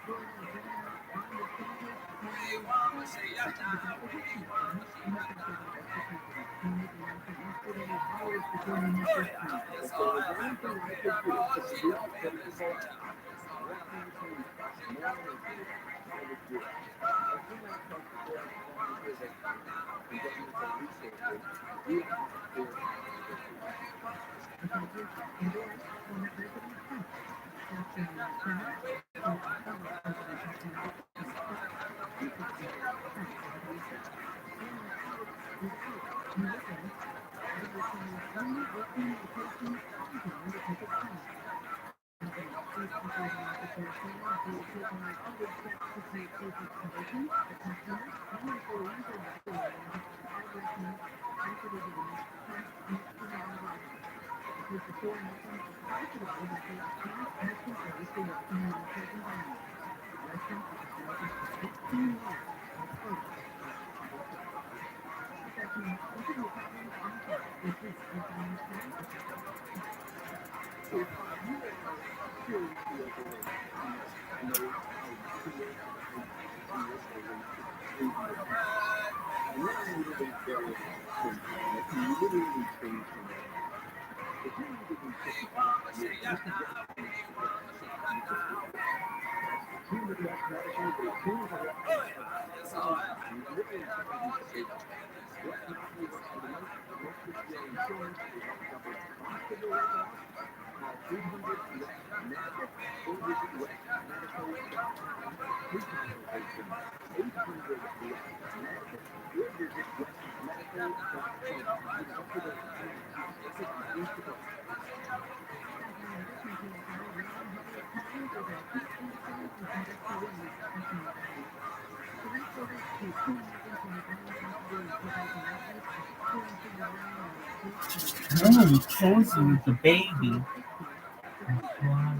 Oh, chosen the baby. Wow.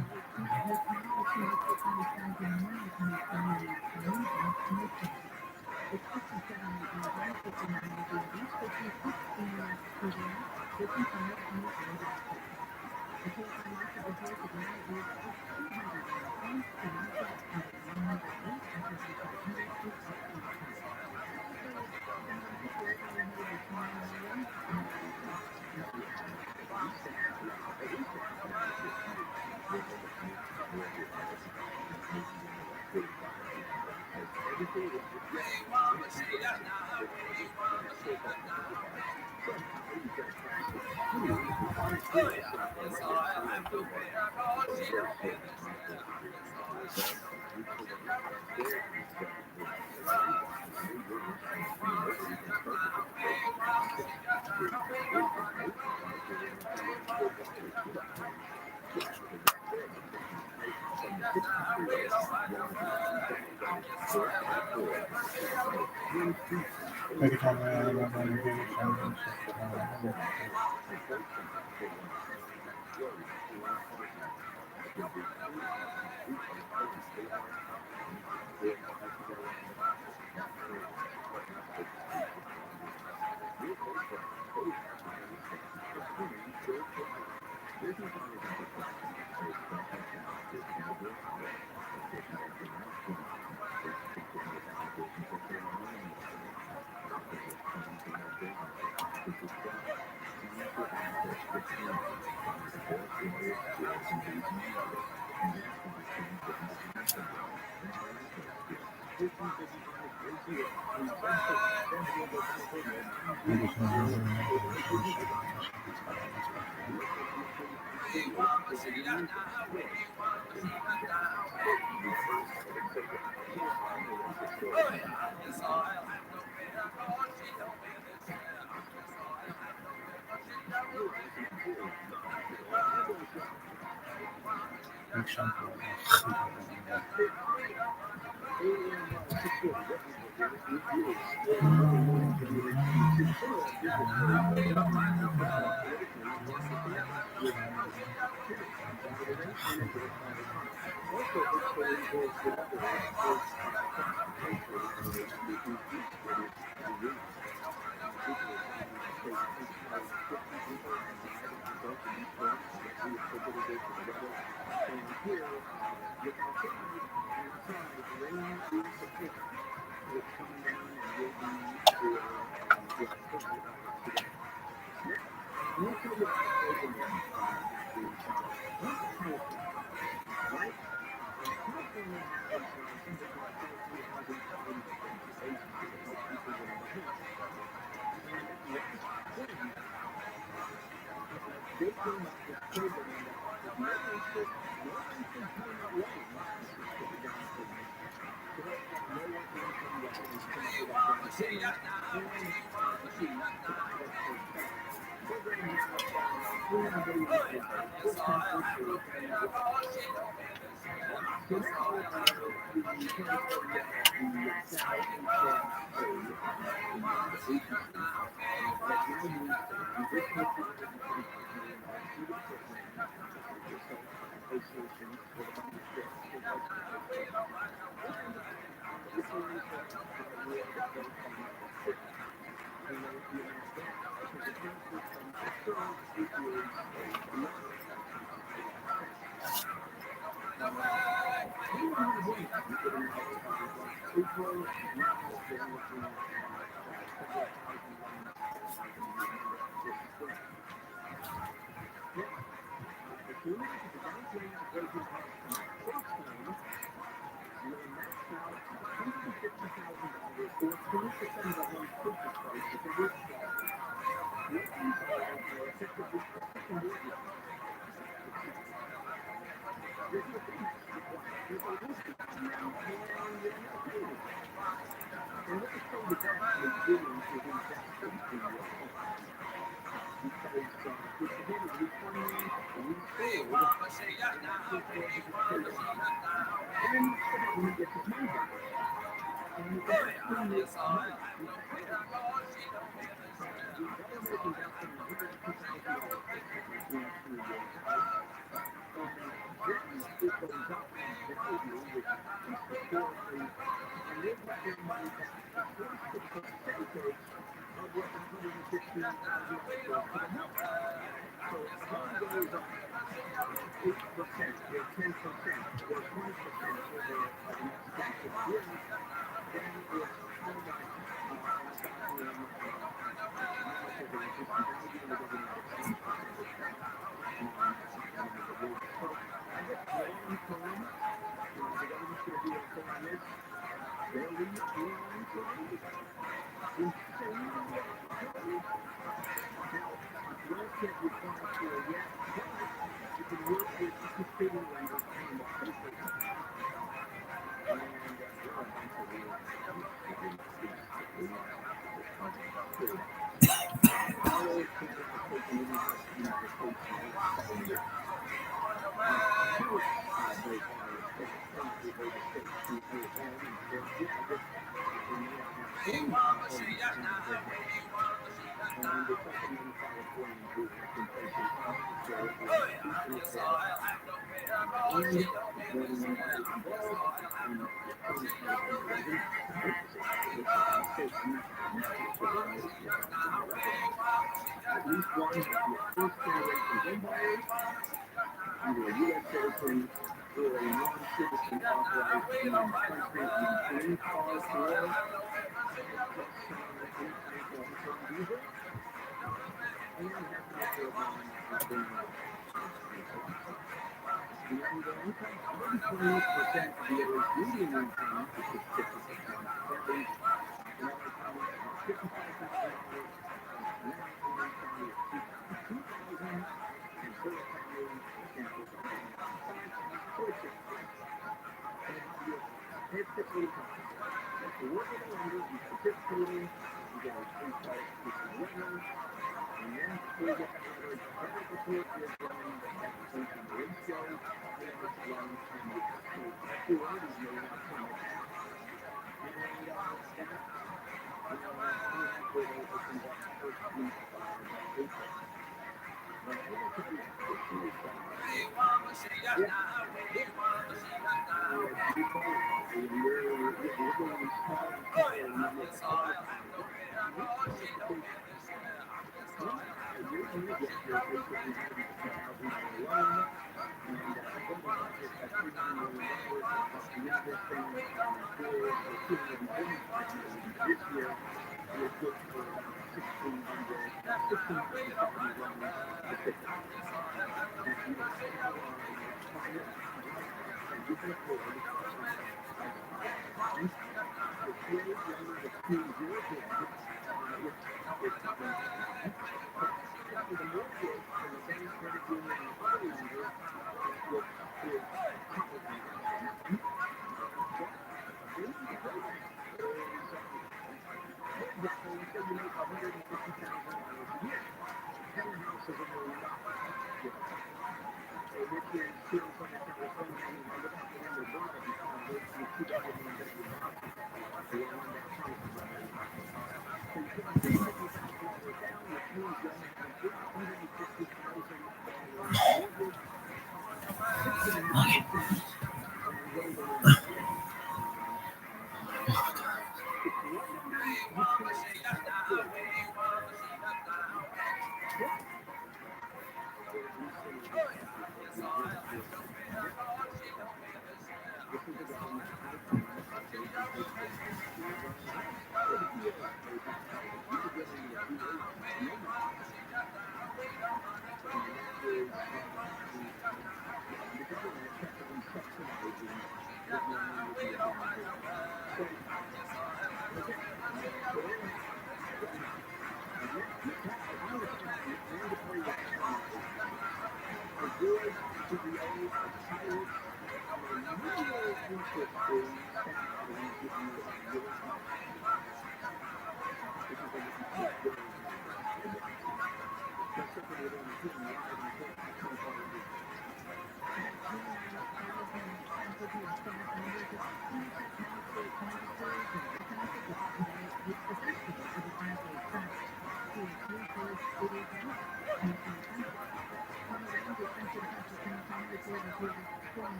Every time I want to get it, big shampoo.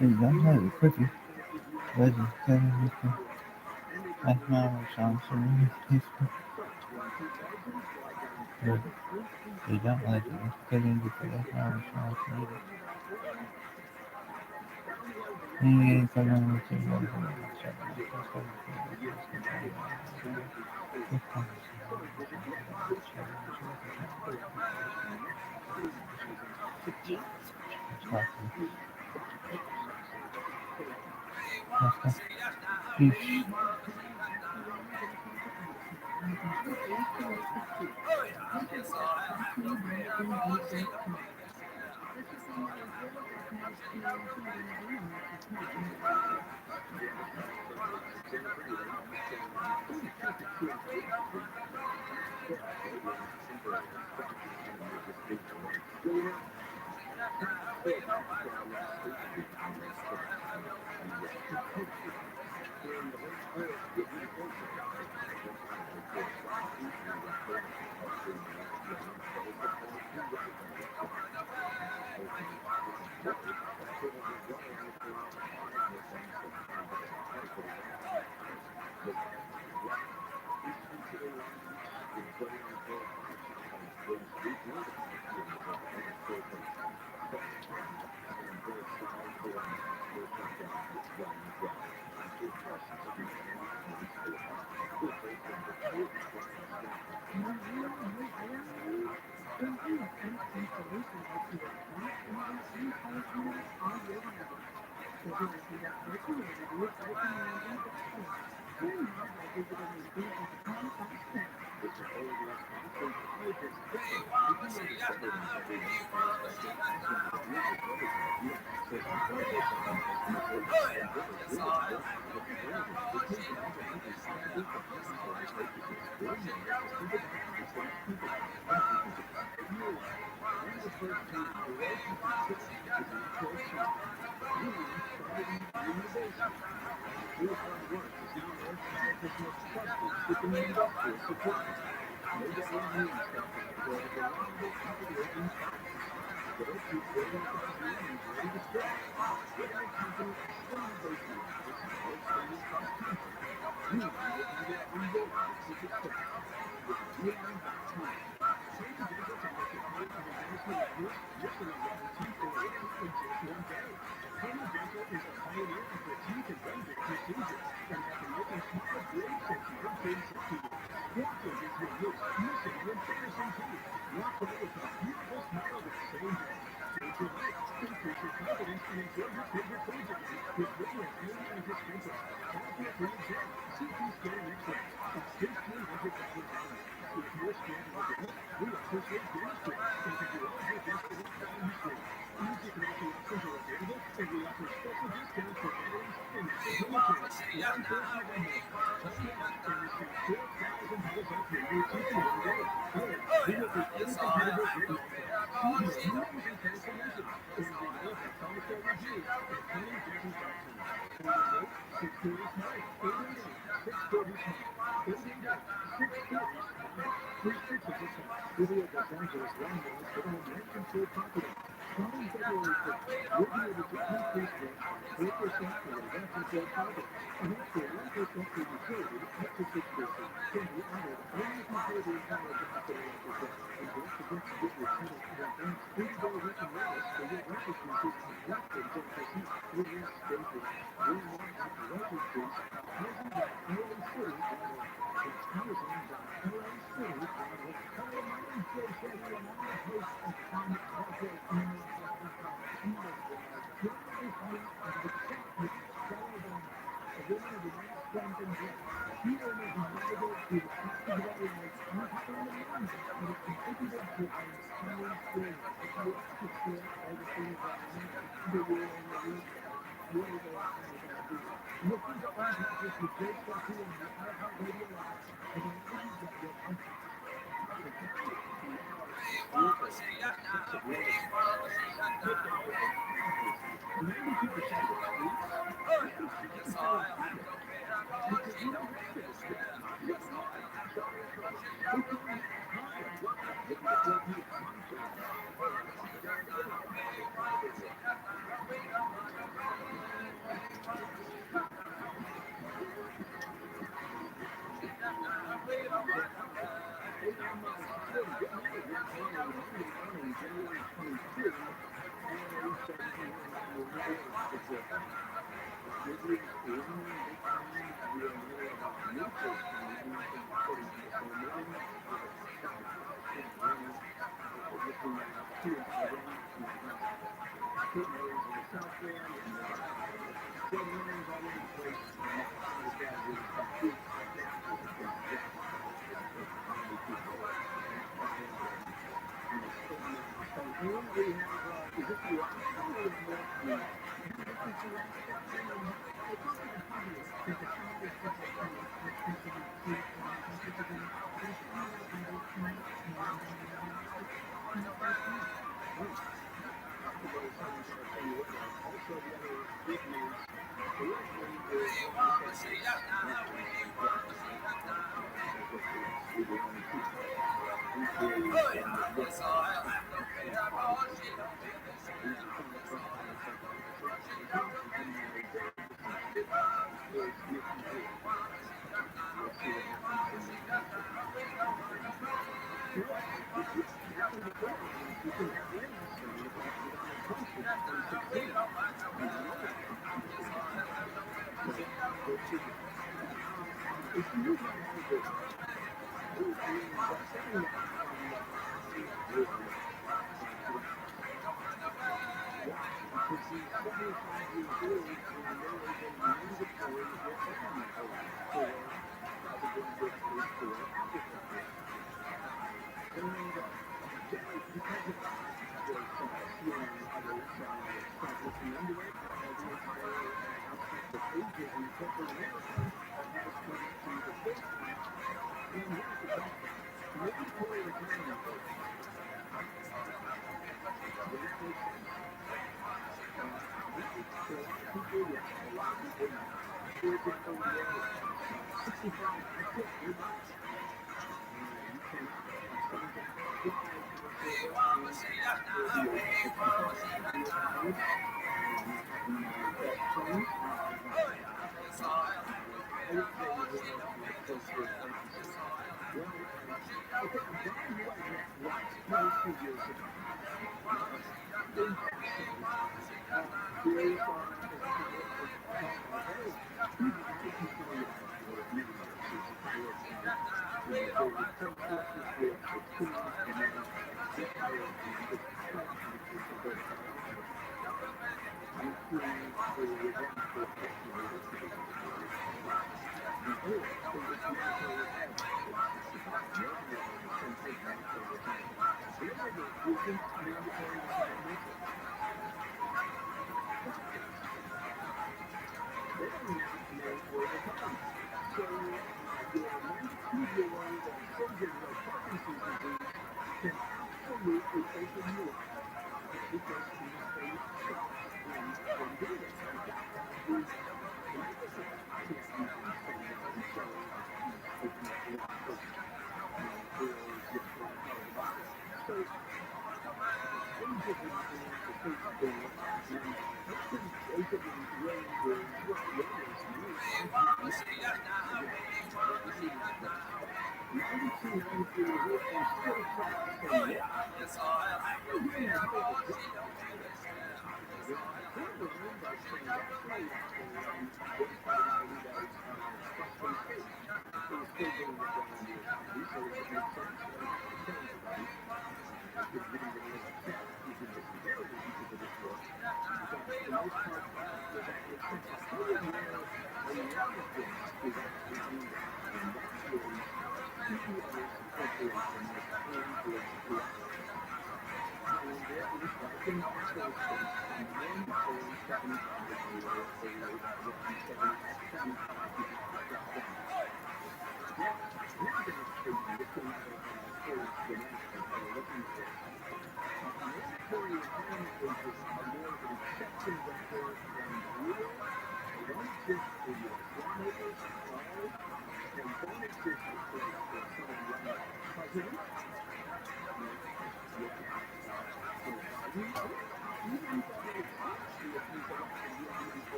That's not a quickie. But it's telling me to. That's my response to me. But they don't like it. It's telling you to. That's my response to me. He ain't telling me to. Peace.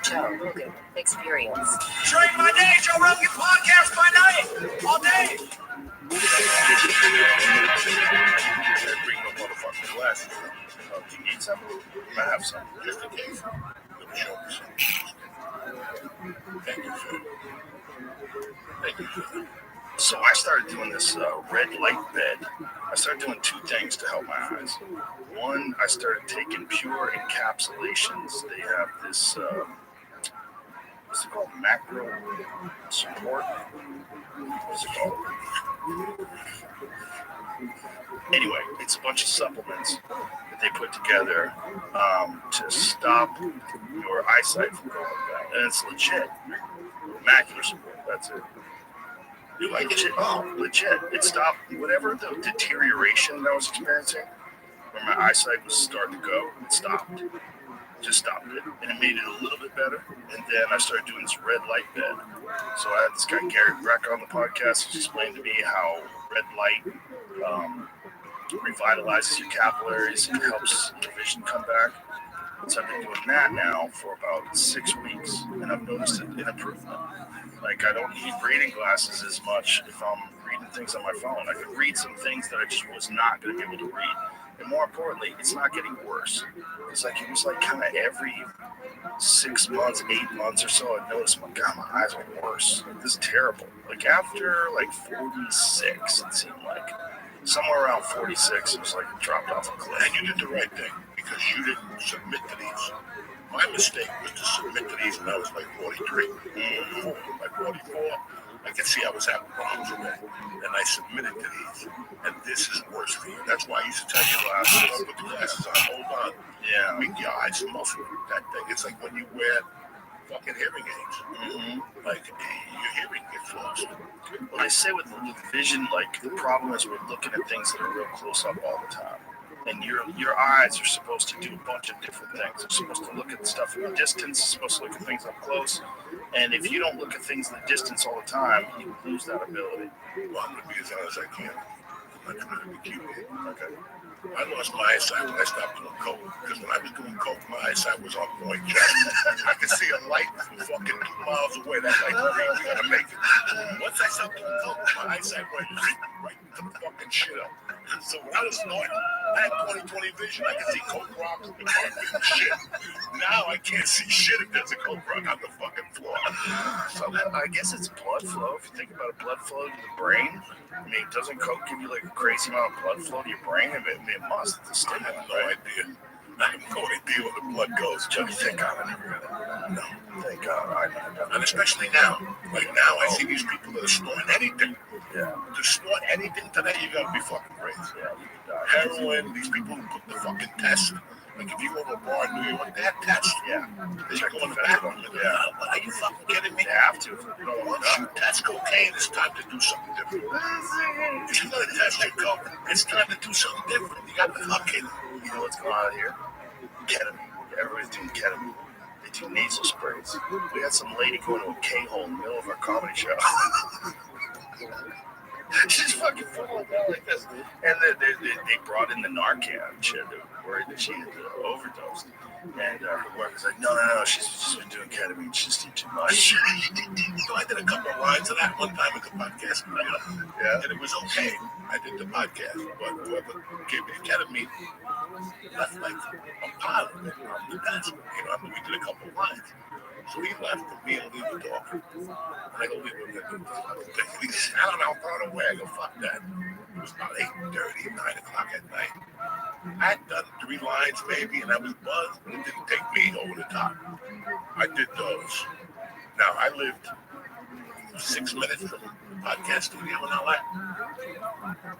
Joe Rogan Experience. During my day, Joe Rogan podcast by night, all day. some? You might have some. Just in case. Let me show you something. Thank you, sir. Thank you, sir. So I started doing this red light bed. I started doing two things to help my eyes. One, I started taking pure encapsulations. They have this, what's it called? Macro support. What's it called? Anyway, it's a bunch of supplements that they put together to stop your eyesight from going like that. And it's legit. Macular support, that's it. You like it? Legit. It stopped whatever the deterioration that I was experiencing, where my eyesight was starting to go. It stopped. Just stopped it. And it made it a little bit better. And then I started doing this red light bed. So I had this guy, Gary Breck, on the podcast, who explained to me how red light revitalizes your capillaries and helps your vision come back. So I've been doing that now for about 6 weeks, and I've noticed an improvement. Like, I don't need reading glasses as much if I'm reading things on my phone. I can read some things that I just was not going to be able to read. And more importantly, it's not getting worse. It was like kind of every 6 months, 8 months or so, I noticed, my God, my eyes are worse. This is terrible. Like, after, 46, it seemed like. Somewhere around 46, it was like it dropped off a cliff. And you did the right thing, because you didn't submit to these. My mistake was to submit to these when I was like 43. By 44, I could see I was having problems with it. And I submitted to these. And this is worse for you. That's why I used to tell you, don't put the glasses on, hold on. Yeah. Make your eyes muffled. That thing. It's like when you wear fucking hearing aids. Like, your hearing gets lost. Well, they say with vision, like, the problem is we're looking at things that are real close up all the time. And your eyes are supposed to do a bunch of different things. They're supposed to look at stuff from a distance, supposed to look at things up close. And if you don't look at things in the distance all the time, you lose that ability. Well, I'm going to be as honest as I can. I'm not trying to be cute here. Okay. I lost my eyesight when I stopped doing coke. Because when I was doing coke, my eyesight was on point. I could see a light from fucking 2 miles away. That light green, we gotta make it. Once I stopped doing coke, my eyesight went right to the fucking shit up. So when I was snorting, I had 20/20 vision. I could see coke rocks and shit. Now I can't see shit if there's a coke rock on the fucking floor. So I guess it's blood flow. If you think about it, blood flow to the brain. I mean, doesn't coke give you like a crazy amount of blood flow to your brain? I mean, it must. It's a stimulant, I have no idea. I have no idea where the blood goes. Johnny, thank God I never got it. No. Thank God. And especially now. Like now, I see these people that are snorting anything. Yeah. To snort anything today, you gotta be fucking crazy. Yeah. Heroin, these people who put the fucking test. Like if you go to a bar in New York, they have tests. Yeah. They go in the bathroom. Yeah. Are you fucking kidding me? They have to. Once you test cocaine, it's time to do something different. If you're gonna test your coke, it's time to do something different. You gotta fucking. You know what's going on here? Ketamine. Everybody's doing ketamine. They do nasal sprays. We had some lady going to a K-hole in the middle of our comedy show. She's fucking falling down like this. And they brought in the Narcan. She had worried that she had overdosed. And her worker's like, no, she's just been doing ketamine. She's doing too much. So I did a couple of lines of that one time at the podcast. Yeah. And it was okay. I did the podcast. But whoever gave me ketamine left like a pile of it on the desk. We did a couple of lines. So he left and me and Lee were talking. And I go, Lee, we're going to do this. He said, I don't know, I'm throwing away. I go, fuck that. It was about 8:30, 9 o'clock at night. I had done 3 lines maybe, and I was buzzed. It didn't take me over the top. I did those. Now, I lived 6 minutes from the podcast studio in LA.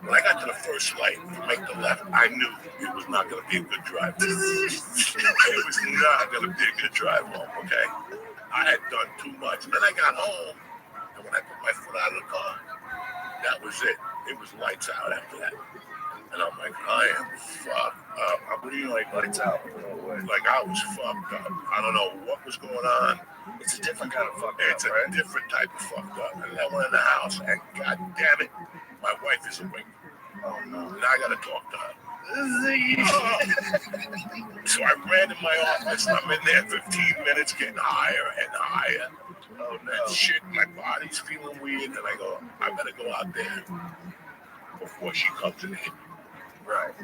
When I got to the first light to make the left, I knew it was not going to be a good drive. It was not going to be a good drive home, okay? I had done too much. And then I got home, and when I put my foot out of the car, that was it. It was lights out after that. And I'm like, I am fucked up. What do you like lights out? Like, I was fucked up. I don't know what was going on. It's a different kind of fucked up, It's a different type of fucked up. And I went in the house, and god damn it, my wife is awake. Oh, no. Now I got to talk to her. So I ran in my office, and I'm in there 15 minutes getting higher and higher. Oh, that shit, my body's feeling weird. And I go, I better go out there before she comes in here. Right.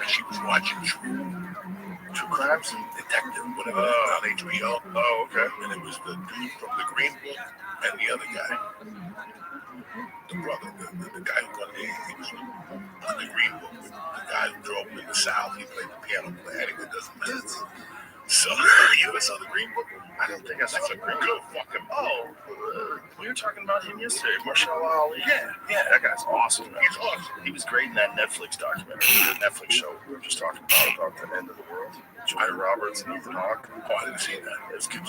She was watching True Crimes? Detective, whatever, on HBO. Oh, okay. And it was the dude from the Green Book and the other guy, the brother, the guy who won he was on the Green Book with the guy who drove him in the South. He played the piano player. Anyway, it doesn't matter. So, you ever saw the Green Book? I don't think I saw the Green Good Book. fucking. Oh, we were talking about him yesterday. Marshall Ali. Yeah. That guy's awesome. Man. He's awesome. He was great in that Netflix documentary, the Netflix show we were just talking about the end of the world. Julia Roberts and Ethan Hawke. Oh, I didn't see that. It was good.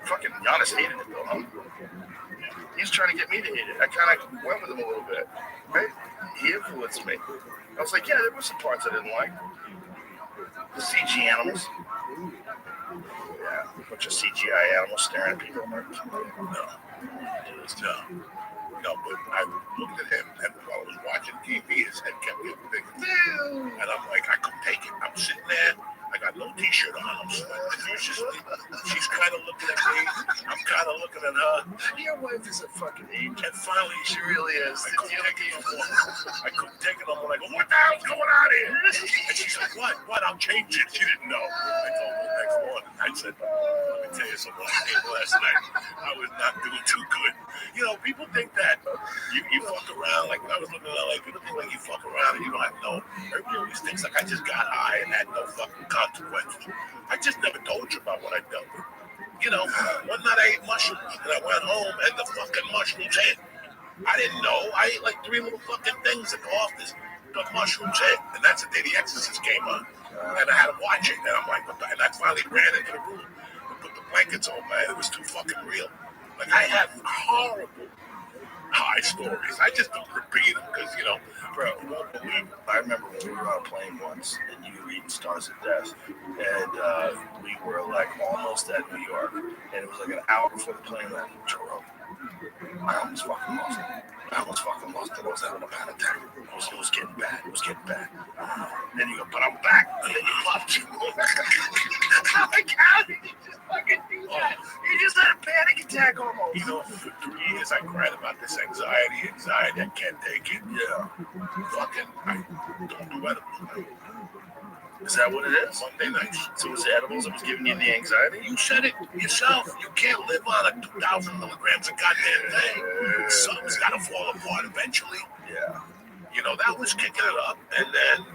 Fucking Giannis hated it though, huh? He was trying to get me to hate it. I kind of went with him a little bit. Right? He influenced me. I was like, yeah, there were some parts I didn't like. The CG animals. Yeah, a bunch of CGI animals staring at people. No, but I looked at him, and while I was watching TV, his head kept getting bigger. And I'm like, I couldn't take it. I'm sitting there, I got no t-shirt on, I'm sweating profusely. She's kind of looking at me, I'm kind of looking at her. Your wife is a fucking angel. And finally, She really is. I couldn't take it no more. I couldn't take it no more. I go, what the hell's going on here? And she's like, what? I'll change it. She didn't know. I told her the next morning. I said, let me tell you something. I came last night. I was not doing too good. You know, people think that you fuck around. Like when I was looking at LA, people think like you fuck around and you don't have no. Everybody always thinks like I just got high and had no fucking consequences. I just never told you about what I dealt with. You know, one night I ate mushrooms and I went home and the fucking mushrooms hit. I didn't know. I ate like 3 little fucking things at the office. The mushrooms hit, and that's the day The Exorcist came on. And I had to watch it, and I'm like, what the? And I finally ran into the room and put the blankets on, man. It was too fucking real. Like I have horrible high stories. I just don't repeat them because, you know, Bro, you won't believe it. I remember when we were on a plane once and you were eating Stars at Death, and we were like almost at New York, and it was like an hour before the plane landed. Jerome, I almost fucking lost it. I was having a panic attack. It was getting bad. Then you go, but I'm back. And then you left. I'm like, how did you just fucking do that? You just had a panic attack almost. you know, for 3 years I cried about this anxiety. I can't take it. Yeah. Fucking, I don't do edibles. Is that what it is? Monday nights. So it was edibles that was giving you the anxiety? You said it yourself. You can't live on a 2,000 milligrams of goddamn thing. Something's got to fall apart eventually. Yeah. You know, that was kicking it up. And then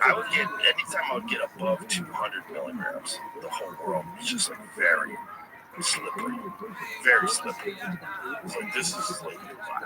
I would get, anytime I would get above 200 milligrams, the whole world was just like very slippery. Very slippery. It's like, this is like,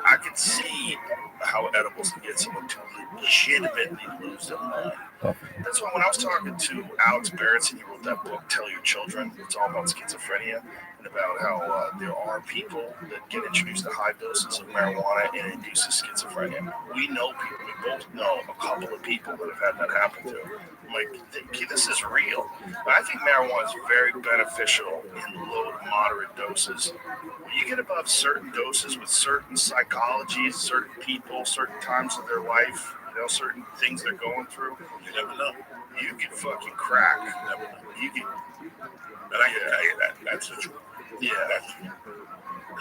I could see how edibles can get someone to legitimately lose their mind. That's why when I was talking to Alex Berenson, he wrote that book, Tell Your Children. It's all about schizophrenia and about how there are people that get introduced to high doses of marijuana and it induces schizophrenia. We know people, we both know a couple of people that have had that happen to. I'm like, this is real. But I think marijuana is very beneficial in low to moderate doses. When you get above certain doses with certain psychologies, certain people, certain times of their life, you know, certain things they're going through, you never know. you can fucking crack. You never know. You can, And I can tell you that. That's the truth. yeah. That's the truth.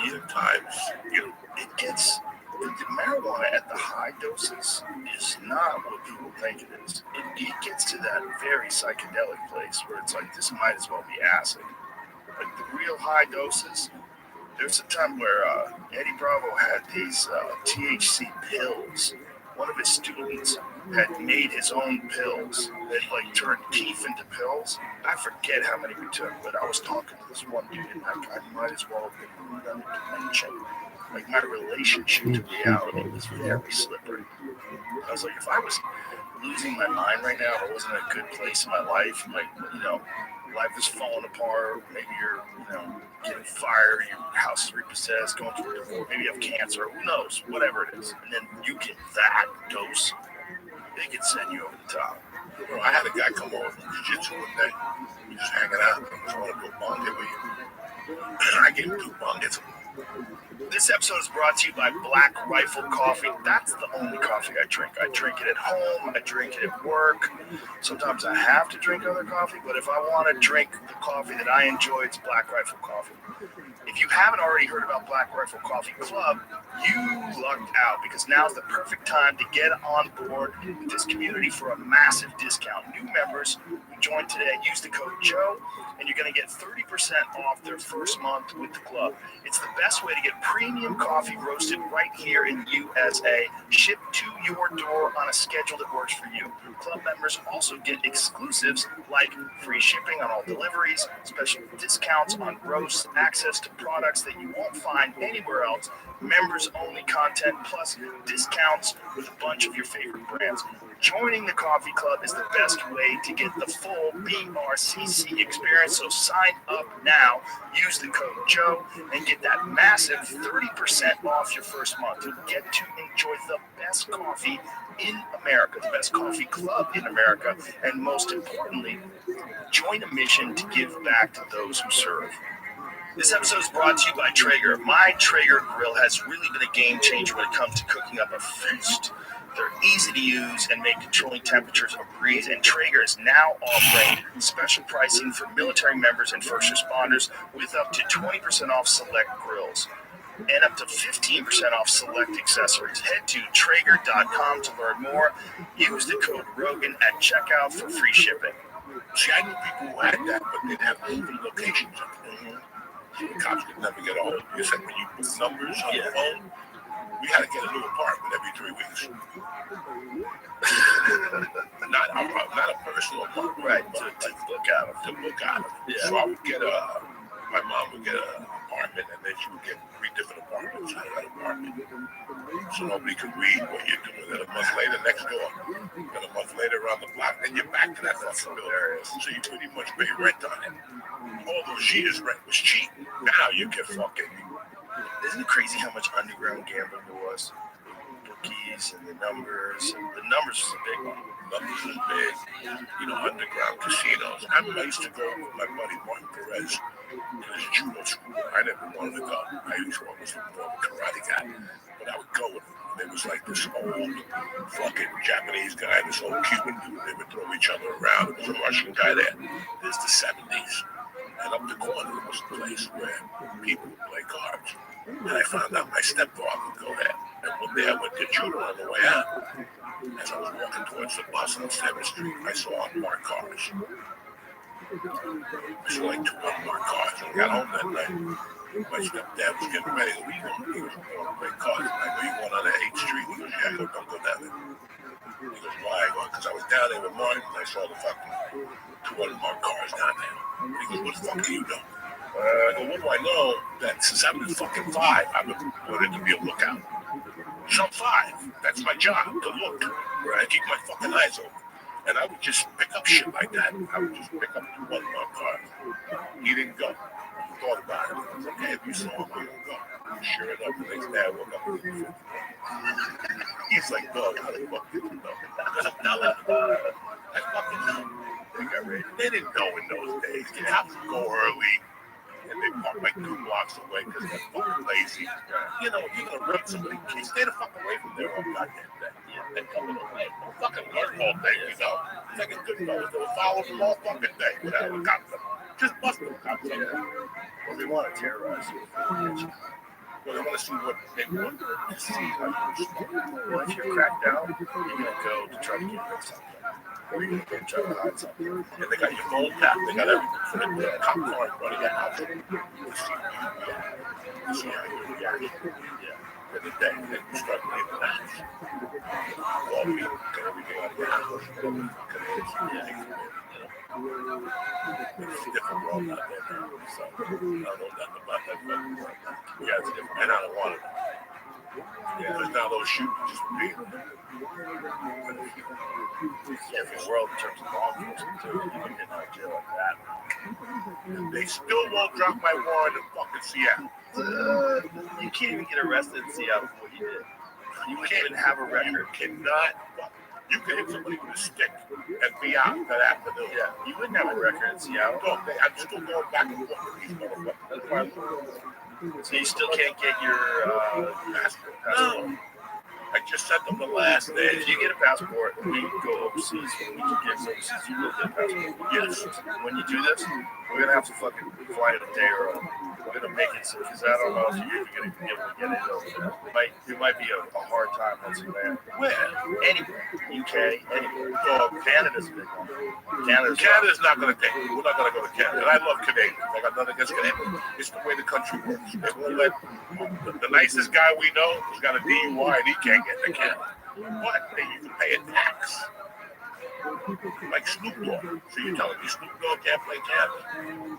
These are times, you know, It gets, the marijuana at the high doses is not what people think it is. It gets to that very psychedelic place where it's like, this might as well be acid. Like the real high doses, there's a time where Eddie Bravo had these THC pills. One of his students had made his own pills that like turned teeth into pills. I forget how many we took, but I was talking to this one dude and I might as well have been in another dimension. Like my relationship to reality was very slippery. I was like, if I was losing my mind right now, if I wasn't in a good place in my life, like, you know, life is falling apart, maybe you're, you know, getting fired, your house is repossessed, going through a divorce, maybe you have cancer, who knows, whatever it is. And then you get that dose, they can send you over the top. Bro, I had a guy come over from jiu-jitsu one day. We just hanging out. I want to go bong it with you. I gave him 2 bongets. This episode is brought to you by Black Rifle Coffee. That's the only coffee I drink. I drink it at home. I drink it at work. Sometimes I have to drink other coffee, but if I want to drink the coffee that I enjoy, it's Black Rifle Coffee. If you haven't already heard about Black Rifle Coffee Club, You lucked out because now's the perfect time to get on board with this community for a massive discount. New members who join today use the code Joe, and you're going to get 30% off their first month with the club. It's the best way to get premium coffee roasted right here in USA, shipped to your door on a schedule that works for you. Club members also get exclusives like free shipping on all deliveries, special discounts on roasts, access to products that you won't find anywhere else, members-only content, plus discounts with a bunch of your favorite brands. Joining the coffee club is the best way to get the full BRCC experience, so sign up now, use the code Joe, and get that massive 30% off your first month. You get to enjoy the best coffee in America, the best coffee club in America, and most importantly, join a mission to give back to those who serve. This episode is brought to you by Traeger. My Traeger grill has really been a game changer when it comes to cooking up a feast. They're easy to use and make controlling temperatures a breeze, and Traeger is now offering special pricing for military members and first responders with up to 20% off select grills and up to 15% off select accessories. Head to Traeger.com to learn more. Use the code Rogan at checkout for free shipping. See, I knew people who had that, but they'd have moving locations. The cops could never get all. You said when you put numbers on the phone, we had to get a new apartment every 3 weeks. not a personal apartment, right? To look at them. To look at them. Yeah. So I would get my mom would get an apartment, and then she would get 3 different apartments out of that apartment. So nobody could read what you're doing. Then a month later, next door. Then a month later, around the block. Then you're back to that fucking building. So you pretty much pay rent on it. All those years, rent was cheap. Now you can fucking. Isn't it crazy how much underground gambling there was? Bookies and the numbers. And the numbers was a big one. Numbers was big. You know, underground casinos. I used to go with my buddy Martin Perez to his judo school. I never wanted to go. I used to always look more of a karate guy. But I would go with him. There was like this old fucking Japanese guy, this old Cuban dude. They would throw each other around. There was a Russian guy there. There's the 70s. And up the corner was a place where people would play cards. And I found out my stepfather would go there. And one day I went to judo on the way out. As I was walking towards the bus on 7th Street, I saw unmarked cars. I saw like 2 unmarked cars. When I got home that night, my stepdad was getting ready. He was going to play cards. And I go, you going on that 8th Street? He goes, yeah. I go, don't go down there. He goes, why? I go, because I was down there with Martin and I saw the fucking 2 unmarked cars down there. He goes, what the fuck do you know? I go, what do I know? That since I was fucking 5, I've been wanted to be a lookout. So I'm 5. That's my job, to look. Right? I keep my fucking eyes open. And I would just pick up shit like that. I would just pick up 2 unmarked cars. He didn't go. He thought about it. I was like, hey, if you saw him, we don't go. Sure enough, the next day I woke up with him. He's like, dog, how the fuck did you know? Because I'm telling you, I fucking know. They didn't know in those days. You have to go early. And they park like 2 blocks away because they're fucking lazy. You know, you're going to rip somebody. Can you stay the fuck away from there all goddamn day? Yeah, they're coming away. Don't fucking work all day, you know. Second good fellas, they'll follow them all fucking day without a cop. Just bust them, cop. Well, they want to terrorize you. Well, they want to see what they want to see how you respond. Well, if you're cracked down, you're going to go to try to get something. Or you're going to go try to hide something. And they got your phone tap. They got everything for the cop car in front of your house. You see how you react. You see how you react. Yeah. And the day that you start leaving the house. Well, we get everything out of your house. It's a different world out there now. So I don't know nothing about that fucking world. Yeah, it's different. And I don't want it. Yeah, because now those shootings just repeat. Yeah, the world in terms of law enforcement, too. You can get out of jail like that. And they still won't drop my warrant in fucking Seattle. You can't even get arrested in Seattle for what you did. You wouldn't even have a record. You cannot. You can hit somebody with a stick and be out that afternoon. Yeah, you wouldn't have a record in Seattle. No, I'm still going back and forth with these motherfuckers. So you still can't get your passport? No. I just sent them the last day. If you get a passport, we go overseas. When we get overseas, you will get a passport. Yes. When you do this, we're going to have to fucking fly it a day early. gonna make it because I don't know if you're gonna be able to get it over there. It might be a hard time once you land. Where? Anywhere, UK, anywhere. Oh, Canada's a big one. Canada's not gonna take it. We're not gonna go to Canada. And I love Canadians. I got nothing against Canadians. It's the way the country works. They won't let the nicest guy we know who's got a DUI and he can't get to Canada. What? You can pay a tax. Like Snoop Dogg. So you're telling me Snoop Dogg can't play Canada?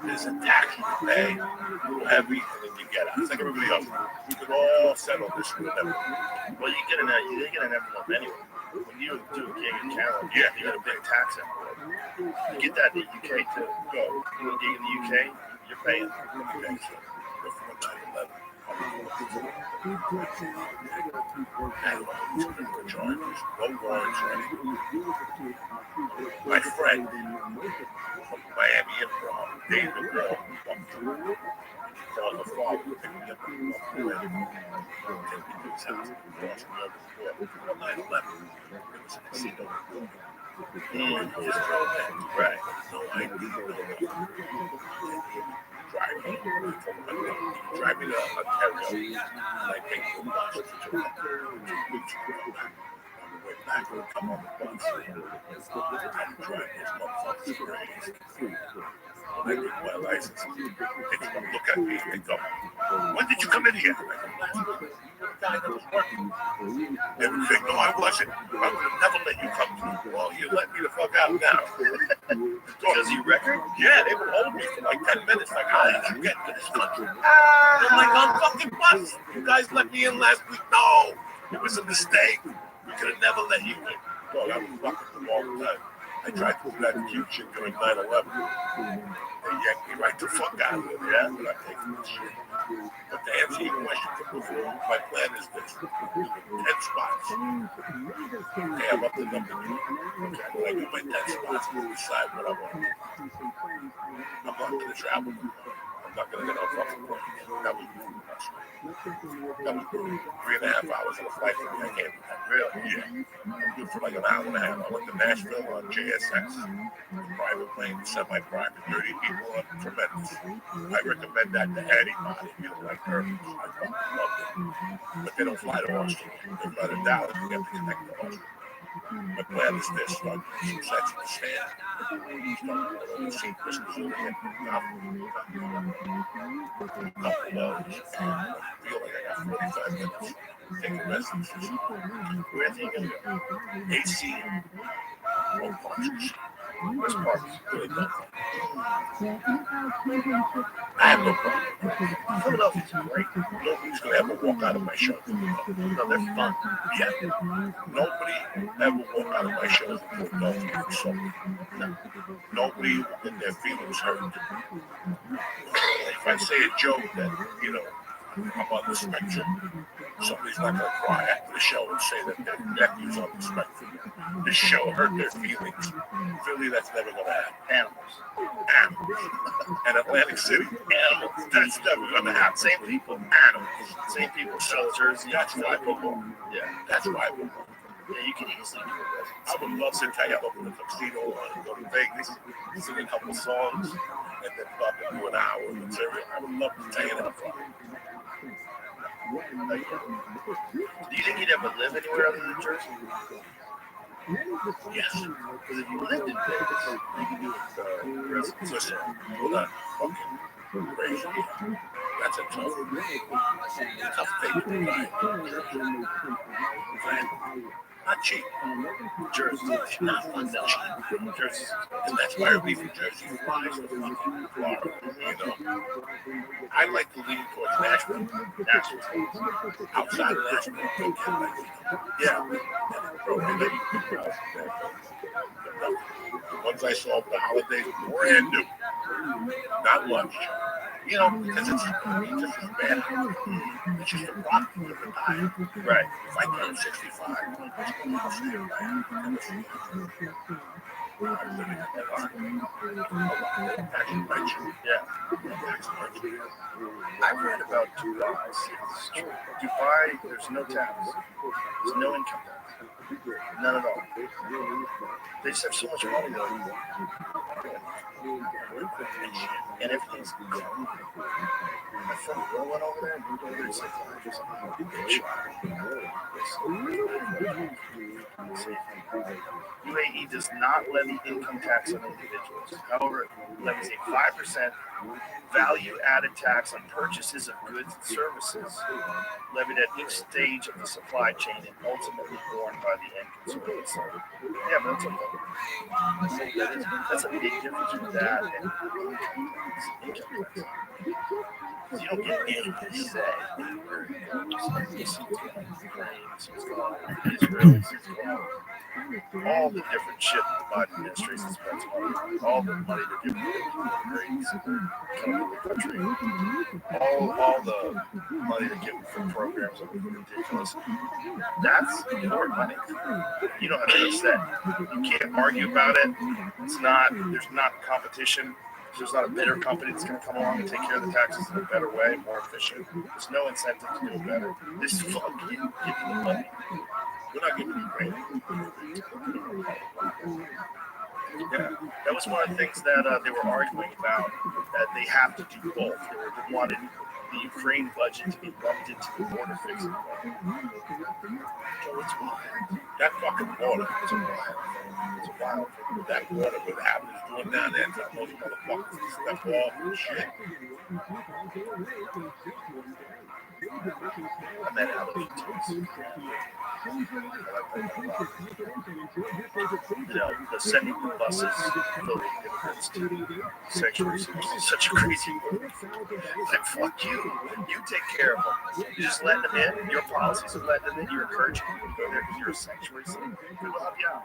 There's a tax you can pay, heavy, and then you get out. It's like everybody else. We could all settle this with them. Well, you get an envelope anyway. When you do a gig in Canada, you get a big tax envelope. You get that in the UK too. Go. You do a gig in the UK, you're paying. My friend from Miami Improv, David Wall, called the father, picked me up from take me to his house, crossed me over the border on 9/11. It was a casino. Just drove in. Right. No ID, no drive me. Drive me to Ontario. And I paid for the bus to Toronto. 2 weeks to come back. On the way back, I come on the bus. I'm driving this motherfucker's crazy. When I get my license, they look at me and they go, when did you come in here? I go, last week. You're the guy that was working. They would say, no, I wasn't. I would have never let you come through. Well, you let me the fuck out now. Because you record? Yeah, they would hold me for like 10 minutes. Like, how did you get to this country? I'm like, on fucking bus. You guys let me in last week. No, it was a mistake. We could have never let you in. Well, that was fucking the wrong time. I tried to do that cute shit during 9/11. They yanked me right the fuck out of it. Yeah, but I'm taking this shit. But to answer your question from before, my plan is this. 10 spots. Okay, I'm up to number 2. Okay, when I do my 10 spots, I'm going to decide what I want to do. I'm not going to travel. I'm not going to get on fucking plane. That would be too much. That would be 3.5 hours on a flight for me. I can't do that. Really? Yeah. I'm good for like an hour and a half. I went to Nashville on JSX. Private plane, semi-private. 30 people on, tremendous. I recommend that to anybody. You don't like Hermes. I fucking love it. But they don't fly to Austin. They fly to Dallas. You have to connect to Austin. My plan is this. Start some sets in the stand. Start seeing Christmas in the couple lows. I feel like I got 45 minutes. Take a rest. Where do you go? AC. No punches. Where's Parks? Really don't. I have no problem. Philadelphia's great. Nobody's going to ever walk out of my show. No, they're fun. Yeah. Nobody ever walk out of my shows and put no so nobody will get their feelings hurt. If I say a joke that, you know, I'm on the spectrum, somebody's not going to cry after the show and say that their nephew's on the spectrum. This show hurt their feelings. Philly, that's never going to happen. Animals. And Atlantic City, animals. That's never going to happen. Same people. Animals. Same people sell jerseys. That's why I belong. Yeah. That's why I belong. Yeah, you can easily do it. I would love to tell you I open a tuxedo and go to Vegas, sing a couple songs, and then fucking do an hour of material. I would love to tell you that. Do you think you'd ever live anywhere other than Jersey? Yes. Because if you lived in Vegas, you could do it residency. Listen, we're not fucking crazy. That's a tough thing to buy. Not cheap. Jersey. Not cheap. Jersey. And that's why everybody from Jersey flies to fucking Florida, you know. I like to lean towards Nashville. Outside of Nashville, don't get like Yeah. The ones I saw for the holidays, brand new. Not lunch. You know, because it's just as bad. It's just a product of the diet. Right. If I turn 65, Yeah. I read about Dubai. It's true. Dubai, there's no tax. There's no income tax. None at all. They just have so much money though. And everything's clean. My friend Will went over there and moved over there. It's like, UAE does not levy income tax on individuals. However, it levies a 5% value-added tax on purchases of goods and services levied at each stage of the supply chain and ultimately borne by the end consumer. Yeah, but that's a big difference with that and income tax. You don't get any say. All the different shit that the Biden administration spends money, all the money they're giving immigrants coming to the country, all the money they're giving for programs that are ridiculous. That's your money. You don't have any say. You can't argue about it. There's not competition. There's not a better company that's going to come along and take care of the taxes in a better way, more efficient. There's no incentive to do it better. This is fucking giving the money. We're not giving you credit. Yeah, that was one of the things that they were arguing about, that they have to do both. They wanted the Ukraine budget to be bumped into the border fixing. So it's wild. That fucking border is a wild thing. It's a wild thing. That border with happening going down there, those motherfuckers step off and shit. I met out of the sending the buses filled with immigrants to sanctuaries is such a crazy move. Like, fuck you. You take care of them. You just let them in. Your policies of letting them in. You're encouraging them to go there because you're a sanctuary city. We'll help you out.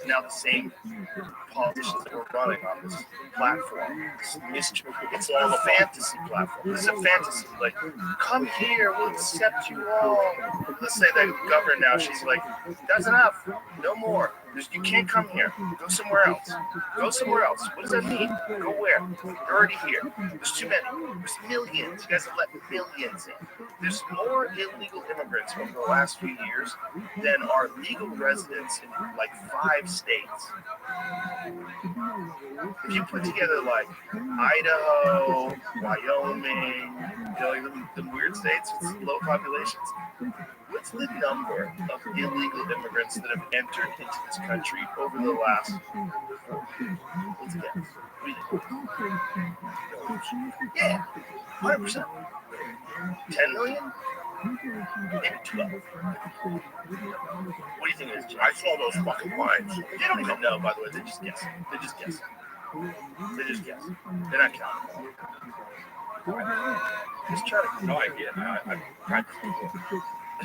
Now the same politicians that were running on this platform, it's all a fantasy platform. It's a fantasy. Like, come here, we'll accept you all. Let's say the governor now, she's like, that's enough, no more. You can't come here. Go somewhere else. Go somewhere else. What does that mean? Go where? You're already here. There's too many. There's millions. You guys have let millions in. There's more illegal immigrants over the last few years than are legal residents in like 5 states. If you put together like Idaho, Wyoming, the weird states with low populations, what's the number of illegal immigrants that have entered into this country over the last? Let's guess. Yeah, 100%. 10 million? Maybe 12. What do you think it is? I saw those fucking lines. They don't even know, by the way. They're just guessing. They're just guessing. They're not counting. Just try to. No idea. I tried to. I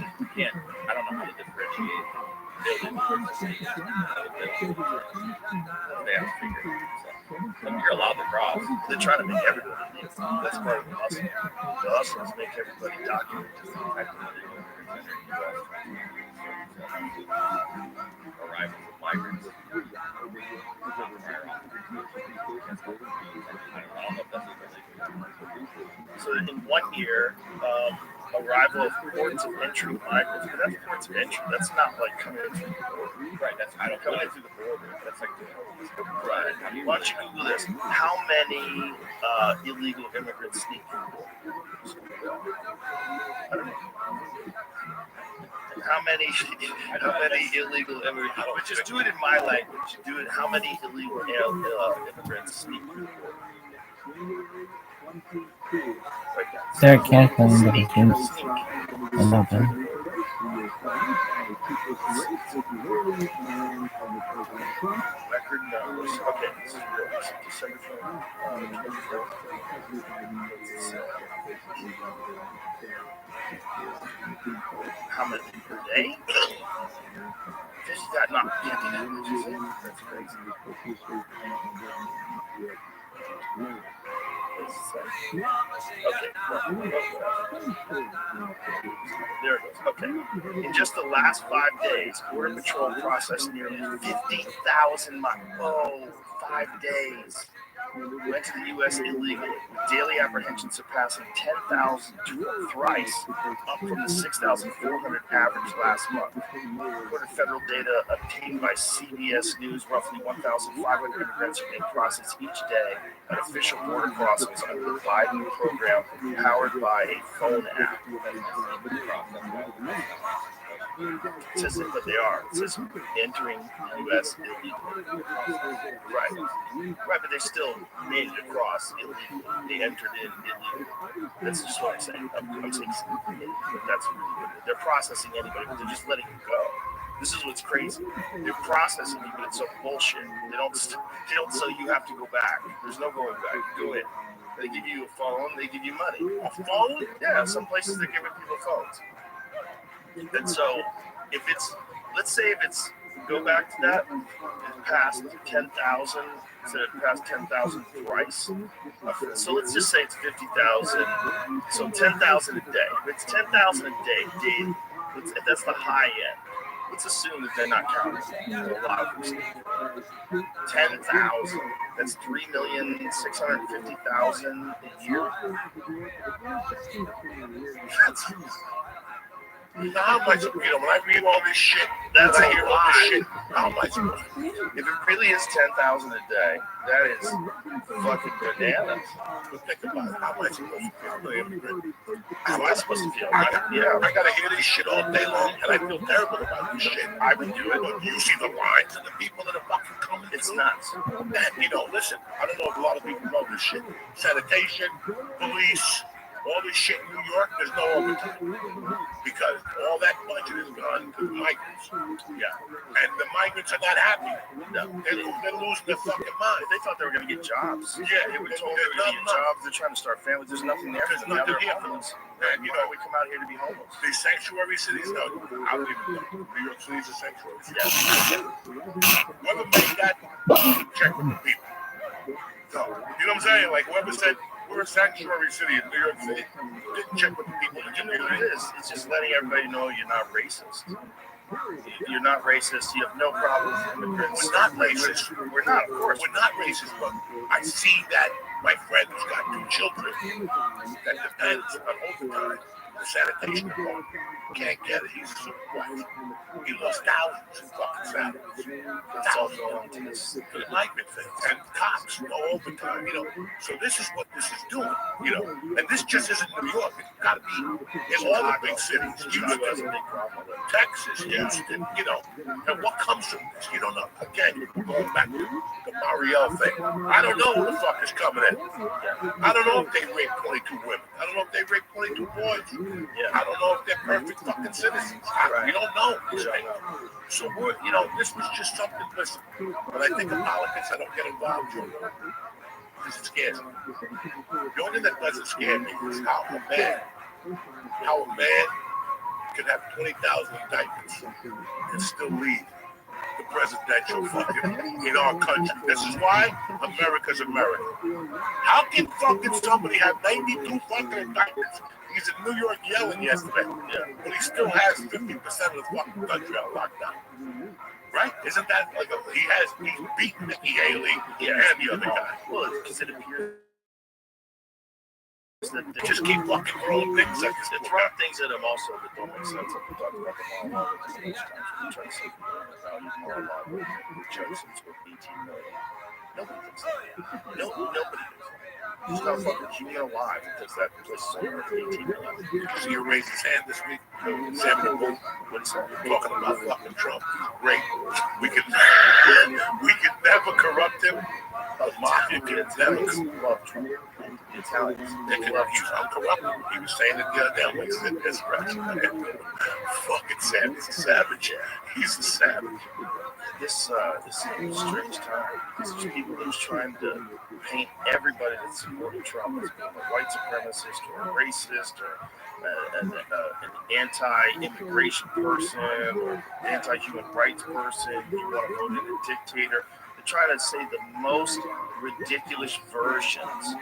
don't know how to differentiate. You're allowed to cross. They're trying to make everybody. That's part of the hustle. The hustle is make everybody document. Arrivals of migrants. So in 1 year, arrival of ports of entry migrants, but that's ports of entry. That's not like coming in through the border. Right, that's coming in through the border. That's like right. Why don't you Google this? How many illegal immigrants sneak through the border? I don't know. How many illegal immigrants? But just do it in my language. Do it. How many illegal immigrants sneak through the border? They're canceling the games. I love them. Record numbers. Okay, this is real. This is December 24th. How many per day? That's not that much. That's crazy. Okay. There it goes. Okay. Okay. In just the last 5 days, Border Patrol processed nearly 50,000 miles. Oh, 5 days. Went to the U.S. illegally, with daily apprehensions surpassing 10,000 thrice, up from the 6,400 average last month. According to federal data obtained by CBS News, roughly 1,500 immigrants are being processed each day at official border crossings under the Biden program powered by a phone app. It says that, but they are. It says entering the U.S. illegally. Right, but they still made it across illegally. They entered in illegally. That's just what I'm saying. I'm saying that's really good. They're processing anybody, but they're just letting you go. This is what's crazy. They're processing you, but it's so bullshit. They don't say you have to go back. There's no going back. You go in. They give you a phone. They give you money. A phone? Yeah, some places they're giving people phones. And so, if it's, let's say if it's, go back to that, it's past 10,000, instead of past 10,000 thrice. So let's just say it's 50,000, so 10,000 a day. If it's 10,000 a day, daily, if that's the high end, let's assume that they're not counting a lot of them. 10,000, that's 3,650,000 a year. How much, when I read all this shit, that's I hear all this shit, how much? If it really is 10,000 a day, that is fucking bananas. But think about it, how am I supposed to feel? How am I supposed to feel? I gotta hear this shit all day long, and I feel terrible about this shit. I would do it. But you see the lines and the people that are fucking coming. It's nuts. And, listen, I don't know if a lot of people know this shit. Sanitation, police, all this shit in New York, there's no overtime. Because all that budget is gone to the migrants. Yeah. And the migrants are not happy. No. They're losing their fucking mind. They thought they were going to get jobs. Yeah, they were told they were going to get jobs. They're trying to start families. There's nothing there. There's nothing here. And we come out here to be homeless. These sanctuary cities, no, I don't even know. New York City's a sanctuary city. Yeah. Whoever made that, check with the people. So, you know what I'm saying? Like, whoever said, we're a sanctuary city in New York City, didn't check with the people. You know what it is? It's just letting everybody know you're not racist. You're not racist. You have no problem with immigrants. We're not racist. We're not, of course. We're not racist, but I see that my friend who's got 2 children that depends on overtime, the sanitation department, can't get it. He's a supervisor. He lost thousands in fucking salaries. That's all going to this. For the migrant thing. And cops, no overtime, So this is what this is doing, And this just isn't New York. It's got to be in all the big cities. Houston, Texas, Houston, And what comes from this? You don't know. Again, going back to the Marielle thing. I don't know who the fuck is coming in. I don't know if they raped 22 women. I don't know if they raped 22 boys. Yeah. I don't know if they're perfect fucking citizens. We don't know. So we're, this was just something. Listen, when I think of politics, I don't get involved, Joe, because it scares me. The only thing that doesn't scare me is how a man can have 20,000 indictments and still lead the presidential fucking in our country. This is why America's America. How can fucking somebody have 92 fucking indictments? He's in New York yelling yesterday, but he still has 50% of the fucking country on lockdown. Right? Isn't that like he's beaten Nikki Haley and the other guy? Well, because it appears that they just keep fucking throwing things at this. They throw things at him also that don't make sense. Like we talked about the Mar-a-Lago times. We try to say Mar-a-Lago jokes it's worth 18 million. Nobody thinks that. Nobody thinks that. He's not fucking keeping alive because that place is only worth 18 million. Because he raised his hand this week. Samuel Boone, talking about fucking Trump. Great. We can never corrupt him. The mafia can never corrupt Trump. The Italians, he's uncorruptible. He was saying it the other day. I'm like, sit this fucking Sam, he's a savage. He's a savage. This is a strange time. There's people who's trying to paint everybody that's supporting Trump as being a white supremacist or a racist or an anti-immigration person or anti-human rights person. You want to vote in a dictator. They're trying to say the most ridiculous versions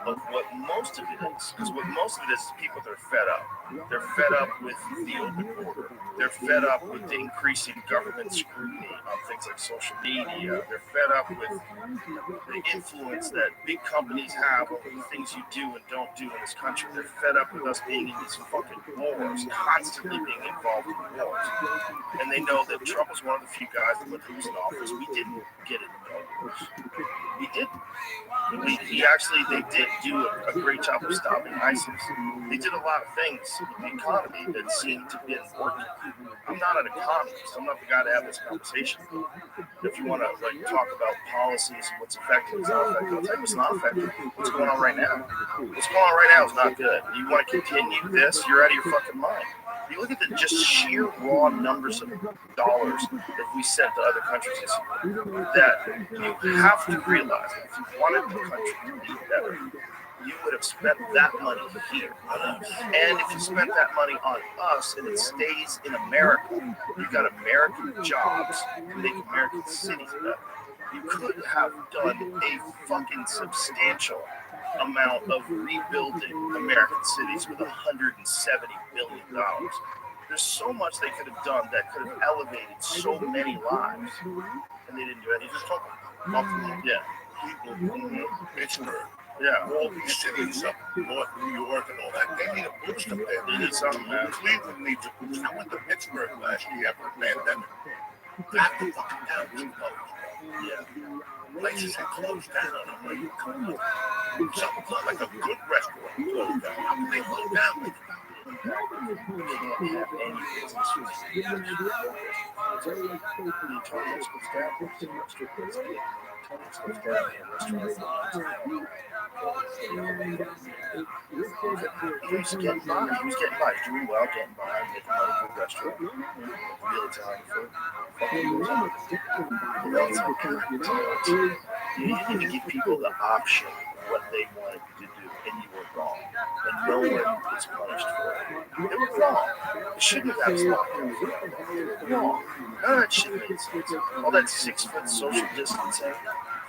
of what most of it is. Because what most of it is people that are fed up. They're fed up with the open border. They're fed up with the increasing government scrutiny on things like social media. They're fed up with the influence that big companies have over the things you do and don't do in this country. They're fed up with us being in these fucking wars, constantly being involved in wars. And they know that Trump was one of the few guys that went to lose in office. We didn't get into wars. We didn't. They did do a great job of stopping ISIS. They did a lot of things with the economy that seemed to be working. I'm not an economist. I'm not the guy to have this conversation. If you want to talk about policies and what's effective and not effective, I'll tell you what's not effective. What's going on right now? What's going on right now is not good. You want to continue this? You're out of your fucking mind. You look at the just sheer raw numbers of dollars that we sent to other countries this year, that you have to realize that if you wanted the country to be better, you would have spent that money here on us. And if you spent that money on us and it stays in America, you got American jobs to make American cities better. You could have done a fucking substantial amount of rebuilding American cities with $170 billion. There's so much they could have done that could have elevated so many lives, and they didn't do anything. Just talk about yeah. People, Pittsburgh, yeah, all these cities up north, New York, and all that. They need a boost up there. They need something, man. Cleveland needs a boost. I went to Pittsburgh last year after the pandemic. Half the fucking town was closed. Yeah. Places had closed down. I'm like, come on. Something like a good restaurant closed down. How can they close down? He was getting by. He was doing well, getting by, making money for a restaurant. Real Italian food. You need to give people the option of what they wanted to do, and you were wrong. And no one was punished for it. They were wrong. They shouldn't have had lockdown. Wrong. None of that shit made sense. All that 6-foot social distancing.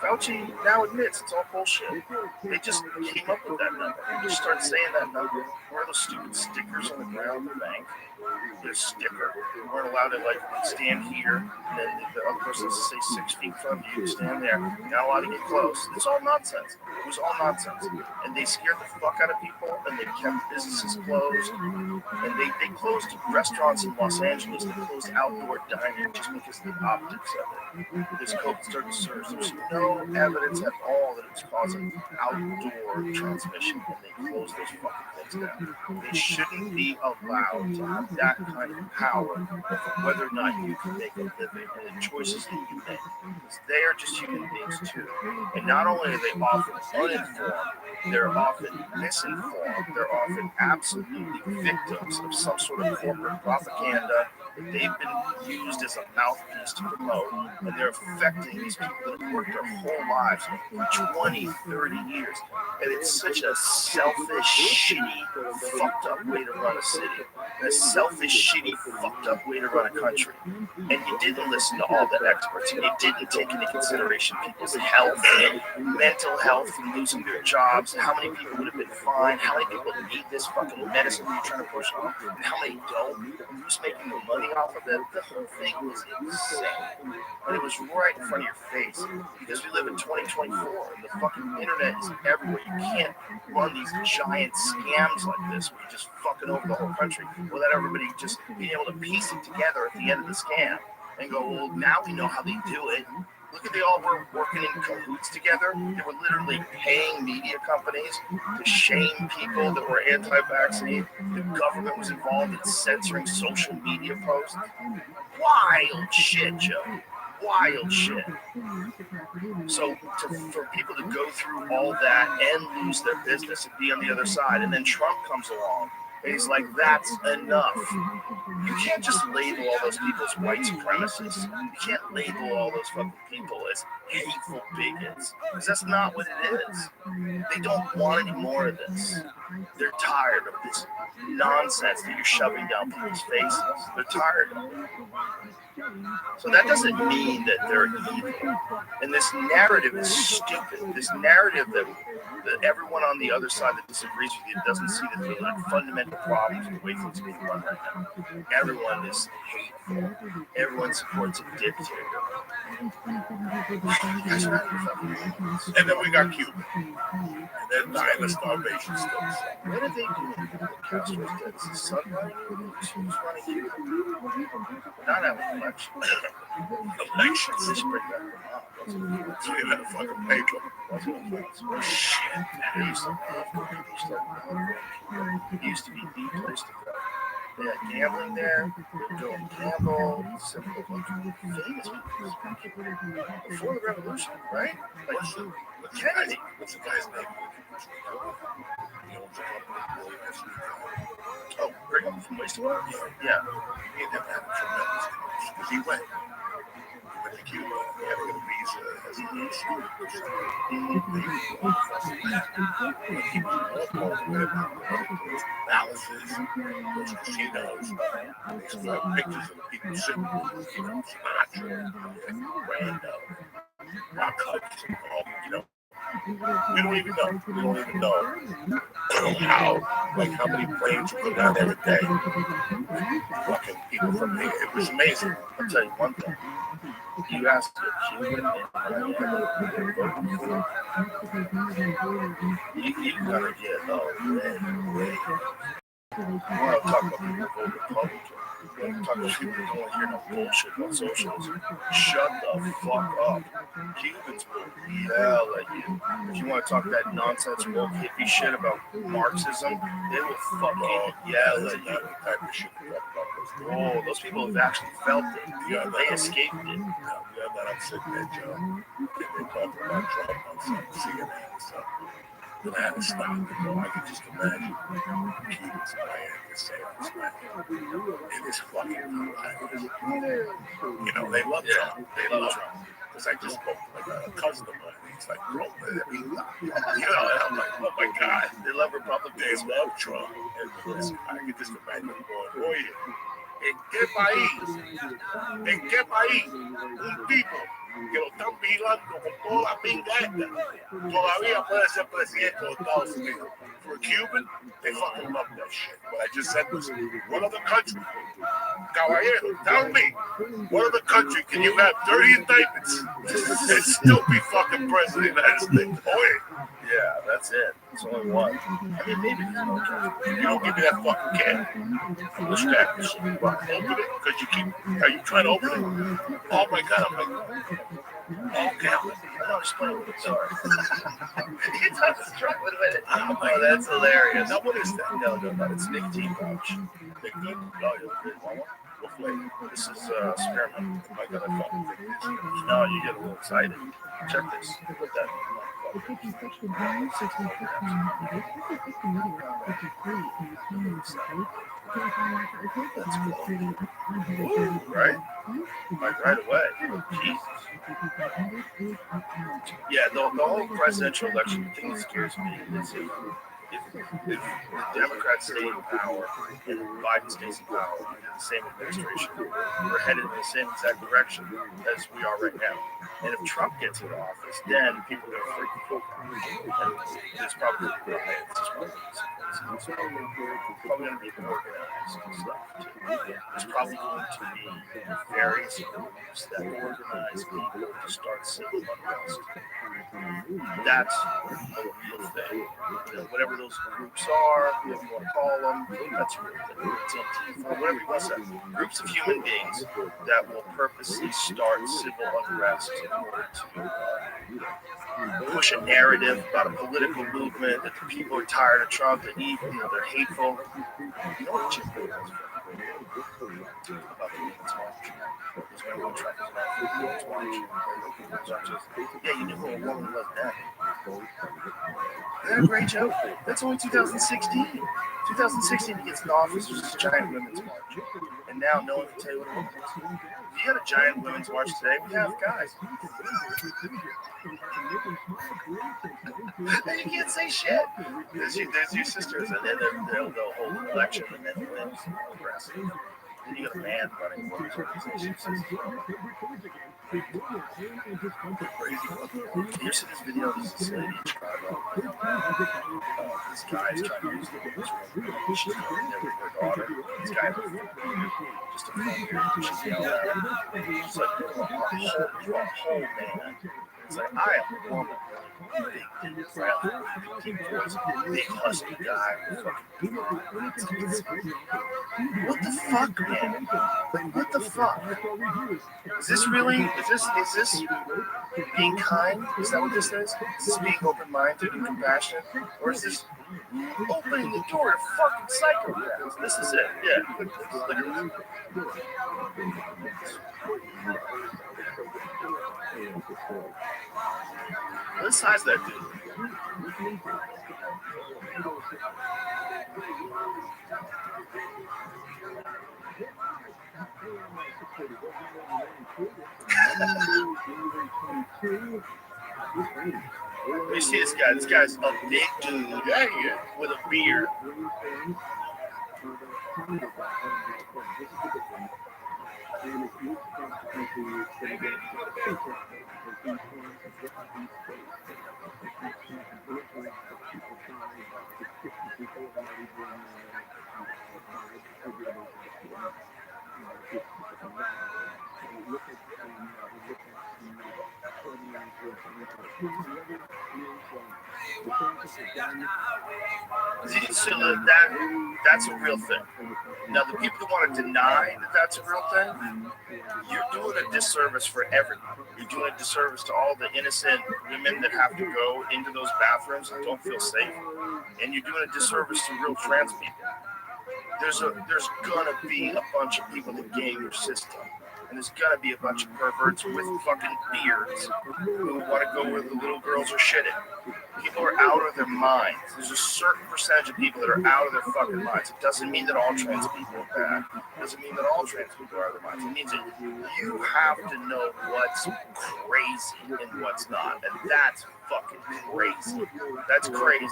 Fauci now admits it's all bullshit. They just came up with that number. They just started saying that number. Where are those stupid stickers on the ground of the bank? There's a sticker. You weren't allowed to stand here, and then the other person has to say 6 feet from you, stand there. You're not allowed to get close. It's all nonsense. It was all nonsense. And they scared the fuck out of people, and they kept businesses closed. And they closed restaurants in Los Angeles. They closed outdoor dining just because of the optics of it. This COVID started to surge. There's no evidence at all that it's causing outdoor transmission, and they closed those fucking things down. They shouldn't be allowed to have that kind of power of whether or not you can make a living and the choices that you make. Because they are just human beings too. And not only are they often uninformed, they're often misinformed. They're often absolutely victims of some sort of corporate propaganda that they've been used as a mouthpiece to promote. And they're affecting these people that have worked their whole lives, 20, 30 years. And it's such a selfish, shitty, fucked up way to run a city. And a selfish, shitty, fucked up way to run a country. And you didn't listen to all the experts. And you didn't take into consideration people's health, mental health, and losing their jobs. How many people would have been fine? How many people need this fucking medicine you're trying to push on? And how many don't? Who's making the money off of it? The whole thing was insane. And it was right in front of your face. Because we live in 2024 and the fucking internet is everywhere. You can't run these giant scams like this where you're just fucking over the whole country without everybody just being able to piece it together at the end of the scam and go, well, now we know how they do it. Look at they all were working in cahoots together. They were literally paying media companies to shame people that were anti-vaccine. The government was involved in censoring social media posts. Wild shit, Joe. Wild shit. So for people to go through all that and lose their business and be on the other side, and then Trump comes along and he's like, that's enough. You can't just label all those people as white supremacists. You can't label all those fucking people as hateful bigots, because that's not what it is. They don't want any more of this. They're tired of this nonsense that you're shoving down people's faces. They're tired of it. So that doesn't mean that they're evil. And this narrative is stupid. This narrative that everyone on the other side that disagrees with you doesn't see that there are like fundamental problems with the way things are being run right now. Everyone is hateful. Everyone supports a dictator. And then we got Cuba. And then dying of starvation still. What are they doing? Castro's dead. Is his son running? Who's running Cuba? Not having an election. Elections. They should bring back the mob. So you had a fucking paper. That's what it was. Shit. They used to it used to be the place to go. They had gambling there. They were doing gamble. Simple. Famous people. Before the revolution, right? Like, Kennedy. What's the guy's name? He owns a company. Really nice guy. Oh, bring him from wastewater? Yeah. He never had a tremendous coach because he went to Cuba. He had to get a visa as a student. He was all over those palaces, those casinos. These pictures of the people sitting, Sinatra, Brando, Rock Hudson, we don't even know how many planes go down every day. Fucking people from here. It was amazing. I'll tell you one thing. You asked a Cuban in Miami, you gotta get red. You want to talk about people who vote Republican. You want to talk about people who don't want to hear no bullshit about socialism. Shut the fuck up. Cubans will yell at you. If you want to talk that nonsense woke hippie shit about Marxism, they will fucking yell at you. Oh, those people have actually felt it. They escaped it. Yeah, that I'm sitting there, Joe. And they talk about Trump on CNN and stuff. And I had to stop. I could just imagine Cubans in Miami saying this, man. It is fucking hilarious. They love Trump. They love Trump. Because I just spoke to a cousin of mine. He's like, bro, and I'm like, oh my God. They love Republicans. They love Trump. And I could just imagine them going, oye, ¿en qué país un tipo que lo están vigilando con toda la pinga esta todavía puede ser presidente de los Estados Unidos? For a Cuban, they fucking love that shit. What I just said was, what other country, caballero, tell me, what other country can you have 30 indictments and still be fucking president of the United States? Oh yeah. Yeah, that's it. It's only one. I mean, maybe you don't give me that fucking can. What's that? Open it? Because you keep. Are you trying to open it? Oh my God! I'm like, okay. I'm not explaining it. Sorry. You're not struggling with it. Oh, that's hilarious. Now, what is that? No. It's nicotine pouch. They're good. Oh, you're good. What flavor? This is spearmint. Oh my God! I fucking think this. No, you get a little excited. Check this. Put that. Right? Like right away. Jesus. Yeah, the whole presidential election thing that scares me is if the Democrats stay in power and Biden stays in power under the same administration, we're headed in the same exact direction as we are right now. And if Trump gets into office, then people are going to freak the fuck out. And there's probably going to be riots. It's probably going to be organized stuff too. There's probably going to be various groups that organize people to start civil unrest. That's a real thing. Whatever those groups are, whatever you want to call them, that's a real thing. It's Antifa, whatever you want to say. Groups of human beings that will purposely start civil unrest in order to push a narrative about a political movement that the people are tired of Trump, that they're hateful. You know what Jim Boyd has about the Women's March? Because when Trump was about the Women's March, yeah, you knew who a woman was then. Isn't that a great joke? That's only 2016. 2016 he gets in office, there's this giant women's march. And now no one can tell you what it is. If you had a giant women's march today, we have guys. And you can't say shit. There's your sisters, and then they'll hold an election, and then they'll win progressive. Then you got a man running for his organization. You see this video? This is lady in Chicago. This guy's trying to use the woman's room. She's going there with her daughter. This guy just a phone here. She's yelling at him. She's like, you're a whole man. It's like, I am a woman. Big voice, big husky guy. What the fuck, man? What the fuck? Is this really? Is this being kind? Is that what this is? Is this being open-minded and compassionate, or is this opening the door to fucking psychopaths? This is it. Yeah. Look at this. What size is that dude? You see this guy? This guy's a big dude right here with a beard. So that's a real thing. Now, the people that want to deny that that's a real thing, you're doing a disservice for everyone. You're doing a disservice to all the innocent women that have to go into those bathrooms and don't feel safe. And you're doing a disservice to real trans people. There's gonna be a bunch of people that game your system. And there's gonna be a bunch of perverts with fucking beards who want to go where the little girls are shitting. People are out of their minds. There's a certain percentage of people that are out of their fucking minds. It doesn't mean that all trans people are bad. It doesn't mean that all trans people are out of their minds. It means that you have to know what's crazy and what's not. And that's fucking crazy. That's crazy.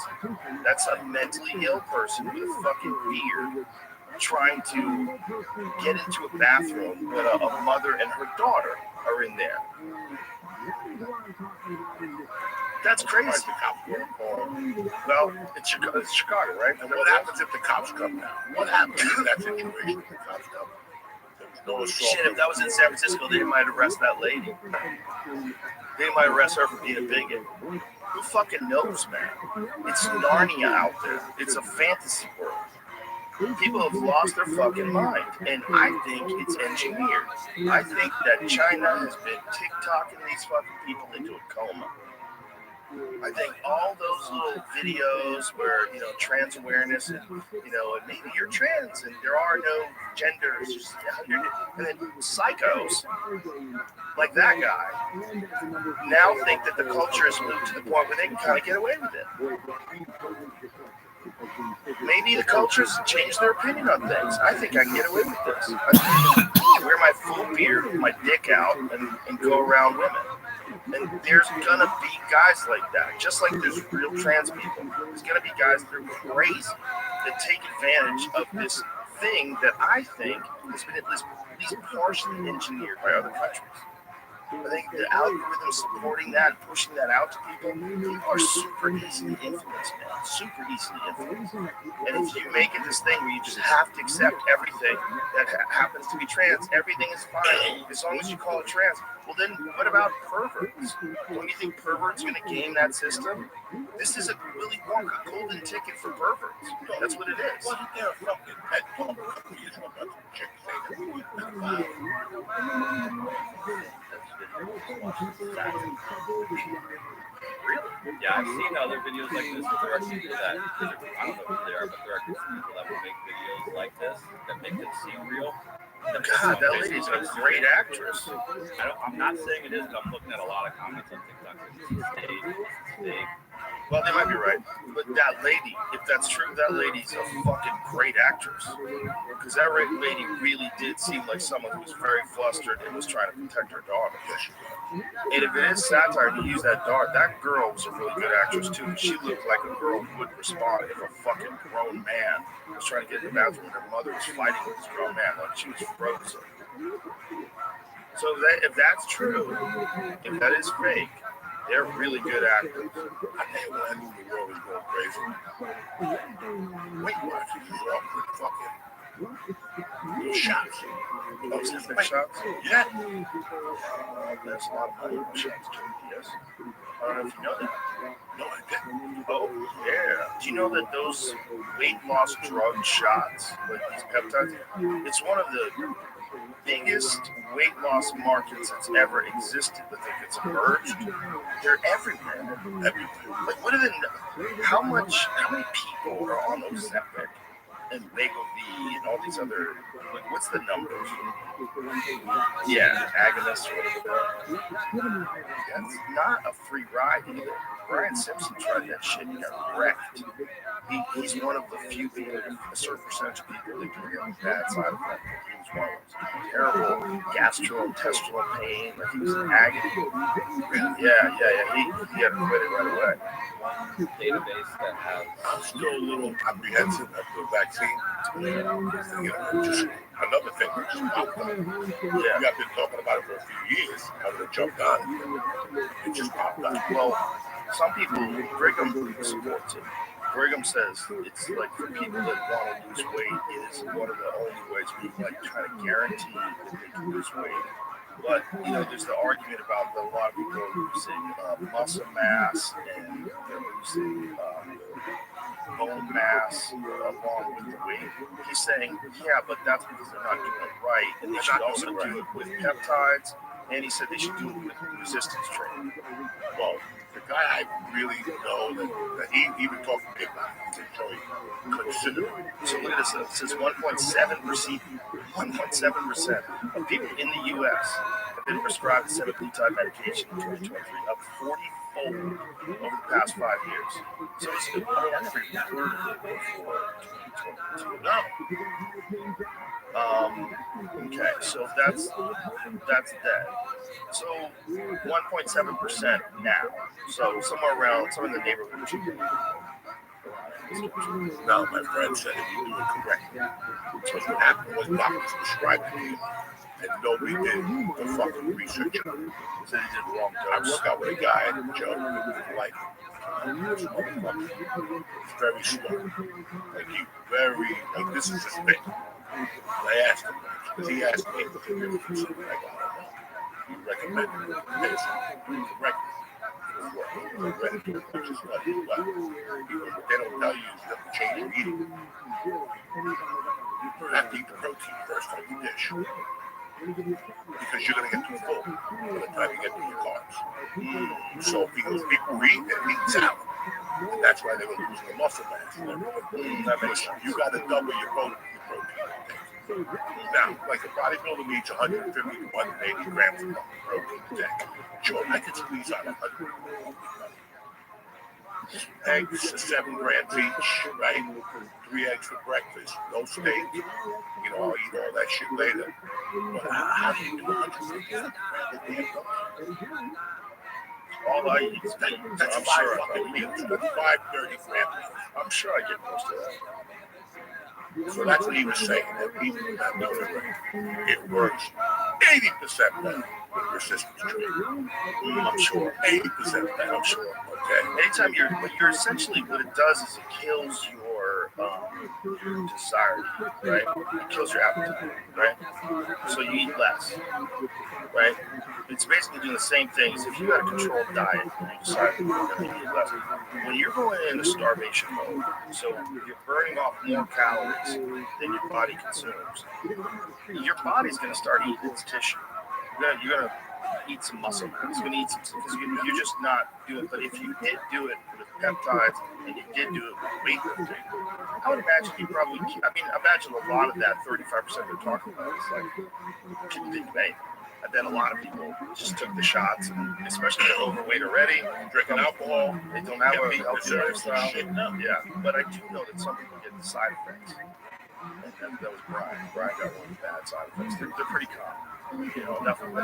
That's a mentally ill person with a fucking beard trying to get into a bathroom when a mother and her daughter are in there. That's crazy. Well, it's Chicago, right? And what happens if the cops come now? What happens if that situation? The cops come. Shit, if that was in San Francisco, they might arrest that lady. They might arrest her for being a bigot. Who fucking knows, man? It's Narnia out there. It's a fantasy world. People have lost their fucking mind, and I think it's engineered. I think that China has been TikToking these fucking people into a coma. I think all those little videos where, trans awareness and, and maybe you're trans and there are no genders, just, and then psychos like that guy now think that the culture has moved to the point where they can kind of get away with it. Maybe the culture's changed their opinion on things. I think I can get away with this. I can wear my full beard with my dick out and go around women. And there's gonna be guys like that, just like there's real trans people. There's gonna be guys that are crazy that take advantage of this thing that I think has been at least partially engineered by other countries. I think the algorithm supporting that, pushing that out to people are super easily influenced, man. Super easily influenced. And if you make it this thing where you just have to accept everything that happens to be trans, everything is fine, as long as you call it trans. Well, then what about perverts? Don't you think perverts are going to game that system? This is a Willy Wonka golden ticket for perverts. That's what it is. Wasn't there a fucking pet dog a couple years ago about some chick saying that? Really? Yeah, I've seen other videos like this. There are people that, I don't know who they are, but there are people that will make videos like this that make it seem real. God, that lady's a great actress. I'm not saying it is, but I'm looking at a lot of comments on TikTok. It's staged. fake. Well, they might be right. But that lady, if that's true, that lady's a fucking great actress. Because that lady really did seem like someone who was very flustered and was trying to protect her daughter. And if it is satire to use that daughter, that girl was a really good actress too. She looked like a girl who would respond if a fucking grown man was trying to get in the bathroom and her mother was fighting with this grown man. Like she was frozen. So if that's true, if that is fake, they're really good actors. I tell you what, I knew the world was going crazy. Weight Watchers is all pretty fucking little shots. Those different shots? Yeah. There's a lot of money in shots, yes. I don't know if you know that. No, I didn't. Oh, yeah. Do you know that those weight loss drug shots, like these peptides, it's one of the biggest weight loss markets that's ever existed. I think it's emerged. They're everywhere. Like, what are the? How many people are on Ozempic and Wegovy and all these other? Like, what's the numbers? Yeah, agonists. That's not a free ride either. Brian Simpson tried that shit and got wrecked. He's one of the few people, a certain percentage of people that can get bad side effects. He was one of those. Terrible gastrointestinal pain. Like he was in agony. Yeah. He had to quit it right away. Database that has. I'm still a little apprehensive of the vaccine. Just another thing that just popped up. Yeah. I've been talking about it for a few years. I would have jumped on it. It just popped up. Well, some people, Brigham supports it. Brigham says it's like for people that want to lose weight, it is one of the only ways we like kind of guarantee that they can lose weight. But there's the argument about that a lot of people are losing muscle mass and they're losing bone mass along with the weight. He's saying, yeah, but that's because they're not doing it right, and they should also do it with peptides. And he said they should do it with resistance training. Well, the guy I really know that he even talked to me about it, so he considered it. So look at this. It says 1.7% of people in the U.S. have been prescribed semaglutide medication in 2023, up 40-fold over the past 5 years. So it's a every third of it before 2022. No. Okay, so that's dead. So 1.7% now. So somewhere in the neighborhood of 2 million. Now, my friend said if you do it correctly. So what happened was doctors prescribed it to you, and nobody did the fucking research. So they did wrong I dose. work out with a guy, Joe, like, it's very slow. Like, this is his thing. And I asked him, because he asked me what the difference is. I got he recommended this correctly. They don't tell you have to change your eating. You have to eat the protein first on your dish. Because you're going to get too full by the time you get to your carbs. So because people eat salad, and that's why they were losing the muscle mass. That makes sense. You got to double your protein intake. Now, like a bodybuilder needs 150 to 180 grams of protein a day. Sure, I could squeeze out 100. Eggs, 7 grams each, right? 3 eggs for breakfast, no steak. I'll eat all that shit later. But how do you do 150 grams a day? All I eat is meat. That's I'm 5 sure fucking meals. That's 530 grams. I'm sure I get most of that. So that's what he was saying, that people that know it works 80% better with resistance training. I'm sure. 80% better, I'm sure. Okay. Anytime you're essentially what it does is it kills your desire, right? It kills your appetite, right? So you eat less, right? It's basically doing the same thing as if you had a controlled diet and you decided you're going to eat less. When you're going into starvation mode, so you're burning off more calories than your body consumes, your body's going to start eating its tissue. You're going to eat some muscle mass. You're going to eat some, because you're just not doing it. But if you did do it with peptides and you did do it with weightlifting, I would imagine imagine a lot of that 35% they're talking about is like people didn't make. And then a lot of people just took the shots, and especially if they're overweight already, drinking alcohol, they don't have a healthy lifestyle. Yeah, but I do know that some people get the side effects. And that was Brian. Brian got one of the bad side effects. They're pretty common. You know, enough people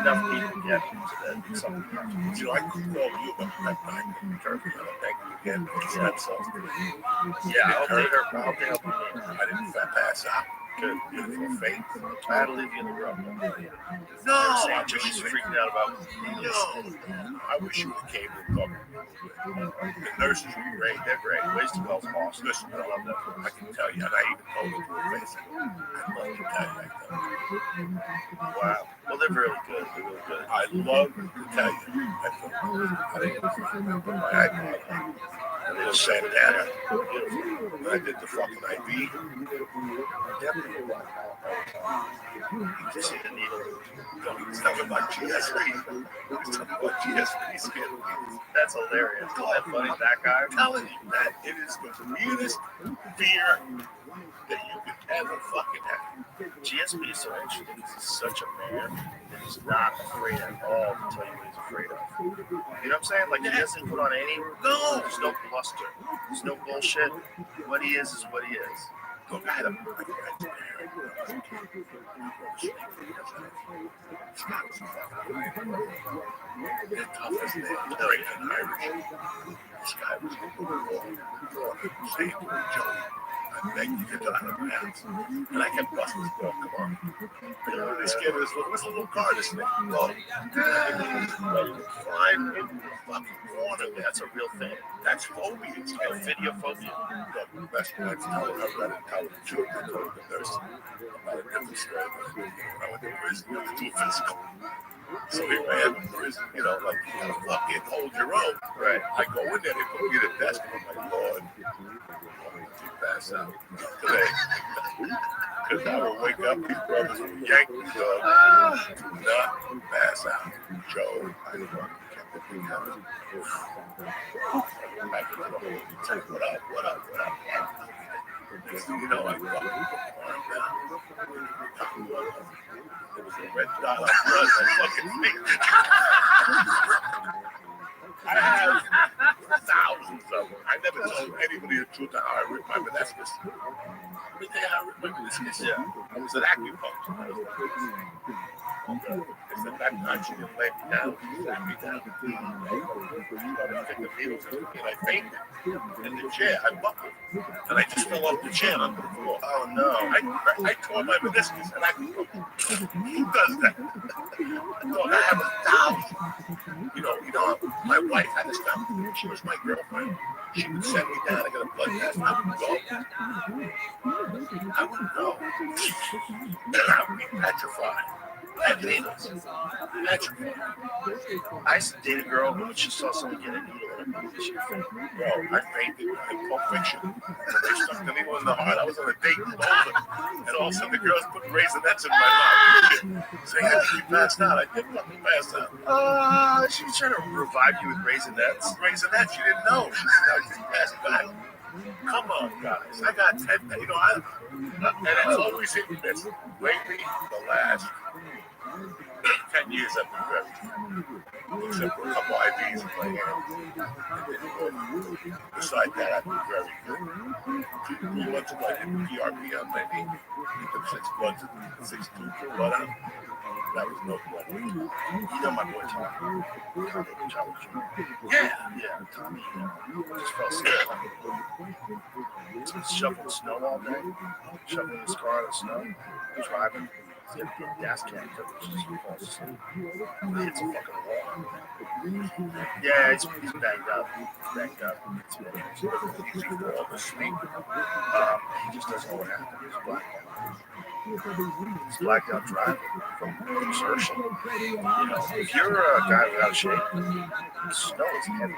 get into that. Something happens. You know, I could call you about that night in Turkey. Thank you again for the stem cells. Yeah, I hope they help you. I didn't pass out. Good. Beautiful faith. I had to leave you in the room. No, She's freaking out about me. No, I wish you would have came and talked to me. The nurses were great. They're great. Ways to Well's awesome. Listen, I love that. I can tell you, and I even told her to her face. I love to tell you like that. Wow. Well, they're really good. They're really good. I love to tell you. I think my iPod. And they just sat down. I did the fucking IV. Yep. You just see the needle. He's talking about GSP. He's talking about GSP skin. That's hilarious. Isn't that funny? That guy? I'm telling you that it is the weirdest fear that you could ever fucking have. GSP is so interesting because he's such a man that he's not afraid at all to tell you what he's afraid of. You know what I'm saying? Like, he doesn't put on any. No. There's no bluster. There's no bullshit. What he is what he is. Look, I had a they're tough as they great and Irish. This guy was saying to me, Joey, I beg you to get out of the house. And I kept busting his ball, come on. You know, they scared of this little car, this thing. Well, flying in the fucking corner. That's a real thing. That's phobia. It's a video phobia. The best friends tell her, I read it, tell the truth, I told the nurse about a different story. When I went to prison, you have to do physical. So if I have in prison, you know, like, you gotta fucking hold your own. Right. I go in there, they put me at a desk, and I'm like, Lord, you pass out today. Because I would wake up, these brothers would yank me, dog. Do not pass out. Joe, I don't want to keep the thing out. What up? Next thing you know, I fucking put my arm down. There was a red dot on blood on fucking me. I have thousands of them. I never told anybody the truth of how I ripped my meniscus. Every day I ripped my meniscus. Yeah. I was an acupuncture. They said that time she didn't lay me down. She sat me down. Started taking needles in me, and I fainted in the chair. I buckled. And I just fell off the chair onto the floor. Oh, no. I tore my meniscus, and who does that? Look, I have 1,000. You know, my wife had this time. She was my girlfriend. She would send me down. I got a blood test. I wouldn't go. I would be petrified. Petrified. I used to date a girl who when she saw someone get a needle in her booty, she would faint. Bro, I fainted in Pulp Fiction. They stuck the needle in the heart. I was on a date with all of them. And all of a sudden the girls put raisinets in my mouth. Saying, I think you passed out. I did fucking pass out. She was trying to revive you with raisinets. Raisinets, you didn't know. She said, I just passed back. Come on, guys. I got 10, and it's always hit and miss. Lately, the last 10 years I've been very good. Except for a couple IVs in my hand. Besides that, I've been very good. 3 months ago, I did the PRP on my knee. He took 6 bloods and 6 tubes of blood out. That was no blood. You know my boy Tommy. Yeah. Tommy. Just fell asleep. He's shoveling snow all day. Shoveling his car in the snow. Driving. He's got a big gas can. He just falls asleep. He hits a fucking wall. Yeah, he's banged up. He's all the sleep. He just doesn't know what happened. He's blacked out. He's blacked out driving from exertion. You know, if you're a guy without shape, snow is heavy,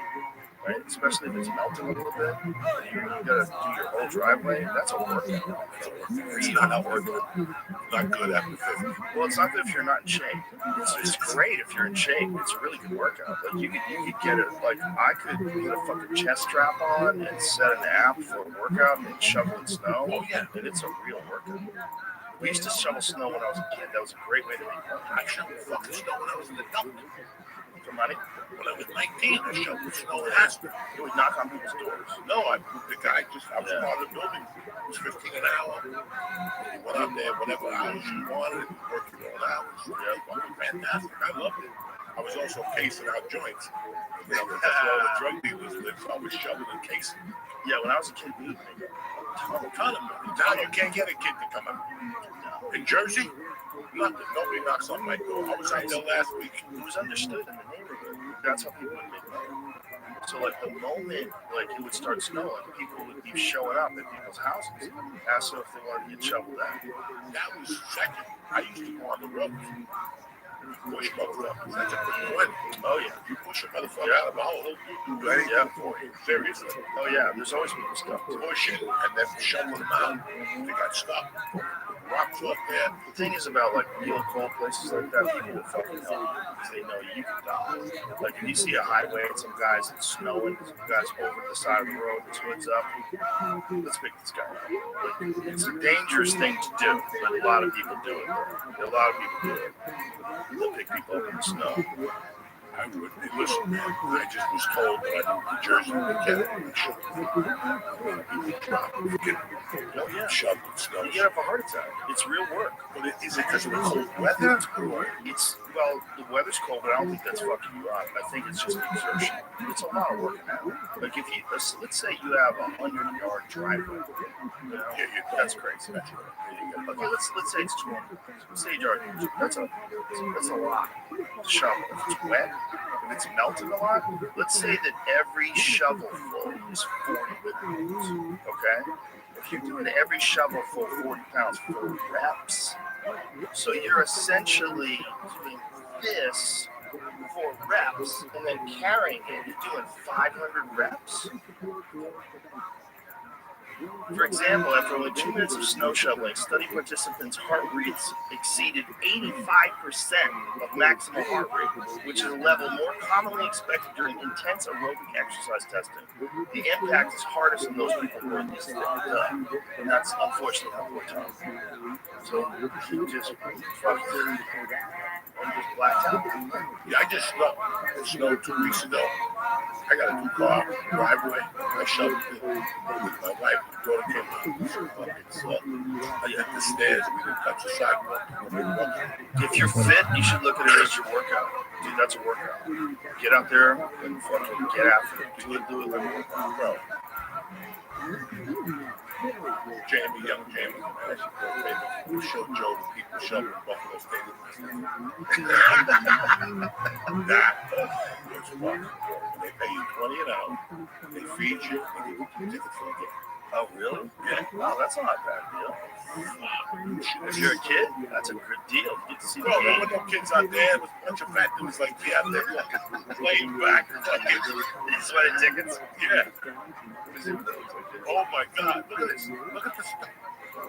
right? Especially if it's melting a little bit. You gotta do your whole driveway. That's a workout. It's not a workout. Not good after 50. Well, it's not that if you're not in shape. It's great if you're in shape. It's a really good workout. Like you could get it. Like I could put a fucking chest strap on and set an app for a workout and shovel in snow. Oh yeah, and it's a real workout. We used to shovel snow when I was a kid. That was a great way to make money. I shoveled fucking snow when I was an adult. For money? When I was 19, I shoveled snow in Aspen. You would knock on people's doors. No, the guy I was part of the building. It was 15 an hour. And he went out there, whatever hours you wanted, and worked your own hours. Yeah, fucking fantastic. I loved it. I was also casing out joints. You know, that's where all the drug dealers live, so I was shoveling and casing. Yeah, when I was a kid, we would make A ton of money. Now you can't get a kid to come out. In Jersey, nothing. Nobody knocks on my door. I was out there last week. It was understood in the neighborhood. That's how people would make money. So, like, the moment, like, it would start snowing, people would be showing up at people's houses, ask them if they wanted to get shoveled out. That was second. I used to go on the road. Push motherfuckers. That's a quick one. Oh, yeah. You push a motherfucker out of a hole, you do anything for him. Seriously. Oh, yeah. There's always people stuff. Pushing and then shoveling them out. They got stuck. Rocks up there. The thing is about, like, real cold places like that, people will fucking help you because they know you can die. Like, if you see a highway and some guys, it's snowing, some guys over the side of the road, his hood's up, let's pick this guy up. Like, it's a dangerous thing to do, but a lot of people do it. A lot of people do it. They'll pick people up in the snow. I would. Listen, man, I just was told that I moved to Jersey to get shoved in snow. You get up a heart attack. It's real work. But is it because of the cold weather? It's, well, the weather's cold, but I don't think that's fucking you up. I think it's just exertion. It's a lot of work now. Like, if you, let's say you have a 100-yard driveway. You know, that's crazy. Okay, let's say it's 200. Let's say yard. That's a lot to shovel. If it's wet, if it's melting a lot, let's say that every shovelful is 40 pounds. Okay? If you're doing every shovelful 40 pounds for reps, so you're essentially doing this for reps and then carrying it. You're doing 500 reps. For example, after only 2 minutes of snow shoveling, study participants' heart rates exceeded 85% of maximal heart rate, which is a level more commonly expected during intense aerobic exercise testing. The impact is hardest in those people who are least fit up, and that's unfortunately how we're talking. So you just fucking blacked out. Yeah, I just snowed 2 weeks ago. I got a 2-car driveway. I shoveled it with my wife. My daughter came out. I had the stairs. We didn't touch the sidewalk. If you're fit, you should look at it as your workout. Dude, that's a workout. Get out there and fucking get after it. Do it like a workout. Bro. Jamie, young Jamie, we showed Joe the people shoveling Buffalo Stadium. It's fun. They pay you $20 an hour. They feed you and give you tickets for the game. Oh, really? Yeah. Wow, that's not a bad deal. If you're a kid, that's a good deal. You get to see the Bro, there game. were no kids out there. There was a bunch of fat dudes like me out there fucking laying back. You sweated tickets? Yeah. Oh my God! Look at this! Look at this!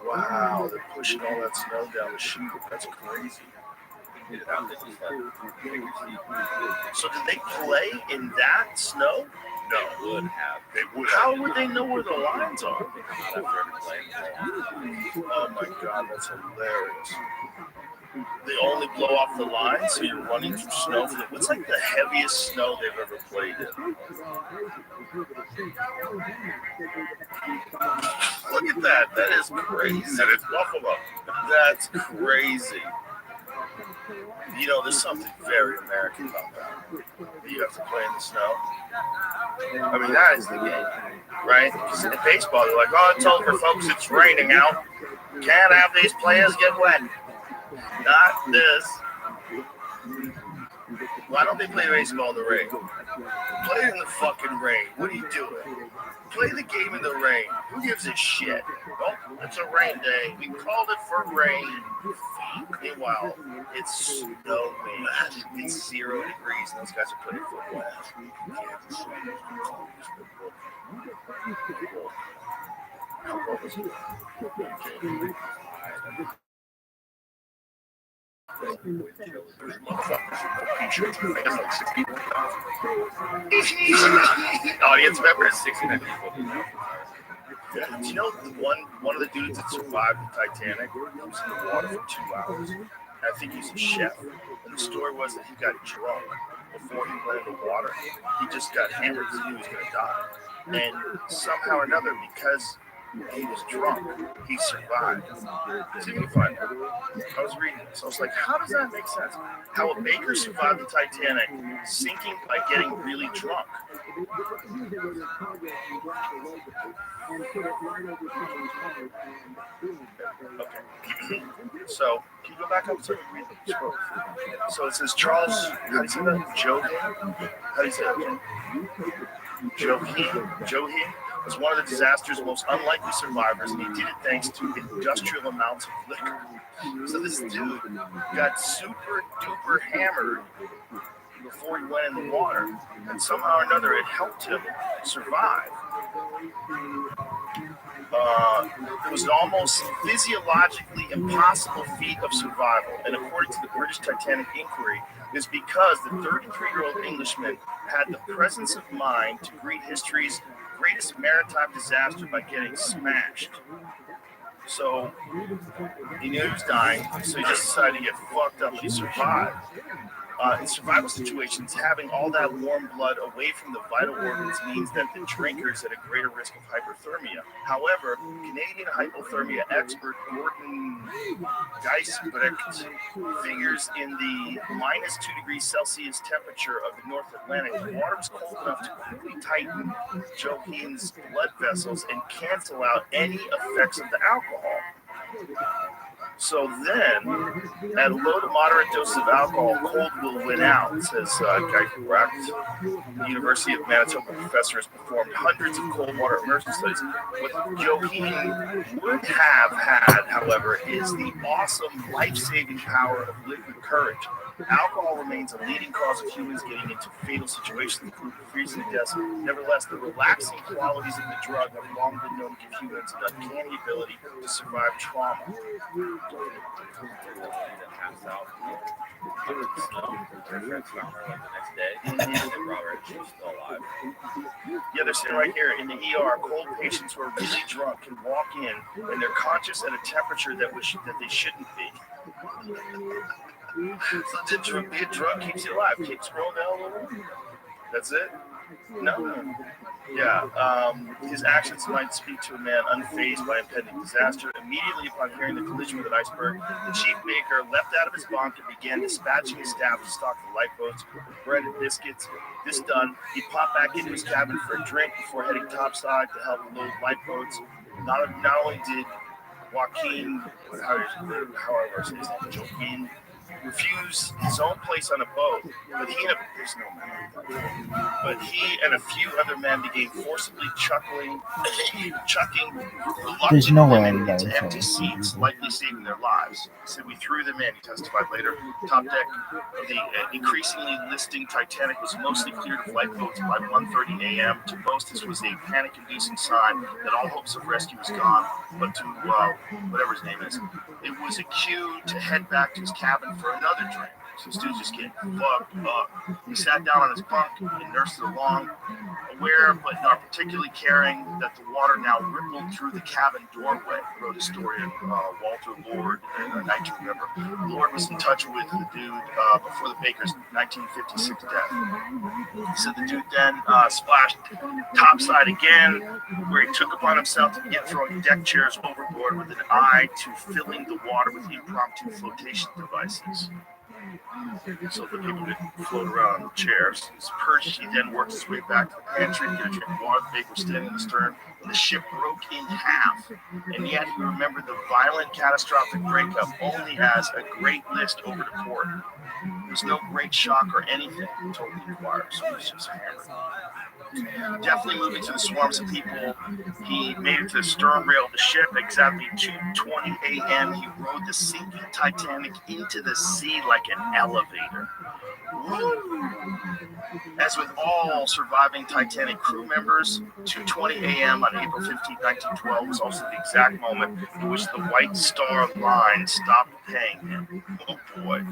Wow, they're pushing all that snow down the chute. That's crazy. So did they play in that snow? No, would have. They would. How would they know where the lines are? Oh Oh my God, that's hilarious. They only blow off the line, so you're running through snow. What's like the heaviest snow they've ever played in? Look at that. That is crazy. And it's Buffalo. That's crazy. You know, there's something very American about that. You have to play in the snow. I mean, that is the game, right? Because in baseball, they're like, oh, it's over, folks. It's raining out. Can't have these players get wet. Not this. Why don't they play baseball in the rain? Play in the fucking rain. What are you doing? Play the game in the rain. Who gives a shit? Oh, it's a rain day. We called it for rain. Meanwhile, it's snowing. It's 0 degrees, and those guys are playing football. Audience members, 69 people. Yeah, do you know one of the dudes that survived the Titanic was in the water for 2 hours? I think he's a chef. And the story was that he got drunk before he went in the water. He just got hammered because he knew he was going to die. And somehow or another, because he was drunk, he survived. See if you can find it. I was reading it, so I was like, how does that make sense? How a baker survived the Titanic sinking by getting really drunk. Okay. So, can you go back up so I can read the scroll? So it says Charles, how do you say that? Johin? How do you say that? Johin was one of the disaster's most unlikely survivors, and he did it thanks to industrial amounts of liquor. So this dude got super duper hammered before he went in the water, and somehow or another it helped him survive. It was an almost physiologically impossible feat of survival, and according to the British Titanic Inquiry, it is because the 33-year-old Englishman had the presence of mind to greet history's greatest maritime disaster by getting smashed. So he knew he was dying, so he just decided to get fucked up and survive. In survival situations, having all that warm blood away from the vital organs means that the drinker is at a greater risk of hypothermia. However, Canadian hypothermia expert Gordon Geisbrecht figures in the minus 2 degrees Celsius temperature of the North Atlantic, the water was cold enough to quickly tighten Johin's blood vessels and cancel out any effects of the alcohol. So then, at a low to moderate dose of alcohol, cold will win out, says Guy Brecht. The University of Manitoba professor has performed hundreds of cold water immersion studies. What Johin would have had, however, is the awesome life-saving power of liquid courage. Alcohol remains a leading cause of humans getting into fatal situations, including freezing to death. Nevertheless, the relaxing qualities of the drug have long been known to give humans an uncanny ability to survive trauma. Passed out. Snow. Their friends found her like the next day. They brought her and she was still alive. Yeah, they're sitting right here in the ER. Cold patients who are really drunk can walk in and they're conscious at a temperature that they shouldn't be. So being drunk keeps you alive. Keep scrolling down a little. That's it? No. Yeah, his actions might speak to a man unfazed by impending disaster. Immediately upon hearing the collision with an iceberg, the chief baker leapt out of his bunk and began dispatching his staff to stock the lifeboats with bread and biscuits. This done, he popped back into his cabin for a drink before heading topside to help load lifeboats. Not only did Joaquin, however his name, Joaquin, refuse his own place on a boat, but he and a few other men began forcibly chucking There's reluctant no way women that into is empty seats, likely saving their lives. He said, "We threw them in," he testified later. Top deck of the increasingly listing Titanic was mostly cleared of lifeboats by 1:30 a.m. To most, this was a panic-inducing sign that all hopes of rescue was gone, but to whatever his name is, it was a cue to head back to his cabin for another drink. So this dude's just getting fucked up. He sat down on his bunk and nursed it along, aware but not particularly caring that the water now rippled through the cabin doorway, wrote historian Walter Lord in 19 November. Lord was in touch with the dude before the baker's 1956 death. He said the dude then splashed topside again, where he took upon himself to begin throwing deck chairs overboard with an eye to filling the water with impromptu flotation devices. So the people didn't float around on the chairs. He then worked his way back to the pantry to get a drink of water. The baker was standing in the stern, and the ship broke in half. And yet he remembered the violent, catastrophic breakup only as a great list over to port. There was no great shock or anything, told the Inquirer, so he was just hammered. Definitely moving to the swarms of people, he made it to the stern rail of the ship. Exactly 2:20 a.m., he rode the sinking Titanic into the sea like like an elevator. As with all surviving Titanic crew members, 2:20 a.m. on April 15, 1912 was also the exact moment in which the White Star Line stopped paying him. Oh boy.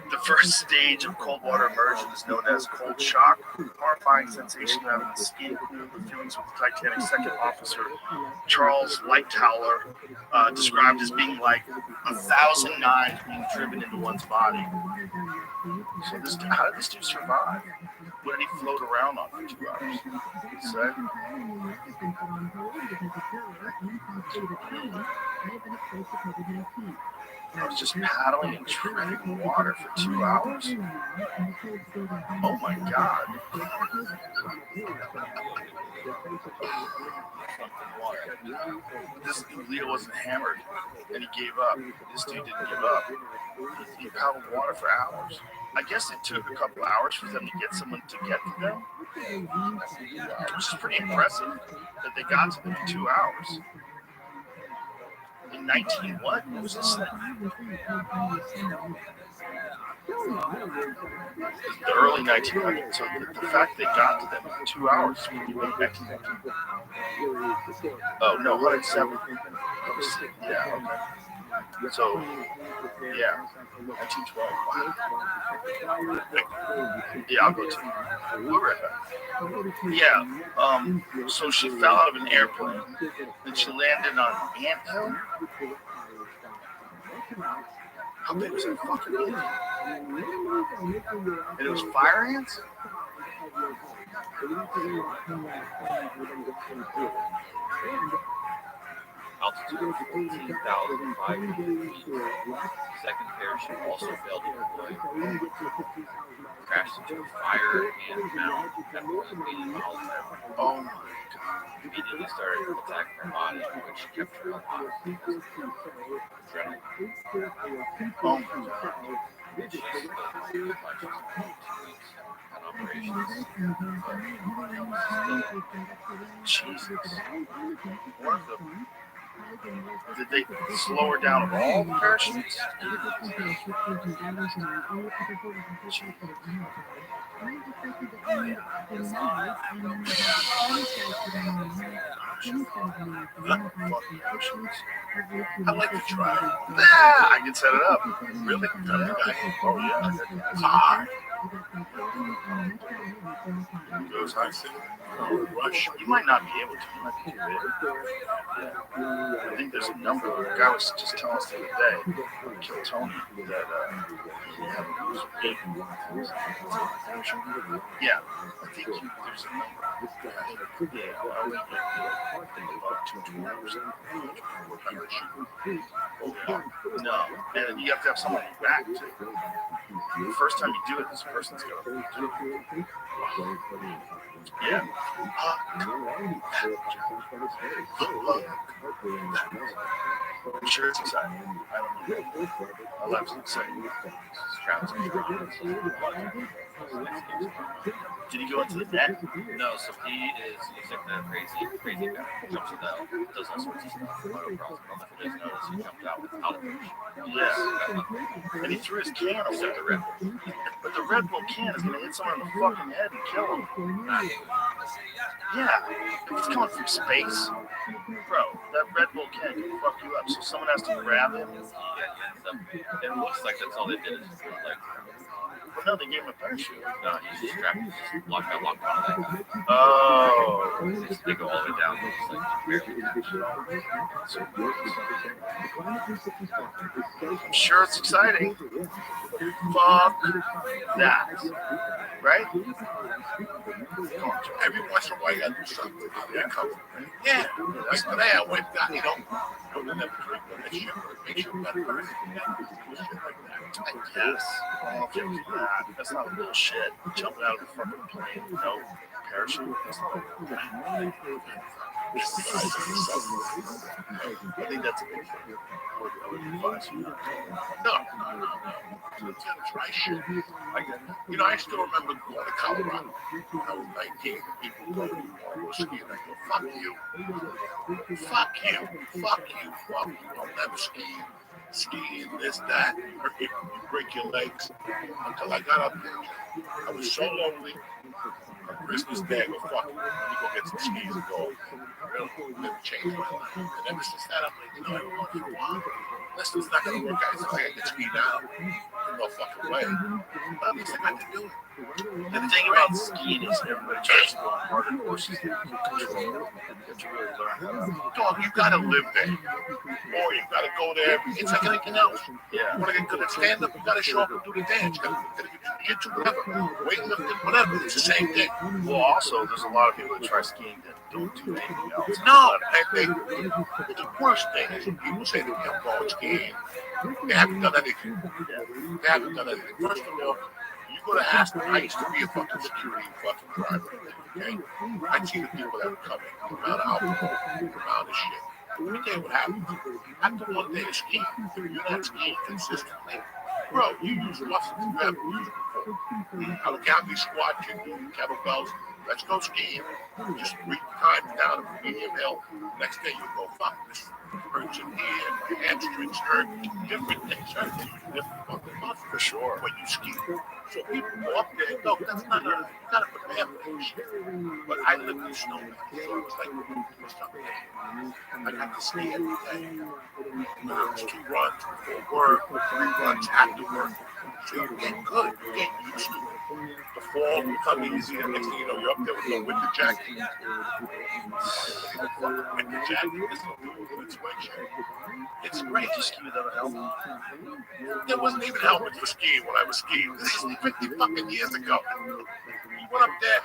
The first stage of cold water immersion is known as cold shock, horrifying sensation of having the skin cooled. The feelings of the Titanic's second officer, Charles Lightoller, described as being like 1,000 knives being driven into one's body. So how did this dude survive? What did he float around on for 2 hours? So, I was just paddling and treading water for 2 hours? Oh my God. This Leo wasn't hammered and he gave up. This dude didn't give up. He paddled water for hours. I guess it took a couple hours for them to get someone to get to them, which is pretty impressive that they got to them in 2 hours. In 19 what? What was this thing? The early 1900s. So the fact they got to them in 2 hours would be late 1900s. Oh no, 107. Yeah, okay. So, yeah, 1912. Wow. Yeah, I'll go to. We'll be right back. Yeah, so she fell out of an airplane and she landed on Ant Hill. How big was that fucking ant? And it was fire ants? Altitude of 14,500 feet. Second parachute also failed to deploy. Crashed into a fire ant mound at more than 80 miles an hour. Oh my God. Immediately started attacking her body, which kept her alive. Adrenaline. Oh my God. She spent much of 2 weeks on operations. Jesus. What the? Did they slow her down at all, the parachutes? I like to try. Ah, I can set it up. Really? Oh yeah. It's hard. Goes high. Rush. You might not be able to. You might be too big. I think there's a number. The guy was just telling us the other day, Kill Tony, that he had a loser big. Yeah, I think there's a number. Yeah, I would get about 220 or something. No, and you have to have someone on your back too. The first time you do it, this person's got to. Yeah. I'm sure it's exciting. I don't know. I love it's exciting. Travis and Did he go into the net? No, so he's like the crazy guy. Jumps in the, does all sorts of stuff. Motocross. If you guys notice, he jumped out without a fish. Yeah. And he threw his can over the Red Bull. But the Red Bull can is going to hit someone in the fucking head and kill him. Yeah. If it's coming from space, bro, that Red Bull can fuck you up. So someone has to grab him. It looks like that's all they did is just like. Well, no, they gave him a parachute. No, he's just strapped. Just locked on that guy. Oh. They go all the way down. Just like barely. I'm sure it's exciting. Fuck that. Right? Every once in a while, you got to do something. Yeah, like today I went down, you know, I would never drink that shit, but it makes you better. Yes. That's not real shit. Jumping out of the fucking plane, no parachute. That's not real. I think that's a big thing. I would advise you not to. No. It's gonna try shit. You know, I still remember going to Colorado. I was 19. People told me you want to go ski, and I go, fuck you. Fuck you. Fuck you. Fuck you. I'll never ski. skiing, this, that. You break your legs. Until I got up there, I was so lonely. On Christmas Day, I go, fuck it. Let me go get some skis and go. Really, never changed my life. And ever since that, I'm like, I don't want to for a while. This is not going to work out. So I can ski now. No fucking way. But at least I got to do it. And the thing about skiing is everybody tries to go on harder courses than you can control. You have to really learn how to. Dog, you got to live there. Or you got to go there. It's like anything else. Yeah. You want to get good at stand-up, you got to show up and do the dance. You got to get to whatever. Weightlifting, whatever. It's the same thing. Well, also, there's a lot of people that try skiing that don't do anything else. No, the worst thing is when people say they can't go skiing. They haven't done anything. They haven't done anything. First of all, you go to Aspen. I used to be a fucking security fucking driver. Okay? I'd see the people that were coming. The amount of alcohol, the amount of shit. Let me tell you what happens. After one day of skiing, if you're not skiing consistently, bro, you use muscles you haven't used before. I would count these squats, you do kettlebells. Let's go skiing. Just read times down a medium hill. Next day you go, fuck, this hurts in here, my hamstrings hurt. Different things hurt. Different fucking muscles. For sure. When you ski. So people go up there and go, that's not a, you gotta prepare for this shit. But I lived in snow, so it was like, something. I got to ski every day. There was 2 runs before work, 3 runs after work. So you get good, you get used to it. The fall become easy, and next thing you know, you're up there with no winter jacket. Winter jacket, this will do a good sweatshirt. It's great. You ski without a helmet? There wasn't even helmets for skiing when I was skiing. This is 50 fucking years ago. We went up there,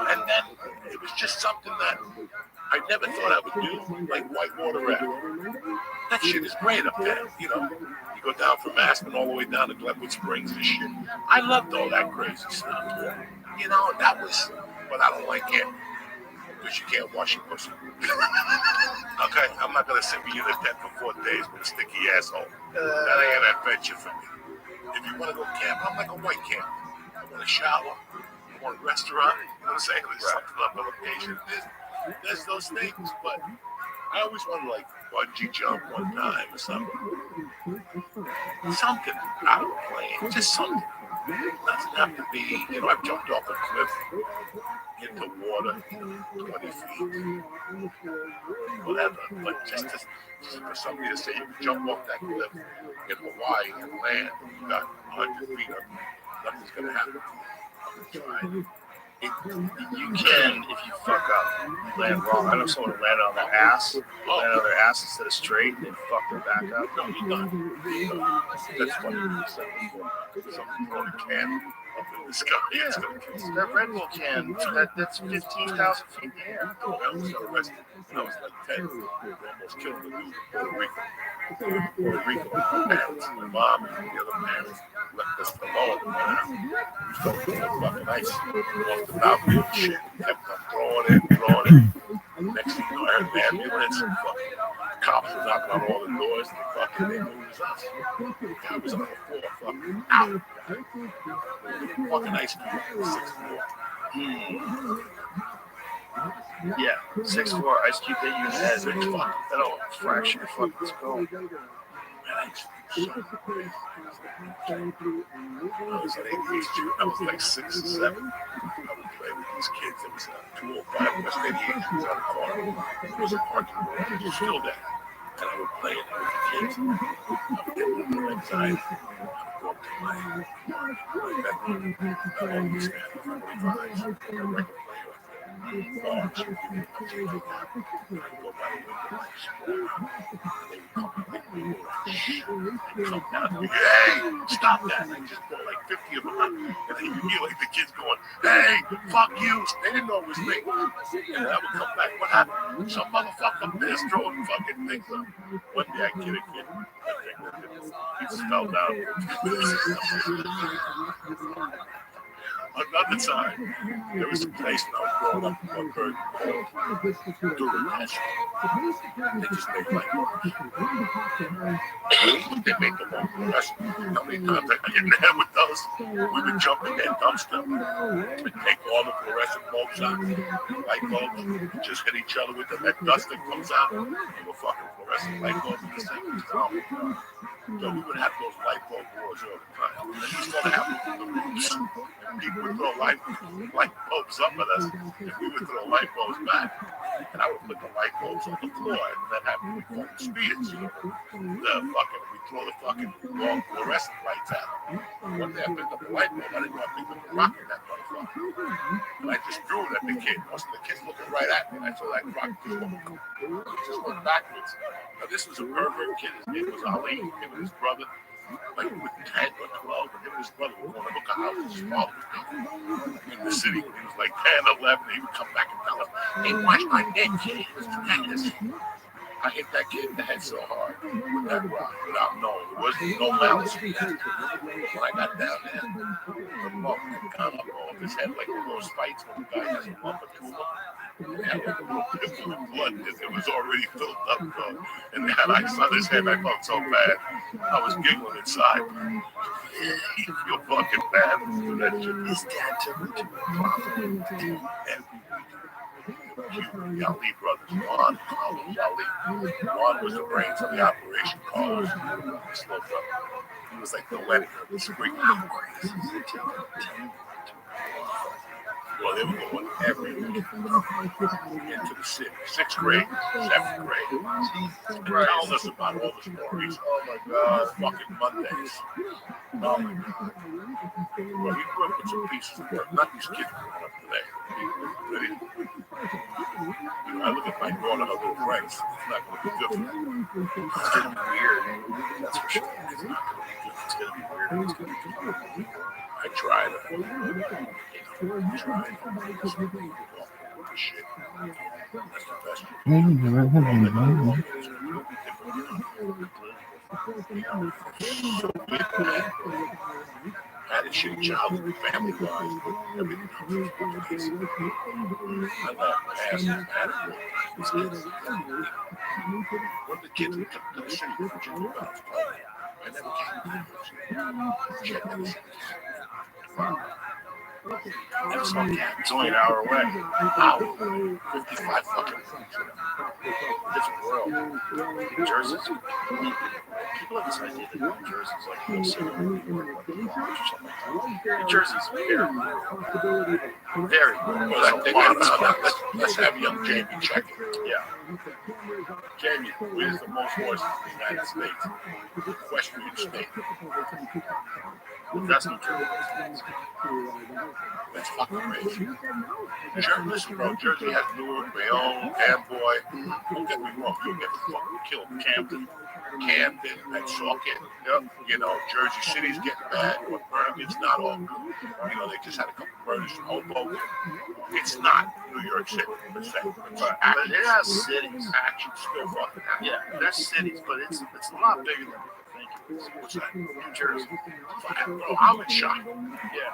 and then it was just something that I never thought I would do, like whitewater raft. That shit is great up there, You go down from Aspen all the way down to Glenwood Springs and shit. I loved all that crazy stuff. That was, but I don't like it. Because you can't wash your pussy. Okay, I'm not going to sit with you in the tent for 4 days with a sticky asshole. That ain't an adventure for me. If you want to go camp, I'm like a white camp. I want a shower. I want a restaurant. You know what I'm saying? There's something up on location. There's those things, but I always wanted to like bungee jump one time or something. Something out of a plane. Just something. It doesn't have to be, I've jumped off a cliff into water, 20 feet, whatever. But just for somebody to say you can jump off that cliff in Hawaii and land, you got 100 feet up, nothing's going to happen to you. Try. You can, if you fuck up, land wrong. I know someone who landed on their ass, landed on their ass instead of straight, and then fucked their back up. No, you're done. That's funny. Something going to can up in the sky. Yeah, it's going to kill you. That Red Bull can, that's 15,000 feet in the air. I was arrested. I was like 10. They almost killed me in Puerto Rico. My parents, my mom, and the other parents left us alone. We started throwing fucking ice off the balcony and shit. Kept on throwing it. Next thing you know, I heard an ambulance and fucking cops were knocking on all the doors and fucking they knew it was us. I was on the floor fucking out. Fucking ice cube, 6'4". Yeah, 6'4" ice cube hit you in the head. That'll fracture your fucking skull. I was like 6 or 7. I would play with these kids. There was 205 West 88 on the corner. There was a parking lot. It was still there. And I would play it with the kids. I would get a little anxiety. I would go up to my bedroom. I would always stand in front of my eyes. I would play with bars. I would go by the window. Hey, stop that. I just bought like 50 of them. And then you hear like the kids going, hey, fuck you. They didn't know it was me. And I would come back. What happened? Some motherfucker up there throwing fucking things up. One day I kid a kid. He just fell down. Another time, there was a place when I was growing up in one bird called Durham. They just make like they make the long fluorescent. How many times I get in there with those? We would jump in that dumpster and take all the fluorescent bulbs out, light bulbs, just hit each other with them. That dust that comes out, and the fucking fluorescent light bulbs in the same. So we would have those light bulb wars all the time. And then we started having the roofs. And people would throw light bulbs up at us, and we would throw light bulbs back. And I would put the light bulbs on the floor, and then have we call them spears. We throw the fucking long fluorescent lights at them. One day I picked up a light bulb. I didn't know I picked up a rock in that motherfucker. And I just threw it at the kid. Most of the kids looking right at me, and I saw that rock just went backwards. Now this was a pervert kid. His name was Ali. Him and his brother, like with 10 or 12, and him and his brother were going to look at houses. His father was in the city when he was like 10, 11. He would come back and tell us, "Hey, watch my neck, kid. He was tremendous." I hit that kid in the head so hard with that rock without knowing. There wasn't no malice in that. When I got down there, the lump had come up off his head like one of those fights when the guy has a lump of tumor. It had like a little pimple of blood. It was already filled up, bro. And had ice on his head. I felt so bad. I was giggling inside. You feel fucking bad when you do that shit. His dad took me to a problem. The Ali brothers, Juan, Ali. Juan was the brains of the operation. He was like the wedding of the spring. Well, they were going every week into the city. 6th grade, 7th grade. Telling us about all the stories. Oh my God, fucking Mondays. Oh my God. Well, we grew up with some pieces of work. Not these kids growing up today. I look at my daughter, her little friends. It's not going to be good for them. It's going to be weird. That's for sure. It's not going to be good. It's going to be weird. It's going to be good. I tried it. Shit. That's the best. I had a shitty childhood, family wise, but everything else was amazing. I laughed my ass off. One of the kids that come to the city for Virginia Mountains, I never came to the city. It's only an hour away. Wow. 55 fucking Different world. New Jersey's. People have this idea that New Jersey's like New City, New Jersey's very Let's have young Jamie check it. Yeah. Jamie, where's the most horses in the United States? Equestrian state. That's New Jersey. That's fucking crazy. Listen, bro, Jersey has Newark, Bayonne, Amboy. Don't get me wrong, you get fucking killed. Camden, Pennsauken. Yep. You know, Jersey City's getting bad, but Birmingham's not all good. You know, they just had a couple murders in Hoboken. It's not New York City, per se. But it has cities. Action still fucking happens. Yeah, there's cities, but it's a lot bigger than people think. What's that? New Jersey. Bro, I'm in shock. Yeah.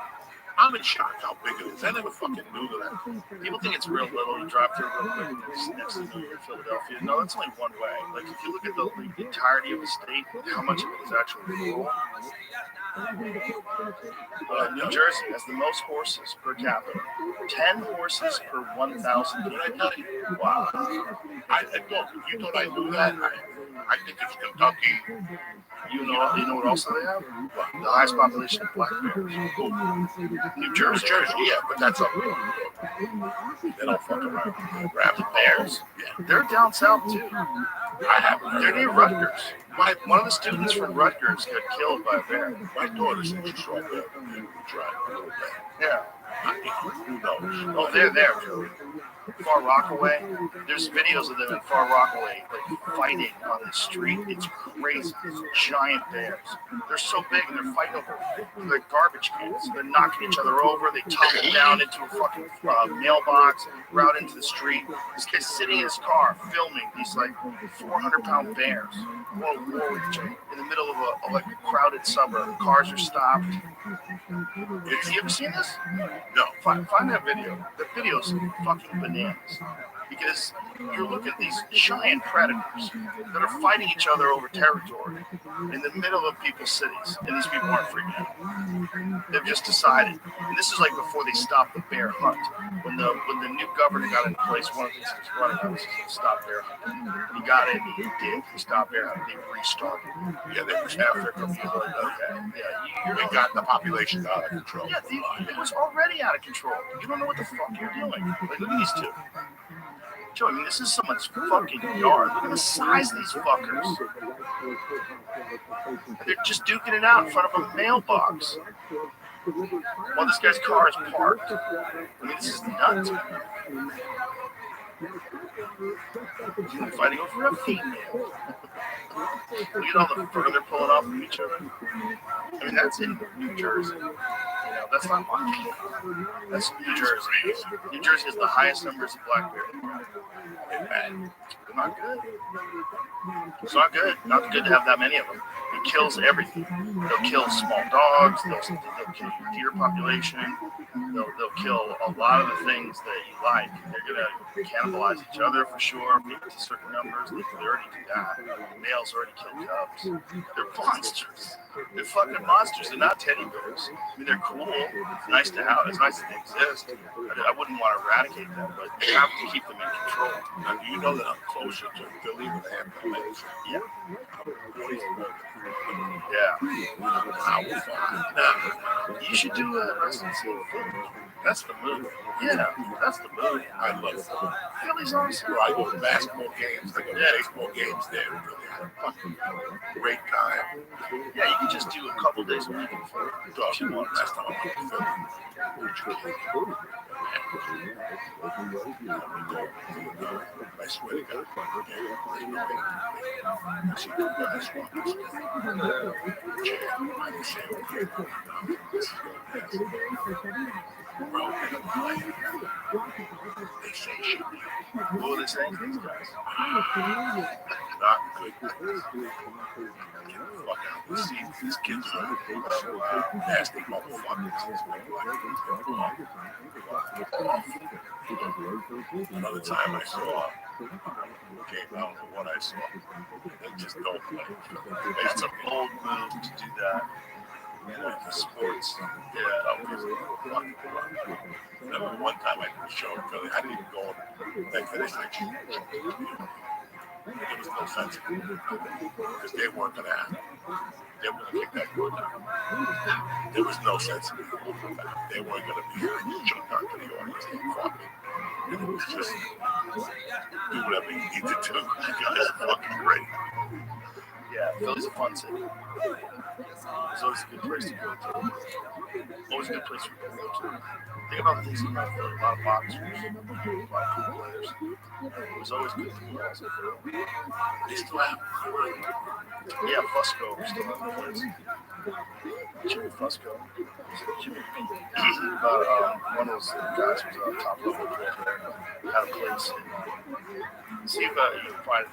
I'm in shock how big it is. I never fucking knew that. People think it's real little. You drive through real quick, it's next to New York, Philadelphia. No, that's only one way. Like, if you look at the entirety of the state, how much of it is actually rural? New Jersey has the most horses per capita. 10 horses per 1,000 people. Wow. Look, you thought I knew that? I think it's Kentucky. You know what else they have? The highest population of black bears. New Jersey. Yeah, but that's up there. They don't fuck around. They grab the bears. Yeah. They're down south too. I haven't heard. They're near Rutgers. One of the students from Rutgers got killed by a bear. My daughter said she saw a bear. We tried a little bit. Yeah. Who knows? Oh, they're there too. Far Rockaway. There's videos of them in Far Rockaway, like fighting on the street. It's crazy. It's giant bears. They're so big and they're fighting over like garbage cans. They're knocking each other over. They tumble down into a fucking mailbox, right out into the street. This kid's sitting in his car filming these like 400-pound bears in the middle of a crowded suburb. Cars are stopped. You ever seen this? No. Find that video. The video's fucking bananas. because you're looking at these giant predators that are fighting each other over territory in the middle of people's cities, and these people aren't freaking out. They've just decided, and this is like before they stopped the bear hunt. When the new governor got in place, one of the things he was running on was to stop bear hunting. He got it, he did. He stopped bear hunting. They restarted. Yeah, they was after a couple of years. They got the population out of control. Yeah, it was already out of control. You don't know what the fuck you're doing. Like, look at these two. Joe, I mean, this is someone's fucking yard. Look at the size of these fuckers. They're just duking it out in front of a mailbox. While this guy's car is parked. I mean, this is nuts. They're fighting over a female. Look at all the fur they're pulling off of each other. I mean, that's in New Jersey. You know, that's not Montana. That's New Jersey. New Jersey has the highest numbers of black bears. They're not good. It's not good. Not good to have that many of them. It kills everything. They'll kill small dogs. They'll kill your deer population. They'll kill a lot of the things that you like. They're going to cannibalize each other for sure. Maybe to certain numbers. They already do that. Males already kill cubs. They're monsters. They're fucking monsters. They're not teddy bears. I mean, they're cool. It's nice to have. It's nice that they exist. I wouldn't want to eradicate them, but you have to keep them in control. Now, do you know that I'm closer to Philly than I am to Atlanta? Yeah. You should do a residency in Philly. That's the move. Yeah, that's the move. I love it. Philly's awesome. I go to basketball games. I go to baseball games there. Really had a fucking great time. Yeah, you can just do a couple days a week in Philly. Last time I went to Philly. I swear to God. What are they saying to these guys? Not good. Fuck out. See, these kids are nasty motherfuckers. Another time I saw came out of what I saw. They just don't play. It's a bold move to do that. Yeah, the sports. Yeah, remember one time I did a show in Philly. I didn't even go on. They finished like there was no sense because they weren't going to have it. They were going to kick that door down. There was no sense in it. They weren't going to be here and jumped out to the audience and fought me. And it was just do whatever you need to do. You guys are fucking great. Yeah, Philly's a fun city. It's always a good place to go to. Always a good place for people to go to. Think about the things about Philly. A lot of boxers, a lot of pool players. It was always good to go. They still have Yeah, Fusco still have a place. Jimmy Fusco. One of those guys who was a top level player had a place. See if you can find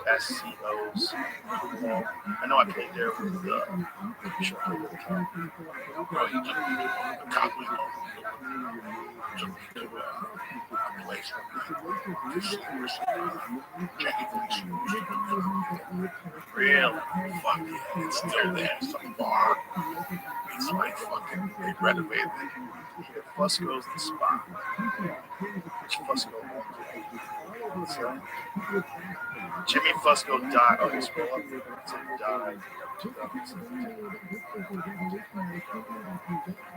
FUSCOs. I know I played there with the place. Really? Fuck yeah, it's still there. Some bar. It's like fucking, they renovated it. Fusco's the spot. Which Fusco? Jimmy Fusco died. Oh, he's still up there. So he died.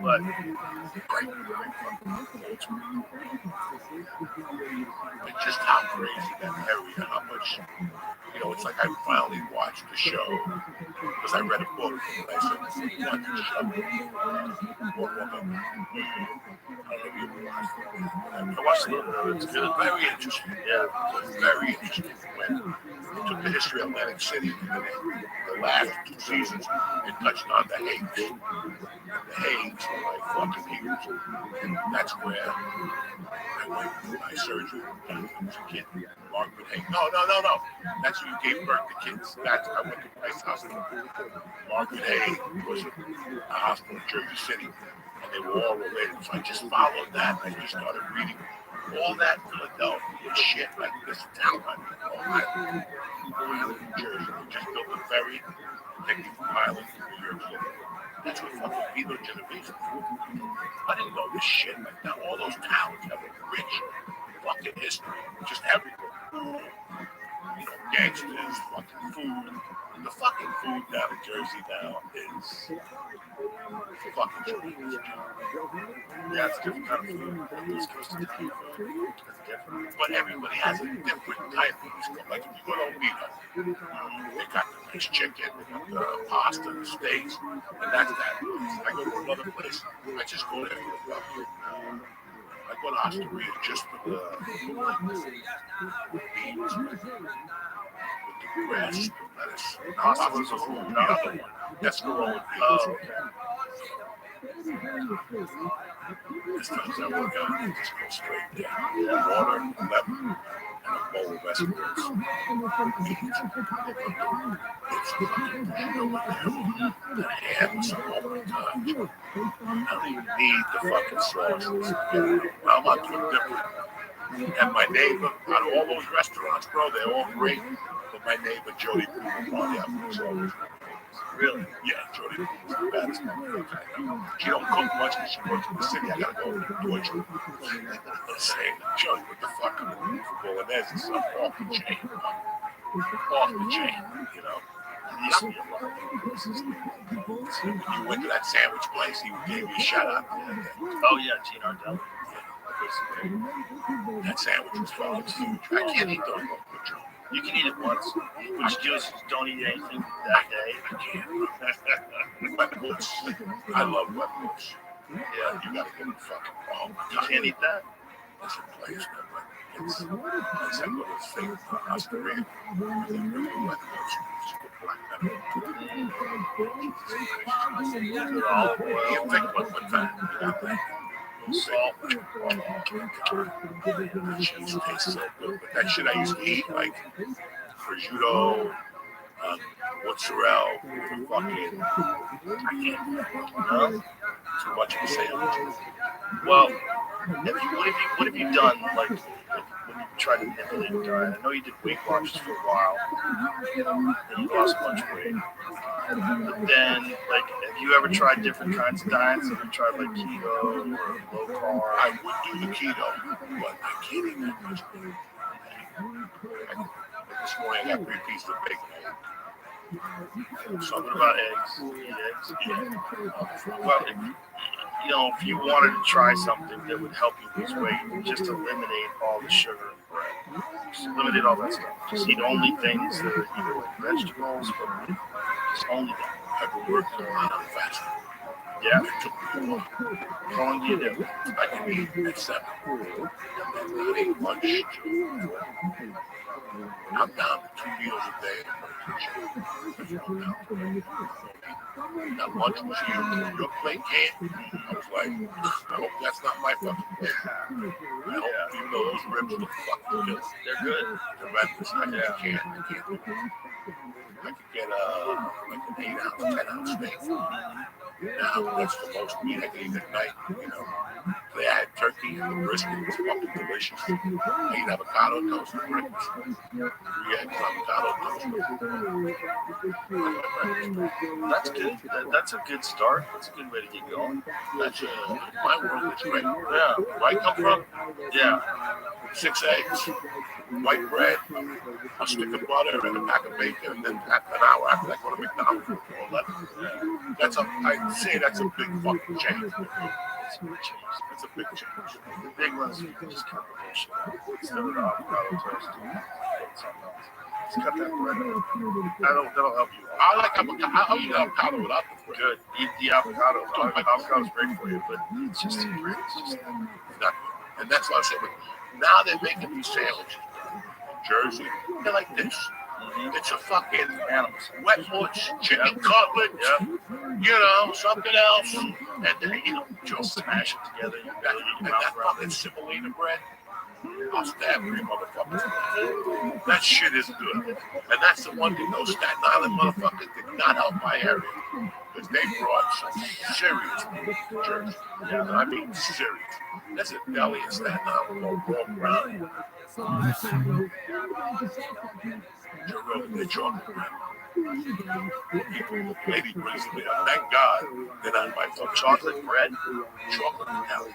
But It's just how crazy that area, how much, it's like I finally watched the show because I read a book and I said, watch the show. One woman. I watched a little bit of it. It's good. Very interesting. Yeah. Very interesting. When it took the history of Atlantic City and the last 2 seasons, it touched on the Haigs. And the Haigs were like fucking heroes. And that's where I went through my surgery when I was a kid. Margaret Haig. No. That's who gave birth to kids. That's I went to Christ Hospital. Margaret Haig was a hospital in Jersey City. And they were all related. So I just followed that. I just started reading all that Philadelphia shit, like this town, like Ohio, New Jersey, they just built a ferry taking from Ireland to New York City. That's what fucking Vito Genovese was. I didn't know this shit. Like now, all those towns have a rich fucking history, just everything. You know, gangsters, fucking food. The fucking food down in Jersey now is fucking tremendous. Yeah, it's different kind of food. East Coast is different. It's different. But everybody has a different type of food. Like if you go to Vito, they got the nice chicken, they got the pasta, the steaks, and that's that. I go to another place, I just go there for the fucking. I go to Osteria just for the beans, with the grass, the lettuce. Pasta was a food. The other one, Escarole. Oh, okay. As times I work out, I just go straight there. Water, lemon, and a bowl of vegetables. It's fucking the ham is all the time. I don't even need the fucking sauces. I'm not too different. And my neighbor, out of all those restaurants, bro, they're all great. But my neighbor, Jody Puma, is always really? Yeah, Jody Puma's the baddest motherfucker I know. She don't cook much because she works in the city. I gotta go over to Deutsche. Saying, Jody, what the fuck? I'm looking for bolognese and stuff off the chain. Off the chain, you know? You went to that sandwich place, he gave you a shout out. Oh, yeah, Gene Ardell. That sandwich was fucking huge. I can't eat those with you. You can eat it once. What you do is just don't eat anything that day. I can't. Wetwoods. I love Wetwoods. Yeah, you gotta get the fucking. Oh my You God. can't eat that? It's a place, man. It's a place I go to think Osteria. They really Wetwoods. Just put black pepper. Olive oil. You think what time? You got that. Salt. Oh my God. That shit tastes so good. But that shit I used to eat, like prosciutto, mozzarella, fucking. I can't. No? Too much of a sandwich. Well, what have you done, like when you tried to manipulate your diet? I know you did Weight Watchers for a while, and you lost a bunch of weight. But then, like, have you ever tried different kinds of diets? Have you tried, like, keto or low carb? I would do the keto, but I can't eat that much. This morning I got 3 pieces of bacon. Something about eggs. You eat eggs? Yeah. Well, if you wanted to try something that would help you lose weight, just eliminate all the sugar and bread. Just eliminate all that stuff. Just eat only things that are either like vegetables or meat. Just only that. I've been working a lot on fasting. Yeah. It took me a while. How long do you do? I can eat at 7. And then I ate lunch. I'm down to 2 meals a day. That lunch was huge. Your plate can't. I was like, I hope that's not my fucking plate. I hope, even though those ribs look fucking good. They're good. Tremendous. I can't do it. I could get like an 8-ounce, 10-ounce steak. Now that's the most meat I can eat at night, you know. They had turkey and the brisket. It was fucking delicious. I eat avocado toast for breakfast. 3 eggs, avocado toast. That's good. That's a good start. That's a good way to get going. That's my world is great. Yeah. Where I come from, Yeah. 6 eggs, white bread, a stick of butter, and a pack of bacon, and then an hour after that, go to McDonald's for 11. That's I'd say that's a big fucking change. That's a big change. The big ones, you can just cut the bullshit. Instead of the avocado toast, something else. Just cut that bread out. That'll help you. I like avocado. I'll eat avocado without the bread. Good. Eat the avocado. Avocado's great for you, but it's just too great. It's just Not, and that's what I said. Now they're making these sandwiches in Jersey. They're like this. It's a fucking animals. Wetwoods, chicken cutlet, you know, something else. And then, Just smash it together. and that fucking semolina bread. I'll stab 3 motherfuckers. That shit is good. And that's the one thing those Staten Island motherfuckers did not help my area. because they brought some serious food to church. Yeah, I mean serious. That's a deli in Staten Island called Royal Brown. Jerome, they chocolate bread. Lady brings it there. Thank God they're not my fault. Chocolate bread? Chocolate Italian.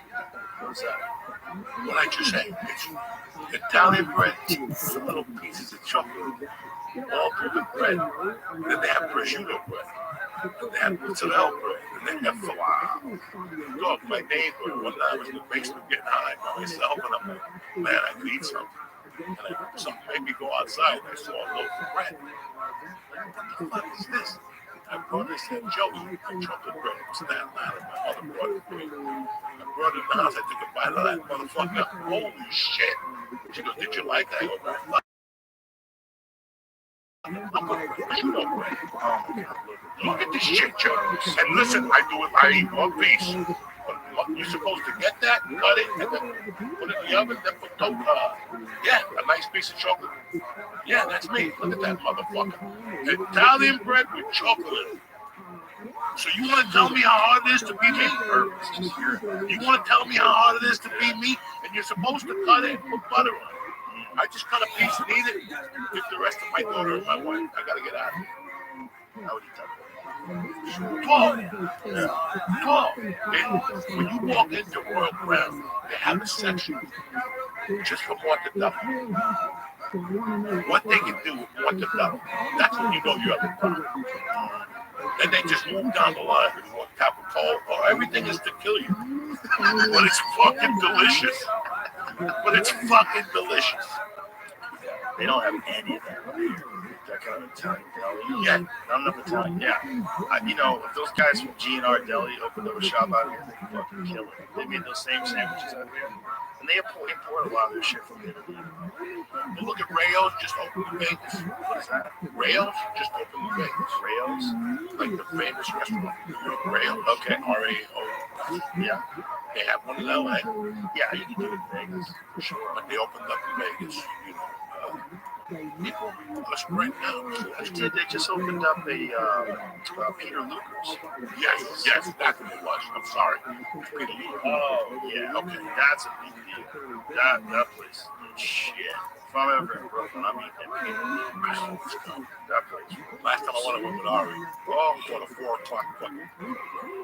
What's that? What I just say, it's Italian bread with little pieces of chocolate all through the bread. Then they have prosciutto bread. Then they have mozzarella bread. And they have falafel. Look, my neighbor, one night I was in the basement getting high by myself, and I'm like, man, I could eat something. And something made me go outside, and I saw a loaf of bread. What the fuck is this? I brought this to Joey, my chocolate bread from Staten Island. My mother brought it for me. I brought it in the house. I took a bite of that motherfucker. Holy shit. She goes, did you like that? I go, prosciutto bread. Look at this shit, Joe. And listen, I eat one piece. But you're supposed to get that, cut it, and then put it in the oven, then put a nice piece of chocolate. Yeah, that's me. Look at that motherfucker. Italian bread with chocolate. So you want to tell me how hard it is to be me? You want to tell me how hard it is to be me? And you're supposed to cut it and put butter on it. I just cut a piece and eat it. Give the rest to my daughter and my wife. I got to get out of here. I would eat that. 12. When you walk into Royal Crown, they have a section just for what the double. What they can do with what the double. That's when you know you have a problem. Then they just move down the line. You want capital. Oh, everything is to kill you. But it's fucking delicious. They don't have any of that. That kind of Italian deli. Yeah, not enough Italian. Yeah. If those guys from G&R Deli opened up a shop out here, they could fucking kill it. They made those same sandwiches out here. And they import a lot of their shit from Italy. And look at Rayo's just opened in Vegas. What is that? Rayo's just opened in Vegas. Rayo's? Like the famous restaurant. Rayo's. Okay. R-A-O. Yeah. They have one in LA. Yeah, you can do it in Vegas. Sure. But they opened up in Vegas, Us right now. They just opened up a Peter Luger's. Yes, that's what it was. I'm sorry. Peter Luger. Oh, yeah. Okay, that's a big deal. That place. Shit. If I'm ever in Brooklyn, I'm eating at Peter Luger's. That place. Last time I went to with Ari. Oh, for the 4 o'clock fucking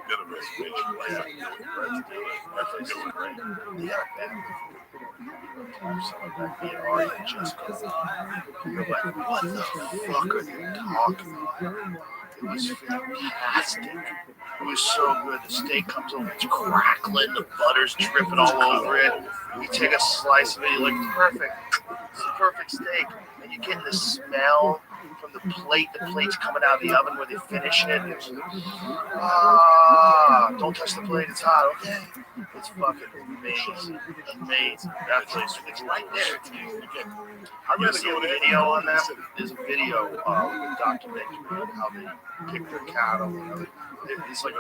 dinner reservation. That place is great. Yeah. You're like, what the fuck are you talking about? It was fantastic. It was so good. The steak comes over, it's crackling, the butter's dripping all over it. You take a slice of it, you're like, perfect. It's a perfect steak. And you get the smell from the plate. The plate's coming out of the oven where they finish it. Don't touch the plate, it's hot, okay? It's fucking amazing. Amazing. That place, it's right there. I read a video on that. There's a video documentary on how they pick their cattle. It's like a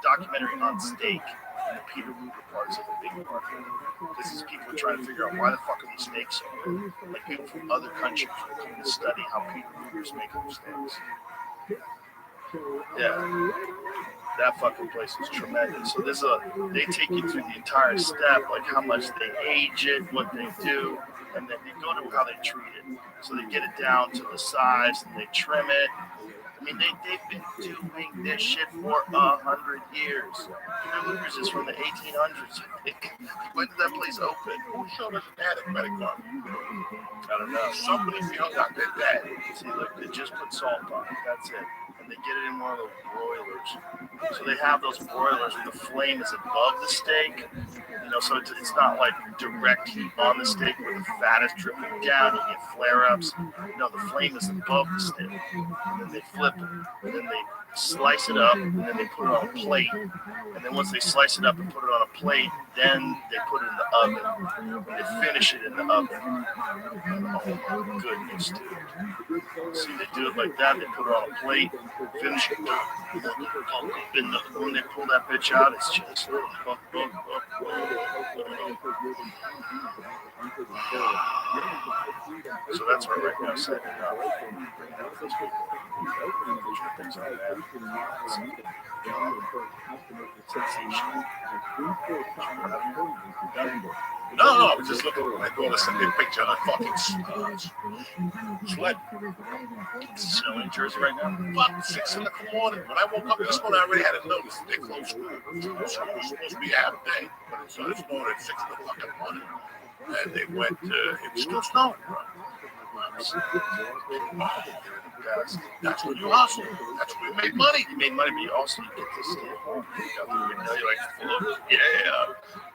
documentary on steak. And the Peter Luger part is like a big part. Because these people are trying to figure out why the fuck are these steaks so good. Like people from other countries are coming to study how Peter Luger's making their steaks. Yeah. That fucking place is tremendous. So they take you through the entire step, like how much they age it, what they do, and then they go to how they treat it. So they get it down to the size and they trim it. I mean, they've been doing this shit for 100 years. Peter Luger's is from the 1800s. When did that place open? Who showed us that at credit card? I don't know. Somebody found out their dad. See, look, they just put salt on it. That's it. And they get it in one of those broilers. So they have those broilers where the flame is above the steak. So it's not like direct heat on the steak where the fat is dripping down, you get flare-ups. No, the flame is above the steak. And then they flip it. And then they slice it up, and then they put it on a plate. And then once they slice it up and put it on a plate, then they put it in the oven. And they finish it in the oven. Oh my goodness, dude. See, they do it like that. They put it on a plate, finish it. When they pull that bitch out, it's just... So that's where right now setting it up. Things like that. Sensational. No, I was just looking at my daughter sent me a picture of a fucking sled. It's snowing in Jersey right now. Fuck, 6 in the morning. When I woke up this morning, I already had a notice. They closed school. School was supposed to be half day, but it started snowing at 6 in the fucking morning. And they went to, it was still snowing, bro. That's when you hustle. That's when you make money. You made money, but you also get to stay at home. You're like, look, yeah,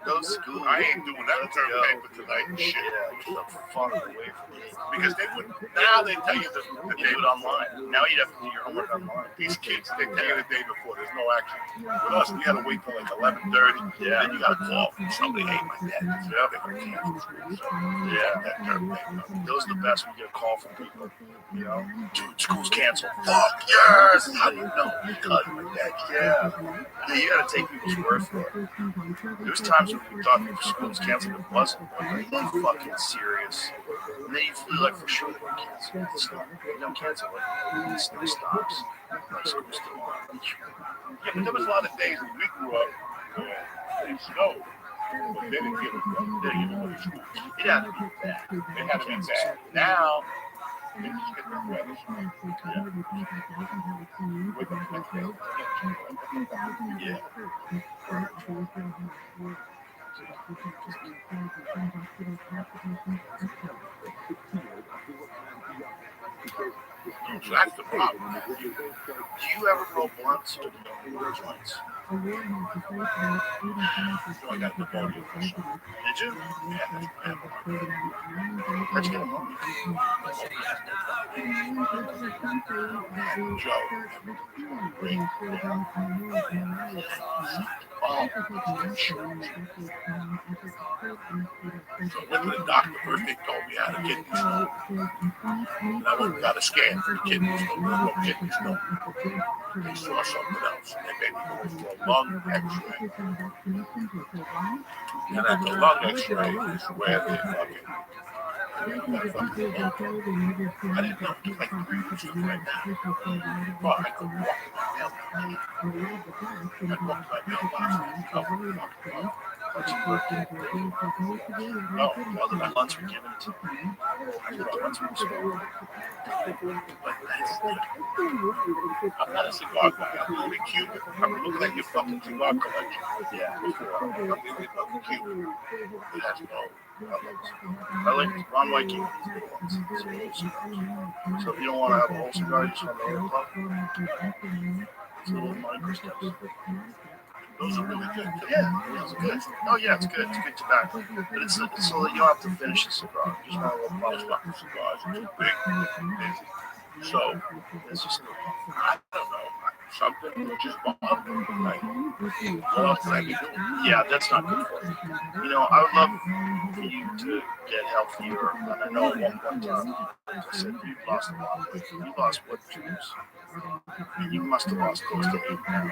go to school. I ain't doing that term paper tonight and shit. Yeah, get the fuck away from me. Because they would, now they tell you that You do it online. Now you have to do your homework online. these kids, they tell you the day before, there's no action. With us, we had to wait till like 11:30. Yeah. Then you got to call. Somebody ate my dad. Yeah, they were cancel school. So, Yeah. that term paper. Those are the best when you get a call from people. You know, dude, school's canceled. Fuck yes! How do you know? Because my dad, Yeah. You gotta take people's word for it. There's times when we thought school was canceled, it wasn't. Are you fucking serious? And then you feel like for sure that we cancel. It's not. We don't cancel it. The snow stops. Like school's still on. yeah, but there was a lot of days when we grew up where it snowed. But they didn't give us school. It had to be bad. It had to be bad. Now, they just get the weather. Yeah. So that's the problem. Do you ever roll blunts or do you roll joints? So I got the podium. Did you? Yeah, How'd you get them home? Joe. So I went to the doctor. First they told me I had a kidney stone. And I went and got a scan for the kidney stone. No kidney stone. They saw something else. And they made me go for a lung x-ray. And at the lung x-ray is where they fucking... I didn't know it's like 3 weeks right now. Well, I could walk in my mailbox. I walked my mailbox. No, well, the blunts were given to me. I thought the blunts were small. But that's I'm not a cigar guy. I'm really Cuban. I'm looking at your fucking cigar collection. Yeah. I'm really fucking Cuban. It has no others. I like Ron White gave me these big ones. So if you don't want to have a whole cigar, you just want to make a puff. It's a little micro steps. Those are really good. Yeah, it's good. Oh yeah, it's good. It's good tobacco. But it's so that you don't have to finish the cigar. You just want a little Most puff. fucking cigars are too big, busy. So, It's just I don't know. Something just bothered me. Like, what else can I be doing? yeah, that's not good for you. You know, I would love for you to get healthier. And I know at one point in time, like I said, you lost a lot of weight. You lost what years? You must have lost close to 8 pounds.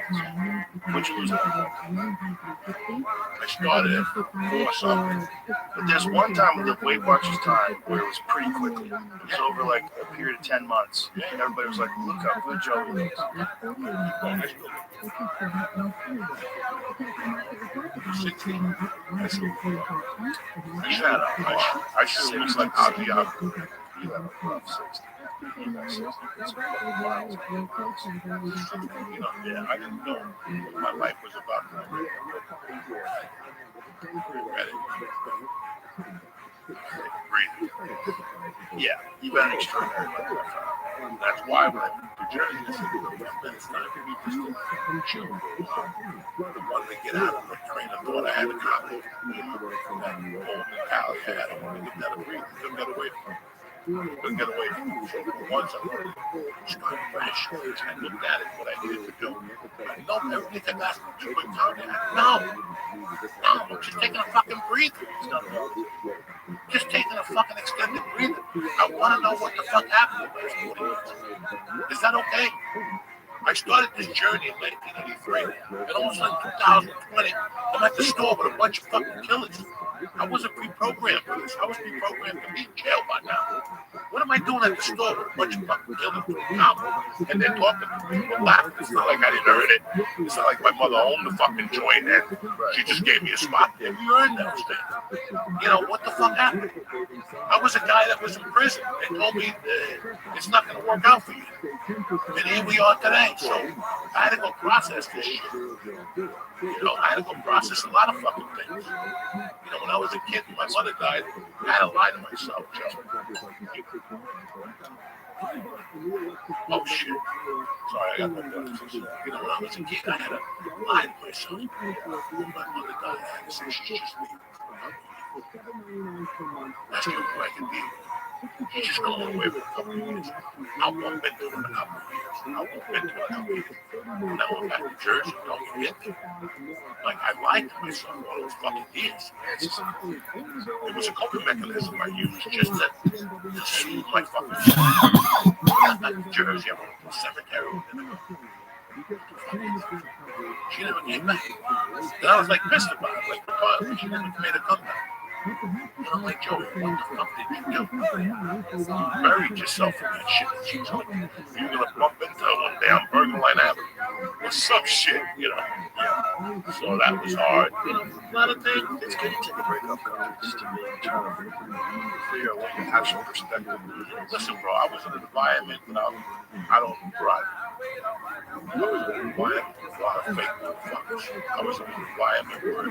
What'd you lose at that point? I started at 4 something. But there's one time with the Weight Watchers time where it was pretty quickly. It was over like a period of 10 months. And everybody was like, look how good Joey is. Well, I still 16. Shut up. I should look like Ozzy Osbourne. You have a rough 60. You got 60. That's a couple of miles. You know, yeah, I didn't know what my life was about. Ready? Breathe. Yeah, you've been extraordinary. That's why when I moved to Jersey, I said, it's time for me just to chill. I wanted to get out of the train of thought I had a copy. That old mentality I had. I wanted to get that breathe. Couldn't get away from it. Couldn't get away from it. So once I wanted to start fresh, I looked at it, what I needed to do. No, everything that has to do with contact. No, just taking a fucking breather. Just taking a fucking extended breather. I want to know what the fuck happened in the last 40 minutes. Is that okay? I started this journey in 1983, and almost like 2020, I'm at the store with a bunch of fucking killers. I wasn't pre-programmed for this. I was pre-programmed to be in jail by now. What am I doing at the store with a bunch of fucking killers doing albums? And they're talking to me. People laughing. It's not like I didn't earn it. It's not like my mother owned the fucking joint and she just gave me a spot there. You earned that thing. You know, what the fuck happened? I was a guy that was in prison. They told me it's not going to work out for you. And here we are today. So I had to go process this shit. You know, I had to go process a lot of fucking things. You know, when I was a kid and my mother died, I had to lie to myself, Joe. Oh, shit. Sorry, I got my glasses. You know, when I was a kid, I had to lie to myself. My mother died, I had to say, she's just me. That's the only way I can be. He's just going away for a couple of years. I won't been to it in a couple of years. I won't been to it in a couple of years. Now I'm back to Jersey, don't forget me. Like, I lied to myself all those fucking years. It was a coping mechanism I used just to soothe my fucking soul. I got back to Jersey, I went to the cemetery. She never came back. And I was like pissed about it. Like, because she never made a comeback. And I'm like, Joey, what the fuck did you do? You buried yourself in that shit that you told me. You're going to bump into her one day on Burger Line Avenue or some shit, you know. Yeah. So that was hard. You know, a lot of things. It's good to take a break up just to really try to figure out what your actual perspective is. Listen, bro, I was in an environment that I don't thrive. I was in an environment with a lot of fake motherfuckers. I was in an environment where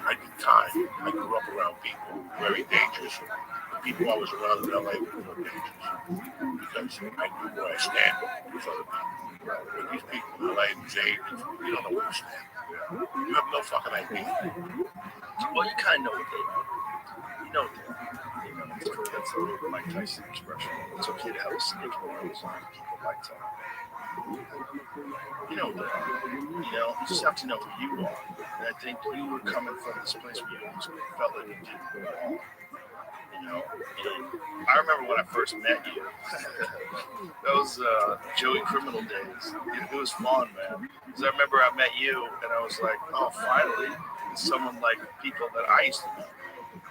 I did time. I grew up around people very dangerous. The people I was around in LA were more dangerous because I knew where I stand with other people. With these people in LA, these agents, you don't know where you stand. You have no fucking idea. Well, you kind of know what they are. You know what they are. You know, that's a Mike Tyson expression. It's okay to have a snake in the nose on people like that. You know what they are. You know, you just have to know who you are. And I think you were coming from this place where you always felt like you didn't belong. You know, and I remember when I first met you. Those Joey Criminal days. It was fun, man. Because I remember I met you, and I was like, oh, finally, someone like people that I used to know.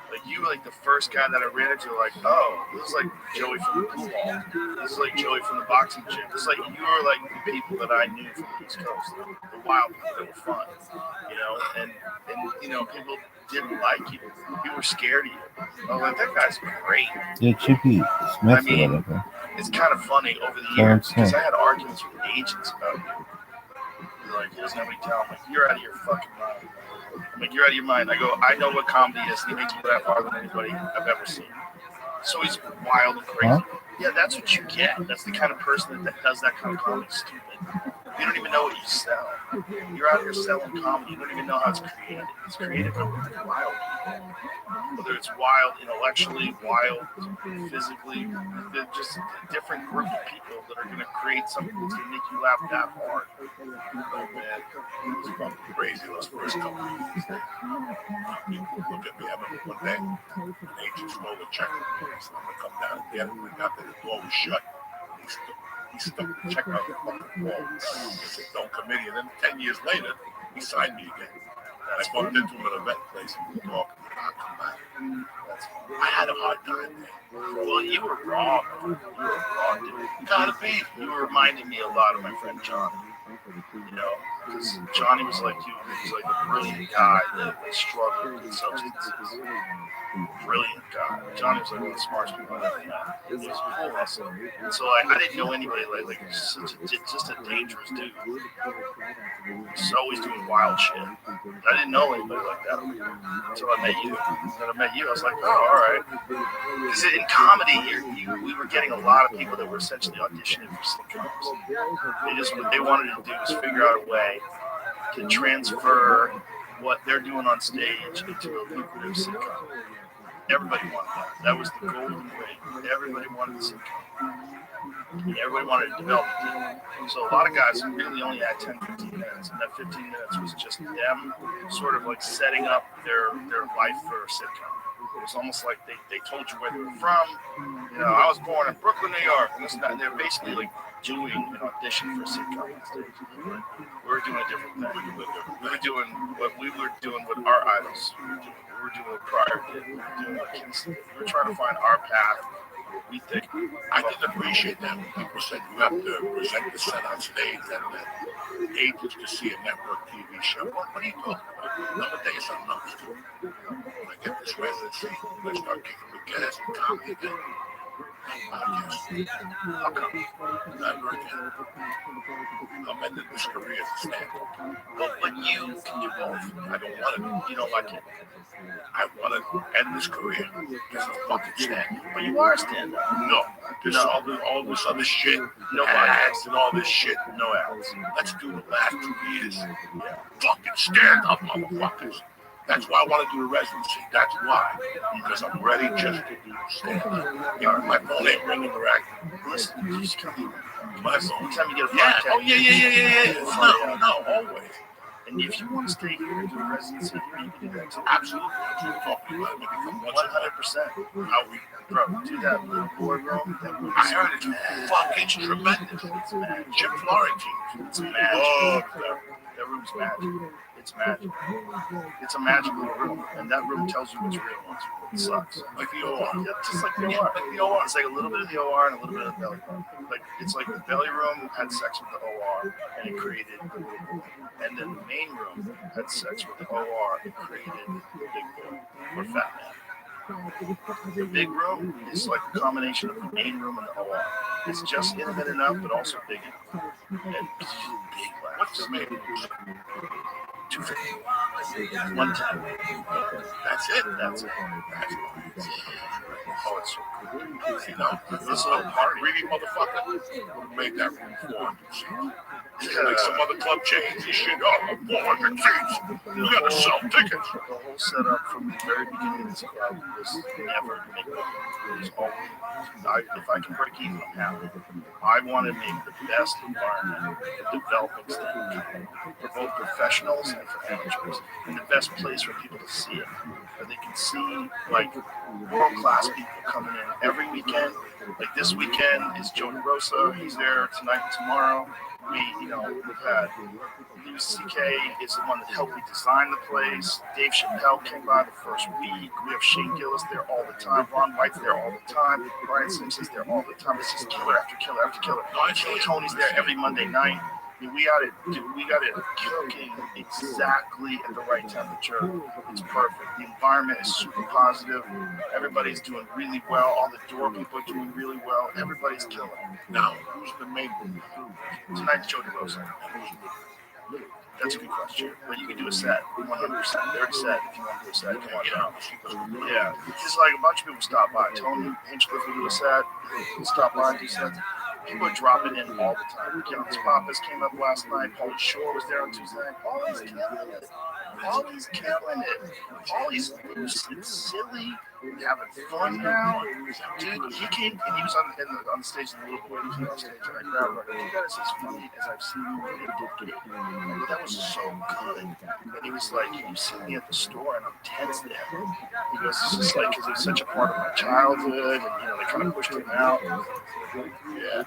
Like, you were like the first guy that I ran into, like, oh, this is like Joey from the pool hall. This is like Joey from the boxing gym. It's like you were like the people that I knew from the East Coast, the wild people that were fun, you know, and you know, people didn't like you. People were scared of you. I was like, that guy's great. Yeah, Chippy Smith. I mean, it's kind of funny over the years because I had arguments with agents about you. They're like, he doesn't have any talent. I'm like, you're out of your fucking mind. I'm like, you're out of your mind. I go, I know what comedy is. He makes me laugh harder than anybody I've ever seen. So he's wild and crazy. Huh? Yeah, that's what you get. That's the kind of person that does that kind of comedy. Stupid. You don't even know what you sell. You're out here selling comedy. You don't even know how it's created. It's created by wild people. Whether it's wild intellectually, wild physically, they're just a different group of people that are going to create something that's going to make you laugh that hard. Oh, man, it was fucking crazy those first couple of years. People look at me, I remember one day, an agent stole a check. I said, I'm going to come down and get it. When I got there, the door was shut. He stuck the check out the fucking wall. He said, don't come in here. Then 10 years later, he signed me again. And I bumped into him at an event place and we were talking. I'll come back. I had a hard time there. Well, you were wrong. You were wrong, dude. You gotta be. You were reminding me a lot of my friend Johnny. You know, because Johnny was like you. He was like a brilliant guy that struggled with substances. Brilliant guy. Johnny was like one of the smartest people I ever met. He was awesome. And so I didn't know anybody like just a dangerous dude. He's always doing wild shit. I didn't know anybody like that until I met you. When I met you, I was like, oh, all right. Because in comedy, we were getting a lot of people that were essentially auditioning for sitcoms. What they wanted to do was figure out a way to transfer what they're doing on stage into a lucrative sitcom. Everybody wanted that. That was the golden way. Everybody wanted the sitcom. Everybody wanted to develop it. So a lot of guys really only had 10, 15 minutes, and that 15 minutes was just them sort of like setting up their life for a sitcom. It was almost like they told you where they were from. You know, I was born in Brooklyn, New York, and this and that. And they're basically like doing an audition for a sitcom on stage. But we were doing a different thing. We were doing what we were doing with our idols. We were doing what Pryor did. We were doing what Kinsey did. We were trying to find our path. We think. I didn't appreciate that when people said you have to present the set on stage and agents to see a network TV show. What are you talking about? Let me tell you something else. When I get this residency, I start kicking the gas and comedy again. Podcast. How come? Never again. I'm ending this career as a stand-up. But you can do both. I don't want to. You don't like it. I want to end this career as a fucking stand-up. But you are a stand-up. No, there's all this other shit, No ads and all this shit. No ads. Let's do the last 2 years. Fucking stand-up, motherfuckers. That's why I want to do the residency. That's why. Because I'm ready just to do stand-up. My phone ain't ringing right. Listen, you just come here. My phone. Anytime you get a Yeah. podcast. Oh, yeah. No, always. And if you want to stay here and do a residency here, you can do that too. Absolutely. I'm talking about it. Maybe come once a month. 100%. How we Bro, do that little boardroom. That room I heard it's fucking tremendous. Jim Florentine. It's magic. Oh, That room's magic. It's magic. It's a magical room, and that room tells you what's real and what sucks. like the OR. Yeah, just like the OR. Like the OR. It's like a little bit of the OR and a little bit of the belly room. Like it's like the belly room had sex with the OR, and it created the little boy. And then the main room had sex with the OR and created the big boy or fat man. The big room is like a combination of the main room and the OR. It's just intimate enough, but also big enough. And big laughs. What's the name? 250. 110. That's it. That's it. Oh, it's so cool. You know, this little greedy motherfucker would have made that room 400 seats. Like some other club chains and shit. Oh, 400 seats. You gotta sell tickets. The whole setup from the very beginning of this club was never to make money. It was always, if I can break even, I'm happy. I want to make the best environment for developing stuff for both professionals and for amateurs, and the best place for people to see it, where they can see like world-class people coming in every weekend. Like this weekend is Joe DeRosa. He's there tonight and tomorrow. We've had Louis C.K. is the one that helped me design the place. Dave Chappelle came by the first week. We have Shane Gillis there all the time. Ron White's there all the time. Brian Simpson's there all the time. It's just killer after killer after killer. Tony's there every Monday night. I mean, we got it cooking exactly at the right temperature. It's perfect. The environment is super positive. Everybody's doing really well. All the door people are doing really well. Everybody's killing it. Now, who's the main one? Tonight's Joe DeRosa. That's a good question. But you can do a set, 100%. They already said if you want to do a set, come on down. Yeah, just like a bunch of people stop by. Tony Hinchcliffe will do a set. He'll stop by and do sets. People are dropping in all the time. Kevin Pappas came up last night. Paulie Shore was there on Tuesday night. Paulie's killing it. Paulie's killing it. Paulie's loose and silly, having fun now. Dude, he came and he was on the stage in the little boy. He came on stage and I grabbed him. Like, you guys as funny as I've seen you. That was so good. And he was like, you see me at the store and I'm tense there. He goes, it's just like, because he was such a part of my childhood, and they kind of pushed him out. Yeah.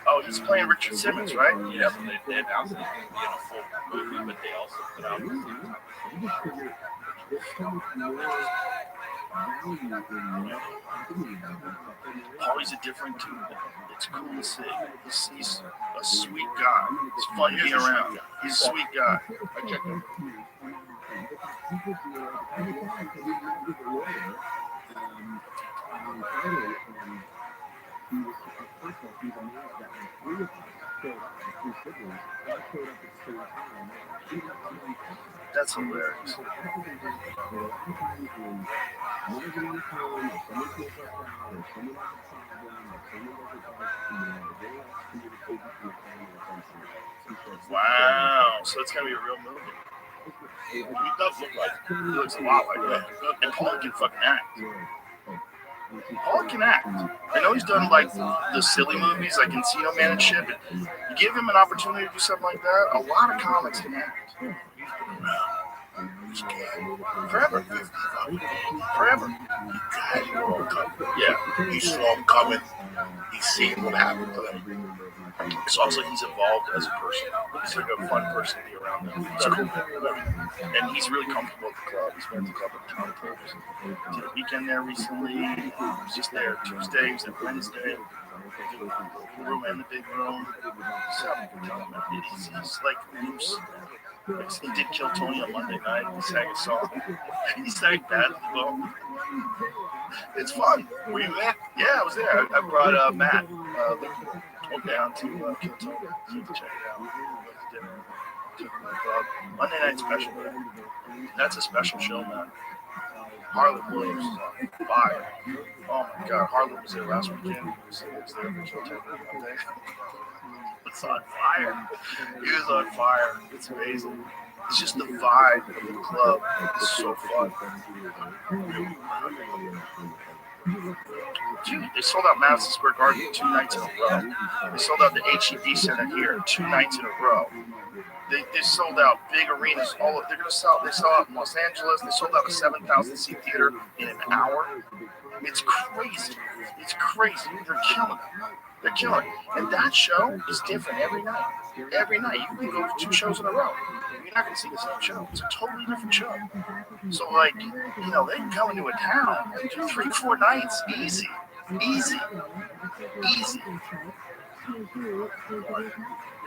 Oh, he's playing Richard Simmons, right? Yeah, so they announced it in a full movie, but they also put out Paulie's a different dude. It's cool to see. He's a sweet guy. It's fun being around. He's a sweet guy. I checked him. That's hilarious. Wow. So it's going to be a real movie. He does look like it. He looks a lot like that. And Paul can fucking act. Paul can act. I know he's done like the silly movies like Encino Man and shit, but you give him an opportunity to do something like that, a lot of comics can act. Forever. Forever. God, you all come. Yeah. He saw him coming. He's seen what happened to them. It's also he's evolved as a person. He's like a fun person to be around. He's cool. And he's really comfortable at the club. He's been at the club a ton of times. Did a weekend there recently. He was just there Tuesday. He was there Wednesday. The room and the big room. So he's like loose. He did kill Tony on Monday night. He sang a song. He sang bad as well. It's fun. Were you there? Yeah, I was there. I brought Matt down to kill Tony to check it out. Dinner. Took him to the club. Monday night special. That's a special show, man. Harlan Williams is on fire. Oh my God, Harlan was there last weekend. He was there for Kill Tony Monday. It's on fire. He was on fire. It's amazing. It's just the vibe of the club. It's so fun. Dude, they sold out Madison Square Garden 2 nights in a row. They sold out the HEB Center here 2 nights in a row. They sold out big arenas. They sell out in Los Angeles. They sold out a 7,000 seat theater in an hour. It's crazy. It's crazy. They're killing it. They're killing it. And that show is different every night. Every night. You can go to 2 shows in a row. You're not going to see the same show. It's a totally different show. So, like, they can come into a town and do 3-4 nights. Easy.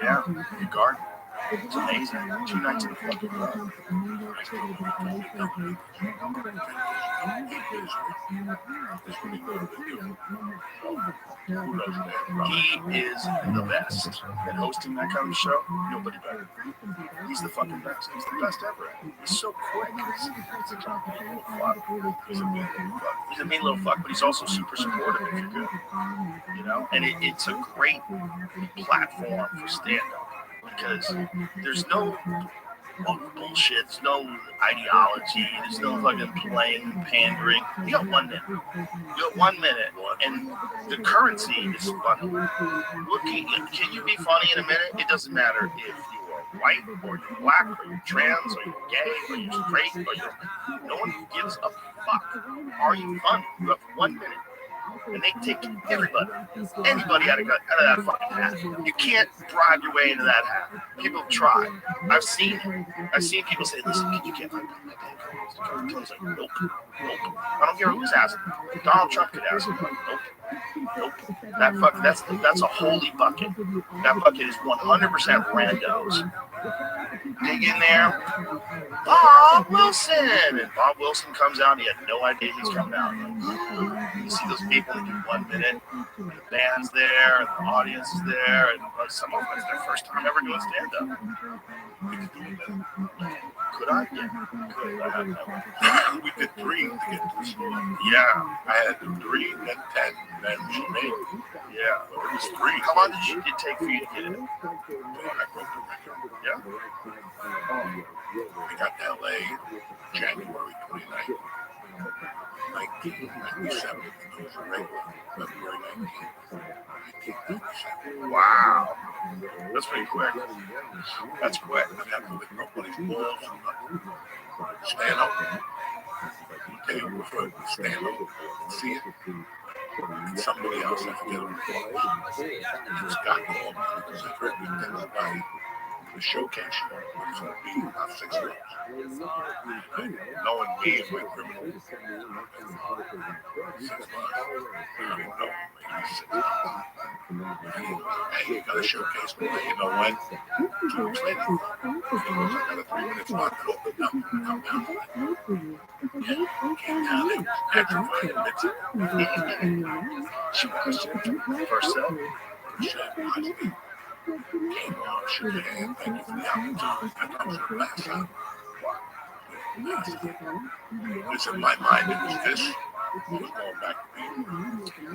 Yeah, your garden. It's amazing. 2 nights in the fucking club. He is the best at hosting that kind of show. Nobody better. He's the fucking best. He's the best ever. He's so quick. He's a mean little fuck, but he's also super supportive if you're good. And it's a great platform for stand-up. Because there's no bullshit, there's no ideology, there's no fucking playing, pandering. You got 1 minute. And the currency is funny. Can you be funny in a minute? It doesn't matter if you are white, or you're black, or you're trans, or you're gay, or you're straight, no one gives a fuck. Are you funny? You have 1 minute. And they take anybody out of that fucking hat. You can't bribe your way into that hat. People try. I've seen it. I've seen people say, listen, you can't buy my damn I was like, nope. I don't care who's asking. Donald Trump could ask me. Nope. That's a holy bucket. That bucket is 100% randos. Dig in there. Bob Wilson! And Bob Wilson comes out and he had no idea he's coming out. You see those people who do 1 minute, the band's there, and the audience is there, and some of them it's their first time ever doing stand-up. Could I? Yeah. Could. We did 3 to get this. Yeah. I had to do 3, then 10, then Jermaine. Yeah. But it was 3. How long did it take for you to get it? I broke the record. Yeah. I got to LA January 29th, 1997. It was a regular February 1997. Wow. That's pretty quick. That's quick. I have to lick nobody's balls. Stand up. They prefer to stand up and see it. And somebody else, I forget who it was, got me all because I heard me tell everybody the showcase show was going to be about 6 months. Knowing me and my criminal 6 months. I don't know, maybe 6 months. Hey, you got a showcase, but you know when? 2 weeks later, it was another 3 minutes lock it opened up and come down. Yeah, came down there, petrified, admits it. She was first set. Came out, shook your hand, thank you for the opportunity. That was her last time. It's in my mind, it was this. It was going back to me.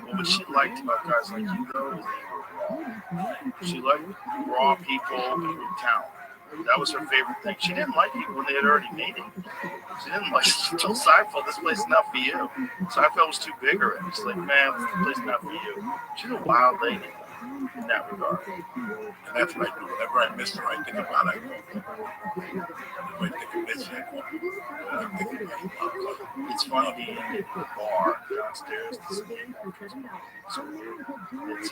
Well, what she liked about guys like you, though, is they were raw. She liked raw people with talent. That was her favorite thing. She didn't like people when they had already made it. She didn't like, she told Seinfeld, this place is not for you. Seinfeld was too big already. She's like, man, this place is not for you. She's a wild lady. in that regard. And that's what I do. Whenever I miss her, I think about it. Whenever I think of missing her, I think of her. It's funny being in the bar downstairs to see so it's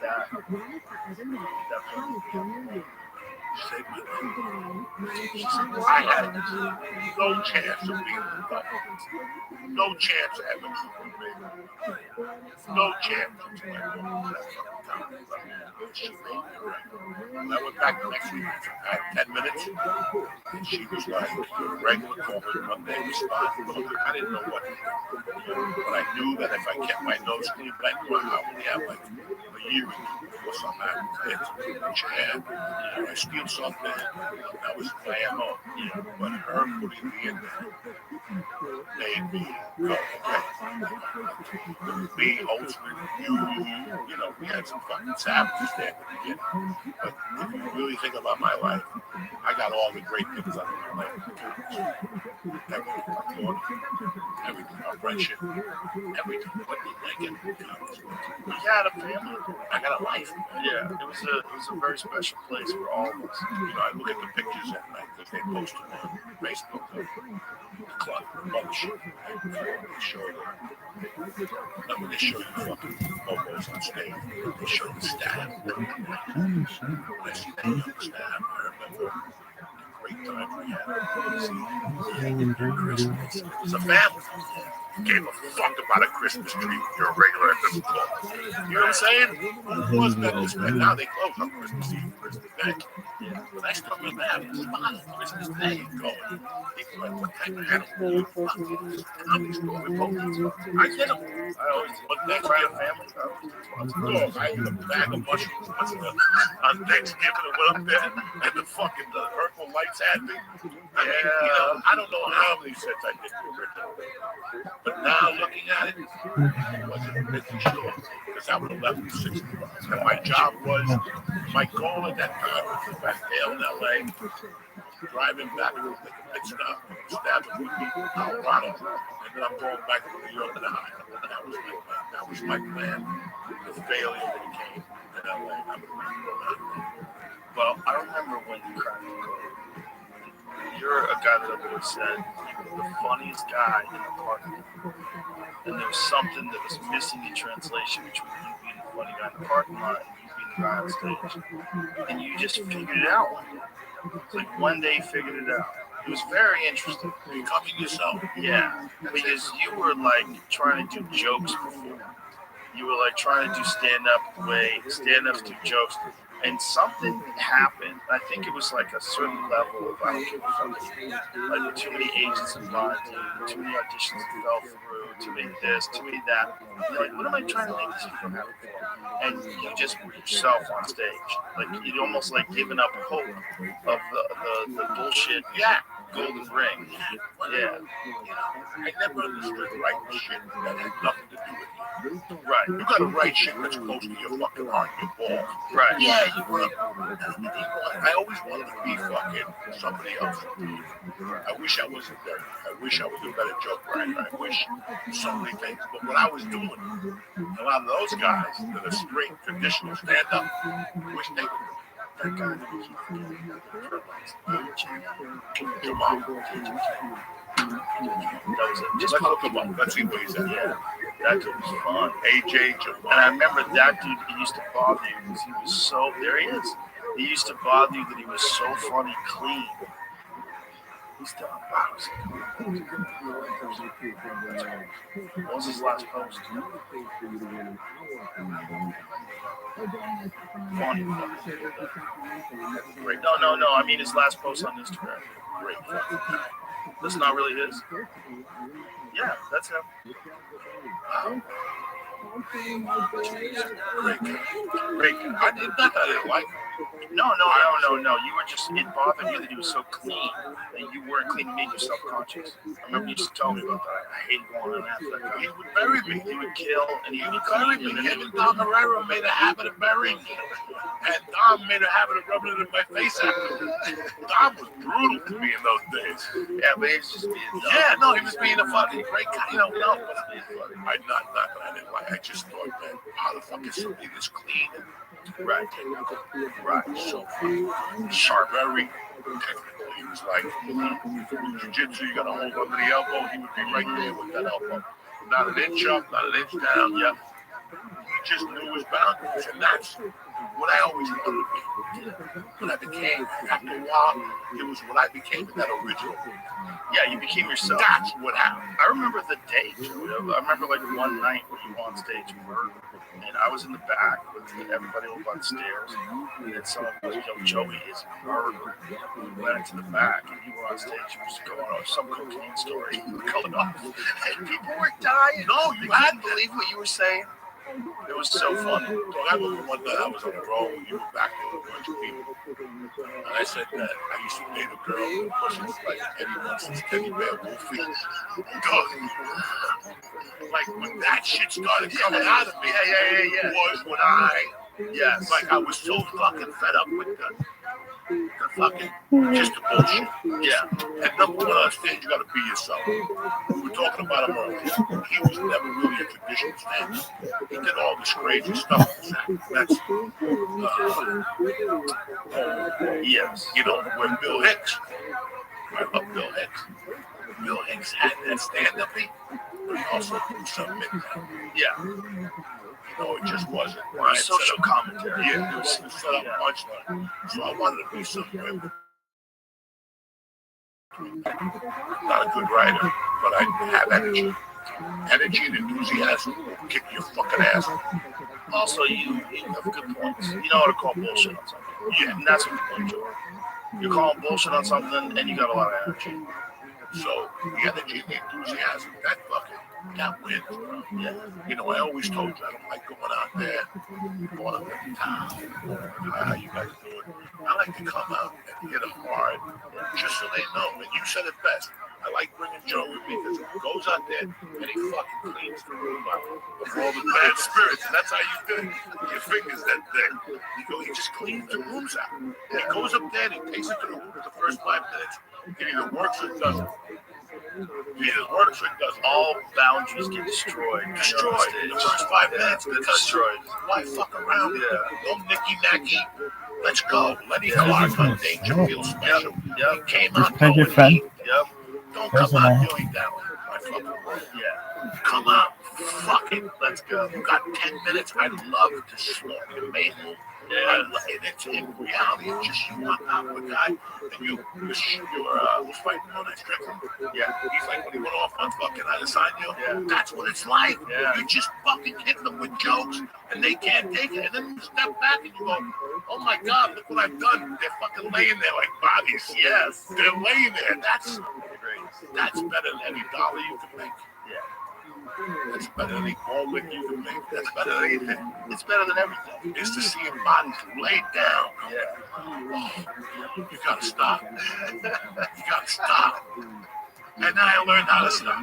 that Saved my life. I had no chance of being no chance of having no chance. When I went back the next week, I had 10 minutes, and she was like, regular COVID, Monday response. I didn't know what to do. But I knew that if I kept my nose clean, I would have like a year or something. Chad, I steal something. That was my MO. But her putting me in there made me go, okay. Me, Holtzman, you, we had some fucking savages there at the beginning. But if you really think about my life, I got all the great things out of my life. Everything, our friendship, everything. What did I get? we had a family. I got a life. Yeah, it was a very special place for all of us. I look at the pictures at night that they post on Facebook. The club, the mothership. They show you. Not when they show you fucking logos on stage. They show the staff. When I see that young staff, I remember great time we had. Christmas. It was a family. Gave a fuck about a Christmas tree. You're a regular at this club. You know what I'm saying? It wasn't that this bad. Now they close on Christmas Eve, Christmas Day. But I still remember having this fun on Christmas Day and going. People like, what type of animal you fucking comedy store with bones? I get them. I always, but that's my family. I ate a bag of mushrooms on Thanksgiving and went up there and the fucking purple lights had me. I don't know how many sets I did to original. But now looking at it, it wasn't a busy store because I would have left at 6 o'clock. And my job was, my goal at that time was to back down in LA, driving back to the stop, stabbing with Colorado, and then I'm going back to New York and Ohio. That was my plan. The failure that came in LA. Well, I remember when you cracked the code. You're a guy that I've always said you were the funniest guy in the parking lot. And there was something that was missing in translation between you being the funny guy in the parking lot and you being the guy on stage. And you just figured it out one day. It's like one day you figured it out. It was very interesting. Becoming yourself. Yeah, because you were like trying to do jokes before. You were like trying to do stand-ups, do jokes. And something happened. I think it was like a certain level of, I don't care something, like too many agents involved, too many auditions fell through, too many this, too many that. You're like, what am I trying to make this people happen for? And you just put yourself on stage. Like, you'd almost like given up hope of the bullshit golden ring. Yeah. I never understood writing shit that had nothing to do with you. Right. You gotta write shit that's close to your fucking heart, your ball. Right. Yeah, I always wanted to be fucking somebody else. I wish I wasn't there. I wish I was a better joke writer. I wish so many things. But what I was doing, a lot of those guys that are straight, traditional stand-up, wish they were. That guy that was Just look him up. Let's see what he's at. Yeah, that dude was fun. AJ Jamal. And I remember that dude, he used to bother you because he was so, there he is. He used to bother you that he was so funny clean. He's done box. What was his last post? Funny. Great. No. I mean his last post on Instagram. Great. That's not really his? Yeah, that's him. Great. I didn't like him. No. You were just, it bothered you that he was so clean, that you weren't clean, you made you self-conscious. I remember you used to tell me about that. I hate going on after that guy. He would bury me. He would kill and he He would would bury clean. me. Him and Dom Herrera made a habit of burying me. And Dom made a habit of rubbing it in my face afterwards. Dom was brutal to me in those days. Yeah, but he was just being dumb. Yeah, no, he was being a fucking great guy. You know, no, but I didn't like. I just thought, man, how the fuck is somebody this clean? Right. So sharp, very technical. He was like, if it was jiu-jitsu, you got to hold under the elbow. He would be right there with that elbow. Not an inch up, not an inch down. Yep. He just knew his boundaries, and that's what I always wanted to be. When I became, after a while, it was what I became in that original. Yeah, you became yourself. That's what happened. I remember the day, Joey. I remember like one night when you were on stage and I was in the back with everybody up on stairs, and then someone goes, Joey is murdered. We went into the back, and you were on stage, you was going on some cocaine story going off, and people were dying. No, you had to believe what you were saying. It was so funny. Well, I remember one night I was on the road, you were back there with a bunch of people, and I said that I used to date a girl who was like Eddie Munson's Teddy Bear Wolfie. Like when that shit started coming out of me, was when like I was so fucking fed up with the fucking just the bullshit. Yeah. And number one on stage, you gotta be yourself. We were talking about him earlier. He was never really a traditional stand. He did all this crazy stuff. That's yes. You know, when Bill Hicks, I love Bill Hicks. Bill Hicks had that stand-up beat, but he also did something midnight. Yeah. You know, it just wasn't. Social commentary. Yeah, it was set up punchline. So I wanted to be somewhere. Not a good writer, but I have energy. Energy and enthusiasm will kick your fucking ass. Also, you have good points. You know how to call bullshit on something. Yeah, and that's what you enjoy. You're calling bullshit on something, and you got a lot of energy. So the energy and the enthusiasm, that wins, bro. Yeah. You know, I always told you I don't like going out there, going up in town. How you guys doing? I like to come out and hit them hard, just so they know. And you said it best. I like bringing Joe with me because he goes out there and he fucking cleans the room out of all the bad spirits. That's how you do it. Your fingers that thing. He just cleans the rooms out. He goes up there and he takes it to the room for the first 5 minutes. It either works or it doesn't. All boundaries get destroyed. Destroyed in the first 5 minutes. Destroyed. Why fuck around? No nicky-nacky. Let's go. Lenny Clark on Dangerfield special. Yep. He came out Page your friend. Yep. Don't come out doing that one. My fucking word. Yeah. Come out. Fuck it. Let's go. You got 10 minutes. I'd love to smoke your maple. Yeah. It's in reality. It's just you walk out with a guy and you're who's fighting on that strip. Yeah. He's like when he went off on fucking Adesanya. Yeah. That's what it's like. Yeah. You just fucking hit them with jokes and they can't take it. And then you step back and you go, oh my God, look what I've done. They're fucking laying there like bodies. Yes. They're laying there. That's better than any dollar you can make. Yeah. That's better than any moment you can make. That's better than anything. It's better than everything. It's to see a body laid down. Yeah. You gotta stop. You gotta stop. And then I learned how to stop.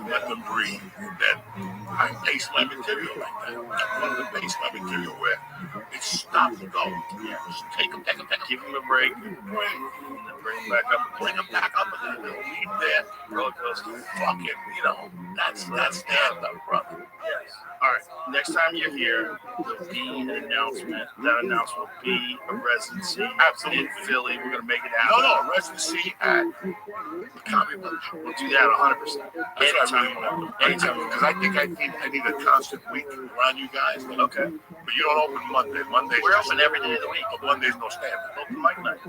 Let them breathe. Then I pace my material like that. I wanted to pace my material where it's stop and go. Just take them. Give them a break. And then bring them back up. And then they'll leave there. Roller coaster. Fucking, you know, that's stand-up, brother. Yes. All right. Next time you're here, there'll be an announcement. That announcement will be a residency. Absolutely. In Philly. We're going to make it happen. No, residency at the Comedy Workshop. We'll do that 100%. That's what I really want. Anytime, because I think I need a constant week around you guys. Okay. But you don't open Monday. Monday's We're open every day of the week. But Monday's no stand-up. Open mic night.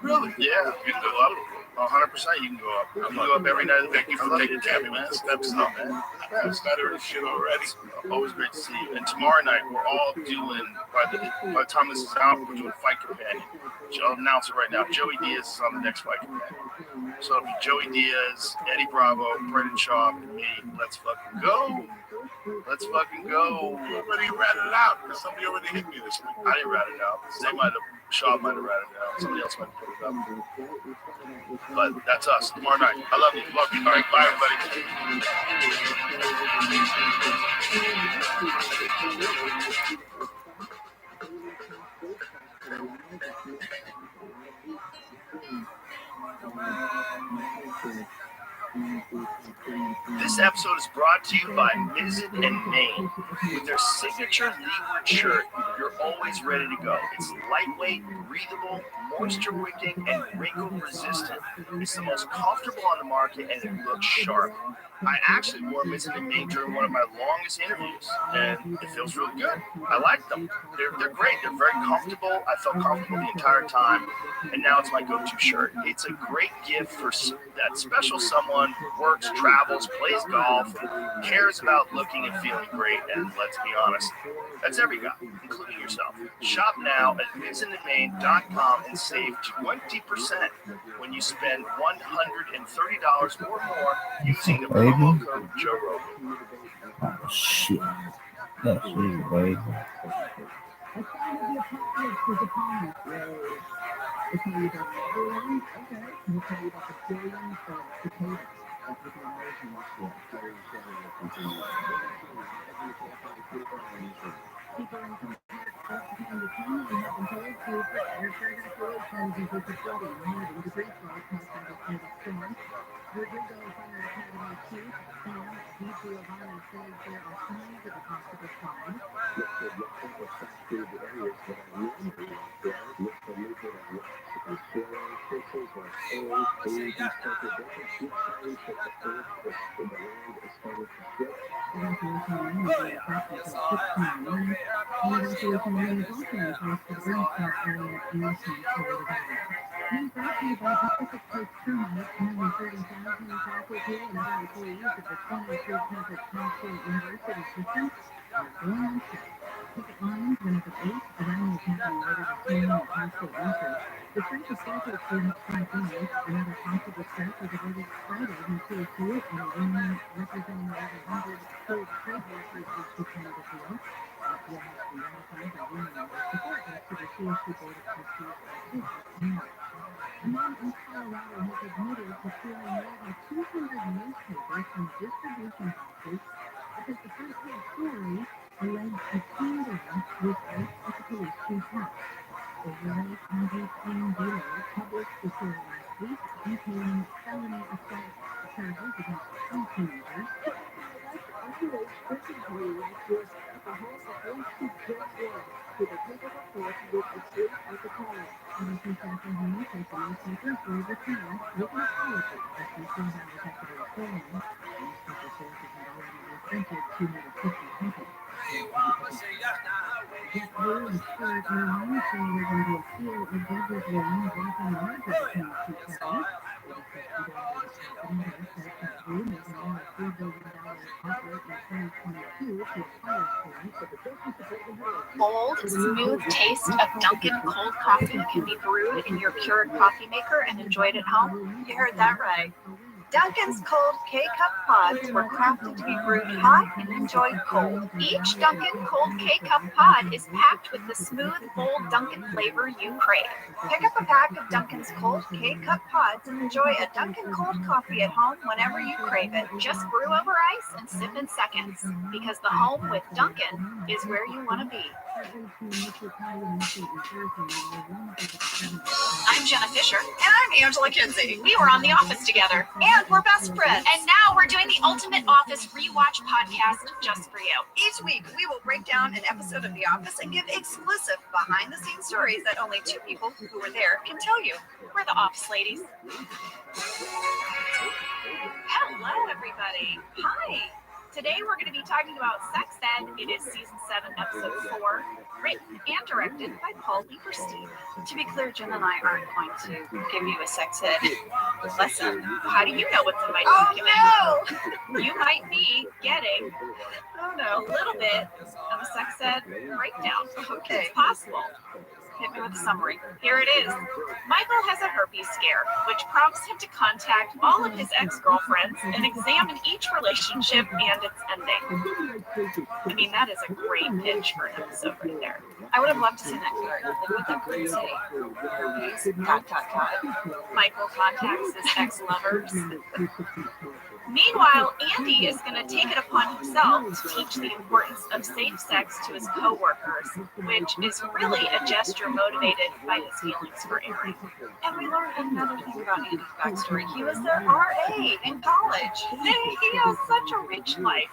Really? Yeah. You can go up. 100% you can go up. You can go up every night of the week. Thank you for taking care of me with the steps up, man. I'm better and shit already. Always great to see you. And tomorrow night, we're all doing, by the time this is out, we're doing Fight Companion. I'll announce it right now. Joey Diaz is on the next Fight Companion. So it'll be Joey Diaz, Eddie Bravo, Brendan Schaub, and me. Let's fucking go. Let's fucking go. You already ratted it out because somebody already hit me this week. I didn't rat it out. They might have Shaw might have read it down. Somebody else might have put it up. But that's us. Tomorrow night. I love you. Love you. All right. Bye, everybody. This episode is brought to you by Mizzen and Maine. With their signature leeward shirt, you're always ready to go. It's lightweight, breathable, moisture-wicking, and wrinkle-resistant. It's the most comfortable on the market, and it looks sharp. I actually wore Mizzen and Maine during one of my longest interviews, and it feels really good. I like them. They're great. They're very comfortable. I felt comfortable the entire time, and now it's my go-to shirt. It's a great gift for that special someone who works, travels, plays golf, and cares about looking and feeling great. And let's be honest, that's every guy, including yourself. Shop now at mizzenandmaine.com and save 20% when you spend $130 or more using the promo code Joe Rogan. Oh, shit. That's you, baby. Bold, smooth taste of Dunkin' cold coffee can be brewed in your Keurig coffee maker and enjoyed at home. You heard that right. Dunkin's cold K-Cup pods were crafted to be brewed hot and enjoyed cold. Each Dunkin' cold K-Cup pod is packed with the smooth, bold Dunkin' flavor you crave. Pick up a pack of Dunkin's cold K-Cup pods and enjoy a Dunkin' cold coffee at home whenever you crave it. Just brew over ice and sip in seconds, because the home with Dunkin' is where you want to be. I'm Jenna Fisher. And I'm Angela Kinsey. We were on The Office together. And we're best friends. And now we're doing the Ultimate Office Rewatch podcast just for you. Each week, we will break down an episode of The Office and give exclusive behind-the-scenes stories that only two people who were there can tell you. We're the Office ladies. Hello, everybody. Hi. Today we're going to be talking about Sex Ed. It is Season 7, Episode 4, written and directed by Paul Lieberstein. To be clear, Jen and I aren't going to give you a Sex Ed lesson. How do you know what's in my document? No! You might be getting a little bit of a Sex Ed breakdown. Okay. It's possible. Hit me with a summary. Here it is. Michael has a herpes scare, which prompts him to contact all of his ex-girlfriends and examine each relationship and its ending. I mean, that is a great pitch for an episode right there. I would have loved to see that card. Like, what that could say. Michael contacts his ex-lovers. Meanwhile, Andy is going to take it upon himself to teach the importance of safe sex to his co-workers, which is really a gesture motivated by his feelings for Aaron. And we learned another thing about Andy's backstory. He was the RA in college. He has such a rich life.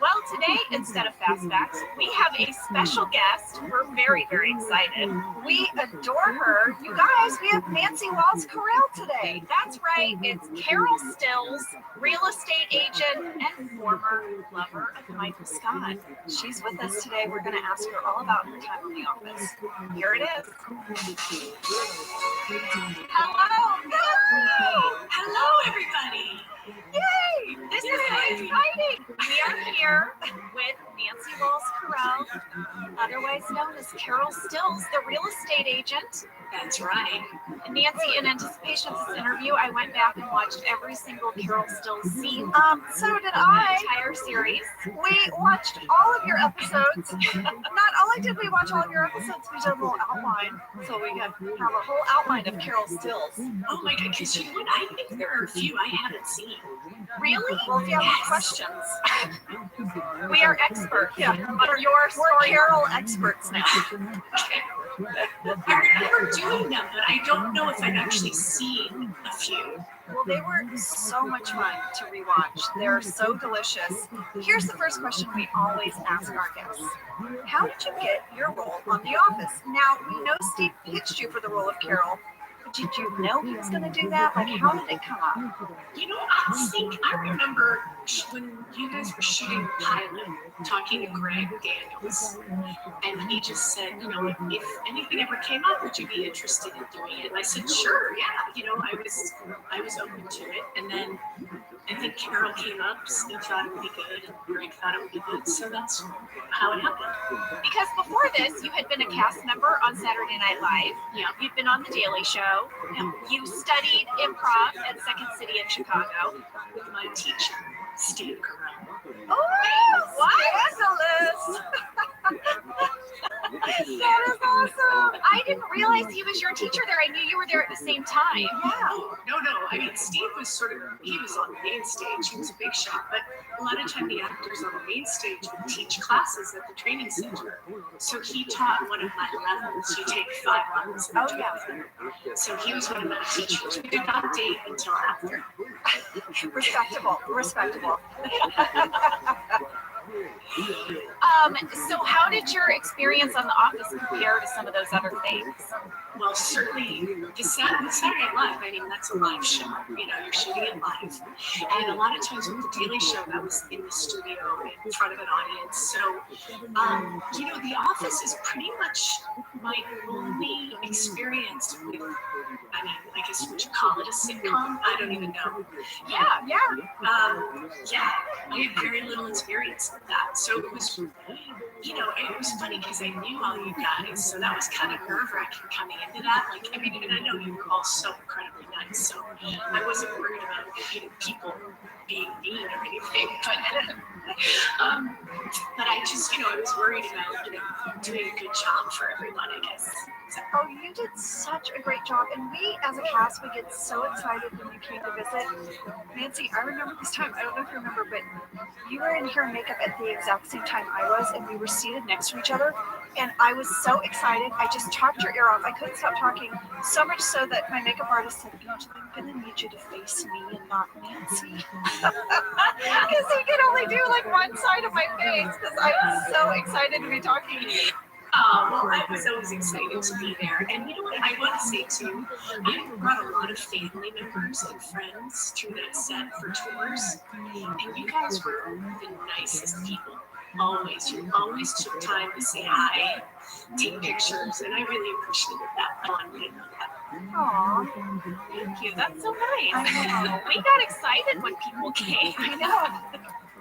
Well, today, instead of Fast Facts, we have a special guest. We're very, very excited. We adore her. You guys, we have Nancy Walls-Correll today. That's right. It's Carol Stills, real estate agent and former lover of Michael Scott. She's with us today. We're going to ask her all about her time in the office. Here it is. Hello. Hello, everybody. Yay! This is so exciting. We are here with Nancy Walls-Correll, otherwise known as Carol Stills, the real estate agent. That's right. Nancy, in anticipation of this interview, I went back and watched every single Carol Stills scene. So did I. The entire series. We watched all of your episodes. Not only did we watch all of your episodes, we did a little outline. So we have a whole outline of Carol Stills. Oh my God, because you know what? I think there are a few I haven't seen. Really? Well, if you have any questions, We are experts. Yeah. On your we're story. Carol experts now. I remember doing them, but I don't know if I've actually seen a few. Well, they were so much fun to rewatch. They're so delicious. Here's the first question we always ask our guests. How did you get your role on The Office? Now, we know Steve pitched you for the role of Carol. But did you know he was going to do that? Like, how did it come up? You know, I remember when you guys were shooting the pilot, talking to Greg Daniels, and he just said, you know, if anything ever came up, would you be interested in doing it? And I said, sure, yeah. You know, I was open to it. And then I think Carol came up, Steve thought it would be good, and Greg thought it would be good. So that's how it happened. Because before this, you had been a cast member on Saturday Night Live. Yeah. You've been on The Daily Show. Yeah. You studied improv at Second City in Chicago. With my teacher, Steve Carell. Oh, what? That is awesome. I didn't realize he was your teacher there. I knew you were there at the same time. Yeah. No. I mean, Steve was he was on the main stage. He was a big shot, but a lot of time the actors on the main stage would teach classes at the training center. So he taught one of my levels. You take 5 levels. Oh, yeah. So he was one of my teachers. We did not date until after. Respectable. So how did your experience on The Office compare to some of those other things? Well, certainly, the Saturday Night Live, I mean, that's a live show. You know, you're shooting it live. And a lot of times with the Daily Show, that was in the studio in front of an audience. So, you know, The Office is pretty much my only experience with, I mean, I guess would you call it a sitcom? I don't even know. Yeah. I had very little experience with that. So it was, you know, it was funny because I knew all you guys. So that was kind of nerve-wracking coming into that. Like, I mean, and I know you were all so incredibly nice. So I wasn't worried about, you know, people being mean or anything. But I just, you know, I was worried about, you know, doing a good job for everyone, I guess. So, Oh, you did such a great job. And we, as a cast, we get so excited when you came to visit. Nancy, I remember this time, I don't know if you remember, but you were in hair and makeup at the exact same time I was, and we were seated next to each other. And I was so excited. I just talked your ear off. I couldn't stop talking, so much so that my makeup artist said, Angela, I'm going to need you to face me and not Nancy. Because he could only do like one side of my face, because I was so excited to be talking to you. well, I was always excited to be there. And you know what I want to say too? I brought a lot of family members and friends to that set for tours. And you guys were the nicest people. Always. You always took time to say hi, take pictures, and I really appreciated that. I didn't know that. Aw, Thank you. That's so nice. I know. We got excited when people came. I know.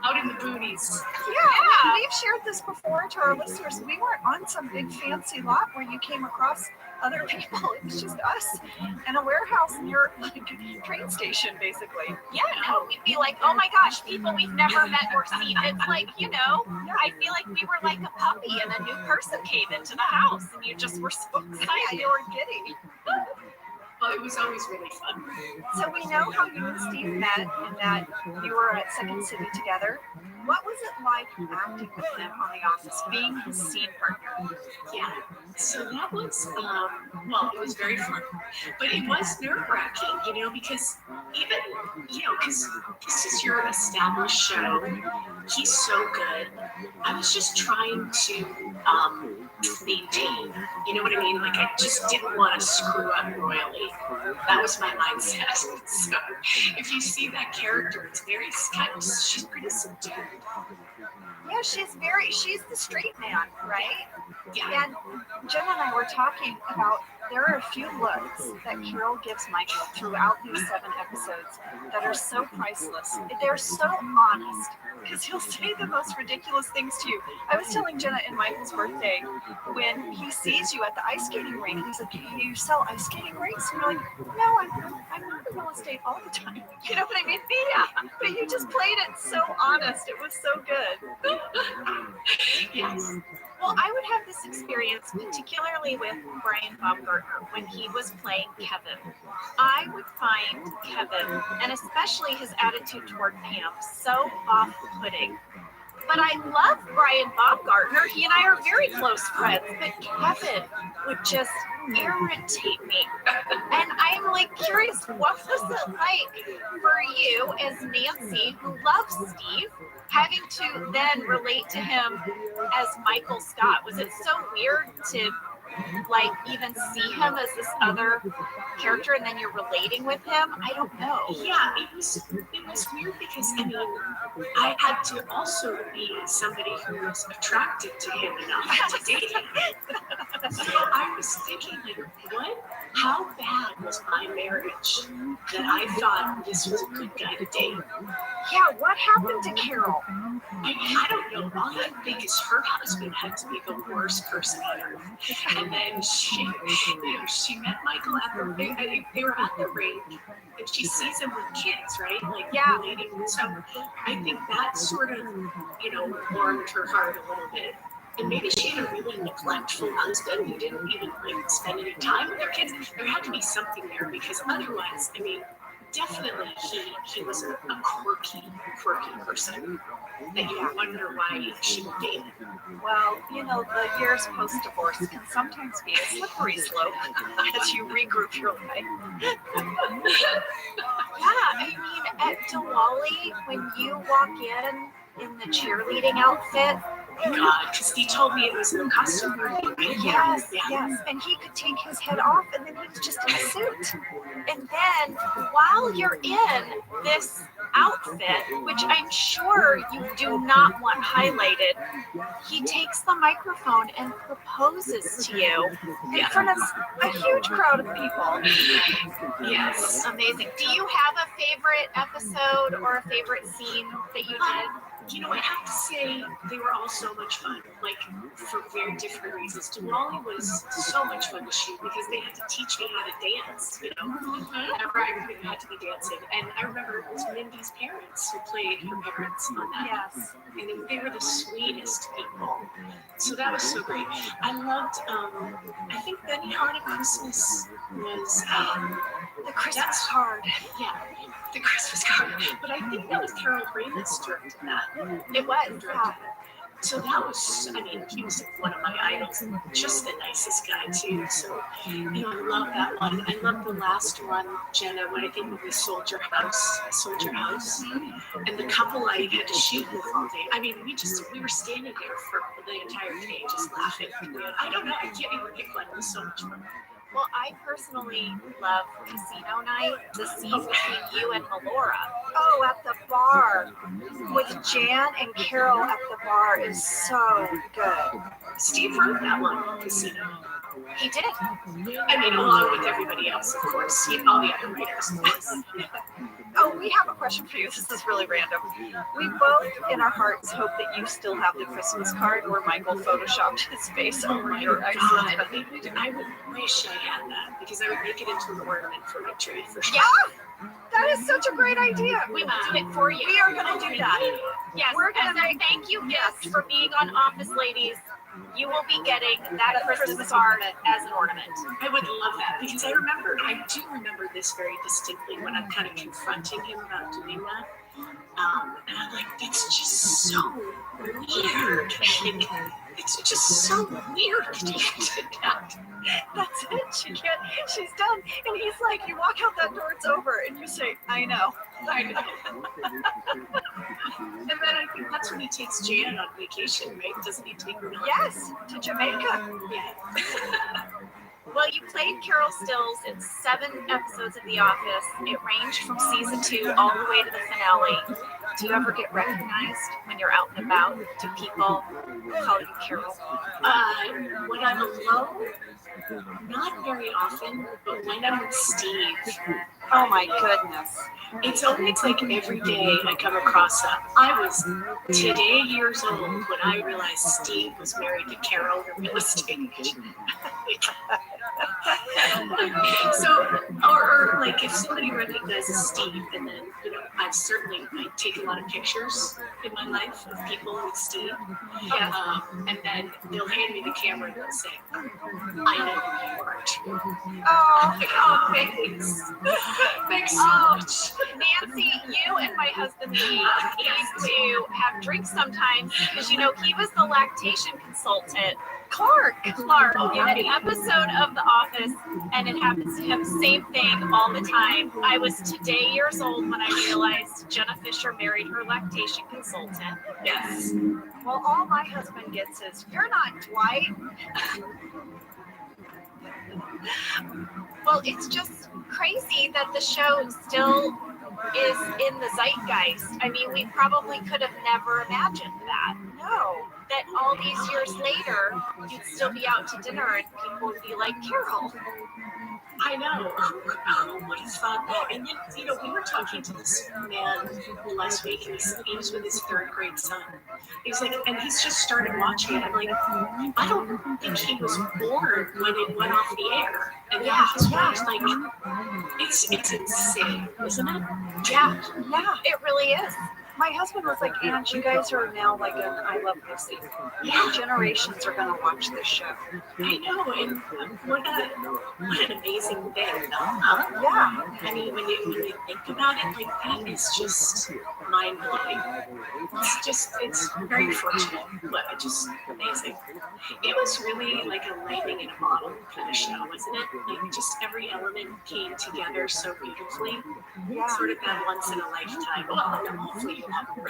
out in the boonies. Yeah, we've shared this before to our listeners. We weren't on some big fancy lot where you came across other people. It was just us and a warehouse near like a train station, basically. Yeah, no, we'd be like, oh my gosh, people we've never met or seen. It's like, you know, I feel like we were like a puppy and a new person came into the house and you just were so excited. Yeah, you were giddy. Well, it was always really fun. So we know how you and Steve met and that you were at Second City together. What was it like acting with him on The Office, being his scene partner? Yeah. So that was, well, it was very fun, but it was nerve-wracking, you know, because even, you know, because this is your established show. He's so good. I was just trying to maintain, you know what I mean? Like, I just didn't want to screw up royally. That was my mindset. So if you see that character, it's very kind of, she's pretty subdued. Yeah, she's the straight man, right? Yeah. And Jen and I were talking about there are a few looks that Carol gives Michael throughout these 7 episodes that are so priceless. They're so honest because he'll say the most ridiculous things to you. I was telling Jenna in Michael's birthday when he sees you at the ice skating rink, he's like, you sell ice skating rinks? And you're like, no, I'm not in real estate all the time. You know what I mean? Yeah, but you just played it so honest. It was so good. Yes. Well, I would have this experience particularly with Brian Baumgartner when he was playing Kevin. I would find Kevin, and especially his attitude toward Pam, so off-putting. But I love Brian Baumgartner. He and I are very close friends. But Kevin would just irritate me. And I'm like curious, what was it like for you as Nancy, who loves Steve, having to then relate to him as Michael Scott? Was it so weird to like even see him as this other character and then you're relating with him? I don't know. Yeah, it was weird because I mean I had to also be somebody who was attracted to him enough to date him. So I was thinking like, how bad was my marriage that I thought this was a good guy to date? Yeah, what happened to Carol? I don't know. All I think is her husband had to be the worst person on earth. And then she met Michael at the they were at the rink, and she sees him with kids, right? Like, yeah, relating. So I think that sort of, warmed her heart a little bit. And maybe she had a really neglectful husband who didn't even like spend any time with their kids. There had to be something there because otherwise, I mean, definitely he was a quirky person that you wonder why she would date him. Well, the years post-divorce can sometimes be a slippery slope as you regroup your life. Yeah, I mean, at Diwali, when you walk in the cheerleading outfit, God, because he told me it was a costume party. Yes. And he could take his head off and then he was just in a suit. And then while you're in this outfit, which I'm sure you do not want highlighted, he takes the microphone and proposes to you in front of a huge crowd of people. Yes. Amazing. Do you have a favorite episode or a favorite scene that you did? I have to say they were all so much fun, like for very different reasons. Diwali was so much fun to shoot because they had to teach me how to dance, whenever I had to be dancing. And I remember it was Mindy's parents who played her parents on that. Yes. And they were the sweetest people. So that was so great. I loved, I think Benny Hart at Christmas was, the Christmas card. Yeah, the Christmas card. But I think that was Carol Ramis directed that. It was. Yeah. So that was, he was one of my idols and just the nicest guy too. So, I love that one. I love the last one, Jenna, when I think it was Soldier House. And the couple I had to shoot with all day. We were standing there for the entire day just laughing. I don't know, I can't even pick one. It was so much fun. Well, I personally love Casino Night, the scene between you and Melora. Oh, at the bar with Jan and Carol at the bar is so good. Steve wrote that one, Casino. He did. I mean, along with everybody else, of course, all the other writers. Oh, we have a question for you. This is really random. We both, in our hearts, hope that you still have the Christmas card where Michael photoshopped his face over your God, excellent. I would wish I had that because I would make it into an ornament for my tree for sure. Yeah, that is such a great idea. We will do it for you. We are going to do that. Yes, We're as gonna a make- thank you gift for being on Office Ladies, you will be getting that Christmas card as an ornament. I would love that because I do remember this very distinctly when I'm kind of confronting him about doing that. And I'm like, that's just so weird. It's just so weird that you did that. That's it. She's done. And he's like, you walk out that door, it's over. And you say, I know. And then I think that's when he takes Jan on vacation, right? Doesn't he take her? Yes, to Jamaica. Yeah. Well, you played Carol Stills in 7 episodes of The Office. It ranged from season 2 all the way to the finale. Do you ever get recognized when you're out and about? Do people call you Carol? When I'm alone, not very often, but when I'm with Steve, Oh my goodness. it's almost like every day I come across that. I was today years old when I realized Steve was married to Carol, the real estate agent. So, or like if somebody recognizes Steve, and then, I take a lot of pictures in my life of people with Steve. Yeah. And then they'll hand me the camera and they'll say, I know who you are too. Oh, Thanks. Thanks so much. Nancy, you and my husband Lee used to have drinks sometimes because he was the lactation consultant. Clark in an episode of The Office, and it happens to him, same thing all the time. I was today years old when I realized Jenna Fisher married her lactation consultant. Yes. well, all my husband gets is, you're not Dwight. Well, it's just crazy that the show still is in the zeitgeist. I mean, we probably could have never imagined that. No. That all these years later, you'd still be out to dinner and people would be like, Carol. I know. Who would have thought that? And then, we were talking to this man last week, and he was with his 3rd grade son. He's like, and he's just started watching it. I'm like, I don't think he was born when it went off the air. And then it's like, it's insane, isn't it? Yeah, Yeah. it really is. My husband was like, Aunt, you guys are now like an I Love Lucy. Your generations are going to watch this show. I know, and what an amazing thing, Yeah. I mean, when you think about it, like, that is just mind-blowing. It's very fortunate, but just amazing. It was really like a lightning in a bottle for the show, wasn't it? Like, just every element came together so beautifully. Yeah. Sort of that once in a lifetime. Well, hopefully you'll have a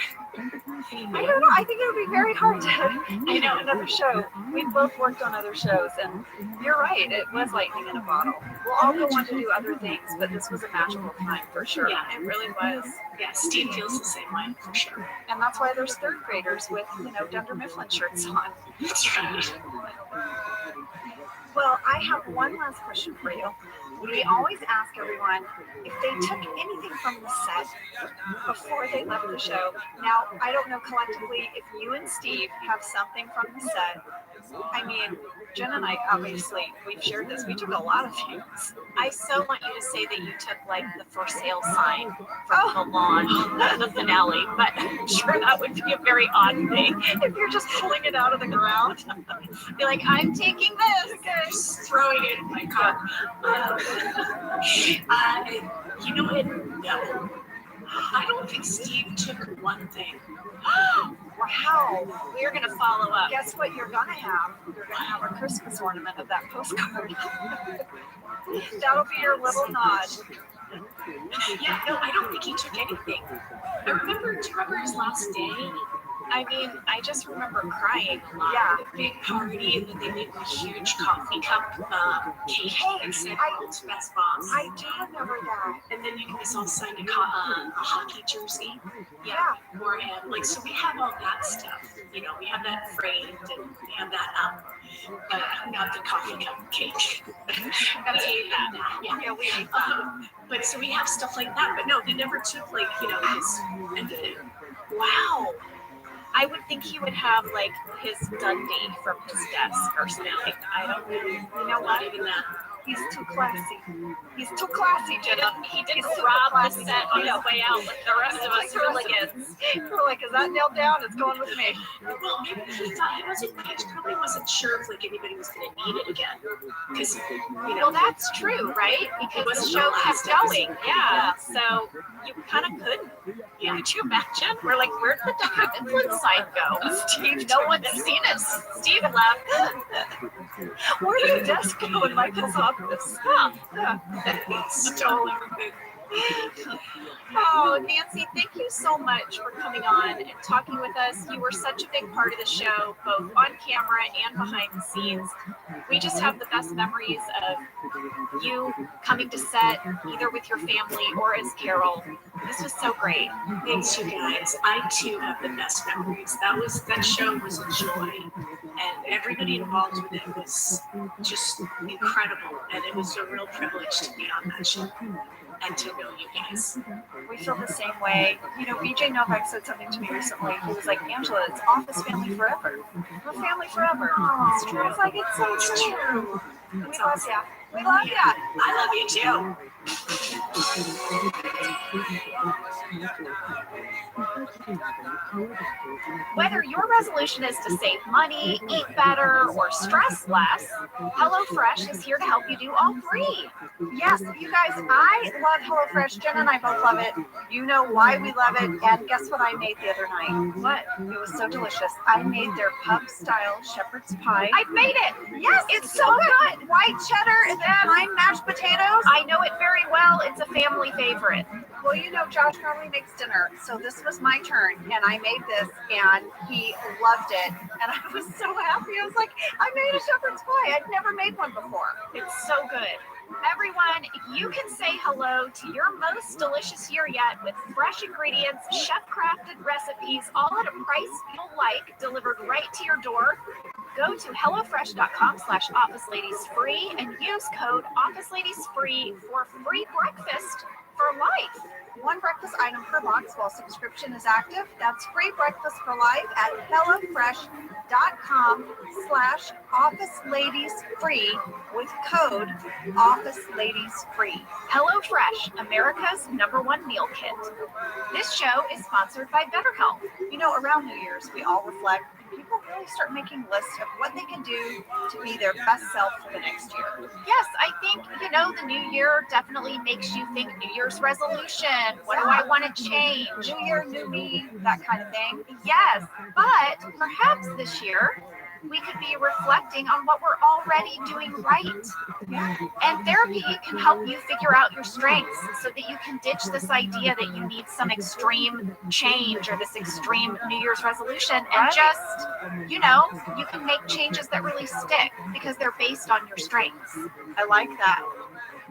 I don't know. I think it would be very hard to do another show. We both worked on other shows, and you're right. It was lightning in a bottle. We'll all go on to do other things, but this was a magical time for sure. Yeah. It really was. Yeah, Steve feels the same way, for sure. And that's why there's 3rd graders with, Dunder Mifflin shirts on. That's right. Well, I have one last question for you. We always ask everyone if they took anything from the set before they left the show. Now, I don't know collectively if you and Steve have something from the set. I mean, Jen and I, obviously, we've shared this. We took a lot of things. I so want you to say that you took like the for sale sign from the launch of the finale, but I'm sure that would be a very odd thing If you're just pulling it out of the ground. be like, I'm taking this. Just throwing it in my car. You know what? No. I don't think Steve took one thing. Wow. We're going to follow up. Guess what you're going to have? You're going to have a Christmas ornament of that postcard. That'll be your little nod. Yeah, no, I don't think he took anything. Do you remember his last day? I mean, I just remember crying a lot Yeah. at a big party, and then they made me a huge coffee cup cake and said world's best boss. I do remember that. And then you guys all signed a hockey jersey. Yeah, beforehand. Like, so we have all that stuff. You know, we have that framed and we have that up. But not the coffee cup cake. That's that. Yeah, we ate that. But so we have stuff like that. But no, we never took, like, you know, his end of it. Wow. I would think he would have like his Dundee from his desk or something. I don't know. You know what? Even that. He's too classy. He's too classy, Jenna. He didn't rob the set on his way out like the rest of us hooligans. We're like, is that nailed down? It's going with me. Well, maybe he thought he probably wasn't sure if like anybody was going to need it again. Because, you know. Well, that's true, right? Because the show kept going. Yeah. So you kind of couldn't. Yeah. Could you imagine? We're like, where'd the Dr. Influence side go? Steve, no one's seen it. Steve left. Where did the desk go in Michael's office? Stole everything. Oh, Nancy, thank you so much for coming on and talking with us. You were such a big part of the show, both on camera and behind the scenes. We just have the best memories of you coming to set, either with your family or as Carol. This was so great. Thanks, you guys. I too have the best memories. That show was a joy, and everybody involved with it was just incredible. And it was a real privilege to be on that show and to know you guys. We feel the same way. You know, BJ Novak said something to me recently. He was like, Angela, it's Office family forever. We're family forever. It's true. I was like, it's so true. We love ya. We love ya. I love you too. Whether your resolution is to save money, eat better, or stress less, HelloFresh is here to help you do all three. Yes, you guys, I love HelloFresh. Jen and I both love it. You know why we love it. And guess what I made the other night? What? It was so delicious. I made their pub-style shepherd's pie. I've made it. Yes, it's so good. White cheddar and then lime mashed potatoes. I know it very well. It's a family favorite. Well, you know, Josh normally makes dinner, so this was my turn, and I made this, and he loved it, and I was so happy. I was like, I made a shepherd's pie. I'd never made one before. It's so good. Everyone, you can say hello to your most delicious year yet with fresh ingredients, chef-crafted recipes, all at a price you'll like, delivered right to your door. Go to HelloFresh.com/OfficeLadiesFree and use code OfficeLadiesFree for free breakfast for life. One breakfast item per box while subscription is active. That's free breakfast for life at HelloFresh.com/OfficeLadiesFree with code OfficeLadiesFree. HelloFresh, America's #1 meal kit. This show is sponsored by BetterHelp. You know, around New Year's, we all reflect. People really start making lists of what they can do to be their best self for the next year. Yes, I think, you know, the new year definitely makes you think New Year's resolution. What do I want to change? New year, new me, that kind of thing. Yes, but perhaps this year we could be reflecting on what we're already doing right. Yeah. And therapy can help you figure out your strengths so that you can ditch this idea that you need some extreme change or this extreme New Year's resolution and just, you know, you can make changes that really stick because they're based on your strengths. I like that.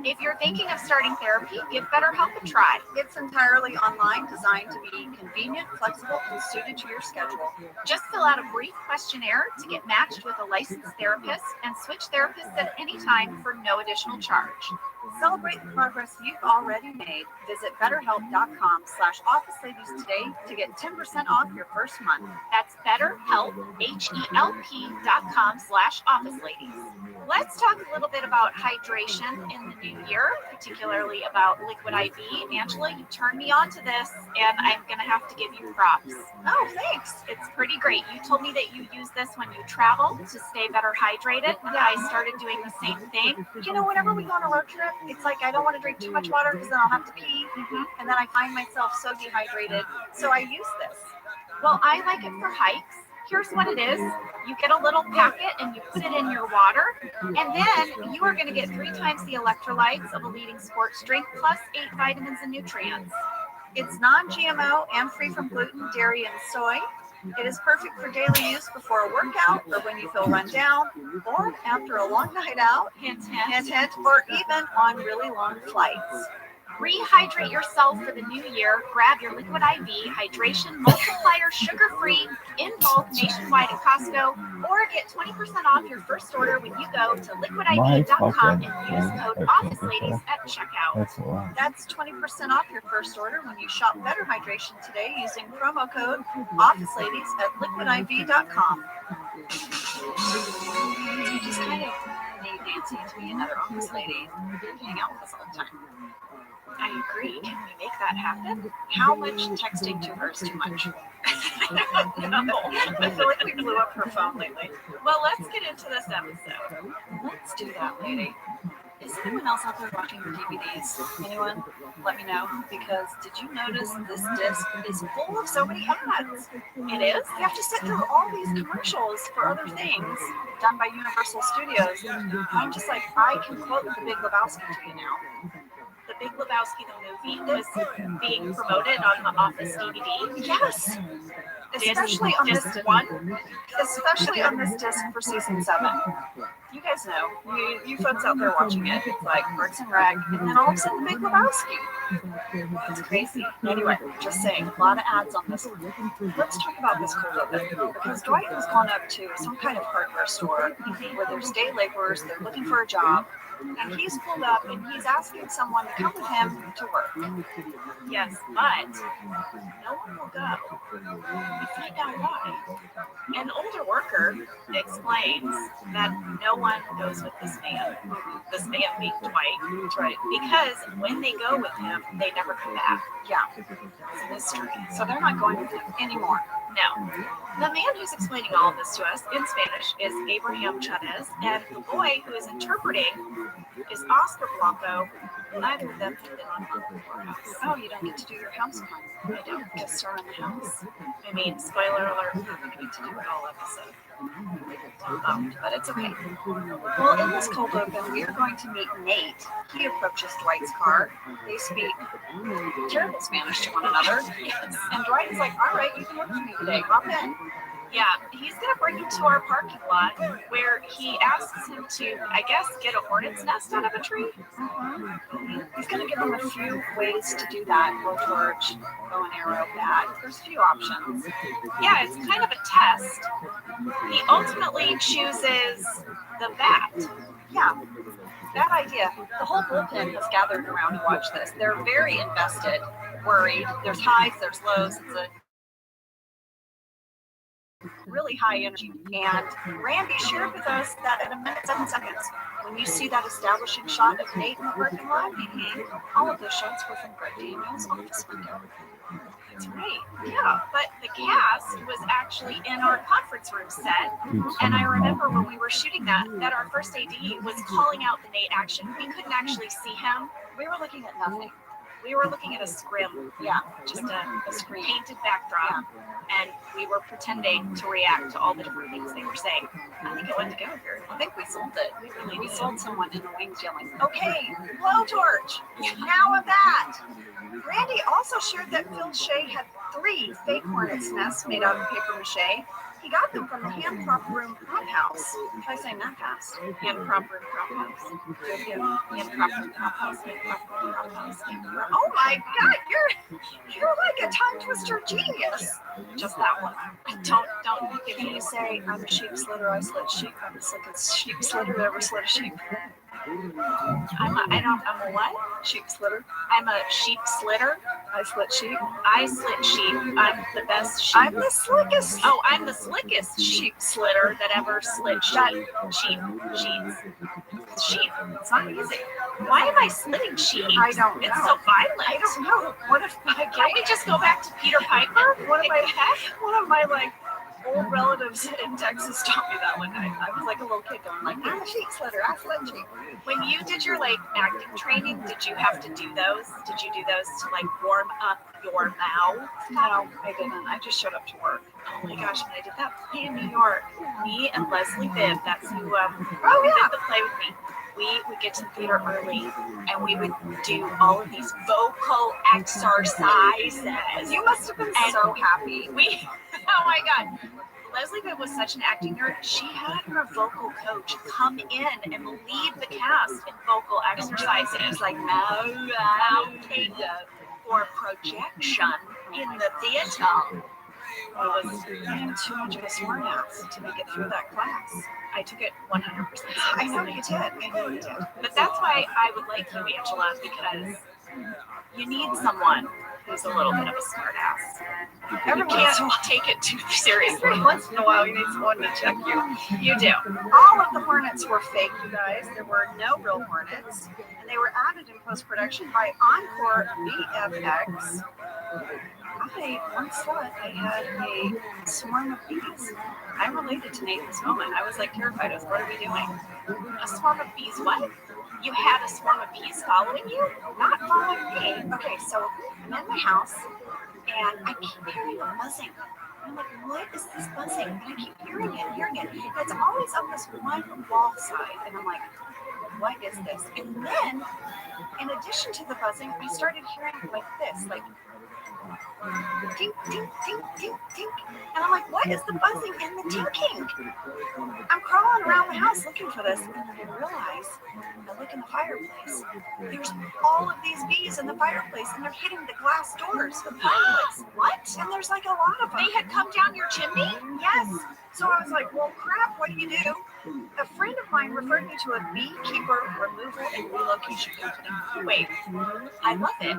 If you're thinking of starting therapy, give BetterHelp a try. It's entirely online, designed to be convenient, flexible, and suited to your schedule. Just fill out a brief questionnaire to get matched with a licensed therapist and switch therapists at any time for no additional charge. Celebrate the progress you've already made. Visit BetterHelp.com/OfficeLadies today to get 10% off your first month. That's BetterHelp, HELP.com/OfficeLadies. Let's talk a little bit about hydration in the new year, particularly about liquid IV. Angela, you turned me on to this, and I'm going to have to give you props. Oh, thanks. It's pretty great. You told me that you use this when you travel to stay better hydrated. I started doing the same thing. You know, whenever we go on a road trip, it's like I don't want to drink too much water because then I'll have to pee, and then I find myself so dehydrated. So I use this. Well, I like it for hikes. Here's what it is. You get a little packet and you put it in your water, and then you are going to get 3 times the electrolytes of a leading sports drink plus 8 vitamins and nutrients. It's non-GMO and free from gluten, dairy, and soy. It is perfect for daily use before a workout or when you feel run down or after a long night out, hint, or even on really long flights. Rehydrate yourself for the new year. Grab your Liquid IV Hydration Multiplier sugar-free in bulk nationwide at Costco, or get 20% off your first order when you go to liquidiv.com and use code OfficeLadies at checkout. That's a lot. That's 20% off your first order when you shop Better Hydration today using promo code OfficeLadies at liquidiv.com. You just kind of need Nancy to be another office lady and hang out with us all the time. I agree. Can we make that happen? How much texting to her is too much? I feel like we blew up her phone lately. Well, let's get into this episode. Let's do that, lady. Is anyone else out there watching your DVDs? Anyone? Let me know. Because did you notice this disc is full of so many ads? It is? You have to sit through all these commercials for other things done by Universal Studios. I'm just like, I can quote The Big Lebowski to you now. The Big Lebowski, the movie, was being promoted on the Office DVD. Yes. Especially on this one. Especially on this disc for season 7. You guys know, you folks out there watching it, it's like Parks and Rec, and then all of a sudden Big Lebowski. It's crazy. Anyway, just saying, a lot of ads on this one. Let's talk about this cold open, because Dwight was gone up to some kind of hardware store where there's day laborers, they're looking for a job, and he's pulled up and he's asking someone to come with him to work. Yes, but no one will go. We find out why. An older worker explains that no one goes with this man being Dwight, Right. because when they go with him, they never come back. Yeah, it's a mystery. So they're not going with him anymore. No. The man who's explaining all of this to us in Spanish is Abraham Chavez, and the boy who is interpreting is Oscar Blanco. Neither of them have been on the courthouse. Oh, you don't get to do your house call. I don't. Guest star in the house. I mean, spoiler alert, we need to do it all episode. But it's okay. Well, in this cold open, we are going to meet Nate. He approaches Dwight's car. They speak terrible Spanish to one another. And Dwight is like, all right, you can work for me today. Hop in. Yeah, he's going to bring him to our parking lot where he asks him to, I guess, get a hornet's nest out of a tree. He's going to give him a few ways to do that. Blowtorch, bow and arrow, bat. There's a few options. Yeah, it's kind of a test. He ultimately chooses the bat. Yeah, that idea. The whole bullpen has gathered around to watch this. They're very invested, worried. There's highs, there's lows. It's a really high energy. And Randy shared with us that at 1:07, when you see that establishing shot of Nate in the parking lot, all of those shots were from Greg Daniels' office window. That's right. Yeah, but the cast was actually in our conference room set, and I remember when we were shooting that our first AD was calling out the Nate action. We couldn't actually see him. We were looking at nothing. We were looking at a scrim, just a screen painted backdrop, and we were pretending to react to all the different things they were saying. I think it went together. I think we sold it. We sold someone in the wings yelling, okay, blowtorch, now a bat. Randy also shared that Phil Shea had 3 fake hornet's nests made out of paper mache. He got them from the hand prop room prop house. Try saying that fast. Hand prop room prop house. Hand prop room prop house. Hand prop room prop house. Oh my God, you're like a tongue twister genius. Just that one. Don't give Can me you say I'm a sheep slitter, I slit sheep, I'm the slickest sheep slitter that ever slit a sheep? I'm a what? Sheep slitter. I'm a sheep slitter. I slit sheep. I slit sheep. I'm the best sheep. I'm the slickest. Oh, I'm the slickest sheep slitter that ever slit sheep. Sheep. It's not easy. Why am I slitting sheep? I don't know. It's so violent. I don't know. What if Can't we just go back to Peter Piper? One of my like old relatives in Texas taught me that one night. I was like a little kid going like, I'm a sheep slitter, I slit sheep. When you did your like acting training, did you have to do those? Did you do those to like warm up your mouth? No, I didn't. I just showed up to work. Oh my gosh, when I did that play in New York, me and Leslie Bibb, that's who did the play with me. We would get to the theater early and we would do all of these vocal exercises. You must have been so happy. Oh my God. Leslie Bibb was such an acting nerd. She had her vocal coach come in and lead the cast in vocal exercises, like for projection in the theater. It was too much of a smart ass to make it through that class. I took it 100%. I know you did. I know you did. But that's why I would like you, Angela, because you need someone who's a little bit of a smart ass. Everyone can't take it too seriously. Once in a while, you need someone to check you. You do. All of the hornets were fake, you guys. There were no real hornets. And they were added in post-production by Encore VFX. I once thought I had a swarm of bees. I related to Nathan's moment. I was like terrified. I was, what are we doing? A swarm of bees? What? You had a swarm of bees following you? Not following me. Okay, so I'm in my house, and I keep hearing a buzzing. I'm like, what is this buzzing? And I keep hearing it. And it's always up this one wall side. And I'm like, what is this? And then, in addition to the buzzing, I started hearing like this, like tink, tink, tink, tink, tink. And I'm like, what is the buzzing and the tinking? I'm crawling around the house looking for this, and then I realize, I look in the fireplace. There's all of these bees in the fireplace, and they're hitting the glass doors of the fireplace. What? And there's like a lot of them. They had come down your chimney? Yes. So I was like, well, crap, what do you do? A friend of mine referred me to a beekeeper removal and relocation company. Wait, I love it.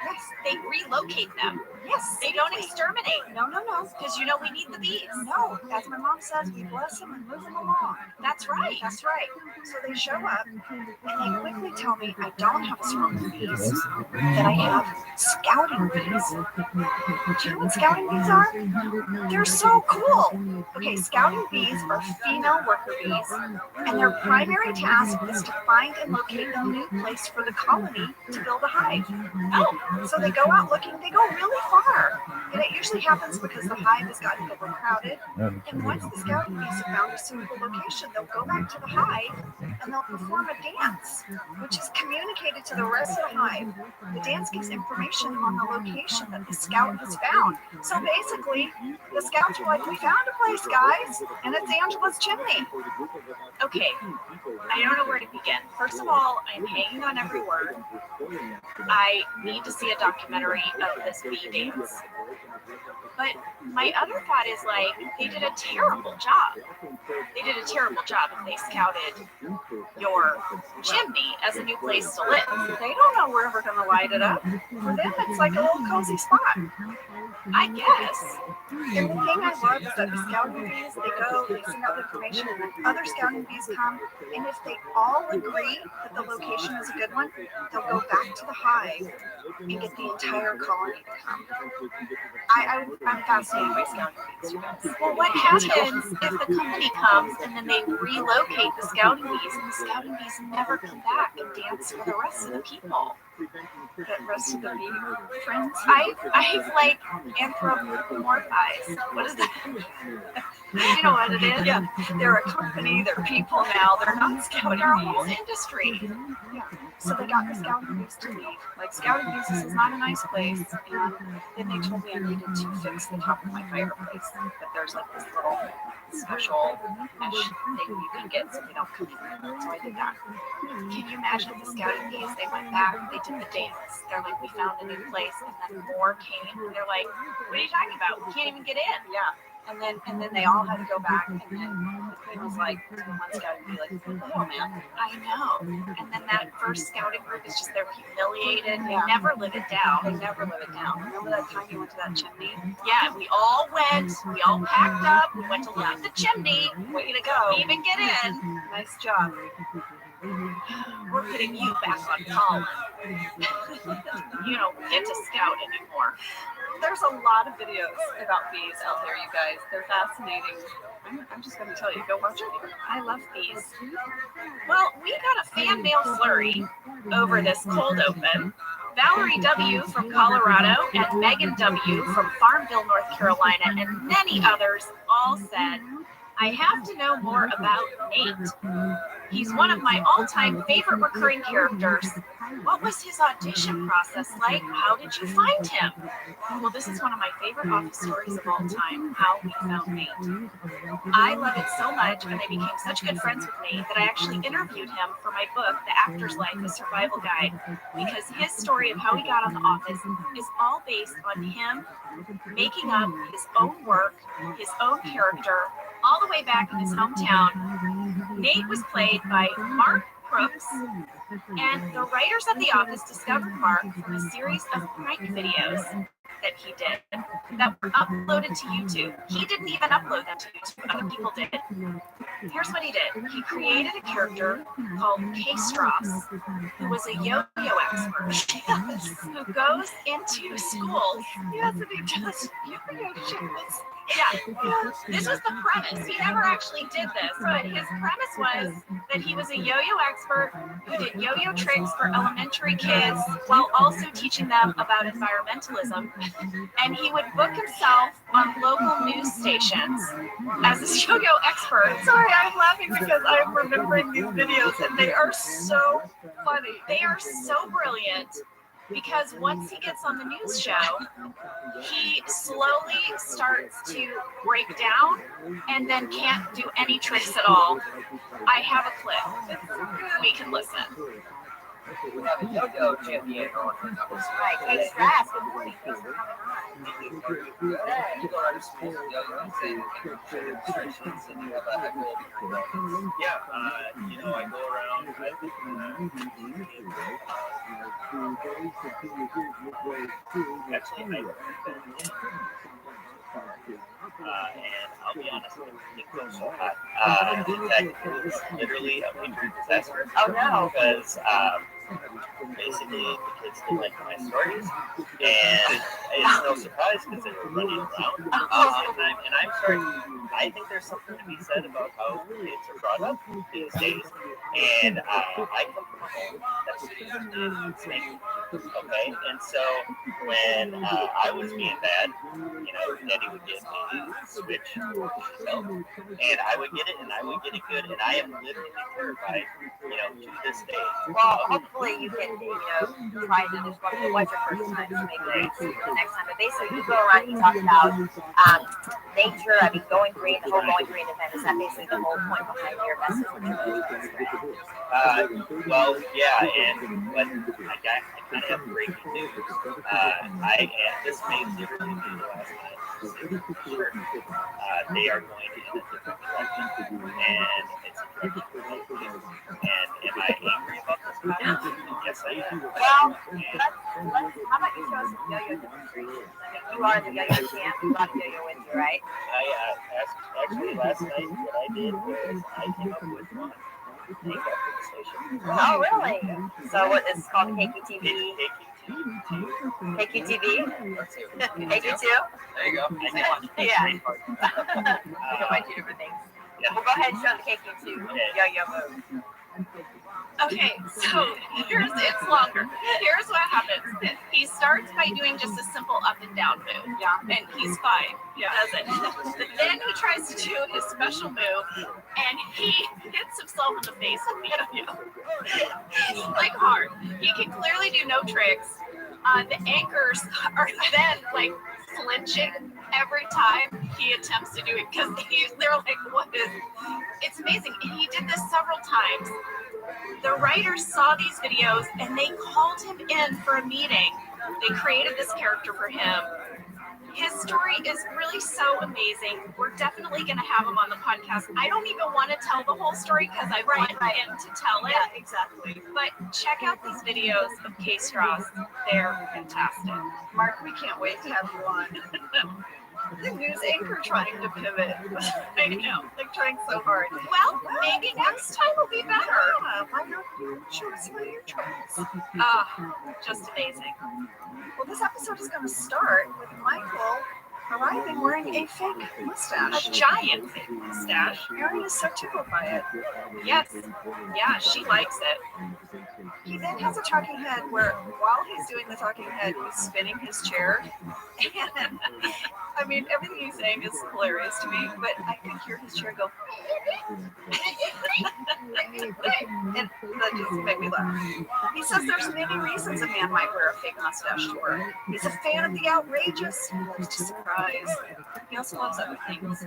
Yes. They relocate them. Yes. They don't exterminate. No. Because you know we need the bees. No, as my mom says, we bless them and move them along. That's right. That's right. So they show up and they quickly tell me I don't have a swarm of bees, that I have scouting bees. Do you know what scouting bees are? They're so cool. Okay, scouting bees are female worker bees, and their primary task is to find and locate a new place for the colony to build a hive. Oh, so they go out looking, they go really far. And it usually happens because the hive has gotten overcrowded. And once the scouting bees have found a suitable location, they'll go back to the hive and they'll perform a dance, which is communicated to the rest of the hive. The dance gives information on the location that the scout has found. So basically, the scouts were like, we found a place, guys, and it's Angela's chimney. Okay, I don't know where to begin. First of all, I'm hanging on every word. I need to see a documentary of this bee dance. But my other thought is, like, they did a terrible job. They did a terrible job if they scouted your chimney as a new place to live. They don't know where we're going to light it up. For them, it's like a little cozy spot. I guess. And the thing I love is that the scouting bees, they go, they send out the information, and then other scouting bees come, and if they all agree that the location is a good one, they'll go back to the hive and get the entire colony to come. I'm fascinated by scouting bees, you guys. Well, what happens if the company comes and then they relocate the scouting bees, and the scouting bees never come back and dance for the rest of the people? The rest of the bee friends? I've like anthropomorphized. What is that? You know what it is? Yeah, they're a company, they're people now, they're not scouting They're a bees. whole industry. Yeah. So they got the scouting bees to leave. Like, scouting bees, this is not a nice place. And then they told me I needed to fix the top of my fireplace. That there's like this little special mesh thing you can get so they don't come in. So I did that. Can you imagine the scouting bees? They went back, they did the dance. They're like, we found a new place, and then more came. They're like, what are you talking about? We can't even get in. Yeah. And then they all had to go back, and then the queen was like, one scouting bee, like, what the hell, man? I know. And then that first scouting group is just, they're humiliated. They Yeah. never live it They down. never live it down. Remember that time you went to that chimney? Yeah, we all went, we all packed up, we went to look at the chimney. Way to go. We even get in. Nice job. We're putting you back on pollen. You don't get to scout anymore. There's a lot of videos about bees out there, you guys. They're fascinating. I'm just going to tell you, go watch it. I love bees. Well, we got a fan mail flurry over this cold open. Valerie W. from Colorado and Megan W. from Farmville, North Carolina, and many others all said, I have to know more about Nate. He's one of my all-time favorite recurring characters. What was his audition process like? How did you find him? Well, this is one of my favorite office stories of all time, how we found Nate. I love it so much, and I became such good friends with Nate that I actually interviewed him for my book, The Actor's Life, A Survival Guide, because his story of how he got on The Office is all based on him making up his own work, his own character, all the way back in his hometown. Nate was played by Mark Crooks, and the writers at The Office discovered Mark from a series of prank videos that he did that were uploaded to YouTube. He didn't even upload them to YouTube, other people did. Here's what he did. He created a character called K-Straws, who was a yo-yo expert, who goes into schools. Yes, and he does yo-yo shows. Yeah, this was the premise. He never actually did this, but his premise was that he was a yo-yo expert who did yo-yo tricks for elementary kids while also teaching them about environmentalism. And he would book himself on local news stations as a yo-yo expert. Sorry, I'm laughing because I'm remembering these videos and they are so funny. They are so brilliant. Because once he gets on the news show, he slowly starts to break down and then can't do any tricks at all. I have a clip. We can listen. We have a yo-yo champion on campus. Right, Kate Strass, good morning. Thanks for coming on. Yeah, you go out to school with yo-yos and demonstrations, and you have a heck of a yeah, you know, I go around, actually, and I'll be honest, it was so hot. In fact, it was literally a winter disaster. Oh no! Because basically the kids didn't like my stories, and it's no surprise because they were running around and I'm sorry. I think there's something to be said about how kids are brought up these days, and I come from a home that's okay, and so when I was being bad, you know, Daddy would get me switch himself, and I would get it, and I would get it good, and I am literally terrified, you know, to this day. Well, hopefully you can, you know, try to just watch your first time to make it the next time. But basically, you go around, you talk about nature. I mean, going green, the whole going green event. Is that basically the whole point behind your message? Well, yeah, and but I kind of have breaking news. This may literally be the last time. Sure. They are going in a different direction, and it's a direction. And am I angry about this? Yes, I am. Well, how about you show us some yo-yo demonstrations? I mean, you are the yo-yo champ. You got the yo-yo with you, right? Actually, last night what I did was I came up with one. Oh, really? So what is called KQTV? KQTV? KQ2? There you go. Yeah. You can buy two different things. Yeah. We'll go ahead and show the KQ2 yo-yo move. Okay, so it's longer. Here's what happens. He starts by doing just a simple up and down move. Yeah. And he's fine. Yeah. Does it. But then he tries to do his special move and he hits himself in the face with the yo-yo. Like hard. He can clearly do no tricks. The anchors are then like flinching every time he attempts to do it because they're like, what is? It's amazing. And he did this several times. The writers saw these videos and they called him in for a meeting. They created this character for him. His story is really so amazing. We're definitely going to have him on the podcast. I don't even want to tell the whole story because I want him to tell it. Yeah, exactly. But check out these videos of K-Straws. They're fantastic. Mark, we can't wait to have you on. The news anchor trying to pivot. I know, like trying so hard. Well, maybe next time will be better. Why not show us some of your tricks? Just amazing. Well, this episode is going to start with Michael arriving wearing a fake A mustache. giant fake mustache. Erin is so tickled by it. Yes. Yeah, she likes it. He then has a talking head where, while he's doing the talking head, he's spinning his chair. And, I mean, everything he's saying is hilarious to me, but I could hear his chair go. And that just made me laugh. He says there's many reasons a man might wear a fake mustache to work. He's a fan of the outrageous. He loves to surprise. He also loves other things.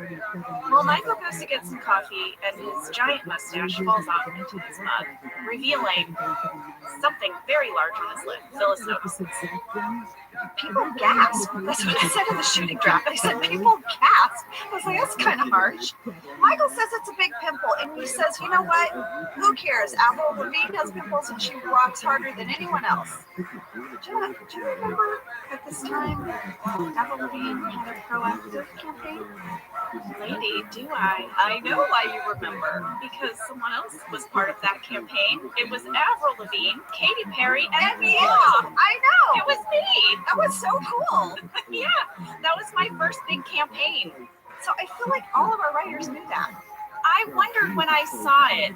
Well, Michael goes to get some coffee, and his giant mustache falls off into his mug, revealing something very large on his lip. Phyllis notices. People gasp. That's what I said in the shooting draft. I said people gasp. I was like, that's kind of harsh. Michael says it's a big pimple, and he says, you know what? Who cares? Avril Lavigne has pimples, and she rocks harder than anyone else. Do you remember at this time Avril Lavigne had a proactive campaign? Lady, do I? I know why you remember, because someone else was part of that campaign. It was Avril Lavigne, Katy Perry, and me. Yeah, I know. It was me. That was so cool. Yeah, that was my first big campaign. So I feel like all of our writers knew that. I wondered when I saw it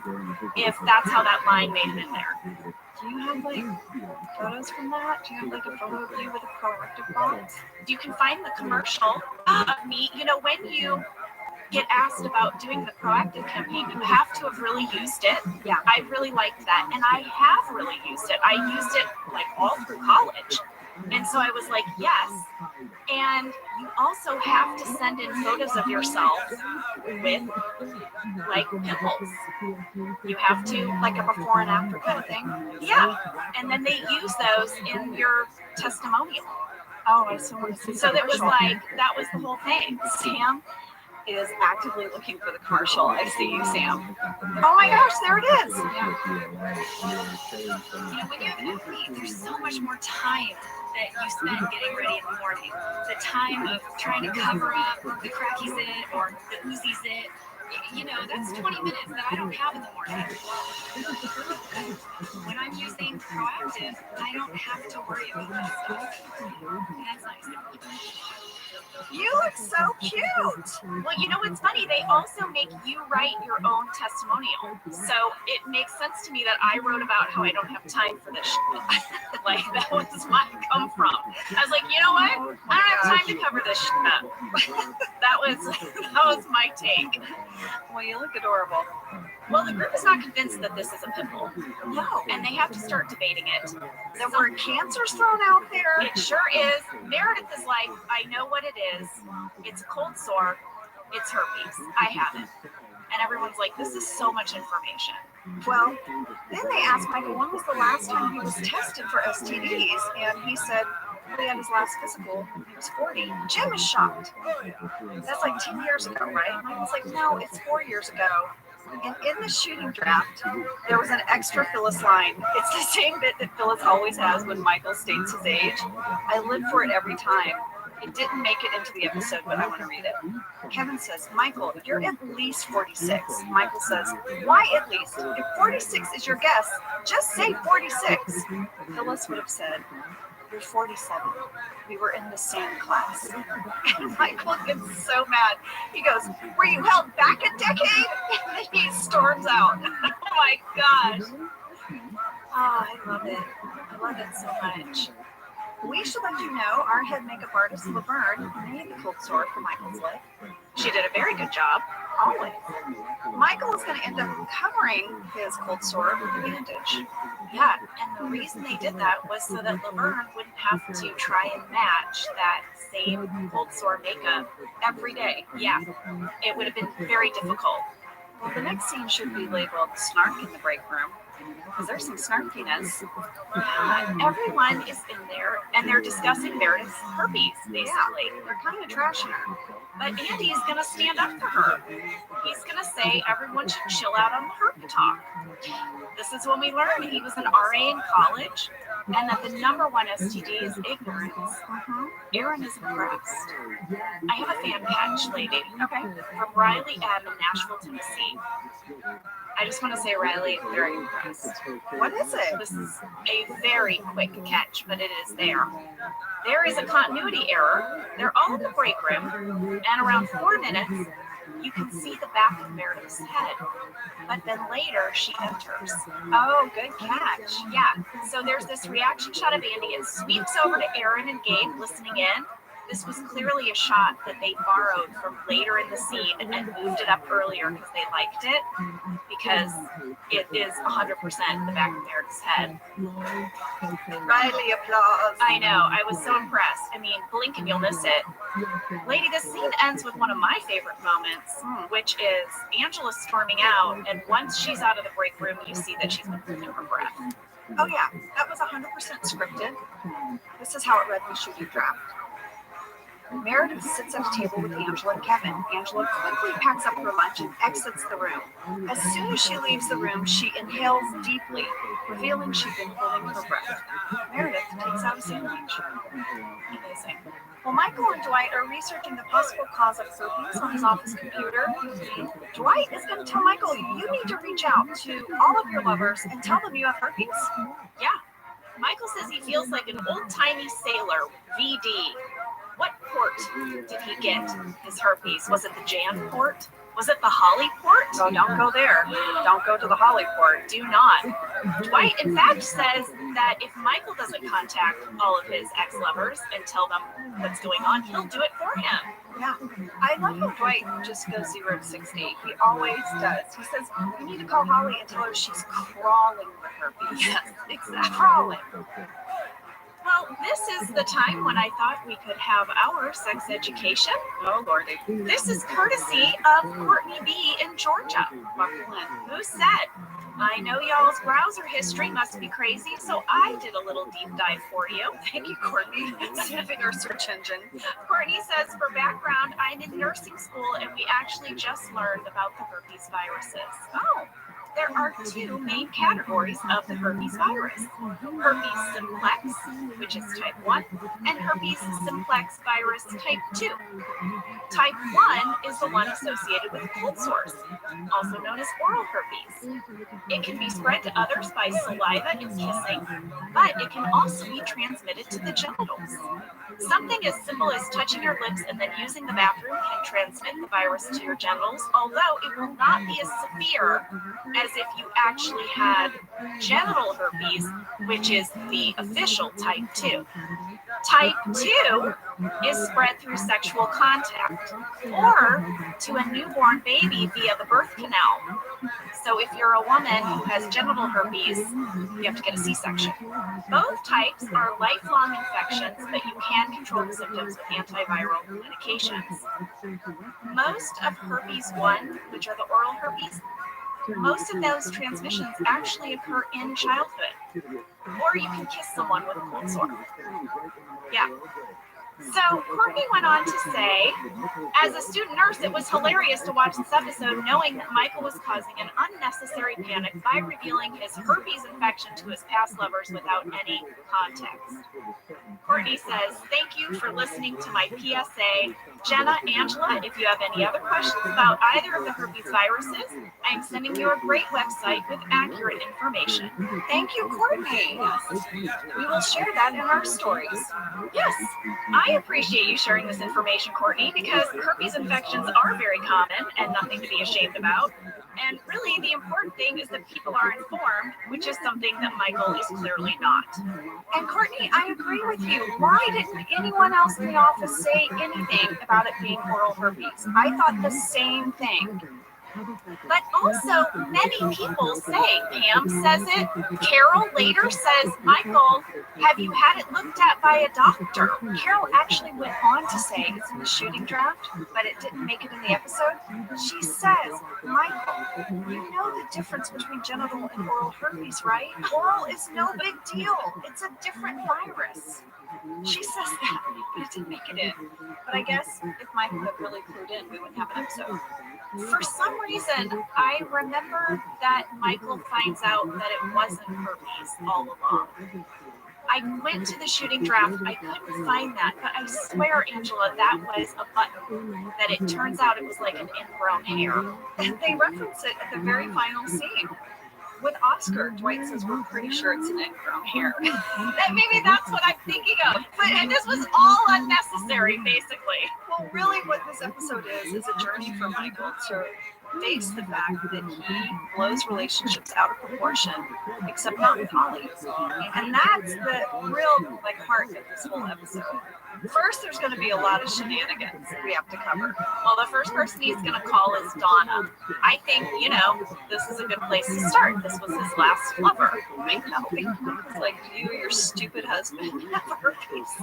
if that's how that line made it in there. Do you have like photos from that? Do you have like a photo of you with a corrective box? You can find the commercial of me. You know, when you get asked about doing the proactive campaign, you have to have really used it. Yeah. I really liked that, and I have really used it. I used it like all through college. And so I was like, yes. And you also have to send in photos of yourself with like pimples. You have to, Like a before and after kind of thing? yeah. And then they use those in your testimonial. Oh, I so want to see. So that was like, that was the whole thing. Sam is actively looking for the commercial. I see you, Sam. Oh my gosh, there it is. You know, when you're an athlete, there's so much more time that you spend getting ready in the morning. The time of trying to cover up the cracky zit or the oozy zit. You know, that's 20 minutes that I don't have in the morning. When I'm using Proactive, I don't have to worry about that stuff. And that's nice. You look so cute. Well, you know what's funny? They also make you write your own testimonial. So it makes sense to me that I wrote about how I don't have time for this shit. Like, that was where I come from. I was like, you know what? I don't have time to cover this shit up. That was my take. Well, you look adorable. Well, the group is not convinced that this is a pimple. No. And they have to start debating it. There were cancers thrown out there. It sure is. Meredith is like, I know what it is. It's a cold sore. It's herpes. I have it. And everyone's like, this is so much information. Well, then they asked Michael, when was the last time he was tested for STDs? And he said, he had his last physical. He was 40. Jim is shocked. That's like 10 years ago, right? Michael's like, no, it's 4 years ago. And in the shooting draft, there was an extra Phyllis line. It's the same bit that Phyllis always has when Michael states his age. I live for it every time. It didn't make it into the episode, but I want to read it. Kevin says, Michael, you're at least 46. Michael says, why at least? If 46 is your guess, just say 46. Phyllis would have said, you're 47. We were in the same class. And Michael gets so mad. He goes, were you held back a decade? And then he storms out. Oh my gosh. Oh, I love it. I love it so much. We should let you know our head makeup artist, Laverne, made the cold sore for Michael's lip. She did a very good job. Always. Michael is going to end up covering his cold sore with a bandage. Yeah, and the reason they did that was so that Laverne wouldn't have to try and match that same cold sore makeup every day. Yeah, it would have been very difficult. Well, the next scene should be labeled Snark in the break room, because there's some snarkiness. Everyone is in there, and they're discussing Meredith's herpes, basically. Yeah, they're kind of trashing her. But Andy is going to stand up for her. He's going to say everyone should chill out on the herp talk. This is when we learned he was an RA in college. and that the number one STD is ignorance. Aaron is impressed. I have a fan catch, lady. Okay. From Riley Adam in Nashville, Tennessee. I just want to say, Riley, I'm very impressed. What is it? This is a very quick catch, but it is there. There is a continuity error. They're all in the break room, and around 4 minutes, you can see the back of Meredith's head. But then later, she enters. Oh, good catch. Yeah, so there's this reaction shot of Andy. It sweeps over to Aaron and Gabe listening in. This was clearly a shot that they borrowed from later in the scene and moved it up earlier because they liked it, because it is 100% the back of Meredith's head. Riley applause. I know, I was so impressed. I mean, blink and you'll miss it. Lady, this scene ends with one of my favorite moments, which is Angela storming out, and once she's out of the break room, you see that she's been holding her breath. Oh yeah, that was 100% scripted. This is how it read in the shooting draft. Meredith sits at a table with Angela and Kevin. Angela quickly packs up her lunch and exits the room. As soon as she leaves the room, she inhales deeply, revealing she'd been holding her breath. Meredith takes out a sandwich. Amazing. While Michael and Dwight are researching the possible cause of herpes on his office computer, Dwight is going to tell Michael, you need to reach out to all of your lovers and tell them you have herpes. Yeah. Michael says he feels like an old-timey sailor, VD. What port did he get his herpes? Was it the Jan port? Was it the Holly port? So don't go there. Don't go to the Holly port. Do not. Dwight, in fact, says that if Michael doesn't contact all of his ex-lovers and tell them what's going on, he'll do it for him. Yeah. I love how Dwight just goes 0 to 60. He always does. He says, you need to call Holly and tell her she's crawling with herpes. Yes, exactly. Crawling. Well, this is the time when I thought we could have our sex education. Oh, Lordy. This is courtesy of Courtney B. in Georgia. Who said, I know y'all's browser history must be crazy, so I did a little deep dive for you. Thank you, Courtney. Sniffing our search engine. Courtney says, for background, I'm in nursing school and we actually just learned about the herpes viruses. Oh. There are 2 main categories of the herpes virus. Herpes simplex, which is type 1, and herpes simplex virus type 2. Type 1 is the one associated with cold sores, also known as oral herpes. It can be spread to others by saliva and kissing, but it can also be transmitted to the genitals. Something as simple as touching your lips and then using the bathroom can transmit the virus to your genitals, although it will not be as severe as if you actually had genital herpes, which is the official type 2. Type 2 is spread through sexual contact or to a newborn baby via the birth canal. So if you're a woman who has genital herpes, you have to get a C-section. Both types are lifelong infections, but you can control the symptoms with antiviral medications. Most of herpes 1, which are the oral herpes, most of those transmissions actually occur in childhood. Or you can kiss someone with a cold sore. Yeah. So Courtney went on to say, as a student nurse, it was hilarious to watch this episode knowing that Michael was causing an unnecessary panic by revealing his herpes infection to his past lovers without any context. Courtney says, thank you for listening to my PSA. Jenna, Angela, if you have any other questions about either of the herpes viruses, I'm sending you a great website with accurate information. Thank you, Courtney. We will share that in our stories. Yes, I appreciate you sharing this information, Courtney, because herpes infections are very common and nothing to be ashamed about. And really, the important thing is that people are informed, which is something that Michael is clearly not. And Courtney, I agree with you. Why didn't anyone else in the office say anything about it being oral herpes? I thought the same thing. But also, many people say, Pam says it, Carol later says, Michael, have you had it looked at by a doctor? Carol actually went on to say it's in the shooting draft, but it didn't make it in the episode. She says, Michael, you know the difference between genital and oral herpes, right? Oral is no big deal. It's a different virus. She says that, but it didn't make it in. But I guess if Michael had really clued in, we wouldn't have an episode. For some reason, I remember that Michael finds out that it wasn't herpes all along. I went to the shooting draft. I couldn't find that, but I swear, Angela, that was a button. That it turns out it was like an ingrown hair. And they reference it at the very final scene. With Oscar, Dwight says we're pretty sure it's an ingrown hair. Maybe that's what I'm thinking of. But this was all unnecessary, basically. Well, really what this episode is a journey for Michael to face the fact that he blows relationships out of proportion, except not with Holly. And that's the real heart of this whole episode. First, there's going to be a lot of shenanigans we have to cover. Well, the first person he's going to call is Donna. I think, this is a good place to start. This was his last lover. I know. It's like you or your stupid husband have a piece.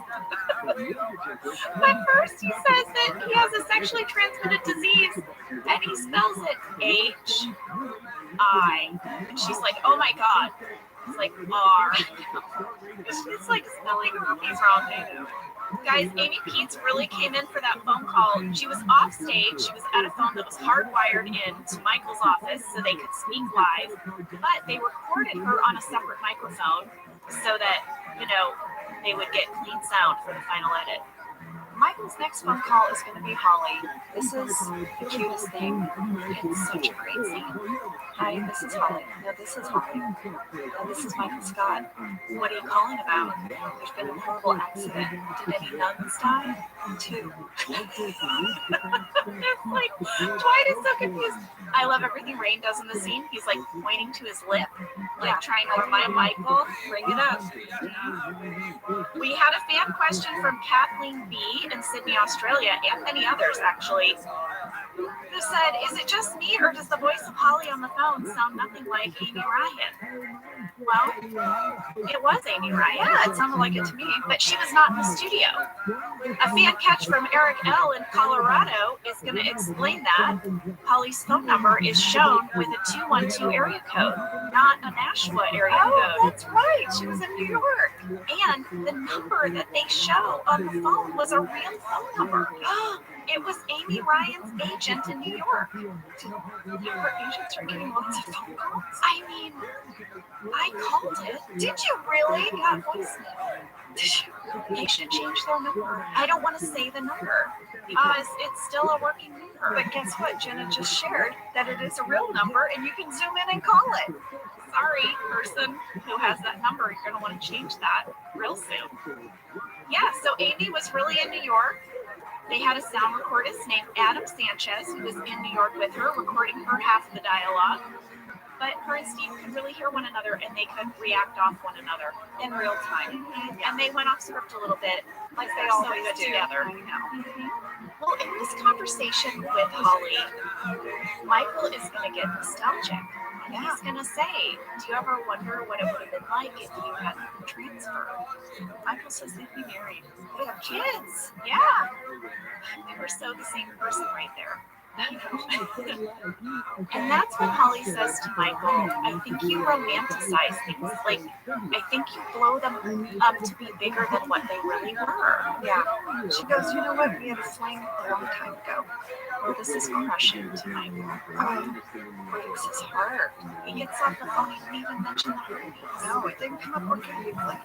But first he says that he has a sexually transmitted disease, and he spells it H-I. And she's like, oh my God. It's like R. It's like spelling herpes wrong. Guys, Amy Peets really came in for that phone call. She was off stage. She was at a phone that was hardwired into Michael's office so they could speak live. But they recorded her on a separate microphone so that, they would get clean sound for the final edit. Michael's next phone call is going to be Holly. This is the cutest thing. It's such a great scene. Hi, this is Holly. No, this is Holly. No, this is Michael Scott. What are you calling about? There's been a horrible accident. Did any nuns die? 2. It's like, Dwight is so confused. I love everything Rain does in the scene. He's like pointing to his lip, like trying to remind Michael, bring it up. We had a fan question from Kathleen B. in Sydney, Australia, and many others actually, who said, is it just me or does the voice of Holly on the phone sound nothing like Amy Ryan? Well, it was Amy Ryan. Yeah, it sounded like it to me. But she was not in the studio. A fan catch from Eric L. in Colorado is going to explain that. Holly's phone number is shown with a 212 area code, not a Nashua area code. Oh, that's right. She was in New York. And the number that they show on the phone was a real phone number. It was Amy Ryan's agent in New York. Her agents are getting lots of phone calls. I mean, I called it. Did you really? Yeah, voicemail. They should change their number. I don't want to say the number because it's still a working number. But guess what? Jenna just shared that it is a real number and you can zoom in and call it. Sorry, person who has that number. You're going to want to change that real soon. Yeah, so Amy was really in New York. They had a sound recordist named Adam Sanchez who was in New York with her, recording her half of the dialogue. But her and Steve could really hear one another and they could react off one another in real time. And they went off script a little bit, like they all so good together. I know. Well, in this conversation with Holly, Michael is going to get nostalgic. Yeah. He's going to say, do you ever wonder what it would have been like if you hadn't transferred? Michael says they'd be married. They have kids. Yeah. They were so the same person right there. And that's when Holly says to Michael, I think you romanticize things. Like, I think you blow them up to be bigger than what they really were. Yeah. She goes, you know what? We had a fling a long time ago. Well, this is crushing to Michael. Breaks his heart. He gets off the phone, he didn't even mention the herpes. No, it didn't come up organically.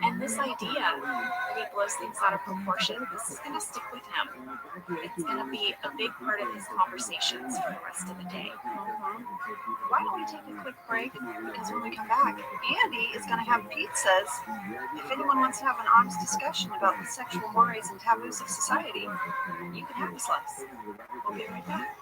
And this idea that he blows things out of proportion, this is going to stick with him. It's going to be a big part of his conversations for the rest of the day. Why don't we take a quick break? Because when we come back, Andy is going to have pizzas. If anyone wants to have an honest discussion about the sexual mores and taboos of society, you can have a slice. We'll be right back.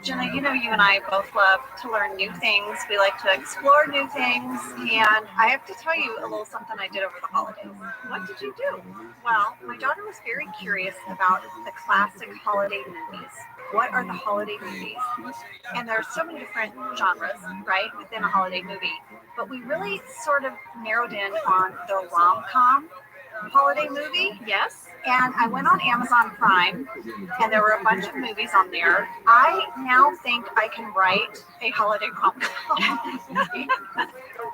Jenna, you know you and I both love to learn new things. We like to explore new things. And I have to tell you a little something I did over the holidays. What did you do? Well, my daughter was very curious about the classic holiday movies. What are the holiday movies? And there are so many different genres, right, within a holiday movie. But we really sort of narrowed in on the rom-com holiday movie. Yes. And I went on Amazon Prime, and there were a bunch of movies on there. I now think I can write a holiday rom-com.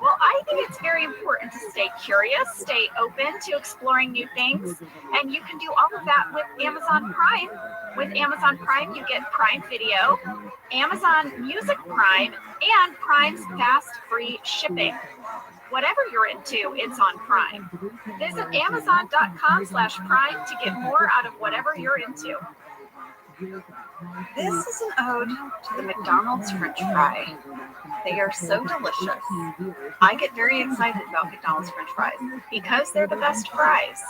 Well, I think it's very important to stay curious, stay open to exploring new things, and you can do all of that with Amazon Prime. With Amazon Prime, you get Prime Video, Amazon Music Prime, and Prime's fast free shipping. Whatever you're into, it's on Prime. Visit Amazon.com/Prime to get more out of whatever you're into. This is an ode to the McDonald's French fry. They are so delicious. I get very excited about McDonald's French fries Because they're the best fries.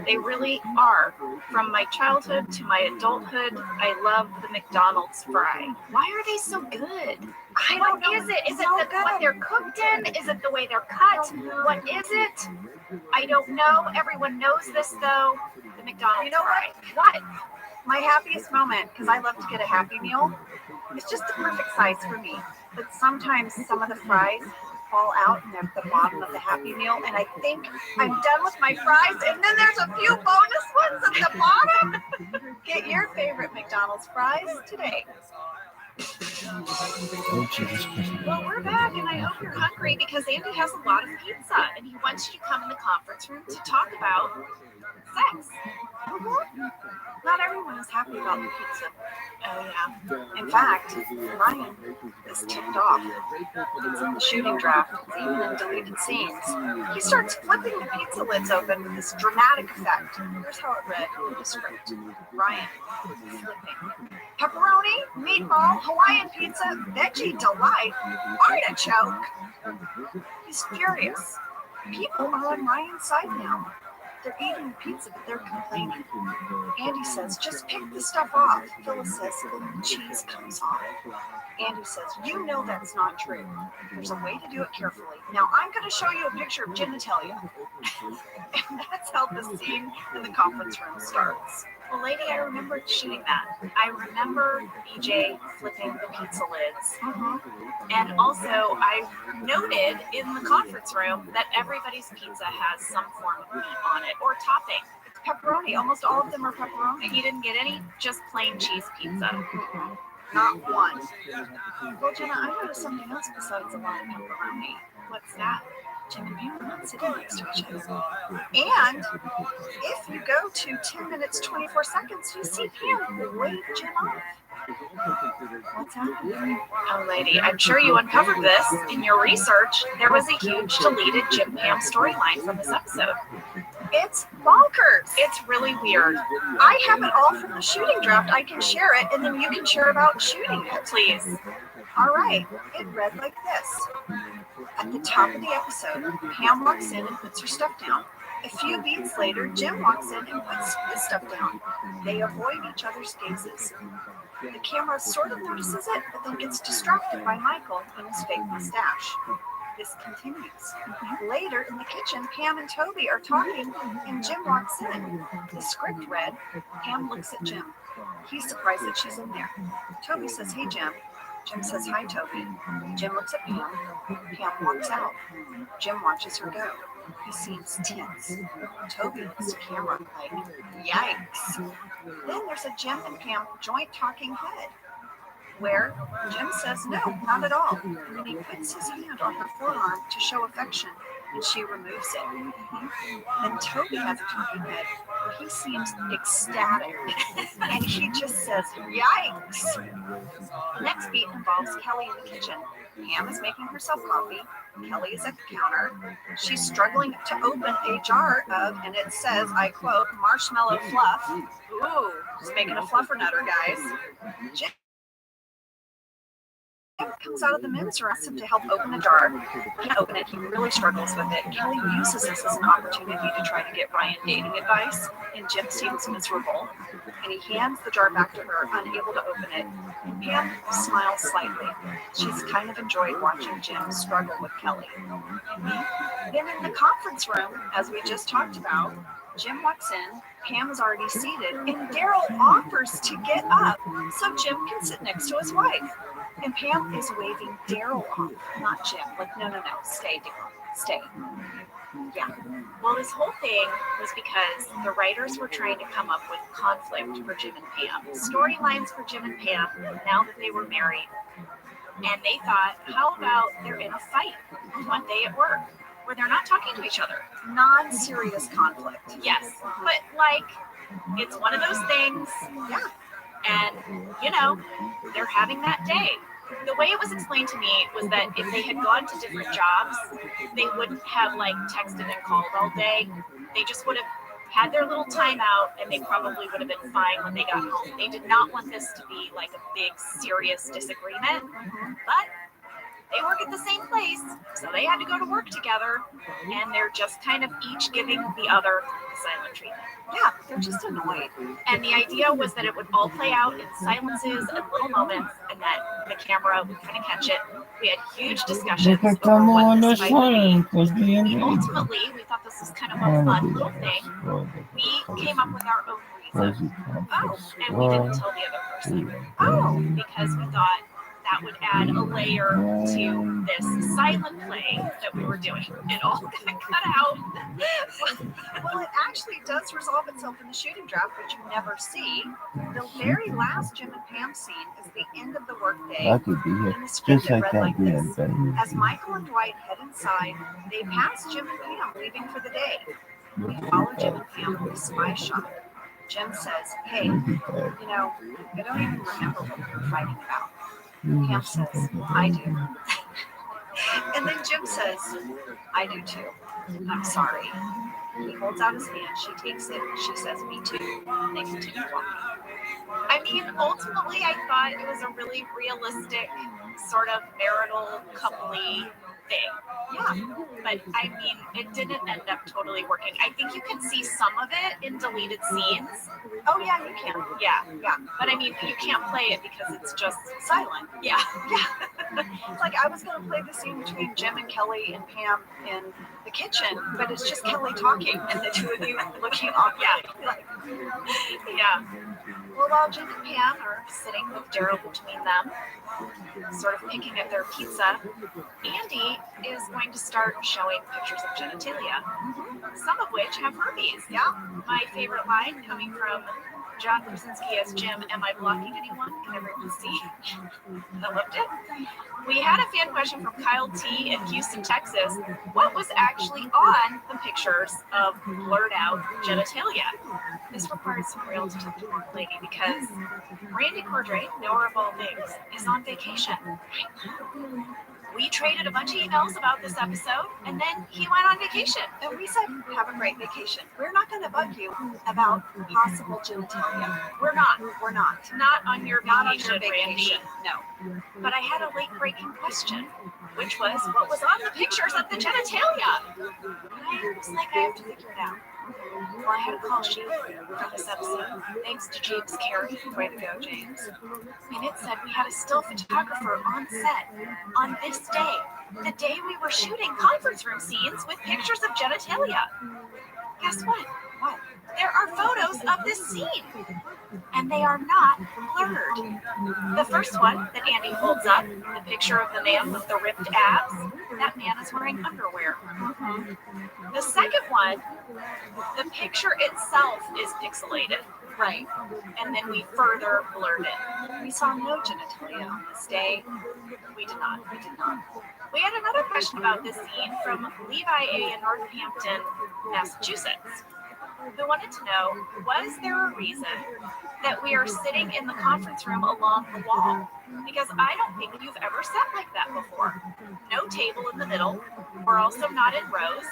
They really are. From my childhood to my adulthood, I love the McDonald's fry. Why are they so good? I don't know. Is it? Is So it good. what they're cooked in? Is it the way they're cut? What is it? I don't know. Everyone knows this though. The McDonald's You know fry. what? What? My happiest moment, because I love to get a Happy Meal, it's just the perfect size for me. But sometimes some of the fries fall out and they're at the bottom of the Happy Meal, and I think I'm done with my fries, and then there's a few bonus ones at the bottom. Get your favorite McDonald's fries today. Oh, Jesus Christ. Well, we're back, and I hope you're hungry because Andy has a lot of pizza, and he wants you to come in the conference room to talk about sex. Not everyone is happy about the pizza. Oh, yeah. In fact, Ryan is ticked off. It's in the shooting draft, it's even in deleted scenes. He starts flipping the pizza lids open with this dramatic effect. Here's how it read in the script. Ryan, flipping. Pepperoni, meatball, Hawaiian pizza, veggie delight, artichoke. He's furious. People are on Ryan's side now. They're eating the pizza, but they're complaining. Andy says, just pick the stuff off. Phyllis says, then the cheese comes off. Andy says, you know that's not true. There's a way to do it carefully. Now I'm going to show you a picture of genitalia. And that's how the scene in the conference room starts. Well, lady, I remember shooting that. I remember BJ flipping the pizza lids. And also, I noted in the conference room that everybody's pizza has some form of meat on it or topping. It's pepperoni. Almost all of them are pepperoni. He didn't get any just plain cheese pizza. Not one. Well, Jenna, I noticed something else besides a lot of pepperoni. What's that? Jim and Pam are not sitting next to each other. And if you go to 10 minutes, 24 seconds, you see Pam wave Jim off. What's happening? Oh, lady, I'm sure you uncovered this in your research. There was a huge deleted Jim Pam storyline from this episode. It's bonkers. It's really weird. I have it all from the shooting draft. I can share it, and then you can share about shooting it. Please. All right. It read like this. At the top of the episode, Pam walks in and puts her stuff down. A few beats later, Jim walks in and puts his stuff down. They avoid each other's gazes. The camera sort of notices it, but then gets distracted by Michael and his fake mustache. This continues. Later in the kitchen, Pam and Toby are talking, and Jim walks in. The script read, Pam looks at Jim. He's surprised that she's in there. Toby says, hey, Jim. Jim says, hi, Toby. Jim looks at Pam. Pam walks out. Jim watches her go. He seems tense. Toby looks at camera like, yikes. Then there's a Jim and Pam joint talking head, where Jim says, no, not at all. And then he puts his hand on her forearm to show affection, and she removes it. Then Toby has a talking head, where he seems ecstatic, and he just says, yikes. Next beat involves Kelly in the kitchen. Pam is making herself coffee. Kelly is at the counter. She's struggling to open a jar of, and it says, I quote, marshmallow fluff. Ooh, just making a fluffernutter, guys. Jim comes out of the men's room to help open the jar. He can't open it. He really struggles with it. Kelly uses this as an opportunity to try to get Ryan dating advice, and Jim seems miserable. And he hands the jar back to her, unable to open it. And Pam smiles slightly. She's kind of enjoyed watching Jim struggle with Kelly. Then in the conference room, as we just talked about, Jim walks in, Pam is already seated, and Daryl offers to get up so Jim can sit next to his wife. And Pam is waving Daryl off, not Jim. Like, no, stay, Daryl, stay. Yeah. Well, this whole thing was because the writers were trying to come up with conflict for Jim and Pam, storylines for Jim and Pam now that they were married. And they thought, how about they're in a fight one day at work where they're not talking to each other? Non-serious conflict. Yes, but like, it's one of those things. Yeah. And, you know, they're having that day. The way it was explained to me was that if they had gone to different jobs, they wouldn't have like texted and called all day. They just would have had their little timeout and they probably would have been fine when they got home. They did not want this to be like a big serious disagreement, but they work at the same place, so they had to go to work together, and they're just kind of each giving the other silent treatment. Yeah, they're just annoyed. And the idea was that it would all play out in silences and little moments, and that the camera would kind of catch it. We had huge discussions over what this might be. Ultimately, we thought this was kind of a fun little thing. We came up with our own reason. Oh, and we didn't tell the other person. Oh, because we thought that would add a layer to this silent play that we were doing. It all got cut out. Well, it actually does resolve itself in the shooting draft, which you never see. The very last Jim and Pam scene is the end of the workday. I could be here. In the script, Just it like read that like this. being As Michael and Dwight head inside, they pass Jim and Pam leaving for the day. We follow Jim and Pam with a spy shot. Jim says, hey, you know, I don't even remember what we were fighting about. Pam says, I do. And then Jim says, I do too. I'm sorry. He holds out his hand. She takes it. She says, me too. And they continue walking. I mean, ultimately, I thought it was a really realistic, sort of marital, coupley thing. Yeah, but I mean, it didn't end up totally working. I think you can see some of it in deleted scenes. Oh yeah, you can. Yeah. But I mean, you can't play it because it's just silent. Yeah. Like, I was going to play the scene between Jim and Kelly and Pam in the kitchen, but it's just Kelly talking and the two of you looking off. Yeah. Well, while Jim and Pam are sitting with Daryl between them, sort of picking at their pizza, Andy is going to start showing pictures of genitalia, some of which have herpes. Yeah. My favorite line coming from John Krasinski as Jim, am I blocking anyone? Can everyone see? I loved it. We had a fan question from Kyle T. in Houston, Texas. What was actually on the pictures of blurred out genitalia? This requires some real lady because Randy Cordray, knower of all things, is on vacation. We traded a bunch of emails about this episode, and then he went on vacation. And we said, have a great vacation. We're not going to bug you about possible genitalia. We're not. Not on your vacation, Randy. No. But I had a late-breaking question, which was, what was on the pictures of the genitalia? And I was like, I have to figure it out. Well, I had a call sheet for this episode, thanks to James Carey. Way to go, James. And it said we had a still photographer on set on this day, the day we were shooting conference room scenes with pictures of genitalia. Guess what? What? There are photos of this scene, and they are not blurred. The first one that Andy holds up, the picture of the man with the ripped abs, that man is wearing underwear. The second one, the picture itself is pixelated. Right. And then we further blurred it. We saw no genitalia on this day. We did not. We had another question about this scene from Levi A. in Northampton, Massachusetts, who wanted to know, was there a reason that we are sitting in the conference room along the wall? Because I don't think you've ever sat like that before. No table in the middle. We're also not in rows.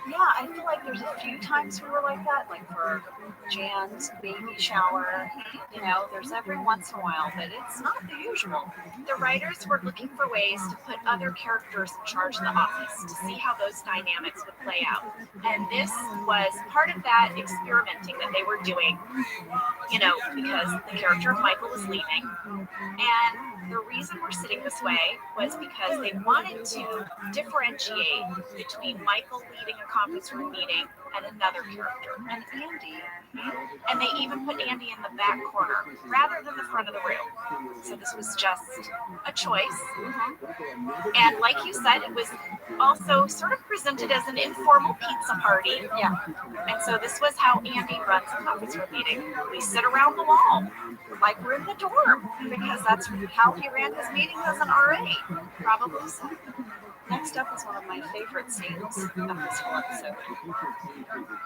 Yeah, I feel like there's a few times we were like that, like for Jan's baby shower. You know, there's every once in a while, but it's not the usual. The writers were looking for ways to put other characters in charge of the office to see how those dynamics would play out. And this was part of that experimenting that they were doing, you know, because the character of Michael was leaving. And the reason we're sitting this way was because they wanted to differentiate between Michael leading a conference room meeting and another character, and Andy. And they even put Andy in the back corner rather than the front of the room. So this was just a choice. And like you said, it was also sort of presented as an informal pizza party. Yeah. And so this was how Andy runs a conference room meeting. We sit around the wall like we're in the dorm, because that's how he ran his meetings as an RA. Probably so. Next up is one of my favorite scenes of this whole episode,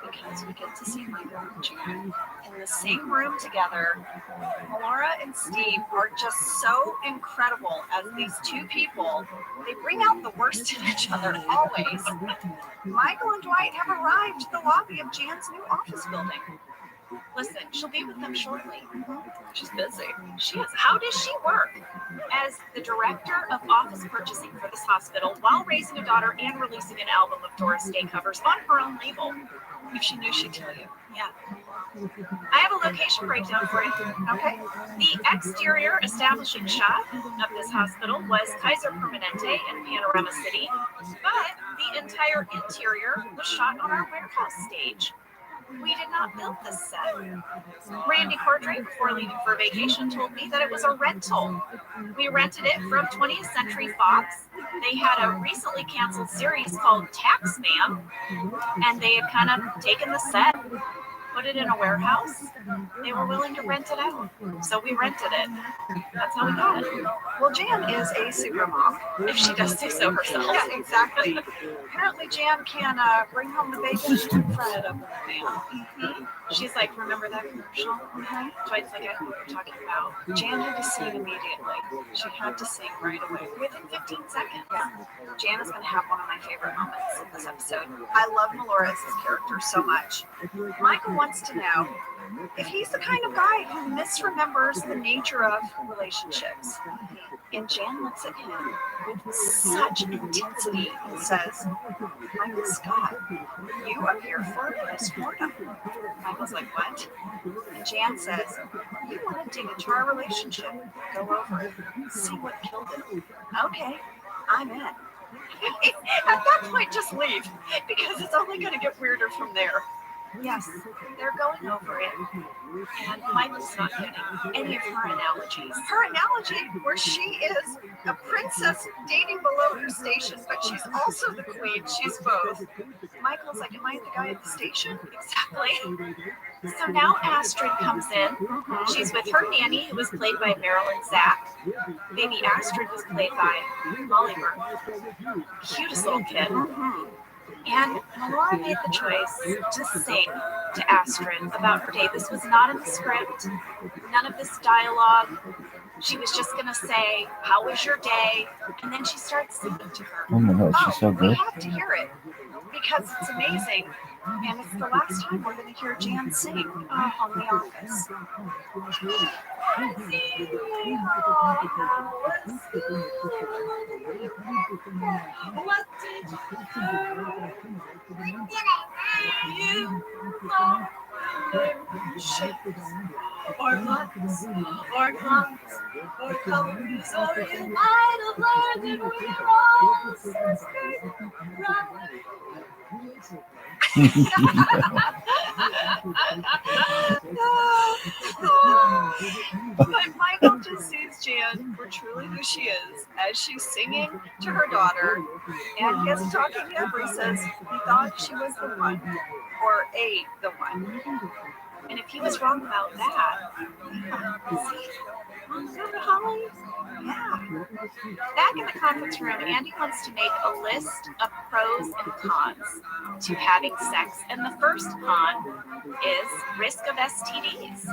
because we get to see Michael and Jan in the same room together. Laura and Steve are just so incredible as these two people. They bring out the worst in each other always. Michael and Dwight have arrived to the lobby of Jan's new office building. Listen, she'll be with them shortly. She's busy. She is. How does she work as the director of office purchasing for this hospital while raising a daughter and releasing an album of Doris Day covers on her own label? If she knew, she'd tell you. Yeah. I have a location breakdown for you. Okay. The exterior establishing shot of this hospital was Kaiser Permanente in Panorama City, but the entire interior was shot on our warehouse stage. We did not build this set. Randy Cordray, before leaving for vacation, told me that it was a rental. We rented it from 20th Century Fox. They had a recently canceled series called Taxman, and they had kind of taken the set, put it in a warehouse. They were willing to rent it out, so we rented it. That's how we got it. Well, Jan is a super mom, if she does say so herself. Yeah, exactly. Apparently, Jan can bring home the bacon in front of the man. She's like, remember that commercial? Dwight's like, I know what you're talking about. Jan had to sing immediately. She had to sing right away. Within 15 seconds. Yeah. Jan is going to have one of my favorite moments in this episode. I love Melora's character so much. Michael wants to know if he's the kind of guy who misremembers the nature of relationships. And Jan looks at him with such intensity and says, Michael Scott, you appear for a postmortem. Michael's like, what? And Jan says, you want to dig into our relationship, go over it, see what killed it. Okay, I'm in. At that point, just leave, because it's only going to get weirder from there. Yes, they're going over it, and Michael's not getting any of her analogies. Her analogy, where she is a princess dating below her station, but she's also the queen. She's both. Michael's like, am I the guy at the station? Exactly. So now Astrid comes in. She's with her nanny, who was played by Marilyn Zack. Baby Astrid was played by Molly Burton. Cutest little kid. And Melora made the choice to sing to Astrid about her day. This was not in the script, none of this dialogue. She was just going to say, how was your day? And then she starts singing to her. Oh my God, she's so We good. have to hear it, because it's amazing. And it's the last time we're going to hear Jan sing on The Office. What did you or months, or months, or colors, or you might have learned that we're all sisters, right? But Michael just sees Jan for truly who she is, as she's singing to her daughter, and he isn't talking yet, but he says he thought she was the one, or the one. And if he was wrong about that, Remember Holly? Yeah. back in the conference room, Andy wants to make a list of pros and cons to having sex. And the first con is risk of STDs.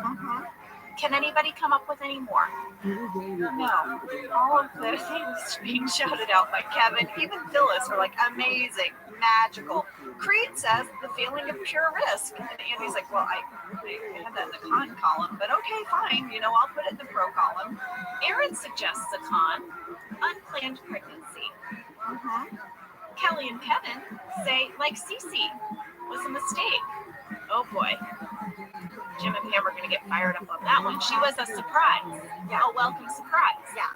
Can anybody come up with any more? No. All of the things being shouted out by Kevin, even Phyllis, are like amazing, magical. Creed says the feeling of pure risk. And Andy's like, well, I had that in the con column, but okay, fine. I'll put it in the pro column. Aaron suggests a con, unplanned pregnancy. Kelly and Kevin say, like Cece, was a mistake. Oh boy. Jim and Pam are going to get fired up on that one. She was a surprise. Yeah, a welcome surprise. Yeah.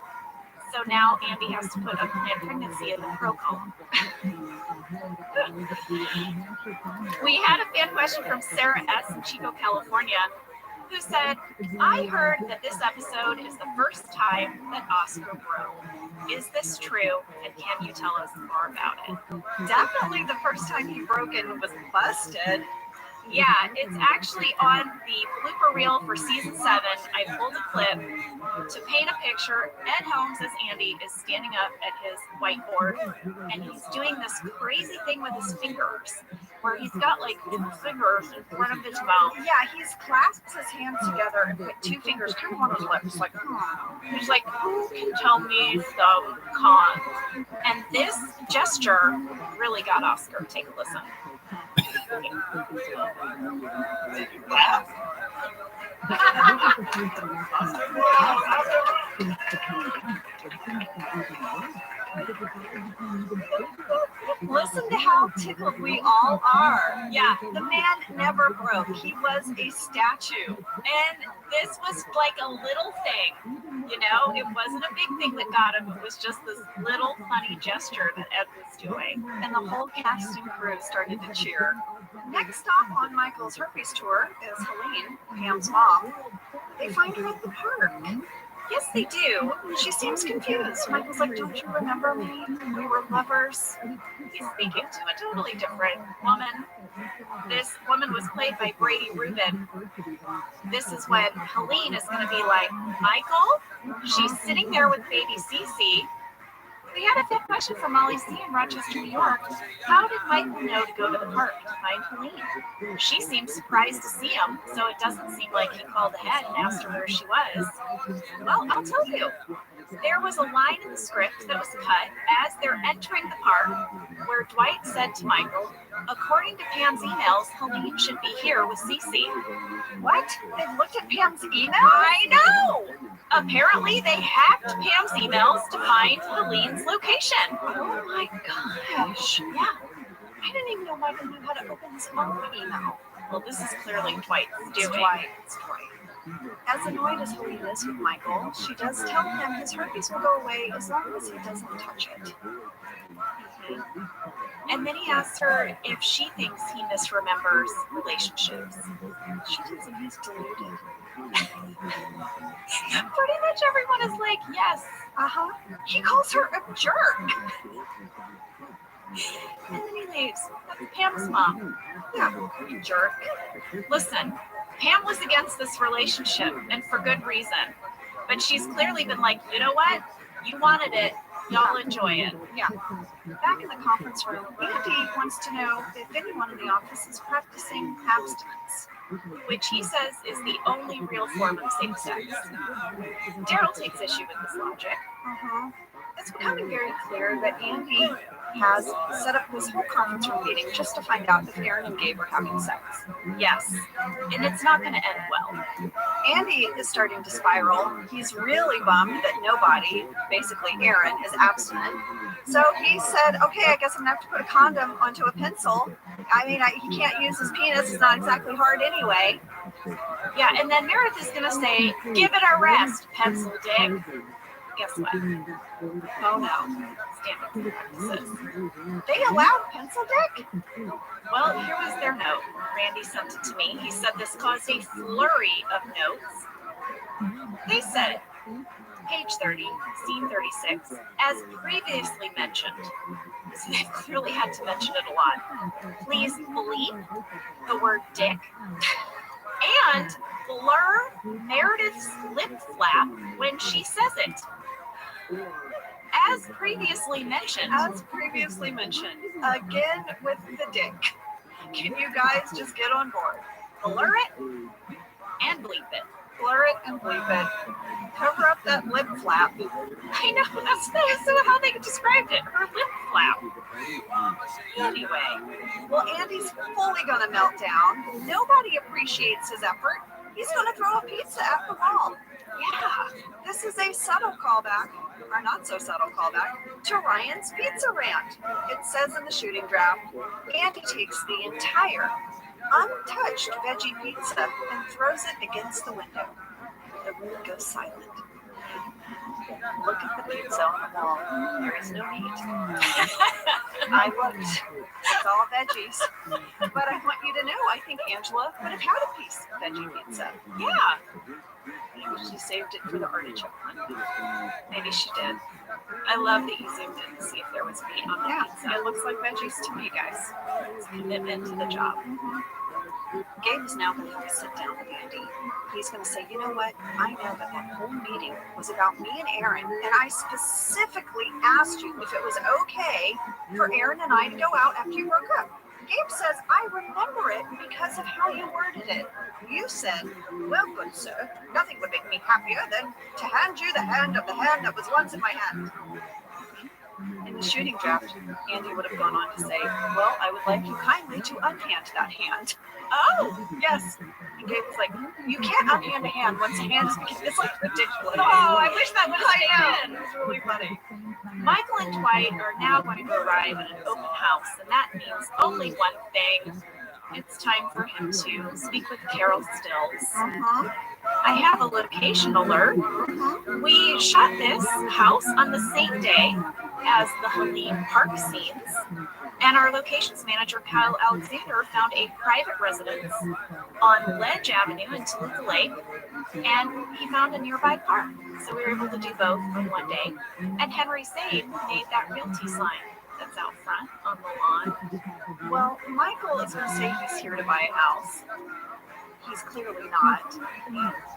So now Andy has to put unplanned pregnancy in the pro column. We had a fan question from Sarah S. in Chico, California, who said, I heard that this episode is the first time that Oscar broke. Is this true? And can you tell us more about it? Definitely the first time he broke and was busted. Yeah, it's actually on the blooper reel for season 7. I pulled a clip to paint a picture. Ed Holmes as Andy is standing up at his whiteboard, and he's doing this crazy thing with his fingers, where he's got like 2 fingers in front of his mouth. Yeah, he's clasped his hands together and put 2 fingers kind of on his lips, like, He's like, who can tell me some cons? And this gesture really got Oscar. Take a listen. Wow. Listen to how tickled we all are. Yeah, The man never broke. He was a statue. and this was like a little thing, you know? It wasn't a big thing that got him. It was just this little funny gesture that Ed was doing. And the whole cast and crew started to cheer. Next stop on Michael's herpes tour is Helene, Pam's mom. They find her at the park. Yes, they do. She seems confused. Michael's like, don't you remember me? We were lovers. He's speaking to a totally different woman. This woman was played by Brady Rubin. This is when Helene is going to be like, Michael? She's sitting there with baby Cece. We had a good question from Molly C. in Rochester, New York. How did Michael know to go to the park to find Helene? She seemed surprised to see him, so it doesn't seem like he called ahead and asked her where she was. Well, I'll tell you. There was a line in the script that was cut as they're entering the park where Dwight said to Michael, according to Pam's emails, Helene should be here with Cece. What? They looked at Pam's email? I know! Apparently, they hacked Pam's emails to find Helene's location. Oh my gosh. Yeah. I didn't even know Michael knew how to open his own email. Well, this is clearly Dwight's It's doing. Dwight. It's Dwight. As annoyed as Helene is with Michael, she does tell him his herpes will go away as long as he doesn't touch it. And then he asks her if she thinks he misremembers relationships. She doesn't. He's deluded. Pretty much everyone is like, yes. Uh-huh. He calls her a jerk. And then he leaves. That's Pam's mom. Yeah, you jerk. Listen, Pam was against this relationship, and for good reason. But she's clearly been like, you know what? You wanted it. Y'all enjoy it. Yeah. Back in the conference room, Andy wants to know if anyone in the office is practicing abstinence. Which he says is the only real form of safe sex. Daryl takes issue with this logic. Uh-huh. It's becoming very clear that Andy has set up this whole conference room meeting just to find out if Aaron and Gabe are having sex. Yes, and it's not going to end well. Andy is starting to spiral. He's really bummed that nobody, basically Aaron, is abstinent. So he said, okay, I guess I'm going to have to put a condom onto a pencil. I mean, he can't use his penis. It's not exactly hard anyway. Yeah, and then Meredith is going to say, give it a rest, pencil dick. Guess what? Oh no. Standard practices. They allowed pencil dick? Well, here was their note. Randy sent it to me. He said this caused a flurry of notes. They said, page 30, scene 36, as previously mentioned. So they've clearly had to mention it a lot. Please bleep the word dick. And blur Meredith's lip flap when she says it. As previously mentioned. As previously mentioned. Again with the dick. Can you guys just get on board? Blur it and bleep it. Blur it and bleep it. Cover up that lip flap. I know, that's how they described it. Her lip flap. Anyway. Well, Andy's fully gonna melt down. Nobody appreciates his effort. He's gonna throw a pizza at the wall. Yeah, this is a subtle callback, or not so subtle callback, to Ryan's pizza rant. It says in the shooting draft, Andy takes the entire untouched veggie pizza and throws it against the window. The room goes silent. Look at the pizza on the wall. There is no meat. I looked. It's all veggies. But I want you to know, I think Angela would have had a piece of veggie pizza. Yeah. Maybe she saved it for the artichoke one. Maybe she did. I love that you zoomed in to see if there was meat on the Yeah, pizza. it looks like veggies to me, guys. It's commitment to the job. Gabe is now going to have to sit down with Andy. He's going to say, you know what? I know that whole meeting was about me and Aaron, and I specifically asked you if it was okay for Aaron and I to go out after you broke up. Gabe says, I remember it because of how you worded it. You said, well, good sir, nothing would make me happier than to hand you the hand that was once in my hand. In the shooting draft, Andy would have gone on to say, well, I would like you kindly to unhand that hand. Oh, Yes. And Gabe was like, you can't unhand a hand once a hand's it's like ridiculous. oh, I wish that would have stayed in. It was really funny. Michael and Dwight are now going to arrive at an open house, and that means only one thing. It's time for him to speak with Carol Stills. I have a location alert. We shot this house on the same day as the Halim Park scenes, and our locations manager, Kyle Alexander, found a private residence on Ledge Avenue in Toluca Lake, and he found a nearby park. So we were able to do both on one day. And Henry Zaid made that realty sign that's out front on the lawn. Well, Michael is going to say he's here to buy a house. He's clearly not.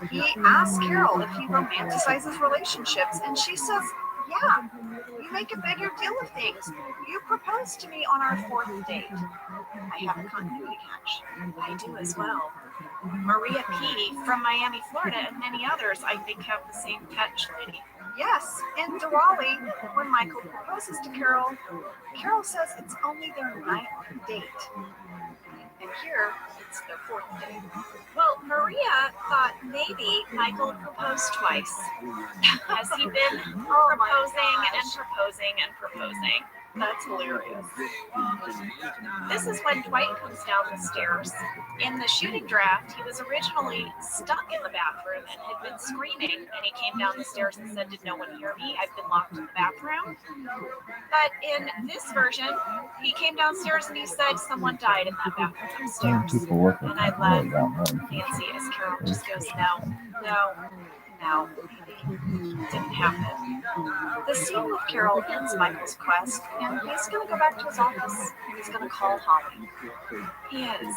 He asks Carol if he romanticizes relationships, and she says, yeah, you make a bigger deal of things. You proposed to me on our 4th date. I have a continuity catch. I do as well. Maria P. from Miami, Florida, and many others, I think, have the same catch, lady. Yes, in Diwali, when Michael proposes to Carol, Carol says it's only their 9th date. And here, it's their 4th date. Well, Maria thought maybe Michael proposed twice. Has he been proposing and proposing and proposing? That's hilarious. This is when Dwight comes down the stairs. In the shooting draft, he was originally stuck in the bathroom and had been screaming, and he came down the stairs and said, did no one hear me? I've been locked in the bathroom. But in this version, he came downstairs and he said someone died in that bathroom upstairs. And I love Nancy as Carol just goes, no, didn't happen. The scene with Carol ends Michael's quest, and he's going to go back to his office, and he's going to call Holly. He is.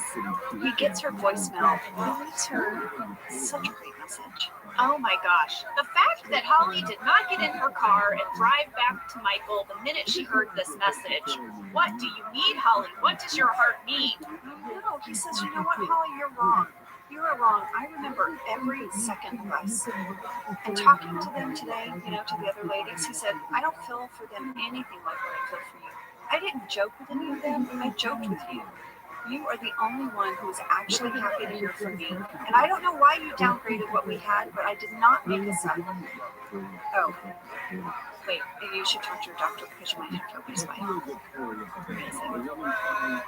He gets her voicemail, and he leaves her such a great message. Oh my gosh. The fact that Holly did not get in her car and drive back to Michael the minute she heard this message. What do you need, Holly? What does your heart need? No, he says, you know what, Holly, you're wrong. You were wrong. I remember every second of us. And talking to them today, to the other ladies, he said, I don't feel for them anything like what I feel for you. I didn't joke with any of them. I joked with you. You are the only one who is actually happy to hear from me. And I don't know why you downgraded what we had, but I did not make this up. Oh, wait, maybe you should talk to your doctor because you might have herpes by now.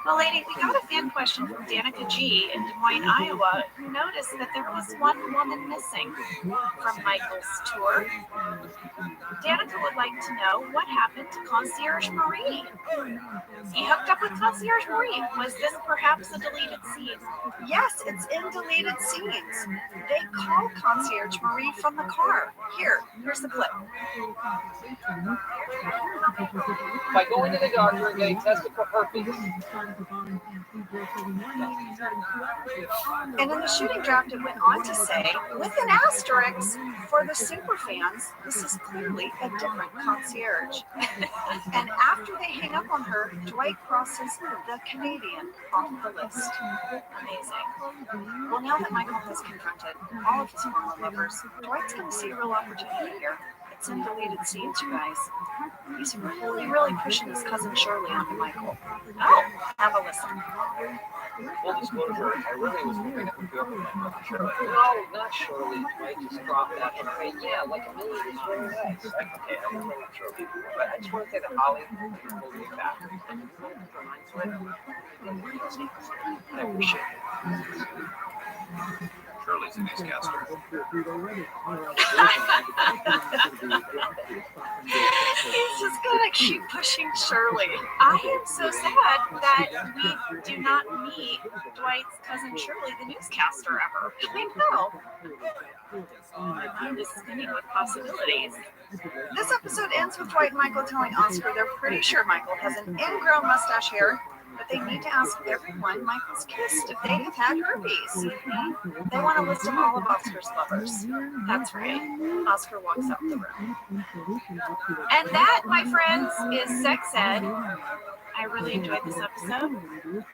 Well, lady, we got a fan question from Danica G. in Des Moines, Iowa, who noticed that there was one woman missing from Michael's tour. Danica would like to know what happened to Concierge Marie. He hooked up with Concierge Marie. Was this perhaps a deleted scene? Yes, it's in deleted scenes. They call Concierge Marie from the car. Here's the clip. By going to the doctor and getting tested for herpes. And in the shooting draft, it went on to say, with an asterisk, for the super fans, this is clearly a different concierge. And after they hang up on her, Dwight crosses the Canadian off the list. Amazing. Well, now that Michael has confronted all of his former lovers, Dwight's going to see a real opportunity here. It's in deleted scenes, you guys. He's really pushing his cousin Shirley onto Michael. Oh, have a listen. Full disclosure, I really was hoping it would go for my mother Shirley. No, not Shirley. I just dropped that. I mean, yeah, like a million is very nice. Okay, I don't know what Shirley. But I just want to say that Holly pulled me back. I appreciate it. Shirley's a newscaster. He's just going gotta keep pushing Shirley. I am so sad that we do not meet Dwight's cousin Shirley, the newscaster, ever. I know. My mind is spinning with possibilities. This episode ends with Dwight and Michael telling Oscar they're pretty sure Michael has an ingrown mustache hair, but they need to ask everyone Michael's kissed if they have had herpes. They want to list all of Oscar's lovers. That's right. Oscar walks out the room. And that, my friends, is Sex Ed. I really enjoyed this episode.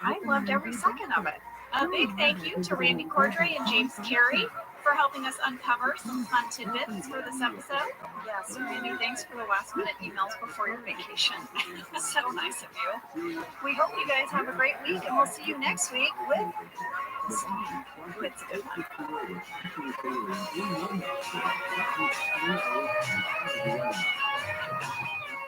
I loved every second of it. A big thank you to Randy Cordray and James Carey for helping us uncover some fun tidbits for this episode. Yes, Randy, thanks for the last minute emails before your vacation. So nice of you. We hope you guys have a great week, and we'll see you next week with It's a good one.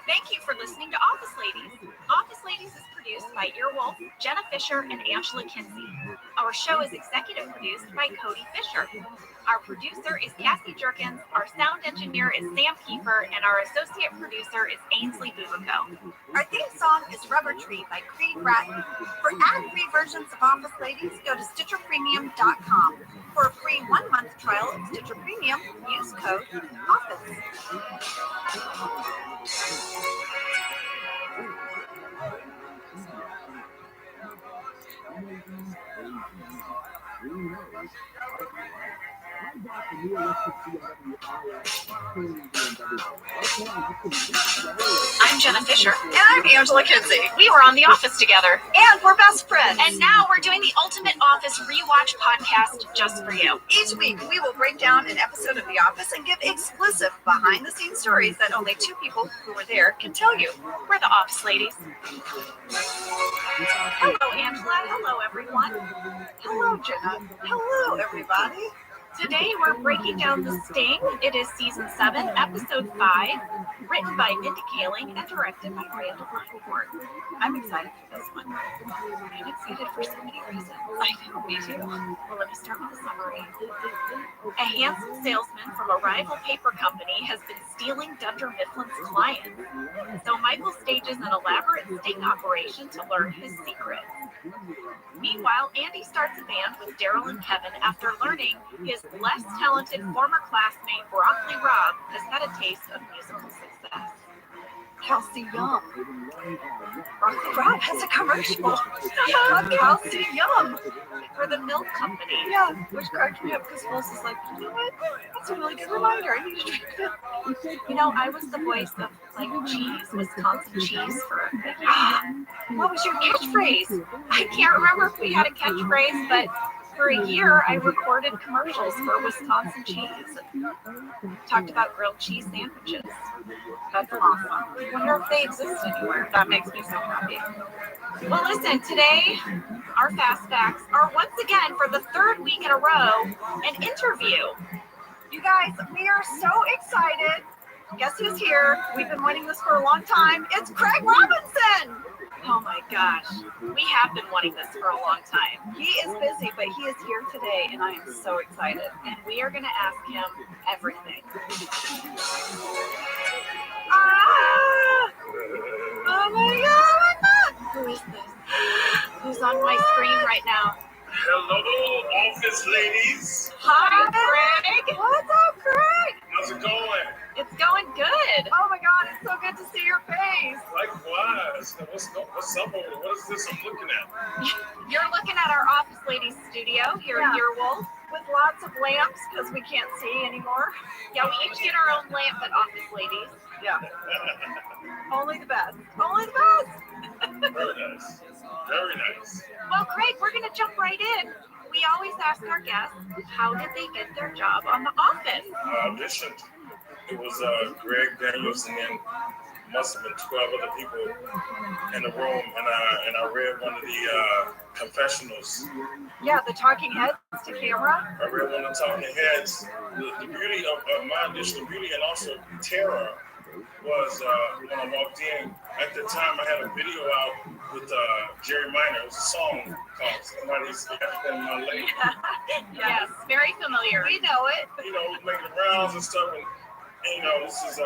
Thank you for listening to Office Ladies. Office Ladies is produced by Earwolf, Jenna Fisher, and Angela Kinsey. Our show is executive produced by Cody Fisher. Our producer is Cassie Jerkins, our sound engineer is Sam Kiefer, and our associate producer is Ainsley Bubico. Our theme song is Rubber Tree by Creed Bratton. For ad-free versions of Office Ladies, go to StitcherPremium.com. For a free 1-month trial of Stitcher Premium, use code OFFICE. I'm Jenna Fisher. And I'm Angela Kinsey. We were on The Office together. And we're best friends. And now we're doing the Ultimate Office Rewatch podcast just for you. Each week, we will break down an episode of The Office and give exclusive behind-the-scenes stories that only two people who were there can tell you. We're the Office Ladies. Hello, Angela. Hello, everyone. Hello, Jenna. Hello, everybody. Today we're breaking down The Sting. It is season 7, episode 5, written by Mindy Kaling and directed by Randall Blackmore. I'm excited for this one. I'm excited for so many reasons. I know, me too. Well, let me start with the summary. A handsome salesman from a rival paper company has been stealing Dunder Mifflin's clients. So Michael stages an elaborate sting operation to learn his secret. Meanwhile, Andy starts a band with Daryl and Kevin after learning his less talented former classmate Broccoli Rob has had a taste of musical success. Kelsey Young. Broccoli Rob has a commercial. Kelsey Young for the milk company. Yeah, which cracked me up because Phyllis is like, you know what? That's a really good reminder. I need to drink it. You know, I was the voice of like cheese, Wisconsin cheese for a year. What was your catchphrase? I can't remember if we had a catchphrase, but for a year, I recorded commercials for Wisconsin cheese. Talked about grilled cheese sandwiches. That's awesome. I wonder if they exist anywhere. That makes me so happy. Well, listen, today, our Fast Facts are once again, for the 3rd week in a row, an interview. You guys, we are so excited. Guess who's here? We've been waiting this for a long time. It's Craig Robinson! Oh my gosh, we have been wanting this for a long time. He is busy, but he is here today, and I am so excited. And we are going to ask him everything. Oh my God! Who is this? Who's on my screen right now? Hello, Office Ladies. Hi, Craig. What's up, Craig? How's it going? It's going good. Oh my God, it's so good to see your face. Likewise. What's up over there? What is this I'm looking at? You're looking at our Office Ladies studio here at Earwolf with lots of lamps because we can't see anymore. Yeah, we each get our own lamp at Office Ladies. Yeah. Only the best. Only the best. Very nice. Very nice. Well, Craig, we're going to jump right in. We always ask our guests, how did they get their job on The Office? I auditioned. It was Greg Daniels and then must have been 12 other people in the room, and I read one of the confessionals. Yeah, the talking heads to camera. I read one of the talking heads. The beauty of my audition, the beauty and also terror was when I walked in. At the time, I had a video out with Jerry Minor. It was a song called Somebody's After My Lady. Yes, very familiar. We know it. You know, making the rounds and stuff. And you know, this is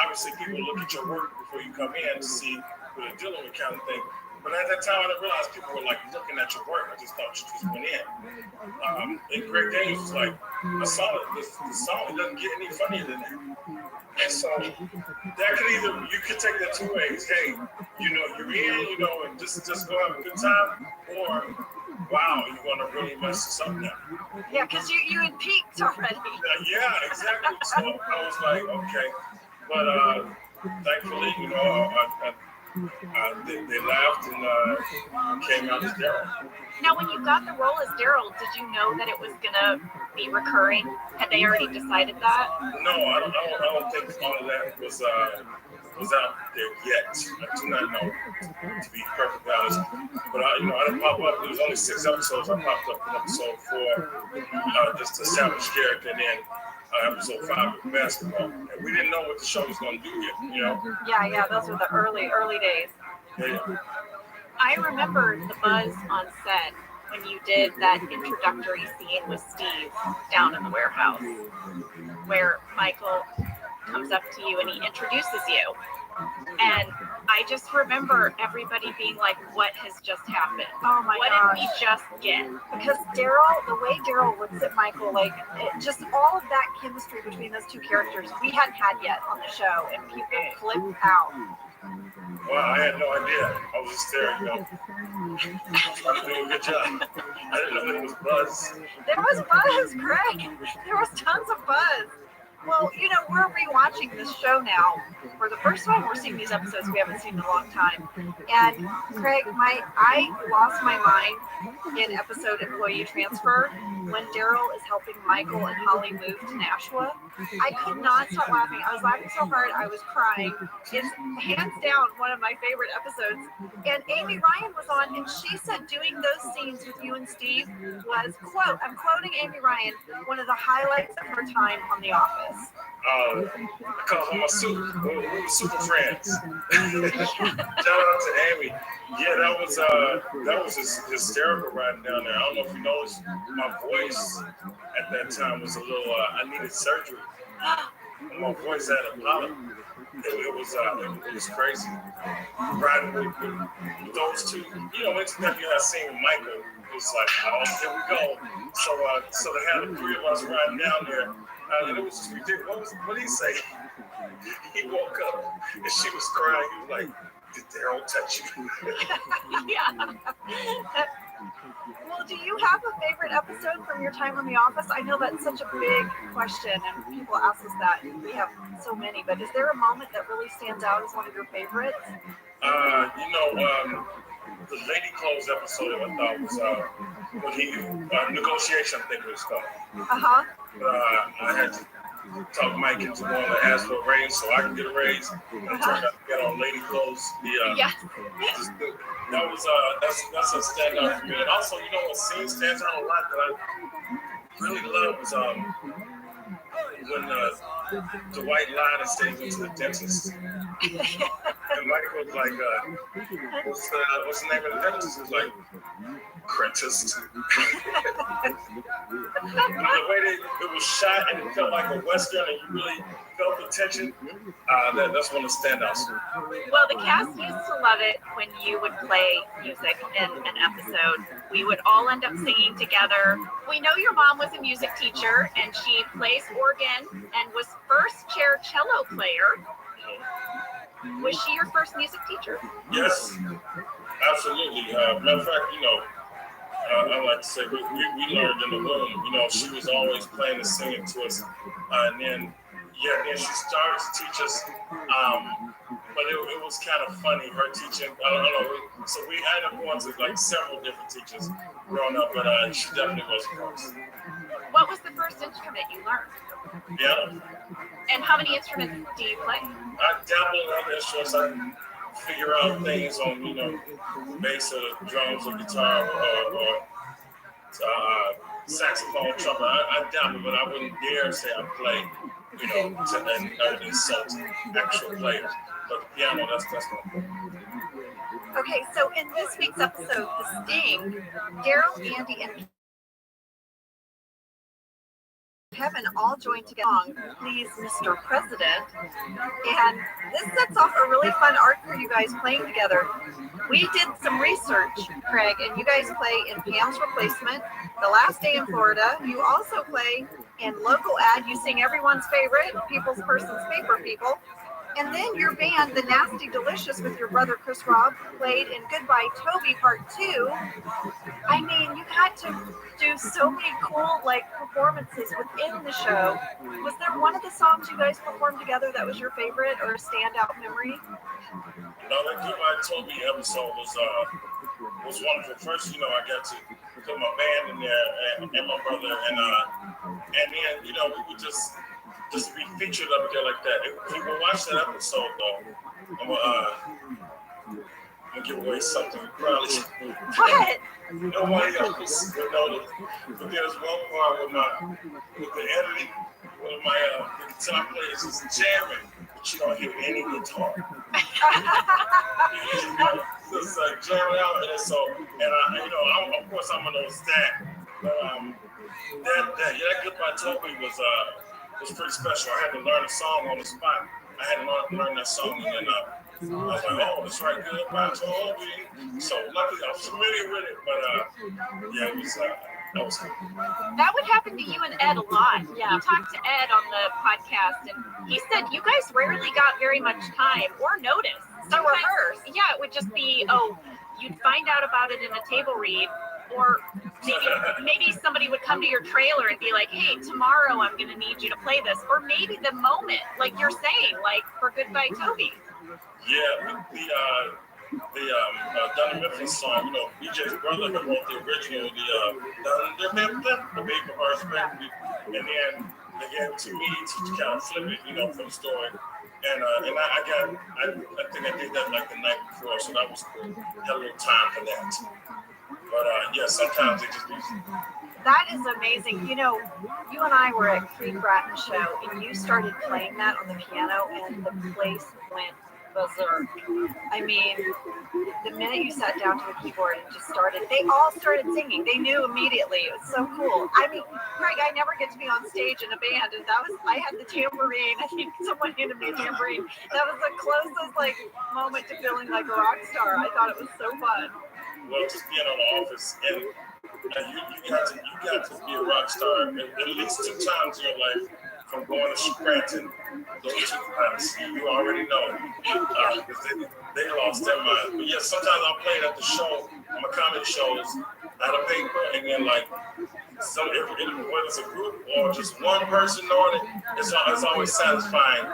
obviously people look at your work before before you come in to see what they're dealing with, kind of thing. But at that time, I didn't realize people were like looking at your work. I just thought you just went in. And Greg Daniels was like, the song doesn't get any funnier than that. And so that could you could take that two ways. Hey, you're in, and just go have a good time, or wow, you're gonna really mess this up now. Yeah, because you had peaked already. Yeah, exactly. So I was like, okay, but thankfully, they laughed and came out as Daryl. Now, when you got the role as Daryl, did you know that it was gonna be recurring? Had they already decided that? No, I don't think all of that was out there yet. I do not know, to be perfectly honest. But I didn't pop up. There was only 6 episodes. I popped up in episode 4, just to establish character, and then episode 5 with basketball. And we didn't know what the show was going to do yet, Yeah, those were the early days. Yeah. I remember the buzz on set when you did that introductory scene with Steve down in the warehouse, where Michael comes up to you and he introduces you. And I just remember everybody being like, what has just happened? Oh my What gosh. did we just get? Because the way Daryl looks at Michael, just all of that chemistry between those two characters, we hadn't had yet on the show, and people flipped out. Well, I had no idea. I was just there, trying to do a good job. I didn't know there was buzz. There was buzz, Greg. There was tons of buzz. Well, we're rewatching this show now. For the first time, we're seeing these episodes we haven't seen in a long time. And Craig, I lost my mind in episode Employee Transfer when Daryl is helping Michael and Holly move to Nashua. I could not stop laughing. I was laughing so hard I was crying. It's hands down one of my favorite episodes. And Amy Ryan was on, and she said doing those scenes with you and Steve was, quote, I'm quoting Amy Ryan, one of the highlights of her time on The Office. I call her my super. We were super friends. Shout out to Amy. Yeah, that was hysterical riding down there. I don't know if you noticed, my voice at that time was a little. I needed surgery. My voice had a polyp. It was crazy. Riding with those two. Anytime you have seen with Michael, it was like, oh, here we go. So they had the 3 of us riding down there. And it was just ridiculous. What did he say? He woke up and she was crying. He was like, did Daryl touch you? Yeah. Well, do you have a favorite episode from your time on The Office? I know that's such a big question, and people ask us that. We have so many, but is there a moment that really stands out as one of your favorites? The Lady Clothes episode I thought was when he negotiation, I think it was called. Uh-huh. I had to talk Mike into going to ask for a raise so I can get a raise. And I turned out to get on Lady Clothes. That's a standout for me. And also, what scene stands out a lot that I really love was when Dwight lied and said he went to the dentist. And Michael was like, what's the name of the dentist? He was like, Crentist. The way it was shot and it felt like a Western and you really felt the tension, that's one of the standouts. Well, the cast used to love it when you would play music in an episode. We would all end up singing together. We know your mom was a music teacher and she plays organ and was first chair cello player. Was she your first music teacher? Yes, absolutely. Matter of fact, I like to say we learned in the womb. She was always playing and singing to us, and then she started to teach us. But it was kind of funny, her teaching. I don't know. So we ended up going to several different teachers growing up, but she definitely was first. What was the first instrument you learned? Yeah. And how many instruments do you play? I dabble in other instruments. I figure out things on, bass or drums or guitar or saxophone, trumpet. I dabble, but I wouldn't dare say I play, and insult actual players. But piano, that's cool. Okay, so in this week's episode, The Sting, Daryl, Andy, and heaven all joined together. Please, Mr. President. And this sets off a really fun arc for you guys playing together. We did some research, Craig, and you guys play in Pam's Replacement, The Last Day in Florida. You also play in Local Ad. You sing everyone's favorite, People's Person's Paper People. And then your band, The Nasty Delicious, with your brother Chris Robb, played in Goodbye Toby Part 2. I mean, you had to do so many cool performances within the show. Was there one of the songs you guys performed together that was your favorite or a standout memory? No, that Goodbye Toby episode was wonderful. First, I got to put my band in there and my brother, and then we would just be featured up there like that. If people watch that episode, though, I'm gonna give away something. Probably. What? Nobody else would know this. But there's one part with the editing, one of my guitar players is jamming, but you don't hear any guitar. Just jamming out, and of course I'm gonna stand. But that Goodbye Toby was pretty special. I had to learn a song on the spot. I had to learn that song, and then I was like, oh, that's right, Goodbye Toby. So luckily I was familiar with it, but it was that was cool. That would happen to you and Ed a lot. Yeah. We talked to Ed on the podcast, and he said you guys rarely got very much time or notice. To rehearse. Yeah, it would just be, you'd find out about it in a table read, or maybe somebody would come to your trailer and be like, hey, tomorrow I'm going to need you to play this. Or maybe the moment, like you're saying, like for Goodbye Toby. Yeah, the Dun Memphis song, BJ's brother who wrote the original, the baby husband, and then they gave it to me to kind of flip it, for the story. And I think I did that like the night before, so that was cool. Had a little time for that. But sometimes it just be. That is amazing. You and I were at Creek Bratton's show, and you started playing that on the piano, and the place went berserk. I mean, the minute you sat down to the keyboard and just they all started singing. They knew immediately. It was so cool. I mean, Craig, I never get to be on stage in a band, and I had the tambourine. I think someone handed me a tambourine. That was the closest moment to feeling like a rock star. I thought it was so fun. Well, just being on the office, and you got to be a rock star at least 2 times in your life. From going to Scranton, those 2 times, you already know, because they lost their mind. But yeah, sometimes I'm playing at the show, on my comedy shows, at a paper, and then whether it's a group or just one person knowing it, it's always satisfying.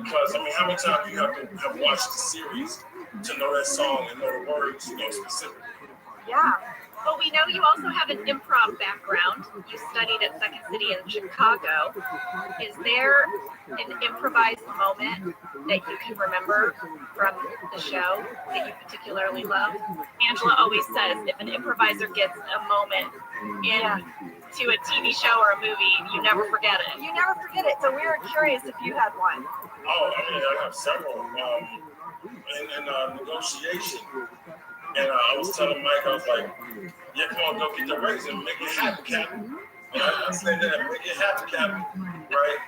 Because how many times you have to have watched the series to know that song and know the words, specifically. Yeah. But we know you also have an improv background. You studied at Second City in Chicago. Is there an improvised moment that you can remember from the show that you particularly love? Angela always says if an improviser gets a moment into a TV show or a movie, you never forget it. You never forget it. So we were curious if you had one. Oh, I have several. In negotiation. And I was telling Mike, I was like, yeah, come on, go get the raise and make it happen, Captain. And I said that, make it happen, Captain, right?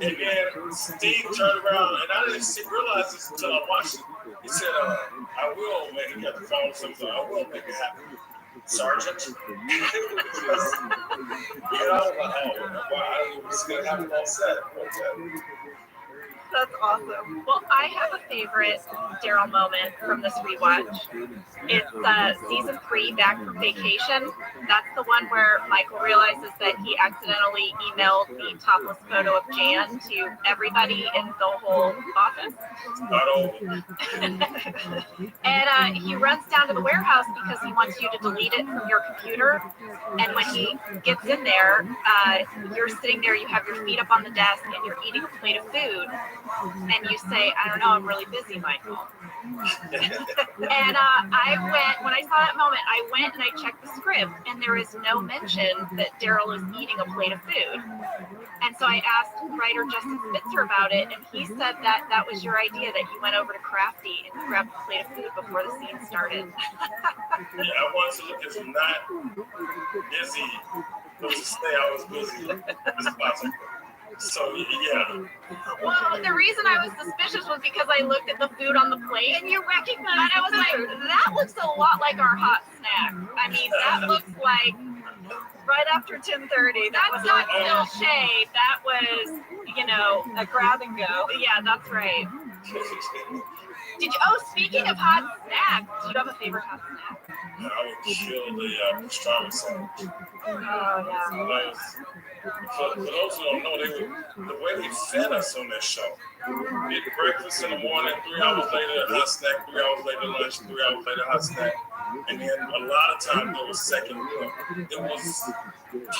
And then Steve turned around, and I didn't realize this until I watched it. He said, I will make it, got the phone, so I will make it happen. Sergeant. Wow, it's going to happen all set. Okay. That's awesome. Well, I have a favorite Daryl moment from this rewatch. It's season 3, Back from Vacation. That's the one where Michael realizes that he accidentally emailed the topless photo of Jan to everybody in the whole office. And he runs down to the warehouse because he wants you to delete it from your computer. And when he gets in there, you're sitting there, you have your feet up on the desk, and you're eating a plate of food. And you say, I don't know, I'm really busy, Michael. And when I saw that moment, I went and I checked the script, and there is no mention that Daryl is eating a plate of food. And so I asked writer Justin Spitzer about it, and he said that was your idea, that you went over to Crafty and grabbed a plate of food before the scene started. Yeah, I wanted to look as not busy But to say I was busy is possible. So yeah. Well, the reason I was suspicious was because I looked at the food on the plate And you recognize and I was like, that looks a lot like our hot snack. I mean, that looks like right after 10:30. that's not still shade. That was, you know, A grab and go. yeah, that's right. Did you? Oh, speaking of hot snacks, do you have a favorite hot snack? I would kill the pastrami sandwich. Oh yeah. For those who don't know, the way they fed us on that show. We had breakfast in the morning, 3 hours later, hot snack, 3 hours later, lunch, 3 hours later, hot snack. And then a lot of times there was second meal. It was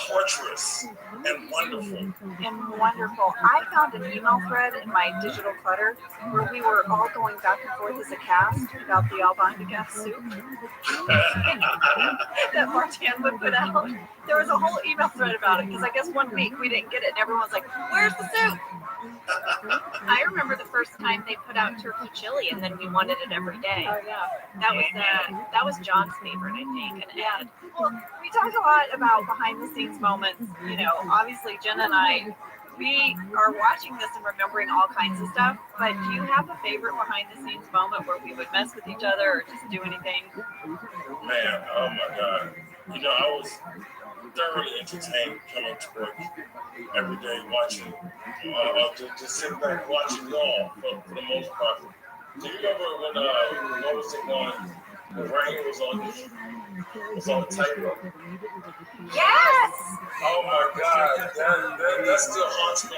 torturous and wonderful. And wonderful. I found an email thread in my digital clutter where we were all going back and forth as a cast about the albondigas soup that Martin would put out. There was a whole email thread about it because I guess one week we didn't get it and everyone's like, "Where's the soup?" I remember the first time they put out turkey chili, and then we wanted it every day. Oh yeah. That was John's favorite, I think, and Ed. Well, we talk a lot about behind the scenes moments. You know, obviously Jen and I, we are watching this and remembering all kinds of stuff. But do you have a favorite behind the scenes moment where we would mess with each other or just do anything? Man, oh my God. You know, I was thoroughly entertained coming to work every day watching, just sitting back watching y'all for the most part. Do you remember when, what was it going, the rain was on the tightrope? Yes! Oh my God, that still haunts me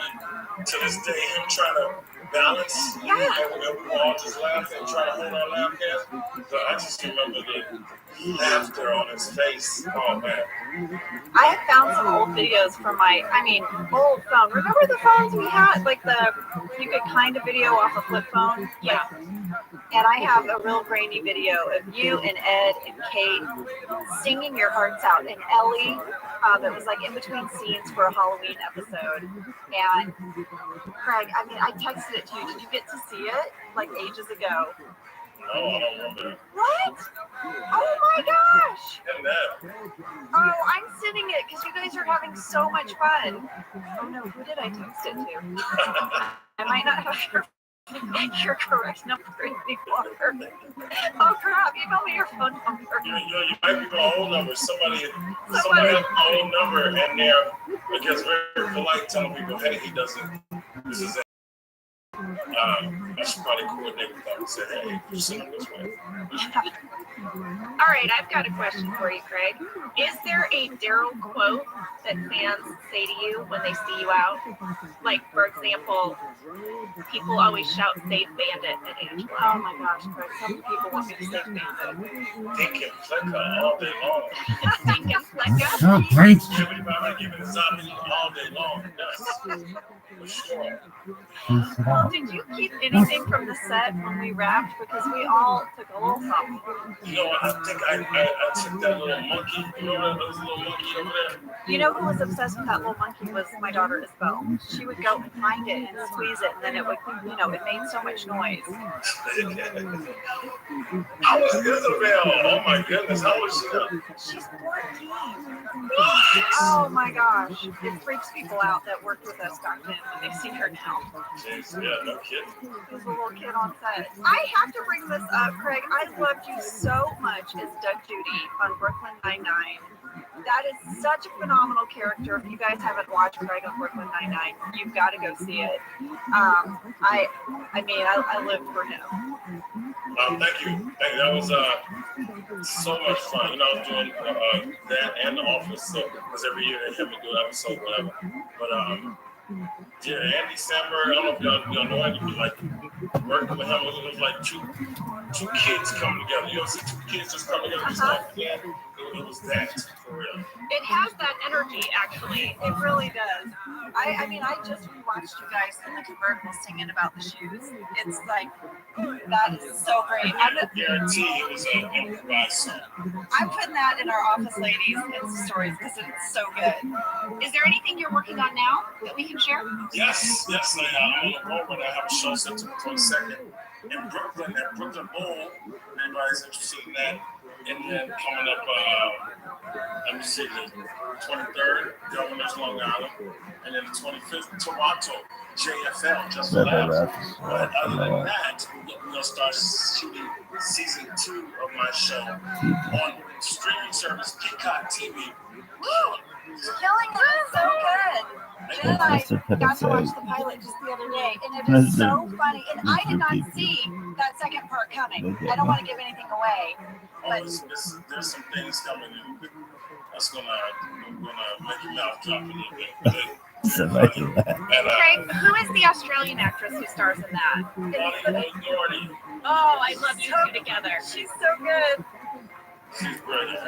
to this day, him trying to balance, and we were all just laughing, trying to hold our laugh gas. So I just remember the laughter on his face. Oh man. I have found some old videos from my, old phone. Remember the phones we had? Like you could kind of video off a flip phone? Yeah. And I have a real grainy video of you and Ed and Kate singing your hearts out. And Ellie, that was like in between scenes for a Halloween episode. And Craig, I texted it to you. Did you get to see it? Like ages ago. No, I don't remember. What? Oh my gosh! And Oh, I'm sending it because you guys are having so much fun. Oh no, who did I text it to? I might not have your correct number anymore. Oh crap, email me your phone number. You might be my old number. Somebody has my old number and they're, I guess, very polite telling people, hey, he doesn't, this is I should probably coordinate with them and say, hey, you send them this way. All right, I've got a question for you, Craig. Is there a Daryl quote that fans say to you when they see you out? Like, for example, people always shout "Save Bandit" at Angela. Oh my gosh, Craig, some people want me to say Bandit. Think and flicker all day long. Think and flicker. So great. Everybody giving a zombie all day long. Yes. For sure. Well, did you keep anything from the set when we wrapped? Because we all took a little something. You know, I think I took that little monkey. You know that little monkey over there? You know who was obsessed with that little monkey was my daughter Isabel. She would go and find it and squeeze it, and then it would, it made so much noise. How was Isabel? Oh my goodness, how was she? She's 14. Oh my gosh. It freaks people out that worked with us back then when they see her now. Jeez, yeah, no kidding. There's a little kid on set. I have to bring this up, Craig. I loved you so much as Doug Judy on Brooklyn Nine-Nine. That is such a phenomenal character. If you guys haven't watched Craig on Brooklyn Nine-Nine, you've got to go see it. I lived for him. Thank you. That was so much fun. You know, I was doing that and The Office, so because every year they have me do an episode, whatever. But yeah, Andy Samberg, I don't know if y'all know anything, like working with him, it was like two kids coming together. You ever see two kids just come together and start playing? It was that, for real. It has that energy, actually. It really does. I just rewatched you guys in the convertible singing about the shoes. It's like, that is so great. I guarantee it was an improvised song. I'm putting that in our office ladies' Insta stories because it's so good. Is there anything you're working on now that we can share? Yes, I'm on the road when I have a show September 22nd in Brooklyn, at Brooklyn Bowl. Everybody's interested in that. And then coming up, let me see, the 23rd, Governor's Long Island, and then the 25th, Toronto, JFL, Just for Laughs. But other than that, we're going to start shooting season 2 of my show on streaming service Peacock TV. Killing it is so good. Jen and I got to watch the pilot just the other day, and it is so funny. And I did not see that second part coming. I don't want to give anything away. But there's some things coming in that's gonna make your mouth drop a little bit. Craig, who is the Australian actress who stars in that? Oh, I love you two together. She's so good. She's brilliant.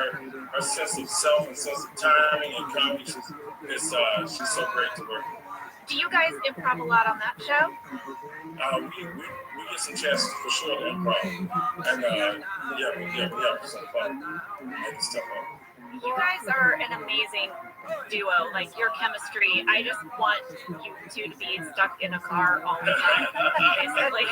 Her sense of self and sense of timing and comedy, she's so great to work with. Do you guys improv a lot on that show? We get some chances for sure to improv. And we have some fun making stuff up. You guys are an amazing duo, like your chemistry. I just want you two to be stuck in a car all the time, basically.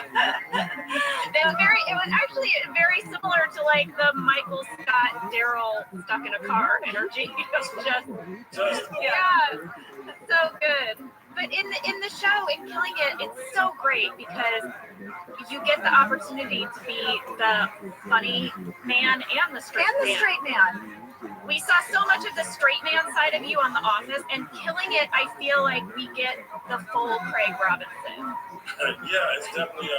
It was actually very similar to like the Michael Scott Daryl stuck in a car energy. It was yeah, so good. But in the show, in Killing It, it's so great because you get the opportunity to be the funny man and the straight man. We saw so much of the straight man side of you on The Office, and Killing It, I feel like we get the full Craig Robinson. Yeah, it's definitely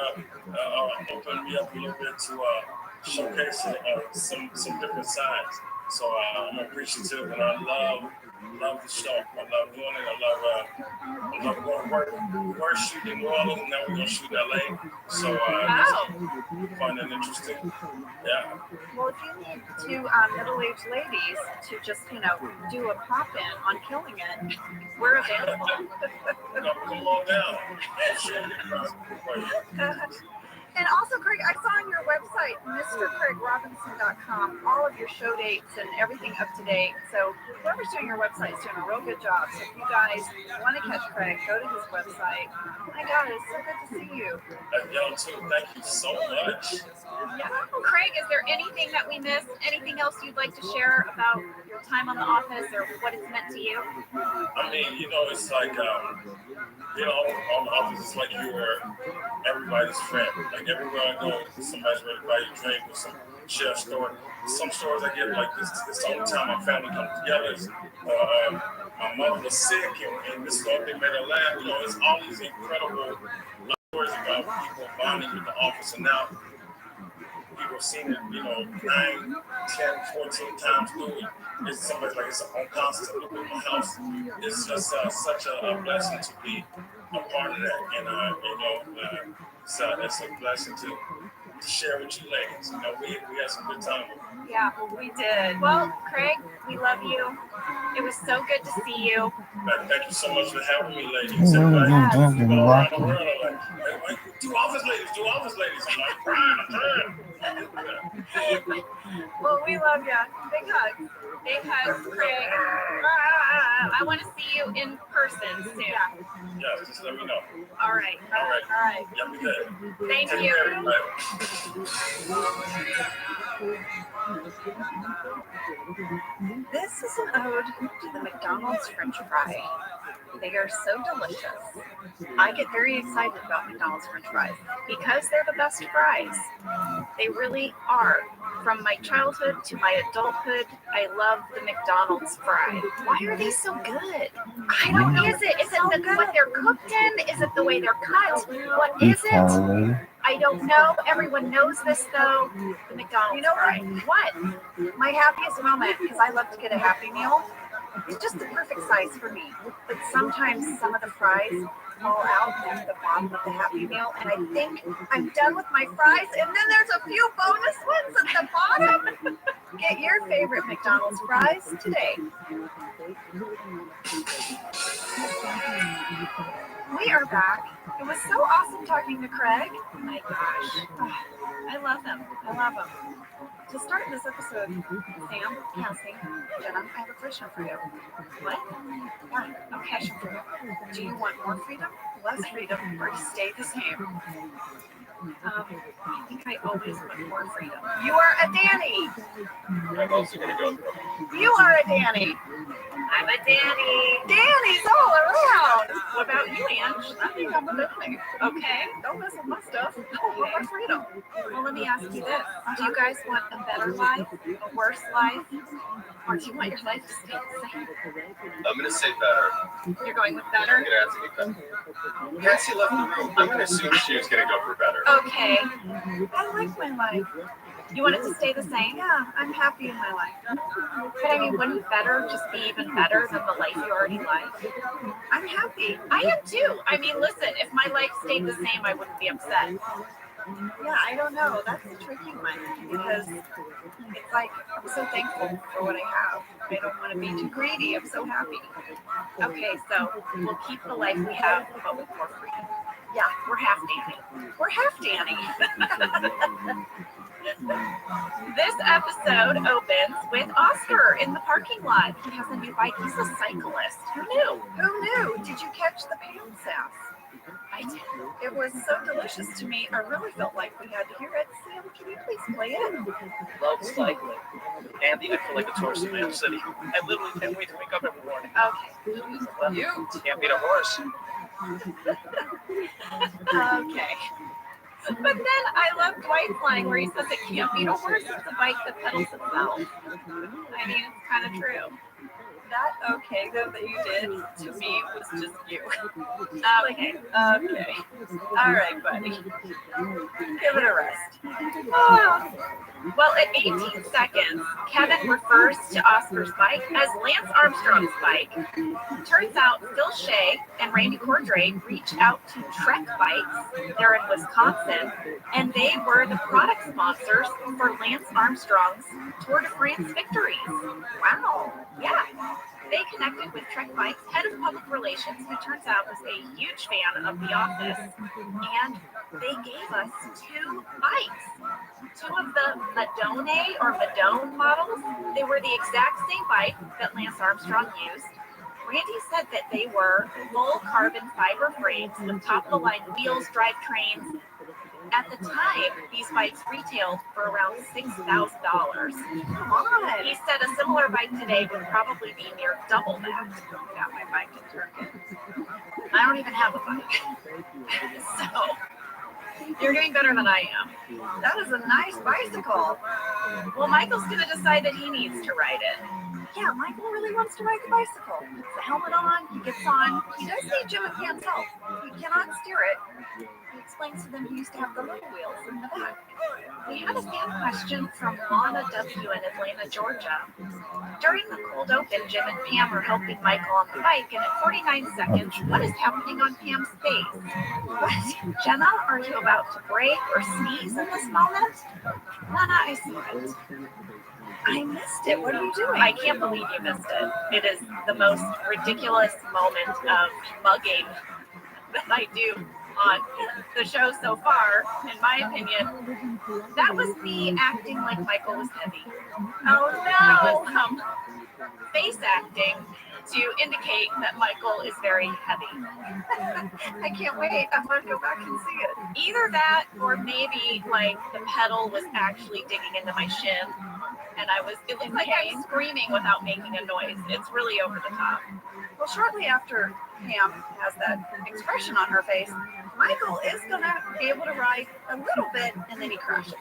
opened me up a little bit to showcase some different sides. So I'm appreciative, and I love the show. I love doing it. I love going to work. We're shooting New Orleans, and now we're going to shoot LA. So fun and interesting. Yeah. Well, if you need two middle-aged ladies to just, do a pop-in on Killing It, we're available. Come on down. And also, Craig, I saw on your website, MrCraigRobinson.com, all of your show dates and everything up to date. So whoever's doing your website is doing a real good job. So if you guys want to catch Craig, go to his website. Oh my God, it's so good to see you. Y'all too. Thank you so much. Yeah. Craig, is there anything that we missed? Anything else you'd like to share about your time on The Office or what it's meant to you? I mean, it's like, on The Office, it's like you were everybody's friend. Like everywhere I go, somebody's ready to buy you a drink or share a story. Some stories I get like this the only time my family comes together is my mother was sick and this story made her laugh. It's all these incredible stories about people bonding with The Office, and now people have seen it, 9, 10, 14 times through. It's somebody's like it's a home constant in my house. It's just such a blessing to be a part of that, and so it's a blessing to share with you ladies. We had some good time. Yeah, we did. Well, Craig, we love you. It was so good to see you. Thank you so much for having me, ladies. Everybody around the world are like, do office ladies. I'm like, Well, we love you. Big hugs. Big hugs, Craig. I want to see you in person soon. Yeah, just let me know. All right. Yeah, we good. Thank Take you. care, everybody. This is an ode to the McDonald's French fry. They are so delicious. I get very excited about McDonald's French fries because they're the best fries. They really are. From my childhood to my adulthood, I love the McDonald's fry. Why are they so good? I don't know. Is it what they're cooked in? Is it the way they're cut? What is it? I don't know. Everyone knows this though. The McDonald's fry. What? My happiest moment, because I love to get a Happy Meal. It's just the perfect size for me. But sometimes some of the fries fall out at the bottom of the Happy Meal, and I think I'm done with my fries, and then there's a few bonus ones at the bottom. Get your favorite McDonald's fries today. We are back. It was so awesome talking to Craig. Oh my gosh. I love him. To start this episode, Sam, Cassie, Jenna, I have a question for you. What? Yeah, a question for you. Do you want more freedom, less freedom, or to stay the same? I think I always want more freedom. You are a Danny. I'm also going to go with Rabbi. You are a Danny. I'm a Danny. Danny's all around. What about you, Ange? I think I'm a Danny. Okay. Don't mess with my stuff. I want my freedom. Well, let me ask you this. Do you guys want a better life, a worse life, or do you want your life to stay the same? I'm going to say better. You're going with I'm better? going to have to get better. Cassie left the room. I'm going to assume she was going to go for better. Okay. I like my life. You want it to stay the same? Yeah, I'm happy in my life. But I mean, wouldn't better just be even better than the life you already like? I'm happy. I am too. I mean, listen, if my life stayed the same, I wouldn't be upset. Yeah, I don't know. That's the tricky one because it's like I'm so thankful for what I have. I don't want to be too greedy. I'm so happy. Okay, so we'll keep the life we have, but with more freedom. Yeah, We're half Danny. we're half Danny. This episode opens with Oscar in the parking lot. He has a new bike. He's a cyclist. Who knew? Who knew? Did you catch the Pam sass? I did. It was so delicious to me. I really felt like we had to hear it. Sam, can you please play it? Love cycling. Andy, I feel like a tourist in my own city. I literally can't wait to wake up every morning. Okay. Well, you can't beat a horse. Okay. But then I love Dwight's line where he says it can't beat a horse, it's a bike that pedals itself. I mean, it's kind of true. That okay though that you did to me was just you. Okay. Okay. All right, buddy. Give it a rest. Oh. Well, at 18 seconds, Kevin refers to Oscar's bike as Lance Armstrong's bike. Turns out Phil Shea and Randy Cordray reached out to Trek Bikes. They're in Wisconsin, and they were the product sponsors for Lance Armstrong's Tour de France victories. Wow. Yeah. They connected with Trek Bikes' head of public relations, who turns out was a huge fan of The Office, and they gave us 2 bikes. 2 of the Madone models. They were the exact same bike that Lance Armstrong used. Randy said that they were full carbon fiber frames with top-of-the-line wheels, drivetrains. At the time, these bikes retailed for around $6,000. Come on. He said a similar bike today would probably be near double that. Got my bike in Turkey. I don't even have a bike. So, you're doing better than I am. That is a nice bicycle. Well, Michael's going to decide that he needs to ride it. Yeah, Michael really wants to ride the bicycle. Puts the helmet on, he gets on. He does need Jim and Pam's help. He cannot steer it. He explains to them he used to have the little wheels in the back. We had a fan question from Lana W. in Atlanta, Georgia. During the cold open, Jim and Pam are helping Michael on the bike, and at 49 seconds, what is happening on Pam's face? What? Jenna, are you about to break or sneeze in this moment? Lana, I see it. I missed it. What are you doing? I can't believe you missed it. It is the most ridiculous moment of mugging that I do on the show so far, in my opinion. That was me acting like Michael was heavy. Oh no! Face acting to indicate that Michael is very heavy. I can't wait. I'm going to go back and see it. Either that, or maybe like the pedal was actually digging into my shin, and it looked like I'm screaming without making a noise. It's really over the top. Well, shortly after Pam has that expression on her face, Michael is going to be able to ride a little bit, and then he crashes.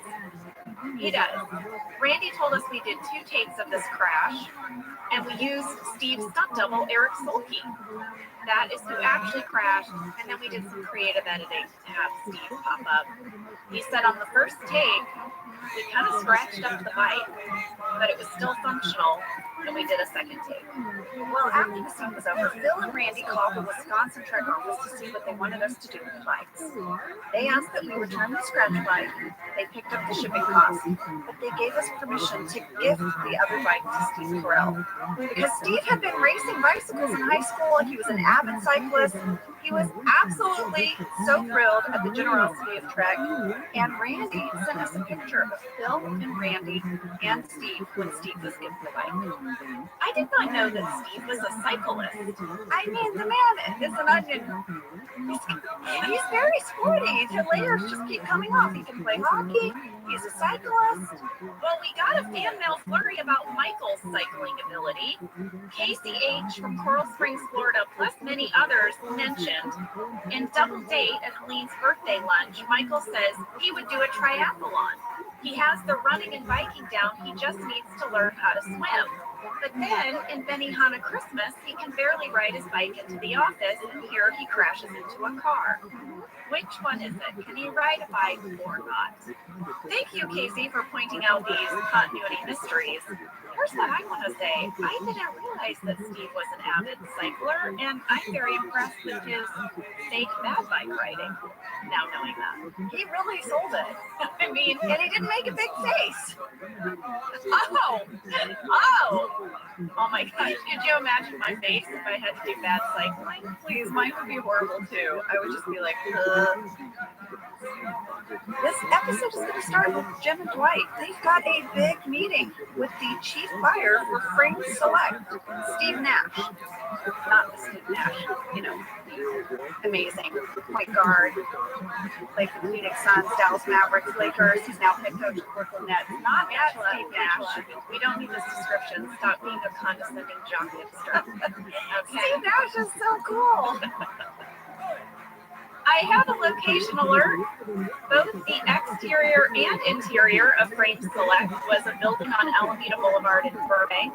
He does. Randy told us we did 2 takes of this crash, and we used Steve's stunt double, Eric Solke. That is who actually crashed, and then we did some creative editing to have Steve pop up. He said on the first take, we kind of scratched up the bike, but it was still functional, and we did a second take. Well, after the scene was over, Phil and Randy called the Wisconsin Trek office to see what they wanted us to do with the bikes. They asked that we return the scratch bike. They picked up the shipping costs, but they gave us permission to gift the other bike to Steve Carell. Because Steve had been racing bicycles in high school, he was an avid cyclist. He He was absolutely so thrilled at the generosity of Trek, and Randy sent us a picture of Phil and Randy and Steve when Steve was given the bike. I did not know that Steve was a cyclist. I mean, the man is an onion. He's very sporty. The layers just keep coming off. He can play hockey. He's a cyclist. Well, we got a fan mail flurry about Michael's cycling ability. Casey H. from Coral Springs, Florida, plus many others mentioned in Double Date at Colleen's birthday lunch, Michael says he would do a triathlon. He has the running and biking down. He just needs to learn how to swim. But then, in Benihana Christmas, he can barely ride his bike into the office, and here he crashes into a car. Which one is it? Can he ride a bike or not? Thank you, Casey, for pointing out these continuity mysteries. Here's what I want to say. I didn't realize that Steve was an avid cycler, and I'm very impressed with his fake bad bike riding, now knowing that. He really sold it. I mean, And he didn't make a big face. Oh my gosh, could you imagine my face if I had to do bad cycling? Please, mine would be horrible too. I would just be like, This episode is going to start with Jim and Dwight. They've got a big meeting with the chief buyer for Frame Select, Steve Nash. Not the Steve Nash, you know, amazing point guard, played for the Phoenix Suns, Dallas Mavericks, Lakers. He's now head coach of Brooklyn Nets. Not that Steve Nash. We don't need this description. Stop being a condescending jock hipster. Okay. Steve Nash is so cool. I have a location alert. Both the exterior and interior of Frame Select was a building on Alameda Boulevard in Burbank.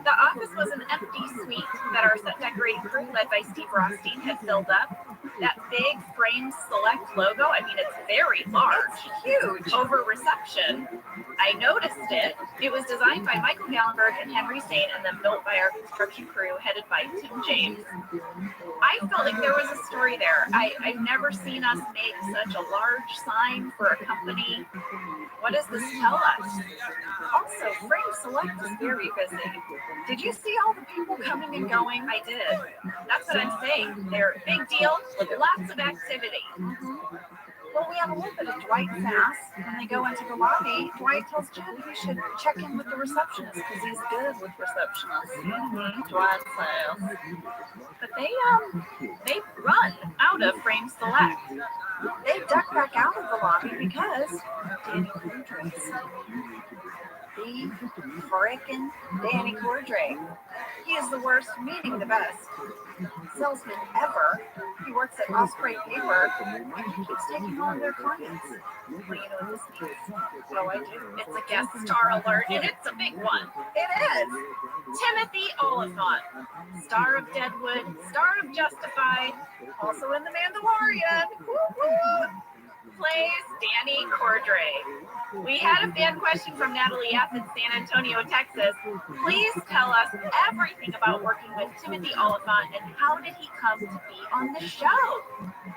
The office was an empty suite that our set decorating crew, led by Steve Rothstein, had filled up. That big Frame Select logo, I mean, it's very large, huge, over reception. I noticed it. It was designed by Michael Gallenberg and Henry Stain, and then built by our construction crew, headed by Tim James. I felt like there was a story there. I've never seen us make such a large sign for a company. What does this tell us? Also, Frame Select is very busy. Did you see all the people coming and going? I did. That's what I'm saying. They're a big deal with lots of activity. Well, we have a little bit of Dwight sass. When they go into the lobby, Dwight tells Jen he should check in with the receptionist because he's good with receptionists. Dwight sass. But they run out of Frame Select. They duck back out of the lobby because Danny Cordray. The frickin' Danny Cordray. He is the worst, meaning the best salesman ever. He works at Osprey Paper, and he keeps taking on their clients. Well, you know what this means? Oh, I do. It's a guest star alert, and it's a big one. It is. Timothy Oliphant, star of Deadwood, star of Justified, Also in The Mandalorian. Woo-hoo. plays Danny Cordray. We had a fan question from Natalie F. in San Antonio, Texas. Please tell us everything about working with Timothy Oliphant and how did he come to be on the show?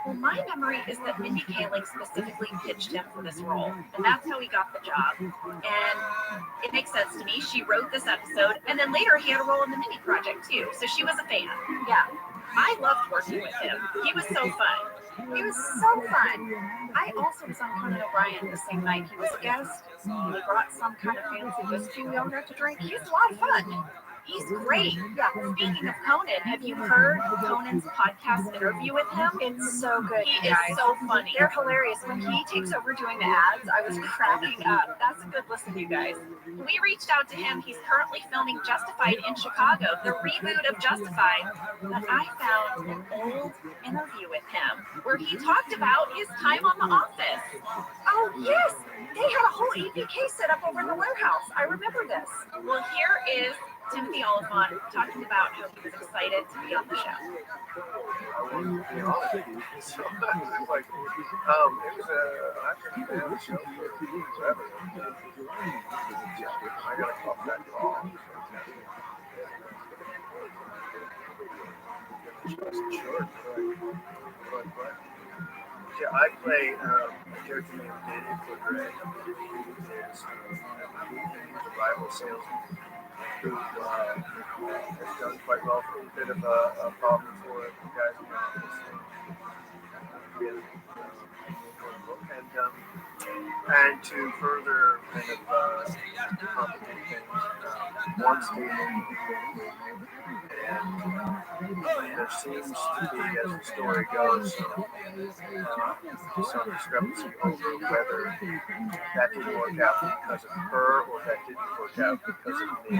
Well, my memory is that Mindy Kaling specifically pitched him for this role, and that's how he got the job. And it makes sense to me. She wrote this episode, and then later he had a role in the Mindy Project too, so she was a fan. Yeah, I loved working with him. He was so fun. He was so fun. I also was on Conan O'Brien the same night he was a guest. He brought some kind of fancy whiskey we all got to drink. He's a lot of fun. He's great. Yeah. Speaking of Conan, have you heard Conan's podcast interview with him? It's so good. He is so funny. They're hilarious. When he takes over doing the ads, I was cracking up. That's a good listen, you guys. We reached out to him. He's currently filming Justified in Chicago, the reboot of Justified. But I found an old interview with him where he talked about his time on The Office. Oh, yes. They had a whole EPK set up over in the warehouse. I remember this. Well, here is Timothy Oliphant talking about how he was excited to be on the show. So it was like, it was I couldn't have a show forever. I got to call that call. Yeah, I play a character named Danny Cordray, who is a rival salesman who has done quite well for a bit of a problem for the guys in the office. together, and to further kind of complicate things, one statement, and there seems to be, as the story goes, some discrepancy over whether that didn't work out because of her or that didn't work out because of me.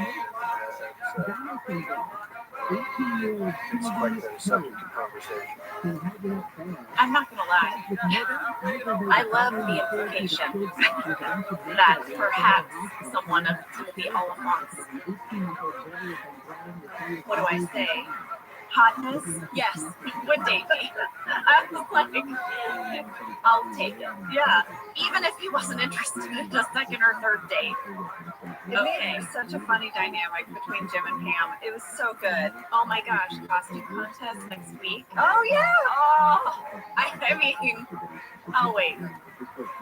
It's quite a subject of conversation. I'm not gonna lie. I love the implication that perhaps someone of Timothy Oliphant's, what do I say? Hotness? Yes, would date me. I was like, I'll take it. Yeah, even if he wasn't interested in a second or third date. It made such a funny dynamic between Jim and Pam. It was so good. Oh my gosh, costume contest next week. Oh yeah. Oh, I mean, oh wait.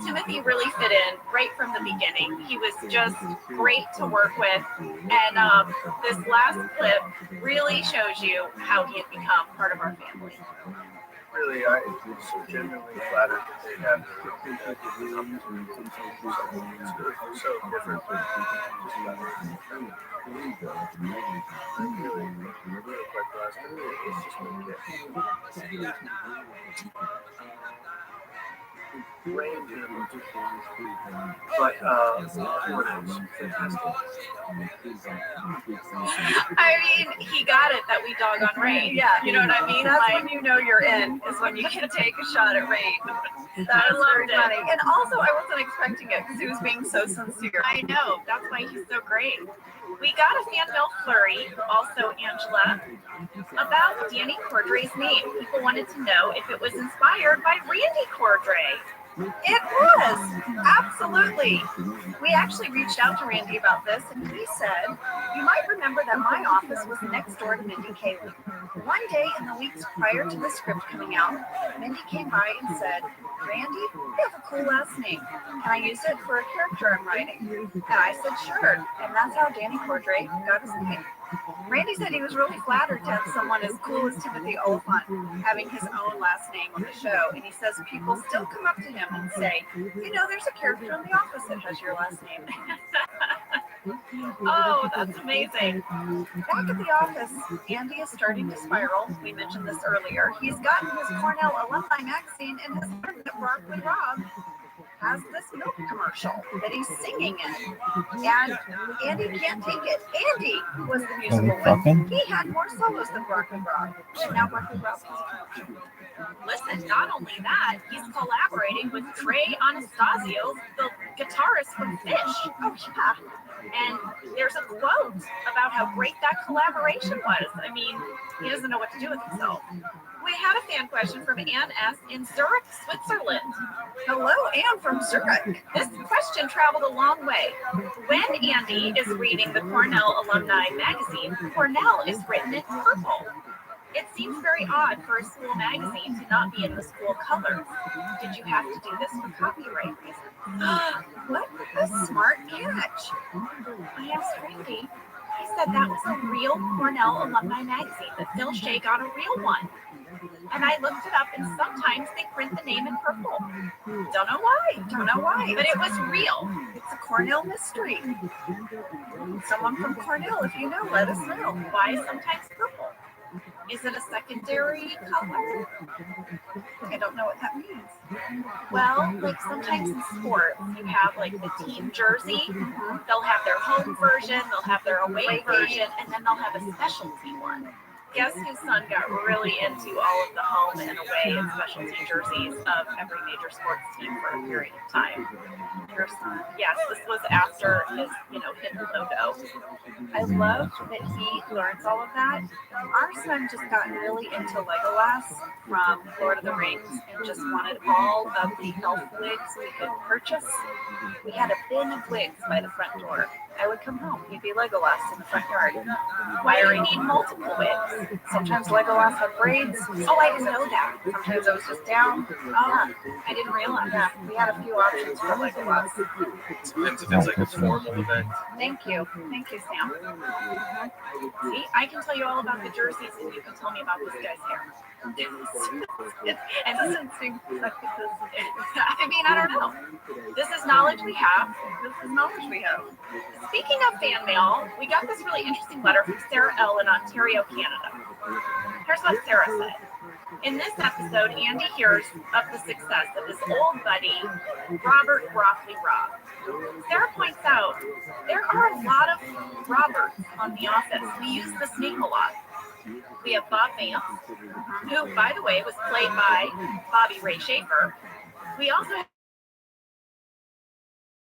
Timothy really fit in right from the beginning. He was just great to work with. And this last clip really shows you how he had become part of our family. Really, I am so genuinely flattered that they have so different. Really quite blessed. It's just okay. Range in but I mean, he got it that we dog on Rain. Yeah, you know what I mean? That's Like, when you know you're in, is when you can take a shot at Rain. That was very funny. And also, I wasn't expecting it because he was being so sincere. I know, that's why he's so great. We got a fan mail flurry, also Angela, about Danny Cordray's name. People wanted to know if it was inspired by Randy Cordray. It was, absolutely. We actually reached out to Randy about this, and he said, "You might remember that my office was next door to Mindy Kaling. One day in the weeks prior to the script coming out, Mindy came by and said, 'Randy, you have a cool last name. Can I use it for a character I'm writing?' And I said, 'Sure.' And that's how Danny Cordray got his name." Randy said he was really flattered to have someone as cool as Timothy Oliphant having his own last name on the show, and he says people still come up to him and say, "You know, there's a character in The Office that has your last name." Oh, that's amazing. Back at The Office, Andy is starting to spiral. We mentioned this earlier. He's gotten his Cornell alumni magazine and has learned that Broccoli Rob has this milk commercial that he's singing in. And Andy can't take it. Andy was the musical one. He had more solos than Broccoli Rob. And now Broccoli Rob has a commercial. Listen, not only that, he's collaborating with Trey Anastasio, the guitarist from Fish. Oh, yeah. And there's a quote about how great that collaboration was. I mean, he doesn't know what to do with himself. We had a fan question from Ann S. in Zurich, Switzerland. Hello, Ann from Zurich. This question traveled a long way. When Andy is reading the Cornell Alumni magazine, Cornell is written in purple. It seems very odd for a school magazine to not be in the school colors. Did you have to do this for copyright reasons? What a smart catch. I asked Randy. He said that was a real Cornell Alumni magazine, that Phil Shea got a real one. And I looked it up, and sometimes they print the name in purple. Don't know why, but it was real. It's a Cornell mystery. Someone from Cornell, if you know, let us know. Why sometimes purple? Is it a secondary color? I don't know what that means. Well, like sometimes in sports, you have like the team jersey. They'll have their home version, they'll have their away version, and then they'll have a specialty one. Guess whose son got really into all of the home and away and specialty jerseys of every major sports team for a period of time? Your son. Yes, this was after his, hidden photo. I love that he learns all of that. Our son just got really into Legolas from Lord of the Rings and just wanted all of the elf wigs we could purchase. We had a bin of wigs by the front door. I would come home. He'd be Legolas in the front yard. Why do you need multiple wigs? Sometimes Legolas had braids. Oh, I didn't know that. Sometimes it was just down. Oh, I didn't realize. Yeah, we had a few options for Legolas. Depends if it's like a formal event. Thank you, Sam. See, I can tell you all about the jerseys, and you can tell me about this guy's hair. It doesn't seem like this. I mean, I don't know. This is knowledge we have. Speaking of fan mail, we got this really interesting letter from Sarah L. in Ontario, Canada. Here's what Sarah said. In this episode, Andy hears of the success of his old buddy, Robert Broccoli Rob. Sarah points out there are a lot of Roberts on The Office. We use this name a lot. We have Bob Vance, who, by the way, was played by Bobby Ray Schaefer. We also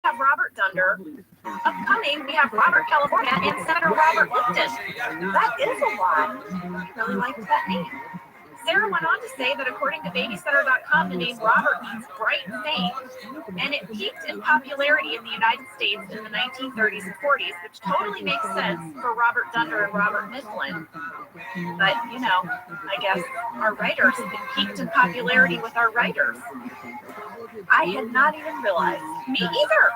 have Robert Dunder. Upcoming, we have Robert California and Senator Robert Lipton. That is a lot. I really liked that name. Sarah went on to say that according to babysitter.com, the name Robert means bright fame, and it peaked in popularity in the United States in the 1930s and 40s, which totally makes sense for Robert Dunder and Robert Mifflin. But, you know, I guess our writers peaked in popularity with our writers. I had not even realized. Me either.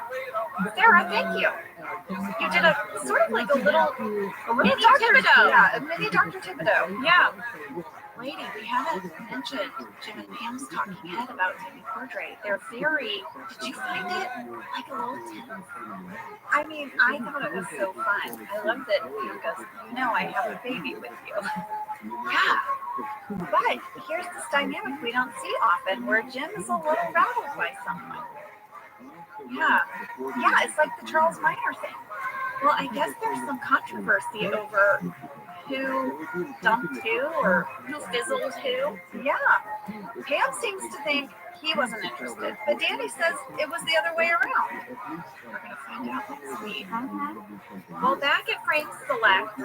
Sarah, thank you. You did a sort of like a little mini Thibodeau. Yeah, a mini Dr. Thibodeau. Yeah. Lady, we haven't mentioned Jim and Pam's talking head about Timmy Cordray. They're very, did you find it like a little tense? I mean, I thought it was so fun. I love that Pam goes, you know, I have a baby with you. Yeah. But here's this dynamic we don't see often where Jim is a little rattled by someone. Yeah. Yeah, it's like the Charles Minor thing. Well, I guess there's some controversy over who dumped who or who fizzled who. Yeah. Pam seems to think he wasn't interested, but Danny says it was the other way around. We're going to find out next week. Well, back at Frank's Select,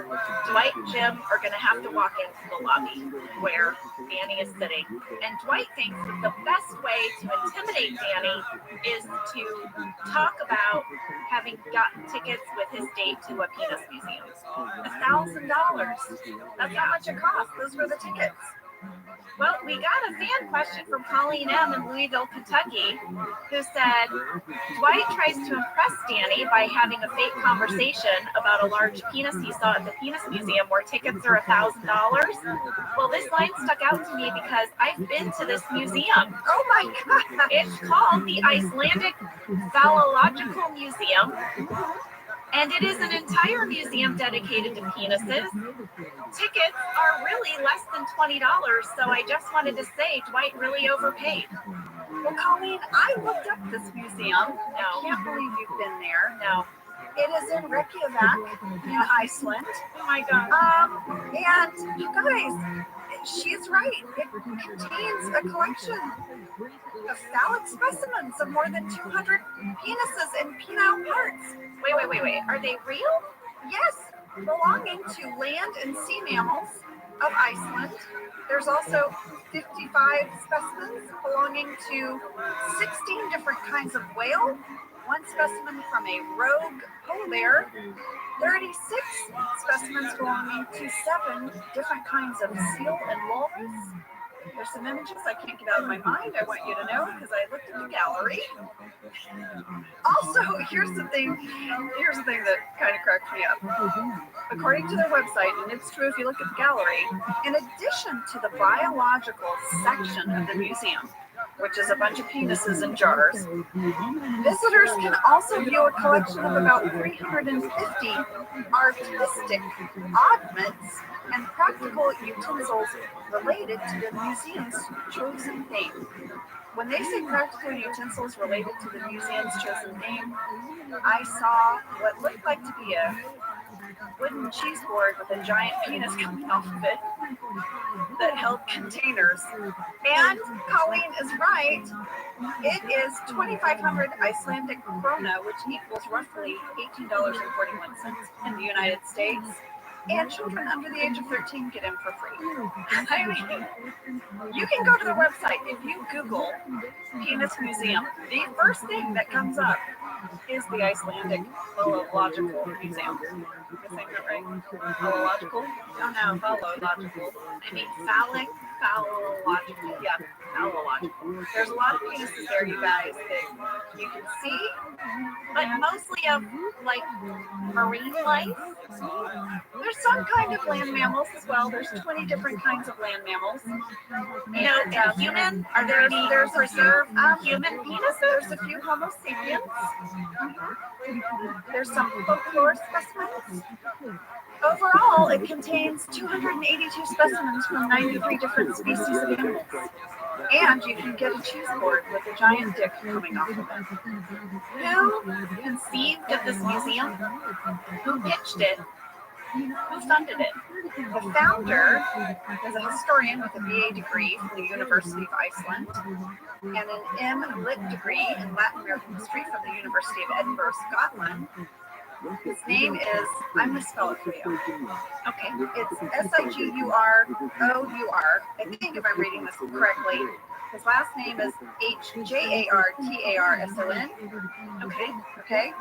Dwight and Jim are going to have to walk into the lobby where Danny is sitting. And Dwight thinks that the best way to intimidate Danny is to talk about having gotten tickets with his date to a penis museum. $1,000. That's how much it cost. Those were the tickets. Well, we got a fan question from Colleen M. in Louisville, Kentucky, who said, Dwight tries to impress Danny by having a fake conversation about a large penis he saw at the Penis Museum where tickets are $1,000. Well, this line stuck out to me because I've been to this museum. Oh my God! It's called the Icelandic Phallological Museum. And it is an entire museum dedicated to penises. Tickets are really less than $20, so I just wanted to say Dwight really overpaid. Well, Colleen, I looked up this museum. No. I can't believe you've been there. No. It is in Reykjavik, in Iceland. Oh my God. And you guys, she's right. It contains a collection of phallic specimens of more than 200 penises and penile parts. Wait. Are they real? Yes, belonging to land and sea mammals of Iceland. There's also 55 specimens belonging to 16 different kinds of whale, one specimen from a rogue polar bear, 36 specimens belonging to 7 different kinds of seal and walrus. There's some images I can't get out of my mind. I want you to know because I looked at the gallery. Also, here's the thing that kind of cracked me up. According to their website, and it's true if you look at the gallery, in addition to the biological section of the museum, which is a bunch of penises in jars, visitors can also view a collection of about 350 artistic oddments and practical utensils related to the museum's chosen theme. When they say practical utensils related to the museum's chosen theme, I saw what looked like to be a wooden cheese board with a giant penis coming off of it that held containers. And Colleen is right. It is 2,500 Icelandic krona, which equals roughly $18.41 in the United States. And children under the age of 13 get in for free. I mean, you can go to the website. If you Google Penis Museum, the first thing that comes up is the Icelandic Philological Museum. Am I saying that right? Philological? Oh no, philological. I mean phallological. Yeah, phallological. There's a lot of penises there, you guys, that you can see, but mostly of like marine life. There's some kind of land mammals as well. There's 20 different kinds of land mammals. And human? Are there any preserved human penises? There's a few Homo sapiens. There's some folklore specimens. Overall, it contains 282 specimens from 93 different species of animals. And you can get a cheese board with a giant dick coming off of it. Who conceived of this museum? Who pitched it? Who funded it? The founder is a historian with a BA degree from the University of Iceland and an M.Lit degree in Latin American history from the University of Edinburgh, Scotland. His name is, I'm going to spell it for you. Okay, it's Sigur-Our. I think if I'm reading this correctly. His last name is Hjartarson. Okay.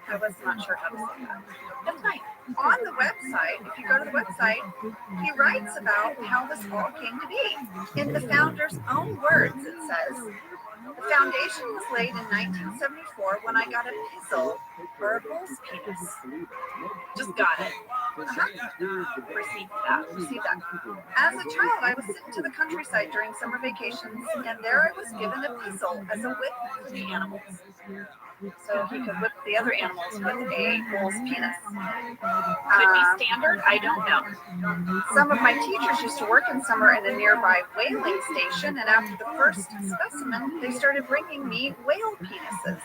I was not sure how to say that. That's fine. On the website, if you go to the website, he writes about how this all came to be. In the founder's own words, it says, the foundation was laid in 1974 when I got a pizzle for a bull's penis. Just got it. Received that. As a child, I was sent to the countryside during summer vacations, and there I was given a pizzle as a whip for the animals. So he could whip the other animals with a bull's penis. Could be standard? I don't know. Some of my teachers used to work in summer in a nearby whaling station, and after the first specimen, they started bringing me whale penises.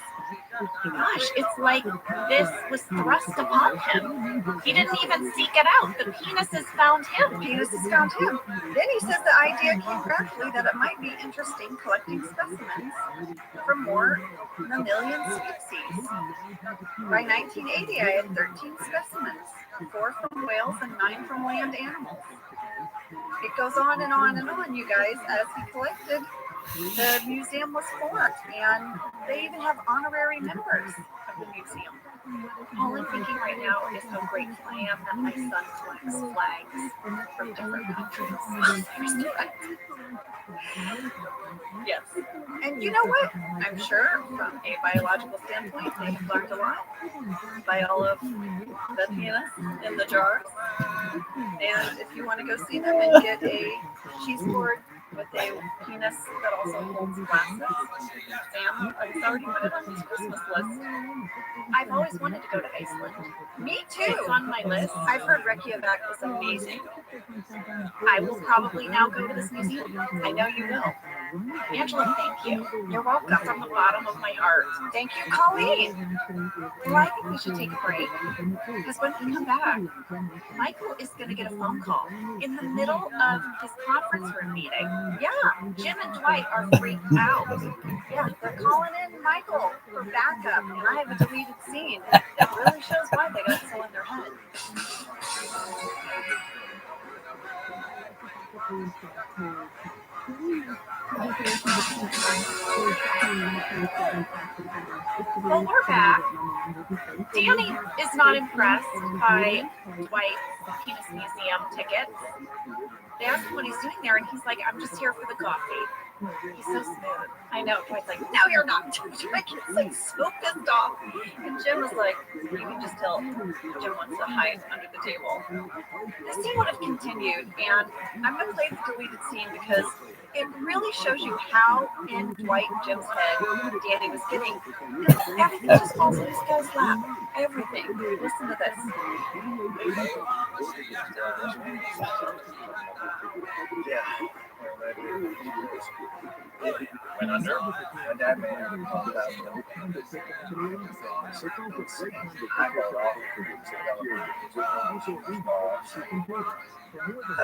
Gosh, it's like this was thrust upon him. He didn't even seek it out. The penises found him. Then he says the idea came gradually that it might be interesting collecting specimens from more mammalian species. By 1980, I had 13 specimens, 4 from whales and 9 from land animals. It goes on and on and on, you guys, as he collected. The museum was formed, and they even have honorary members of the museum. All I'm thinking right now is how grateful I am that my son collects flags from different countries. Yes. And you know what? I'm sure from a biological standpoint, they have learned a lot by all of the penis in the jars. And if you want to go see them and get a cheese board with a penis that also holds glasses, Sam has already put it on his Christmas list. I've always wanted to go to Iceland. Me too. It's on my list. I've heard Reykjavik is amazing. I will probably now go to this museum. I know you will. Angela, thank you. You're welcome from the bottom of my heart. Thank you, Colleen. Well, I think we should take a break because when we come back, Michael is going to get a phone call in the middle of his conference room meeting. Yeah, Jim and Dwight are freaked out. Yeah, they're calling in Michael for backup, and I have a deleted scene that really shows why they got so in their head. Well, we're back. Danny is not impressed by Dwight's Penis Museum tickets. They asked him what he's doing there, and he's like, I'm just here for the coffee. He's so smooth. I know. Dwight's like, no, you're not. Dwight gets like so pissed off. And Jim was like, you can just tell Jim wants to hide under the table. The scene would have continued, and I'm going to play the deleted scene because it really shows you how in Dwight and Jim's head Danny was getting. Everything just falls in this guy's lap. Everything. Listen to this. Yeah. Went under. My dad made it about I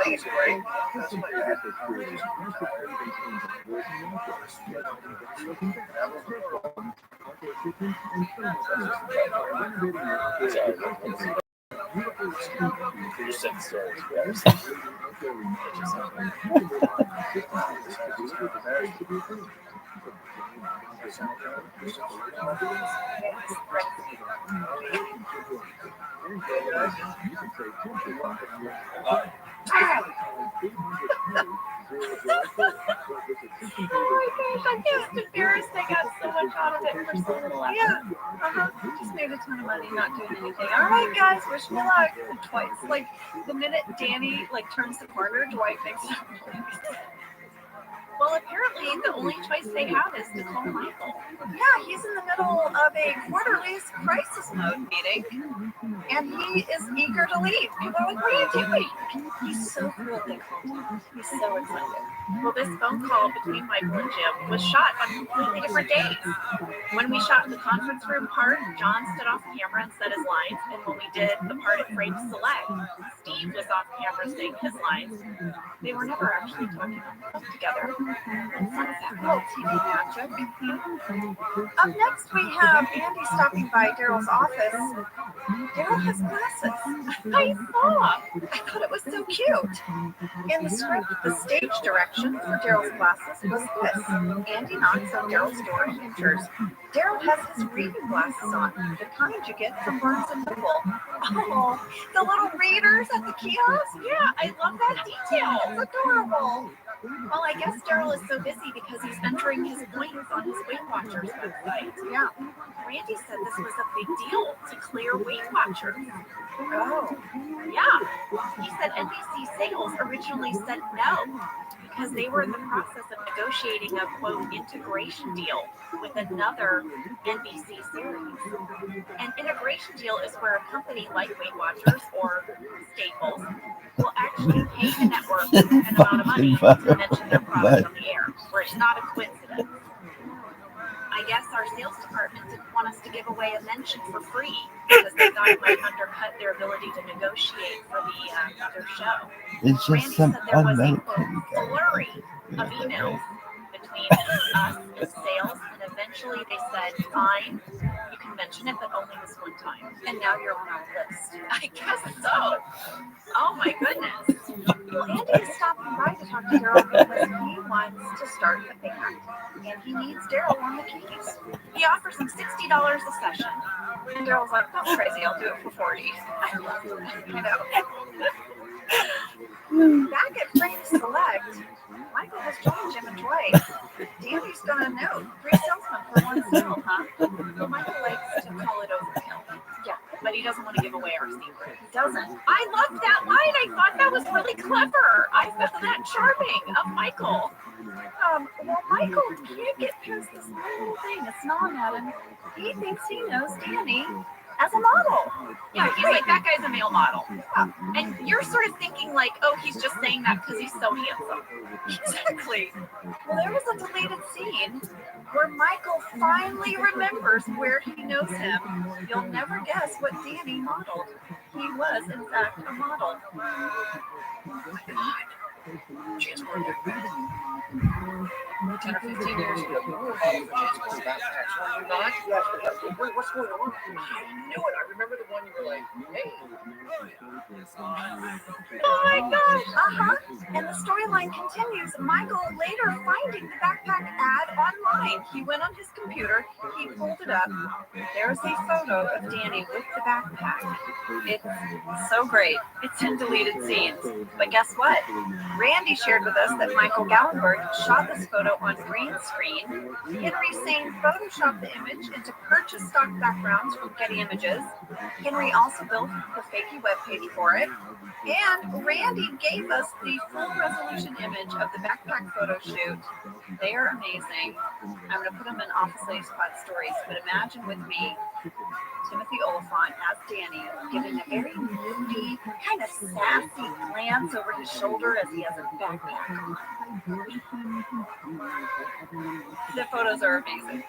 think it's great. That's what my dad did. You said stories, guys. Oh my gosh, I can't embarrass. I got so much out of it for so little. Yeah. Just made a ton of money not doing anything. All right, guys, wish me luck. And twice, like the minute Danny turns the corner, Dwight makes a noise. Well, apparently the only choice they have is to call Michael. Yeah, he's in the middle of a quarterly crisis mode meeting, and he is eager to leave. People are like, what are you doing? He's so cool, they called him. He's so excited. Well, this phone call between Michael and Jim was shot on completely different days. When we shot the conference room part, John stood off camera and said his lines, and when we did the part at Frame Select, Steve was off camera saying his lines. They were never actually talking on the phone together. And some of that real TV magic. Up next, we have Andy stopping by Daryl's office. Daryl has glasses. I saw. I thought it was so cute. In the script, the stage direction for Daryl's glasses was this. Andy knocks on Daryl's door and enters. Daryl has his reading glasses on, the kind you get from Barnes & Noble. Oh, the little readers at the kiosk? Yeah, I love that detail. It's adorable. Well, I guess Daryl is so busy because he's entering his points on his Weight Watchers website. Yeah. Randy said this was a big deal to clear Weight Watchers. Oh. Yeah. He said NBC Sales originally said no because they were in the process of negotiating a, quote, integration deal with another NBC series. An integration deal is where a company like Weight Watchers or Staples will actually pay the network an amount of money to mention their product on the air, where it's not a coincidence. I guess our sales department didn't want us to give away a mention for free because they thought it might undercut their ability to negotiate for their show. It's just Randy some said there was a American guy. flurry of emails between us and sales, and eventually they said, fine, you can mention it, but only this one time. And now you're on our list. I guess so. Oh my goodness. Well, Andy is stopping by to talk to Daryl because he wants to start a band, and he needs Daryl on the keys. He offers him $60 a session. And Daryl's like, that's crazy, I'll do it for $40. I love it. I know. Back at Frame Select, Michael has joined Jim and Dwight. Danny's got a note. 3 salesmen for 1 sale, huh? Well, Michael likes to call it overkill. Yeah, but he doesn't want to give away our secret. He doesn't. I loved that line. I thought that was really clever. I found that charming of Michael. Well, Michael can't get past this little thing. It's gnawing at him. He thinks he knows Danny as a model. Yeah, he's like, that guy's a male model. Yeah. And you're sort of thinking like, oh, he's just saying that because he's so handsome. Exactly. Well, there was a deleted scene where Michael finally remembers where he knows him. You'll never guess what Danny modeled. He was, in fact, a model. Oh my God. Chance worked at that. 10 or 15 years ago. Not? Yes, what's going on? I knew it. I remember the one you were like, hey. Oh my gosh. And the storyline continues. Michael later finding the backpack ad online. He went on his computer, he pulled it up. There's a photo of Danny with the backpack. It's so great. It's in deleted scenes. But guess what? Randy shared with us that Michael Gallenberg shot this photo on green screen. Henry Sane photoshopped the image into purchased stock backgrounds from Getty Images. Henry also built the fakey webpage for it. And Randy gave us the full resolution image of the backpack photo shoot. They are amazing. I'm going to put them in Office Lady Spot Stories, but imagine with me Timothy Oliphant as Danny giving a very moody, kind of sassy glance over his shoulder as he has a backpack on. The photos are amazing.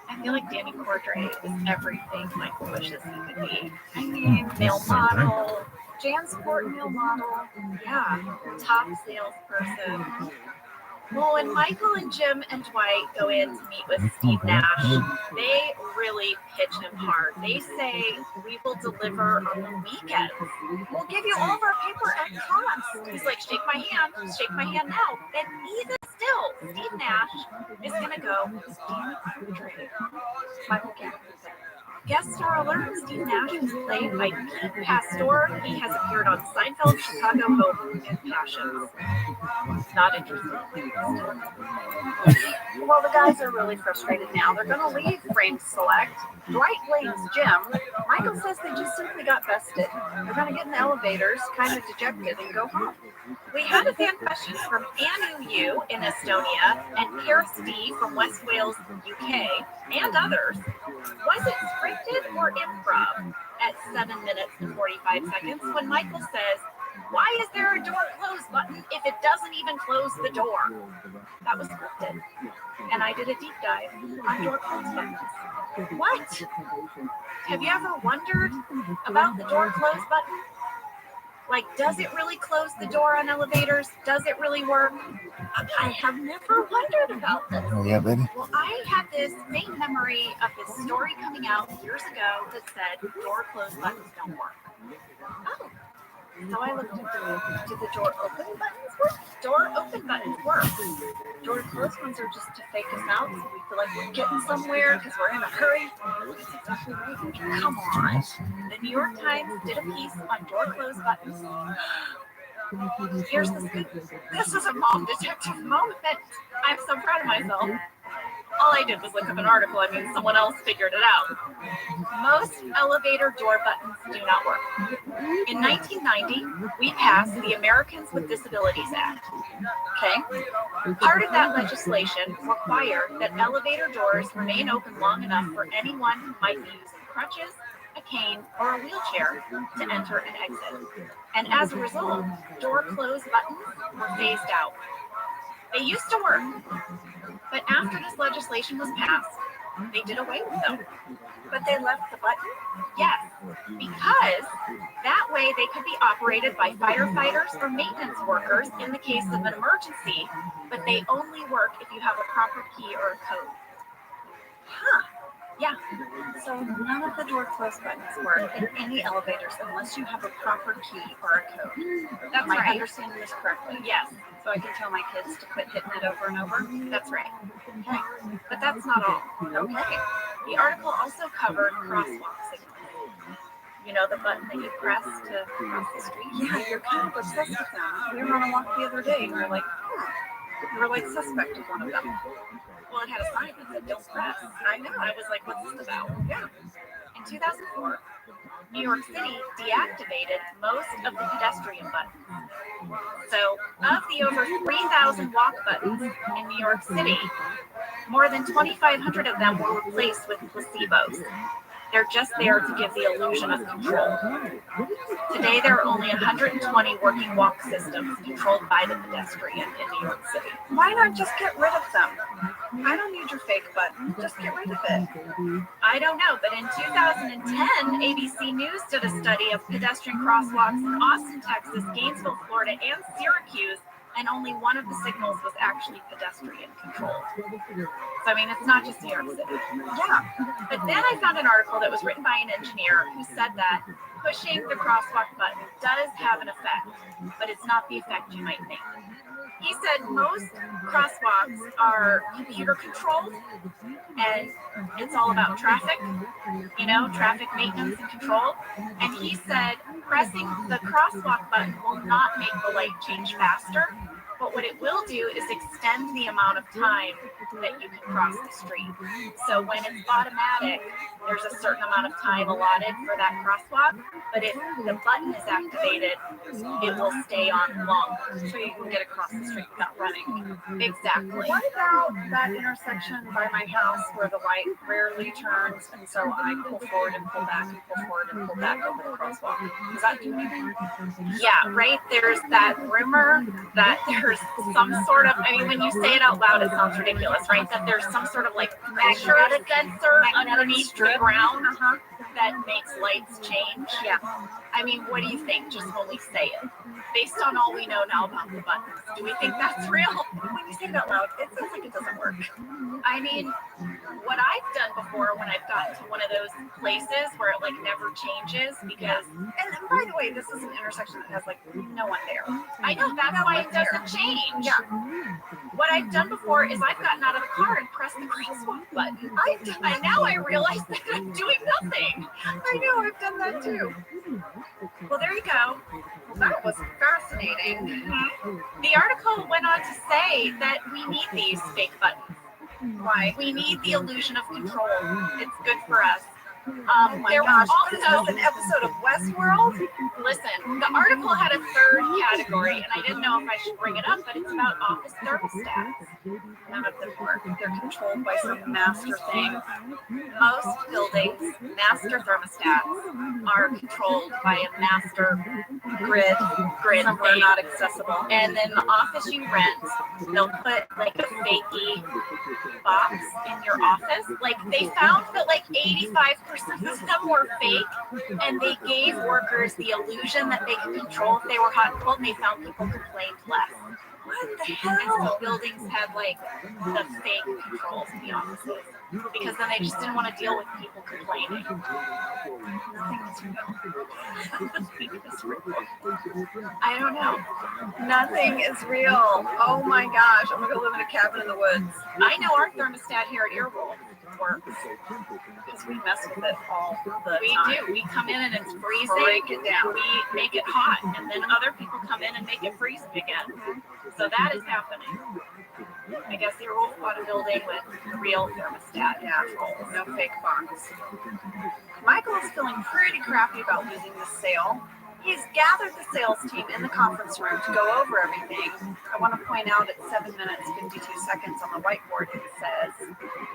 I feel like Danny Cordray is everything Michael wishes he could be. I mean, male model, Jansport male model, yeah, top salesperson. Well, when Michael and Jim and Dwight go in to meet with Steve Nash, they really pitch him hard. They say, we will deliver on the weekends. We'll give you all of our paper at cost. He's like, shake my hand now. And even still, Steve Nash is going to go with Steve Michael Gallagher. Guest star alert, Steve Nash is played by Pete Pastor. He has appeared on Seinfeld, Chicago Hope, and Passions. Not interested. Well, the guys are really frustrated now. They're going to leave Frame Select. Dwight blames Jim. Michael says they just simply got bested. They're going to get in the elevators, kind of dejected, and go home. We had a fan questions from Anu U in Estonia and Paris D from West Wales, UK, and others. Was it scripted or improv? At 7 minutes and 45 seconds, when Michael says, why is there a door close button if it doesn't even close the door? That was scripted. And I did a deep dive on door close buttons. What? Have you ever wondered about the door close button? Like, does it really close the door on elevators? Does it really work? I have never wondered about this. Oh, yeah, baby. Well, I had this faint memory of this story coming out years ago that said door close buttons don't work. Oh. So I looked into, do the door open buttons work? Door open buttons work. Door close ones are just to fake us out so we feel like we're getting somewhere because we're in a hurry. That's exactly right. Come on. The New York Times did a piece on door close buttons. Here's the scoop. This is a mom detective moment. I'm so proud of myself. All I did was look up an article. I mean, someone else figured it out. Most elevator door buttons do not work. In 1990, we passed the Americans with Disabilities Act. Okay? Part of that legislation required that elevator doors remain open long enough for anyone who might be using crutches, a cane, or a wheelchair to enter and exit. And as a result, door close buttons were phased out. They used to work, but after this legislation was passed, they did away with them. But they left the button? Yes, because that way they could be operated by firefighters or maintenance workers in the case of an emergency, but they only work if you have a proper key or a code. Huh. Yeah, so none of the door close buttons work in any elevators unless you have a proper key or a code. That's right. Am I understanding this correctly? Yes. So I can tell my kids to quit hitting it over and over? That's right. Okay. But that's not all. Okay. The article also covered crosswalk signals. You know, the button that you press to cross the street? Yeah, you're kind of obsessed with them. We were on a walk the other day and we were like, you were like suspect of one of them. Well, it had a sign that said, don't press. I know. I was like, what's this about? Yeah. In 2004, New York City deactivated most of the pedestrian buttons. So, of the over 3,000 walk buttons in New York City, more than 2,500 of them were replaced with placebos. They're just there to give the illusion of control. Today, there are only 120 working walk systems controlled by the pedestrian in New York City. Why not just get rid of them? I don't need your fake button. Just get rid of it. I don't know, but in 2010, ABC News did a study of pedestrian crosswalks in Austin, Texas, Gainesville, Florida, and Syracuse, and only one of the signals was actually pedestrian controlled. So, I mean, it's not just New York City. Yeah. But then I found an article that was written by an engineer who said that pushing the crosswalk button does have an effect, but it's not the effect you might think. He said most crosswalks are computer controlled and it's all about traffic, you know, traffic maintenance and control. And he said pressing the crosswalk button will not make the light change faster, but what it will do is extend the amount of time that you can cross the street. So when it's automatic, there's a certain amount of time allotted for that crosswalk, but if the button is activated, it will stay on longer, so you can get across the street without running. Exactly. What about that intersection by my house where the light rarely turns, and so I pull forward and pull back and pull forward and pull back over the crosswalk? Does that do anything? Yeah, right. There's that rumor that there there's some sort of, I mean, when you say it out loud, it sounds ridiculous, right? That there's some sort of like pressure sensor underneath the ground that makes lights change. Yeah. I mean, what do you think, just when we say it? Based on all we know now about the buttons, do we think that's real? When you say it out loud, it sounds like it doesn't work. I mean, what I've done before when I've gotten to one of those places where it like never changes because, and by the way, this is an intersection that has like no one there. I know that's why it doesn't change. Yeah. What I've done before is I've gotten out of the car and pressed the crosswalk button. And now I realize that I'm doing nothing. I know, I've done that too. Well, there you go. Well, that was fascinating. The article went on to say that we need these fake buttons. Why? We need the illusion of control. It's good for us. Oh my gosh, this is an episode of Westworld? Listen, the article had a third category, and I didn't know if I should bring it up, but it's about office thermostats. None of them work. They're controlled by some master thing. Most buildings, master thermostats are controlled by a master grid Somewhere thing. not accessible. And then the office you rent, they'll put like a fakey box in your office. Like they found that like 85% of them were fake, and they gave workers the illusion that they could control if they were hot and cold, and they found people complained less. What the And hell? so buildings had like the fake controls in the offices because then they just didn't want to deal with people complaining. I don't know. Nothing is real. Oh my gosh, I'm gonna go live in a cabin in the woods. I know our thermostat here at Earwolf works. Because we mess with it all the We time. do. We come in and it's freezing. Break it down. We make it hot, and then other people come in and make it freezing again. So that is happening. I guess the Earwolf bought a building with real thermostat. Yeah, no fake box. Michael is feeling pretty crappy about losing this sale. He's gathered the sales team in the conference room to go over everything. I want to point out at 7 minutes 52 seconds on the whiteboard it says,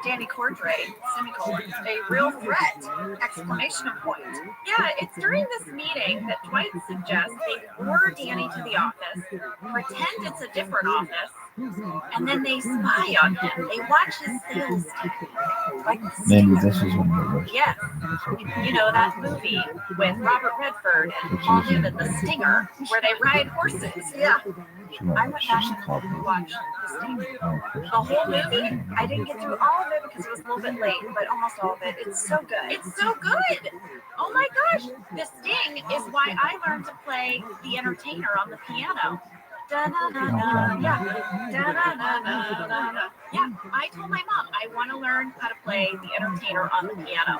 Danny Cordray, semicolon, a real threat, exclamation point. Yeah, it's during this meeting that Dwight suggests they lure Danny to the office, pretend it's a different office, and then they spy on him. They watch his sales team. Like the Maybe Stinger. this is one of the worst. Yes. You know, that movie with Robert Redford and Paul Newman, The Stinger, where they ride horses. Yeah. I went back and rewatched The Stinger. The whole movie, I didn't get through all of it because it was a little bit late, but almost all of it. It's so good. it's so good. Oh my gosh. The Sting is why I learned to play The Entertainer on the piano. Da-na-na-na, yeah. Da-na-na-na-na-na. Yeah, I told my mom I want to learn how to play The Entertainer on the piano.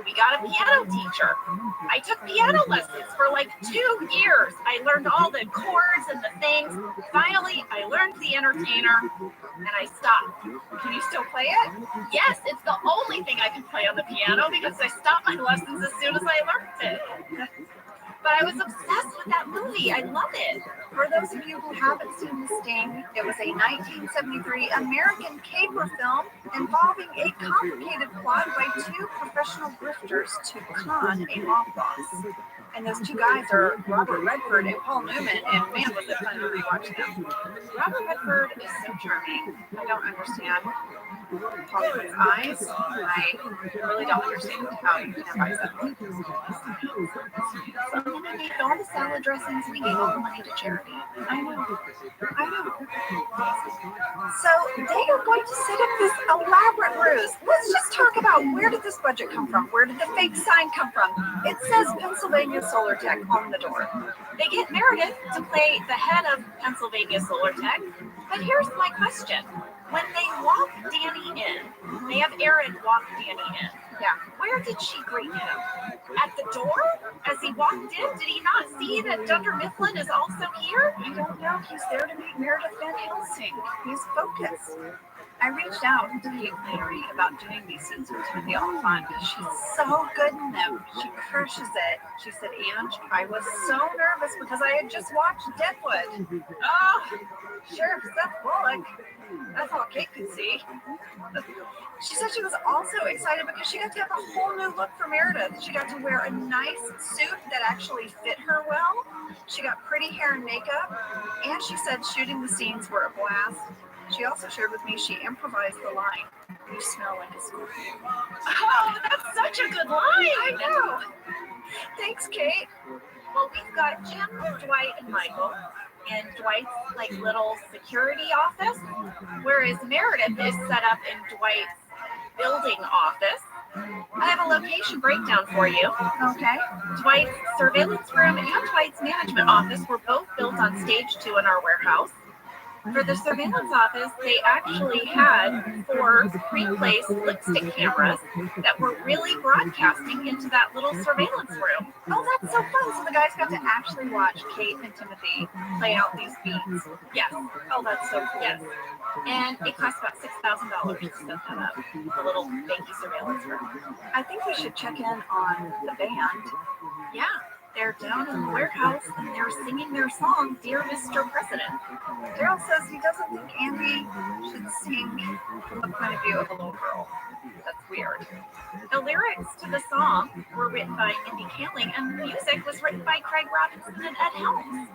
We got a piano teacher. I took piano lessons for like 2 years. I learned all the chords and the things. Finally, I learned The Entertainer, and I stopped. Can you still play it? Yes, it's the only thing I can play on the piano because I stopped my lessons as soon as I learned it. But I was obsessed with that movie. I love it. For those of you who haven't seen The Sting, it was a 1973 American caper film involving a complicated plot by 2 professional grifters to con a mob boss. And those 2 guys are Robert Redford and Paul Newman, and man, was it fun to rewatch them. Robert Redford is so charming. I don't understand Hollywood's eyes. I really don't understand how you can have eyes that look. And then I made all the salad dressings and he gave all the money to charity. I know. So they are going to set up this elaborate ruse. Let's just talk about where did this budget come from? Where did the fake sign come from? It says Pennsylvania Solar Tech on the door. They get Meredith to play the head of Pennsylvania Solar Tech. But here's my question. When they walk Danny in, they have Erin walk Danny in. Yeah. Where did she greet him? At the door? As he walked in, did he not see that Dunder Mifflin is also here? I don't know. He's there to meet Meredith Van Helsing. He's focused. I reached out to Kate Larry about doing these scenes with Timothy Oliphant because she's so good in them. She crushes it. She said, Ange, I was so nervous because I had just watched Deadwood. Oh, Sheriff Seth Bullock. That's all Kate could see. She said she was also excited because she got to have a whole new look for Meredith. She got to wear a nice suit that actually fit her well. She got pretty hair and makeup, and she said shooting the scenes were a blast. She also shared with me she improvised the line, "You smell like a scorpion." Oh, that's such a good line. I know. Thanks, Kate. Well, we've got Jim, Dwight, and Michael in Dwight's like little security office, whereas Meredith is set up in Dwight's building office. I have a location breakdown for you. Okay. Dwight's surveillance room and Dwight's management office were both built on stage 2 in our warehouse. For the surveillance office, they actually had 4 pre-placed lipstick cameras that were really broadcasting into that little surveillance room. Oh, that's so fun. So the guys got to actually watch Kate and Timothy play out these beats. Yes. Oh, that's so cool. Yes. And it cost about $6,000 to set that up, a little baby surveillance room. I think we should check in on the band. Yeah, they're down in the warehouse and they're singing their song, Dear Mr. President. Daryl says he doesn't think Andy should sing from the point of view of a little girl. That's weird. The lyrics to the song were written by Mindy Kaling and the music was written by Craig Robinson and Ed Helms.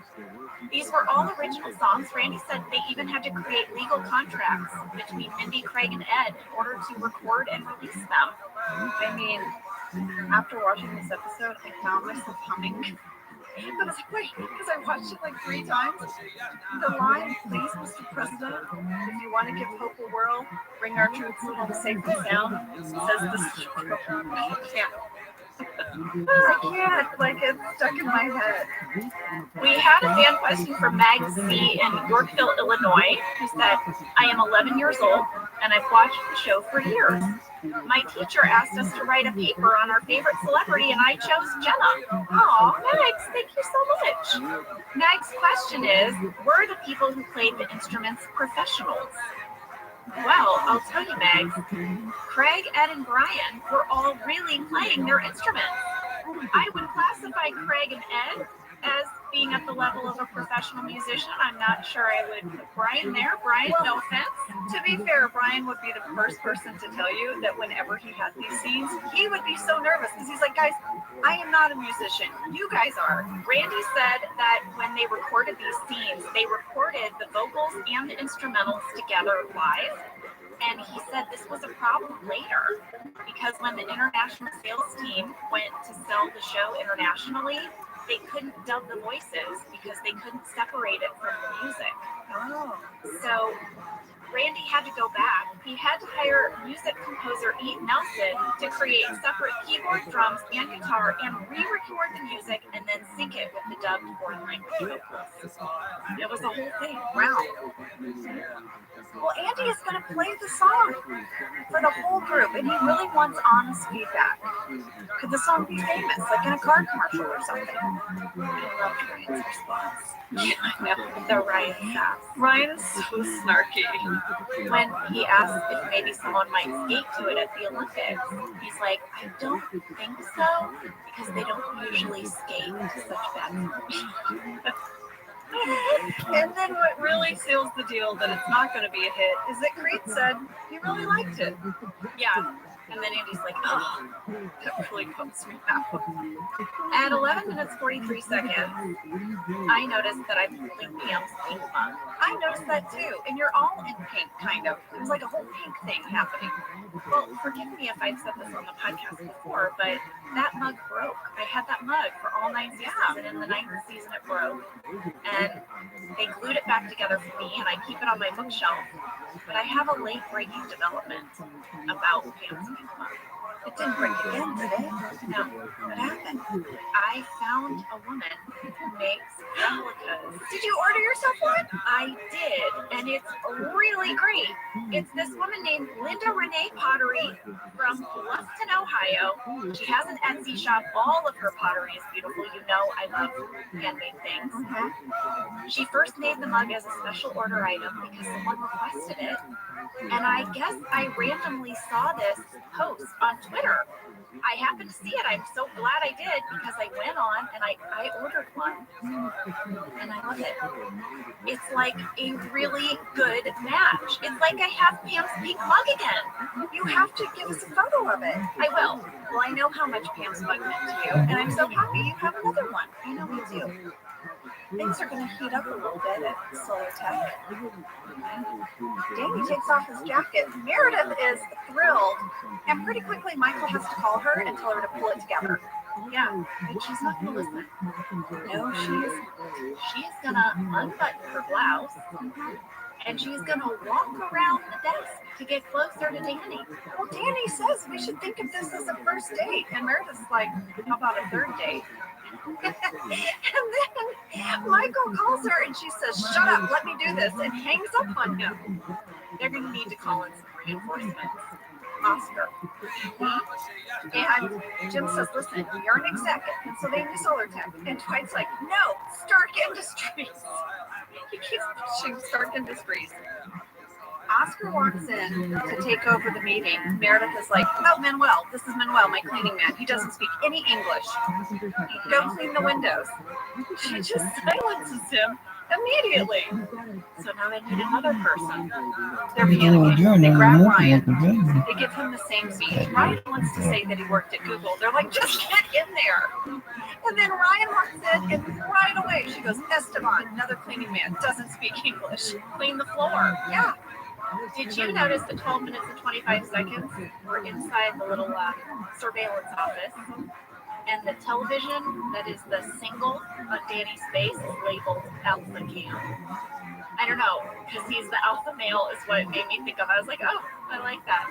These were all original songs. Randy said they even had to create legal contracts between Mindy, Craig, and Ed in order to record and release them. I mean, after watching this episode, I found myself humming. I was like, wait, because I watched it like 3 times. The line, "Please, Mr. President, if you want to give hope a whirl, bring our troops home safe and sound," says this. I can't, like, it's stuck in my head. We had a fan question from Mag C in Yorkville, Illinois, who said, I am 11 years old and I've watched the show for years. My teacher asked us to write a paper on our favorite celebrity and I chose Jenna. Aw, Mags, thank you so much. Mag's question is, were the people who played the instruments professionals? Well, I'll tell you, Mags, Craig, Ed, and Brian were all really playing their instruments. I would classify Craig and Ed as being at the level of a professional musician. I'm not sure I would put Brian there. Brian, no offense. To be fair, Brian would be the first person to tell you that whenever he had these scenes, he would be so nervous because he's like, guys, I am not a musician. You guys are. Randy said that when they recorded these scenes, they recorded the vocals and the instrumentals together live. And he said this was a problem later because when the international sales team went to sell the show internationally, they couldn't dub the voices because they couldn't separate it from the music. Oh. So Randy had to go back. He had to hire music composer Ian Nelson to create separate keyboard, drums, and guitar and re-record the music and then sync it with the dubbed foreign language vocals. It was a whole thing. Wow. Well, Andy is going to play the song for the whole group, and he really wants honest feedback. Could the song be famous, like in a car commercial or something? I love Ryan's response. Yeah, I know. The Ryan sass. Ryan is so snarky. When he asked if maybe someone might skate to it at the Olympics, he's like, I don't think so, because they don't usually skate to such bad movies. And then what really seals the deal that it's not going to be a hit is that Creed said he really liked it. Yeah. And then Andy's like, oh, that really bums me out. At 11 minutes 43 seconds, I noticed that I'm holding Pam's pink mug. I noticed that too. And you're all in pink, kind of. It was like a whole pink thing happening. Well, forgive me if I've said this on the podcast before, but that mug broke. I had that mug for all 9 seasons, and in the 9th season it broke. And they glued it back together for me, and I keep it on my bookshelf. But I have a late breaking development about Pam's pink mug. It didn't break again, did it? No. What happened? I found a woman who makes replicas. Did you order yourself one? I did, and it's really great. It's this woman named Linda Renee Pottery from Bluffton, Ohio. She has an Etsy shop. All of her pottery is beautiful. You know I love handmade things. Mm-hmm. She first made the mug as a special order item because someone requested it. And I guess I randomly saw this post on Twitter. I happened to see it. I'm so glad I did because I went on and I ordered one. And I love it. It's like a really good match. It's like I have Pam's pink mug again. You have to give us a photo of it. I will. Well, I know how much Pam's mug meant to you, and I'm so happy you have another one. I know we do. Things are going to heat up a little bit at Solar Tech. Danny takes off his jacket. Meredith is thrilled, and pretty quickly Michael has to call her and tell her to pull it together. Yeah, but she's not going to listen. No, She's going to unbutton her blouse, and she's going to walk around the desk to get closer to Danny. Well, Danny says we should think of this as a first date. And Meredith's like, how about a third date? And then Michael calls her and she says, shut up, let me do this, and hangs up on him. They're going to need to call in some reinforcements. Oscar. And Jim says, listen, you're an exec at Pennsylvania Solar Tech. And Dwight's like, no, Stark Industries. He keeps pushing Stark Industries. Oscar walks in to take over the meeting. Meredith is like, oh, Manuel, this is Manuel, my cleaning man. He doesn't speak any English. Go clean the windows. She just silences him immediately. So now they need another person. They're panicking. They grab Ryan. They give him the same speech. Ryan wants to say that he worked at Google. They're like, just get in there. And then Ryan walks in, and right away she goes, Esteban, another cleaning man, doesn't speak English. Clean the floor. Yeah. Did you notice the 12 minutes and 25 seconds were inside the little surveillance office? And the television that is the single on Danny's face is labeled Alpha Cam. I don't know, because he's the alpha male is what it made me think of. I was like, oh, I like that.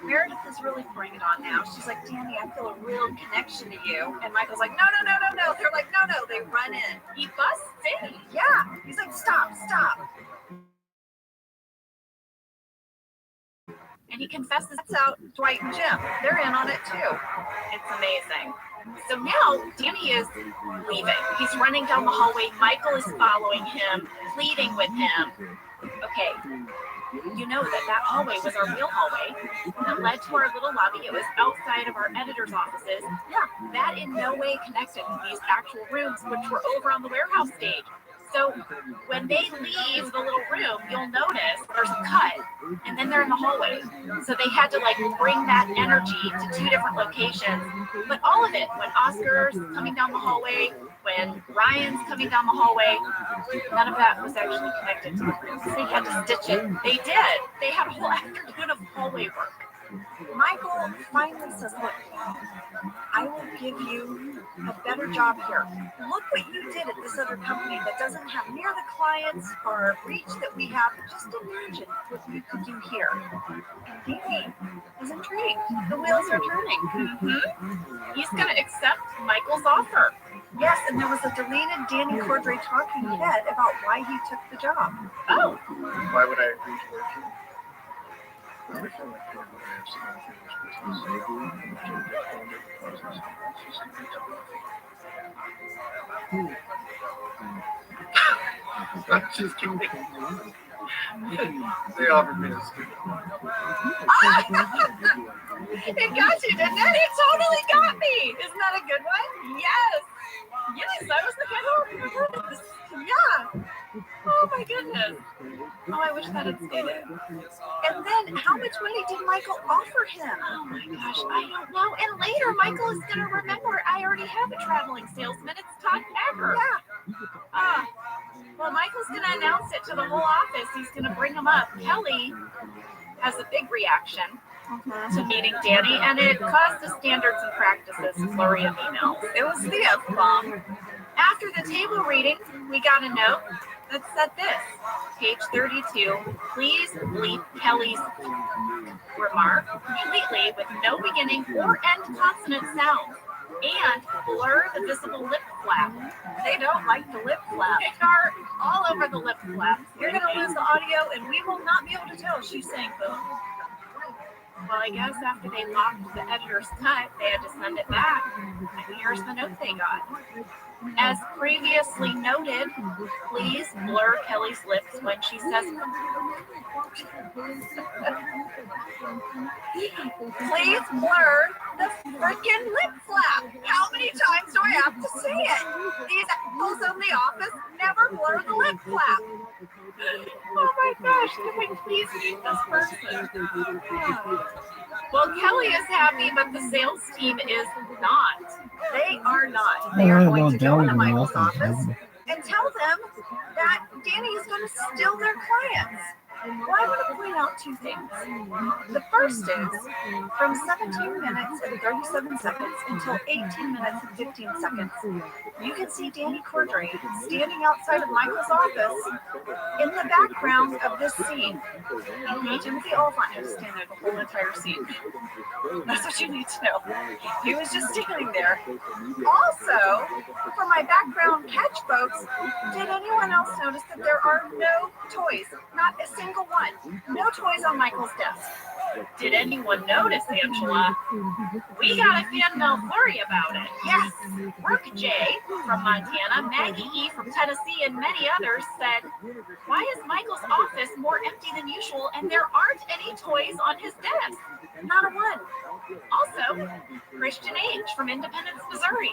Meredith is really pouring it on now. She's like, Danny, I feel a real connection to you. And Michael's like, no. They're like, no. They run in. He busts in. Yeah. He's like, stop. And he confesses out Dwight and Jim. They're in on it too. It's amazing. So now Danny is leaving. He's running down the hallway. Michael is following him, pleading with him. Okay, you know that hallway was our real hallway that led to our little lobby. It was outside of our editor's offices. Yeah, that in no way connected to these actual rooms, which were over on the warehouse stage. So when they leave the little room, you'll notice there's a cut, and then they're in the hallway. So they had to bring that energy to two different locations. But all of it, when Oscar's coming down the hallway, when Ryan's coming down the hallway, none of that was actually connected to the room. So they had to stitch it. They did. They had a whole afternoon of hallway work. Michael finally says, look, I will give you a better job here. Look what you did at this other company that doesn't have near the clients or reach that we have. Just imagine what you could do here. And Danny is intrigued. The wheels are turning. Mm-hmm. He's going to accept Michael's offer. Yes, and there was a deleted Danny Cordray talking head about why he took the job. Oh. Why would I agree to work here? Just kidding. They offered me this. It got you, didn't it? It totally got me. Isn't that a good one? Yes. Yes, I was like, I don't remember this. Yeah. Oh my goodness. Oh, I wish that had stayed in. And then how much money did Michael offer him? Oh my gosh, I don't know. And later, Michael is going to remember I already have a traveling salesman. It's Todd Packer. Yeah. Well, Michael's going to announce it to the whole office. He's going to bring him up. Kelly has a big reaction to meeting Danny, and it caused the standards and practices flurry of emails. It was the F-bomb. After the table reading, we got a note that said this, page 32, please bleep Kelly's remark completely with no beginning or end consonant sound, and blur the visible lip flap. They don't like the lip flap. They are all over the lip flap. You're going to lose the audio, and we will not be able to tell she's saying boom. Well, I guess after they locked the editor's cut, they had to send it back. And here's the note they got. As previously noted, please blur Kelly's lips when she says please blur the freaking lip flap. How many times do I have to say it? These assholes in the office flip flap. Oh my gosh, can we please meet this person? Well, Kelly is happy, but the sales team is not. They are not. They are going to go into Michael's office and tell them that Danny is going to steal their clients. Well, I want to point out two things. The first is from 17 minutes and 37 seconds until 18 minutes and 15 seconds, you can see Danny Cordray standing outside of Michael's office in the background of this scene. Timothy Olyphant had to stand there the whole entire scene. That's what you need to know. He was just standing there. Also, for my background catch folks, did anyone else notice that there are no toys? Not a single one. No toys on Michael's desk. Did anyone notice, Angela? We got a fan mail flurry about it. Yes. Work J from Montana, Maggie E from Tennessee, and many others said, why is Michael's office more empty than usual and there aren't any toys on his desk? Not a one. Also, Christian H from Independence, Missouri.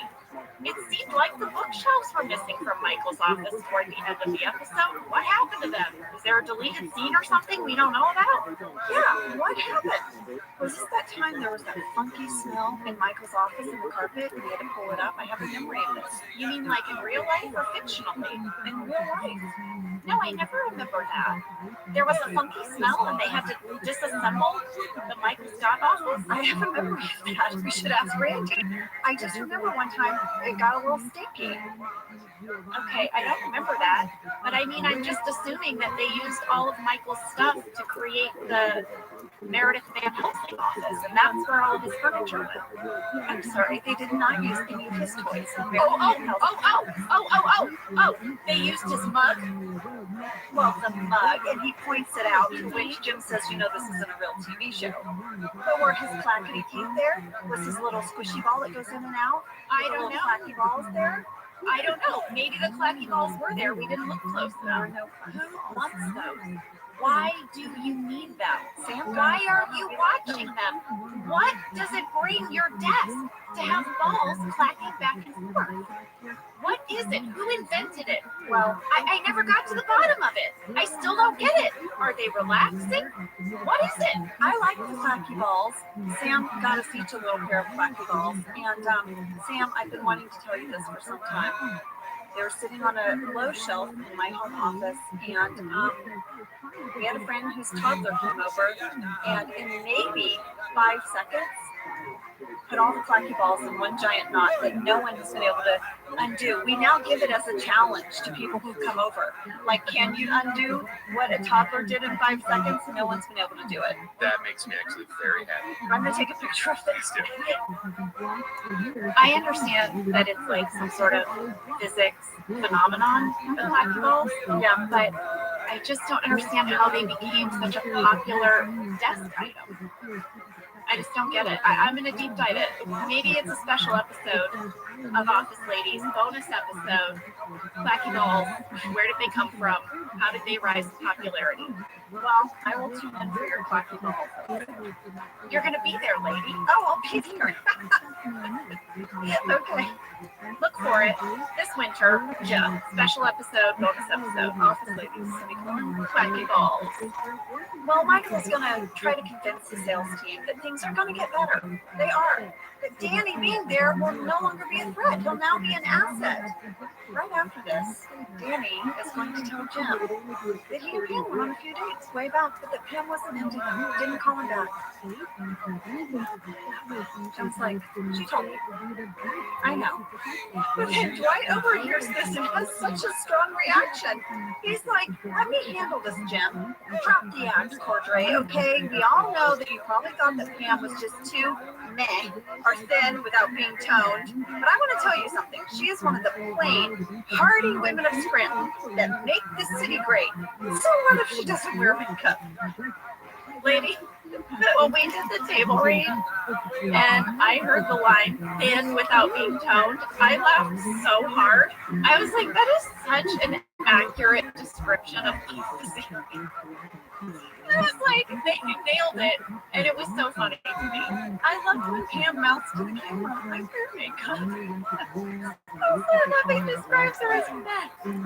It seemed like the bookshelves were missing from Michael's office toward the end of the episode. What happened to them? Is there a deleted scene or something we don't know about? Yeah, what happened? Was this that time there was that funky smell in Michael's office in the carpet and we had to pull it up? I have a memory of this. You mean like in real life or fictionally? In real life. No, I never remember that. There was a funky smell and they had to disassemble the Michael Scott office? I have a memory of that. We should ask Randy. I just remember one time it got a little stinky. Okay, I don't remember that, but I mean, I'm just assuming that they used all of Michael's stuff to create the Meredith Van Helsing office, and that's where all of his furniture went. I'm sorry, they did not use any of his toys. Oh, they used his mug? Well, the mug, and he points it out, to which Jim says, you know, this isn't a real TV show. But were his clackety teeth there? Was his little squishy ball that goes in and out? I don't know. Clacky balls there? I don't know. Maybe the clacky balls were there. We didn't look close enough. Who wants those? Why do you need them? Sam, why are you watching them? What does it bring your desk to have balls clacking back and forth? What is it? Who invented it? Well, I never got to the bottom of it. I still don't get it. Are they relaxing? What is it? I like the clacky balls. Sam got us each a little pair of clacky balls. And Sam, I've been wanting to tell you this for some time. They were sitting on a low shelf in my home office, and we had a friend whose toddler came over, and in maybe 5 seconds, put all the clacky balls in one giant knot that no one has been able to undo. We now give it as a challenge to people who come over. Like, can you undo what a toddler did in 5 seconds? No one's been able to do it. That makes me actually very happy. I'm going to take a picture of this. I understand that it's like some sort of physics phenomenon, the clacky balls. Yeah, but I just don't understand how they became such a popular desk item. I just don't get it. I'm going to deep dive it. Maybe it's a special episode of Office Ladies, bonus episode, clacky balls. Where did they come from? How did they rise to popularity? Well, I will tune in for your clacky balls. You're going to be there, lady. Oh, I'll be there. Okay. Look for it this winter. Yeah. Special episode, bonus episode, Office Ladies, clacky balls. Well, Michael's going to try to convince the sales team that things are going to get better. They are. That Danny being there will no longer be a threat. He'll now be an asset. Right after this, Danny is going to tell Jim that he and Pam went on a few dates way back, but that Pam wasn't into him, didn't call him back. Jim's like, she told me. I know. But then Dwight overhears this and has such a strong reaction. He's like, let me handle this, Jim. Drop the axe, Cordray, okay? We all know that you probably thought that Pam was just too meh or thin without being toned. But I want to tell you something. She is one of the plain, hardy women of Scranton that make this city great. So what if she doesn't wear makeup? Lady, when we did the table read and I heard the line thin without being toned, I laughed so hard. I was like, that is such an accurate description description of the scene. It was like, they nailed it, and it was so funny to me. I loved when Pam mouths to the camera, "I'm wearing makeup." Nothing describes her as meth. It's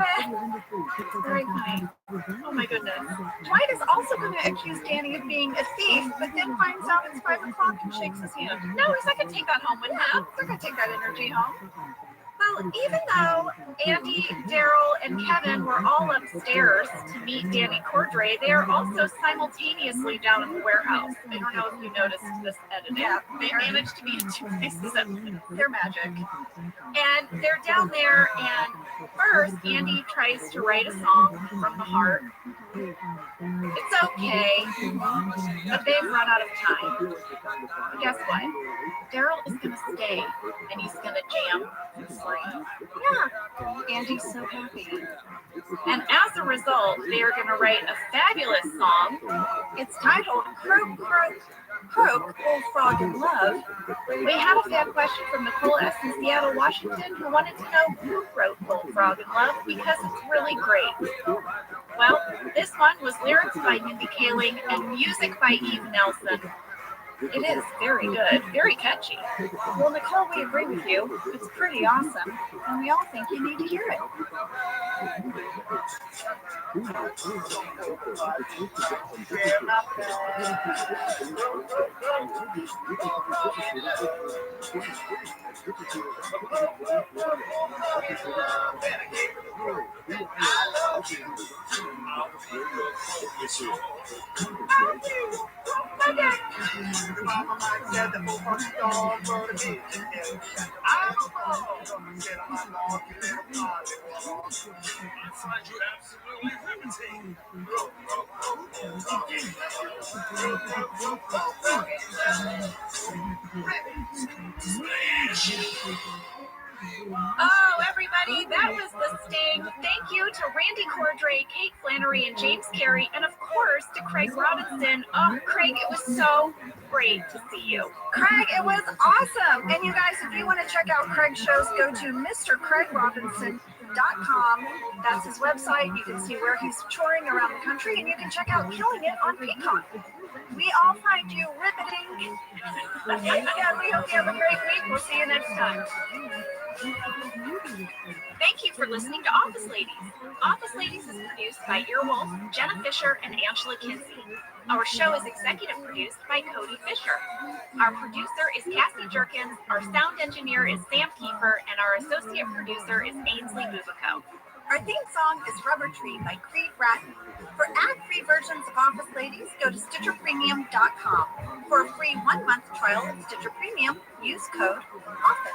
very funny. Oh my goodness. Dwight is also going to accuse Danny of being a thief, but then finds out it's 5 o'clock and shakes his hand. No, he's not going to take that home with him. They're going to take that energy home. Well, even though Andy, Daryl, and Kevin were all upstairs to meet Danny Cordray, they are also simultaneously down in the warehouse. I don't know if you noticed this editing. Yeah, they managed to be in 2 places at once. They're magic. And they're down there, and first, Andy tries to write a song from the heart. It's okay, but they've run out of time. Guess what? Daryl is going to stay, and he's going to jam. Yeah, Andy's so happy. And as a result, they are going to write a fabulous song. It's titled Croak, Croak, Croak, Bullfrog in Love. We have a fan question from Nicole S. in Seattle, Washington, who wanted to know who wrote Bullfrog in Love because it's really great. Well, this one was lyrics by Mindy Kaling and music by Eve Nelson. It is very good, very catchy. Well, Nicole, we agree with you. It's pretty awesome, and we all think you need to hear it. Oh, everybody, that was the sting. Thank you to Randy Cordray, Kate Flannery, and James Carey, and of course to Craig Robinson. Oh, Craig, it was so great to see you. Craig, it was awesome. And you guys, if you want to check out Craig's shows, go to MrCraigRobinson.com. That's his website. You can see where he's touring around the country, and you can check out Killing It on Peacock. We all find you riveting. Yeah, we hope you have a great week. We'll see you next time. Thank you for listening to Office Ladies. Office Ladies is produced by Earwolf, Jenna Fisher, and Angela Kinsey. Our show is executive produced by Cody Fisher. Our producer is Cassie Jerkins, our sound engineer is Sam Kiefer, and our associate producer is Ainsley Bubico. Our theme song is Rubber Tree by Creed Bratton. For ad-free versions of Office Ladies, go to StitcherPremium.com. For a free 1-month trial of Stitcher Premium, use code OFFICE.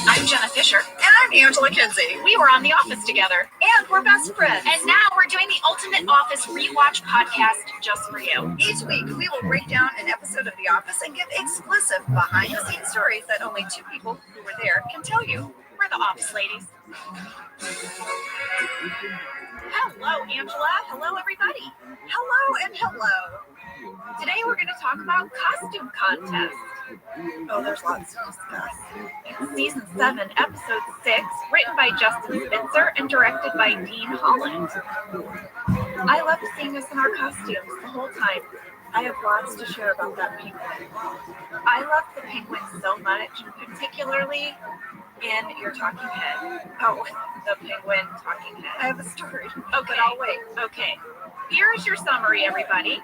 I'm Jenna Fisher. And I'm Angela Kinsey. We were on The Office together. And we're best friends. And now we're doing the Ultimate Office Rewatch podcast just for you. Each week, we will break down an episode of The Office and give exclusive behind-the-scenes stories that only 2 people who were there can tell you. We're the Office Ladies. Hello, Angela. Hello, everybody. Hello and hello. Today we're going to talk about costume contests. Oh, there's lots to discuss. It's season 7, episode 6, written by Justin Spitzer and directed by Dean Holland. I loved seeing us in our costumes the whole time. I have lots to share about that penguin. I loved the penguin so much, particularly in your talking head. Oh, the penguin talking head. I have a story. Okay, but I'll wait. Okay. Here's your summary, everybody.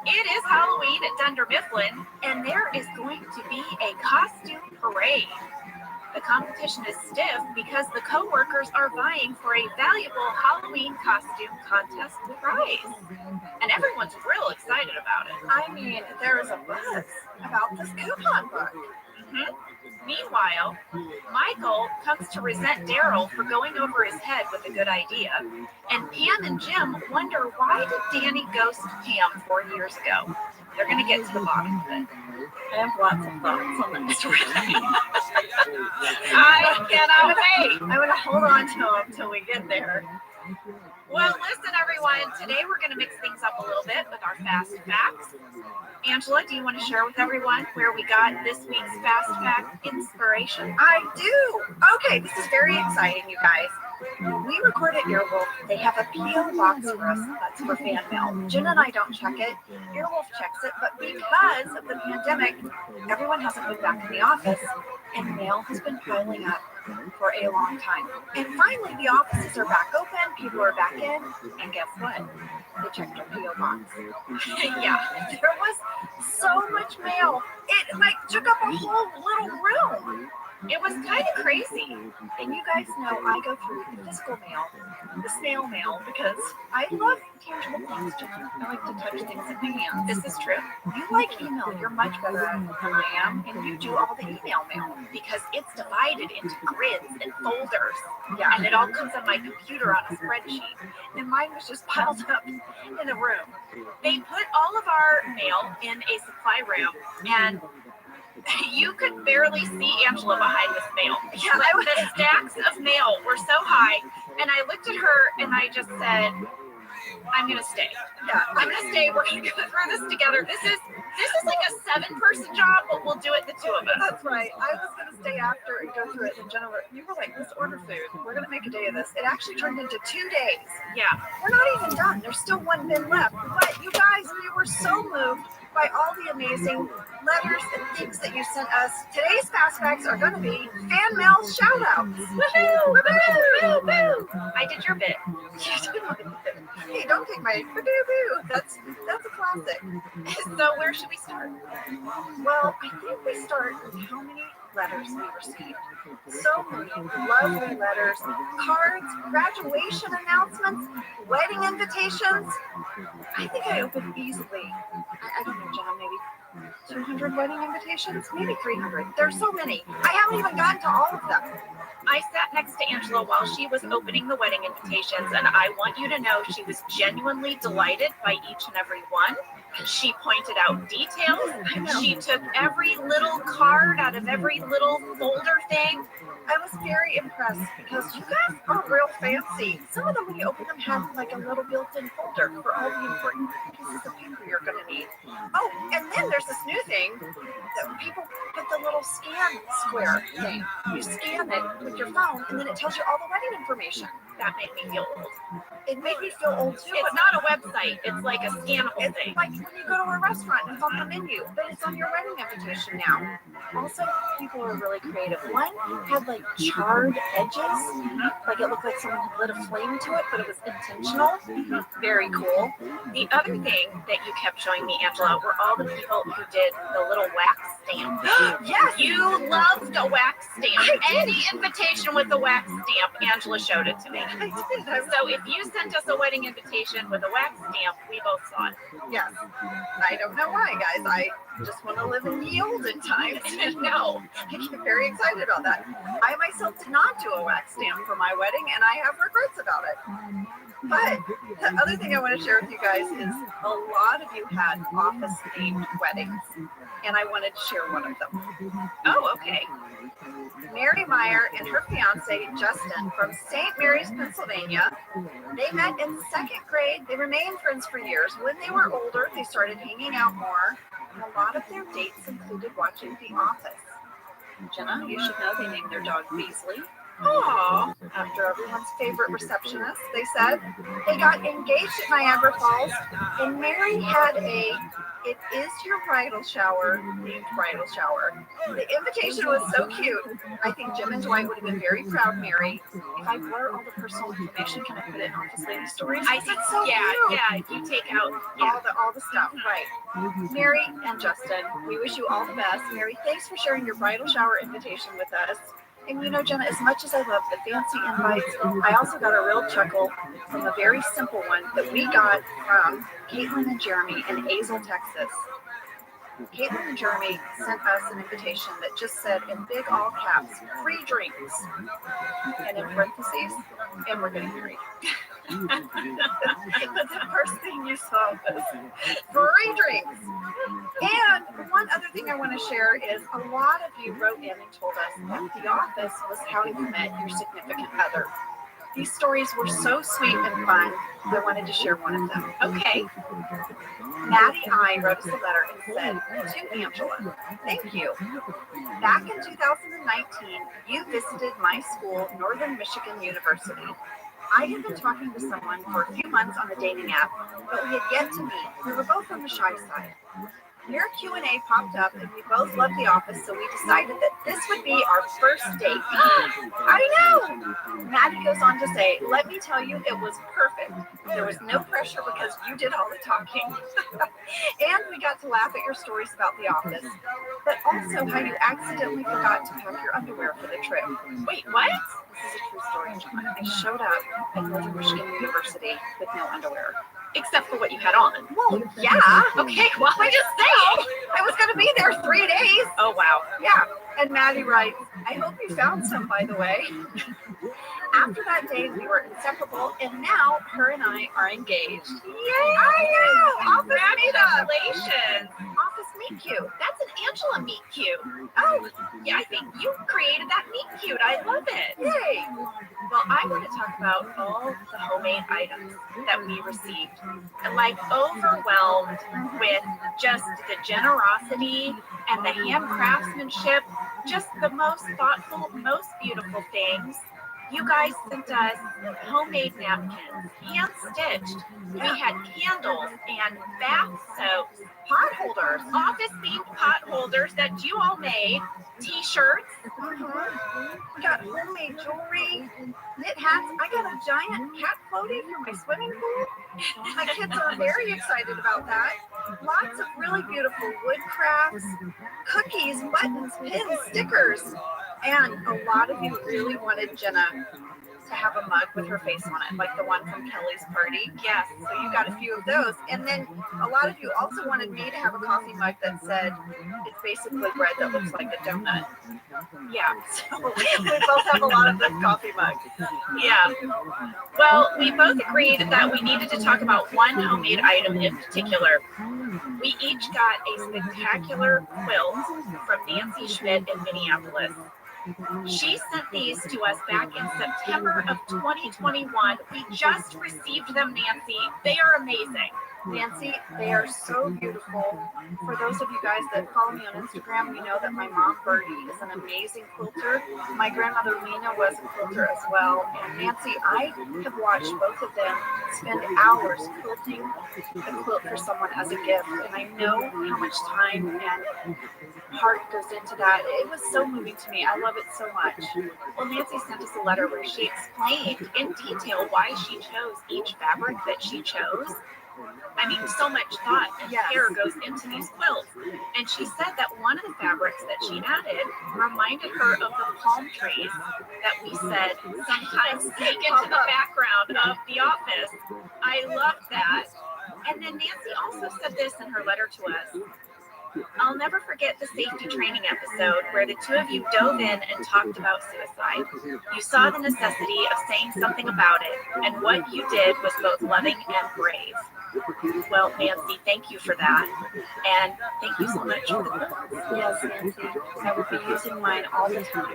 It is Halloween at Dunder Mifflin, and there is going to be a costume parade. The competition is stiff because the co-workers are vying for a valuable Halloween costume contest prize. And everyone's real excited about it. I mean, there is a buzz about this coupon book. Meanwhile, Michael comes to resent Daryl for going over his head with a good idea, and Pam and Jim wonder why did Danny ghost Pam 4 years ago. They're going to get to the bottom of it. I have lots of thoughts on that story. I cannot wait. I'm gonna hold on to them till we get there. Well, listen, everyone. Today we're going to mix things up a little bit with our fast facts. Angela, do you want to share with everyone where we got this week's fast fact inspiration? I do. Okay, this is very exciting, you guys. We record at Earwolf. They have a P.O. box for us that's for fan mail. Jen and I don't check it. Earwolf checks it, but because of the pandemic, everyone hasn't been back in the office, and mail has been piling up for a long time. And finally, the offices are back open, people are back in, and guess what? They checked our P.O. box. Yeah. There was so much mail. It like took up a whole little room. It was kind of crazy. And you guys know I go through the physical mail, the snail mail, because I love tangible things, Jen. I like to touch things in my hands. This is true. You like email. You're much better at it than I am, and you do all the email mail. Because it's divided into grids and folders. Yeah. And it all comes on my computer on a spreadsheet. And mine was just piled up in a room. They put all of our mail in a supply room, and you could barely see Angela behind this mail. Yeah, The stacks of mail were so high, and I looked at her and I just said, I'm gonna stay. Yeah, I'm gonna stay. We're gonna go through this together. This is like a 7-person job, but we'll do it the two of us. That's right. I was going to stay after and go through it. And Jennifer, you were like, let's order food. We're going to make a day of this. It actually turned into 2 days. Yeah. We're not even done. There's still one bin left. But you guys, we were so moved by all the amazing letters and things that you sent us. Today's fast facts are going to be fan mail shout outs. Woohoo! Woohoo! Woohoo! I did your bit. Hey, don't take my boo. That's a classic. So where should we start? Well, I think we start with how many letters we received. So many lovely letters, cards, graduation announcements, wedding invitations. I think I opened easily, I don't know, Jenna, maybe 200 wedding invitations, maybe 300. There's so many. I haven't even gotten to all of them. I sat next to Angela while she was opening the wedding invitations, and I want you to know she was genuinely delighted by each and every one. She pointed out details. She took every little card out of every little folder thing. I was very impressed because you guys are real fancy. Some of them, when you open them, have like a little built-in folder for all the important pieces of paper you're going to need. Oh, and then there's this new thing that people put the little scan square thing. You scan it with your phone, and then it tells you all the wedding information. That made me feel old. It made me feel old too. It's not a website. It's like a scannable thing. Like when you go to a restaurant and it's on the menu, but it's on your wedding invitation now. Also, people are really creative. One had like charred edges, like it looked like someone had lit a flame to it, but it was intentional. Very cool. The other thing that you kept showing me, Angela, were all the people who did the little wax stamp. Yes, You loved a wax stamp. Any invitation with a wax stamp, Angela showed it to me. I did. So if you sent us a wedding invitation with a wax stamp, we both saw it. Yes. I don't know why, guys. I just want to live in the olden times. No, I get very excited about that. I myself did not do a wax stamp for my wedding, and I have regrets about it. But the other thing I want to share with you guys is a lot of you had office-themed weddings, and I wanted to share one of them. Oh, okay. Mary Meyer and her fiance, Justin, from St. Mary's, Pennsylvania. They met in 2nd grade. They remained friends for years. When they were older, they started hanging out more. And a lot of their dates included watching The Office. Jenna, you should know they named their dog Beasley. Aw. After everyone's favorite receptionist, they said. They got engaged at Niagara Falls, and Mary had a "It is your bridal shower" themed bridal shower. The invitation was so cute. I think Jim and Dwight would have been very proud, Mary. If I blur all the personal information, can I put it in Office Lady Stories? I think so yeah, cute. yeah. You take out All the stuff, right. Mary and Justin, we wish you all the best. Mary, thanks for sharing your bridal shower invitation with us. And you know, Jenna, as much as I love the fancy invites, I also got a real chuckle from a very simple one that we got from Caitlin and Jeremy in Azle, Texas. Caitlin and Jeremy sent us an invitation that just said in big all caps, free drinks. And in parentheses, and we're getting married. But the first thing you saw was free drinks. And one other thing I want to share is a lot of you wrote in and told us that the office was how you met your significant other. These stories were so sweet and fun. I wanted to share one of them. Okay. Maddie I wrote us a letter and said, to Angela, thank you. Back in 2019, you visited my school, Northern Michigan University. I had been talking to someone for a few months on the dating app, but we had yet to meet. We were both on the shy side. Your Q&A popped up, and we both loved the office, so we decided that this would be our first date. I know! Maddie goes on to say, let me tell you, it was perfect. There was no pressure because you did all the talking. And we got to laugh at your stories about the office, but also how you accidentally forgot to pack your underwear for the trip. Wait, what? This is a true story, John. I showed up at Northern Michigan University with no underwear. Except for what you had on. Well, yeah. Okay, well, I just saying. I was going to be there 3 days. Oh, wow. Yeah. And Maddie writes, I hope you found some, by the way. After that day, we were inseparable, and now her and I are engaged. Yay! I know! Office meetup! Congratulations. Office meet cute. That's an Angela meet cute. Oh, Yeah, I think you created that meet cute. I love it. yay! Well, I want to talk about all the homemade items that we received. And like overwhelmed with just the generosity and the hand craftsmanship, just the most thoughtful, most beautiful things. You guys sent us homemade napkins, hand stitched. We had candles and bath soaps, Pot holders. office themed pot holders that you all made, t-shirts. We got homemade jewelry, knit hats. I got a giant cat floaty for my swimming pool. My kids are very excited about that. Lots of really beautiful wood crafts, cookies, buttons, pins, stickers. And a lot of you really wanted Jenna to have a mug with her face on it, like the one from Kelly's party. Yes, so you got a few of those. And then a lot of you also wanted me to have a coffee mug that said, it's basically bread that looks like a donut. Yeah, so we both have a lot of those coffee mugs. Yeah. Well, we both agreed that we needed to talk about one homemade item in particular. We each got a spectacular quilt from Nancy Schmidt in Minneapolis. She sent these to us back in September of 2021. We just received them, Nancy. They are amazing. Nancy, they are so beautiful. For those of you guys that follow me on Instagram, you know that my mom, Bertie, is an amazing quilter. My grandmother, Lena, was a quilter as well. And Nancy, I have watched both of them spend hours quilting a quilt for someone as a gift. And I know how much time and heart goes into that. It was so moving to me. I love it so much. Well, Nancy sent us a letter where she explained in detail why she chose each fabric that she chose. I mean, so much thought and care goes into these quilts. And she said that one of the fabrics that she added reminded her of the palm trees that we said sometimes sneak into the background of the office. I love that. And then Nancy also said this in her letter to us. I'll never forget the safety training episode where the two of you dove in and talked about suicide. You saw the necessity of saying something about it, and what you did was both loving and brave. Well, Nancy, thank you for that. And thank you so much for the quilts. Yes, Nancy. I will be using mine all the time.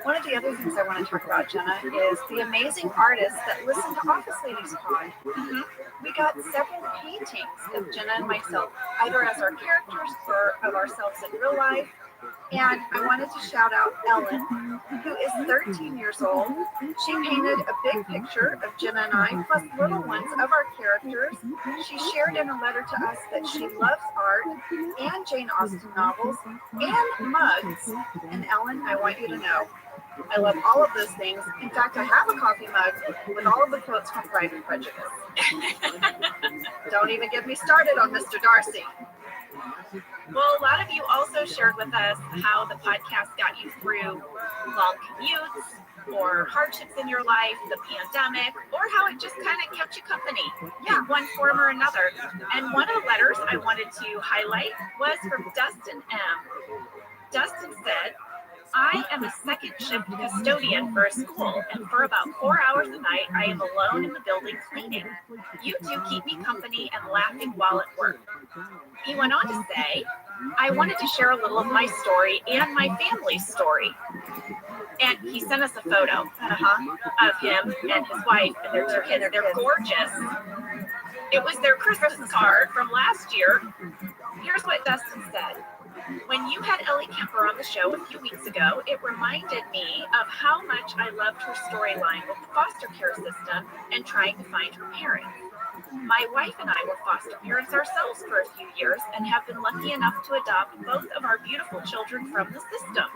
One of the other things I want to talk about, Jenna, is the amazing artists that listen to Office Ladies Pod. We got several paintings of Jenna and myself, either as our characters or of ourselves in real life. And I wanted to shout out Ellen, who is 13 years old. She painted a big picture of Jenna and I, plus little ones of our characters. She shared in a letter to us that she loves art and Jane Austen novels and mugs. And Ellen, I want you to know, I love all of those things. In fact, I have a coffee mug with all of the quotes from Pride and Prejudice. Don't even get me started on Mr. Darcy. Well, a lot of you also shared with us how the podcast got you through long commutes or hardships in your life, the pandemic, or how it just kind of kept you company in one form or another. And one of the letters I wanted to highlight was from Dustin M. Dustin said, I am a second shift custodian for a school, and for about 4 hours a night, I am alone in the building cleaning. You two keep me company and laughing while at work. He went on to say, I wanted to share a little of my story and my family's story. And he sent us a photo of him and his wife and their two kids. They're gorgeous. It was their Christmas card from last year. Here's what Dustin said. When you had Ellie Kemper on the show a few weeks ago, it reminded me of how much I loved her storyline with the foster care system and trying to find her parents. My wife and I were foster parents ourselves for a few years and have been lucky enough to adopt both of our beautiful children from the system.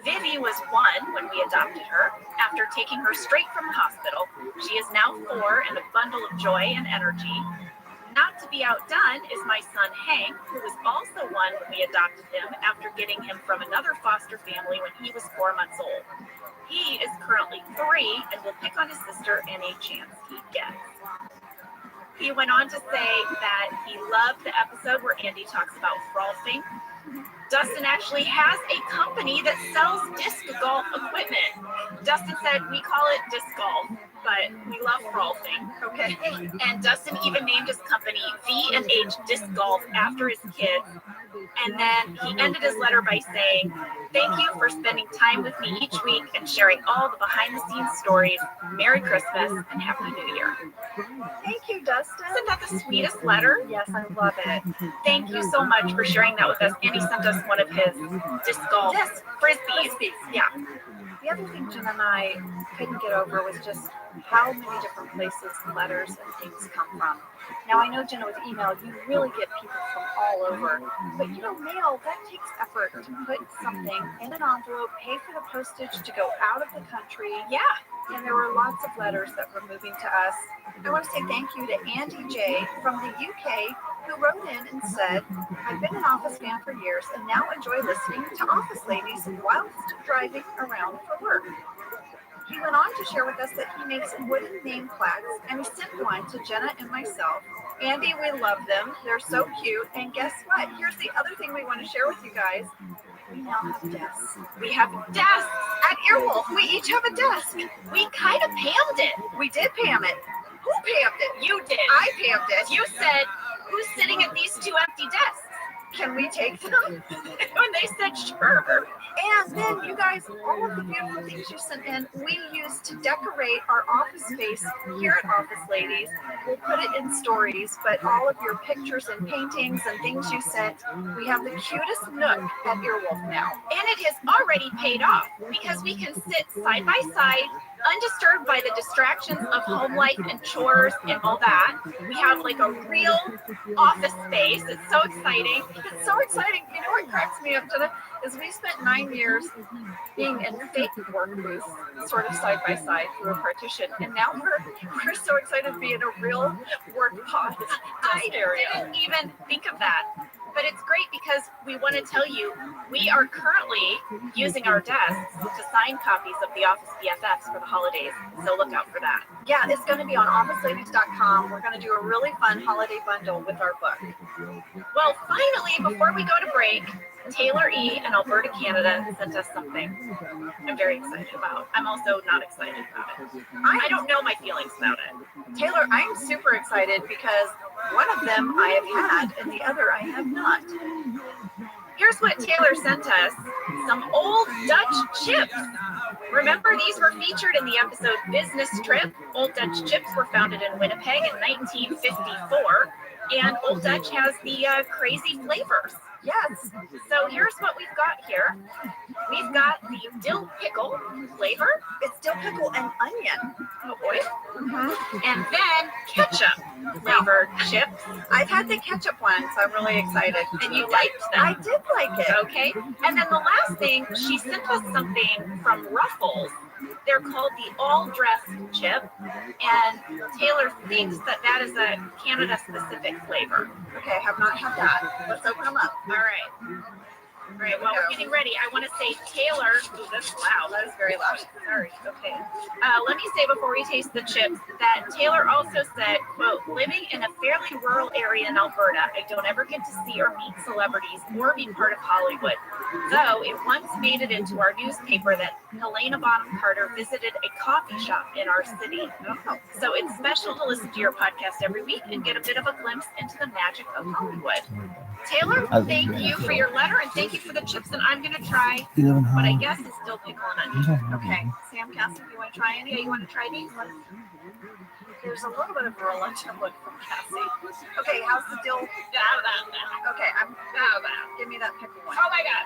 Vivi was 1 when we adopted her. After taking her straight from the hospital, she is now 4 and a bundle of joy and energy. Not to be outdone is my son Hank, who was also 1 when we adopted him after getting him from another foster family when he was 4 months old. He is currently 3 and will pick on his sister any chance he gets. He went on to say that he loved the episode where Andy talks about frolfing. Dustin actually has a company that sells disc golf equipment. Dustin said we call it disc golf, but we love frolfing. Okay. And Dustin even named his company V&H Disc Golf after his kids. And then he ended his letter by saying, thank you for spending time with me each week and sharing all the behind-the-scenes stories. Merry Christmas and Happy New Year. Thank you, Dustin. Isn't that the sweetest letter? Yes, I love it. Thank you so much for sharing that with us. And he sent us one of his disc golf frisbees. Yeah. The other thing Jen and I couldn't get over was just how many different places letters and things come from. Now, I know, Jenna, with email, you really get people from all over. But, mail, that takes effort to put something in an envelope, pay for the postage to go out of the country. Yeah. And there were lots of letters that were moving to us. I want to say thank you to Andy J. from the UK, who wrote in and said, I've been an Office fan for years and now enjoy listening to Office Ladies whilst driving around for work. He went on to share with us that he makes wooden name plaques, and he sent one to Jenna and myself. Andy, we love them. They're so cute. And guess what? Here's the other thing we want to share with you guys. We now have desks. We have desks at Earwolf. We each have a desk. We kind of pammed it. We did pam it. Who pammed it? You did. I pammed it. You said, who's sitting at these 2 empty desks? Can we take them? When they said sure. And then, you guys, all of the beautiful things you sent in, we use to decorate our office space here at Office Ladies. We'll put it in stories, but all of your pictures and paintings and things you sent, we have the cutest nook at Earwolf now. And it has already paid off because we can sit side by side, undisturbed by the distractions of home life and chores and all that. We have like a real office space. It's so exciting. It's so exciting. You know what cracks me up to that is we spent 9 years being in fake work booths, sort of side by side through a partition, and now we're so excited to be in a real work pod. I didn't even think of that. But it's great because we want to tell you we are currently using our desks to sign copies of the Office BFFs for the holidays. So look out for that. Yeah, it's going to be on officeladies.com. We're going to do a really fun holiday bundle with our book. Well, finally, before we go to break, Taylor E. in Alberta, Canada sent us something I'm very excited about. I'm also not excited about it. I don't know my feelings about it. Taylor, I'm super excited because one of them I have had and the other I have not. Here's what Taylor sent us. Some old Dutch chips. Remember, these were featured in the episode Business Trip. Old Dutch chips were founded in Winnipeg in 1954. And Old Dutch has the crazy flavors. Yes. So here's what we've got here. We've got the dill pickle flavor. It's dill pickle and onion. Oh boy. Mm-hmm. And then ketchup flavored chips. I've had the ketchup one, so I'm really excited. And you liked them? I did like it. Okay. And then the last thing, she sent us something from Ruffles. They're called the all-dressed chip, and Taylor thinks that is a Canada-specific flavor. Okay, I have not had that. Let's open them up. All right. All right, while we're getting ready, I want to say Taylor. Ooh, that's loud. That is very loud. Sorry. Okay. Let me say before we taste the chips that Taylor also said, quote, living in a fairly rural area in Alberta, I don't ever get to see or meet celebrities or be part of Hollywood. Though it once made it into our newspaper that Helena Bonham Carter visited a coffee shop in our city. So it's special to listen to your podcast every week and get a bit of a glimpse into the magic of Hollywood. Taylor, thank you for your letter and thank you for the chips that I'm going to try. What I guess is still pickle and onion. Okay. Sam Cassie, do you want to try any? You want to try these? There's a little bit of a reluctant look from Cassie. Okay, how's the dill? Okay, give me that pickle one. Oh my God.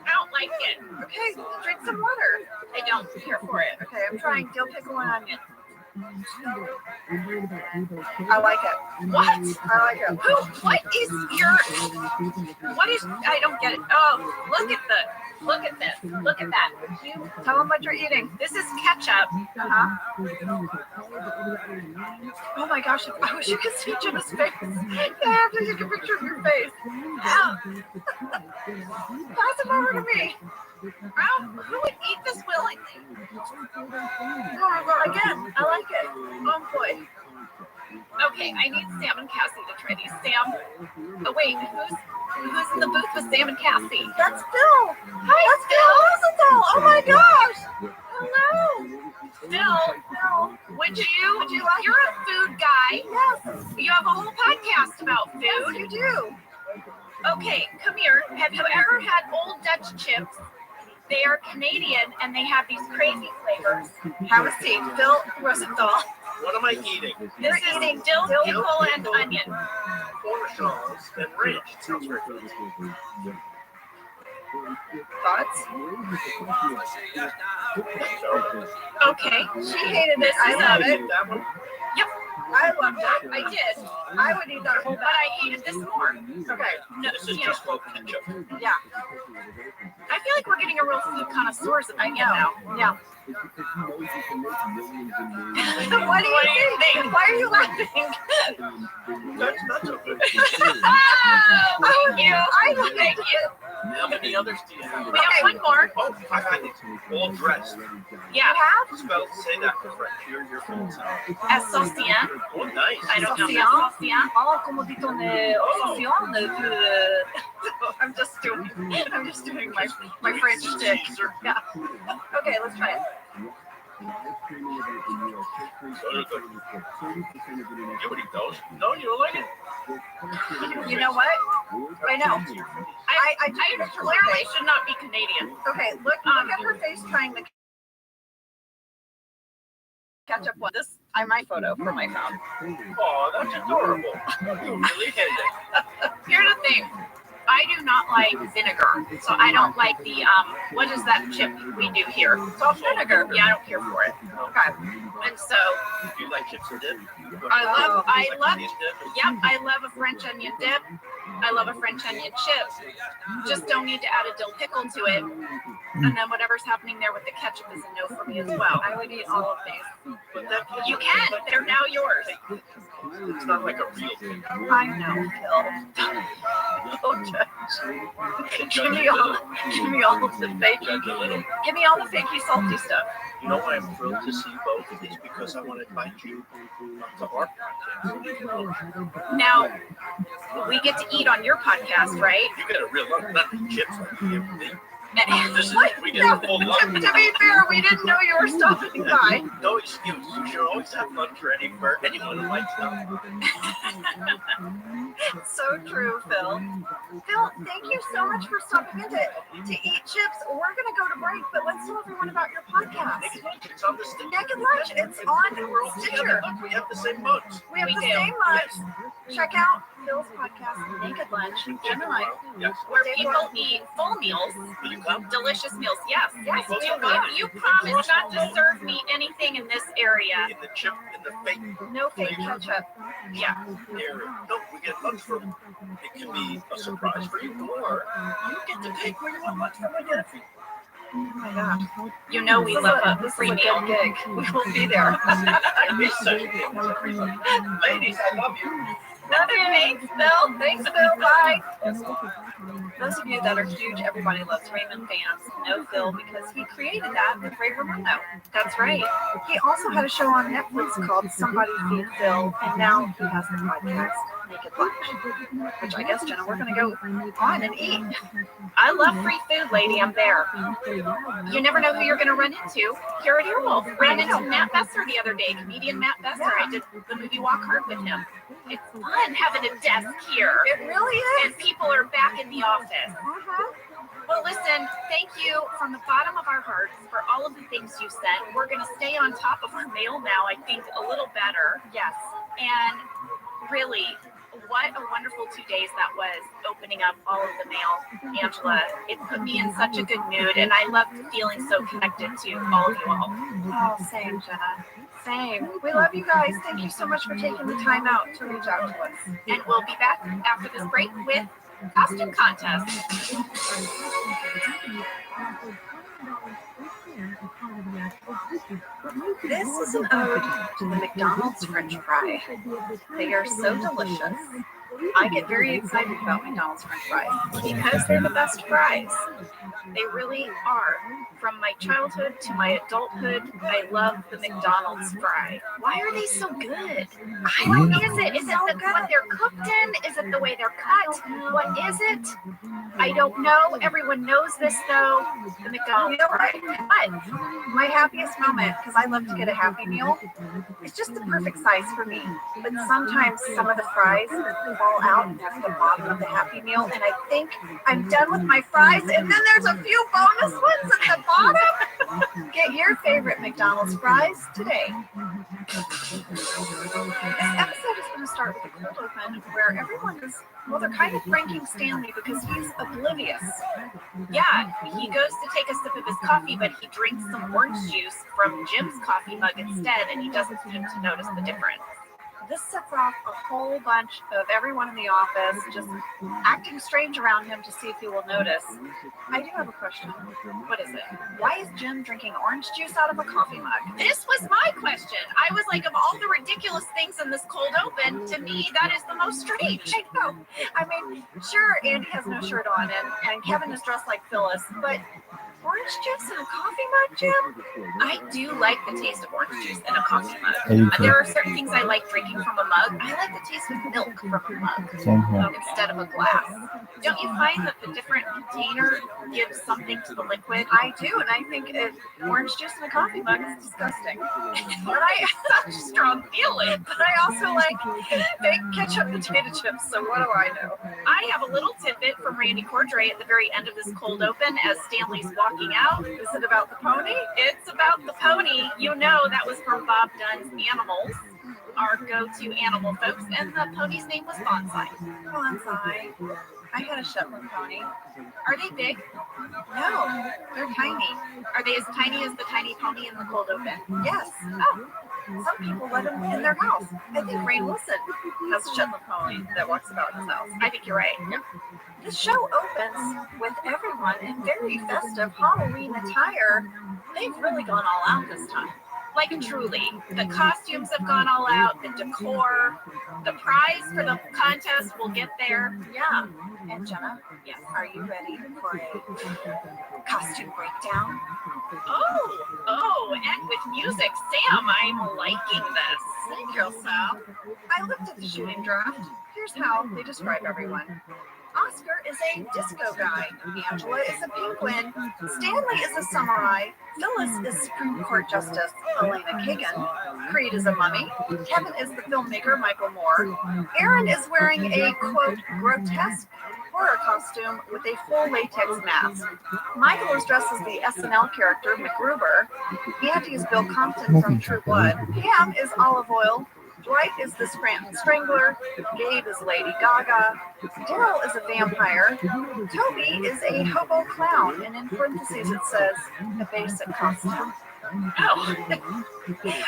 I don't like it. Okay, drink some water. I don't care for it. Okay, I'm trying dill pickle and onion. I like it. What? I like it. What is I don't get it. Oh, look at this. Look at that. Tell them what you're eating. This is ketchup. Oh my gosh, I wish you could see Jim's face. I have to take a picture of your face. Pass it over to me. Who would eat this willingly? Oh, well, again, I like it. Oh boy. Okay, I need Sam and Cassie to try these. Sam. Oh wait, who's in the booth with Sam and Cassie? That's Phil. Hi, that's Phil. Rosenthal. Oh my gosh. Hello. Phil, would you like? You're a food guy. Yes. You have a whole podcast about food. Yes, you do. Okay, come here. Have you ever had Old Dutch chips? They are Canadian and they have these crazy flavors. Have a seat, Phil Rosenthal. What am I eating? This is eating dill, pickle, and onion. Cornichons and ranch. It sounds very good. Thoughts? Okay. She hated this. I love it. That one? Yep. I loved it. I did. I would eat that, but I hated this more. Okay. No, This is just called ketchup. Yeah. I feel like we're getting a real food connoisseurs opinion now. Yeah. What do you think? Why are you laughing? That's not so good. Thank you. Thank you. How many others do you have? We have one more. Oh, I got it. All dressed. Yeah. You have? Spell, say that for French. Your phone's out. Associant. Oh, nice. I don't know. Associant. Oh, comment dit-on associant? I'm just doing my French stick. Yeah. Okay, let's try it. You would eat those? No, you don't like it? You know what? I know. I clearly should not be Canadian. Okay, look at her face trying the ketchup one. This is my photo for my phone. Oh, that's adorable. You really hit it. Here's the thing. I do not like vinegar, so I don't like the what is that chip we do here? Salt vinegar. Yeah, I don't care for it. Okay. And so Do you like chips and dip? I love Onion dip? yep, I love a French onion dip. I love a French onion chip. Just don't need to add a dill pickle to it. And then whatever's happening there with the ketchup is a no for me as well. I would eat all of these. But that You can. They're now yours. it's not like a real thing. I know, Phil. Don't judge. Give me all the fake. Give me all the fakey salty stuff. You know why I'm thrilled to see both of these? Because I want to invite you to our podcast. Now, we get to eat on your podcast, right? You get a real lot, not the chips. This is, What? we get No, a full lunch. to be fair, we didn't know you were stopping by. No excuse. You should always have lunch ready for anyone who likes them. So true, Phil. Phil, thank you so much for stopping in to eat chips. We're going to go to break, but let's tell everyone about your podcast. It's on the stick. Naked Lunch. It's on Stitcher. We have the same mugs. We have the same much. Check out Phil's podcast, Naked Lunch, Gemini, Yes. where people eat full meals, Will you come? delicious meals. Yes, yes. Well, You promised not to serve me anything in this area. In the chip, in the fake No fake ketchup. Yeah. area. No, we get lunch from. It can be a surprise for you, or you get to pick where you want lunch from again. Oh my God. You know we love a free meal. Gig. We will be there. I miss such things. Ladies, I love you. Love you. Thanks, Bill. Thanks, Bill. Bye. Those of you that are huge Everybody Loves Raymond fans know Phil because he created that with Ray Romano. That's right. He also had a show on Netflix called Somebody Feed Phil, and now he has the podcast Naked Lunch, which I guess, Jenna, we're going to go on and eat. I love free food, lady. I'm there. You never know who you're going to run into here at Earwolf. Ran into Matt Besser the other day, comedian Matt Besser. I did the movie Walk Hard with him. It's fun having a desk here. It really is. And people are back in the office. Well, listen, thank you from the bottom of our hearts for all of the things you sent. We're going to stay on top of our mail now, I think, a little better. Yes. And really, what a wonderful 2 days that was, opening up all of the mail. Angela, it put me in such a good mood, and I love feeling so connected to all of you all. Oh, same, Jenna. Same. We love you guys. Thank you so much for taking the time out to reach out to us. And we'll be back after this break with costume contest. This is an ode to the McDonald's French fry. They are so delicious. I get very excited about McDonald's French fries because they're the best fries. They really are. From my childhood to my adulthood, I love the McDonald's fry. Why are they so good? I don't know. Is it what they're cooked in? Is it the way they're cut? What is it? I don't know. Everyone knows this though. The McDonald's fry. But my happiest moment, because I love to get a Happy Meal, it's just the perfect size for me. But sometimes some of the fries fall out at the bottom of the Happy Meal, and I think I'm done with my fries, and then there's a few bonus ones at the bottom. Get your favorite McDonald's fries today. This episode is going to start with a cold open where everyone is, well, they're kind of pranking Stanley because he's oblivious. Yeah, he goes to take a sip of his coffee, but he drinks some orange juice from Jim's coffee mug instead, and he doesn't seem to notice the difference. This sets off a whole bunch of everyone in the office just acting strange around him to see if he will notice. I do have a question. What is it? Why is Jim drinking orange juice out of a coffee mug? This was my question. I was like, of all the ridiculous things in this cold open, to me, that is the most strange. I know. I mean, sure, Andy has no shirt on and Kevin is dressed like Phyllis, but orange juice in a coffee mug, Jim? I do like the taste of orange juice in a coffee mug. There are certain things I like drinking from a mug. I like the taste of milk from a mug instead of a glass. Don't you find that the different container gives something to the liquid? I do, and I think orange juice in a coffee mug is disgusting. But I have such a strong feeling. But I also like fake ketchup potato chips, so what do I know? I have a little tidbit from Randy Cordray at the very end of this cold open as Stanley's walking out. Is it about the pony? It's about the pony. You know that was from Bob Dunn's Animals, our go-to animal folks, and the pony's name was Bonsai. Bonsai. I had a Shetland pony. Are they big? No, they're tiny. Are they as tiny as the tiny pony in the cold open? Yes. Oh. Some people let him in their house. I think Rainn Wilson has a Shetland pony that walks about his house. I think you're right. Yep. The show opens with everyone in very festive Halloween attire. They've really gone all out this time. Like truly, the costumes have gone all out, the decor, the prize for the contest will get there. Yeah. And Jenna, yes, are you ready for a costume breakdown? Oh, and with music, Sam, I'm liking this. Thank you, Sam. I looked at the shooting draft. Here's how they describe everyone. Oscar is a disco guy. Angela is a penguin. Stanley is a samurai. Phyllis is Supreme Court Justice Elena Kagan. Creed is a mummy. Kevin is the filmmaker Michael Moore. Aaron is wearing a, quote, grotesque horror costume with a full latex mask. Michael is dressed as the SNL character MacGruber. Andy is Bill Compton from True Blood. Pam is Olive Oil. Dwight is the Scranton Strangler. Gabe is Lady Gaga. Daryl is a vampire. Toby is a hobo clown. And in parentheses it says a basic costume. Oh.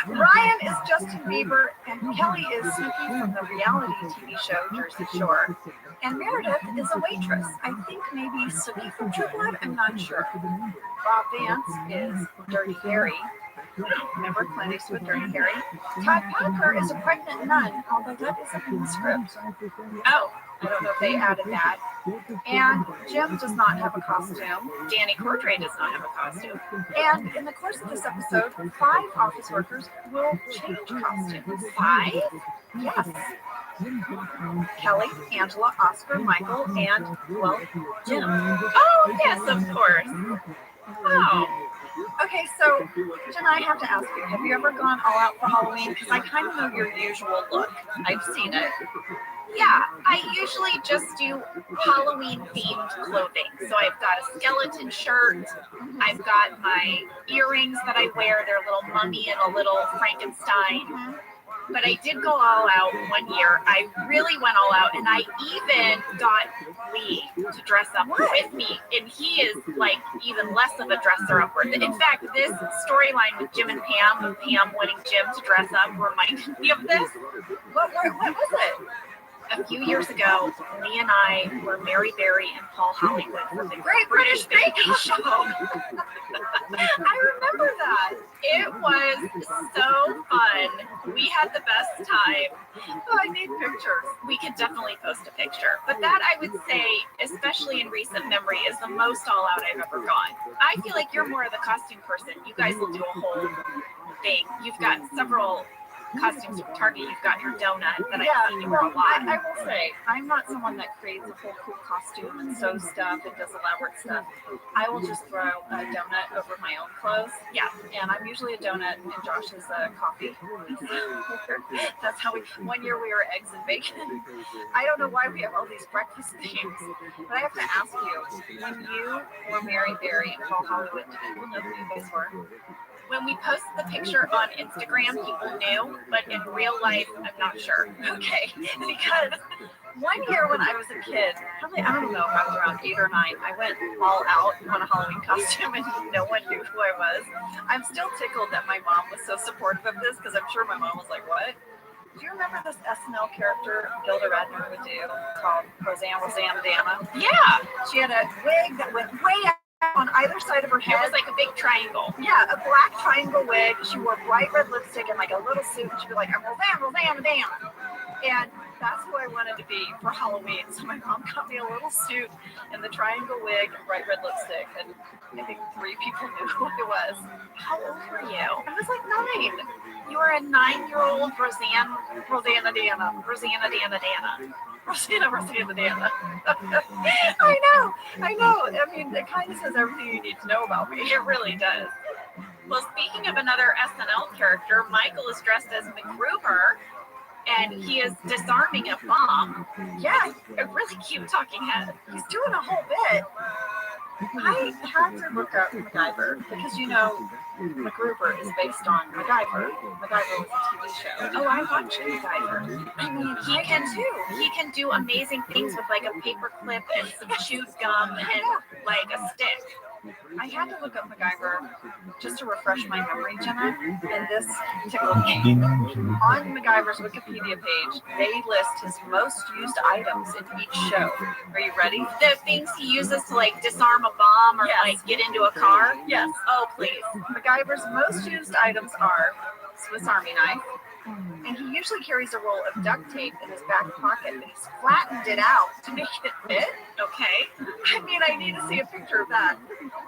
Ryan is Justin Bieber. And Kelly is Snooki from the reality TV show Jersey Shore. And Meredith is a waitress. I think maybe Snooki from True Blood. I'm not sure. Bob Vance is Dirty Harry. Remember Clint Eastwood, Dirty Harry? Todd Parker is a pregnant nun, although that isn't in the script. Oh, I don't know if they added that. And Jim does not have a costume. Danny Cordray does not have a costume. And in the course of this episode, 5 office workers will change costumes. 5? Yes. Kelly, Angela, Oscar, Michael, and, well, Jim. Oh, yes, of course. Oh. Okay, so, Jen, I have to ask you, have you ever gone all out for Halloween? Because I kind of know your usual look. I've seen it. Yeah, I usually just do Halloween-themed clothing. So I've got a skeleton shirt. I've got my earrings that I wear. They're a little mummy and a little Frankenstein. But I did go all out one year. I really went all out, and I even got Lee to dress up with me. And he is like even less of a dresser-upper. In fact, this storyline with Jim and Pam, of Pam wanting Jim to dress up, reminded me of this. What was it? A few years ago, Lee and I were Mary Berry and Paul Hollywood for the Great British Baking Show. I remember that. It was so fun. We had the best time. Oh, I need pictures. We could definitely post a picture. But that, I would say, especially in recent memory, is the most all out I've ever gone. I feel like you're more of the costume person. You guys will do a whole thing. You've got several costumes from Target. You've got your donut that I've seen you wear a lot. I will say, I'm not someone that creates a whole cool costume and sews stuff and does elaborate stuff. I will just throw a donut over my own clothes. Yeah. And I'm usually a donut and Josh is a coffee. That's how one year we were eggs and bacon. I don't know why we have all these breakfast themes, but I have to ask you, when you were Mary Berry and Paul Hollywood, did people know who you guys were? When we posted the picture on Instagram, people knew, but in real life, I'm not sure. Okay, because one year when I was a kid, probably, I don't know, I was around 8 or 9, I went all out on a Halloween costume and no one knew who I was. I'm still tickled that my mom was so supportive of this because I'm sure my mom was like, what? Do you remember this SNL character Gilda Radner would do called Rosanna Dana? Yeah. She had a wig that went way out on either side of her head. It was like a big triangle. Yeah, a black triangle wig. She wore bright red lipstick and like a little suit. And she'd be like, I'm Rosanna Dana. And that's who I wanted to be for Halloween. So my mom got me a little suit and the triangle wig and bright red lipstick. And I think 3 people knew who I was. How old were you? I was like 9. You were a 9-year-old Rosanna Dana. Rosanna Dana. I know. I mean, it kind of says everything you need to know about me. It really does. Well, speaking of another SNL character, Michael is dressed as MacGruber, and he is disarming a bomb. Yeah, a really cute talking head. He's doing a whole bit. I had to look up MacGyver because, you know, MacGruber is based on MacGyver. MacGyver was a TV show. Oh, I watched MacGyver. I mean, he can too. He can do amazing things with like a paper clip and some chewed gum and like a stick. I had to look up MacGyver just to refresh my memory, Jenna, and this tickled me. On MacGyver's Wikipedia page, they list his most used items in each show. Are you ready? The things he uses to like disarm a bomb or like get into a car? Yes. Oh, please. MacGyver's most used items are Swiss Army knife, and he usually carries a roll of duct tape in his back pocket, but he's flattened it out to make it fit. Okay. I mean, I need to see a picture of that.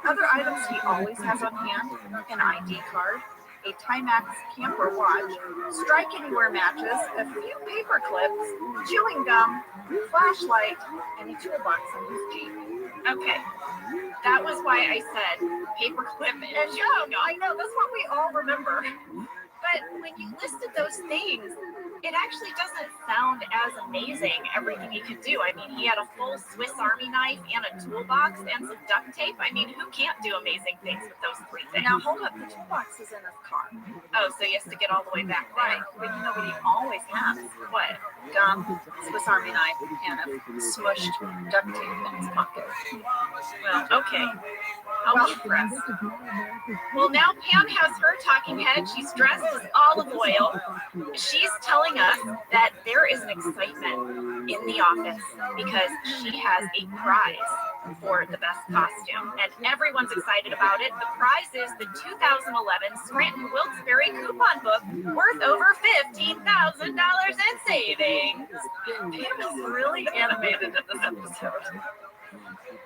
Other items he always has on hand: an ID card, a Timex camper watch, Strike Anywhere matches, a few paper clips, chewing gum, flashlight, and a toolbox on his Jeep. Okay. That was why I said paperclip and chewing gum. I know, that's what we all remember. But when you listed those things, it actually doesn't sound as amazing, everything he could do. I mean, he had a full Swiss Army knife and a toolbox and some duct tape. I mean, who can't do amazing things with those 3 things? Now, hold up. The toolbox is in his car. Oh, so he has to get all the way back Right. there. But you know what he always has? What? Gum, Swiss Army knife, and a smushed duct tape in his pocket. Well, okay. I'll be impressed. Well, now Pam has her talking head. She's dressed as olive oil. She's telling us that there is an excitement in the office because she has a prize. for the best costume, and everyone's excited about it. The prize is the 2011 Scranton Wilkes-Barre coupon book worth over $15,000 in savings. Pam is really animated in this episode.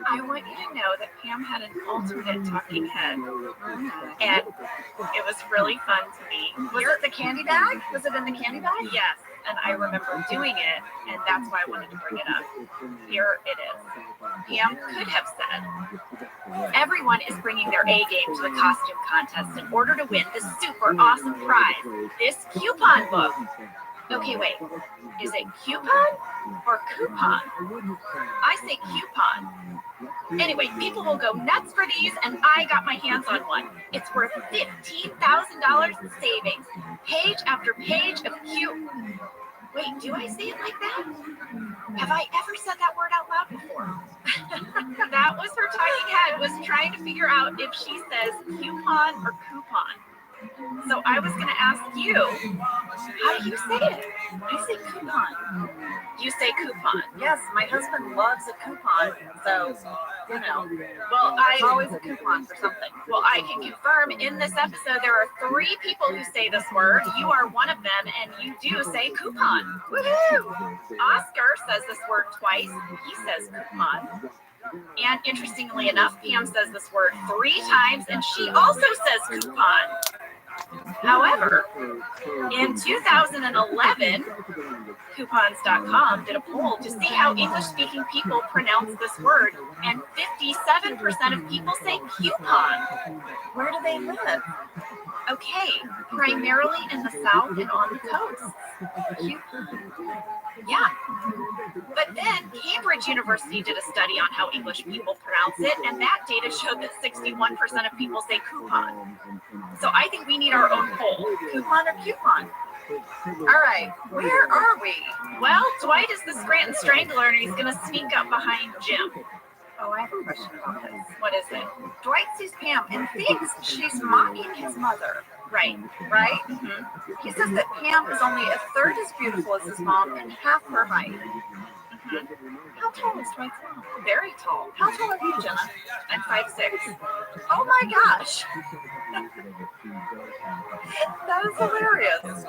I want you to know that Pam had an alternate talking head, and it was really fun to me. Was it the candy bag? Was it in the candy bag? Yes, and I remember doing it, and that's why I wanted to bring it up. Here it is. Pam could have said, everyone is bringing their A game to the costume contest in order to win the super awesome prize, this coupon book. Okay, wait. Is it coupon or coupon? I say coupon. Anyway, people will go nuts for these, and I got my hands on one. It's worth $15,000 in savings. Page after page of Wait, do I say it like that? Have I ever said that word out loud before? That was her talking head, was trying to figure out if she says coupon or coupon. So I was going to ask you, how do you say it? I say coupon. You say coupon. Yes, my husband loves a coupon, so, you know. Well, It's always a coupon for something. Well, I can confirm in this episode there are 3 people who say this word. You are one of them, and you do say coupon. Woohoo! Oscar says this word twice. He says coupon. And interestingly enough, Pam says this word 3 times, and she also says coupon. However, in 2011, coupons.com did a poll to see how English-speaking people pronounce this word, and 57% of people say coupon. Where do they live? Okay, primarily in the South and on the coast. Yeah. But then Cambridge University did a study on how English people pronounce it, and that data showed that 61% of people say coupon. So I think we need our own poll. Coupon or coupon? All right, where are we? Well, Dwight is the Scranton Strangler, and he's going to sneak up behind Jim. Oh, I have a question about this. What is it? Dwight sees Pam and thinks she's mocking his mother. Right. Right? Mm-hmm. He says that Pam is only a third as beautiful as his mom and half her height. Mm-hmm. How tall is Dwight's mom? Very tall. How tall are you, Jenna? I'm 5'6". Oh my gosh! That is hilarious.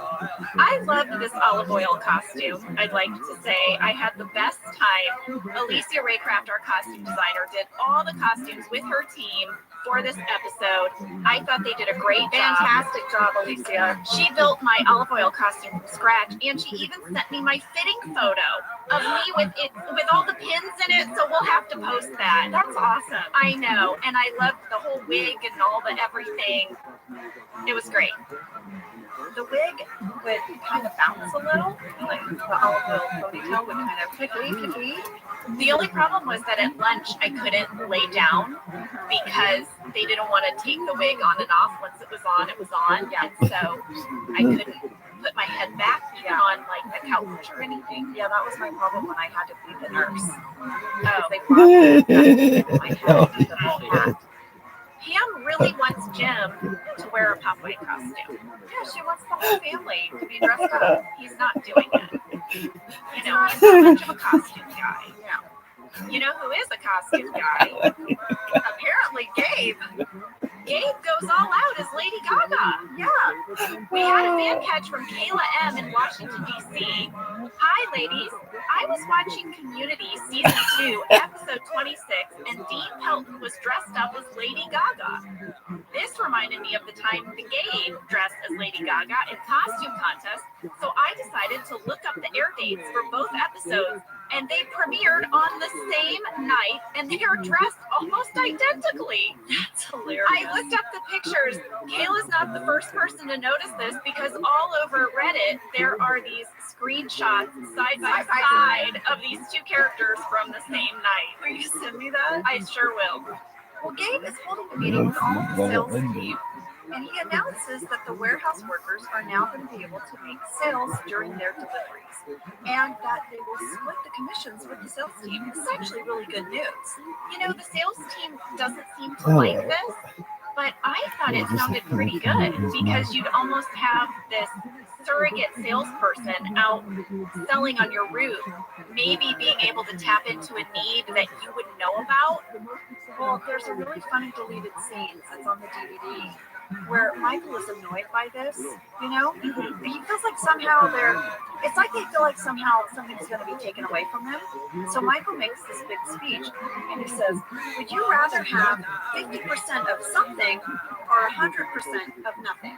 I loved this olive oil costume. I'd like to say I had the best time. Alicia Raycraft, our costume designer, did all the costumes with her team for this episode. I thought they did a great job. Fantastic job, Alicia. She built my olive oil costume from scratch, and she even sent me my fitting photo of me with all the pins in it, so we'll have to post that. That's awesome. I know, and I loved the whole wig and all the everything. It was great. The wig would kind of bounce a little, like the olive oil ponytail would kind of picky. The only problem was that at lunch I couldn't lay down because they didn't want to take the wig on and off. Once it was on, Yeah, and so I couldn't put my head back even on like the couch or anything. Yeah, that was my problem when I had to feed the nurse. Oh, They brought my head and the whole hat. Pam really wants Jim to wear a Popeye costume. Yeah, she wants the whole family to be dressed up. He's not doing it. You know, he's not much of a costume guy. Yeah. You know who is a costume guy? Apparently Gabe. Gabe goes all out as Lady Gaga. Yeah. We had a fan catch from Kayla M. in Washington, D.C. Hi, ladies. I was watching Community Season 2, Episode 26, and Dean Pelton was dressed up as Lady Gaga. This reminded me of the time the Gabe dressed as Lady Gaga in costume contest, so I decided to look up the air dates for both episodes, and they premiered on the same night, and they are dressed almost identically. That's hilarious. I looked up the pictures. Kayla's not the first person to notice this because all over Reddit there are these screenshots side by side of these two characters from the same night. Will you send me that? I sure will. Well, Gabe is holding a meeting with all of the sales team, and he announces that the warehouse workers are now going to be able to make sales during their deliveries, and that they will split the commissions with the sales team. This is actually really good news. You know, the sales team doesn't seem to like this, But I thought it sounded pretty good because you'd almost have this surrogate salesperson out selling on your roof, maybe being able to tap into a need that you wouldn't know about. Well, there's a really funny deleted scene that's on the DVD where Michael is annoyed by this, you know? He feels like somehow it's like they feel like somehow something's going to be taken away from them. So Michael makes this big speech and he says, would you rather have 50% of something or 100% of nothing?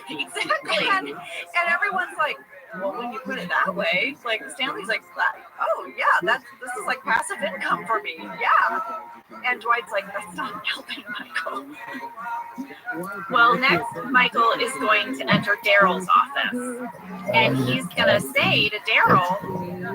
Exactly. And everyone's like, well, when you put it that way, like Stanley's like, oh yeah, this is like passive income for me. Yeah. And Dwight's like, that's not helping Michael. Well, next, Michael is going to enter Daryl's office. And he's going to say to Daryl,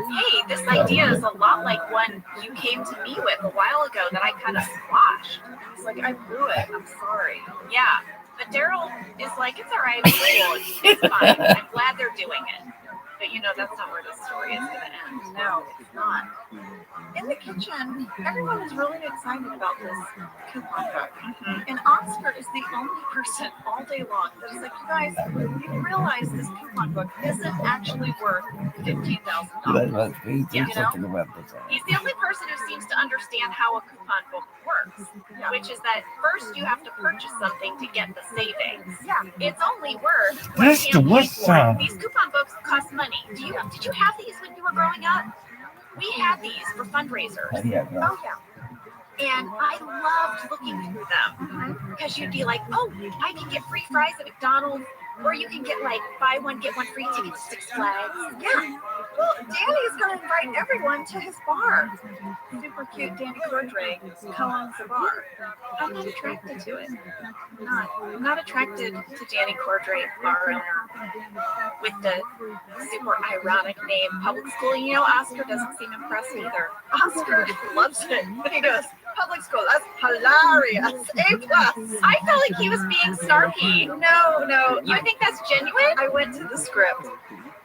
hey, this idea is a lot like one you came to me with a while ago that I kind of squashed. He's like, I blew it. I'm sorry. Yeah. But Daryl is like, it's all right, it's cool, it's fine. I'm glad they're doing it. But you know, that's not where the story is going to end. No, it's not. In the kitchen, everyone is really excited about this coupon book. Mm-hmm. And Oscar is the only person all day long that is like, you guys, you realize this coupon book isn't actually worth $15,000. Yeah. Something about this. He's the only person who seems to understand how a coupon book works, which is that first you have to purchase something to get the savings. Yeah. It's only worth That's the worst song. These coupon books cost money. Did you have these when you were growing up? We had these for fundraisers. Oh, yeah. And I loved looking through them because you'd be like, oh, I can get free fries at McDonald's, or you can get like buy one, get one free ticket to Six Flags. Yeah. Well, Danny's going to invite everyone to his bar. Super cute Danny Cordray co-owns the bar. I'm not attracted to it. I'm not attracted to Danny Cordray, bar owner, with the super ironic name Public School. You know, Oscar doesn't seem impressed either. Oscar loves it. He goes, public school, that's hilarious. A+. I felt like he was being snarky. No. You think that's genuine? I went to the script.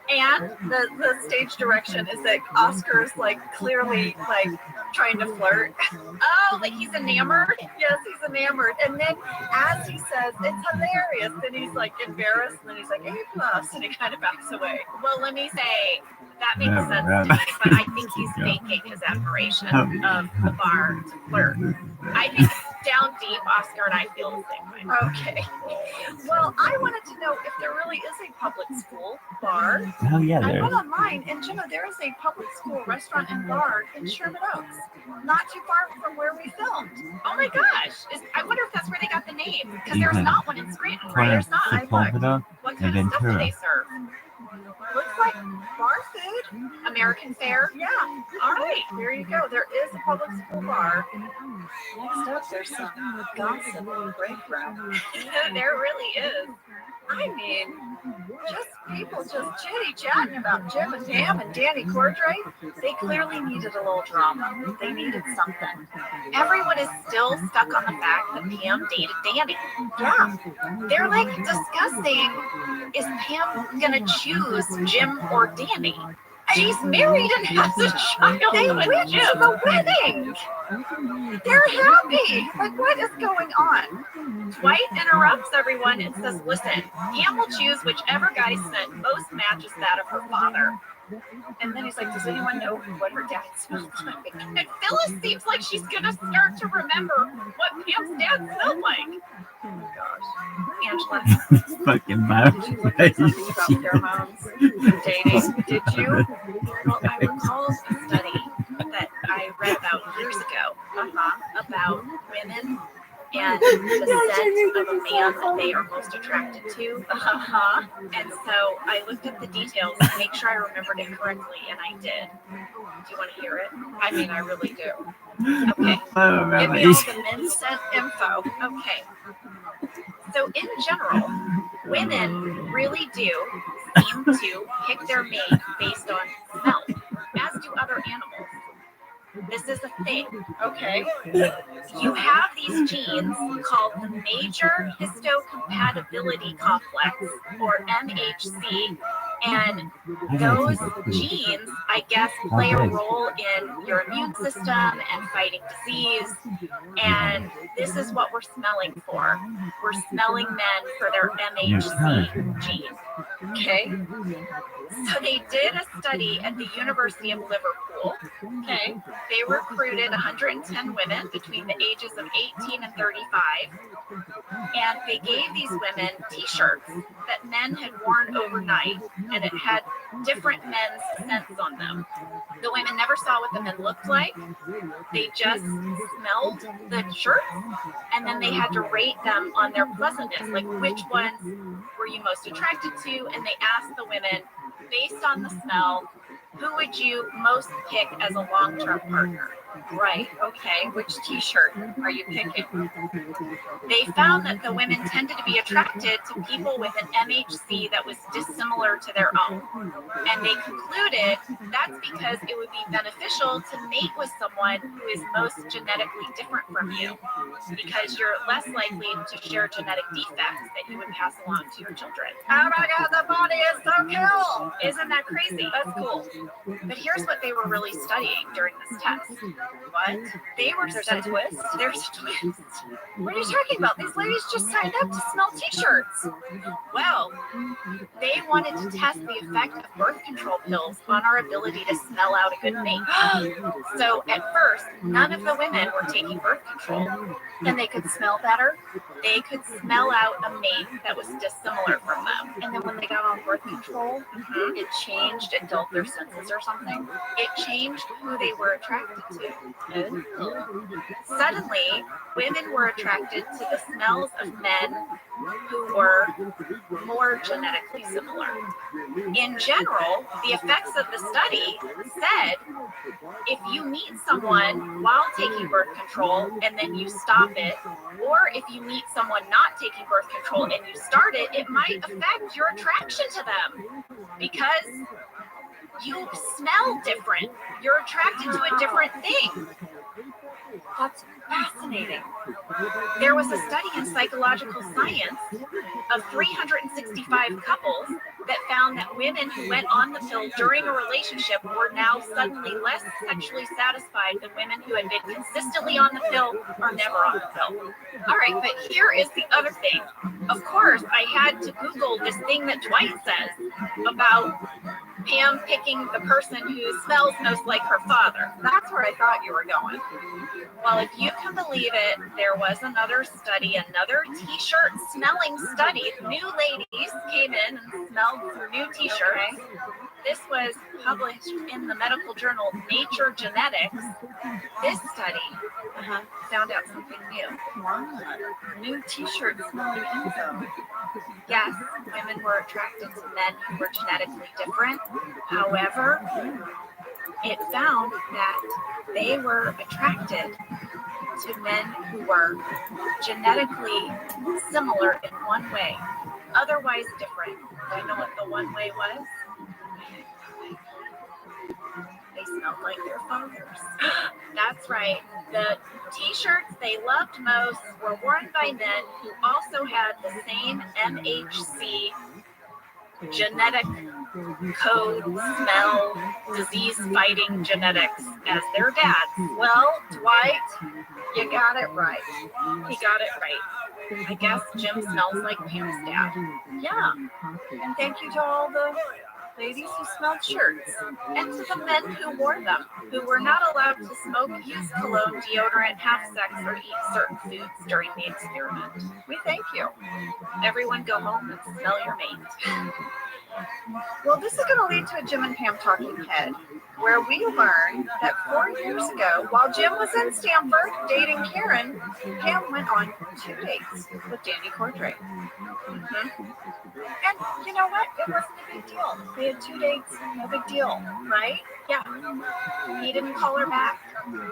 And the stage direction is that Oscar's like clearly like trying to flirt. Oh, like he's enamored? Yes, he's enamored. And then as he says, it's hilarious, then he's like embarrassed, and then he's like, A+, and he kind of backs away. Well, let me say, that makes sense to me, but I think he's faking his admiration of the bar to flirt. I think down deep, Oscar and I feel the same way. Okay. Well, I wanted to know if there really is a public school bar. Oh, yeah, I there went is. online, and Jimmy, there is a public school restaurant and bar in Sherman Oaks, not too far from where we filmed. Oh my gosh! I wonder if that's where they got the name, because there's not one in Scranton, right? There's not. I looked. What kind of stuff do they serve? Looks like bar food. American fare? Yeah. All right. There you go. There is a public school bar. Next up, there's some gossip in the break room. There really is. I mean, just people just chitty-chatting about Jim and Pam and Danny Cordray. They clearly needed a little drama. They needed something. Everyone is still stuck on the fact that Pam dated Danny. Yeah. They're like discussing, is Pam gonna choose Jim or Danny? She's married and has a child. They with went Jim. to the wedding. They're happy. Like, what is going on? Dwight interrupts everyone and says, listen, Pam will choose whichever guy scent most matches that of her father. And then he's like, does anyone know what her dad smells like? And Phyllis seems like she's going to start to remember what Pam's dad smelled like. Oh my gosh. Angela. Fucking bad. Did you look at something about pheromones and dating? Did you? Well, I recall a study that I read about years ago about women and the scent of a man that they are most attracted to. And so I looked up the details to make sure I remembered it correctly, and I did. Do you want to hear it? I mean, I really do. Okay. Give me all the men scent info. Okay. So in general, women really do seem to pick their mate based on smell, as do other animals. This is a thing. Okay. You have these genes called the major histocompatibility complex, or MHC, And those genes, I guess, play a role in your immune system and fighting disease. And this is what we're smelling for. We're smelling men for their MHC gene. Okay? So they did a study at the University of Liverpool. Okay? They recruited 110 women between the ages of 18 and 35. And they gave these women t-shirts that men had worn overnight, and it had different men's scents on them. The women never saw what the men looked like. They just smelled the shirts, and then they had to rate them on their pleasantness, like which ones were you most attracted to, and they asked the women, based on the smell, who would you most pick as a long-term partner? Right, okay, which t-shirt are you picking? They found that the women tended to be attracted to people with an MHC that was dissimilar to their own. And they concluded that's because it would be beneficial to mate with someone who is most genetically different from you, because you're less likely to share genetic defects that you would pass along to your children. Oh my God, the body is so cool! Isn't that crazy? That's cool. But here's what they were really studying during this test. What? They were studying. There's a twist. What are you talking about? These ladies just signed up to smell t-shirts. Well, they wanted to test the effect of birth control pills on our ability to smell out a good mate. So at first, none of the women were taking birth control, and they could smell better. They could smell out a mate that was dissimilar from them. And then when they got on birth control, it changed, it dulled their senses or something. It changed who they were attracted to. Suddenly, women were attracted to the smells of men who were more genetically similar. In general, the effects of the study said if you meet someone while taking birth control and then you stop it, or if you meet someone not taking birth control and you start it, it might affect your attraction to them because you smell different. You're attracted to a different thing. That's fascinating. There was a study in psychological science of 365 couples that found that women who went on the pill during a relationship were now suddenly less sexually satisfied than women who had been consistently on the pill or never on the pill. All right, but here is the other thing. Of course, I had to Google this thing that Dwight says about Pam picking the person who smells most like her father. That's where I thought you were going. Well, if you can believe it, there was another study, another t-shirt smelling study. New ladies came in and smelled some new t-shirts. This was published in the medical journal Nature Genetics. This study found out something new. Wow. New t-shirt smelling info. Yes, women were attracted to men who were genetically different. However, it found that they were attracted to men who were genetically similar in one way, otherwise different. Do you know what the one way was? They smelled like their fathers. That's right. The t-shirts they loved most were worn by men who also had the same MHC genetic code, smell, disease-fighting genetics as their dads. Well, Dwight, you got it right. He got it right. I guess Jim smells like Pam's dad. Yeah. And thank you to all the ladies who smelled shirts, and to the men who wore them, who were not allowed to smoke, use cologne, deodorant, have sex, or eat certain foods during the experiment. We thank you. Everyone go home and smell your mate. Well, this is going to lead to a Jim and Pam talking head, where we learned that 4 years ago, while Jim was in Stanford dating Karen, Pam went on 2 dates with Danny Cordray. And you know what? It wasn't a big deal. They had 2 dates, no big deal, right? Yeah. He didn't call her back.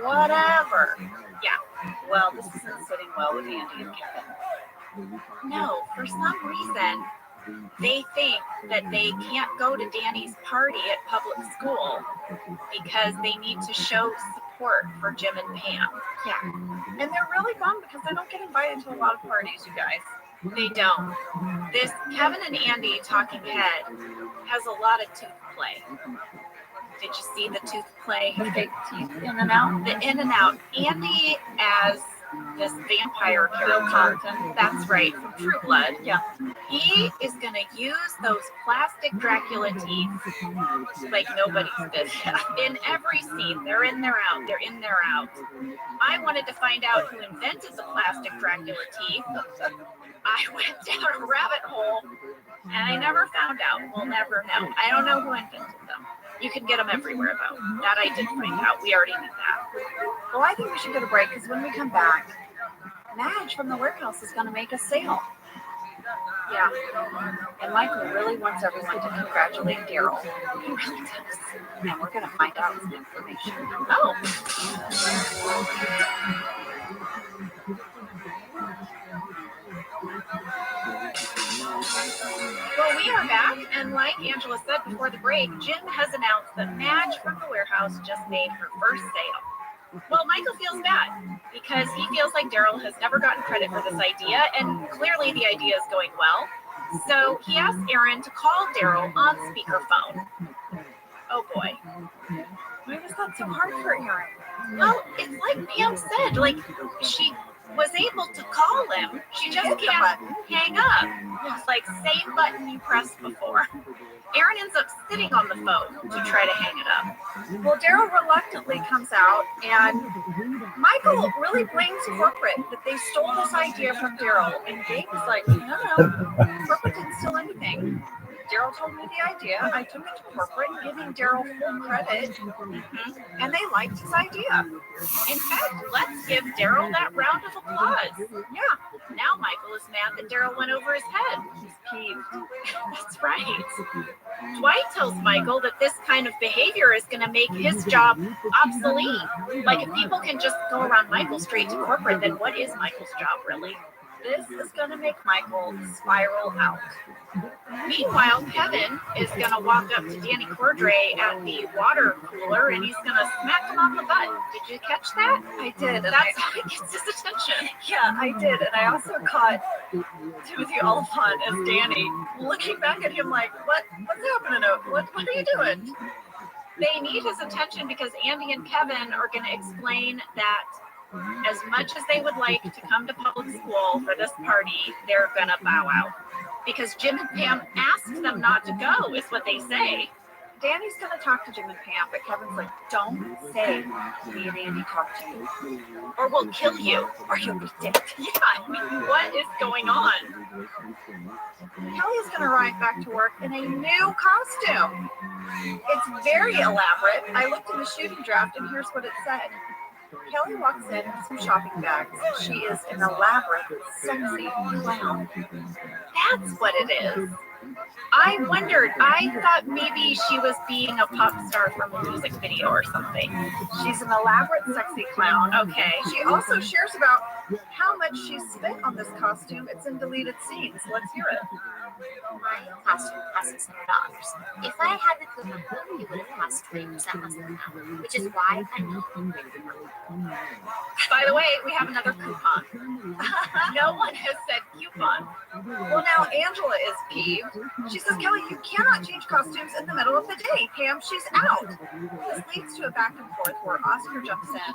Whatever. Yeah. Well, this isn't sitting well with Andy and Kevin. No, for some reason, they think that they can't go to Danny's party at public school because they need to show support for Jim and Pam. Yeah. And they're really bummed because they don't get invited to a lot of parties, you guys. They don't. This Kevin and Andy talking head has a lot of tooth play. Did you see the tooth play? Fake teeth in and out? The in and out. Andy as this vampire character. That's right, from True Blood. Yeah. He is going to use those plastic Dracula teeth like nobody's business. In every scene, they're in, they're out, they're in, they're out. I wanted to find out who invented the plastic Dracula teeth. I went down a rabbit hole, and I never found out. We'll never know. I don't know who invented them. You can get them everywhere, though. That I did find out. We already knew that. Well, I think we should get a break because when we come back, Madge from the warehouse is going to make a sale. Yeah. And Michael really wants everyone to congratulate Daryl. He really does. And we're going to find out some information. Oh. Well, we are back, and like Angela said before the break, Jim has announced that Madge from the warehouse just made her first sale. Well, Michael feels bad because he feels like Daryl has never gotten credit for this idea, and clearly the idea is going well. So he asked Aaron to call Daryl on speakerphone. Oh boy. Why was that so hard for Aaron? Well, it's like Pam said, like she was able to call him. She just can't hang up. It's like same button you pressed before. Aaron ends up sitting on the phone to try to hang it up. Well, Daryl reluctantly comes out, and Michael really blames corporate that they stole this idea from Daryl. And Gabe is like, no, corporate didn't steal anything. Daryl told me the idea. I took it to corporate, giving Daryl full credit, and they liked his idea. In fact, let's give Daryl that round of applause. Yeah. Now Michael is mad that Daryl went over his head. He's peeved. That's right. Dwight tells Michael that this kind of behavior is going to make his job obsolete. Like if people can just go around Michael straight to corporate, then what is Michael's job really? This is going to make Michael spiral out. Meanwhile, Kevin is going to walk up to Danny Cordray at the water cooler, and he's going to smack him on the butt. Did you catch that? I did. That's how he gets his attention. Yeah, I did. And I also caught Timothy Oliphant as Danny looking back at him like, what's happening? What are you doing? They need his attention because Andy and Kevin are going to explain that as much as they would like to come to public school for this party, they're going to bow out. Because Jim and Pam asked them not to go, is what they say. Danny's going to talk to Jim and Pam, but Kevin's like, don't say me and Andy talk to you. Or we'll kill you. Or you'll be dead. Yeah, I mean, what is going on? Kelly's going to arrive back to work in a new costume. It's very elaborate. I looked in the shooting draft, and here's what it said. Kelly walks in with some shopping bags. She is an elaborate, sexy clown. That's what it is. I wondered. I thought maybe she was being a pop star from a music video or something. She's an elaborate, sexy clown. Okay. She also shares about how much she spent on this costume. It's in deleted scenes. Let's hear it. My costume cost $600. If I had the coupon code, it would have cost 20% less than that, which is why I know. By the way, we have another coupon. No one has said coupon. Well, now Angela is peeved. She says, Kelly, you cannot change costumes in the middle of the day. Pam, she's out. This leads to a back and forth where Oscar jumps in.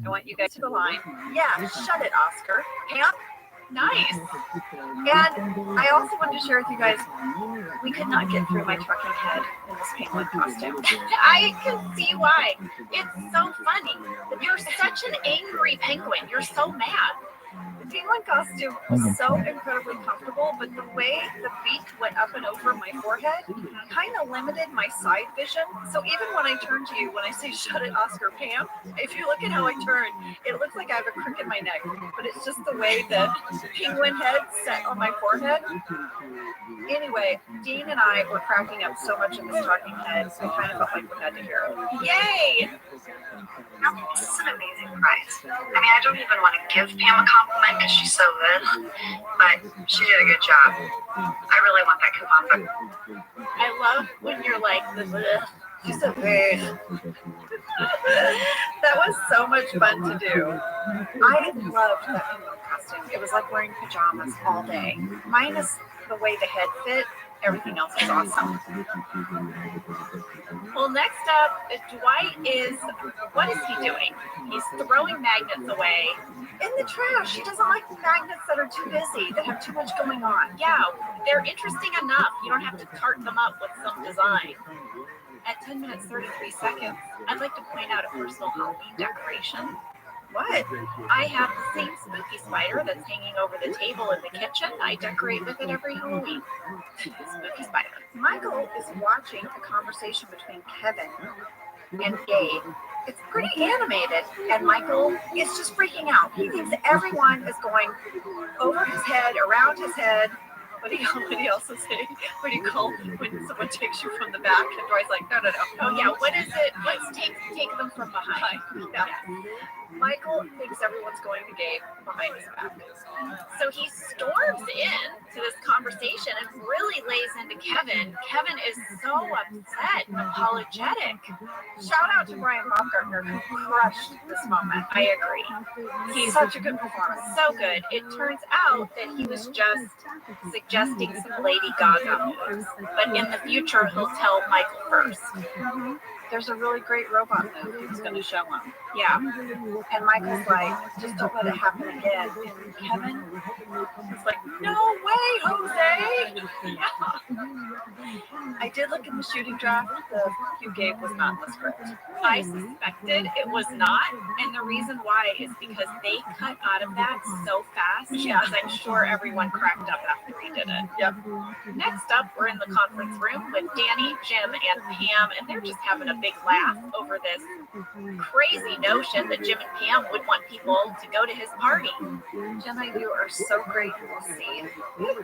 I want you guys to the line. Yeah, shut it, Oscar. Pam? Nice. And I also wanted to share with you guys, we could not get through my trucking head in this penguin costume. I can see why. It's so funny. You're such an angry penguin. You're so mad. The penguin costume was so incredibly comfortable, but the way the beak went up and over my forehead kind of limited my side vision. So even when I turn to you, when I say shut it, Oscar, Pam, if you look at how I turn, it looks like I have a crick in my neck, but it's just the way the penguin head set on my forehead. Anyway, Dean and I were cracking up so much in this talking head, I kind of felt like we had to hear it. Yay! This is an amazing prize. I mean, I don't even want to give Pam a compliment because she's so good, but she did a good job. I really want that coupon code. I love when you're like, She's so big. That was so much fun to do. I loved that penguin costume. It was like wearing pajamas all day, minus the way the head fit. Everything else is awesome. Well, next up, Dwight is, what is he doing? He's throwing magnets away. In the trash. He doesn't like magnets that are too busy, that have too much going on. Yeah, they're interesting enough. You don't have to tart them up with some design. At 10 minutes 33 seconds, I'd like to point out a personal Halloween decoration. What? I have the same spooky spider that's hanging over the table in the kitchen. I decorate with it every Halloween. Spooky spider. Michael is watching a conversation between Kevin and Gabe. It's pretty animated, and Michael is just freaking out. He thinks everyone is going over his head, around his head. What do you also say? What do you call when someone takes you from the back? And Dwight's like, no. Oh yeah, what is it? Let's take them from behind. Yeah. Michael thinks everyone's going to Gabe behind his back. So he storms in to this conversation and really lays into Kevin. Kevin is so upset and apologetic. Shout out to Brian Baumgartner, who crushed this moment. I agree. He's such a good performance. So good. It turns out that he was just suggesting some Lady Gaga moves, but in the future he'll tell Michael first. There's a really great robot move he's going to show him. Yeah. And Michael's like, just don't let it happen again. And Kevin is like, no way, Jose. Yeah. I did look in the shooting draft. The you gave was not in the script. I suspected it was not, and the reason why is because they cut out of that so fast. Yeah. Because I'm sure everyone cracked up after he did it. Yep. Next up, we're in the conference room with Danny, Jim, and Pam, and they're just having a big laugh over this crazy notion that Jim and Pam would want people to go to his party. Jenna, you are so great in this scene.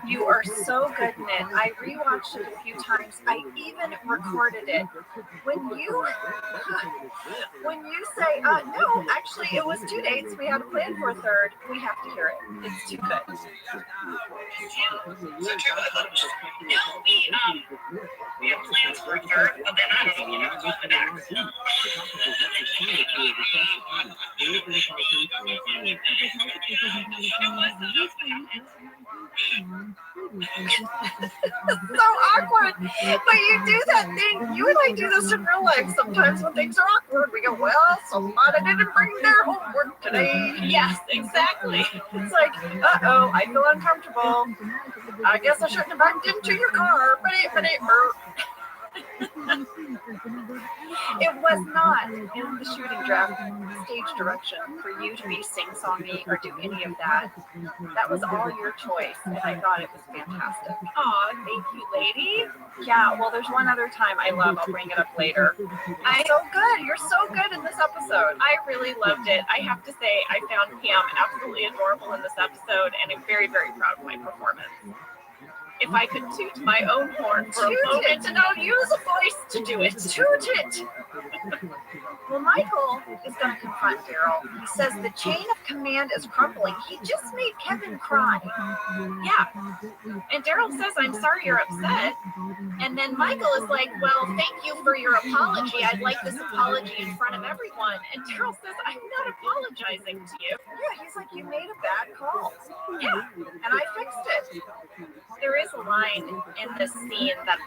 You are so good in it. I rewatched it a few times. I even recorded it. When you say, no, actually it was 2 dates. We had a plan for a third. We have to hear it. It's too good. So Jim, I thought it was we have plans for a third, but then I don't know when I'm going to act. So awkward. But you do that thing. You and I do this in real life sometimes when things are awkward. We go, well, somebody didn't bring their homework today. Yes, exactly. It's like, uh-oh, I feel uncomfortable. I guess I shouldn't have backed into your car, but it hurt. It was not in the shooting draft stage direction for you to be sing-songy or do any of that. That was all your choice, and I thought it was fantastic. Aw, thank you, lady. Yeah, well, there's one other time I love. I'll bring it up later. So good. You're so good in this episode. I really loved it. I have to say, I found Pam absolutely adorable in this episode, and I'm very, very proud of my performance. If I could toot my own horn for a moment, and I'll use a voice to do it. Toot it! Well, Michael is going to confront Daryl. He says the chain of command is crumbling. He just made Kevin cry. Yeah. And Daryl says, I'm sorry you're upset. And then Michael is like, well, thank you for your apology. I'd like this apology in front of everyone. And Daryl says, I'm not apologizing to you. Yeah, he's like, you made a bad call. Yeah. And I fixed it. There is a line in this scene that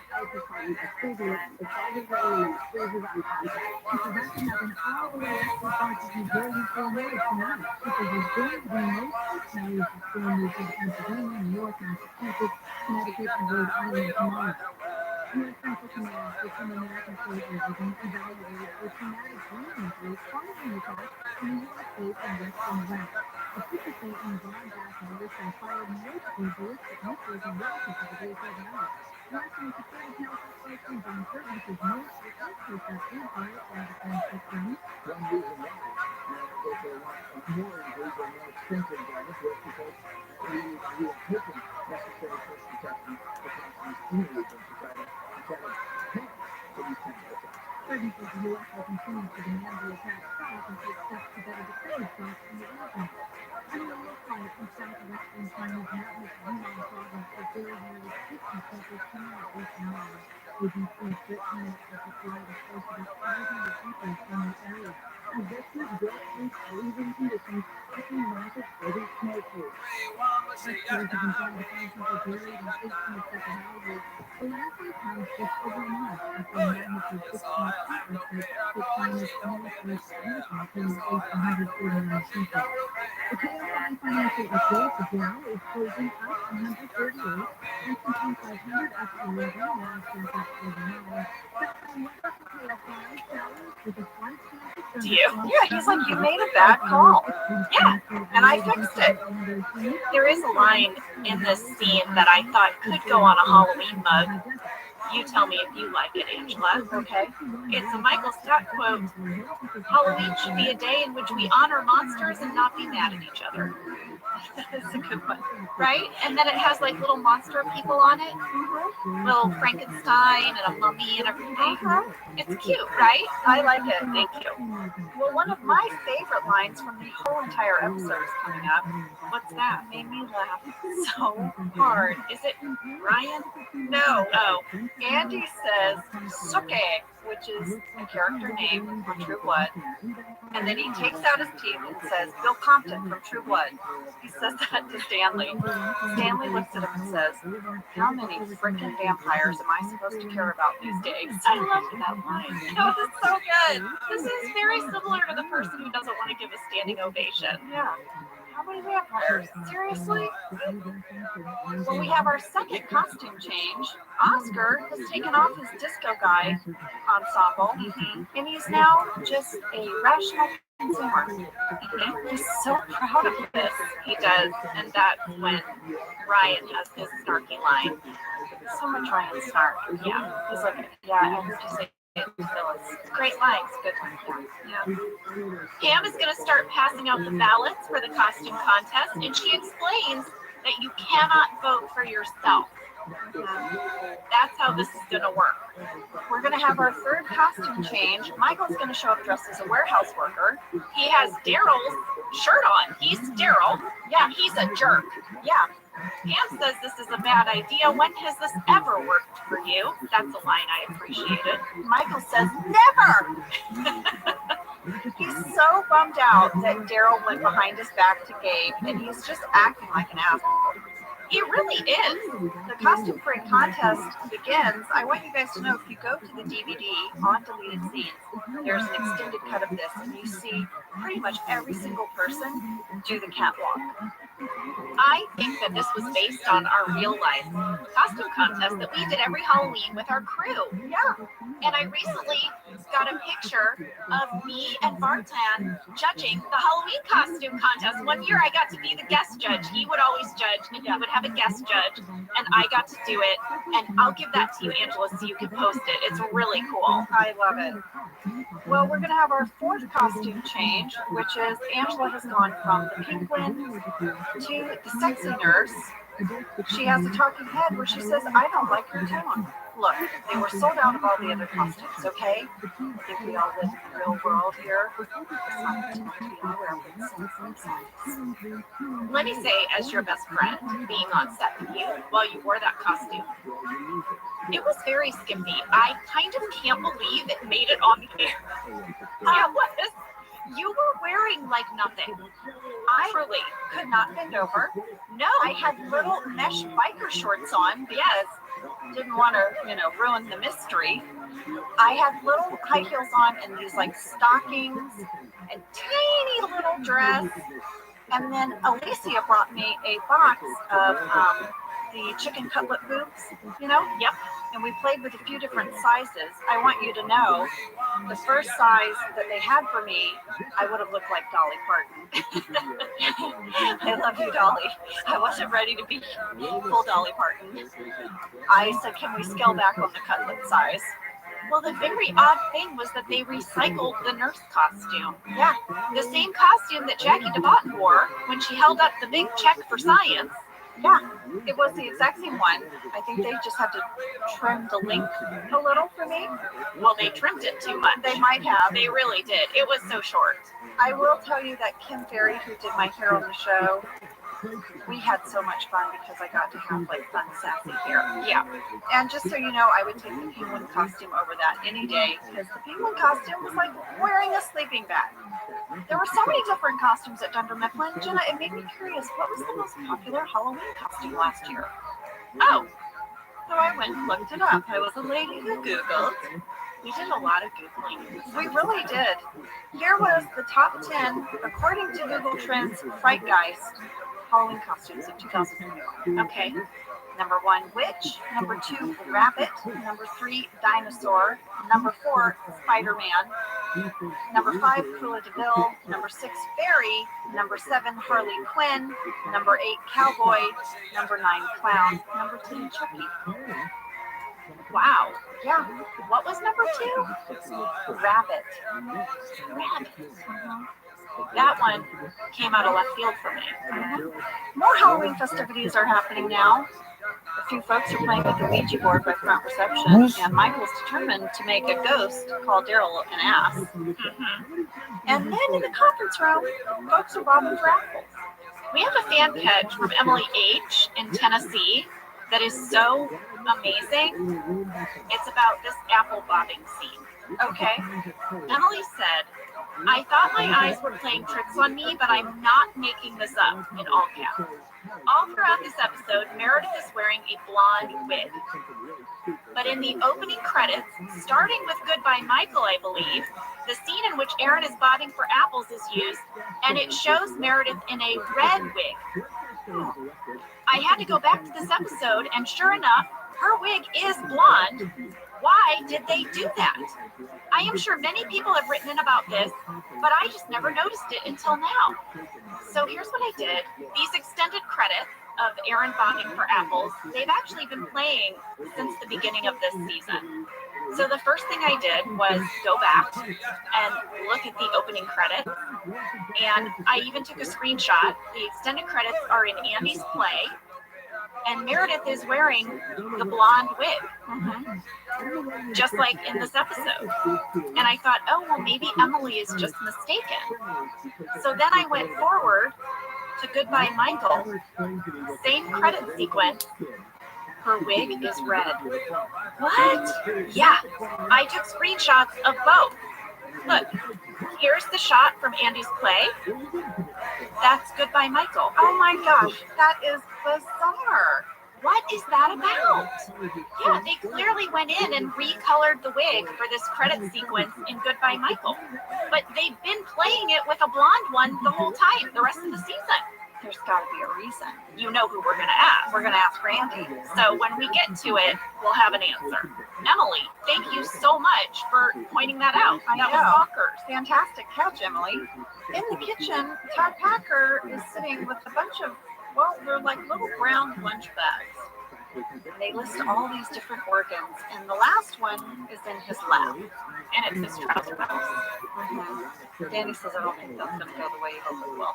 Do you? Yeah, he's like, you made a bad call. Yeah. And I fixed it. There is a line in this scene that I thought could go on a Halloween mug. You tell me if you like it, Angela. Okay. It's a Michael Scott quote. Halloween should be a day in which we honor monsters and not be mad at each other. That's a good one. Right? And then it has like little monster people on it. Little Frankenstein and a mummy and everything. It's cute, right? I like it. Thank you. Well, one of my favorite lines from the whole entire episode is coming up. What's that? Made me laugh so hard. Is it Ryan? No. Oh, Andy says Suke, which is a character name on True Blood. And then he takes out his teeth and says, Bill Compton from True Blood. He says that to Stanley. Stanley looks at him and says, how many freaking vampires am I supposed to care about these days? I love that line. No, this is so good. This is very similar to the person who doesn't want to give a standing ovation. Yeah. How many vampires? Seriously? Well, we have our second costume change. Oscar has taken off his disco guy ensemble, and he's now just a rational consumer. He's so proud of this. He does, and that's when Ryan has his snarky line. So much Ryan snark. Yeah, He's like, yeah, I heard you say it. great lines, good one. Yeah. Pam is going to start passing out the ballots for the costume contest, and she explains that you cannot vote for yourself. That's how this is going to work. We're going to have our third costume change. Michael's going to show up dressed as a warehouse worker. He has Daryl's shirt on. He's Daryl. Yeah, he's a jerk. Yeah. Pam says this is a bad idea. When has this ever worked for you? That's a line I appreciated. Michael says, never! He's so bummed out that Daryl went behind his back to Gabe, and he's just acting like an asshole. He really is. The costume parade contest begins. I want you guys to know, if you go to the DVD on deleted scenes, there's an extended cut of this, and you see pretty much every single person do the catwalk. I think that this was based on our real life costume contest that we did every Halloween with our crew. Yeah. And I recently got a picture of me and Bartan judging the Halloween costume contest. One year I got to be the guest judge. He would always judge, and he would have a guest judge, and I got to do it. And I'll give that to you, Angela, so you can post it. It's really cool. I love it. Well, we're going to have our fourth costume change, which is Angela has gone from the penguin to the sexy nurse. She has a talking head where she says, I don't like your tone. Look, they were sold out of all the other costumes, okay? I think we all live in the real world here. Let me say, as your best friend, being on set with you while you wore that costume, it was very skimpy. I kind of can't believe it made it on the air. It was. You were wearing like nothing. I Truly. could not bend over. No. I had little mesh biker shorts on because didn't want to, ruin the mystery. I had little high heels on and these like stockings and tiny little dress. And then Alicia brought me a box of the chicken cutlet boobs, Yep. and we played with a few different sizes. I want you to know, the first size that they had for me, I would have looked like Dolly Parton. I love you, Dolly. I wasn't ready to be full Dolly Parton. I said, can we scale back on the cutlet size? Well, the very odd thing was that they recycled the nurse costume. Yeah, The same costume that Jackie DeBotton wore when she held up the big check for science. yeah, it was the exact same one. I think they just had to trim the length a little for me. Well, they trimmed it too much. They might have. They really did. It was so short. I will tell you that Kim Ferry, who did my hair on the show, we had so much fun because I got to have like fun, sassy hair. Yeah. And just so you know, I would take the penguin costume over that any day because the penguin costume was like wearing a sleeping bag. There were so many different costumes at Dunder Mifflin. Jenna, it made me curious. What was the most popular Halloween costume last year? Oh, so I went and looked it up. I was a lady who Googled. We did a lot of Googling. We really did. Here was the top 10, according to Google Trends, Frightgeist Halloween costumes of 2021. Okay. Number 1, witch. Number 2, rabbit. Number 3, dinosaur. Number 4, Spider-Man. Number 5, Cruella de Vil. Number 6, fairy. Number 7, Harley Quinn. Number 8, cowboy. Number 9, clown. Number 10, Chucky. Wow. Yeah. What was number 2? Rabbit. Rabbit. That one came out of left field for me. More Halloween festivities are happening now. A few folks are playing with the Ouija board by front reception, and Michael's determined to make a ghost call Daryl an ass. And then in the conference room, folks are robbing for apples. We have a fan pitch from Emily H. in Tennessee that is so amazing. It's about this apple bobbing scene. Okay. Emily said, I thought my eyes were playing tricks on me, but I'm not making this up, in all caps. All throughout this episode, Meredith is wearing a blonde wig. But in the opening credits, starting with Goodbye Michael, I believe, the scene in which Aaron is bobbing for apples is used, and it shows Meredith in a red wig. I had to go back to this episode, and sure enough, her wig is blonde. Why did they do that? I am sure many people have written in about this, but I just never noticed it until now. So here's what I did. These extended credits of Aaron bobbing for apples, they've actually been playing since the beginning of this season. So the first thing I did was go back and look at the opening credits, and I even took a screenshot. The extended credits are in Andy's play, and Meredith is wearing the blonde wig, just like in this episode. And I thought, oh, well, maybe Emily is just mistaken. So then I went forward to Goodbye Michael, same credit sequence. Her wig is red. What? Yeah, I took screenshots of both. Look, here's the shot from Andy's play. That's Goodbye Michael. Oh my gosh, that is bizarre. What is that about? Yeah, they clearly went in and recolored the wig for this credit sequence in Goodbye Michael. But they've been playing it with a blonde one the whole time, the rest of the season. There's got to be a reason. You know who we're going to ask. We're going to ask Randy. So when we get to it, we'll have an answer. Emily, thank you so much for pointing that out. That was bonkers. Fantastic catch, Emily. In the kitchen, Todd Packer is sitting with a bunch of, well, they're like little brown lunch bags. And they list all these different organs, and the last one is in his lap, and it's his trouser house. Danny says, I don't think that's going to go the way you hope it will.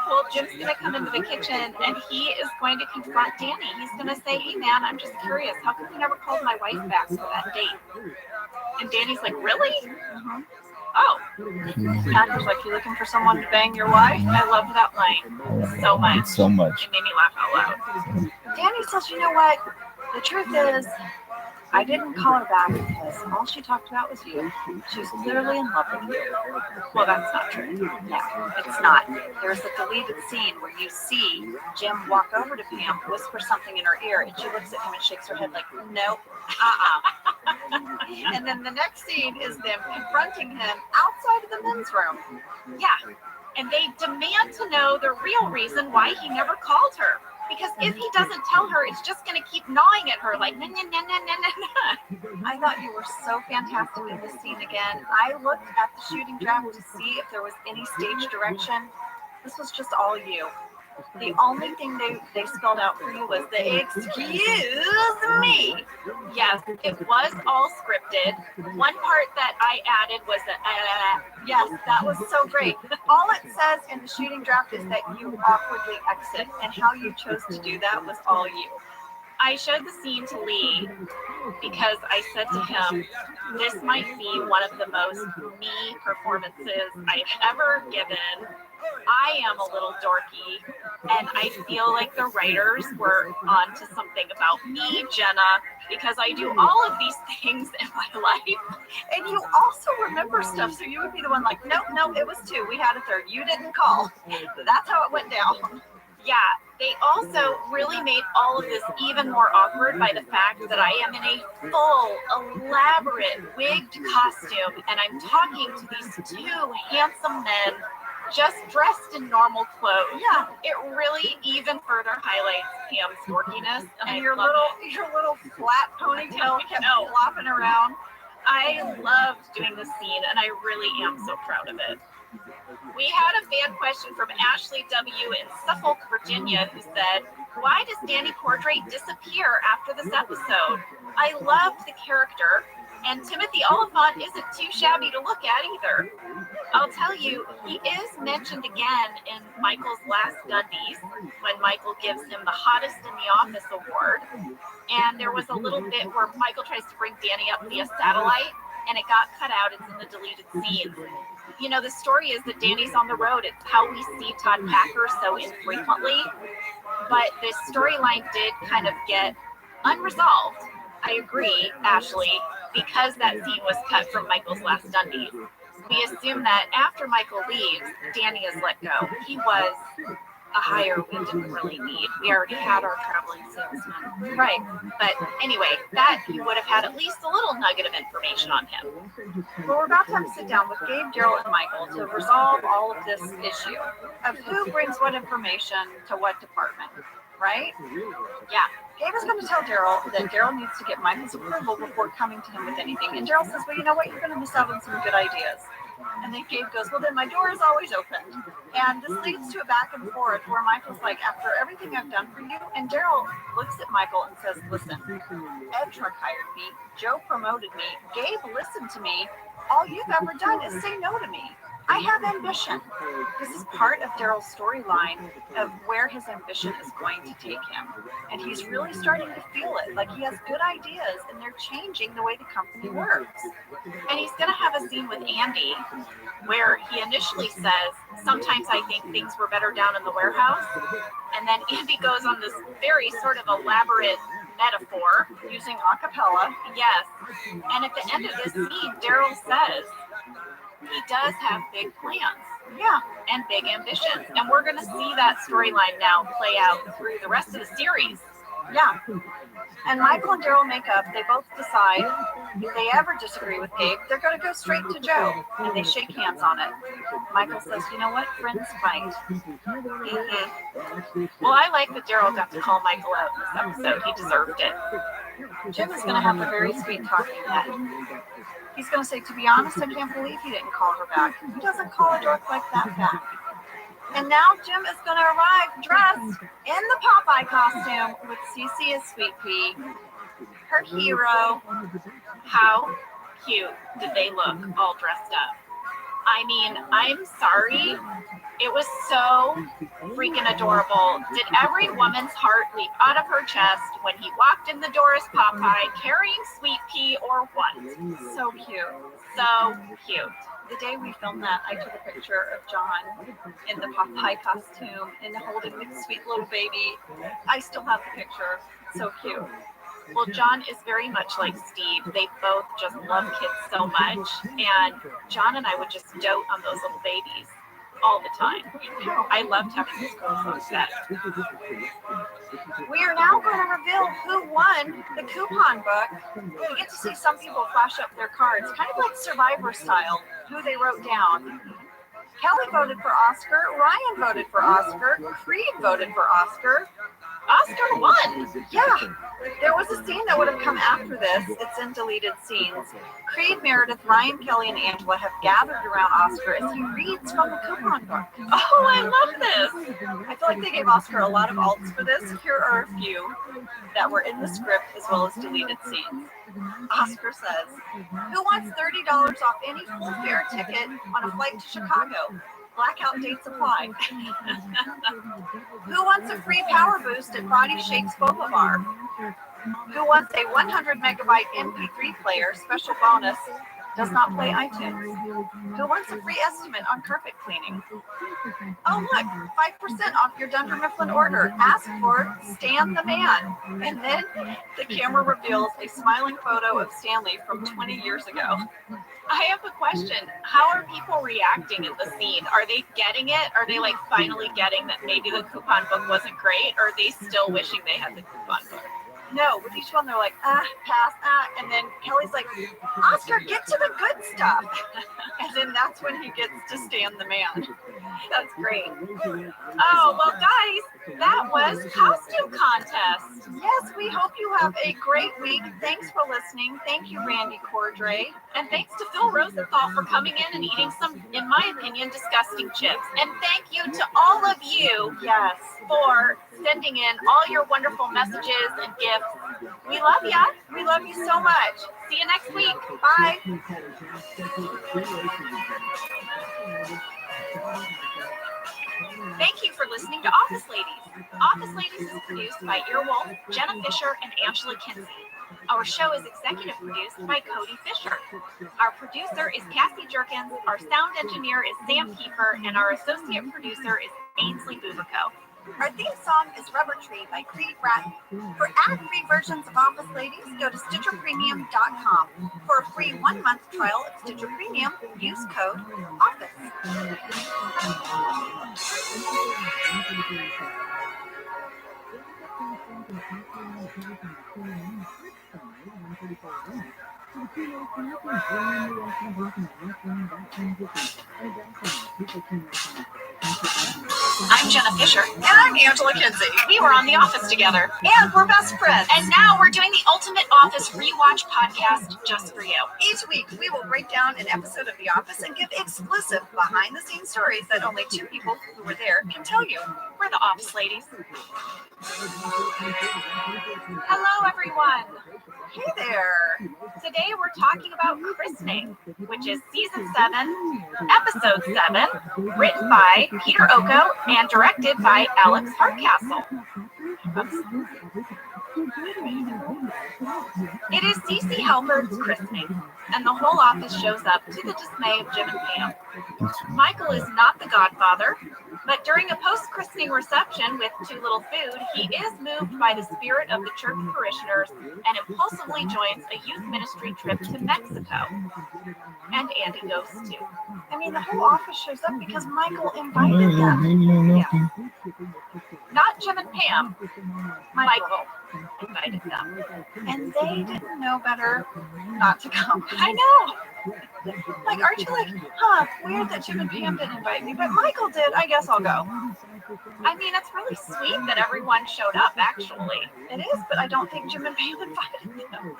Well, Jim's going to come into the kitchen, and he is going to confront Danny. He's going to say, hey, man, I'm just curious. How come you never called my wife back for that date? And Danny's like, really? Oh. Packer's like, you looking for someone to bang your wife? I loved that line so much. So much. It made me laugh out loud. Danny says, you know what? The truth is, I didn't call her back because all she talked about was you. She's clearly in love with you. Well, that's not true. No, it's not. There's a deleted scene where you see Jim walk over to Pam, whisper something in her ear, and she looks at him and shakes her head like, nope, And then the next scene is them confronting him outside of the men's room. Yeah, and they demand to know the real reason why he never called her. Because if he doesn't tell her, it's just going to keep gnawing at her like, nah, nah, nah, nah, nah, nah. I thought you were so fantastic in this scene again. I looked at the shooting draft to see if there was any stage direction. This was just all you. The only thing they spelled out for you was the excuse me. Yes, it was all scripted. One part that I added was the yes, that was so great. All it says in the shooting draft is that you awkwardly exit, and how you chose to do that was all you. I showed the scene to Lee because I said to him, this might be one of the most me performances I've ever given. I am a little dorky, and I feel like the writers were onto something about me, Jenna, because I do all of these things in my life. And you also remember stuff, so you would be the one like, no, it was 2. We had a 3rd. You didn't call. That's how it went down. Yeah, they also really made all of this even more awkward by the fact that I am in a full, elaborate, wigged costume, and I'm talking to these 2 handsome men just dressed in normal clothes. Yeah, it really even further highlights Pam's dorkiness, and your little flat ponytail kept flopping around. I loved doing this scene, and I really am so proud of it. We had a fan question from Ashley W. in Suffolk, Virginia, who said, "Why does Danny Cordray disappear after this episode? I loved the character, and Timothy Oliphant isn't too shabby to look at either." I'll tell you, he is mentioned again in Michael's last Dundies, when Michael gives him the Hottest in the Office award. And there was a little bit where Michael tries to bring Danny up via satellite, and it got cut out. It's in the deleted scenes. You know, the story is that Danny's on the road. It's how we see Todd Packer so infrequently. But this storyline did kind of get unresolved. I agree, Ashley, because that scene was cut from Michael's last Dundies. We assume that after Michael leaves, Danny is let go. He was a hire we didn't really need. We already had our traveling salesman. Right. But anyway, that you would have had at least a little nugget of information on him. Well, we're about to have to sit down with Gabe, Daryl, and Michael to resolve all of this issue of who brings what information to what department, right? Yeah. Gabe is going to tell Daryl that Daryl needs to get Michael's approval before coming to him with anything. And Daryl says, well, you know what? You're going to miss out on some good ideas. And then Gabe goes, well, then my door is always open. And this leads to a back and forth where Michael's like, after everything I've done for you, and Daryl looks at Michael and says, listen, Ed Truck hired me, Joe promoted me, Gabe listened to me. All you've ever done is say no to me. I have ambition. This is part of Daryl's storyline of where his ambition is going to take him. And he's really starting to feel it. Like he has good ideas and they're changing the way the company works. And he's going to have a scene with Andy where he initially says, sometimes I think things were better down in the warehouse. And then Andy goes on this very sort of elaborate metaphor using a cappella. Yes. And at the end of this scene, Daryl says, he does have big plans, and big ambitions. And we're going to see that storyline now play out through the rest of the series. Yeah. And Michael and Daryl make up. They both decide if they ever disagree with Gabe, they're going to go straight to Joe. And they shake hands on it. Michael says, you know what? Friends fight. Mm-hmm. Well, I like that Daryl got to call Michael out in this episode. He deserved it. Jim is going to have a very sweet talking head. He's going to say, to be honest, I can't believe he didn't call her back. He doesn't call a dork like that back. And now Jim is going to arrive dressed in the Popeye costume with Cece as Sweet Pea, her hero. How cute did they look all dressed up? I mean, I'm sorry. It was so freaking adorable. Did every woman's heart leap out of her chest when he walked in the door as Popeye carrying Sweet Pea or what? So cute. So cute. The day we filmed that, I took a picture of John in the Popeye costume and holding the sweet little baby. I still have the picture. So cute. Well, John is very much like Steve. They both just love kids so much. And John and I would just dote on those little babies all the time. I loved having this girls on set. We are now going to reveal who won the coupon book. We get to see some people flash up their cards, kind of like Survivor style, who they wrote down. Kelly voted for Oscar. Ryan voted for Oscar. Creed voted for Oscar. Oscar won. Yeah. There was a scene that would have come after this. It's in deleted scenes. Creed, Meredith, Ryan, Kelly, and Angela have gathered around Oscar as he reads from the coupon book. Oh, I love this. I feel like they gave Oscar a lot of alts for this. Here are a few that were in the script as well as deleted scenes. Oscar says, who wants $30 off any full fare ticket on a flight to Chicago? Blackout dates apply. Who wants a free power boost at Body Shakes Boba Bar? Who wants a 100 megabyte MP3 player, special bonus, Does not play iTunes. Who wants a free estimate on carpet cleaning? Oh look, 5% off your Dunder Mifflin order. Ask for Stan the Man. And then the camera reveals a smiling photo of Stanley from 20 years ago. I have a question. How are people reacting in the scene? Are they getting it? Are they like finally getting that maybe the coupon book wasn't great? Or are they still wishing they had the coupon book? No, with each one they're like, pass, and then Kelly's like, Oscar, get to the good stuff. And then that's when he gets to Stan the Man. That's great. Oh, well, guys, that was Costume Contest. Yes, we hope you have a great week. Thanks for listening. Thank you, Randy Cordray. And thanks to Phil Rosenthal for coming in and eating some, in my opinion, disgusting chips. And thank you to all of you, Yes, for sending in all your wonderful messages and gifts. We love ya. we love you so much. See you next week. Bye. Thank you for listening to Office Ladies. Office Ladies is produced by Earwolf, Jenna Fisher, and Angela Kinsey. Our show is executive produced by Cody Fisher. Our producer is Cassie Jerkins, our sound engineer is Sam Kiefer, and our associate producer is Ainsley Bubico. Our theme song is Rubber Tree by Creed Bratton. For ad-free versions of Office Ladies, go to StitcherPremium.com. For a free 1-month trial of Stitcher Premium, use code OFFICE. I'm Jenna Fisher. And I'm Angela Kinsey. We were on The Office together. And we're best friends. And now we're doing the Ultimate Office Rewatch podcast just for you. Each week, we will break down an episode of The Office and give exclusive behind-the-scenes stories that only 2 people who were there can tell you. We're the Office Ladies. Hello, everyone. Hey there. Today we're talking about Christening, which is Season 7, Episode 7, written by Peter Oko and directed by Alex Hardcastle. It is C.C. Halpern's christening, and the whole office shows up to the dismay of Jim and Pam. Michael is not the godfather, but during a post-christening reception with too little food, he is moved by the spirit of the church parishioners and impulsively joins a youth ministry trip to Mexico. And Andy goes too. I mean, the whole office shows up because Michael invited them. Yeah. Not Jim and Pam. Michael invited them. And they didn't know better not to come. I know. Like, aren't you like, weird that Jim and Pam didn't invite me, but Michael did. I guess I'll go. I mean, it's really sweet that everyone showed up, actually. It is, but I don't think Jim and Pam invited them.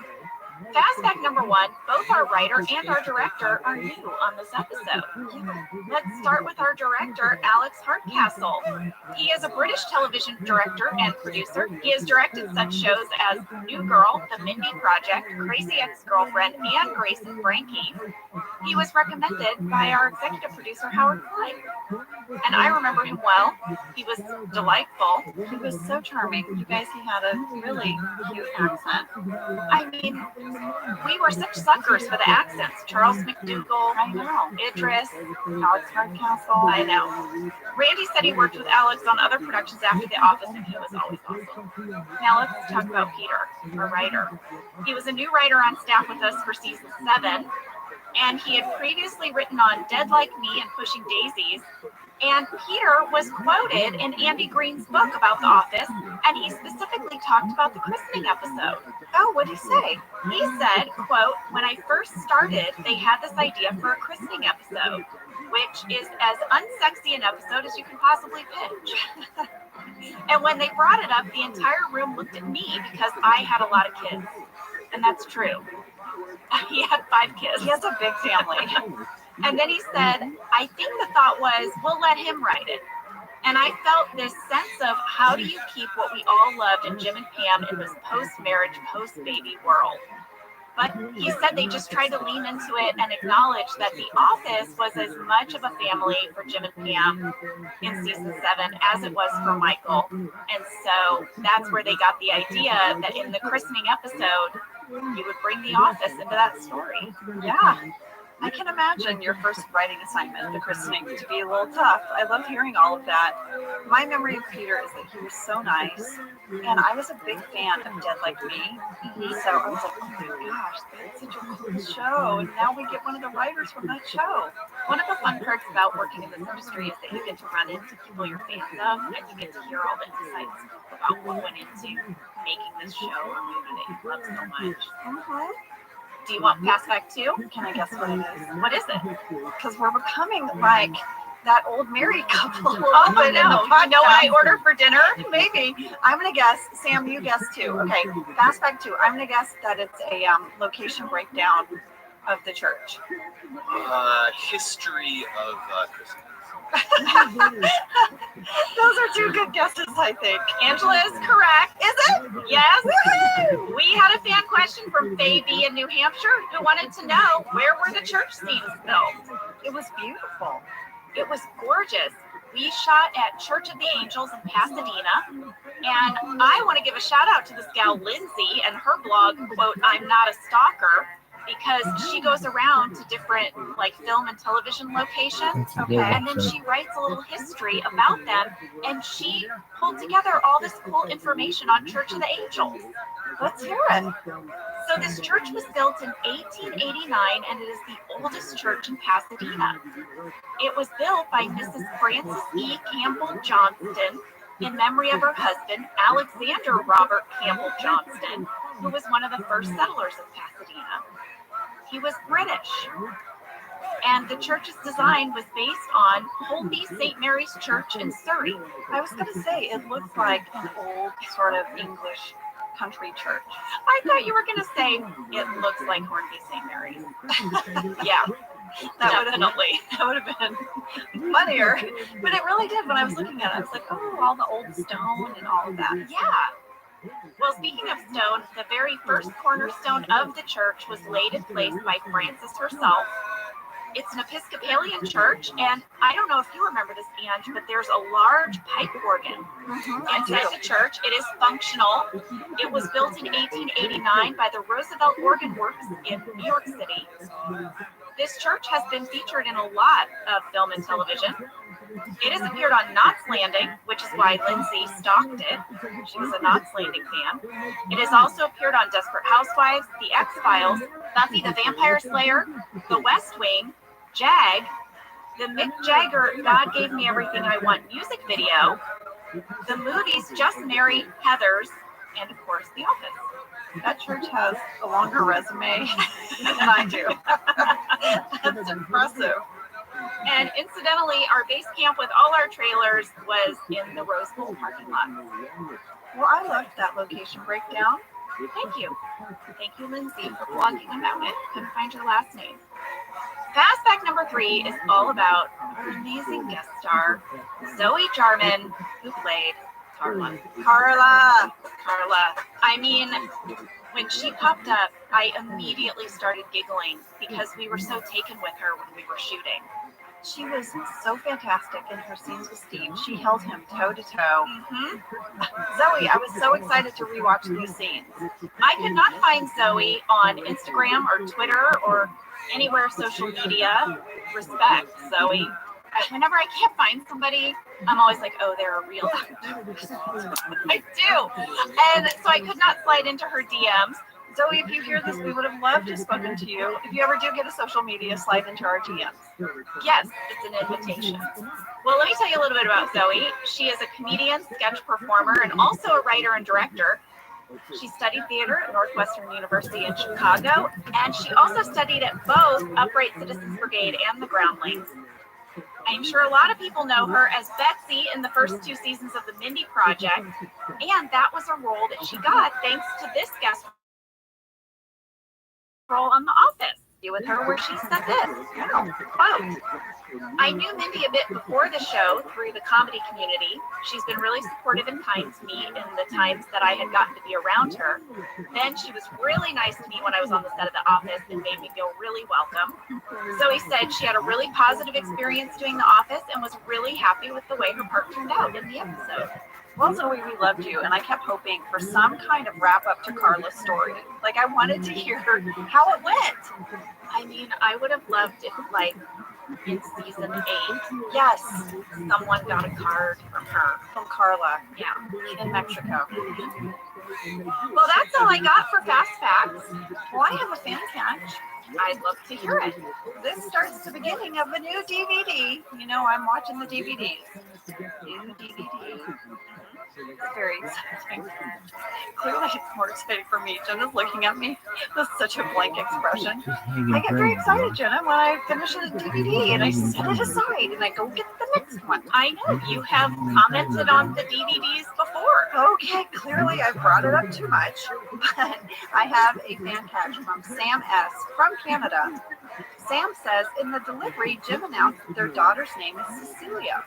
Fast fact number 1, both our writer and our director are new on this episode. Let's start with our director, Alex Hardcastle. He is a British television director and producer. He has directed such shows as New Girl, The Mindy Project, Crazy Ex-Girlfriend, and Grace and Frankie. He was recommended by our executive producer, Howard Klein. And I remember him well. He was delightful. He was so charming. You guys, he had a really cute accent. I mean, we were such suckers for the accents. Charles McDougall, I know. Idris, Alex Hardcastle. I know. Randy said he worked with Alex on other productions after The Office, and he was always awesome. Now let's talk about Peter, our writer. He was a new writer on staff with us for Season 7, and he had previously written on Dead Like Me and Pushing Daisies. And Peter was quoted in Andy Green's book about The Office, and he specifically talked about the christening episode. Oh, what'd he say? He said, quote, "When I first started, they had this idea for a christening episode, which is as unsexy an episode as you can possibly pitch." And when they brought it up, the entire room looked at me because I had a lot of kids. And that's true. He had 5 kids. He has a big family. And then he said, I think the thought was, we'll let him write it. And I felt this sense of how do you keep what we all loved in Jim and Pam in this post-marriage, post-baby world? But he said they just tried to lean into it and acknowledge that The Office was as much of a family for Jim and Pam in Season 7 as it was for Michael. And so that's where they got the idea that in the christening episode, you would bring the office into that story. Yeah. I can imagine your first writing assignment, the christening, to be a little tough. I love hearing all of that. My memory of Peter is that he was so nice, and I was a big fan of Dead Like Me. So I was like, oh my gosh, it's such a cool show, and now we get one of the writers from that show. One of the fun perks about working in this industry is that you get to run into people you're fans of, and you get to hear all the insights about what went into making this show or movie that you love so much. Do you want Fast Fact 2? Can I guess what it is? What is it? Because we're becoming like that old married couple. Oh, I know. You know what I order for dinner? Maybe. I'm going to guess. Sam, you guess too. Okay. Fast Fact 2. I'm going to guess that it's a location breakdown of the church. History of Christmas. Those are two good guesses, I think. Angela is correct. Is it? Yes. Woo-hoo! We had a fan question from Baby in New Hampshire who wanted to know, where were the church scenes filmed? It was beautiful. It was gorgeous. We shot at Church of the Angels in Pasadena, and I want to give a shout out to this gal Lindsay and her blog, quote, "I'm not a stalker," because she goes around to different like film and television locations, and then she writes a little history about them, and she pulled together all this cool information on Church of the Angels. Let's hear it. So this church was built in 1889, and it is the oldest church in Pasadena. It was built by Mrs. Frances E. Campbell Johnston in memory of her husband, Alexander Robert Campbell Johnston, who was one of the first settlers of Pasadena. He was British, and the church's design was based on Holby St. Mary's Church in Surrey. I was going to say, it looks like an old sort of English country church. I thought you were going to say, it looks like Hornby St. Mary's. Yeah, that would have been funnier. But it really did. When I was looking at it, I was like, oh, all the old stone and all of that. Yeah. Well, speaking of stone, the very first cornerstone of the church was laid in place by Frances herself. It's an Episcopalian church, and I don't know if you remember this, Ange, but there's a large pipe organ inside the church. It is functional. It was built in 1889 by the Roosevelt Organ Works in New York City. This church has been featured in a lot of film and television. It has appeared on Knots Landing, which is why Lindsay stalked it. She was a Knots Landing fan. It has also appeared on Desperate Housewives, The X-Files, Buffy the Vampire Slayer, The West Wing, Jag, the Mick Jagger God Gave Me Everything I Want music video, the movies Just Married, Heathers, and of course The Office. That church has a longer resume than I do. That's impressive. And incidentally, our base camp with all our trailers was in the Rose Bowl parking lot. Well, I loved that location breakdown. Thank you. Thank you, Lindsay, for blogging about it. Couldn't find your last name. Fast fact number 3 is all about our amazing guest star, Zoe Jarman, who played Carla. Carla. I mean, when she popped up, I immediately started giggling because we were so taken with her when we were shooting. She was so fantastic in her scenes with Steve. She held him toe to toe. Zoe, I was so excited to rewatch these scenes. I could not find Zoe on Instagram or Twitter or anywhere social media. Respect, Zoe. Whenever I can't find somebody, I'm always like, oh, they're a real actor. I do. And so I could not slide into her DMs. Zoe, if you hear this, we would have loved to have spoken to you. If you ever do get a social media, slide into our DMs. Yes, it's an invitation. Well, let me tell you a little bit about Zoe. She is a comedian, sketch performer, and also a writer and director. She studied theater at Northwestern University in Chicago, and she also studied at both Upright Citizens Brigade and the Groundlings. I'm sure a lot of people know her as Betsy in the first 2 seasons of The Mindy Project, and that was a role that she got thanks to this guest role on The Office with her where she said this, quote, I knew Mindy a bit before the show through the comedy community. She's been really supportive and kind to me in the times that I had gotten to be around her. Then she was really nice to me when I was on the set of The Office and made me feel really welcome. Zoe said she had a really positive experience doing The Office and was really happy with the way her part turned out in the episode. Well, Zoe, we loved you, and I kept hoping for some kind of wrap up to Carla's story. Like, I wanted to hear how it went. I mean, I would have loved if, like, in season 8, Yes, someone got a card from her. from Carla Yeah. in Mexico. Well, that's all I got for Fast Facts. Well, I have a fan catch. I'd love to hear it. This starts the beginning of a new DVD. You know, I'm watching the DVDs. New DVD. It's very exciting. Clearly, it's more exciting for me. Jenna's looking at me with such a blank expression. I get very excited, Jenna, when I finish a DVD and I set it aside and I go get the next one. I know you have commented on the DVDs before. Okay, clearly I brought it up too much, but I have a fan catch from Sam S. from Canada. Sam says, in the delivery, Jim announced that their daughter's name is Cecilia,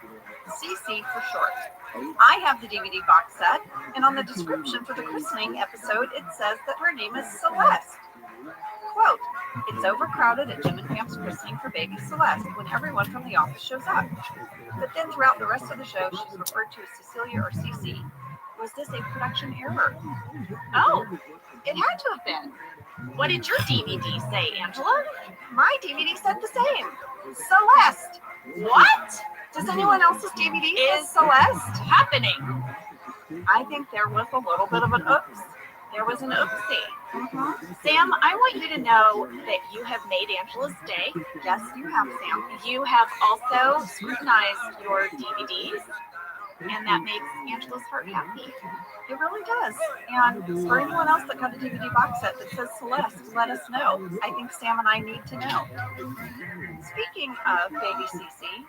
CC for short. I have the DVD box set, and on the description for the christening episode, it says that her name is Celeste. Quote, it's overcrowded at Jim and Pam's christening for baby Celeste when everyone from the office shows up. But then throughout the rest of the show, she's referred to as Cecilia or CC. Was this a production error? Oh, It had to have been. what did your DVD say, Angela? My DVD said the same. Celeste. What Does anyone else's DVD is say Celeste? happening? I think there was a little bit of an oops. There was an oopsie. Sam, I want you to know that you have made Angela's day. Yes, you have, Sam. You have also scrutinized your DVDs, and that makes Angela's heart happy. It really does. And for anyone else that got a DVD box set that says Celeste, let us know. I think Sam and I need to know. Speaking of baby CC,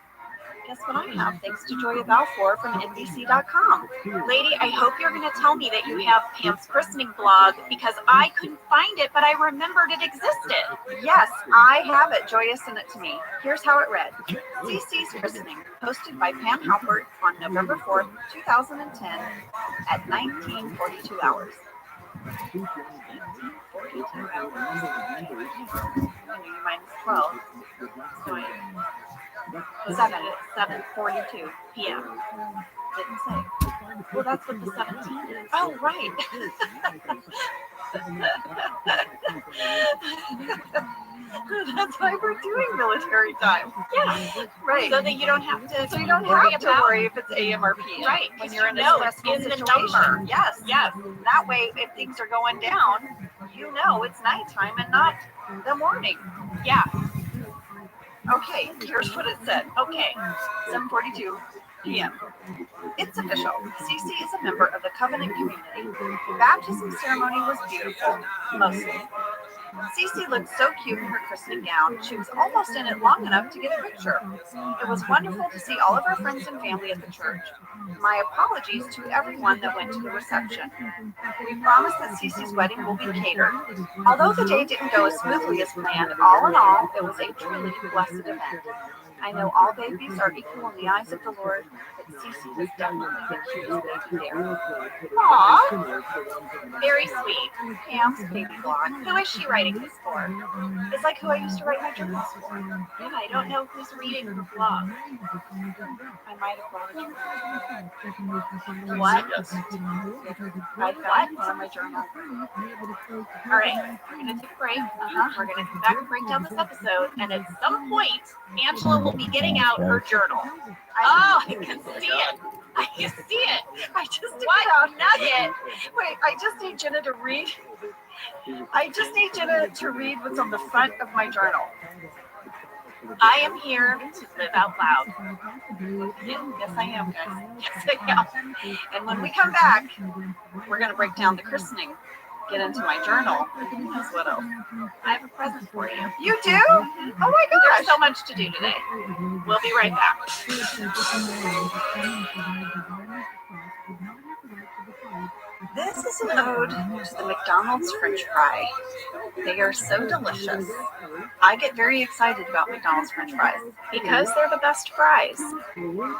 guess what I have thanks to Joya Balfour from NBC.com. Lady, I hope you're going to tell me that you have Pam's christening blog because I couldn't find it, but I remembered it existed. Yes, I have it. Joya sent it to me. Here's how it read. CC's Christening, posted by Pam Halpert on November 4th, 2010 at 19:42 hours. 42 hours. Minus 12. So 7:42 p.m. Didn't say. Well, that's what the 17 is. Oh, right. That's why we're doing military time. Yeah, Right. so that you don't have to. So you don't have to worry if it's AM or PM. Right, When 'cause you're in you a know stressful it's in the situation. number. Yes. Yes. That way, if things are going down, you know it's nighttime and not the morning. Yeah. Okay, here's what it said. Okay. 7:42 p.m. It's official. CC is a member of the Covenant community. Baptism ceremony was beautiful, mostly. CC looked so cute in her christening gown. She was almost in it long enough to get a picture. It was wonderful to see all of our friends and family at the church. My apologies to everyone that went to the reception. We promise that CC's wedding will be catered. Although the day didn't go as smoothly as planned, all in all, it was a truly blessed event. I know all babies are equal in the eyes of the Lord, but Cece was definitely the cutest baby there. Aw. Very sweet. Pam's baby blog. Who is she writing this for? It's like who I used to write my journals for. Yeah, I don't know who's reading her blog. I might have brought it. What? I found one of my journals. All right, we're going to take a break. We're going to come back and break down this episode, and at some point, Angela will be getting out her journal. Oh, I can see it. I can see it. I just did What nugget? Wait, I just need Jenna to read. I just need Jenna to read what's on the front of my journal. I am here to live out loud. Yes, I am, guys. Yes, I am. And when we come back, we're going to break down the christening, get into my journal. Who knows what else? I have a present for you. You do? Oh my gosh. There's so much to do today. We'll be right back. This is an ode to the McDonald's French fry. They are so delicious. I get very excited about McDonald's French fries. Because they're the best fries.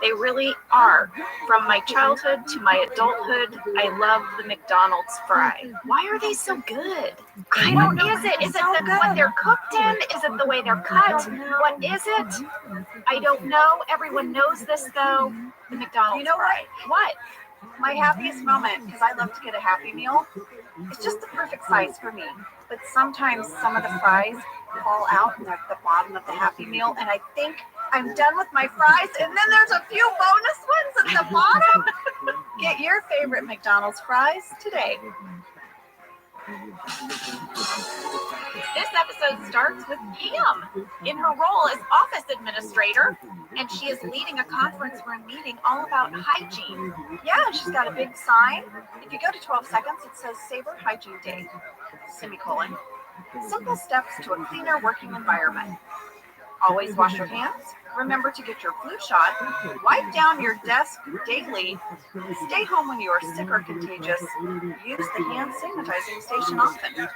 They really are. From my childhood to my adulthood, I love the McDonald's fry. Why are they so good? I don't know. Is it? Is it So what they're cooked in? Is it the way they're cut? What is it? I don't know. Everyone knows this though. The McDonald's You know fry. What? My happiest moment, because I love to get a Happy Meal, it's just the perfect size for me. But sometimes some of the fries fall out and they're at the bottom of the Happy Meal, and I think I'm done with my fries, and then there's a few bonus ones at the bottom. Get your favorite McDonald's fries today. This episode starts with Pam in her role as office administrator, and she is leading a conference room meeting all about hygiene. Yeah, she's got a big sign. If you go to 12 seconds, it says Savor Hygiene Day, semicolon. Simple steps to a cleaner working environment. Always wash your hands. Remember to get your flu shot. Wipe down your desk daily. Stay home when you are sick or contagious. Use the hand sanitizing station often.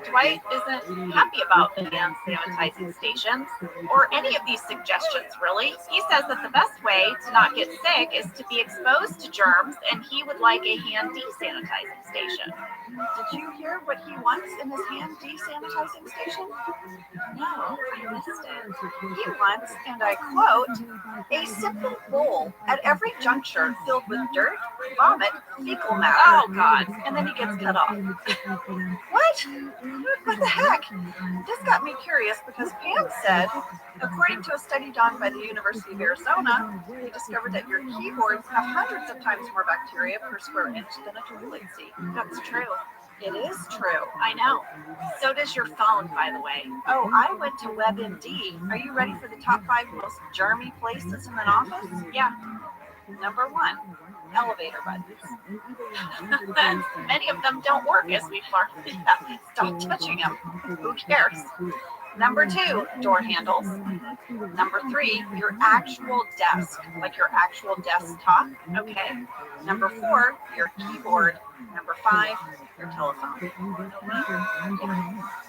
Dwight isn't happy about the hand sanitizing stations or any of these suggestions, really. He says that the best way to not get sick is to be exposed to germs, and he would like a hand desanitizing station. Did you hear what he wants in his hand desanitizing station? No, I missed it. He wants, and I quote, a simple bowl at every juncture filled with dirt, vomit, fecal matter. Oh, God. And then he gets cut off. What? What the heck? This got me curious because Pam said, according to a study done by the University of Arizona, they discovered that your keyboards have hundreds of times more bacteria per square inch than a toilet seat. That's true. It is true. I know. So does your phone, by the way. Oh, I went to WebMD. Are you ready for the top 5 most germy places in an office? Yeah. Number 1, elevator buttons. Many of them don't work, as we've learned. Stop touching them. Who cares? Number 2, door handles. Number 3, your actual desk, like your actual desktop. Okay. Number 4, your keyboard. Number 5, your telephone.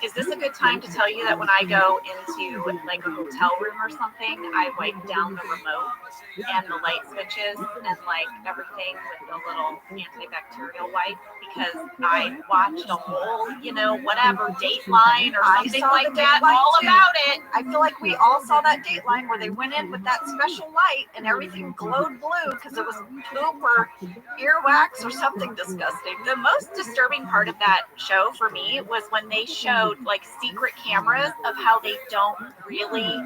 Is this a good time to tell you that when I go into like a hotel room or something, I wipe down the remote and the light switches and like everything with the little antibacterial wipe, because I watched a whole, whatever Dateline or something like that, all about it. I feel like we all saw that Dateline where they went in with that special light and everything glowed blue because it was poop or earwax or something disgusting. The most disturbing part of that show for me was when they showed like secret cameras of how they don't really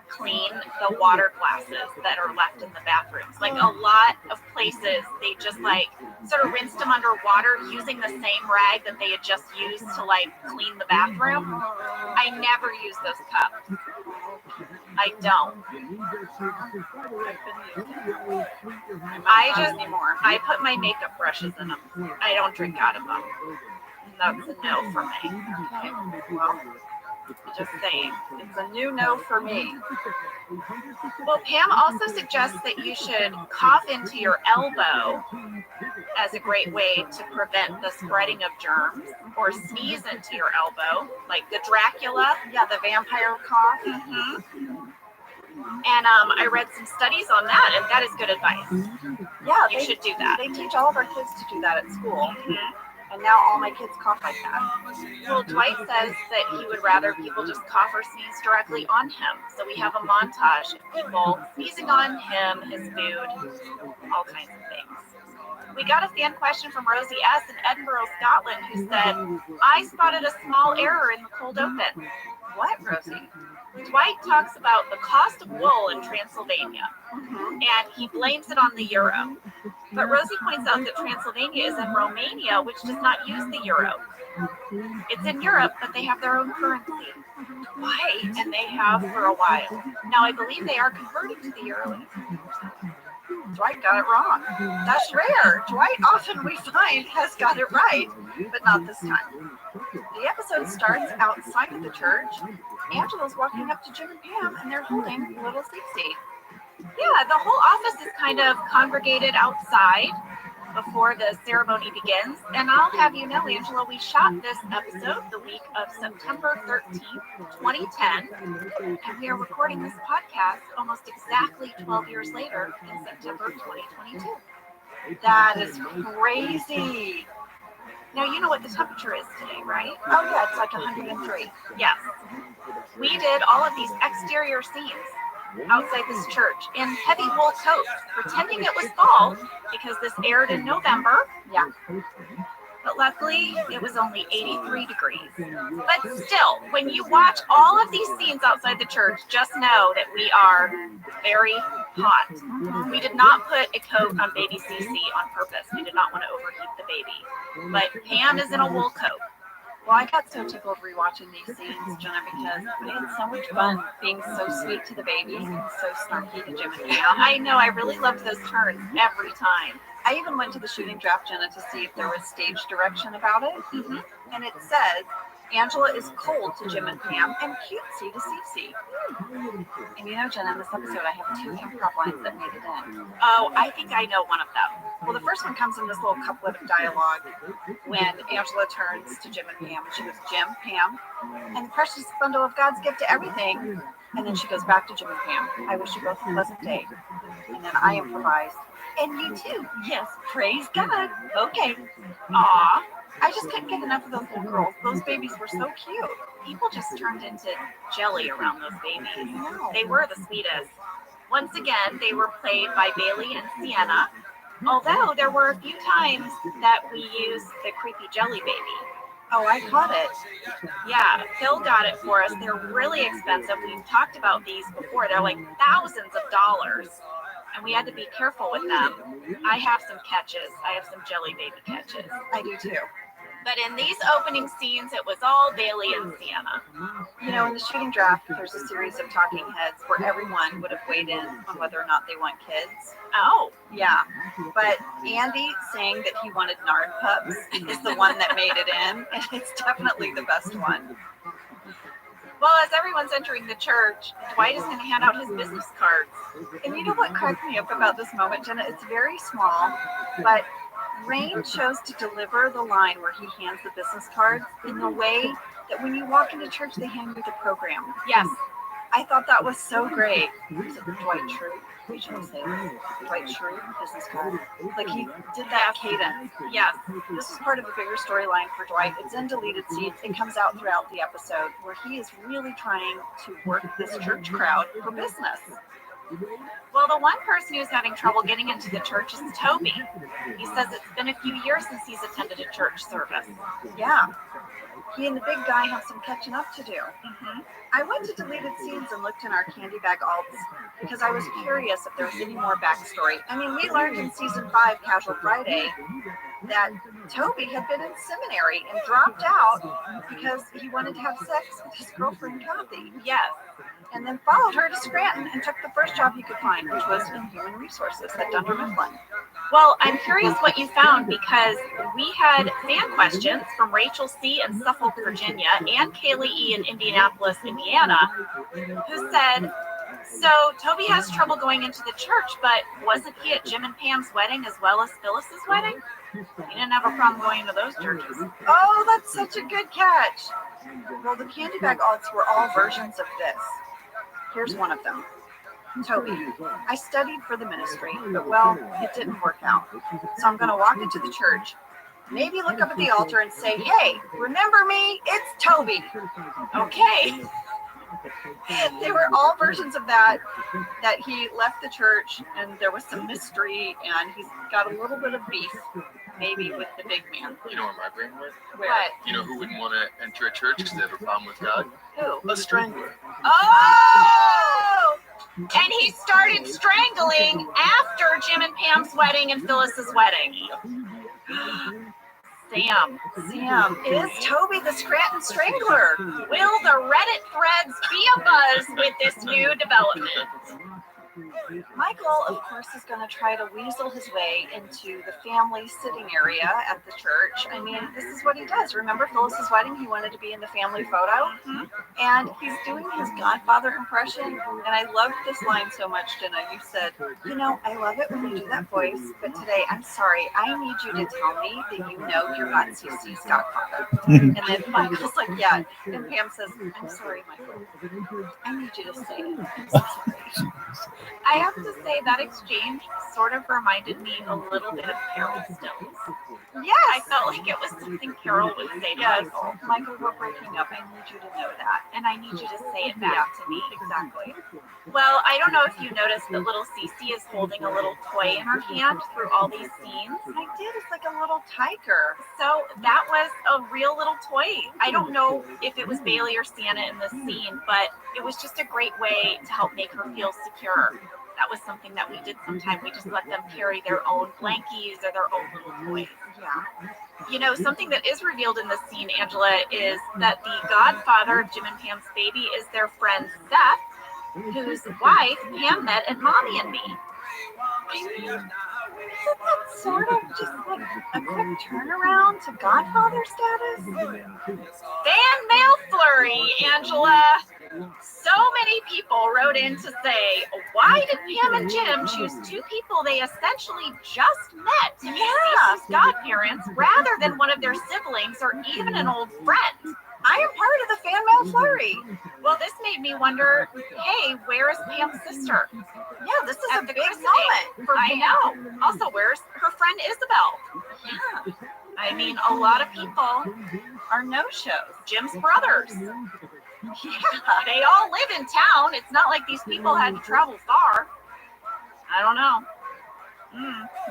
clean the water glasses that are left in the bathrooms. Like a lot of places, they just like sort of rinsed them under water using the same rag that they had just used to like clean the bathroom. I never use those cups. I don't. I put my makeup brushes in them. I don't drink out of them. That's a no for me. Okay. Well, just saying, it's a new no for me. Well, Pam also suggests that you should cough into your elbow as a great way to prevent the spreading of germs, or sneeze into your elbow, like the Dracula. Yeah, the vampire cough. Mm-hmm. And I read some studies on that, and that is good advice. Yeah, you should do that. They teach all of our kids to do that at school. Mm-hmm. And now all my kids cough like that. Well, Dwight says that he would rather people just cough or sneeze directly on him. So we have a montage of people sneezing on him, his food, all kinds of things. We got a fan question from Rosie S. in Edinburgh, Scotland, who said, I spotted a small error in the cold open. What, Rosie? Dwight talks about the cost of wool in Transylvania, and he blames it on the euro. But Rosie points out that Transylvania is in Romania, which does not use the euro. It's in Europe, but they have their own currency. Why? And they have for a while. Now, I believe they are converting to the euro in a few years. Dwight got it wrong. That's rare. Dwight often, we find, has got it right, but not this time. The episode starts outside of the church. Angela's walking up to Jim and Pam, and they're holding little Cece. Yeah, the whole office is kind of congregated outside before the ceremony begins. And I'll have you know, Angela, we shot this episode the week of September 13th, 2010. And we are recording this podcast almost exactly 12 years later in September 2022. That is crazy. Now, you know what the temperature is today, right? Oh, yeah, it's like 103. Yes. We did all of these exterior scenes outside this church in heavy wool coats, pretending it was fall because this aired in November. Yeah. But luckily, it was only 83 degrees. But still, when you watch all of these scenes outside the church, just know that we are very hot. We did not put a coat on baby Cece on purpose. We did not want to overheat the baby. But Pam is in a wool coat. Well, I got so tickled rewatching these scenes, Jenna, because I had so much fun being so sweet to the baby and so snarky to Jim and Pam. I know, I really loved those turns every time. I even went to the shooting draft, Jenna, to see if there was stage direction about it. Mm-hmm. And it says, Angela is cold to Jim and Pam and cutesy to Cece. And you know, Jenna, in this episode, I have 2 improv lines that made it in. Oh, I think I know one of them. Well, the first one comes in this little couplet of dialogue when Angela turns to Jim and Pam, and she goes, Jim, Pam, and the precious bundle of God's gift to everything. And then she goes back to Jim and Pam, I wish you both a pleasant day. And then I improvise, and you too. Yes, praise God. Okay. Aw, I just couldn't get enough of those little girls. Those babies were so cute. people just turned into jelly around those babies. No. They were the sweetest. Once again, they were played by Bailey and Sienna, although there were a few times that we used the creepy jelly baby. Oh, I caught it. Yeah, Phil got it for us. They're really expensive. We've talked about these before. They're like thousands of dollars. And we had to be careful with them. I have some catches. I have some jelly baby catches. I do too. But in these opening scenes, it was all Bailey and Sienna. You know, in the shooting draft, there's a series of talking heads where everyone would have weighed in on whether or not they want kids. Oh, yeah. But Andy saying that he wanted Nard pups is the one that made it in, and it's definitely the best one. Well, as everyone's entering the church, Dwight is going to hand out his business cards. And you know what cracked me up about this moment, Jenna? It's very small, but Rain chose to deliver the line where he hands the business cards in the way that when you walk into church, they hand you the program. Yes. I thought that was so great. Is it Dwight Schrute? We should say this. Dwight Schrute, business card. Like he did that cadence. Yes. This is part of a bigger storyline for Dwight. It's in deleted scenes. It comes out throughout the episode where he is really trying to work this church crowd for business. Well, the one person who's having trouble getting into the church is Toby. He says it's been a few years since he's attended a church service. Yeah. He and the big guy have some catching up to do. Mm-hmm. I went to deleted scenes and looked in our candy bag alts because I was curious if there was any more backstory. I mean, we learned in season 5, Casual Friday, that Toby had been in seminary and dropped out because he wanted to have sex with his girlfriend, Kathy. Yes. And then followed her to Scranton and took the first job he could find, which was in human resources at Dunder Mifflin. Well, I'm curious what you found because we had fan questions from Rachel C. in Suffolk, Virginia, and Kaylee E. in Indianapolis, Indiana, who said, so Toby has trouble going into the church, but wasn't he at Jim and Pam's wedding as well as Phyllis's wedding? He didn't have a problem going to those churches. Oh, that's such a good catch. Well, the candy bag alts were all versions of this. Here's one of them. Toby, I studied for the ministry, but well, it didn't work out. So I'm going to walk into the church, maybe look up at the altar and say, hey, remember me? It's Toby. Okay. They were all versions of that he left the church and there was some mystery and he's got a little bit of beef, maybe with the big man. You know where my brain went? What? You know who wouldn't want to enter a church because they have a problem with God? Who? A strangler. Oh! And he started strangling after Jim and Pam's wedding and Phyllis's wedding. Sam, is Toby the Scranton Strangler? Will the Reddit threads be abuzz with this new development? Michael, of course, is going to try to weasel his way into the family sitting area at the church. I mean, this is what he does. Remember Phyllis's wedding? He wanted to be in the family photo. Mm-hmm. And he's doing his Godfather impression. And I loved this line so much, Jenna. You said, you know, I love it when you do that voice. But today, I'm sorry. I need you to tell me that you know you're not CC's Godfather. And then Michael's like, yeah. And Pam says, I'm sorry, Michael. I need you to say it. I'm so sorry. I have to say that exchange sort of reminded me a little bit of Carol Stills. Yes. I felt like it was something Carol would say to Michael. Michael, we're breaking up. I need you to know that. And I need you to say it back to me. Exactly. Well, I don't know if you noticed that little Cece is holding a little toy in her hand through all these scenes. I did. It's like a little tiger. So that was a real little toy. I don't know if it was Bailey or Santa in this scene, but it was just a great way to help make her feel secure. That was something that we did sometime. We just let them carry their own blankies or their own little toys. Yeah. You know, something that is revealed in this scene, Angela, is that the godfather of Jim and Pam's baby is their friend Seth, whose wife Pam met at Mommy and Me. Isn't that sort of just like a quick turnaround to Godfather status? Fan mail flurry, Angela. So many people wrote in to say, why did Pam and Jim choose two people they essentially just met to be Cece's godparents rather than one of their siblings or even an old friend? I am part of the fan mail flurry. Well, this made me wonder, hey, where is Pam's sister? Yeah, this is a big moment for I know. Also, where's her friend Isabel? Yeah. I mean, a lot of people are no-shows. Jim's brothers. Yeah, they all live in town. It's not like these people had to travel far. I don't know.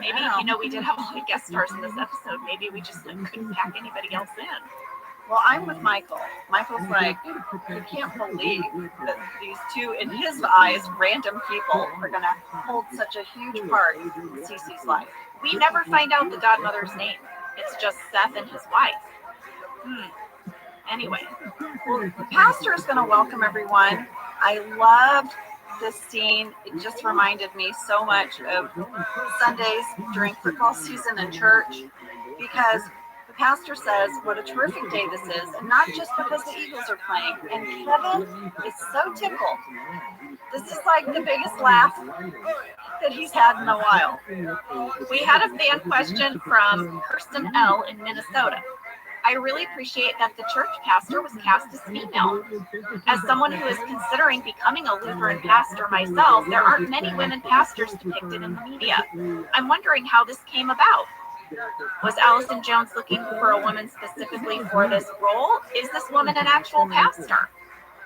Maybe, you know, we did have a lot of guest stars in this episode. Maybe we just couldn't pack anybody else in. Well, I'm with Michael. Michael's like, I can't believe that these two, in his eyes, random people are going to hold such a huge part in Cece's life. We never find out the godmother's name. It's just Seth and his wife. Anyway. Well, the pastor is going to welcome everyone. I loved this scene. It just reminded me so much of Sundays during football season in church, because the pastor says what a terrific day this is, and not just because the Eagles are playing. And Kevin is so tickled. This is like the biggest laugh that he's had in a while. We had a fan question from Kirsten L. in Minnesota. I really appreciate that the church pastor was cast as female. As someone who is considering becoming a Lutheran pastor myself, there aren't many women pastors depicted in the media. I'm wondering how this came about. Was Allison Jones looking for a woman specifically for this role? Is this woman an actual pastor?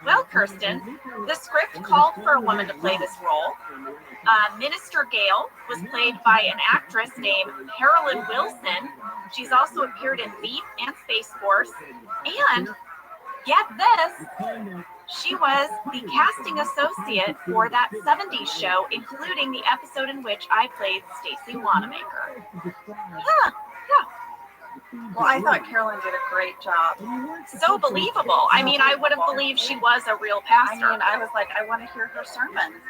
Well, Kirsten, the script called for a woman to play this role. Minister Gale was played by an actress named Carolyn Wilson. She's also appeared in Veep and Space Force. And, get this, she was the casting associate for that 70s show, including the episode in which I played Stacy Wanamaker. Yeah. Well, I thought Carolyn did a great job. So believable. I mean, I would have believed she was a real pastor. I mean, I was like, I want to hear her sermon.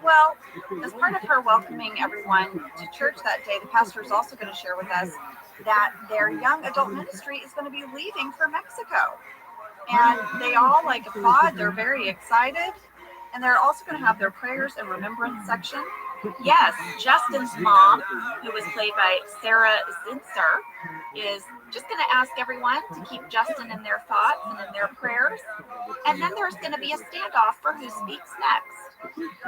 Well, as part of her welcoming everyone to church that day, the pastor is also going to share with us that their young adult ministry is going to be leaving for Mexico. And they all like applaud. They're very excited. And they're also going to have their prayers and remembrance section. Yes, Justin's mom, who was played by Sarah Zinser, is just going to ask everyone to keep Justin in their thoughts and in their prayers. And then there's going to be a standoff for who speaks next.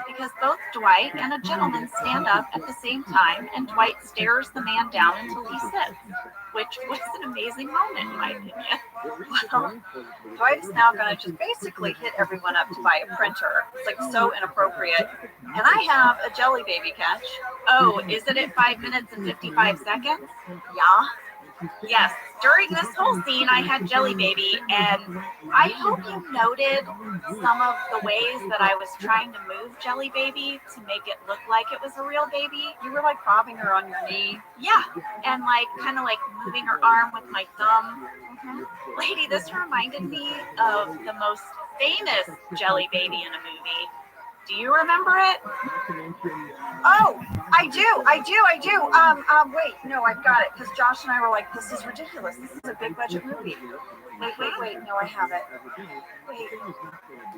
Because both Dwight and a gentleman stand up at the same time, and Dwight stares the man down until he sits, which was an amazing moment, in my opinion. Well, Dwight is now going to just basically hit everyone up to buy a printer. It's like so inappropriate. And I have a Jelly Baby catch. Oh, is it at 5 minutes and 55 seconds? Yeah. Yes, during this whole scene, I had Jelly Baby, and I hope you noted some of the ways that I was trying to move Jelly Baby to make it look like it was a real baby. You were like propping her on your knee. Yeah, and like kind of like moving her arm with my thumb. Lady, this reminded me of the most famous Jelly Baby in a movie. Do you remember it? Oh, I do. Wait, no, I've got it. Because Josh and I were like, this is ridiculous. This is a big budget movie. Wait. No, I have it. Wait.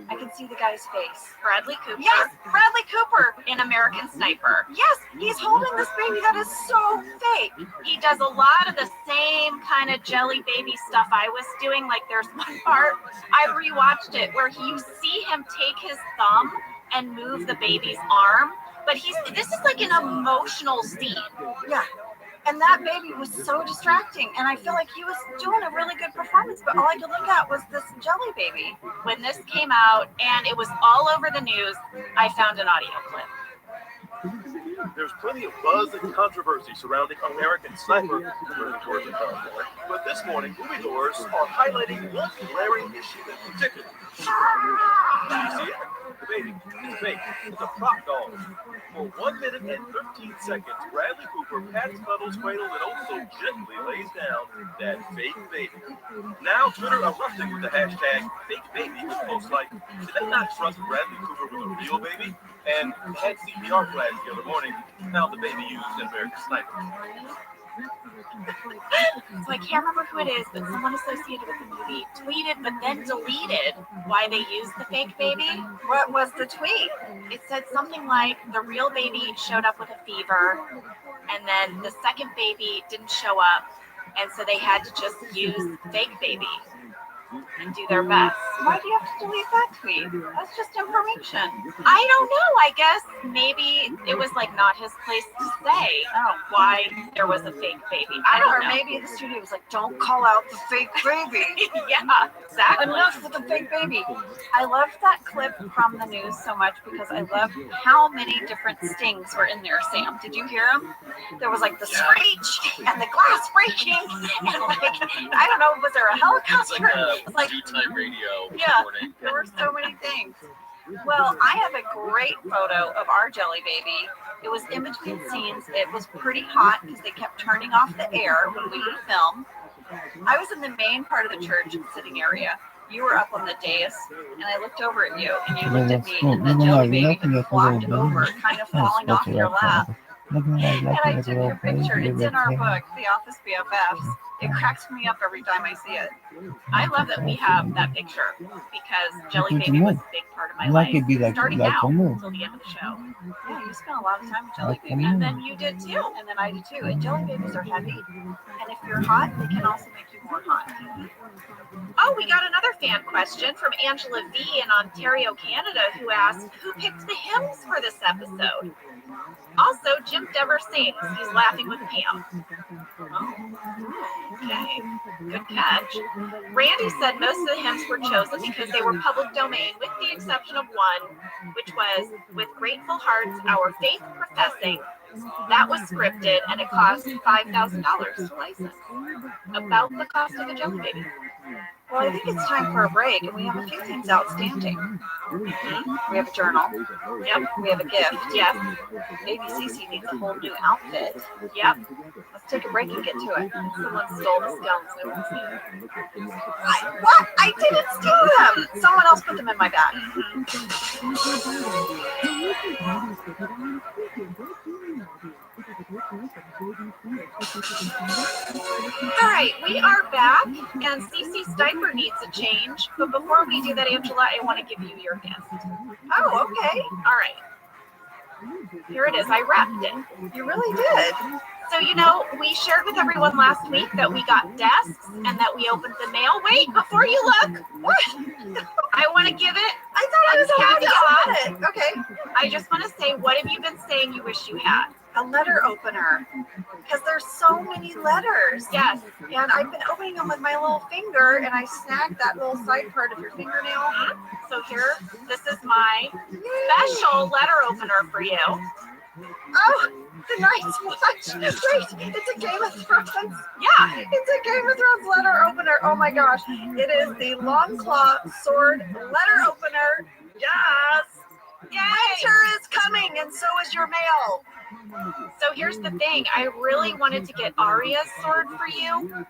I can see the guy's face. Bradley Cooper. Yes, Bradley Cooper. In American Sniper. Yes, he's holding this baby that is so fake. He does a lot of the same kind of Jelly Baby stuff I was doing. Like there's one part, I rewatched it, where you see him take his thumb and move the baby's arm. But this is like an emotional scene. Yeah. And that baby was so distracting, and I feel like he was doing a really good performance, but all I could look at was this jelly baby. When this came out and it was all over the news, I found an audio clip. There's plenty of buzz and controversy surrounding American Sniper during the Georgia conflict, but this morning, moviegoers are highlighting one glaring issue in particular. Did you see it? The baby. It's fake. It's a prop dog. For 1 minute and 13 seconds, Bradley Cooper pats, cuddles, cradles, and also gently lays down that fake baby. Now Twitter erupting with the hashtag #FakeBaby with posts like, did they not trust Bradley Cooper with a real baby? And had CPR class the other morning, found the baby used in American Sniper. So I can't remember who it is, but someone associated with the movie tweeted but then deleted why they used the fake baby. What was the tweet? It said something like the real baby showed up with a fever, and then the second baby didn't show up, and so they had to just use the fake baby and do their best. Why do you have to delete that tweet? That's just information. I don't know. I guess maybe it was like not his place to say why there was a fake baby. I don't know. Or maybe the studio was like, don't call out the fake baby. Yeah, exactly. Enough with the fake baby. I loved that clip from the news so much because I loved how many different stings were in there, Sam. Did you hear them? There was like the screech and the glass breaking and like, I don't know, was there a helicopter? It's like daytime radio. Yeah, recording. there were so many things. Well, I have a great photo of our jelly baby. It was in between scenes. It was pretty hot because they kept turning off the air when we would film. I was in the main part of the church sitting area. You were up on the dais, and I looked over at you, and you looked at me, and the jelly baby had flopped over, kind of falling off your lap. And I took your picture. It's in our book, The Office BFFs. It cracks me up every time I see it. I love that we have that picture because Jelly Baby was a big part of my life, starting out until the end of the show. Yeah, you spent a lot of time with Jelly Baby. And then you did too. And then I did too. And Jelly Babies are heavy. And if you're hot, they can also make you more hot. Oh, we got another fan question from Angela V in Ontario, Canada, who asked, who picked the hymns for this episode? Also, Jim Dever sings. He's laughing with Pam. Oh, okay. Good catch. Randy said most of the hymns were chosen because they were public domain, with the exception of one, which was With Grateful Hearts, Our Faith Professing. That was scripted, and it cost $5,000 to license. About the cost of a Jelly Baby. Well, I think it's time for a break, and we have a few things outstanding. Mm-hmm. We have a journal. Yep. We have a gift. Yes. Baby Cece needs a whole new outfit. Yep. Let's take a break and get to it. Someone stole the stones. We won't see them. What? I didn't steal them. Someone else put them in my bag. All right, we are back, and Cece's diaper needs a change. But before we do that, Angela, I want to give you your gift. Oh, okay. All right. Here it is. I wrapped it. You really did. So, you know, we shared with everyone last week that we got desks and that we opened the mail. Wait, before you look. What? I want to give it. I thought I was allowed to open it. Okay. I just want to say, what have you been saying you wish you had? A letter opener. Because there's so many letters. Yes. And I've been opening them with my little finger, and I snagged that little side part of your fingernail. So here, this is my special letter opener for you. Oh, the Night's Watch. Wait, it's a Game of Thrones. Yeah. It's a Game of Thrones letter opener. Oh my gosh. It is the Long Claw Sword letter opener. Yes. Yay. Winter is coming, and so is your mail. So here's the thing. I really wanted to get Arya's sword for you.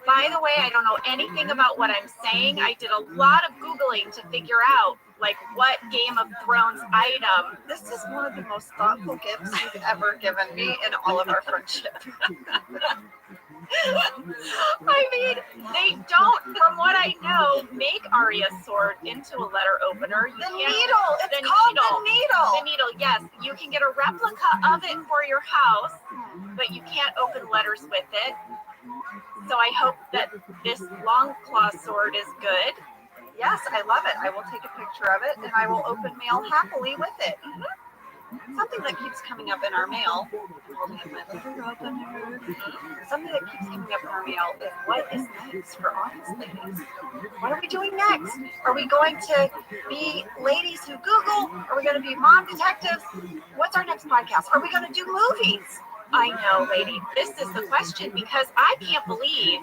By the way, I don't know anything about what I'm saying. I did a lot of Googling to figure out, like, what Game of Thrones item. This is one of the most thoughtful gifts you've ever given me in all of our friendship. I mean, they don't, from what I know, make Arya's sword into a letter opener. The needle. It's called the needle. The needle, yes. You can get a replica of it for your house, but you can't open letters with it. So I hope that this long claw sword is good. Yes, I love it. I will take a picture of it, and I will open mail happily with it. Something that keeps coming up in our mail holding up my letter opener. Something that keeps coming up in our mail is what is next for Office Ladies? What are we doing next? Are we going to be ladies who Google? Are we going to be mom detectives? What's our next podcast? Are we going to do movies? I know, lady. This is the question because I can't believe.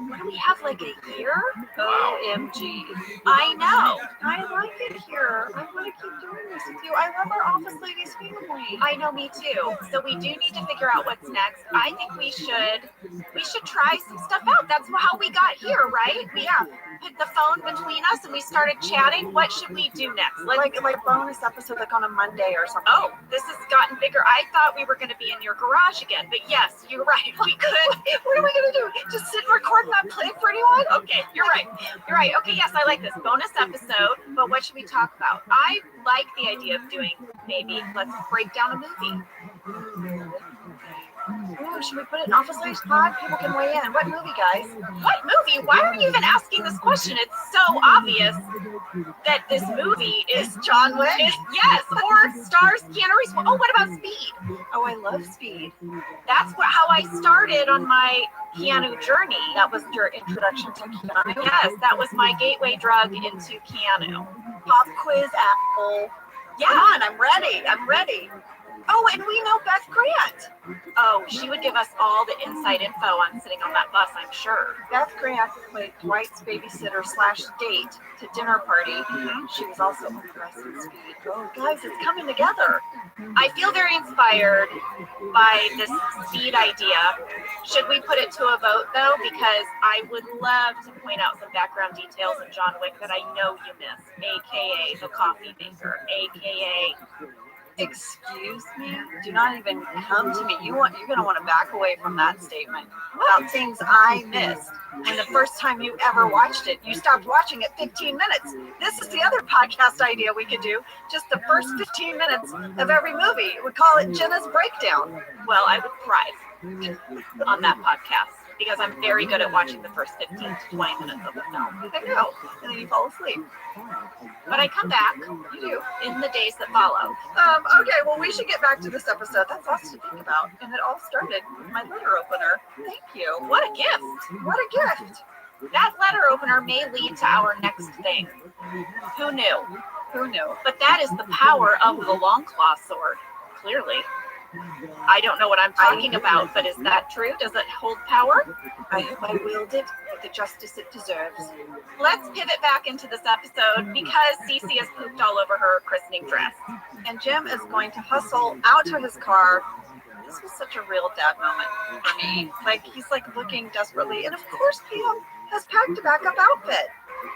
What do we have, like a year? OMG. I know. I like it here. I want to keep doing this with you. I love our Office Ladies family. I know, me too. So we do need to figure out what's next. I think we should try some stuff out. That's how we got here, right? We put the phone between us and we started chatting. What should we do next? Like bonus episode like on a Monday or something. Oh, this has gotten bigger. I thought we were going to be in your garage again, but yes, you're right. We could. What are we going to do? Just sit and record and not play for anyone? Okay, you're right. You're right. Okay, yes, I like this bonus episode, but what should we talk about? I like the idea of doing let's break down a movie. Ooh, should we put it in Office Ladies Pod? People can weigh in. What movie, guys? What movie? Why are you even asking this question? It's so obvious that this movie is John Wick? Yes, or stars Keanu Reeves. Oh, what about Speed? Oh, I love Speed. That's how I started on my Keanu journey. That was your introduction to Keanu? Yes, that was my gateway drug into Keanu. Pop quiz, Apple. Yeah. Come on, I'm ready. Oh, and we know Beth Grant. Oh, she would give us all the inside info on sitting on that bus, I'm sure. Beth Grant played Dwight's babysitter / date to dinner party. Mm-hmm. She was also on the rest of Speed. Oh, guys, it's coming together. I feel very inspired by this Speed idea. Should we put it to a vote, though? Because I would love to point out some background details in John Wick that I know you missed, a.k.a. the coffee maker, a.k.a. Excuse me? Do not even come to me. You're going to want to back away from that statement about things I missed. And the first time you ever watched it, you stopped watching at 15 minutes. This is the other podcast idea we could do. Just the first 15 minutes of every movie. We call it Jenna's Breakdown. Well, I would thrive on that podcast because I'm very good at watching the first 15 to 20 minutes of the film. I know. And then you fall asleep. But I come back. You do. In the days that follow. Okay, well, we should get back to this episode. That's lots to think about. And it all started with my letter opener. Thank you. What a gift. What a gift. That letter opener may lead to our next thing. Who knew? Who knew? But that is the power of the long claw sword. Clearly. I don't know what I'm talking about, but is that true? Does it hold power? I hope I wield it with the justice it deserves. Let's pivot back into this episode because Cece has pooped all over her christening dress. And Jim is going to hustle out to his car. This was such a real dad moment for me. Like, he's like looking desperately. And of course, Pam has packed a backup outfit.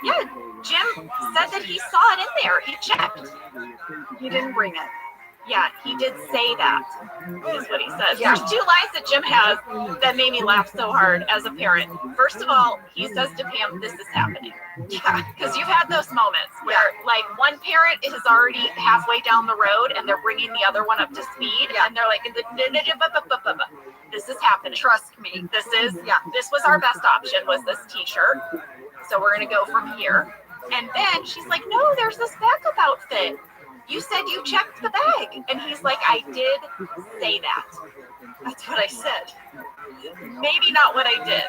Yeah, Jim said that he saw it in there. He checked. He didn't bring it. Yeah, he did say that, is what he says. Yeah. There's two lines that Jim has that made me laugh so hard as a parent. First of all, he says to Pam, this is happening. Yeah, because you've had those moments where, like, one parent is already halfway down the road and they're bringing the other one up to speed, and they're like, this is happening. Trust me. This was our best option, was this t-shirt. So we're going to go from here. And then she's like, no, there's this backup outfit. You said you checked the bag. And he's like, I did say that. That's what I said. Maybe not what I did.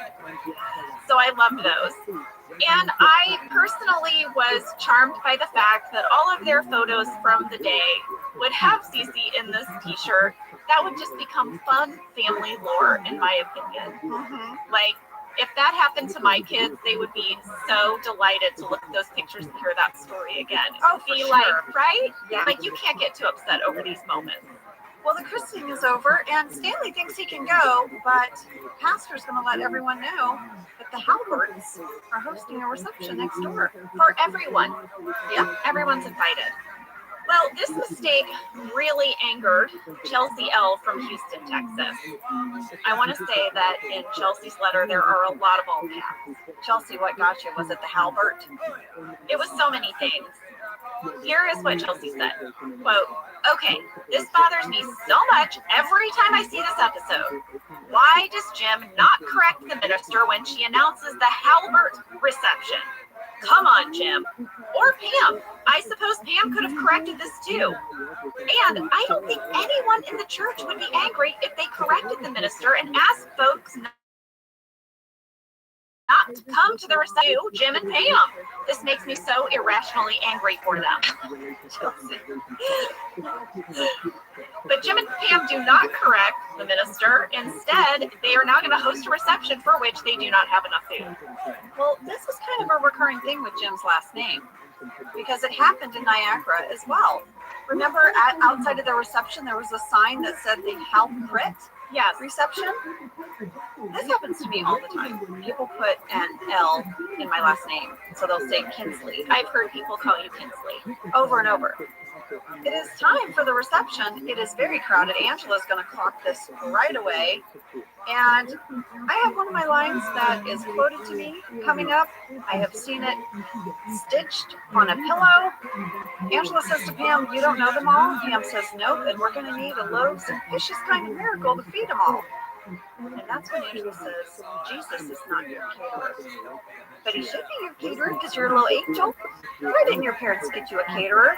So I loved those. And I personally was charmed by the fact that all of their photos from the day would have Cece in this t-shirt. That would just become fun family lore, in my opinion. Mm-hmm. Like, if that happened to my kids, they would be so delighted to look at those pictures and hear that story again. Oh, be for like, sure. right? Yeah. Like, you can't get too upset over these moments. Well, the christening is over, and Stanley thinks he can go, but Pastor's going to let everyone know that the Halberts are hosting a reception next door. For everyone. Yeah, everyone's invited. Well, this mistake really angered Chelsea L. from Houston, Texas. I want to say that in Chelsea's letter, there are a lot of all caps. Chelsea, what got you? Was it the Halbert? It was so many things. Here is what Chelsea said. Quote, okay, this bothers me so much every time I see this episode. Why does Jim not correct the minister when she announces the Halbert reception? Come on, Jim. Or Pam. I suppose Pam could have corrected this too. And I don't think anyone in the church would be angry if they corrected the minister and asked folks not to come to the reception, Jim and Pam. This makes me so irrationally angry for them. But Jim and Pam do not correct the minister. Instead, they are now going to host a reception for which they do not have enough food. Well, this was kind of a recurring thing with Jim's last name, because it happened in Niagara as well. Remember, outside of the reception, there was a sign that said the Halprit reception? This happens to me all the time. People put an L in my last name, so they'll say Kinsley. I've heard people call you Kinsley over and over. It is time for the reception. It is very crowded. Angela's going to clock this right away. And I have one of my lines that is quoted to me coming up. I have seen it stitched on a pillow. Angela says to Pam, "You don't know them all?" Pam says, "Nope, and we're going to need a loaves and fishes kind of miracle to feed them all." And that's when Angela says, "Jesus is not your caterer." But he should be your caterer because you're a little angel. Why didn't your parents get you a caterer?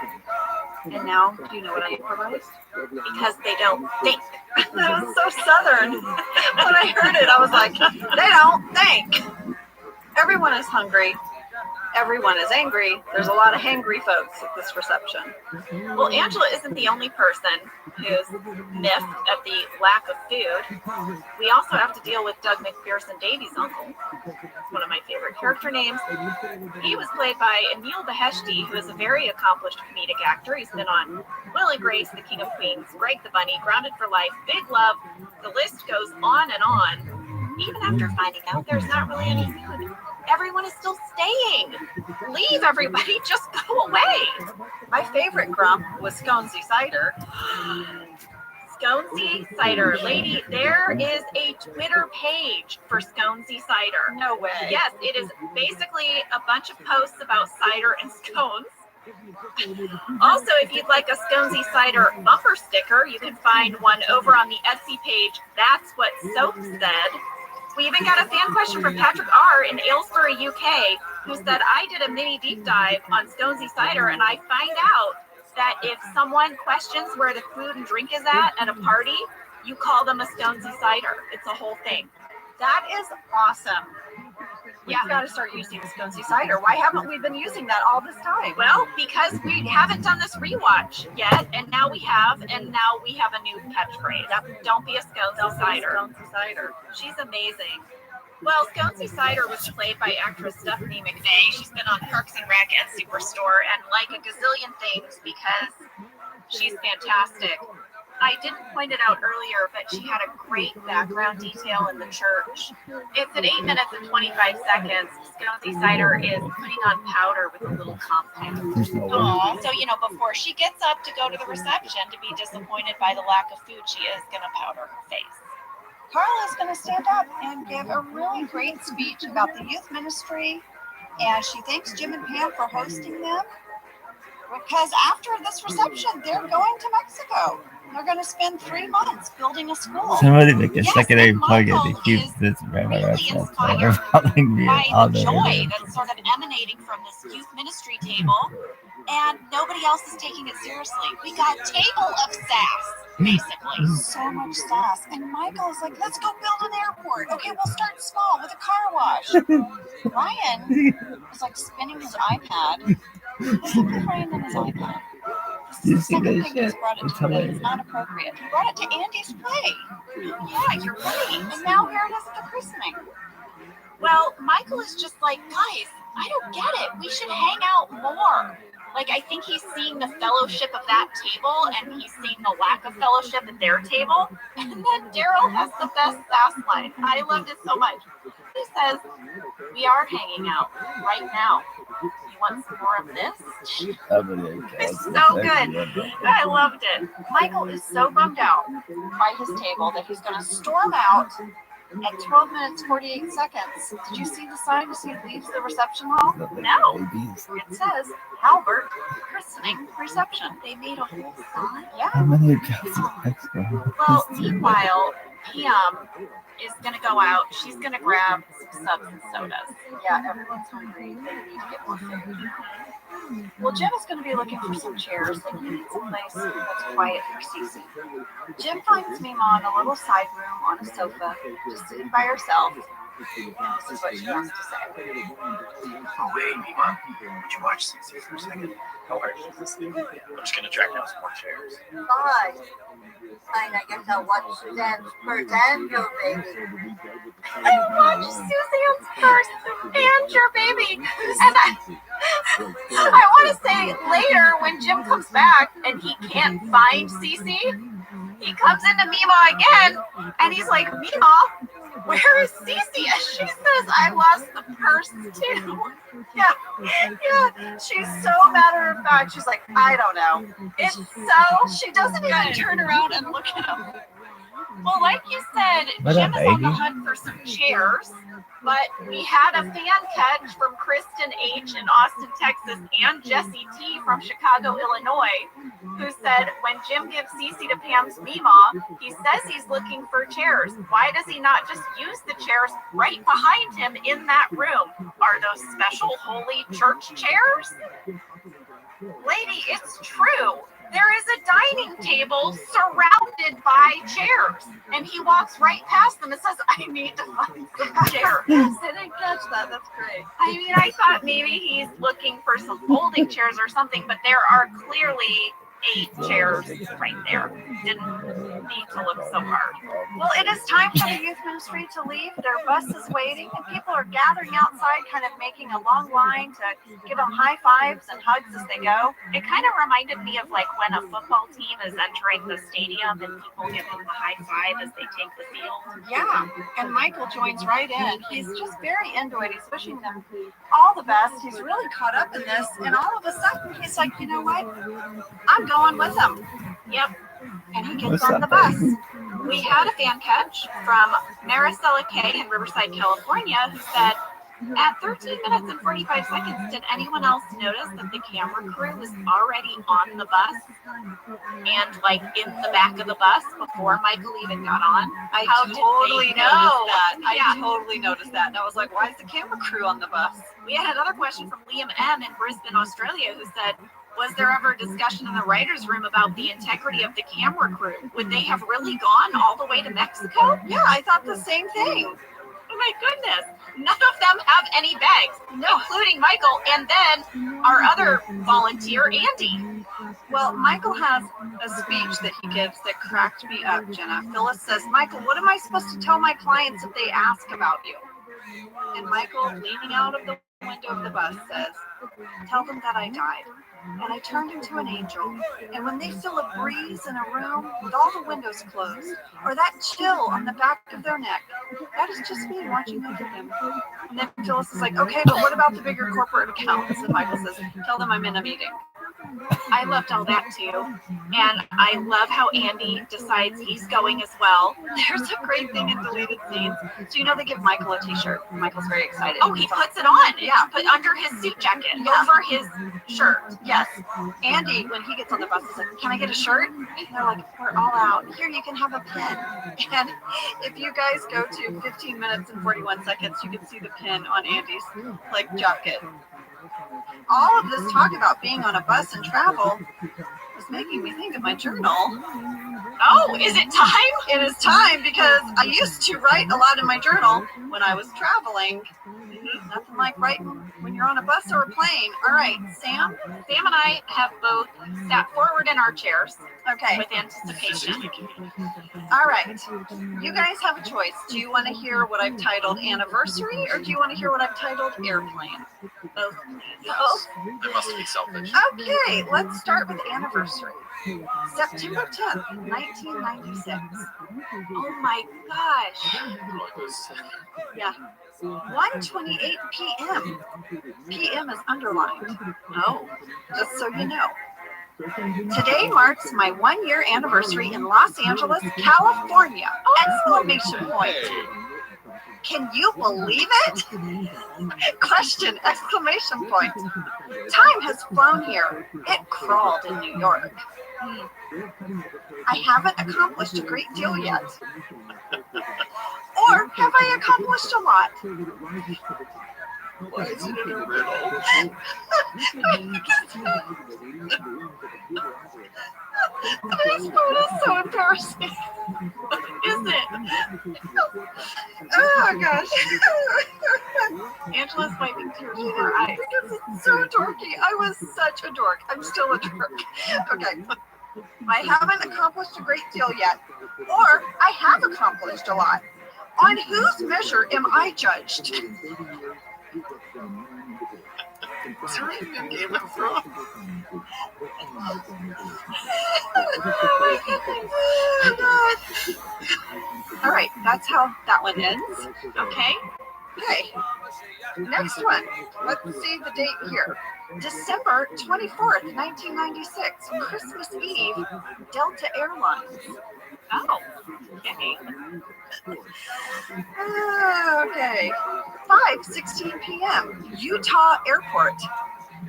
And now, do you know what I improvised? Because they don't think. That was so Southern. When I heard it, I was like, they don't think. Everyone is hungry. Everyone is angry. There's a lot of hangry folks at this reception. Well, Angela isn't the only person who's miffed at the lack of food. We also have to deal with Doug McPherson Davies' uncle. It's one of my favorite character names. He was played by Emil Beheshti, who is a very accomplished comedic actor. He's been on Will and Grace, The King of Queens, Greg the Bunny, Grounded for Life, Big Love. The list goes on and on. Even after finding out there's not really any food, everyone is still staying. Leave, everybody. Just go away. My favorite grump was Sconesy Cider. Sconesy Cider. Lady, there is a Twitter page for Sconesy Cider. No way. Yes, it is basically a bunch of posts about cider and scones. Also, if you'd like a Sconesy Cider bumper sticker, you can find one over on the Etsy page. That's what Soap said. We even got a fan question from Patrick R. in Aylesbury, UK, who said, "I did a mini deep dive on Sconesy Cider, and I find out that if someone questions where the food and drink is at a party, you call them a Sconesy Cider. It's a whole thing." That is awesome. We've got to start using Sconesy Cider. Why haven't we been using that all this time? Well, because we haven't done this rewatch yet, and now we have, a new catchphrase. Don't be a Sconesy Cider. Sconesy Cider. She's amazing. Well, Sconesy Cider was played by actress Stephanie McVay. She's been on Parks and Rec and Superstore and like a gazillion things because she's fantastic. I didn't point it out earlier, but she had a great background detail in the church. It's at 8 minutes and 25 seconds. Sconesy Cider is putting on powder with a little compound. Aww. So, before she gets up to go to the reception to be disappointed by the lack of food, she is going to powder her face. Carla is going to stand up and give a really great speech about the youth ministry, and she thanks Jim and Pam for hosting them, because after this reception, they're going to Mexico. They're going to spend 3 months building a school. Somebody make a secondary plug-in to keep this really inspired by the joy that's sort of emanating from this youth ministry table, and nobody else is taking it seriously. We got table of sass, basically. So much sass. And Michael is like, let's go build an airport. Okay, we'll start small with a car wash. Ryan was like spinning his iPad. What's up with Ryan and his iPad? You see that shit? It's not appropriate. He brought it to Andy's play. Yeah, you're right. And now here it is at the christening. Well, Michael is just like, guys, I don't get it. We should hang out more. Like, I think he's seeing the fellowship of that table, and he's seeing the lack of fellowship at their table. And then Daryl has the best sass line. I loved it so much. He says, "We are hanging out right now. You want some more of this?" It's so good. I loved it. Michael is so bummed out by his table that he's going to storm out at 12 minutes 48 seconds. Did you see the sign as he leaves the reception hall? No. It says Albert christening reception. They made a whole sign. Yeah. How many girls in Mexico? Well, meanwhile, Pam is going to go out. She's going to grab some subs and sodas. Yeah, everyone's hungry. They need to get more food. Well, Jim is going to be looking for some chairs. Like, he needs a place that's quiet for Cece. Jim finds Mima in a little side room on a sofa, just sitting by herself. And this is what she has to say. Oh, hey, Mima. Would you watch Cece for a second? How are you? I'm just going to track down some more chairs. Bye. Fine, I guess I'll watch Suzanne's first and your baby. I watched Suzanne's first and your baby. And I want to say later when Jim comes back and he can't find Cece, he comes into Mima again and he's like, Mima, where is Cece? And she says, I lost the purse too. Yeah. She's so matter of fact. She's like, I don't know. It's so, she doesn't even turn around and look at him. Well, like you said, Jim is on the hunt for some chairs, but we had a fan catch from Kristen H. in Austin, Texas, and Jesse T. from Chicago, Illinois, who said when Jim gives Cece to Pam's Mima, he says he's looking for chairs. Why does he not just use the chairs right behind him in that room? Are those special holy church chairs? Lady, it's true. There is a dining table surrounded by chairs, and he walks right past them and says, I need to find some chairs. I didn't catch that. That's great. I mean, I thought maybe he's looking for some folding chairs or something, but there are clearly 8 chairs right there. Didn't need to look so hard. Well, it is time for the youth ministry to leave. Their bus is waiting, and people are gathering outside, kind of making a long line to give them high fives and hugs as they go. It kind of reminded me of like when a football team is entering the stadium and people give them the high five as they take the field. Yeah, and Michael joins right in. He's just very into it. He's wishing them all the best. He's really caught up in this, and all of a sudden he's like, you know what? I'm going with him. Yep. And he gets on the bus. We had a fan catch from Maricela K in Riverside, California, who said, at 13 minutes and 45 seconds, did anyone else notice that the camera crew was already on the bus and like in the back of the bus before Michael even got on? I totally noticed that. Yeah. I totally noticed that. And I was like, why is the camera crew on the bus? We had another question from Liam M. in Brisbane, Australia, who said, was there ever discussion in the writer's room about the integrity of the camera crew? Would they have really gone all the way to Mexico? Yeah, I thought the same thing. Oh my goodness. None of them have any bags, including Michael, and then our other volunteer, Andy. Well, Michael has a speech that he gives that cracked me up, Jenna. Phyllis says, Michael, what am I supposed to tell my clients if they ask about you? And Michael, leaning out of the window of the bus, says, tell them that I died. And I turned into an angel. And when they feel a breeze in a room with all the windows closed, or that chill on the back of their neck, that is just me watching over them. And then Phyllis is like, okay, but what about the bigger corporate accounts? And Michael says, tell them I'm in a meeting. I loved all that too. And I love how Andy decides he's going as well. There's a great thing in deleted scenes. So you know they give Michael a t-shirt. Michael's very excited. Oh, he puts it on. Yeah, put under his suit jacket, over his shirt. Yes. Andy, when he gets on the bus, is like, can I get a shirt? And they're like, we're all out. Here, you can have a pin. And if you guys go to 15 minutes and 41 seconds, you can see the pin on Andy's like jacket. All of this talk about being on a bus and travel was making me think of my journal. Oh, is it time? It is time because I used to write a lot in my journal when I was traveling. Nothing like writing when you're on a bus or a plane. All right, Sam and I have both sat forward in our chairs. Okay. With anticipation. All right. You guys have a choice. Do you want to hear what I've titled Anniversary, or do you want to hear what I've titled Airplane? Both. Yes. They must be selfish. Okay, let's start with Anniversary. September 10th, 1996. Oh my gosh. Yeah. 1:28 p.m. PM is underlined. Oh, just so you know. Today marks my 1-year anniversary in Los Angeles, California! Exclamation point. Can you believe it? Question, exclamation point. Time has flown here. It crawled in New York. I haven't accomplished a great deal yet. Or have I accomplished a lot? Why is it in a riddle? This phone is so embarrassing. Is it? Oh gosh. Angela's wiping tears from her eyes. Because it's so dorky. I was such a dork. I'm still a dork. Okay. I haven't accomplished a great deal yet. Or I have accomplished a lot. On whose measure am I judged? Tyrion in Game of Thrones. All right, that's how that one ends. Okay. Okay. Next one. Let's see the date here. December 24th, 1996. Christmas Eve, Delta Airlines. Oh, okay. Okay. 5:16 p.m. Utah Airport.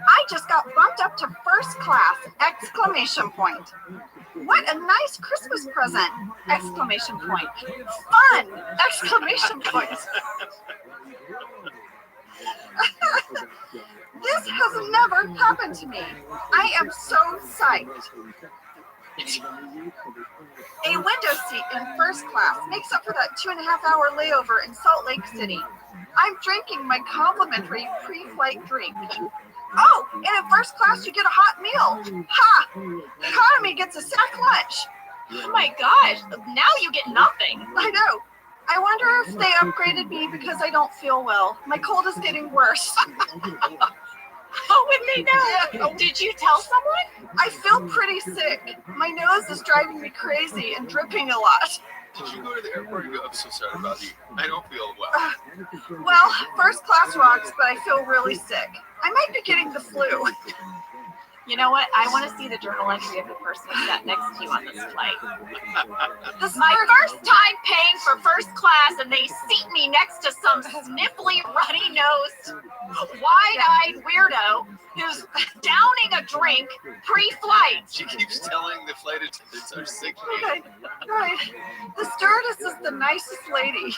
I just got bumped up to first class! Exclamation point. What a nice Christmas present! Exclamation point. Fun! Exclamation point. This has never happened to me. I am so psyched. A window seat in first class makes up for that 2.5-hour layover in Salt Lake City. I'm drinking my complimentary pre-flight drink. Oh, and in first class you get a hot meal. Ha! Economy gets a sack lunch. Oh my gosh, now you get nothing. I know. I wonder if they upgraded me because I don't feel well. My cold is getting worse. How would they know? Did you tell someone? I feel pretty sick. My nose is driving me crazy and dripping a lot. Did you go to the airport and go, I'm so sorry about you. I don't feel well. Well, first class rocks, but I feel really sick. I might be getting the flu. You know what? I want to see the journal entry of the person who sat next to you on this flight. This is my first time paying for first class, and they seat me next to some sniffly, runny-nosed, wide-eyed weirdo who's downing a drink pre-flight. She keeps telling the flight attendants are sick. Okay, right. The stewardess is the nicest lady.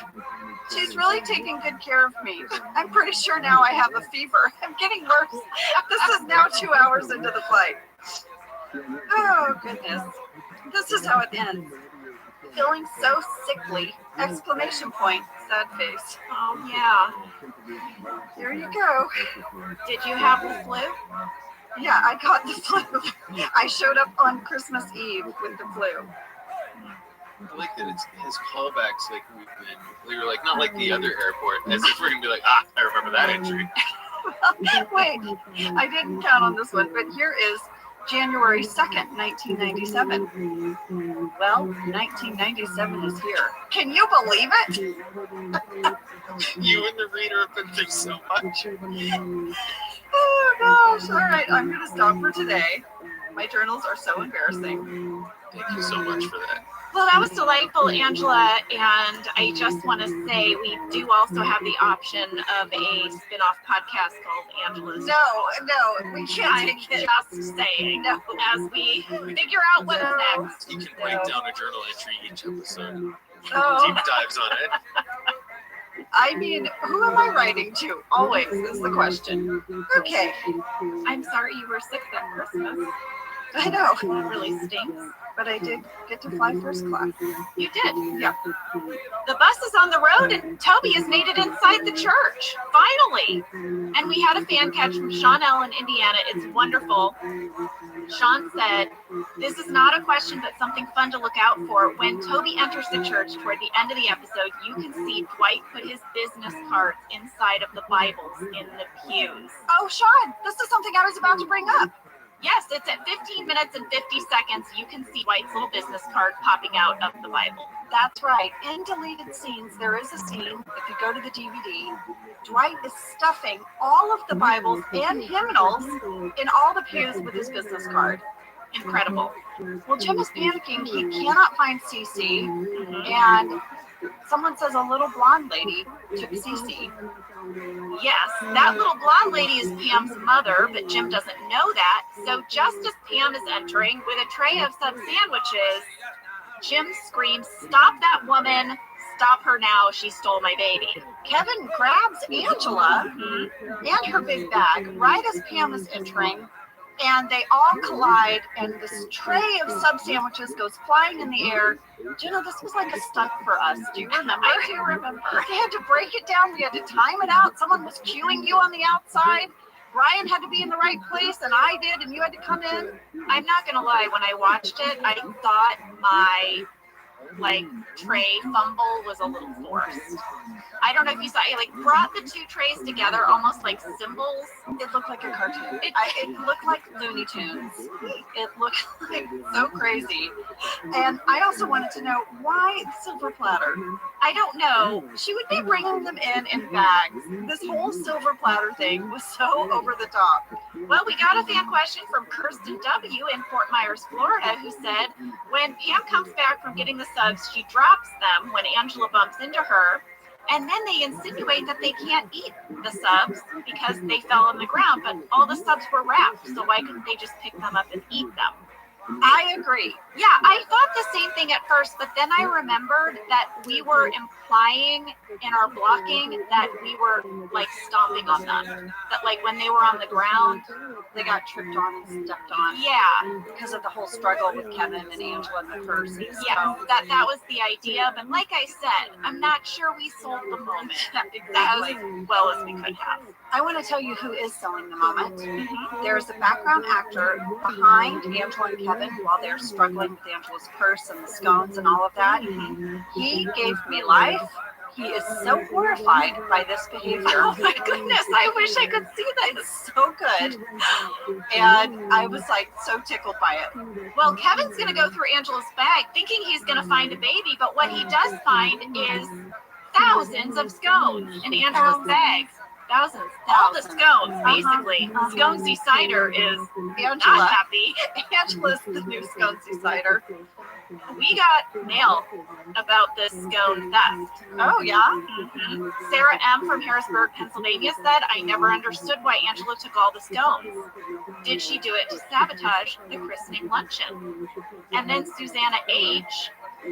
She's really taking good care of me. I'm pretty sure now I have a fever. I'm getting worse. This is now 2 hours into the flight. Oh, goodness. This is how it ends. Feeling so sickly! Exclamation point. Sad face. Oh, yeah. Here you go. Did you have the flu? Yeah, I got the flu. I showed up on Christmas Eve with the flu. I like that it has callbacks like we've been. We were like, not like the other airport, as if we're going to be like, I remember that entry. Wait, I didn't count on this one, but here is January 2nd, 1997. Well, 1997 is here. Can you believe it? You and the reader have been through so much. Oh gosh, all right, I'm going to stop for today. My journals are so embarrassing. Thank you so much for that. Well, that was delightful, Angela, and I just want to say we do also have the option of a spin-off podcast called Angela's. No, we can't take it. Just saying, no, as we figure out what's next. You can break down a journal entry each episode. Oh. Deep dives on it. I mean, who am I writing to? Always is the question. Okay. I'm sorry you were sick that Christmas. I know. It really stinks. But I did get to fly first class. You did? Yeah. The bus is on the road and Toby has made it inside the church. Finally. And we had a fan catch from Sean L. in Indiana. It's wonderful. Sean said, this is not a question, but something fun to look out for. When Toby enters the church toward the end of the episode, you can see Dwight put his business cards inside of the Bibles in the pews. Oh, Sean, this is something I was about to bring up. Yes, it's at 15 minutes and 50 seconds. You can see Dwight's little business card popping out of the Bible. That's right. In deleted scenes, there is a scene, if you go to the DVD, Dwight is stuffing all of the Bibles and hymnals in all the pews with his business card. Incredible. Well, Jim is panicking. He cannot find Cece, and someone says a little blonde lady took Cece. Yes, that little blonde lady is Pam's mother, but Jim doesn't know that. So just as Pam is entering with a tray of sub sandwiches, Jim screams, "Stop that woman! Stop her now, she stole my baby. Kevin grabs Angela and her big bag right as Pam is entering, and they all collide, and this tray of sub sandwiches goes flying in the air. Do you know, this was like a stunt for us. Do you remember? I do remember. They had to break it down. We had to time it out. Someone was cueing you on the outside. Ryan had to be in the right place, and I did, and you had to come in. I'm not going to lie. When I watched it, I thought my tray fumble was a little forced. I don't know if you saw it, brought the two trays together almost like symbols. It looked like a cartoon. It looked like Looney Tunes. It looked like so crazy. And I also wanted to know, why the silver platter? I don't know. She would be bringing them in bags. This whole silver platter thing was so over the top. Well, we got a fan question from Kirsten W. in Fort Myers, Florida, who said, when Pam comes back from getting the subs, she drops them when Angela bumps into her. And then they insinuate that they can't eat the subs because they fell on the ground, but all the subs were wrapped, so why couldn't they just pick them up and eat them? I agree. Yeah, I thought the same thing at first, but then I remembered that we were implying in our blocking that we were stomping on them. That when they were on the ground, They got tripped on and stepped on. yeah, Because of the whole struggle with Kevin and Angela in the first. yeah, that was the idea. But like I said, I'm not sure we sold the moment as well as we could have. I want to tell you who is selling the moment. There's a background actor behind Angela and Kevin while they're struggling with Angela's purse and the scones and all of that. He gave me life. He is so horrified by this behavior. Oh my goodness, I wish I could see that. It's so good. And I was so tickled by it. Well, Kevin's going to go through Angela's bag thinking he's going to find a baby, but what he does find is thousands of scones in Angela's bag. Thousands. All the scones, basically. Sconesy Cider is Angela. not happy. Angela's the new Sconesy Cider. We got mail about this scone theft. Oh, yeah? Sarah M. from Harrisburg, Pennsylvania said, I never understood why Angela took all the scones. Did she do it to sabotage the christening luncheon? And then Susanna H.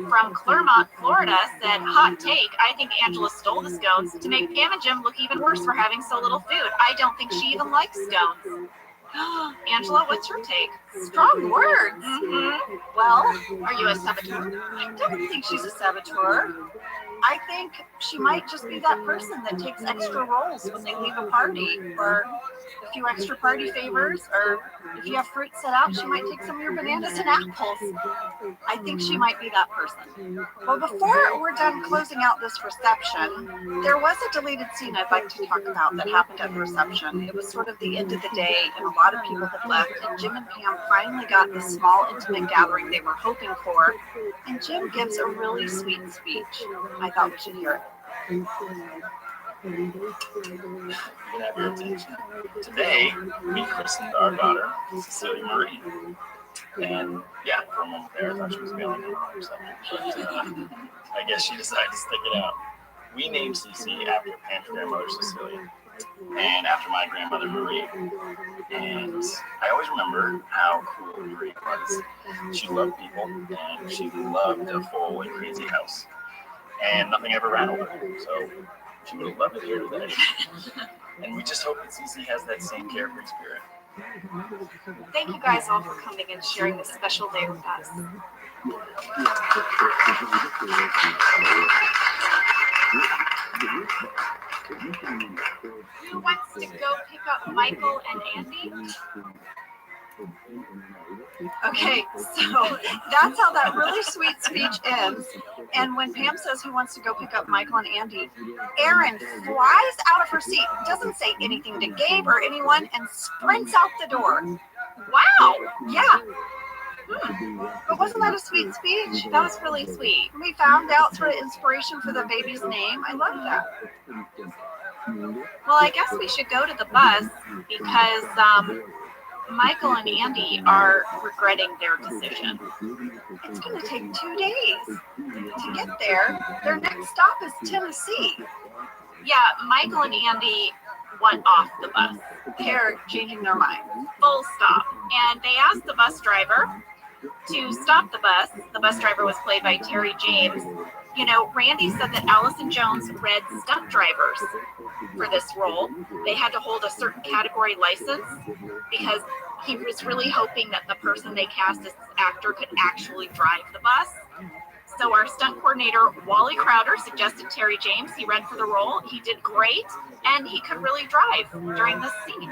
from Clermont, Florida said, hot take, I think Angela stole the scones to make Pam and Jim look even worse for having so little food. I don't think she even likes scones. Angela, what's your take? Strong words. Well, Are you a saboteur? I don't think she's a saboteur. I think she might just be that person that takes extra rolls when they leave a party, or a few extra party favors, or if you have fruit set out, she might take some of your bananas and apples. I think she might be that person. Well, before we're done closing out this reception, there was a deleted scene I'd like to talk about that happened at the reception. It was sort of the end of the day, and a lot of people had left, and Jim and Pam finally got the small, intimate gathering they were hoping for, and Jim gives a really sweet speech. I thought we should hear it. You can have your attention. Today, we christened our daughter, Cecilia Marie. And yeah, for a moment there, I thought she was going or something. But I guess she decided to stick it out. We named Cece after Pam's grandmother, Cecilia, and after my grandmother, Marie. And I always remember how cool Marie was. She loved people, and she loved a full and crazy house. And nothing ever rattled her, so she would have loved it here today. And we just hope that Cece has that same carefree spirit. Thank you guys all for coming and sharing this special day with us. Who wants to go pick up Michael and Andy? Okay, so that's how that really sweet speech ends. And when Pam says who wants to go pick up Michael and Andy, Erin flies out of her seat, doesn't say anything to Gabe or anyone, and sprints out the door. Wow, yeah. But wasn't that a sweet speech? That was really sweet. We found out sort of inspiration for the baby's name. I love that. Well, I guess we should go to the bus because Michael and Andy are regretting their decision. It's going to take 2 days to get there. Their next stop is Tennessee. Yeah, Michael and Andy want off the bus. They're changing their mind. Full stop. And they asked the bus driver to stop the bus. The bus driver was played by Terry James. You know, Randy said that Allison Jones read stunt drivers for this role. They had to hold a certain category license because he was really hoping that the person they cast as actor could actually drive the bus. So our stunt coordinator, Wally Crowder, suggested Terry James. He read for the role. He did great, and he could really drive during this scene.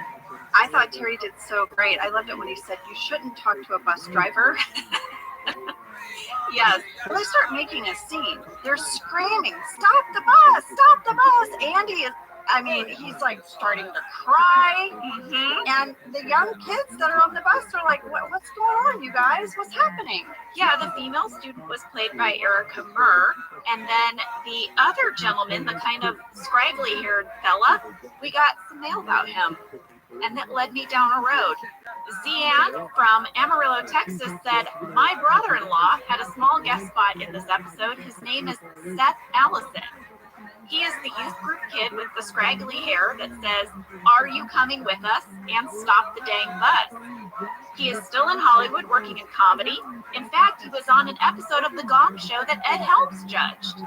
I thought Terry did so great. I loved it when he said, "You shouldn't talk to a bus driver." Yes. Well, they start making a scene. They're screaming, "Stop the bus! Stop the bus!" Andy is, he's like starting to cry. Mm-hmm. And the young kids that are on the bus are like, what's going on, you guys? What's happening? Yeah, the female student was played by Erica Murr. And then the other gentleman, the kind of scraggly-haired fella, we got some mail about him. And that led me down a road. Zian from Amarillo, Texas said, "My brother-in-law had a small guest spot in this episode. His name is Seth Allison. He is the youth group kid with the scraggly hair that says, 'Are you coming with us?' and 'Stop the dang bus.' He is still in Hollywood working in comedy. In fact, he was on an episode of The Gong Show that Ed Helms judged.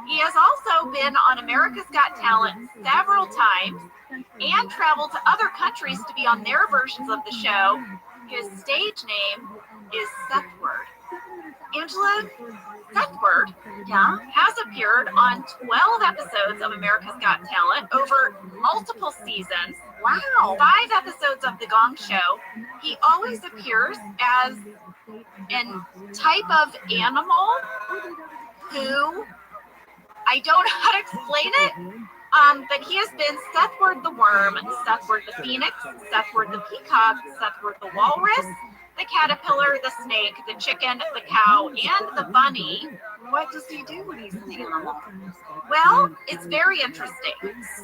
He has also been on America's Got Talent several times and traveled to other countries to be on their versions of the show. His stage name is Sethward." Angela, Sethward, yeah, has appeared on 12 episodes of America's Got Talent over multiple seasons. Wow. 5 episodes of The Gong Show. He always appears as a type of animal who, I don't know how to explain it, but he has been Sethward the worm, Sethward the phoenix, Sethward the peacock, Sethward the walrus, the caterpillar, the snake, the chicken, the cow, and the bunny. What does he do when he's an animal? Well, it's very interesting.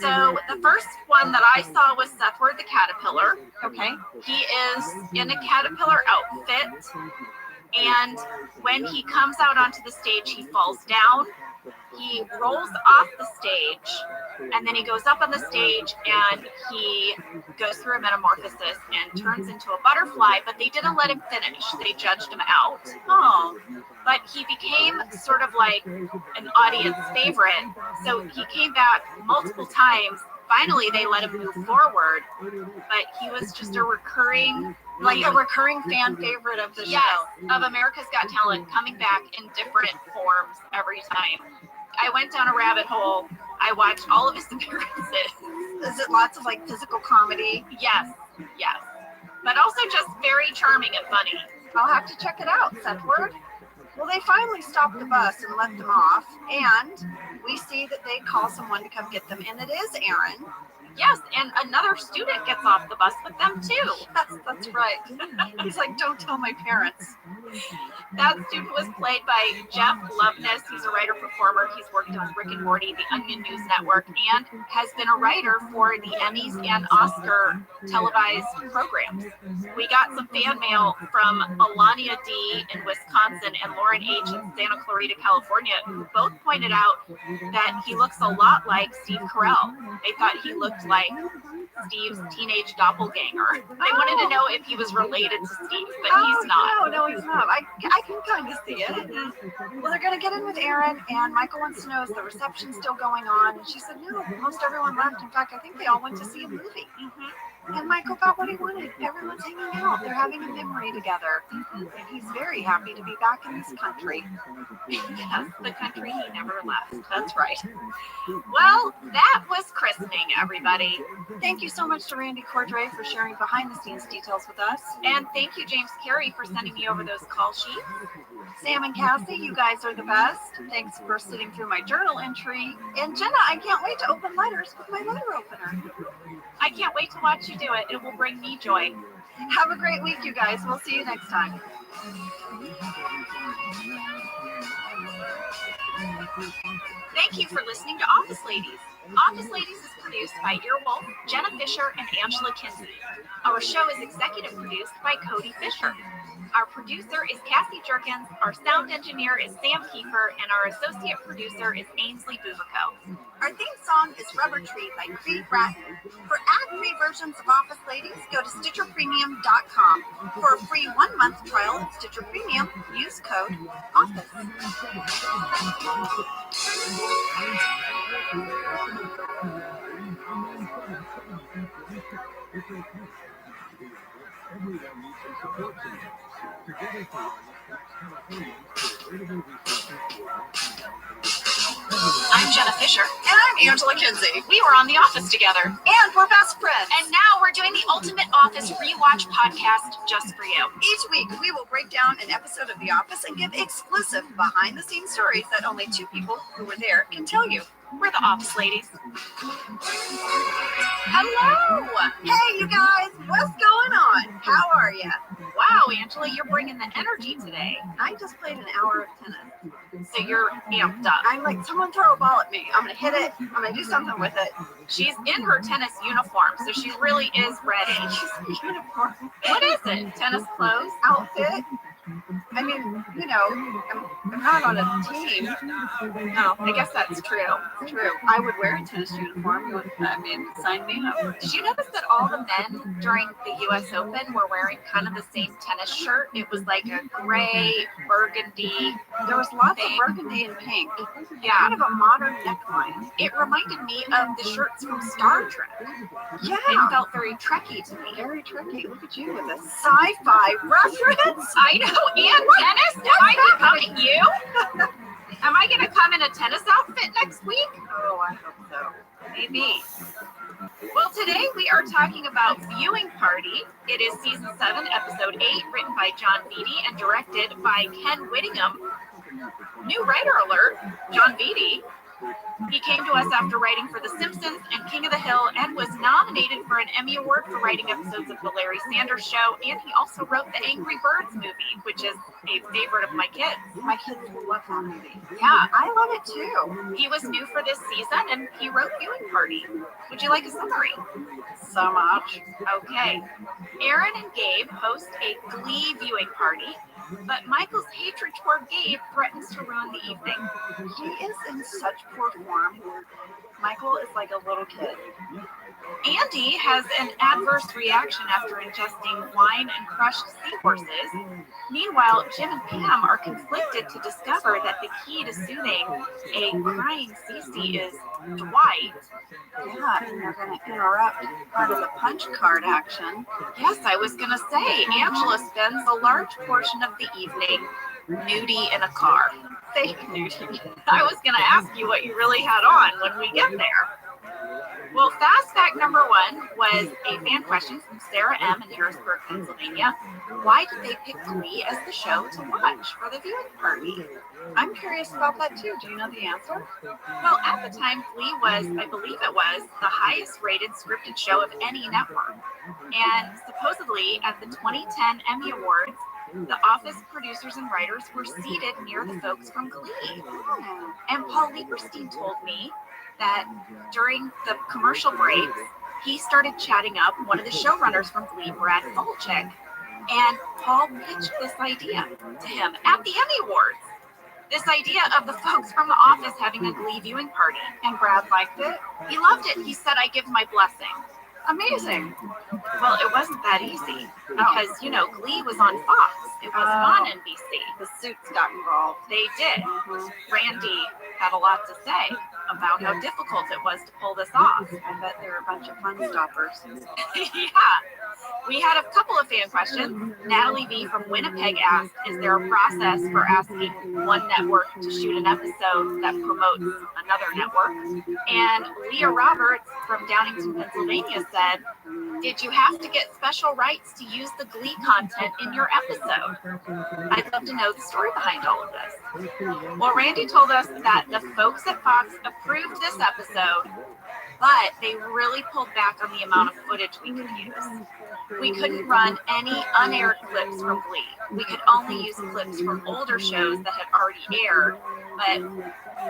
So the first one that I saw was Sethward the caterpillar. Okay. He is in a caterpillar outfit, and when he comes out onto the stage, he falls down. He rolls off the stage, and then he goes up on the stage, and he goes through a metamorphosis and turns into a butterfly, but they didn't let him finish. They judged him out. Oh. But he became sort of like an audience favorite, so he came back multiple times. Finally, they let him move forward, but he was just a recurring, like a recurring fan favorite of the show. Of America's Got Talent, coming back in different forms every time. I went down a rabbit hole. I watched all of his appearances. Is it lots of like physical comedy? Yes, but also just very charming and funny. I'll have to check it out, Sethward. Well, they finally stopped the bus and let them off, and we see that they call someone to come get them, and it is Aaron. Yes, and another student gets off the bus with them too. Yes, that's right. He's like, "Don't tell my parents." That student was played by Jeff Loveness. He's a writer-performer. He's worked on Rick and Morty, the Onion News Network, and has been a writer for the Emmys and Oscar televised programs. We got some fan mail from Alania D. in Wisconsin and Lauren H. in Santa Clarita, California, who both pointed out that he looks a lot like Steve Carell. They thought he looked like Steve's teenage doppelganger. They wanted to know if he was related to Steve, but he's not. No, he's not. I can kind of see it. Well, they're going to get in with Aaron, and Michael wants to know, is the reception still going on? And she said, no, most everyone left. In fact, I think they all went to see a movie. And Michael got what he wanted. Everyone's hanging out. They're having a memory together. And he's very happy to be back in this country. Yes, the country he never left. That's right. Well, that was christening, everybody. Thank you so much to Randy Cordray for sharing behind-the-scenes details with us. And thank you, James Carey, for sending me over those call sheets. Sam and Cassie, you guys are the best. Thanks for sitting through my journal entry. And Jenna, I can't wait to open letters with my letter opener. I can't wait to watch you do it. It will bring me joy. Have a great week, you guys. We'll see you next time. Thank you for listening to Office Ladies. Office Ladies is produced by Earwolf, Jenna Fisher, and Angela Kinsey. Our show is executive produced by Cody Fisher. Our producer is Cassie Jerkins, our sound engineer is Sam Kiefer, and our associate producer is Ainsley Bubico. Our theme song is Rubber Tree by Creed Bratton. For ad-free versions of Office Ladies, go to StitcherPremium.com. For a free 1-month trial of Stitcher Premium, use code OFFICE. I'm Jenna Fisher. And I'm Angela Kinsey. We were on The Office together. And we're best friends. And now we're doing the Ultimate Office Rewatch podcast just for you. Each week, we will break down an episode of The Office and give exclusive behind-the-scenes stories that only 2 people who were there can tell you. We're the Office Ladies. Hello! Hey, you guys! What's going on? How are you? Wow, Angela, you're bringing the energy today. I just played an hour of tennis. So you're amped up. I'm like, someone throw a ball at me. I'm going to hit it. I'm going to do something with it. She's in her tennis uniform, so she really is ready. Uniform. What is it? Tennis clothes? Outfit? I mean, you know, I'm not on a team. No, I guess that's true. True. I would wear a tennis uniform. I mean, sign me up. Did you notice that all the men during the U.S. Open were wearing kind of the same tennis shirt? It was like a gray, burgundy. There was lots of burgundy and pink. Yeah. Kind of a modern neckline. It reminded me of the shirts from Star Trek. Yeah. It felt very Trekky to me. Very Trekky. Look at you with a sci-fi reference. I know, and tennis? Am I becoming you? Am I going to come in a tennis outfit next week? Oh, I hope so. Maybe. Well, today we are talking about Viewing Party. It is season 7, episode 8, written by John Beatty and directed by Ken Whittingham. New writer alert, John Beatty. He came to us after writing for The Simpsons and King of the Hill and was nominated for an Emmy Award for writing episodes of The Larry Sanders Show, and he also wrote the Angry Birds movie, which is a favorite of my kids. My kids love that movie. Yeah, I love it too. He was new for this season and he wrote Viewing Party. Would you like a summary? So much. Okay. Aaron and Gabe host a Glee viewing party, but Michael's hatred toward Gabe threatens to ruin the evening. He is in such poor form. Michael is like a little kid. Andy has an adverse reaction after ingesting wine and crushed seahorses. Meanwhile, Jim and Pam are conflicted to discover that the key to soothing a crying Cece is Dwight. Yeah, and they're going to interrupt part of the punch card action. Yes, I was going to say, Angela spends a large portion of the evening nudie in a car. Fake nudie. I was going to ask you what you really had on when we get there. Well, fast fact number 1 was a fan question from Sarah M. in Harrisburg, Pennsylvania. Why did they pick Glee as the show to watch for the viewing party? I'm curious about that too. Do you know the answer? Well, at the time, Glee was, I believe it was, the highest rated scripted show of any network. And supposedly at the 2010 Emmy Awards, the Office producers and writers were seated near the folks from Glee. And Paul Lieberstein told me that during the commercial breaks, he started chatting up one of the showrunners from Glee, Brad Falchuk, and Paul pitched this idea to him at the Emmy Awards. This idea of the folks from the Office having a Glee viewing party. And Brad liked it? He loved it. He said, I give my blessing. Amazing. Well, it wasn't that easy because, you know, Glee was on Fox. It was on NBC. The Suits got involved. They did. Randy had a lot to say about how difficult it was to pull this off. I bet there were a bunch of fun stoppers. Yeah. We had a couple of fan questions. Natalie V. from Winnipeg asked, is there a process for asking one network to shoot an episode that promotes another network? And Leah Roberts from Downington, Pennsylvania said, did you have to get special rights to use the Glee content in your episode? I'd love to know the story behind all of this. Well, Randy told us that the folks at Fox approved this episode, but they really pulled back on the amount of footage we could use. We couldn't run any unaired clips from Glee. We could only use clips from older shows that had already aired, but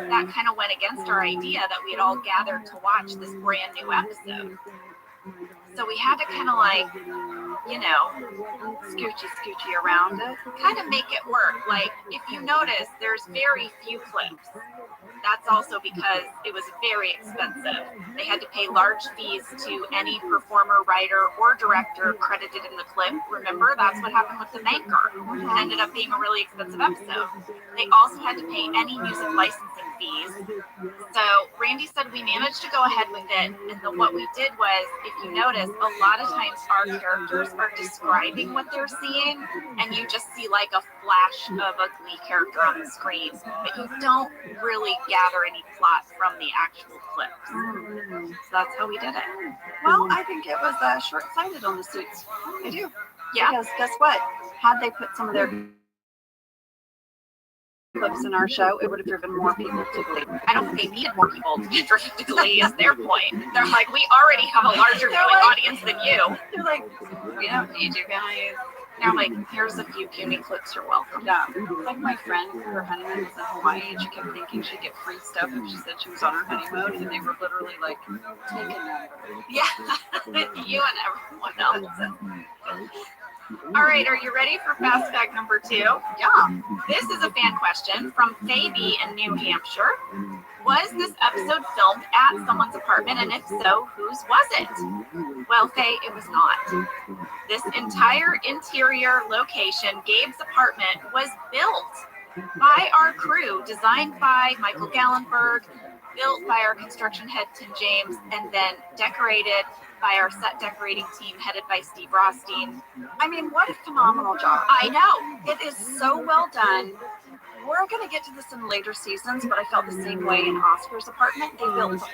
that kind of went against our idea that we had all gathered to watch this brand new episode. So we had to kind of like, you know, Scoochy around it. kind of make it work. Like, if you notice, there's very few clips. that's also because it was very expensive. They had to pay large fees to any performer, writer, or director credited in the clip. Remember, that's what happened with The Maker. It ended up being a really expensive episode. They also had to pay any music licensing fees. So Randy said we managed to go ahead with it, and what we did was, if you notice, a lot of times our characters are describing what they're seeing, and you just see like a flash of a Glee character on the screen, but you don't really gather any plot from the actual clips. So that's how we did it. Well, I think it was short-sighted on the suits. I do. Yeah. Because guess what? Had they put some of their clips in our show, it would have driven more people to Glee. I don't think they needed more people to be driven to Glee, is their point. They're like, we already have a larger viewing audience than you. They're like, we don't need you guys. They're like, here's a few puny clips, you're welcome. Yeah. Like my friend, her honeymoon was in Hawaii, and she kept thinking she'd get free stuff if she said she was on her honeymoon, and they were literally like, taking over. Yeah, you and everyone else. All right, are you ready for fast fact number 2? Yeah. This is a fan question from Fabi in New Hampshire. Was this episode filmed at someone's apartment, and if so, whose was it? Well, Faye, it was not. This entire interior location, Gabe's apartment, was built by our crew, designed by Michael Gallenberg, built by our construction head, Tim James, and then decorated by our set decorating team headed by Steve Rothstein. I mean, what a phenomenal job. I know. It is so well done. We're going to get to this in later seasons, but I felt the same way in Oscar's apartment. They built the whole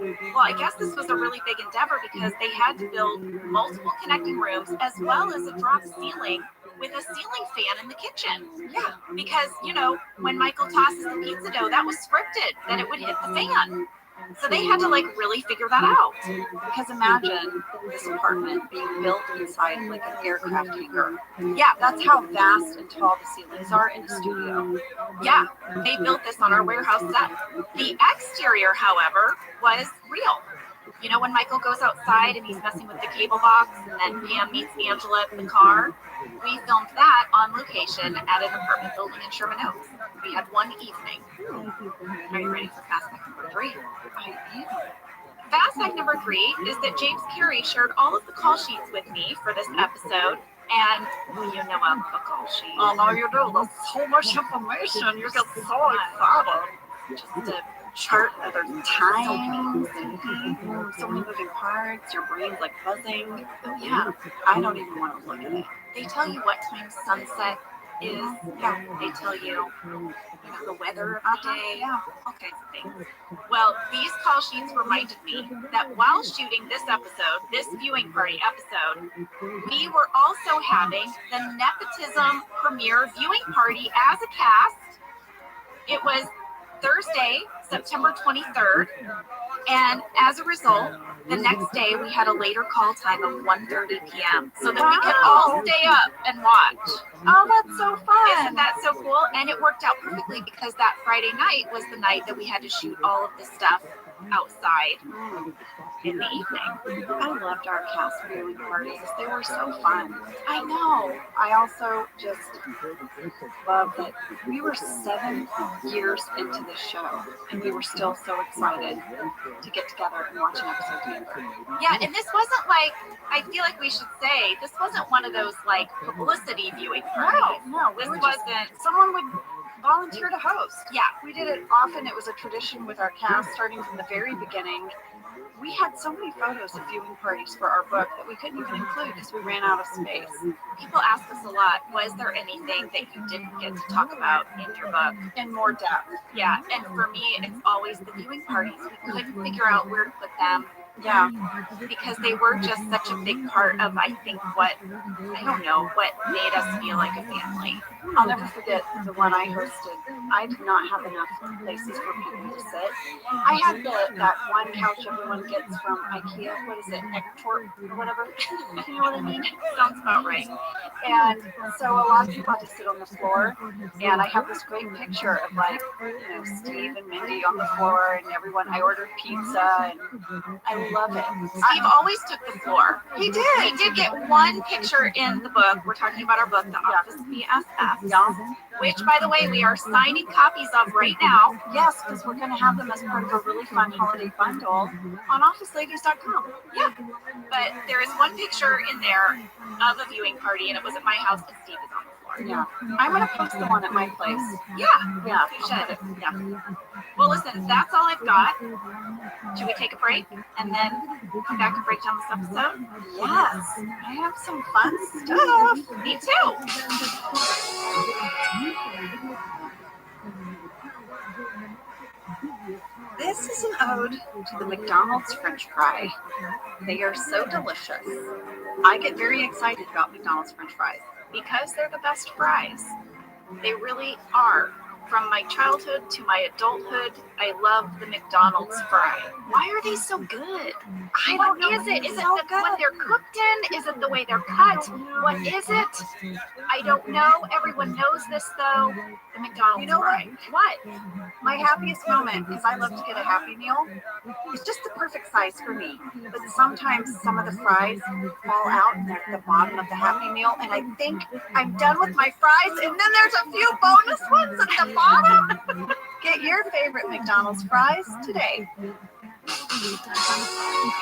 thing. Well, I guess this was a really big endeavor because they had to build multiple connecting rooms as well as a drop ceiling with a ceiling fan in the kitchen. Yeah. Because, you know, when Michael tosses the pizza dough, that was scripted, that it would hit the fan. So they had to like really figure that out. Because imagine this apartment being built inside like an aircraft hangar. Yeah, that's how vast and tall the ceilings are in a studio. Yeah, they built this on our warehouse set. The exterior, however, was real. You know, when Michael goes outside and he's messing with the cable box, and then Pam meets Angela in the car, we filmed that on location at an apartment building in Sherman Oaks. We had one evening. Are you ready for fast fact number 3? I am. Fast fact number 3 is that James Carey shared all of the call sheets with me for this episode. And you know I'm a call sheet. Oh, no, you do. There's so much information. You get so excited. Just a chart of their time. So many moving parts. Your brain's like buzzing. Oh, yeah. I don't even want to look at it. They tell you what time sunset is. Yeah. They tell you, the weather of the day. Yeah. All kinds of things. Well, these call sheets reminded me that while shooting this episode, this viewing party episode, we were also having the nepotism premiere viewing party as a cast. It was Thursday, September 23rd, and as a result, the next day we had a later call time of 1:30 p.m. so that we could all stay up and watch. Oh, that's so fun. Isn't that so cool? And it worked out perfectly because that Friday night was the night that we had to shoot all of the stuff outside in the evening. I loved our cast viewing parties. They were so fun. I know. I also just love that we were 7 years into this show, and we were still so excited to get together and watch an episode together. Yeah, and this wasn't like, I feel like we should say, this wasn't one of those like publicity viewing parties. No, this wasn't. Someone would volunteer to host. Yeah. We did it often. It was a tradition with our cast starting from the very beginning. We had so many photos of viewing parties for our book that we couldn't even include because we ran out of space. People ask us a lot, was there anything that you didn't get to talk about in your book? In more depth. Yeah, and for me, it's always the viewing parties. We couldn't figure out where to put them. Yeah. Because they were just such a big part of, I think, what made us feel like a family. I'll never forget the one I hosted. I did not have enough places for people to sit. I had that one couch everyone gets from IKEA. What is it? Ektorp or whatever. You know what I mean? Sounds about right. And so a lot of people had to sit on the floor. And I have this great picture of Steve and Mindy on the floor and everyone. I ordered pizza and I love it. Steve always took the floor. He did. He did get one picture in the book. We're talking about our book, The Office BFF. Yeah. Which, by the way, we are signing copies of right now. Yes, because we're going to have them as part of a really fun holiday bundle on OfficeLadies.com. Yeah. But there is one picture in there of a viewing party, and it was at my house, and Steve is on the floor. Yeah. I'm going to post the one at my place. Yeah. Yeah. You should. Yeah. Well, listen, that's all I've got. Should we take a break and then come back and break down this episode? Yes. I have some fun stuff. Me too. This is an ode to the McDonald's French fry. They are so delicious. I get very excited about McDonald's French fries Because they're the best fries. They really are. From my childhood to my adulthood, I love the McDonald's fry. Why are they so good? I don't know. Is it what they're cooked in? Is it the way they're cut? What is it? I don't know. Everyone knows this though. The McDonald's You know fry. What? My happiest moment, because I love to get a Happy Meal, is just the perfect size for me. But sometimes some of the fries fall out and they're at the bottom of the Happy Meal, and I think I'm done with my fries, and then there's a few bonus ones at the bottom. Get your favorite McDonald's fries today. All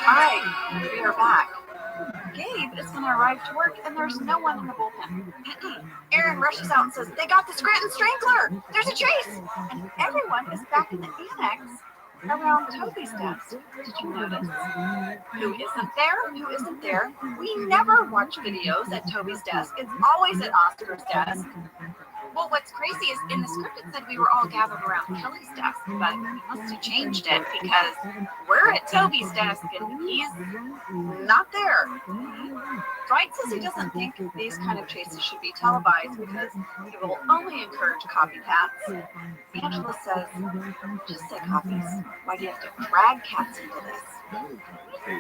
right, we are back. Gabe is going to arrive to work, and there's no one in the bullpen. Aaron rushes out and says, "They got the Scranton Strangler! There's a chase!" And everyone is back in the annex around Toby's desk. Did you notice? Who isn't there? Who isn't there? We never watch videos at Toby's desk. It's always at Oscar's desk. Well, what's crazy is in the script it said we were all gathered around Kelly's desk, but we must have changed it because we're at Toby's desk and he's not there. Dwight says he doesn't think these kind of chases should be televised because it will only encourage copycats. Angela says, "Just say copies. Why do you have to drag cats into this?"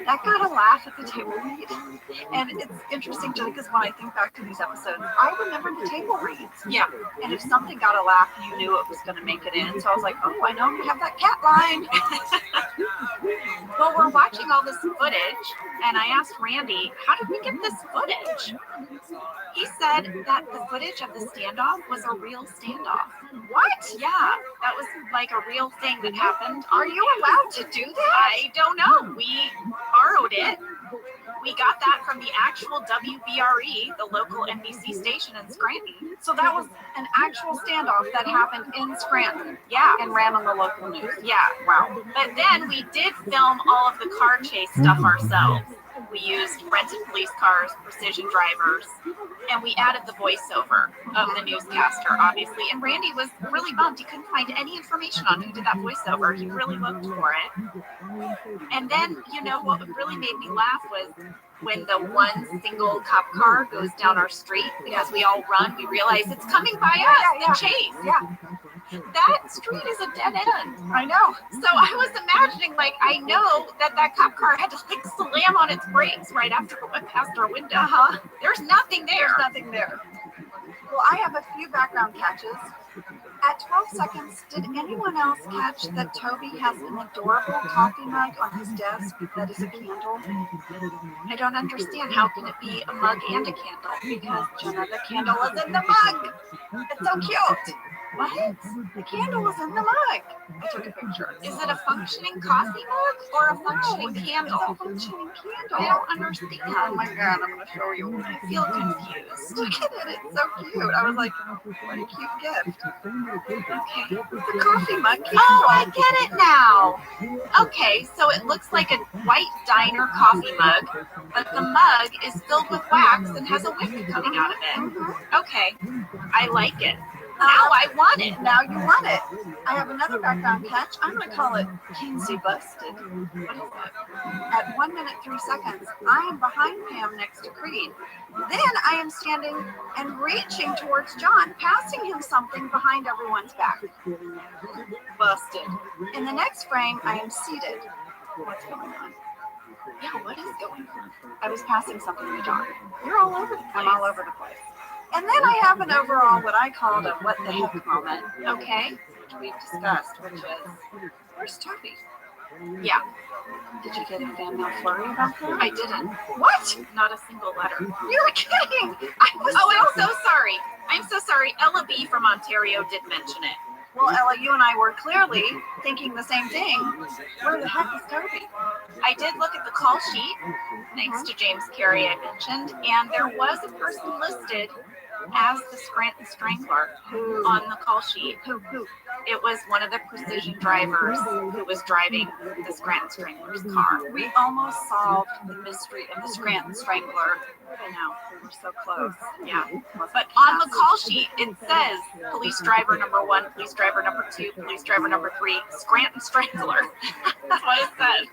That got a laugh at the table read. And it's interesting too because when I think back to these episodes, I remember the table reads. Yeah. And if something got a laugh, you knew it was going to make it in. So I was like, oh, I know you have that cat line. Well, we're watching all this footage, and I asked Randy, how did we get this footage? He said that the footage of the standoff was a real standoff. What? Yeah, that was like a real thing that happened. Are you allowed to do that? I don't know. We borrowed it. We got that from the actual WVRE, the local NBC station in Scranton. So that was an actual standoff that happened in Scranton. Yeah. And ran on the local news. Yeah. Wow. But then we did film all of the car chase stuff ourselves. We used rented police cars, precision drivers, and we added the voiceover of the newscaster, obviously. And Randy was really bummed. He couldn't find any information on who did that voiceover. He really looked for it. And then, you know, what really made me laugh was when the one single cop car goes down our street because we all run, we realize it's coming by us, the chase. Yeah. That street is a dead end. I know. So I was imagining, like, I know that cop car had to, like, slam on its brakes right after it went past our window. There's nothing there. There's nothing there. Well, I have a few background catches. At 12 seconds, did anyone else catch that Toby has an adorable coffee mug on his desk that is a candle? I don't understand. How can it be a mug and a candle? Because Jenna, the candle is in the mug. It's so cute. What? The candle is in the mug. I took a picture. Is it a functioning coffee mug or a functioning candle? It's a functioning candle. I don't understand. Oh my God, I'm going to show you. I feel confused. Look at it. It's so cute. I was like, what a cute gift. Okay. The coffee mug. Oh, I get it now. Okay, so it looks like a white diner coffee mug, but the mug is filled with wax and has a wick coming out of it. Okay, I like it. Now I want it. Now you want it. I have another background catch. I'm going to call it Kinsey Busted. What is it? At 1 minute 3 seconds, I am behind Pam next to Creed. Then I am standing and reaching towards John, passing him something behind everyone's back. Busted. In the next frame, I am seated. What's going on? Yeah, what is going on? I was passing something to John. You're all over the place. I'm all over the place. And then I have an overall, what I called a what the heck moment. Okay. Which we've discussed, which is, where's Toby? Yeah, Did you get a fan mail flurry about that? I didn't. What? Not a single letter. You're kidding! I'm so sorry. I'm so sorry. Ella B from Ontario did mention it. Well, Ella, you and I were clearly thinking the same thing. Where the heck is Toby? I did look at the call sheet, thanks to James Carey I mentioned, and there was a person listed as the Scranton Strangler on the call sheet. Who? It was one of the precision drivers who was driving the Scranton Strangler's car. We almost solved the mystery of the Scranton Strangler. I know, we were so close. Yeah. But on the call sheet, it says police driver number 1, police driver number 2, police driver number 3, Scranton Strangler. That's what it said.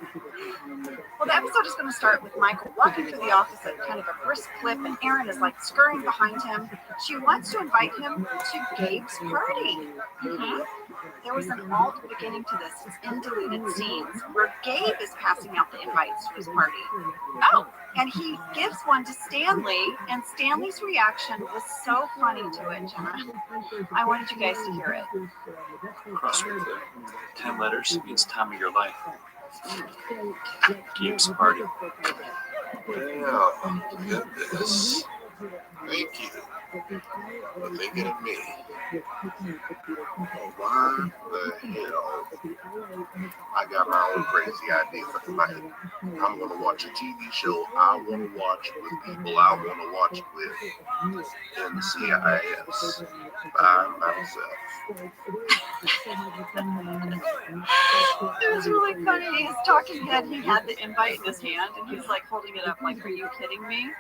Well, the episode is going to start with Michael walking through the office at kind of a brisk clip, and Erin is like scurrying behind him. She wants to invite him to Gabe's party. Mm-hmm. There was an alt beginning to this in deleted scenes where Gabe is passing out the invites to his party. Oh, and he gives one to Stanley, and Stanley's reaction was so funny to it, Jenna. I wanted you guys to hear it. Crossword clue. 10 letters means time of your life. Gabe's party. Yeah, goodness. Thank you for thinking of me. Why the hell? I got my own crazy idea for tonight. I'm going to watch a TV show I want to watch with people I want to watch with in CIS by myself. It was really funny. His talking head, he had the invite in his hand, and he's like holding it up like, are you kidding me?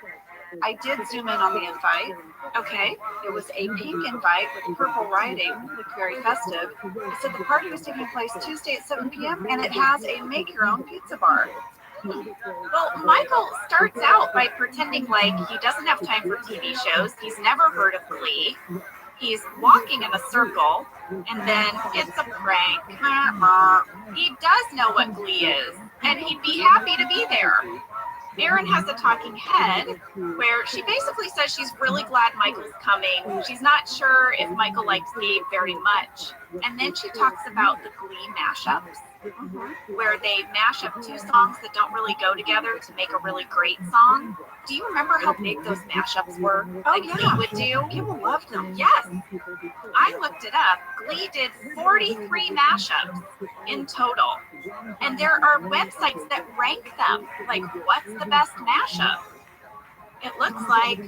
I did zoom in on the invite. okay. It was a pink invite with purple writing, looked very festive. It said the party was taking place Tuesday at 7 p.m. and it has a make-your-own pizza bar. Well, Michael starts out by pretending like he doesn't have time for TV shows. He's never heard of Glee. He's walking in a circle, and then it's a prank. He does know what Glee is, and he'd be happy to be there. Erin has a talking head where she basically says she's really glad Michael's coming. She's not sure if Michael likes Gabe very much. And then she talks about the Glee mashups, where they mash up two songs that don't really go together to make a really great song. Do you remember how big those mashups were? Oh, yeah. Would do? People loved them. Yes. I looked it up. Glee did 43 mashups in total. And there are websites that rank them. Like, what's the best mashup? It looks like,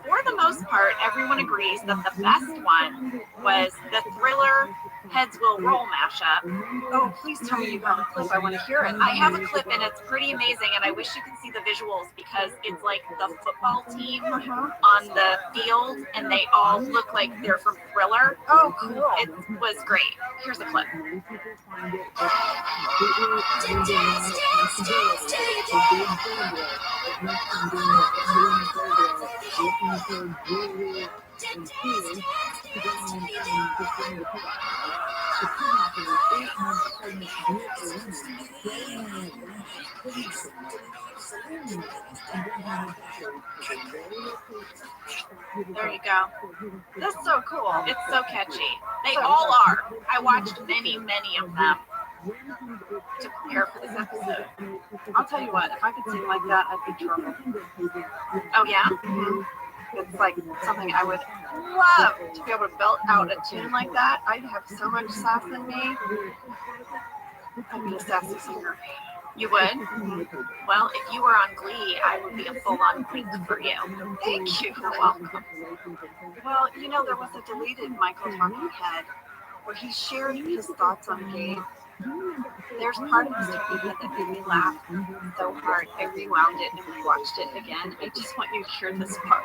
for the most part, everyone agrees that the best one was the Thriller Heads Will Roll mashup. Oh, please tell me you have a clip. I want to hear it. I have a clip, and it's pretty amazing, and I wish you could see the visuals because it's like the football team on the field, and they all look like they're from Thriller. Oh, cool. It was great. Here's a clip. There you go. That's so cool. It's so catchy. They all are. I watched many of them to prepare for this episode. I'll tell you what, if I could sing like that, I'd be trouble. Oh, yeah? Mm-hmm. It's like something I would love to be able to belt out a tune like that. I'd have so much sass in me. I'd be a sassy singer. You would? Well, if you were on Glee, I would be a full-on Glee for you. Thank you. You're welcome. Well, you know, there was a deleted Michael talking head where he shared his thoughts on Gabe. There's part of his talking head that made me laugh so hard. I rewound it and rewatched it again. I just want you to hear this part.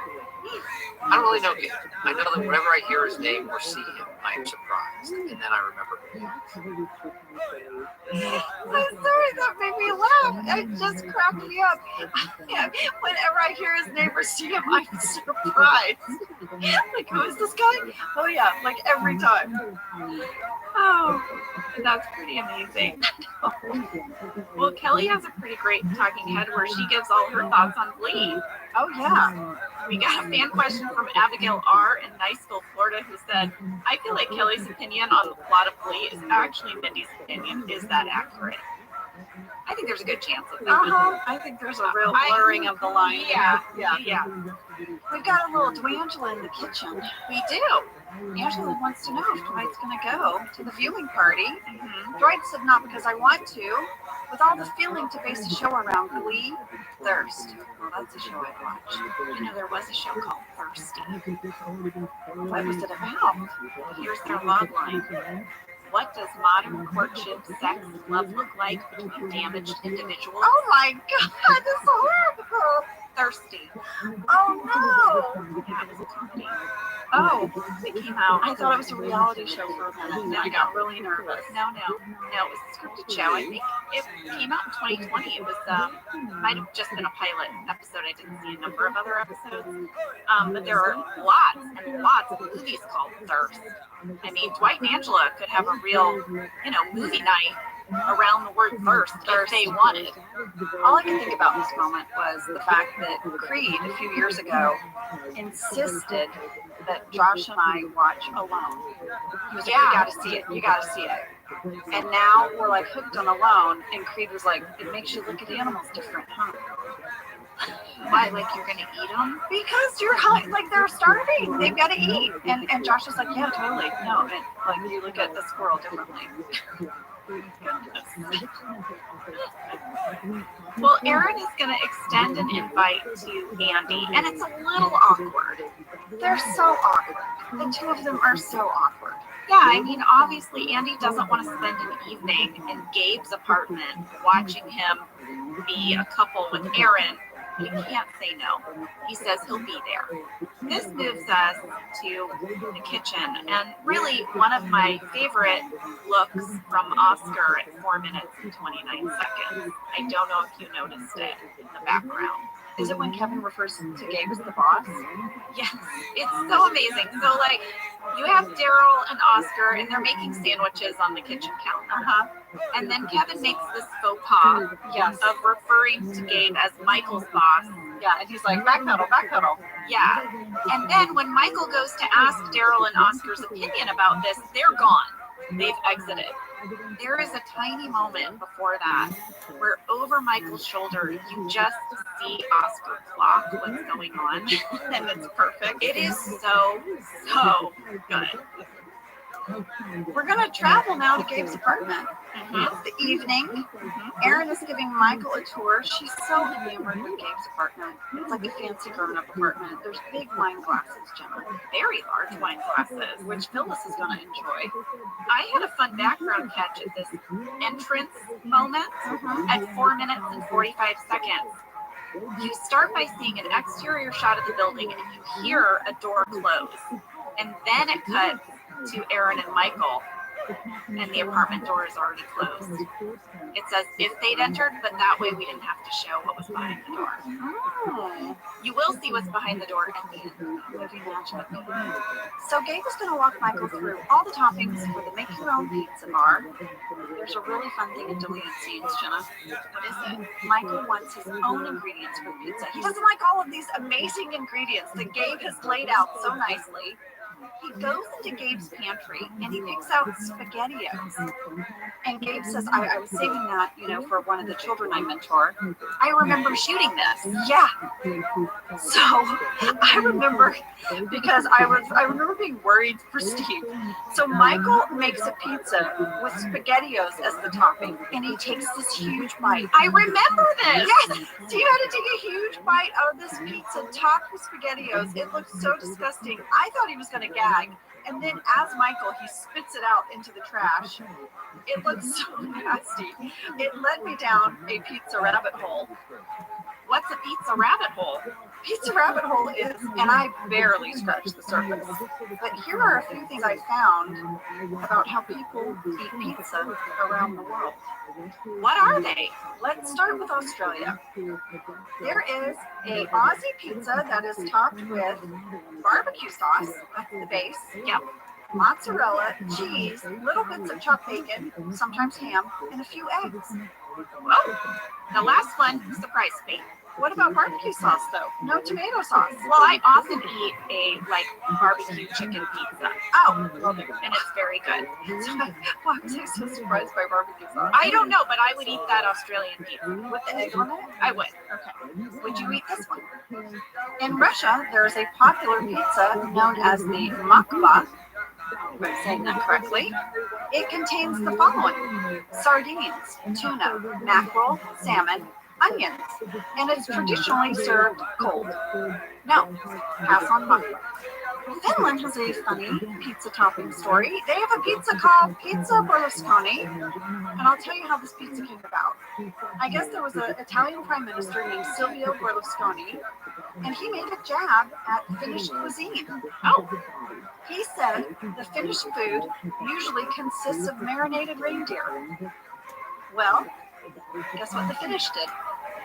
I don't really know Gabe. I know that whenever I hear his name or see him, I am surprised. And then I remember who he is. I'm sorry, that made me laugh. It just cracked me up. Whenever I hear his name or see him, I'm surprised. Like, who is this guy? Oh, yeah, like every time. Oh, that's pretty amazing. Well, Kelly has a pretty great talking head where she gives all her thoughts on Glee. Oh, yeah. We got a fan question from Abigail R. in Niceville, Florida, who said, I feel like Kelly's opinion on the plot of Glee is actually Mindy's opinion. Is that accurate? I think there's a good chance of that. I think there's a real blurring of the line. Yeah. We've got a little Dwangela in the kitchen. We do. Angela wants to know if Dwight's going to go to the viewing party. Dwight said not because I want to. With all the feeling to base a show around Glee, Thirst. Well, that's a show I'd watch. You know, there was a show called Thirsty. What was it about? Here's their log line. What does modern courtship, sex, love look like between damaged individuals? Oh my God, that's horrible. Thirsty. Oh no. Yeah, it was a comedy. Oh, It came out. I thought it was a reality show for a minute. Then I got really nervous. No, it was a scripted show. I think it came out in 2020. It was might have just been a pilot episode. I didn't see a number of other episodes. But there are lots and lots of movies called Thirst. I mean, Dwight and Angela could have a real, movie night around the word thirst if they wanted. All I can think about in this moment was the fact that Creed, a few years ago, insisted that Josh and I watch Alone. He was like, you gotta see it. And now we're like hooked on Alone, and Creed was like, it makes you look at animals different, huh? Why, like you're gonna eat them? Because you're like they're starving. They've got to eat. And Josh was like, yeah, totally. No, like you look at the squirrel differently. Well, Erin is going to extend an invite to Andy, and it's a little awkward. They're so awkward. The two of them are so awkward. Yeah, I mean, obviously, Andy doesn't want to spend an evening in Gabe's apartment watching him be a couple with Erin. He can't say no. He says he'll be there. This moves us to the kitchen, and really one of my favorite looks from Oscar at 4 minutes and 29 seconds. I don't know if you noticed it in the background. Is it when Kevin refers to Gabe as the boss? Yes, it's so amazing. So, like, you have Daryl and Oscar, and they're making sandwiches on the kitchen counter. And then Kevin makes this faux pas of referring to Gabe as Michael's boss. Yeah, and he's like, backpedal. Yeah. And then when Michael goes to ask Daryl and Oscar's opinion about this, they're gone. They've exited. There is a tiny moment before that where over Michael's shoulder, you just see Oscar clock what's going on, and it's perfect. It is so good. We're going to travel now to Gabe's apartment. It's the evening. Erin is giving Michael a tour. She's so enamored with Gabe's apartment. It's like a fancy grown-up apartment. There's big wine glasses, Gemma. Very large wine glasses, which Phyllis is going to enjoy. I had a fun background catch at this entrance moment at 4 minutes and 45 seconds. You start by seeing an exterior shot of the building, and you hear a door close. And then it cuts to Erin and Michael, and the apartment door is already closed. It says if they'd entered, but that way we didn't have to show what was behind the door. You will see what's behind the door at the end of the movie magic. So Gabe is going to walk Michael through all the toppings for the Make Your Own Pizza bar. There's a really fun thing in deleted scenes, Jenna. What is it? Michael wants his own ingredients for the pizza. He doesn't like all of these amazing ingredients that Gabe has laid out so nicely. He goes into Gabe's pantry and he picks out SpaghettiOs. And Gabe says, I was saving that, for one of the children I mentor. I remember shooting this. Yeah. So I remember because I remember being worried for Steve. So Michael makes a pizza with SpaghettiOs as the topping, and he takes this huge bite. I remember this. Yes. Steve had to take a huge bite out of this pizza topped with SpaghettiOs. It looked so disgusting. I thought he was going to gag. And then as Michael, he spits it out into the trash. It looked so nasty. It led me down a pizza rabbit hole. What's a pizza rabbit hole? Pizza rabbit hole is, and I barely scratched the surface. But here are a few things I found about how people eat pizza around the world. What are they? Let's start with Australia. There is a Aussie pizza that is topped with barbecue sauce at the base. Yep. Mozzarella, cheese, little bits of chopped bacon, sometimes ham, and a few eggs. Well, the last one surprised me. What about barbecue sauce though? No tomato sauce. Well, I often eat a barbecue chicken pizza. Oh, well, and it's very good. Why was I so surprised by barbecue sauce? I don't know, but I would eat that Australian pizza. With the egg on it? I would. Okay. Would you eat this one? In Russia, there is a popular pizza known as the makva. If I'm saying that correctly. It contains the following: sardines, tuna, mackerel, salmon, onions, and it's traditionally served cold. No, pass on makva. Finland has a funny pizza topping story. They have a pizza called Pizza Berlusconi, and I'll tell you how this pizza came about. I guess there was an Italian prime minister named Silvio Berlusconi, and he made a jab at Finnish cuisine. Oh, he said the Finnish food usually consists of marinated reindeer. Well, guess what the Finnish did?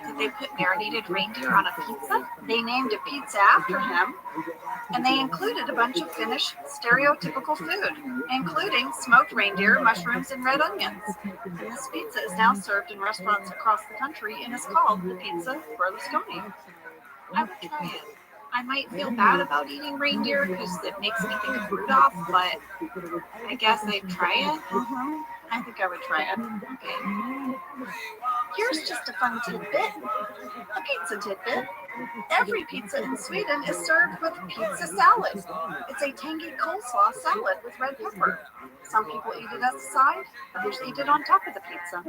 Did they put marinated reindeer on a pizza? They named a pizza after him, and they included a bunch of Finnish stereotypical food, including smoked reindeer, mushrooms, and red onions. And this pizza is now served in restaurants across the country and is called the Pizza Berlusconi. I would try it. I might feel bad about eating reindeer because it makes me think of Rudolph, but I guess I'd try it. I think I would try it. Okay. Here's just a fun tidbit, a pizza tidbit. Every pizza in Sweden is served with pizza salad. It's a tangy coleslaw salad with red pepper. Some people eat it as a side, others eat it on top of the pizza.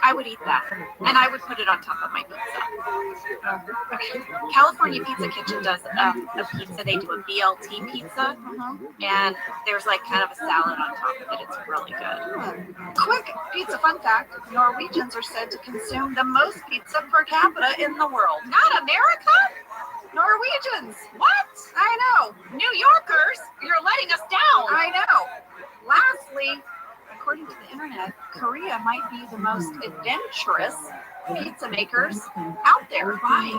I would eat that, and I would put it on top of my pizza. Okay. California Pizza Kitchen does a pizza. They do a BLT pizza, and there's kind of a salad on top of it. It's really good. Quick pizza fun fact: Norwegians are said to consume the most pizza per capita in the world. Not America? Norwegians. What? I know. New Yorkers, you're letting us down. I know. Lastly, according to the internet, Korea might be the most adventurous pizza makers out there. Why?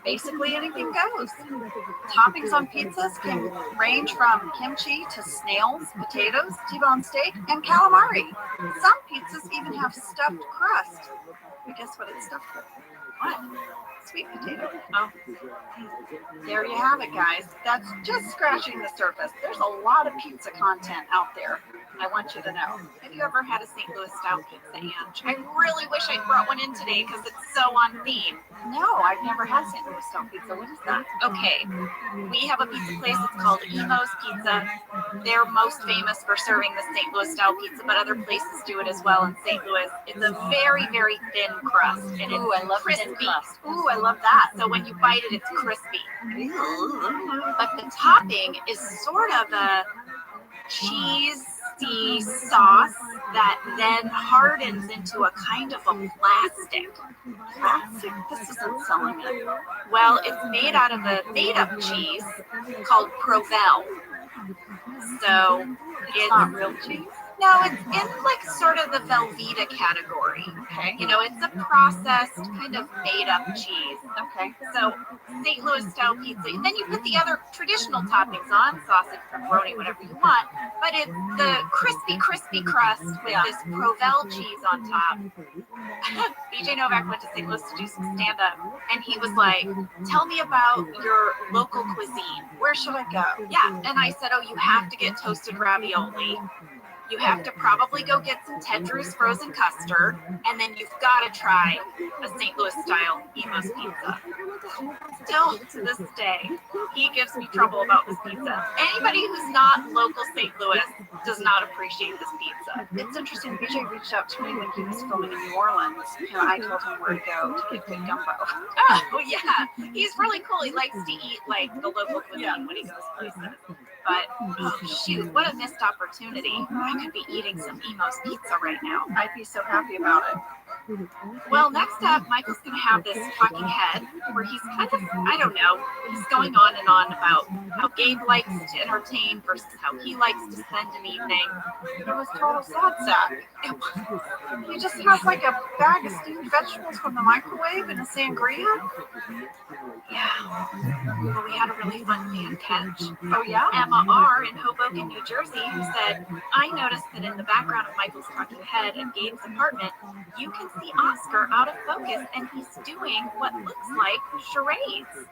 Basically anything goes. Toppings on pizzas can range from kimchi to snails, potatoes, T-bone steak, and calamari. Some pizzas even have stuffed crust. But guess what it's stuffed with? What? Sweet potato. Oh. There you have it, guys. That's just scratching the surface. There's a lot of pizza content out there. I want you to know. Have you ever had a St. Louis style pizza, Ange? I really wish I brought one in today because it's so on theme. No, I've never had St. Louis style pizza. What is that? Okay, we have a pizza place. It's called Emo's Pizza. They're most famous for serving the St. Louis style pizza, but other places do it as well in St. Louis. It's a very, very thin crust, and it's I love crispy. thin crust. Ooh, I love that. So when you bite it, it's crispy. But the topping is sort of a cheesy sauce that then hardens into a kind of a plastic. This isn't selling it. Well, it's made out of a made-up cheese called Provel. So It's not real cheese. No, it's in sort of the Velveeta category. Okay. It's a processed kind of made-up cheese. Okay. So St. Louis style pizza, and then you put the other traditional toppings on, sausage, pepperoni, whatever you want. But it's the crispy crust with this Provel cheese on top. BJ Novak went to St. Louis to do some stand-up, and he was like, "Tell me about your local cuisine. Where should I go?" Yeah, and I said, "Oh, you have to get toasted ravioli. You have to probably go get some Ted Drew's frozen custard, and then you've got to try a St. Louis style Emo's pizza." Still to this day, he gives me trouble about this pizza. Anybody who's not local St. Louis does not appreciate this pizza. It's interesting. BJ reached out to me when he was filming in New Orleans, and I told him where to go to get good gumbo. Oh yeah, he's really cool. He likes to eat the local cuisine when he goes places. But, oh shoot, what a missed opportunity. I could be eating some Emo's pizza right now. I'd be so happy about it. Well, next up, Michael's going to have this talking head where he's kind of, I don't know, he's going on and on about how Gabe likes to entertain versus how he likes to spend an evening. It was total sad sack. He just has a bag of steamed vegetables from the microwave and a sangria. Yeah, Well, we had a really fun fan catch. Oh, yeah? Emma R. in Hoboken, New Jersey, who said, I noticed that in the background of Michael's talking head and Gabe's apartment, you can see Oscar out of focus and he's doing what looks like charades.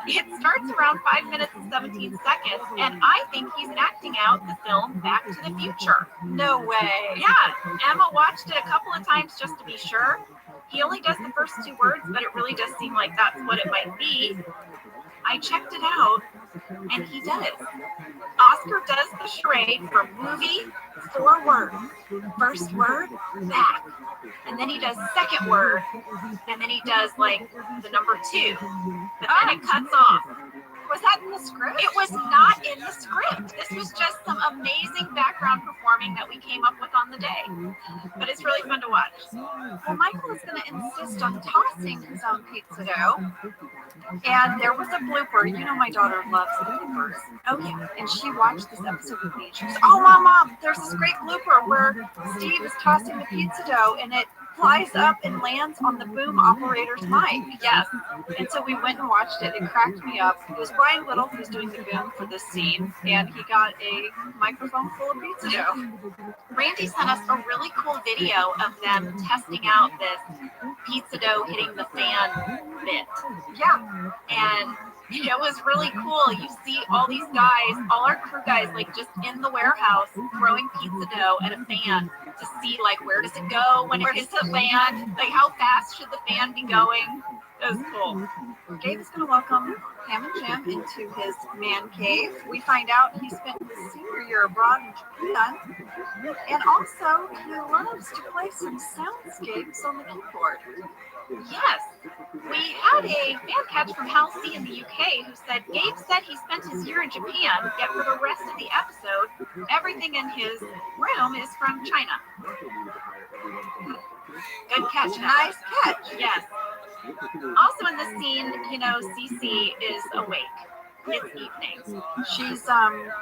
It starts around 5 minutes and 17 seconds, and I think he's acting out the film Back to the Future. No way. Yeah, Emma watched it a couple of times just to be sure. He only does the first 2 words, but it really does seem like that's what it might be. I checked it out, and he does. Oscar does the charade from movie, 4 words. First word, back. And then he does second word, and then he does like the number 2. But then it cuts off. Was that in the script? It was not in the script. This was just some amazing background performing that we came up with on the day. But it's really fun to watch. Well, Michael is going to insist on tossing his own pizza dough. And there was a blooper. You know my daughter loves bloopers. Oh, yeah. And she watched this episode with me. She was, oh, Mom, there's this great blooper where Steve is tossing the pizza dough and it flies up and lands on the boom operator's mic. Yes. And so we went and watched it. It cracked me up. It was Brian Little who's doing the boom for this scene, and he got a microphone full of pizza dough. Randy sent us a really cool video of them testing out this pizza dough hitting the fan bit. Yeah. And it was really cool. You see all these guys, all our crew guys, like just in the warehouse throwing pizza dough at a fan to see like where does it go when it hits the fan, like how fast should the fan be going. It was cool. Gabe's going to welcome Pam and Jim into his man cave. We find out he spent his senior year abroad in Japan, and also he loves to play some soundscapes on the keyboard. Yes. We had a fan catch from Hal C in the UK who said Gabe said he spent his year in Japan, yet for the rest of the episode, everything in his room is from China. Good catch. Nice catch. Yes. Also in the scene, you know, Cece is awake. It's evening. She's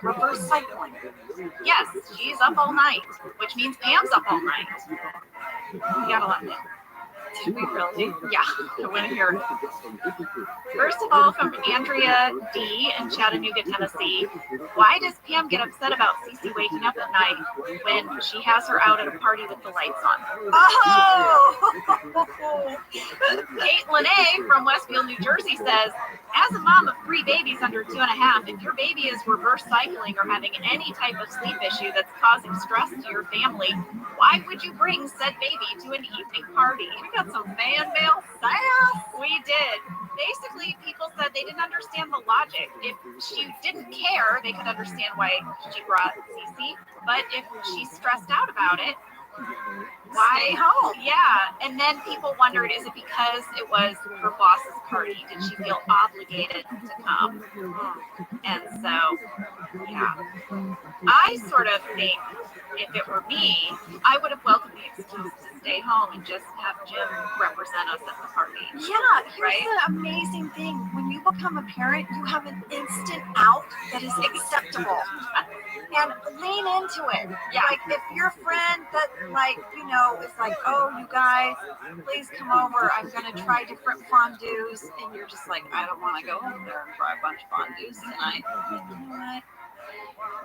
reverse cycling. Yes, she's up all night, which means Pam's up all night. We got a lot there. Did we really? Yeah, I want to hear it. First of all, from Andrea D. in Chattanooga, Tennessee, why does Pam get upset about Cece waking up at night when she has her out at a party with the lights on? Oh! Caitlin A. from Westfield, New Jersey says, as a mom of 3 babies under 2.5, if your baby is reverse cycling or having any type of sleep issue that's causing stress to your family, why would you bring said baby to an evening party? We got some fan mail sass. We did. Basically, people said they didn't understand the logic. If she didn't care, they could understand why she brought Cece. But if she's stressed out about it, why? Stay home. Yeah. And then people wondered, is it because it was her boss's party? Did she feel obligated to come? And so, yeah. I sort of think if it were me, I would have welcomed the excuse to stay home and just have Jim represent us at the party. Yeah, here's right? the amazing thing. When you become a parent, you have an instant out that is acceptable. And lean into it. Yeah. Like, if your friend that, like, you know, is like, oh, you guys, please come over. I'm going to try different fondues. And you're just like, I don't want to go over there and try a bunch of fondues tonight. You know what?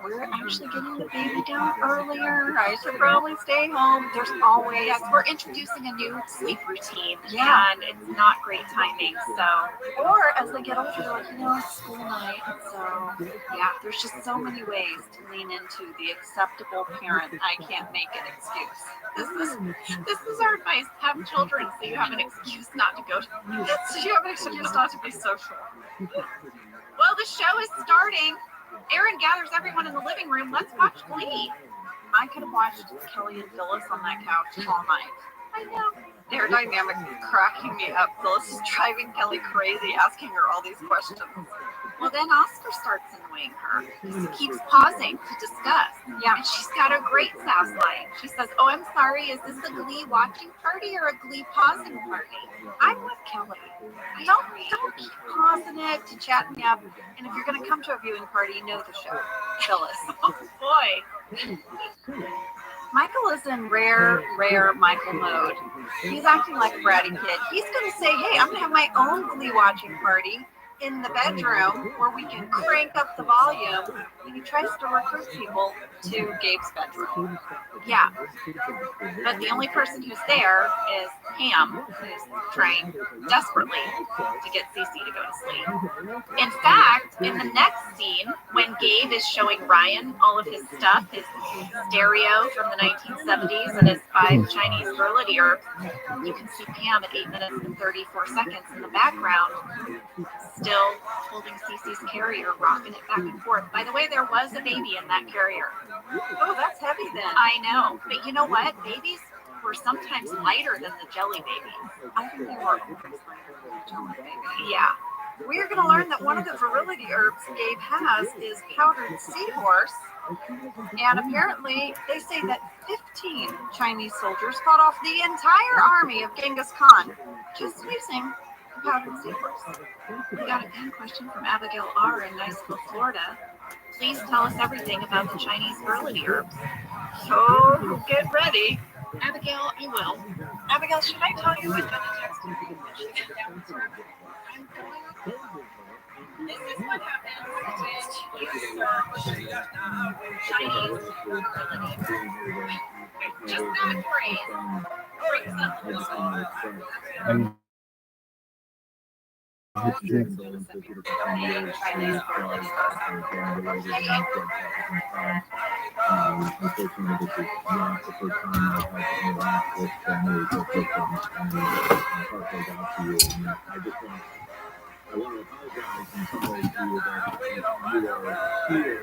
We're actually getting the baby down earlier. I should probably stay home. There's always. Yes, we're introducing a new sleep routine. Yeah. And it's not great timing. So, or as they get older, they're like, you know, it's school night. So, yeah, there's just so many ways to lean into the acceptable parent. I can't make an excuse. This is our advice. Have children so you have an excuse not to go to. So you have an excuse not to be social. Well, the show is starting. Aaron gathers everyone in the living room. Let's watch Glee. I could have watched Kelly and Phyllis on that couch all night. I know. Their dynamic cracking me up. Phyllis is driving Kelly crazy, asking her all these questions. Well, then Oscar starts annoying her. He keeps pausing to discuss. Yeah. And she's got a great sass line. She says, oh, I'm sorry. Is this a Glee watching party or a Glee pausing party? I'm with Kelly. Don't keep pausing it to chat me up. And if you're going to come to a viewing party, know the show. Phyllis. Oh, boy. Michael is in rare Michael mode. He's acting like a bratty kid. He's going to say, hey, I'm going to have my own Glee watching party. in the bedroom where we can crank up the volume, and he tries to recruit people to Gabe's bedroom. Yeah. But the only person who's there is Pam, who's trying desperately to get Cece to go to sleep. In fact, in the next scene, when Gabe is showing Ryan all of his stuff, his stereo from the 1970s and his 5 Chinese virility herbs, you can see Pam at 8 minutes and 34 seconds in the background, still holding Cece's carrier, rocking it back and forth. By the way, there was a baby in that carrier. Oh, that's heavy then. I know, but you know what? Babies were sometimes lighter than the jelly babies. I think they were always lighter than the jelly baby. Yeah. We are going to learn that one of the virility herbs Gabe has is powdered seahorse. And apparently, they say that 15 Chinese soldiers fought off the entire army of Genghis Khan just using powdered seahorse. We got a fan question from Abigail R. in Niceville, Florida. Please tell us everything about the Chinese virility herbs. So get ready. Abigail, I will. Abigail, should I tell you what the text This is what happens when you search Chinese virility. Just that phrase brings up the result. I want to apologize in some ways to you that you are here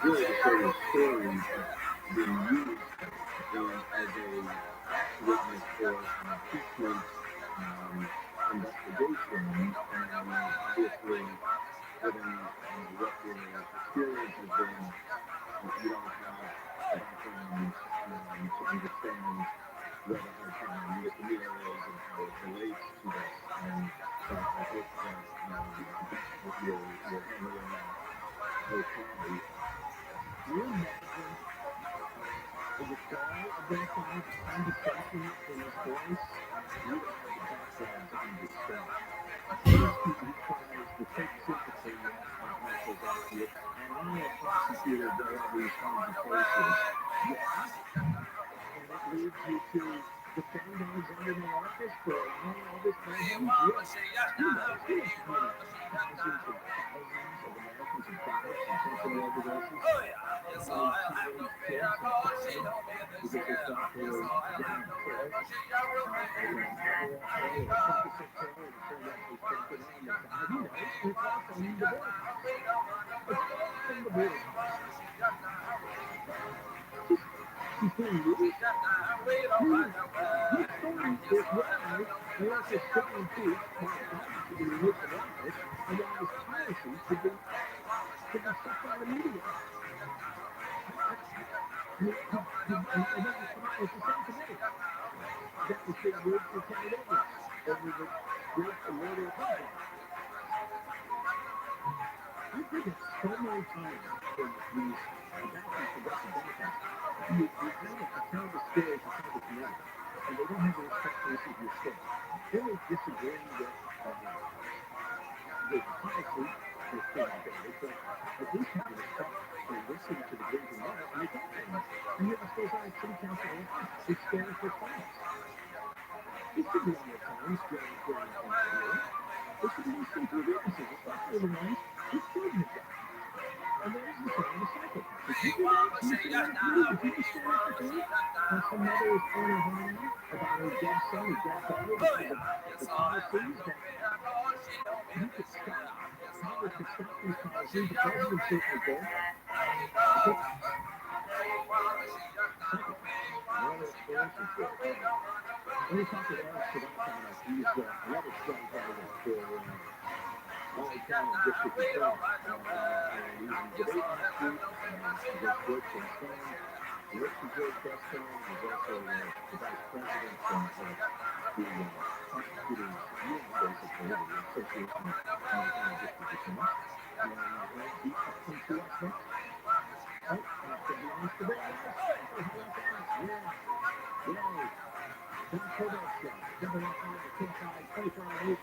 really to share your story, but being used as a witness for an impeachment investigation, and obviously, given what your experience has been, you don't have a background to understand what a hard time with the media is and how it relates to this. And so I hope that you're handling that okay. Do you imagine the reply of that kind of conversation in his voice? You don't have the background to understand. First, he tries to take sympathy and answers at you, and then the prosecutor does all these kinds of cases. Yes. And it leads you to defend Alexander Mayorkas for allowing all this mayhem? Yes. Who knows? Who knows how many thousands of Americans have died from fentanyl overdoses? How many teenage kids have died because they thought they were getting a pill, an Adderall pill or a Percocet pill, and it turned out it was fentanyl and they died? Who knows? And it's all from the border cops. It's all from the border cops. He's being released. This story is why Mayorkas couldn't impeach Mark Biden to be removed from office, and why his policies could be shut down immediately. And it's the same today. That was being moved for 10 days over the rape and murder of Republicans. I think it's so many times in these Democrats, progressive Democrats, you have a terrible story to tell the community, and they don't have the respect for this as your story. They may disagree with the policy that's being debated, but at least have the respect for listening to the great and right, and they talk to them. And yet, as those are city council elections, it's scared for clients. This should be on their phones during interviewing. This should be listening to the witnesses, especially the ones whose children have died. And there is the same in the cycle. If you do that, you say that if you just stand up for me, and some mother is pouring her heart out about her dead son or dead daughter because of the policies that you could stop. Congress could stop these policies. The president certainly could. Second, another explanation for it. Let me talk to Eric Savantano. He's another strong candidate for LA County District Attorney. And he's in debate next week against George Gaston. He works for George Gaston. He's also the vice president of the prosecutors union, basically, the Association of LA County District Attorneys. And he comes to us next. Oh, after he wants to bring us. How about that? Yeah. Yay. Don't kill that show. Double up on the 25 24 hour news.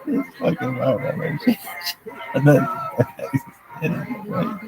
It's fucking viral. And then right.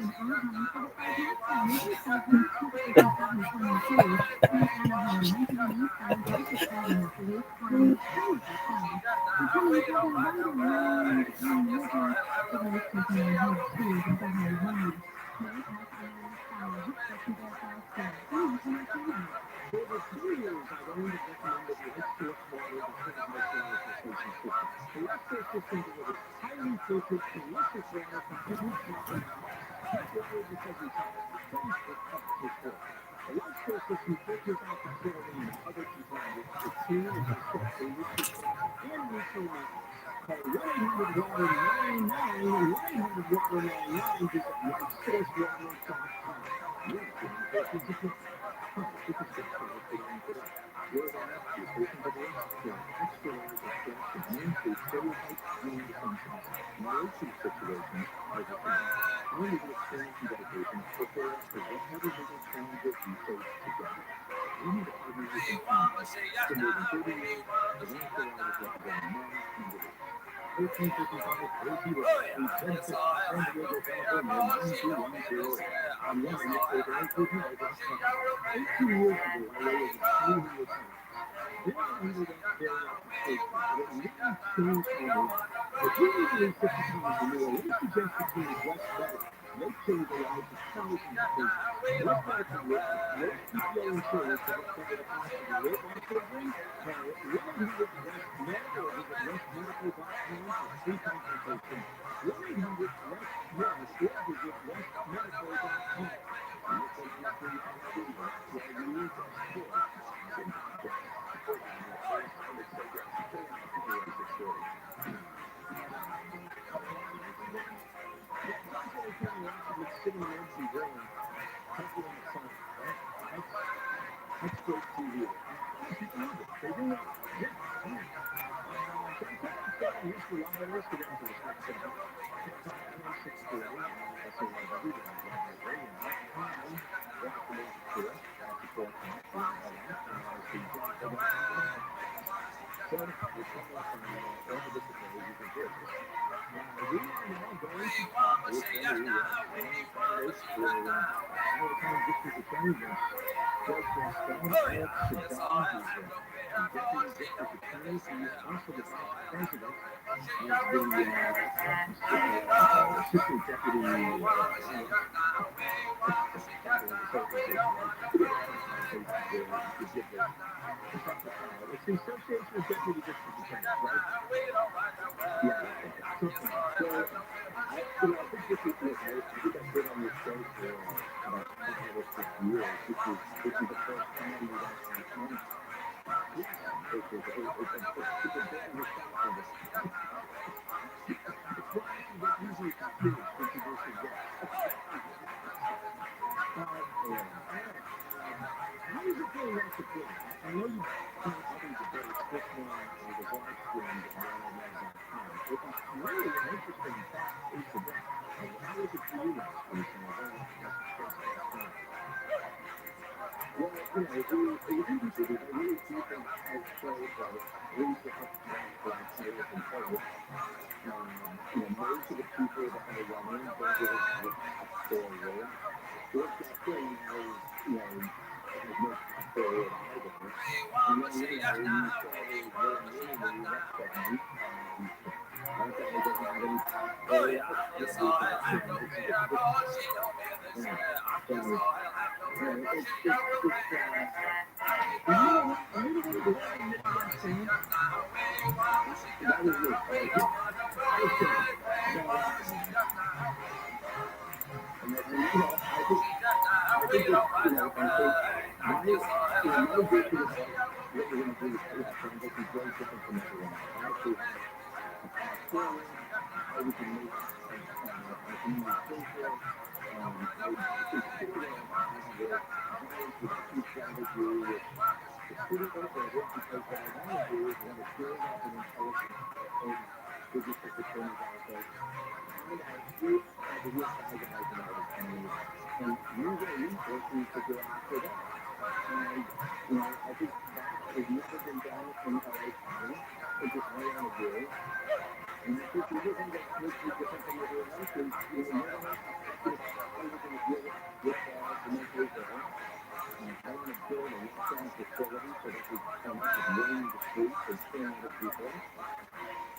other people.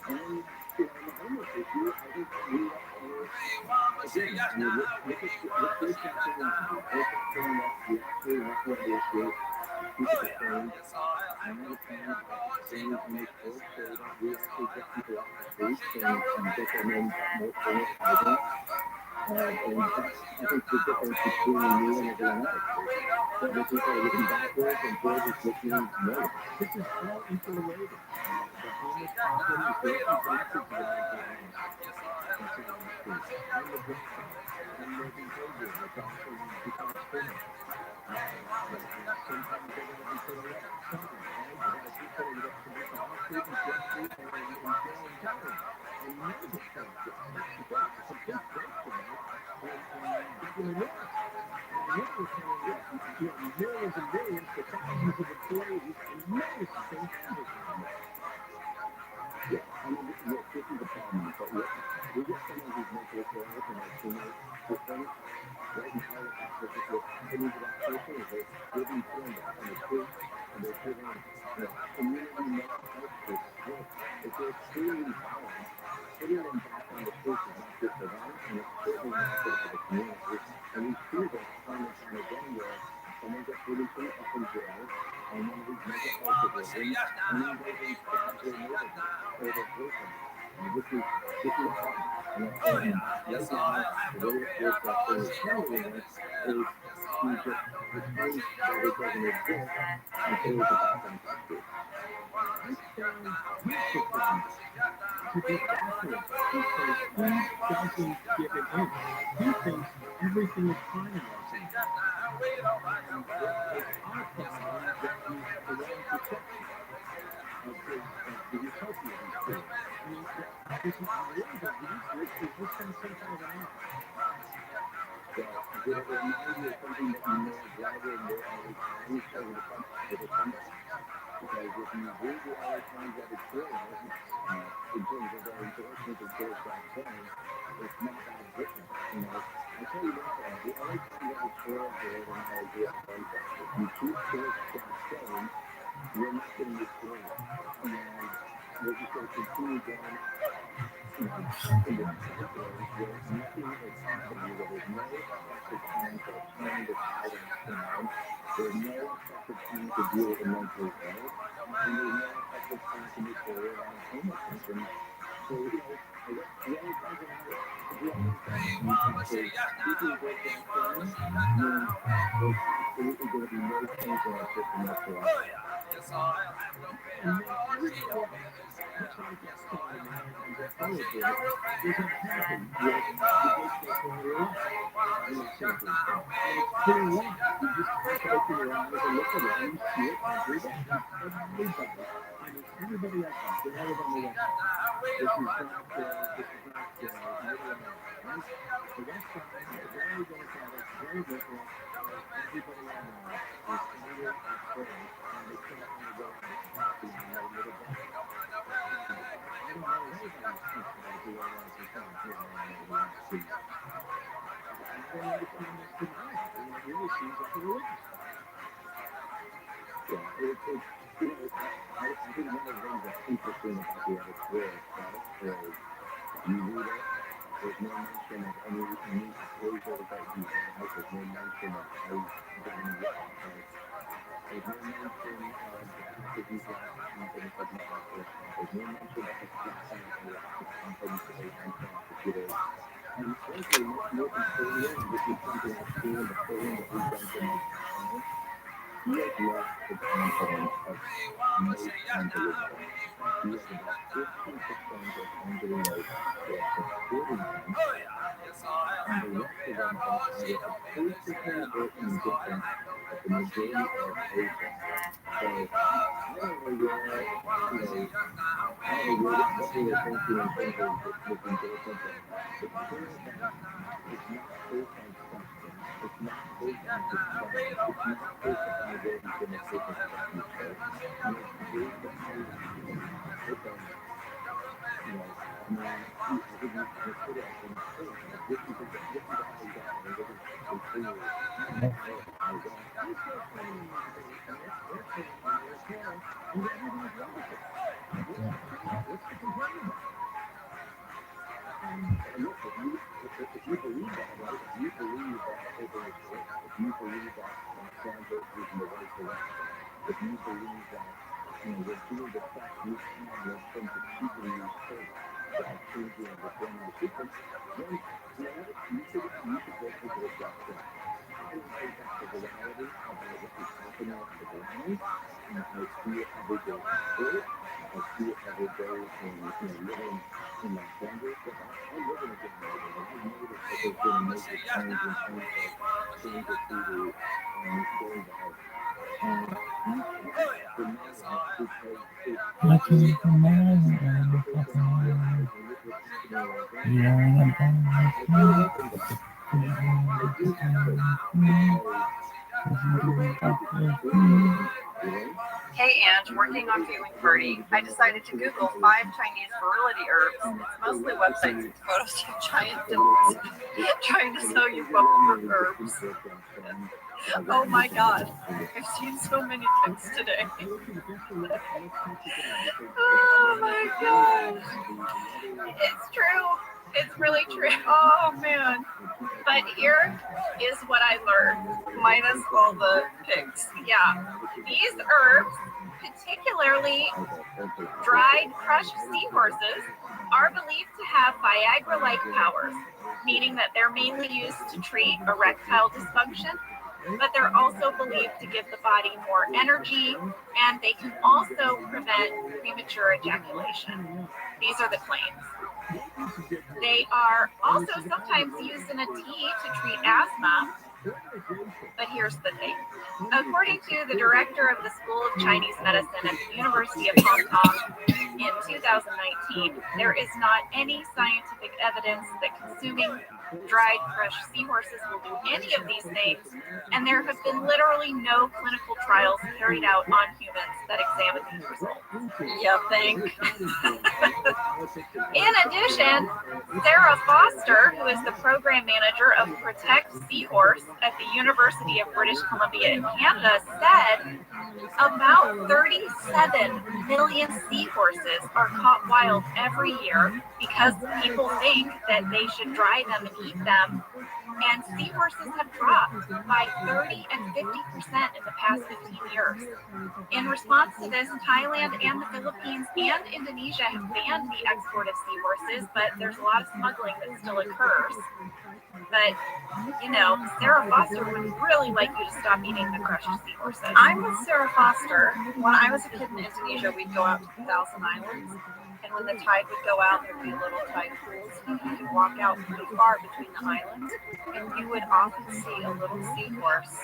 And, the homeless issue, I think we again, look at something that we actually want to do is keep it the same. I understand about things in this court so that we actually get people off the streets and get them in more permanent housing. And that's, I think, the difference between me and everyone else. Other people are looking backwards and George is looking north. This is all interrelated. The homeless problem is very connected to the mental illness that's on the street. And the drug problem. And the behavior that's also become criminal. Sometimes they're going to be put away. Something, right? A lot of people are going to come to our street and drug street and in jail and dying. And none of this kind of stuff. That's great. It's a big breakthrough in government law. And I know we're telling millions and millions to thousands of employees and millions of things happening. Yeah, I mean, look, this is the problem. But look, we get someone who's mentally ill and they're senior citizens. Right now, what's happening to that person is they're being thrown back on the street and they're giving community mental health support. If they're extremely violent, putting them back on the streets is not good for them, and it's certainly not good for the community. And we see this time and time again where someone gets released up in jail on one of these mental health divisions, and then goes and stabs their neighbor or their boyfriend. And this is hard. And right now, the way it works out in the family is to just pretend that it doesn't exist until it's back on the street. I stand with the family to be accurate because he doesn't give it in. He thinks everything is fine in Los Angeles. And it's our problem that we have the wrong perception of the utopia he's created. I mean, this is amazing. Is this from some kind of an app? Well, did it remind you of something that you may have read in the LA Times over the summer? Because if you read the LA Times editorial, in terms of their endorsement of George Stone, it's not that different. I tell you one thing, the LA Times editorial here, and I agree on one thing. If you keep George Stone, you're not getting your story. And we're just going to continue down in this pathway where nothing is happening, where there's no effective plan to turn the tide on crime, there's no effective plan to deal with the mentally ill, and there's no effective plan to move forward on homelessness. And so, I guess the only time that I agree on one thing, and keeping George Stone means there's absolutely going to be no change in our system whatsoever. And then everybody else looks like it's fine and they're celebrating. There's a happy with the big stakeholder life. And it's simple. And it's clear life. You just have to open your eyes and look around and see it every day. Everybody. I mean, everybody I talk to, all of them are like, this is not middle right? The West Side is very democratic, very liberal. Everybody I know is angry and afraid, and they can't want to go out and talk to no middle ground. I don't know anybody else who I want to talk to the last 2 years. And I don't understand this denial. It really seems like a religious thing. Yeah, I think one of the things that's interesting about the editorial itself is you read it, there's no mention of any proposals that he has, there's no mention of how he's getting the office, there's no mention of the fact that he's lost confidence of law enforcement, there's no mention of the fact that he lost the confidence of prosecutors. And frankly, most importantly, and this is something I've seen in the polling that we've done for my campaign, he has lost the confidence of most individuals. He has about 15% of individuals who are supporting him, and the rest of them are either opposed to him or indifferent, but the majority are opposed to him. So I don't know where, I don't know what they were thinking in terms of this endorsement, but it's clear that it's not based on substance. It's not based on his plan. It's not based upon where he's going to take us in the future. And it's based upon, okay, I mean, I think you kind of put it at the point. Like, this is how he got there. This is continue. And I'm still planning on maintaining, and they're planning on maintaining, and everybody's wonderful. We're Hey, Ange, working on viewing party. I decided to Google 5 Chinese virility herbs. It's mostly websites with photos of giant dimples trying to sell you bubble herbs. Oh my god, I've seen so many pics today. Oh my god. It's true. It's really true. Oh man. But here is what I learned, minus all the pics. Yeah, these herbs, particularly dried crushed seahorses, are believed to have Viagra-like powers, meaning that they're mainly used to treat erectile dysfunction, but they're also believed to give the body more energy, and they can also prevent premature ejaculation. These are the claims. They are also sometimes used in a tea to treat asthma. But here's the thing. According to the director of the School of Chinese Medicine at the University of Hong Kong in 2019, there is not any scientific evidence that consuming dried crushed seahorses will do any of these things, and there have been literally no clinical trials carried out on humans that examine these results. You think? In addition, Sarah Foster, who is the program manager of Protect Seahorse at the University of British Columbia in Canada, said about 37 million seahorses are caught wild every year because people think that they should dry them and eat them. And seahorses have dropped by 30 and 50% in the past 15 years. In response to this, Thailand and the Philippines and Indonesia have banned the export of seahorses, but there's a lot of smuggling that still occurs. But, you know, Sarah Foster would really like you to stop eating the crushed seahorses. I'm with Sarah Foster. When I was a kid in Indonesia, we'd go out to the Thousand Islands. And when the tide would go out, there'd be little tide pools. And you could walk out pretty far between the islands. And you would often see a little seahorse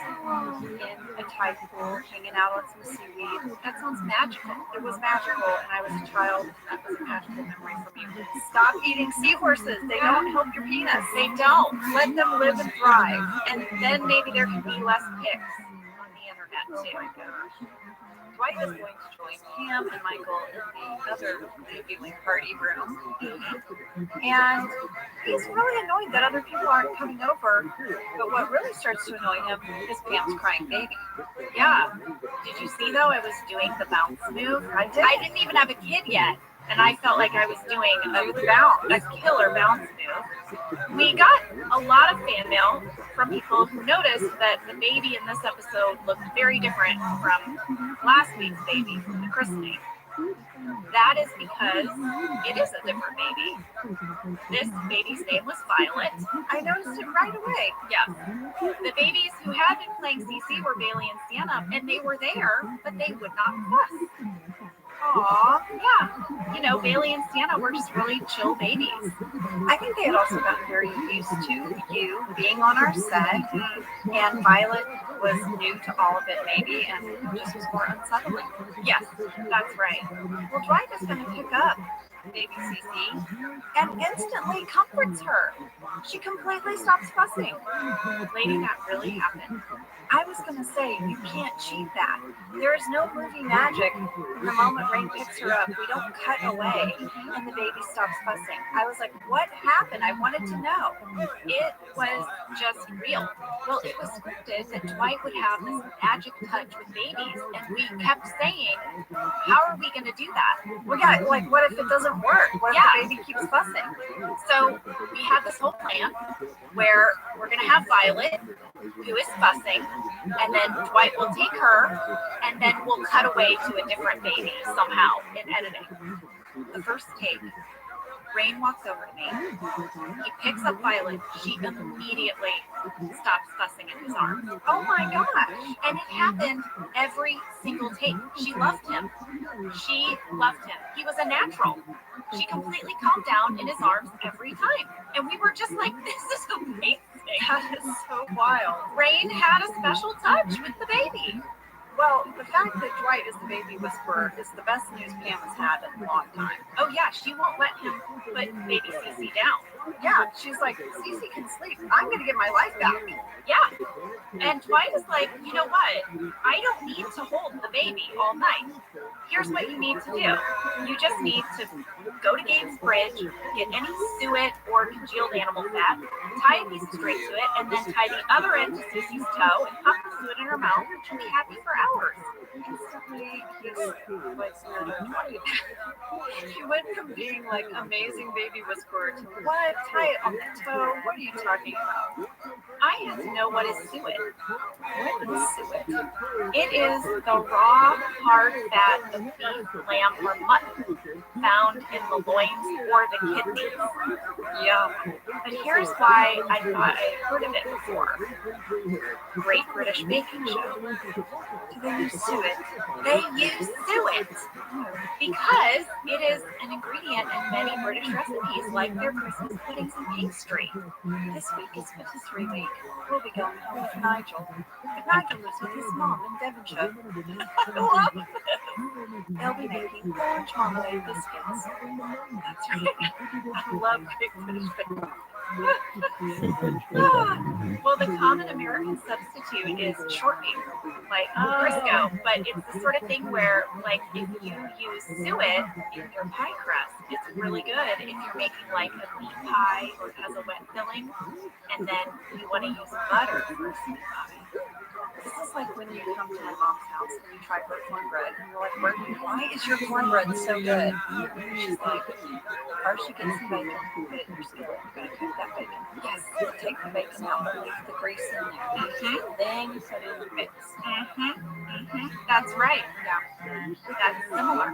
in a tide pool hanging out on some seaweed. That sounds magical. It was magical. And I was a child. And that was a magical memory for me. Stop eating seahorses. They don't help your penis. They don't. Let them live and thrive. And then maybe there can be less pics on the internet too. Dwight is going to join Pam and Michael in the other viewing party room. And he's really annoyed that other people aren't coming over. But what really starts to annoy him is Pam's crying baby. Yeah. Did you see, though, I was doing the bounce move? I didn't even have a kid yet. And I felt like I was doing a killer bounce move. We got a lot of fan mail from people who noticed that the baby in this episode looked very different from last week's baby from the christening. That is because it is a different baby. This baby's name was Violet. I noticed it right away. Yes. The babies who had been playing CC were Bailey and Sienna, and they were there, but they would not fuss. Aw, yeah. You know, Bailey and Sienna were just really chill babies. I think they had also gotten very used to you being on our set, and Violet was new to all of it maybe, and just was more unsettling. Yes, that's right. Well, Dwight is going to pick up baby Cece, and instantly comforts her. She completely stops fussing. Lady, that really happened. I was going to say, you can't cheat that. There is no movie magic. From the moment Rain picks her up, we don't cut away, and the baby stops fussing. I was like, what happened? I wanted to know. It was just real. Well, it was scripted that Dwight would have this magic touch with babies, and we kept saying, how are we going to do that? Well, yeah, like what if it doesn't work? What if the baby keeps fussing? So we had this whole plan where we're going to have Violet, who is fussing, and then Dwight will take her, and then we'll cut away to a different baby somehow in editing. The first take, Rain walks over to me. He picks up Violet. She immediately stops fussing in his arms. Oh my gosh. And it happened every single take. She loved him. She loved him. He was a natural. She completely calmed down in his arms every time. And we were just like, this is amazing. That is so wild. Rain had a special touch with the baby. Well, the fact that Dwight is the baby whisperer is the best news Pam has had in a long time. Oh yeah, she won't let him put baby Cece down. Yeah, she's like, Cece can sleep. I'm going to get my life back. Yeah. And Dwight is like, you know what? I don't need to hold the baby all night. Here's what you need to do. You just need to go to Gabe's Bridge, get any suet or congealed animal fat, tie a piece of string to it, and then tie the other end to Cece's toe and pop the suet in her mouth, and she'll be happy for hours. Instantly, he's like Dwight. He went from being like amazing baby whisperer to what? Tie it on the toe? What are you talking about? I had to know what is suet. What is suet? It is the raw, hard fat of beef, lamb, or mutton found in the loins or the kidneys. Yum. But here's why I thought I had heard of it before. Great British Baking Show. Do they use suet? They use suet because it is an ingredient in many British recipes, like their Christmas puddings and pastry. This week is Patisserie Week. We'll be going home with Nigel. But Nigel lives with his mom in Devonshire. I love this. They'll be making orange marmalade biscuits. That's right. I love Great British Baking. Well, the common American substitute is shortening, like Crisco, but it's the sort of thing where, like, if you use suet in your pie crust, it's really good if you're making like a meat pie or it has a wet filling, and then you want to use butter for a sweet pie. This is like when you come to my mom's house and you try her cornbread, and you're like, why is your cornbread so good? And she's like, first you get some bacon, put it in your skillet, you're going to cook that bacon. Yes, take the bacon out, leave the grease in there. Then you put it in the mix. That's right. Yeah, that's similar.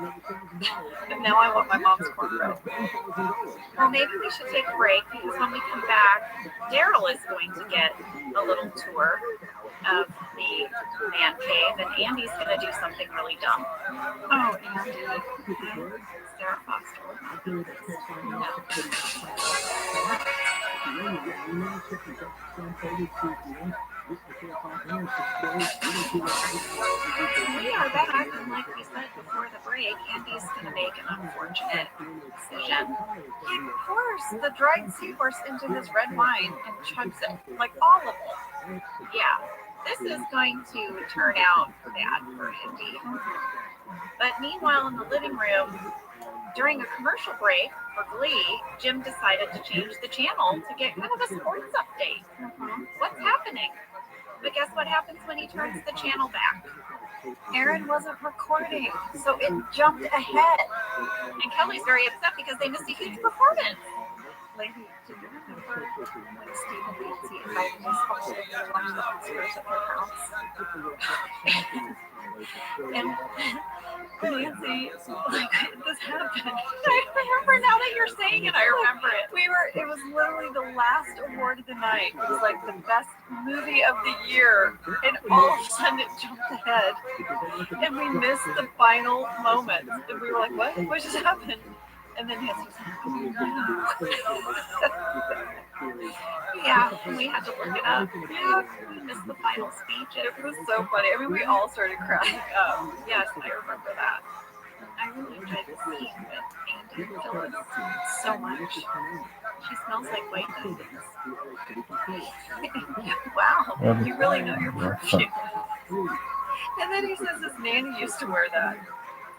But now I want my mom's cornbread. Well, maybe we should take a break because when we come back, Daryl is going to get a little tour of the man cave, and Andy's going to do something really dumb. Oh, Andy. Sarah Foster. We are back, and like we said before the break, Andy's going to make an unfortunate decision. He pours the dried seahorse into his red wine and chugs it, like all of it. Yeah, this is going to turn out bad for Andy. But meanwhile, in the living room, during a commercial break for Glee, Jim decided to change the channel to get kind of a sports update. What's happening? But guess what happens when he turns the channel back? Aaron wasn't recording, so it jumped ahead. And Kelly's very upset because they missed a huge performance. Lady, do you remember when Steve and Nancy invited us all over to watch the Oscars at their house? And Nancy, like, this happened. I remember now that you're saying it, I remember it. It was literally the last award of the night. It was like the best movie of the year. And all of a sudden it jumped ahead. And we missed the final moment. And we were like, what just happened? And then Nancy was like, yeah, we had to look it up. Yeah, we missed the final speech. It was so funny. I mean, we all started cracking up. Yes, I remember that. I really enjoyed the scene with Andy Phyllis so much. She smells like white diamonds. Wow, you really know your perfume. And then he says his nanny used to wear that.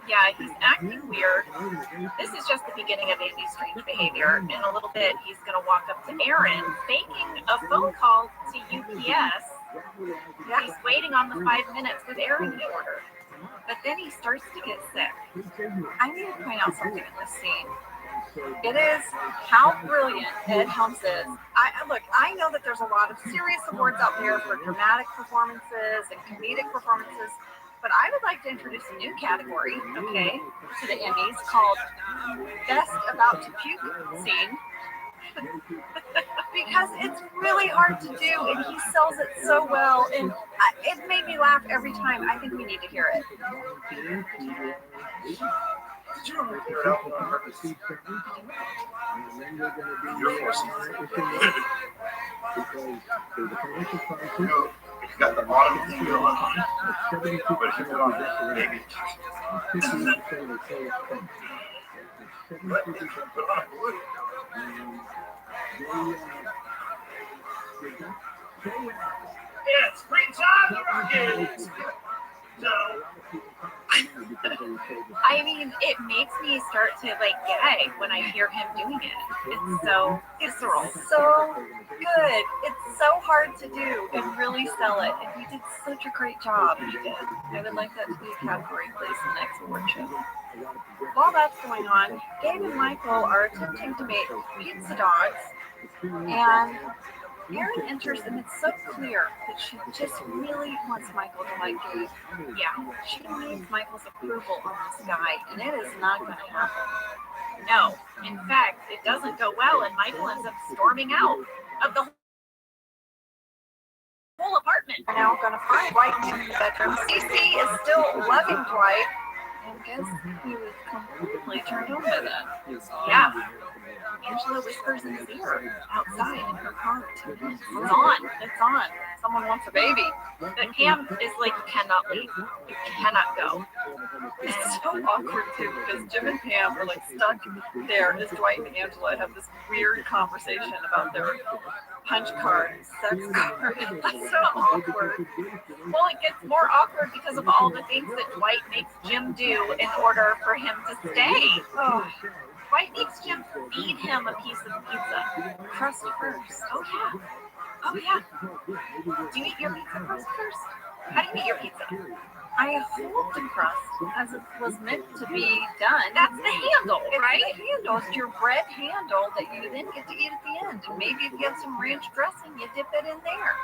Yeah, he's acting weird. This is just the beginning of Andy's strange behavior. In a little bit, he's going to walk up to Aaron, faking a phone call to UPS. He's waiting on the 5 minutes with Aaron he ordered. But then he starts to get sick. I need to point out something in this scene. It is how brilliant Ed Helms is. I know that there's a lot of serious awards out there for dramatic performances and comedic performances, but I would like to introduce a new category, okay, to the Emmys called Best About to Puke Scene. Because it's really hard to do, and he sells it so well, and it made me laugh every time. I think we need to hear it. Did you ever clear it out on purpose? You're forcing it. You know, if you got the bottom finger on it, but if you put it on maybe but if you put it on wood. It's free time to rock it. I mean, it makes me start to gag when I hear him doing it. It's so visceral, so good. It's so hard to do and really sell it. And he did such a great job. He did. I would like that to be a category place in the next award show. While that's going on, Gabe and Michael are attempting to make pizza dogs, and Erin enters, and it's so clear that she just really wants Michael to like Gabe. Yeah, she needs Michael's approval on this guy, and it is not going to happen. No, in fact, it doesn't go well, and Michael ends up storming out of the whole apartment. We're now going to find Dwight in the bedroom. Cece is still loving Dwight, and guess he was completely turned on by that. Yeah. Angela whispers in his ear outside in her car. It's on. Someone wants a baby. But Pam is like, you cannot leave. You cannot go. It's so awkward too, because Jim and Pam are stuck there as Dwight and Angela have this weird conversation about their punch card, sex card. That's so awkward. Well, it gets more awkward because of all the things that Dwight makes Jim do in order for him to stay. Oh. Dwight makes Jim feed him a piece of pizza. Crust first. Oh, yeah. Do you eat your pizza crust first? How do you eat your pizza? I hold the crust as it was meant to be done. That's the handle, right? It's the handle. It's your bread handle that you then get to eat at the end. Maybe if you have some ranch dressing, you dip it in there.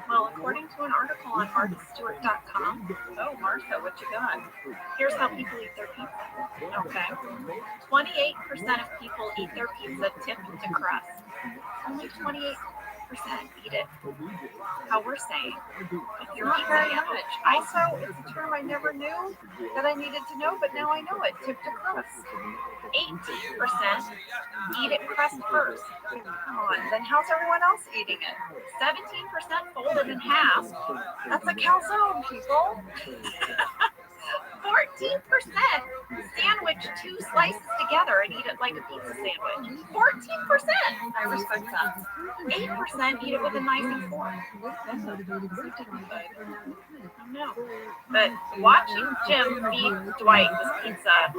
Well, according to an article on MarthaStewart.com, oh, Martha, what you got? Here's how people eat their pizza. Okay. 28% of people eat their pizza tipped to crust. Only 28% eat it how we're saying. You're not very much. ISO is a term I never knew that I needed to know, but now I know it. Tipped to crust. 18% eat it crust first. Come on, then how's everyone else eating it? 17% folded in half. That's a calzone, people. 14% sandwich 2 slices together and eat it like a pizza sandwich. 14%! I respect that. 8% eat it with a knife and fork. That's so dignified. Oh no. But watching Jim feed Dwight this pizza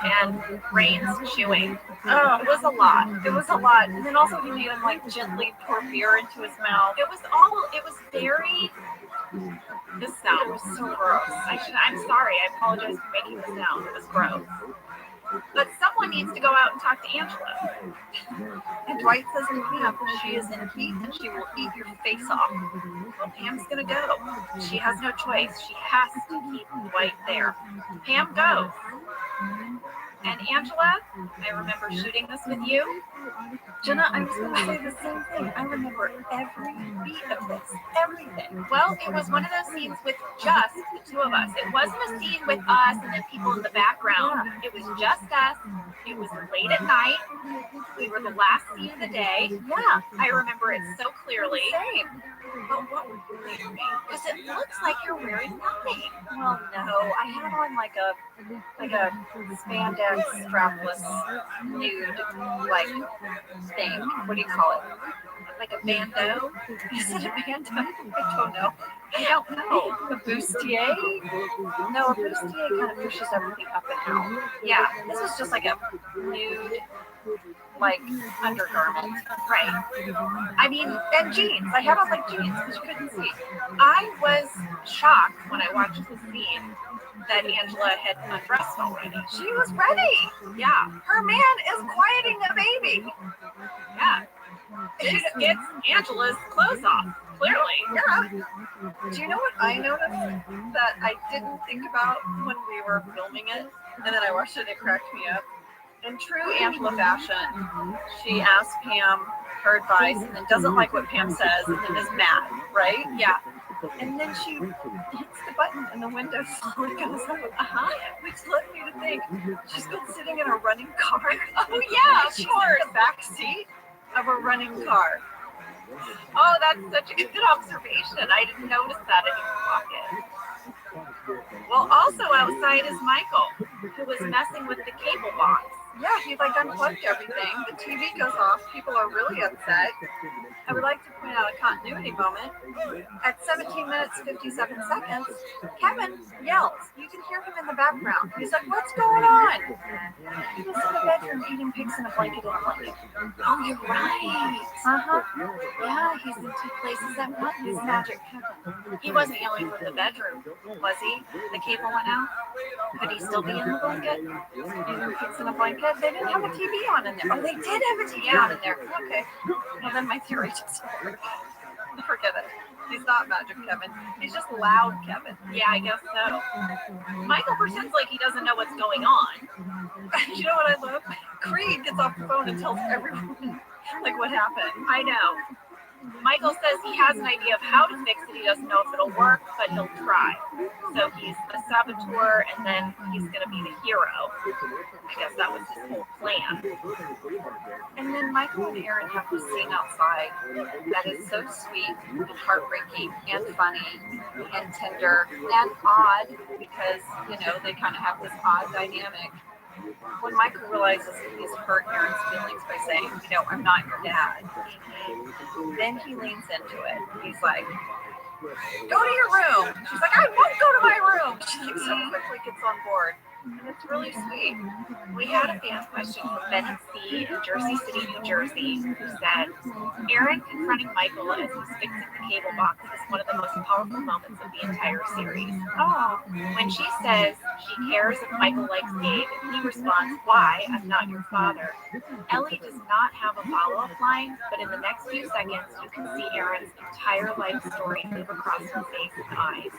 and Rain's chewing, oh, it was a lot. And then also he made him gently pour beer into his mouth. It was very... This sound was so gross. I'm sorry. I apologize for making the sound. It was gross. But someone needs to go out and talk to Angela. And Dwight says to Pam, she is in heat and she will eat your face off. Well, Pam's going to go. She has no choice. She has to keep Dwight there. Pam goes. And Angela, I remember shooting this with you. Jenna, I was going to say the same thing. I remember every beat of this, everything. Well, it was one of those scenes with just the two of us. It wasn't a scene with us and then people in the background. Yeah. It was just us. It was late at night. We were the last scene of the day. Yeah. I remember it so clearly. Same. But what do you mean? Because it looks like you're wearing nothing. Well, no, I had on like a spandex strapless nude like thing. What do you call it? Like a bandeau? Is it a bandeau? I don't know. I don't know. A bustier? No, a bustier kind of pushes everything up and out. Yeah, this was just like a nude, like, undergarment. Right. I mean, and jeans. I had on like jeans because you couldn't see. I was shocked when I watched the scene that Angela had undressed already. She was ready. Yeah. Her man is quieting the baby. Yeah. She gets Angela's clothes off, clearly. Yeah. Do you know what I noticed that I didn't think about when we were filming it? And then I watched it and it cracked me up. In true Angela fashion, she asks Pam her advice and then doesn't like what Pam says and then is mad, right? Yeah. And then she hits the button and the window slowly goes up. Which led me to think she's been sitting in a running car. Oh yeah, of course. The back seat of a running car. Oh, that's such a good observation. I didn't notice that in your pocket. Well, also outside is Michael, who was messing with the cable box. Yeah, he like unplugged everything. The TV goes off. People are really upset. I would like to point out a continuity moment. At 17 minutes, 57 seconds, Kevin yells. You can hear him in the background. He's like, what's going on? He was in the bedroom eating pigs in a blanket in a blanket. Oh, you're right. Uh-huh. Yeah, he's in two places at once. He's Magic Kevin. He wasn't yelling from the bedroom, was he? The cable went out? Could he still be in the blanket? Eating pigs in a blanket? They didn't have a TV on in there. Oh, they did have a TV on in there. Okay. Well, then my theory just worked. Forget it. He's not Magic Kevin. He's just loud Kevin. Yeah, I guess so. Michael pretends like he doesn't know what's going on. You know what I love? Creed gets off the phone and tells everyone like what happened. I know. Michael says he has an idea of how to fix it. He doesn't know if it'll work, but he'll try. So he's the saboteur, and then he's going to be the hero. I guess that was his whole plan. And then Michael and Aaron have this scene outside that is so sweet and heartbreaking and funny and tender and odd because, you know, they kind of have this odd dynamic. When Michael realizes that he's hurt Aaron's feelings by saying, you know, I'm not your dad, then he leans into it. He's like, go to your room. She's like, I won't go to my room. She like so quickly gets on board. And it's really sweet. We had a fan question from Bennett C. in Jersey City, New Jersey, who said, Aaron confronting Michael as he's fixing the cable box is one of the most powerful moments of the entire series. Oh. When she says she cares if Michael likes Gabe, and he responds, why? I'm not your father. Ellie does not have a follow-up line, but in the next few seconds, you can see Aaron's entire life story move across her face and eyes.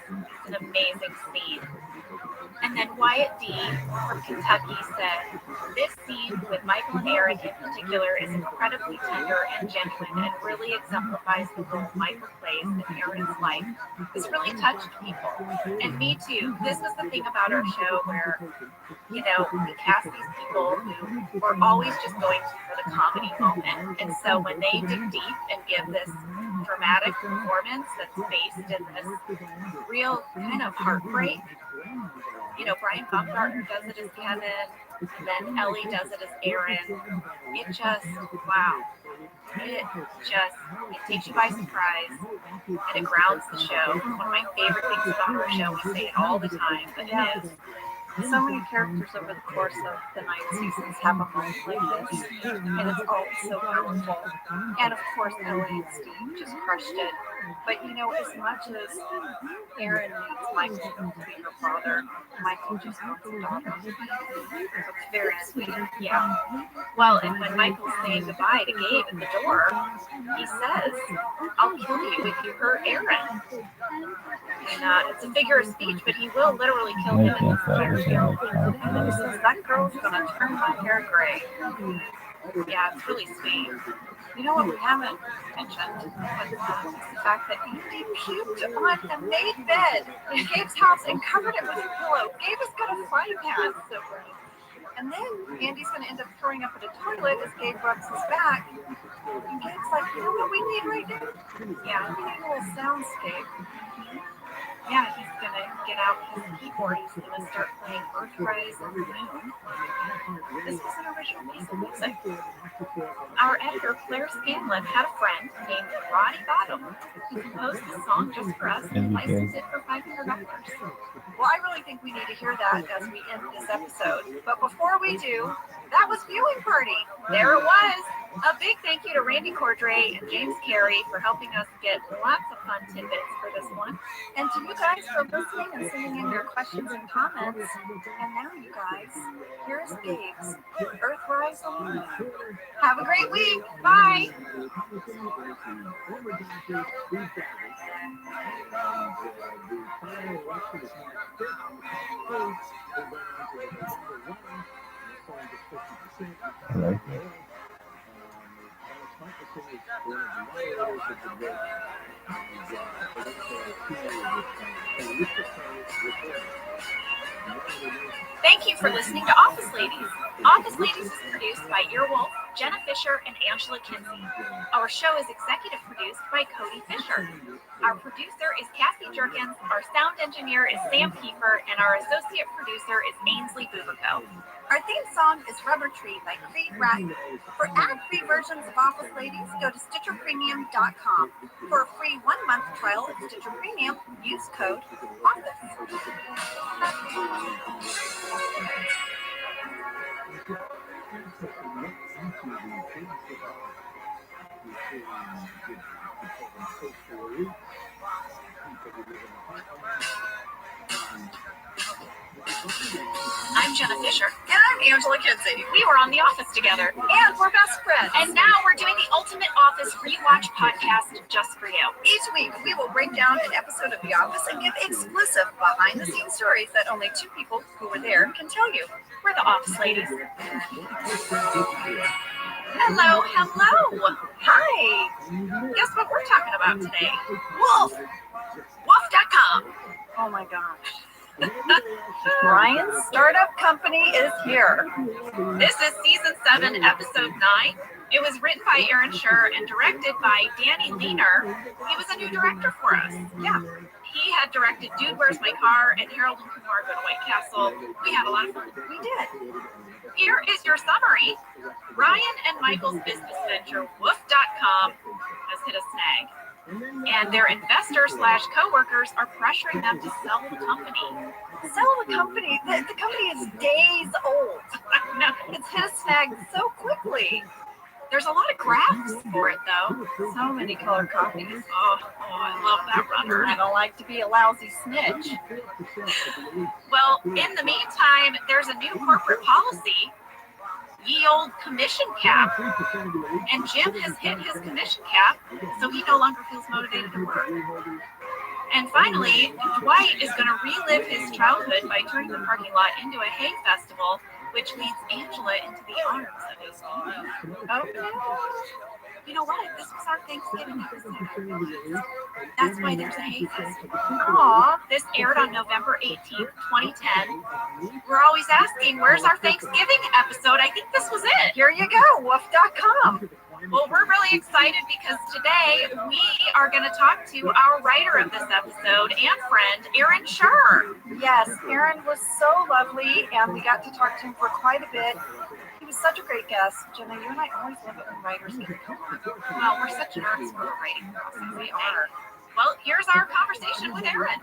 It's an amazing scene. And then Wyatt D. from Kentucky said, this scene with Michael and Aaron in particular is incredibly tender and genuine and really exemplifies the role Michael plays in Aaron's life. This really touched people. And me too. This was the thing about our show where, you know, we cast these people who were always just going for the comedy moment. And so when they dig deep and give this dramatic performance that's based in this real kind of heartbreak, you know, Brian Baumgartner does it as Kevin, and then Ellie does it as Aaron. It just, wow. It takes you by surprise, and it grounds the show. One of my favorite things about our show, we say it all the time, but it is. So many characters over the course of the 9 seasons have a moment like this, and it's always so powerful. And of course, Ellie and Steve just crushed it. But you know, as much as Aaron needs Michael to be her father, Michael just wants a daughter. It's very sweet. Yeah. Well, and when Michael's saying goodbye to Gabe at the door, he says, I'll kill you if you hurt Aaron. And it's a figure of speech, but he will literally kill him in the fire. And then he says, that girl's gonna turn my hair gray. Yeah, it's really sweet. You know what we haven't mentioned was the fact that Andy puked on a made bed in Gabe's house and covered it with a pillow. Gabe has got a frying pan, so gross. And then Andy's going to end up throwing up at a toilet as Gabe rubs his back. And Gabe's like, you know what we need right now? Yeah, we need a little soundscape. Yeah, he's going to get out his keyboard. He's going to start playing Earthrise and Moon. This was an original piece of music. Our editor, Claire Scanlon, had a friend named Roddy Bottom who composed a song just for us and licensed it for $500. Well, I really think we need to hear that as we end this episode. But before we do, that was Viewing Party. There it was. A big thank you to Randy Cordray and James Carey for helping us get lots of fun tidbits for this one. And to you guys for listening and sending in your questions and comments. And now, you guys, here's Gabe's Earthrise Alone. Have a great week. Bye. I like it. Thank you for listening to Office Ladies. Office Ladies is produced by Earwolf, Jenna Fisher, and Angela Kinsey. Our show is executive produced by Cody Fisher. Our producer is Kathy Jerkins, our sound engineer is Sam Kiefer, and our associate producer is Ainsley Bubico. Our theme song is Rubber Tree by Creed Bratton. For ad-free versions of Office Ladies, go to StitcherPremium.com. For a free 1-month trial of Stitcher Premium, use code OFFICE. I'm Jenna Fisher. And I'm Angela Kinsey. We were on The Office together. And we're best friends. And now we're doing the Ultimate Office Rewatch podcast just for you. Each week, we will break down an episode of The Office and give exclusive behind-the-scenes stories that only two people who were there can tell you. We're the Office Ladies. Hello, hello. Hi. Guess what we're talking about today? Wolf. Wolf.com. Oh my gosh. Ryan's startup company is here. This is season 7, episode 9. It was written by Aaron Schur and directed by Danny Leaner. He was a new director for us. Yeah. He had directed Dude, Where's My Car? And Harold and Kumar Go to White Castle. We had a lot of fun. We did. Here is your summary. Ryan and Michael's business venture, Woof.com, has hit a snag. And their investors/co-workers are pressuring them to sell the company. Sell the company? The company is days old. No, it's hit a snag so quickly. There's a lot of graphs for it, though. So many color copies. Oh, I love that runner. I don't like to be a lousy snitch. Well, in the meantime, there's a new corporate policy. Ye old commission cap. And Jim has hit his commission cap, so he no longer feels motivated to work. And finally, Dwight is going to relive his childhood by turning the parking lot into a hay festival, which leads Angela into the arms of his love. Oh, you know what? This was our Thanksgiving episode. That's why there's a hay festival. Aw. This aired on November 18th, 2010. We're always asking, where's our Thanksgiving episode? I think this was it. Here you go, Woof.com. Well, we're really excited because today we are going to talk to our writer of this episode and friend, Aaron Schur. Yes, Aaron was so lovely, and we got to talk to him for quite a bit. He was such a great guest. Jenna, you and I always love it when writers get to come on. Well, we're such nerds for the writing process. We are. Well, here's our conversation with Aaron.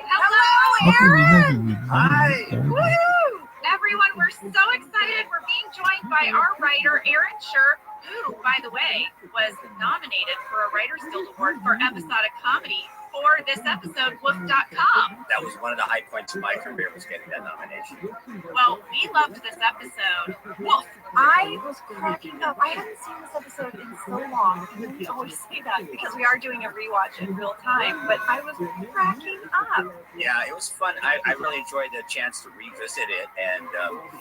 Hello, Aaron! Hi! Woohoo! Everyone, we're so excited. We're being joined by our writer, Aaron Schur, who, by the way, was nominated for a Writers Guild Award for episodic comedy for this episode, Woof.com. That was one of the high points of my career, was getting that nomination. Well, we loved this episode. Woof! I was cracking up. I hadn't seen this episode in so long. And we always say that because we are doing a rewatch in real time, but I was cracking up. Yeah, it was fun. I really enjoyed the chance to revisit it, and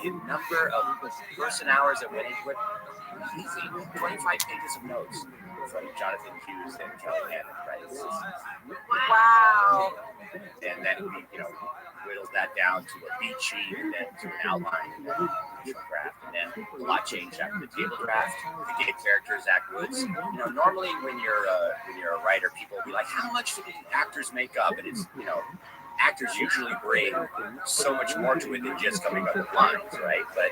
the number of person hours that went into it, easy, 25 pages of notes from Jonathan Hughes and Kelly Hannon, right? Wow. And then, whittled that down to a beat sheet and then to an outline and then draft. And then a lot changed after the table draft. The gay character, Zach Woods. You know, normally when you're a writer, people will be like, how much do the actors make up? And it's, you know, actors usually bring so much more to it than just coming up with lines, right? But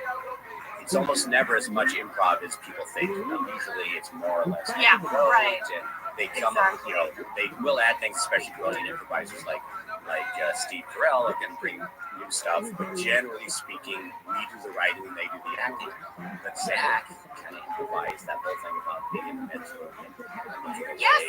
it's almost never as much improv as people think. You know, usually it's more or less. Yeah, right. And they come up, you know, they will add things, especially brilliant improvisers like Steve Carell, who can bring new stuff. But generally speaking, we do the writing and they do the acting. But Zach kind of improvised that whole thing about being in the mental. Yes,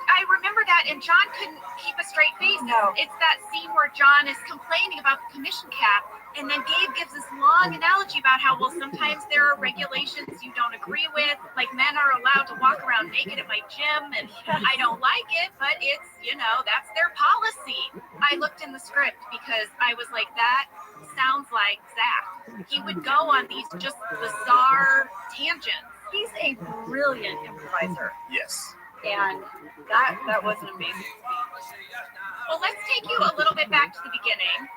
I remember that, and John couldn't keep a straight face. No. It's that scene where John is complaining about the commission cap, and then Gabe gives this long analogy about how, well, sometimes there are regulations you don't agree with, like men are allowed to walk around naked at my gym, and I don't like it, but it's, you know, that's their policy. I looked in the script because I was like, that sounds like Zach. He would go on these just bizarre tangents. He's a brilliant improviser. Yes. And that was an amazing speech. Well, let's take you a little bit back to the beginning.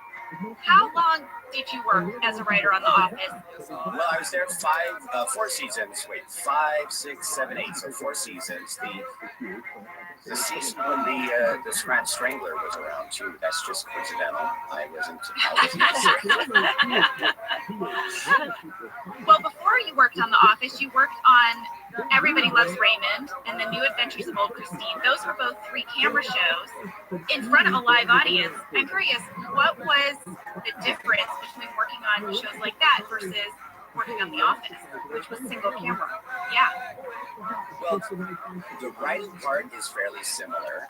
How long did you work as a writer on The Office? Well, I was there 4 seasons. Wait, 5, 6, 7, 8. So 4 seasons. The season when the Strangler was around too. That's just coincidental. I wasn't Well, before you worked on The Office, you worked on Everybody Loves Raymond and The New Adventures of Old Christine. Those were both 3 camera shows in front of a live audience. I'm curious, what was the difference between working on shows like that versus working on The Office, which was single camera? Yeah. Well, the writing part is fairly similar.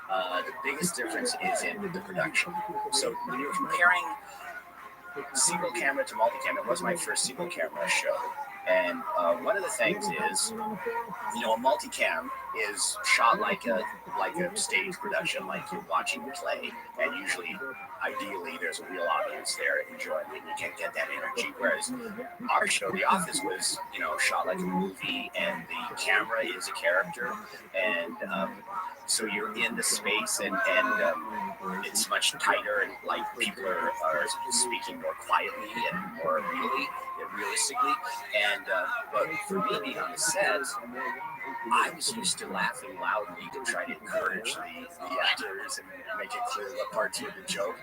The biggest difference is in the production. So when you're comparing single camera to multi-camera, it was my first single camera show. And one of the things is, you know, a multicam is shot like a stage production, like you're watching a play, and usually, ideally, there's a real audience there enjoying it. You can't get that energy. Whereas our show, The Office, was, you know, shot like a movie, and the camera is a character, and so you're in the space, and it's much tighter, and like people are speaking more quietly and more realistically. And but for me, being on the set, I was used to laughing loudly to try to encourage the actors and make it clear what parts were the joke.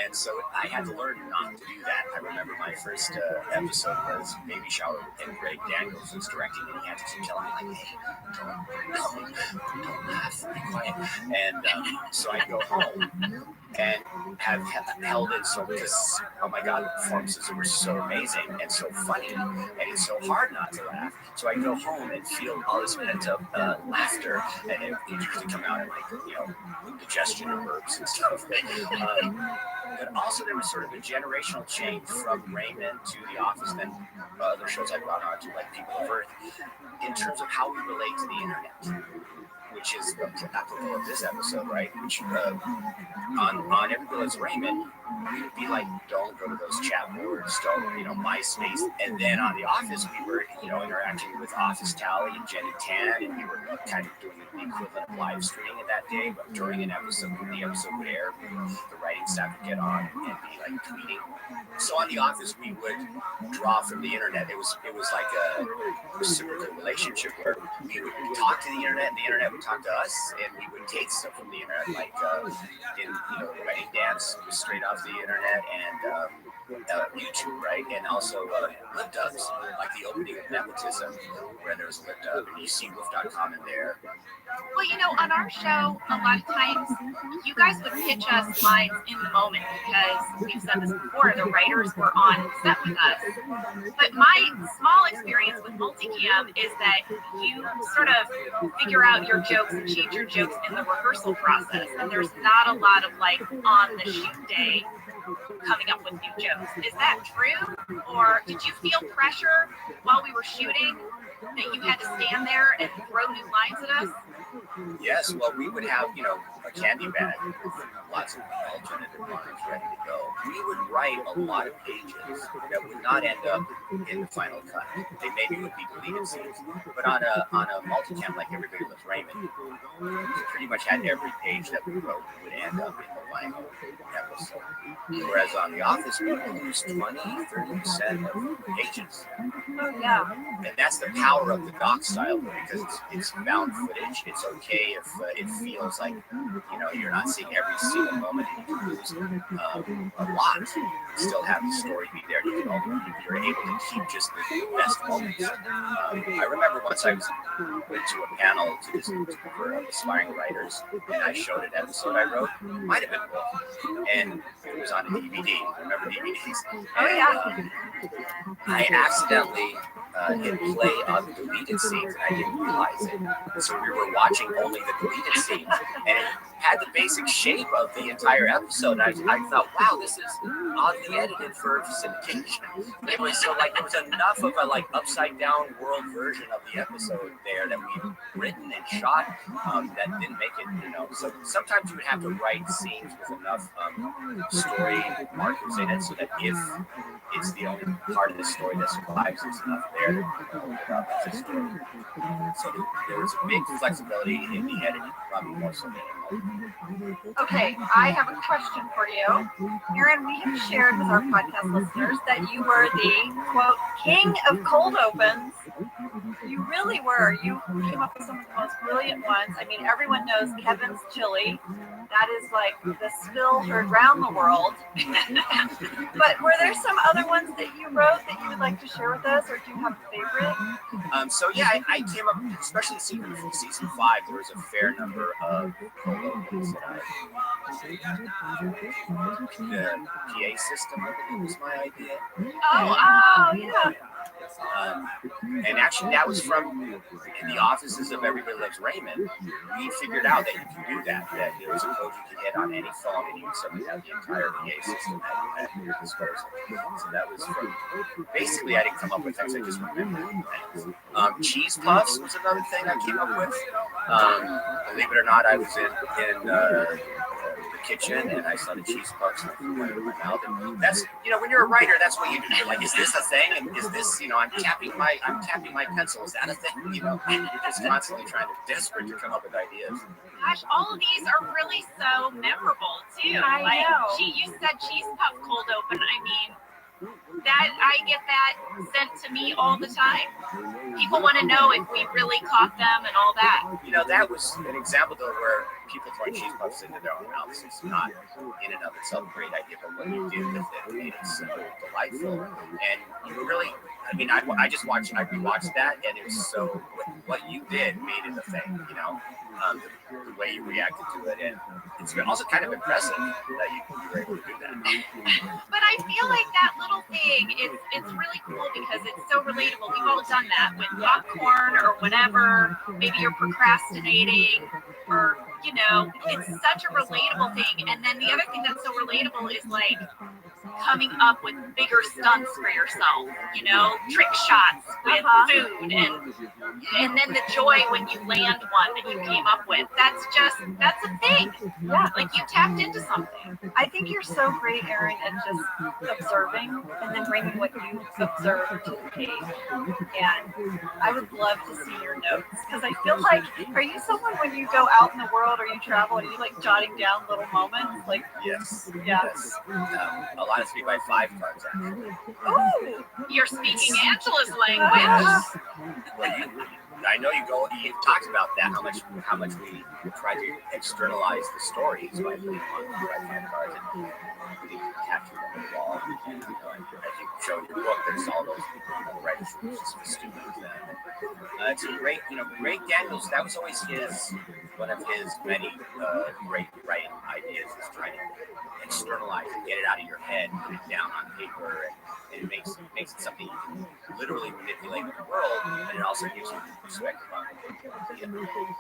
And so I had to learn not to do that. I remember my first episode was Baby Shower, and Greg Daniels was directing, and he had to keep telling me, like, hey, don't laugh, be quiet. And so I'd go home and have held it so, because, oh my God, the performances were so amazing and so funny, and it's so hard not to laugh. So I go home and feel all this pent-up laughter, and it usually come out in, like, you know, digestion and burps and stuff. But also there was sort of a generational change from Raymond to The Office, then other shows I brought on to, like People of Earth, in terms of how we relate to the internet, which is apropos of this episode, right? Which on Everybody Loves Raymond, we would be like, don't go to those chat boards, don't, you know, MySpace. And then on The Office, we were, you know, interacting with Office Tally and Jenny Tan, and we were kind of doing the equivalent of live streaming that day. But during an episode, when the episode would air, the writing staff would get on and be like tweeting. So on The Office, we would draw from the internet. It was like a reciprocal relationship where we would talk to the internet, and the internet would talk to us, and we would take stuff from the internet, like in, you know, Wedding Dance was straight off the internet, and YouTube, right? And also lip dubs, like the opening of Nepotism, where there's a lip dub, and you see wolf.com in there. Well, you know, on our show, a lot of times you guys would pitch us lines in the moment, because we've said this before, the writers were on set with us. But my small experience with multicam is that you sort of figure out your jokes and change your jokes in the rehearsal process, and there's not a lot of, like, on the shoot day coming up with new jokes. Is that true? Or did you feel pressure while we were shooting that you had to stand there and throw new lines at us? Yes, well, we would have, you know, a candy bag with lots of alternative lines ready to go. We would write a lot of pages that would not end up in the final cut. They maybe would be deleted scenes, but on a multicam like Everybody Loves Raymond, we pretty much had every page that we wrote would end up in the final episode. Whereas on The Office, we lose 20-30% of pages. Yeah. And that's the power of the doc style, because it's found footage. It's okay if it feels like, you're not seeing every single moment, and you can lose a lot. Still have the story be there. You're able to keep just the best moments. I remember once I went to a panel for aspiring writers, and I showed an episode I wrote. Might have been both, and it was on a DVD. Remember DVDs? Oh yeah. I accidentally hit play on the deleted scenes, and I didn't realize it. So we were watching only the deleted scenes, and it had the basic shape of the entire episode. I thought, wow, this is oddly edited for syndication. Anyway, so there was enough of a upside down world version of the episode there that we'd written and shot that didn't make it. So sometimes you would have to write scenes with enough story markers in it, so that if it's the only part of the story that survives, there's enough there to hold it up as a story. So there was a big flexibility in the editing, probably more so than in. Okay, I have a question for you. Aaron, we have shared with our podcast listeners that you were the, quote, king of cold opens. You really were. You came up with some of the most brilliant ones. I mean, everyone knows Kevin's chili. That is like the spill heard around the world. But were there some other ones that you wrote that you would like to share with us, or do you have a favorite? I came up, especially season 5, there was a fair number of cold opens that the PA system was my idea. Oh, yeah. And actually, that was from in the offices of Everybody Loves Raymond. We figured out that you can do that there was a code you could hit on any phone, and you would suddenly have the entire PA system at your disposal. So that was from, basically, I didn't come up with things, I just remembered things. Cheese puffs was another thing I came up with. Believe it or not, I was in the kitchen, and I saw the cheese puffs and went in my mouth. And that's, when you're a writer, that's what you do. You're like, is this a thing? And is this, I'm tapping my pencil. Is that a thing? Just constantly desperate to come up with ideas. Gosh, all of these are really so memorable too. I know. You said cheese puff cold open. I mean, that I get that sent to me all the time. People want to know if we really caught them and all that. That was an example though where people throwing cheese puffs into their own mouths. It's not in and of itself a great idea, but what you did with it made it so delightful. And you really, I rewatched that, and it was so, what you did made it a thing, the way you reacted to it. And it's also kind of impressive that you were able to do that. But I feel like that little thing, it's really cool because it's so relatable. We've all done that with popcorn or whatever. Maybe you're procrastinating, or it's such a relatable thing. And then the other thing that's so relatable is coming up with bigger stunts for yourself, trick shots with food, and then the joy when you land one that you came up with. That's a thing. Yeah. You tapped into something. I think you're so great, Aaron, at just observing and then bringing what you observed to the page. And I would love to see your notes, because I feel like, are you someone when you go out in the world or you travel, are you jotting down little moments? Yes. Yeah. Yes. A lot of 3x5 cards, actually. Ooh, you're speaking Angela's language. Well, I know you've talked about that, how much we try to externalize the stories by putting them on 3x5 cards and putting captions on the wall. And, as you showed in your book, there's all those writers from students. It's a great, Ray Daniels, that was always one of his many great writing ideas, is trying to externalize and get it out of your head, put it down on paper, and it makes it something you can literally manipulate in the world, and it also gives you perspective on it.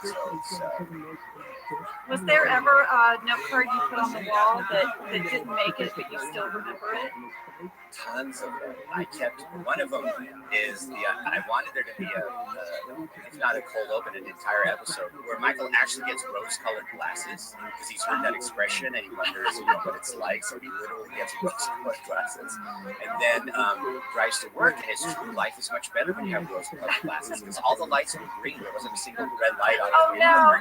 So was there ever a note card you put on the wall that didn't make it, but you still remember it? tons of them. I kept one of them is I wanted there to be if not a cold open, an entire episode where Michael actually gets rose-colored glasses because he's heard that expression and he wonders, what it's like. So he literally gets rose-colored glasses, and then drives to work. And it's true, life is much better when you have rose-colored glasses because all the lights were green. There wasn't a single red light on. Oh no!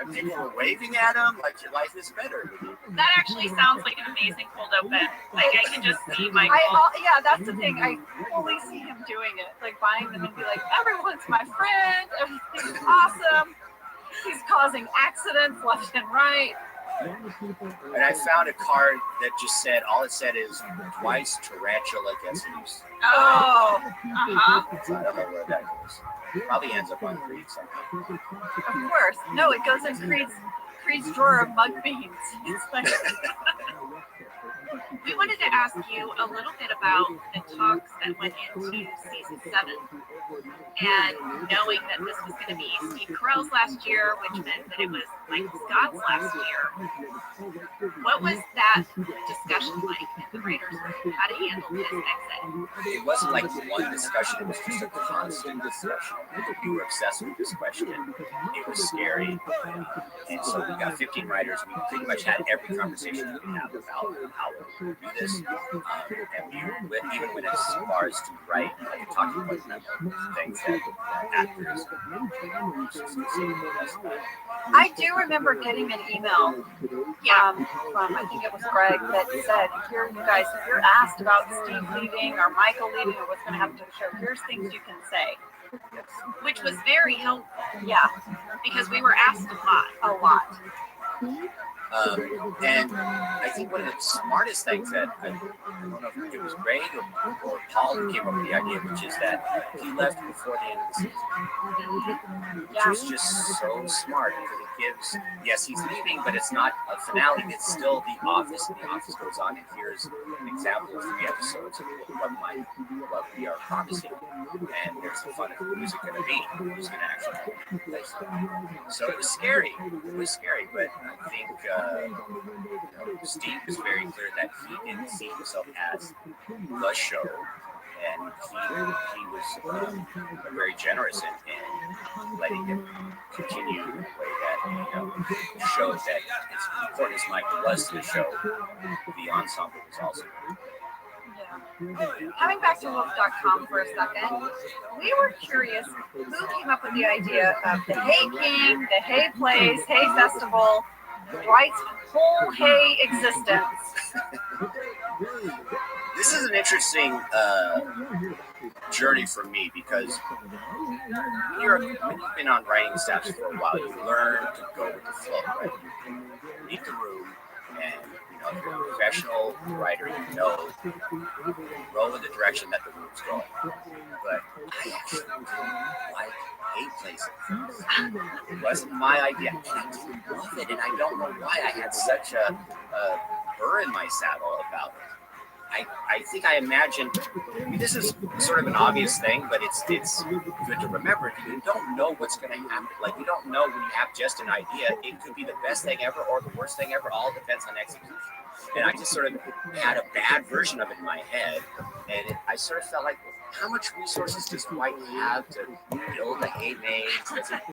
And people were waving at him like your life is better. That actually sounds like an amazing cold open. Like I can just see Michael. Yeah, that's the thing. I fully see him doing it, like buying them and be like, everyone's my friend. Everything's awesome. He's causing accidents left and right. And I found a card that just said, all it said is, Dwight's tarantula gets loose. Oh, So I don't know where that goes. Probably ends up on Creed somehow. Of course. No, it goes in Creed's drawer of mug beans. It's like... We wanted to ask you a little bit about the talks that went into season 7. And knowing that this was going to be Steve Carell's last year, which meant that it was Michael Scott's last year. What was that discussion like in the writers' room? How to handle his exit? It wasn't like one discussion, it was just a constant discussion. We were obsessed with this question. It was scary. And so we got 15 writers. We pretty much had every conversation that we have about how we do this. And we even went as far as to write like a talking point memo, things that actors I do remember getting an email from, I think it was Greg, that said, here you guys, if you're asked about Steve leaving or Michael leaving or what's going to happen to the show, here's things you can say. Which was very helpful. Yeah. Because we were asked a lot. And I think one of the smartest things that, I don't know if it was Greg or Paul who came up with the idea, which is that he left before the end of the season. Which was just so smart because it gives, yes, he's leaving, but it's not a finale. It's still The Office, and The Office goes on, and here's an example of 3 episodes of what we are promising. And there's the fun of who's it going to be, who's going to actually replace him. So it was scary. It was scary, but I think Steve was very clear that he didn't see himself as the show, and he was very generous in letting him continue in a way that shows that as important as Michael was to the show, the ensemble was also. Coming back to wolf.com for a second, we were curious who came up with the idea of the Hay King, the Hay Place, Hay Festival, Dwight's whole hay existence. This is an interesting journey for me because when you've been on writing staffs for a while, you learn to go with the flow, right? You read the room, and if you're a professional writer, you know, roll in the direction that the room's going. But I actually like hay places. It wasn't my idea. I didn't love it, and I don't know why I had such a burr in my saddle about it. I think I imagined, this is sort of an obvious thing, but it's good to remember. You don't know what's going to happen. Like, you don't know when you have just an idea. It could be the best thing ever or the worst thing ever. All depends on execution. And I just sort of had a bad version of it in my head. And I sort of felt like, how much resources does Dwight have to build a hay maze? Does he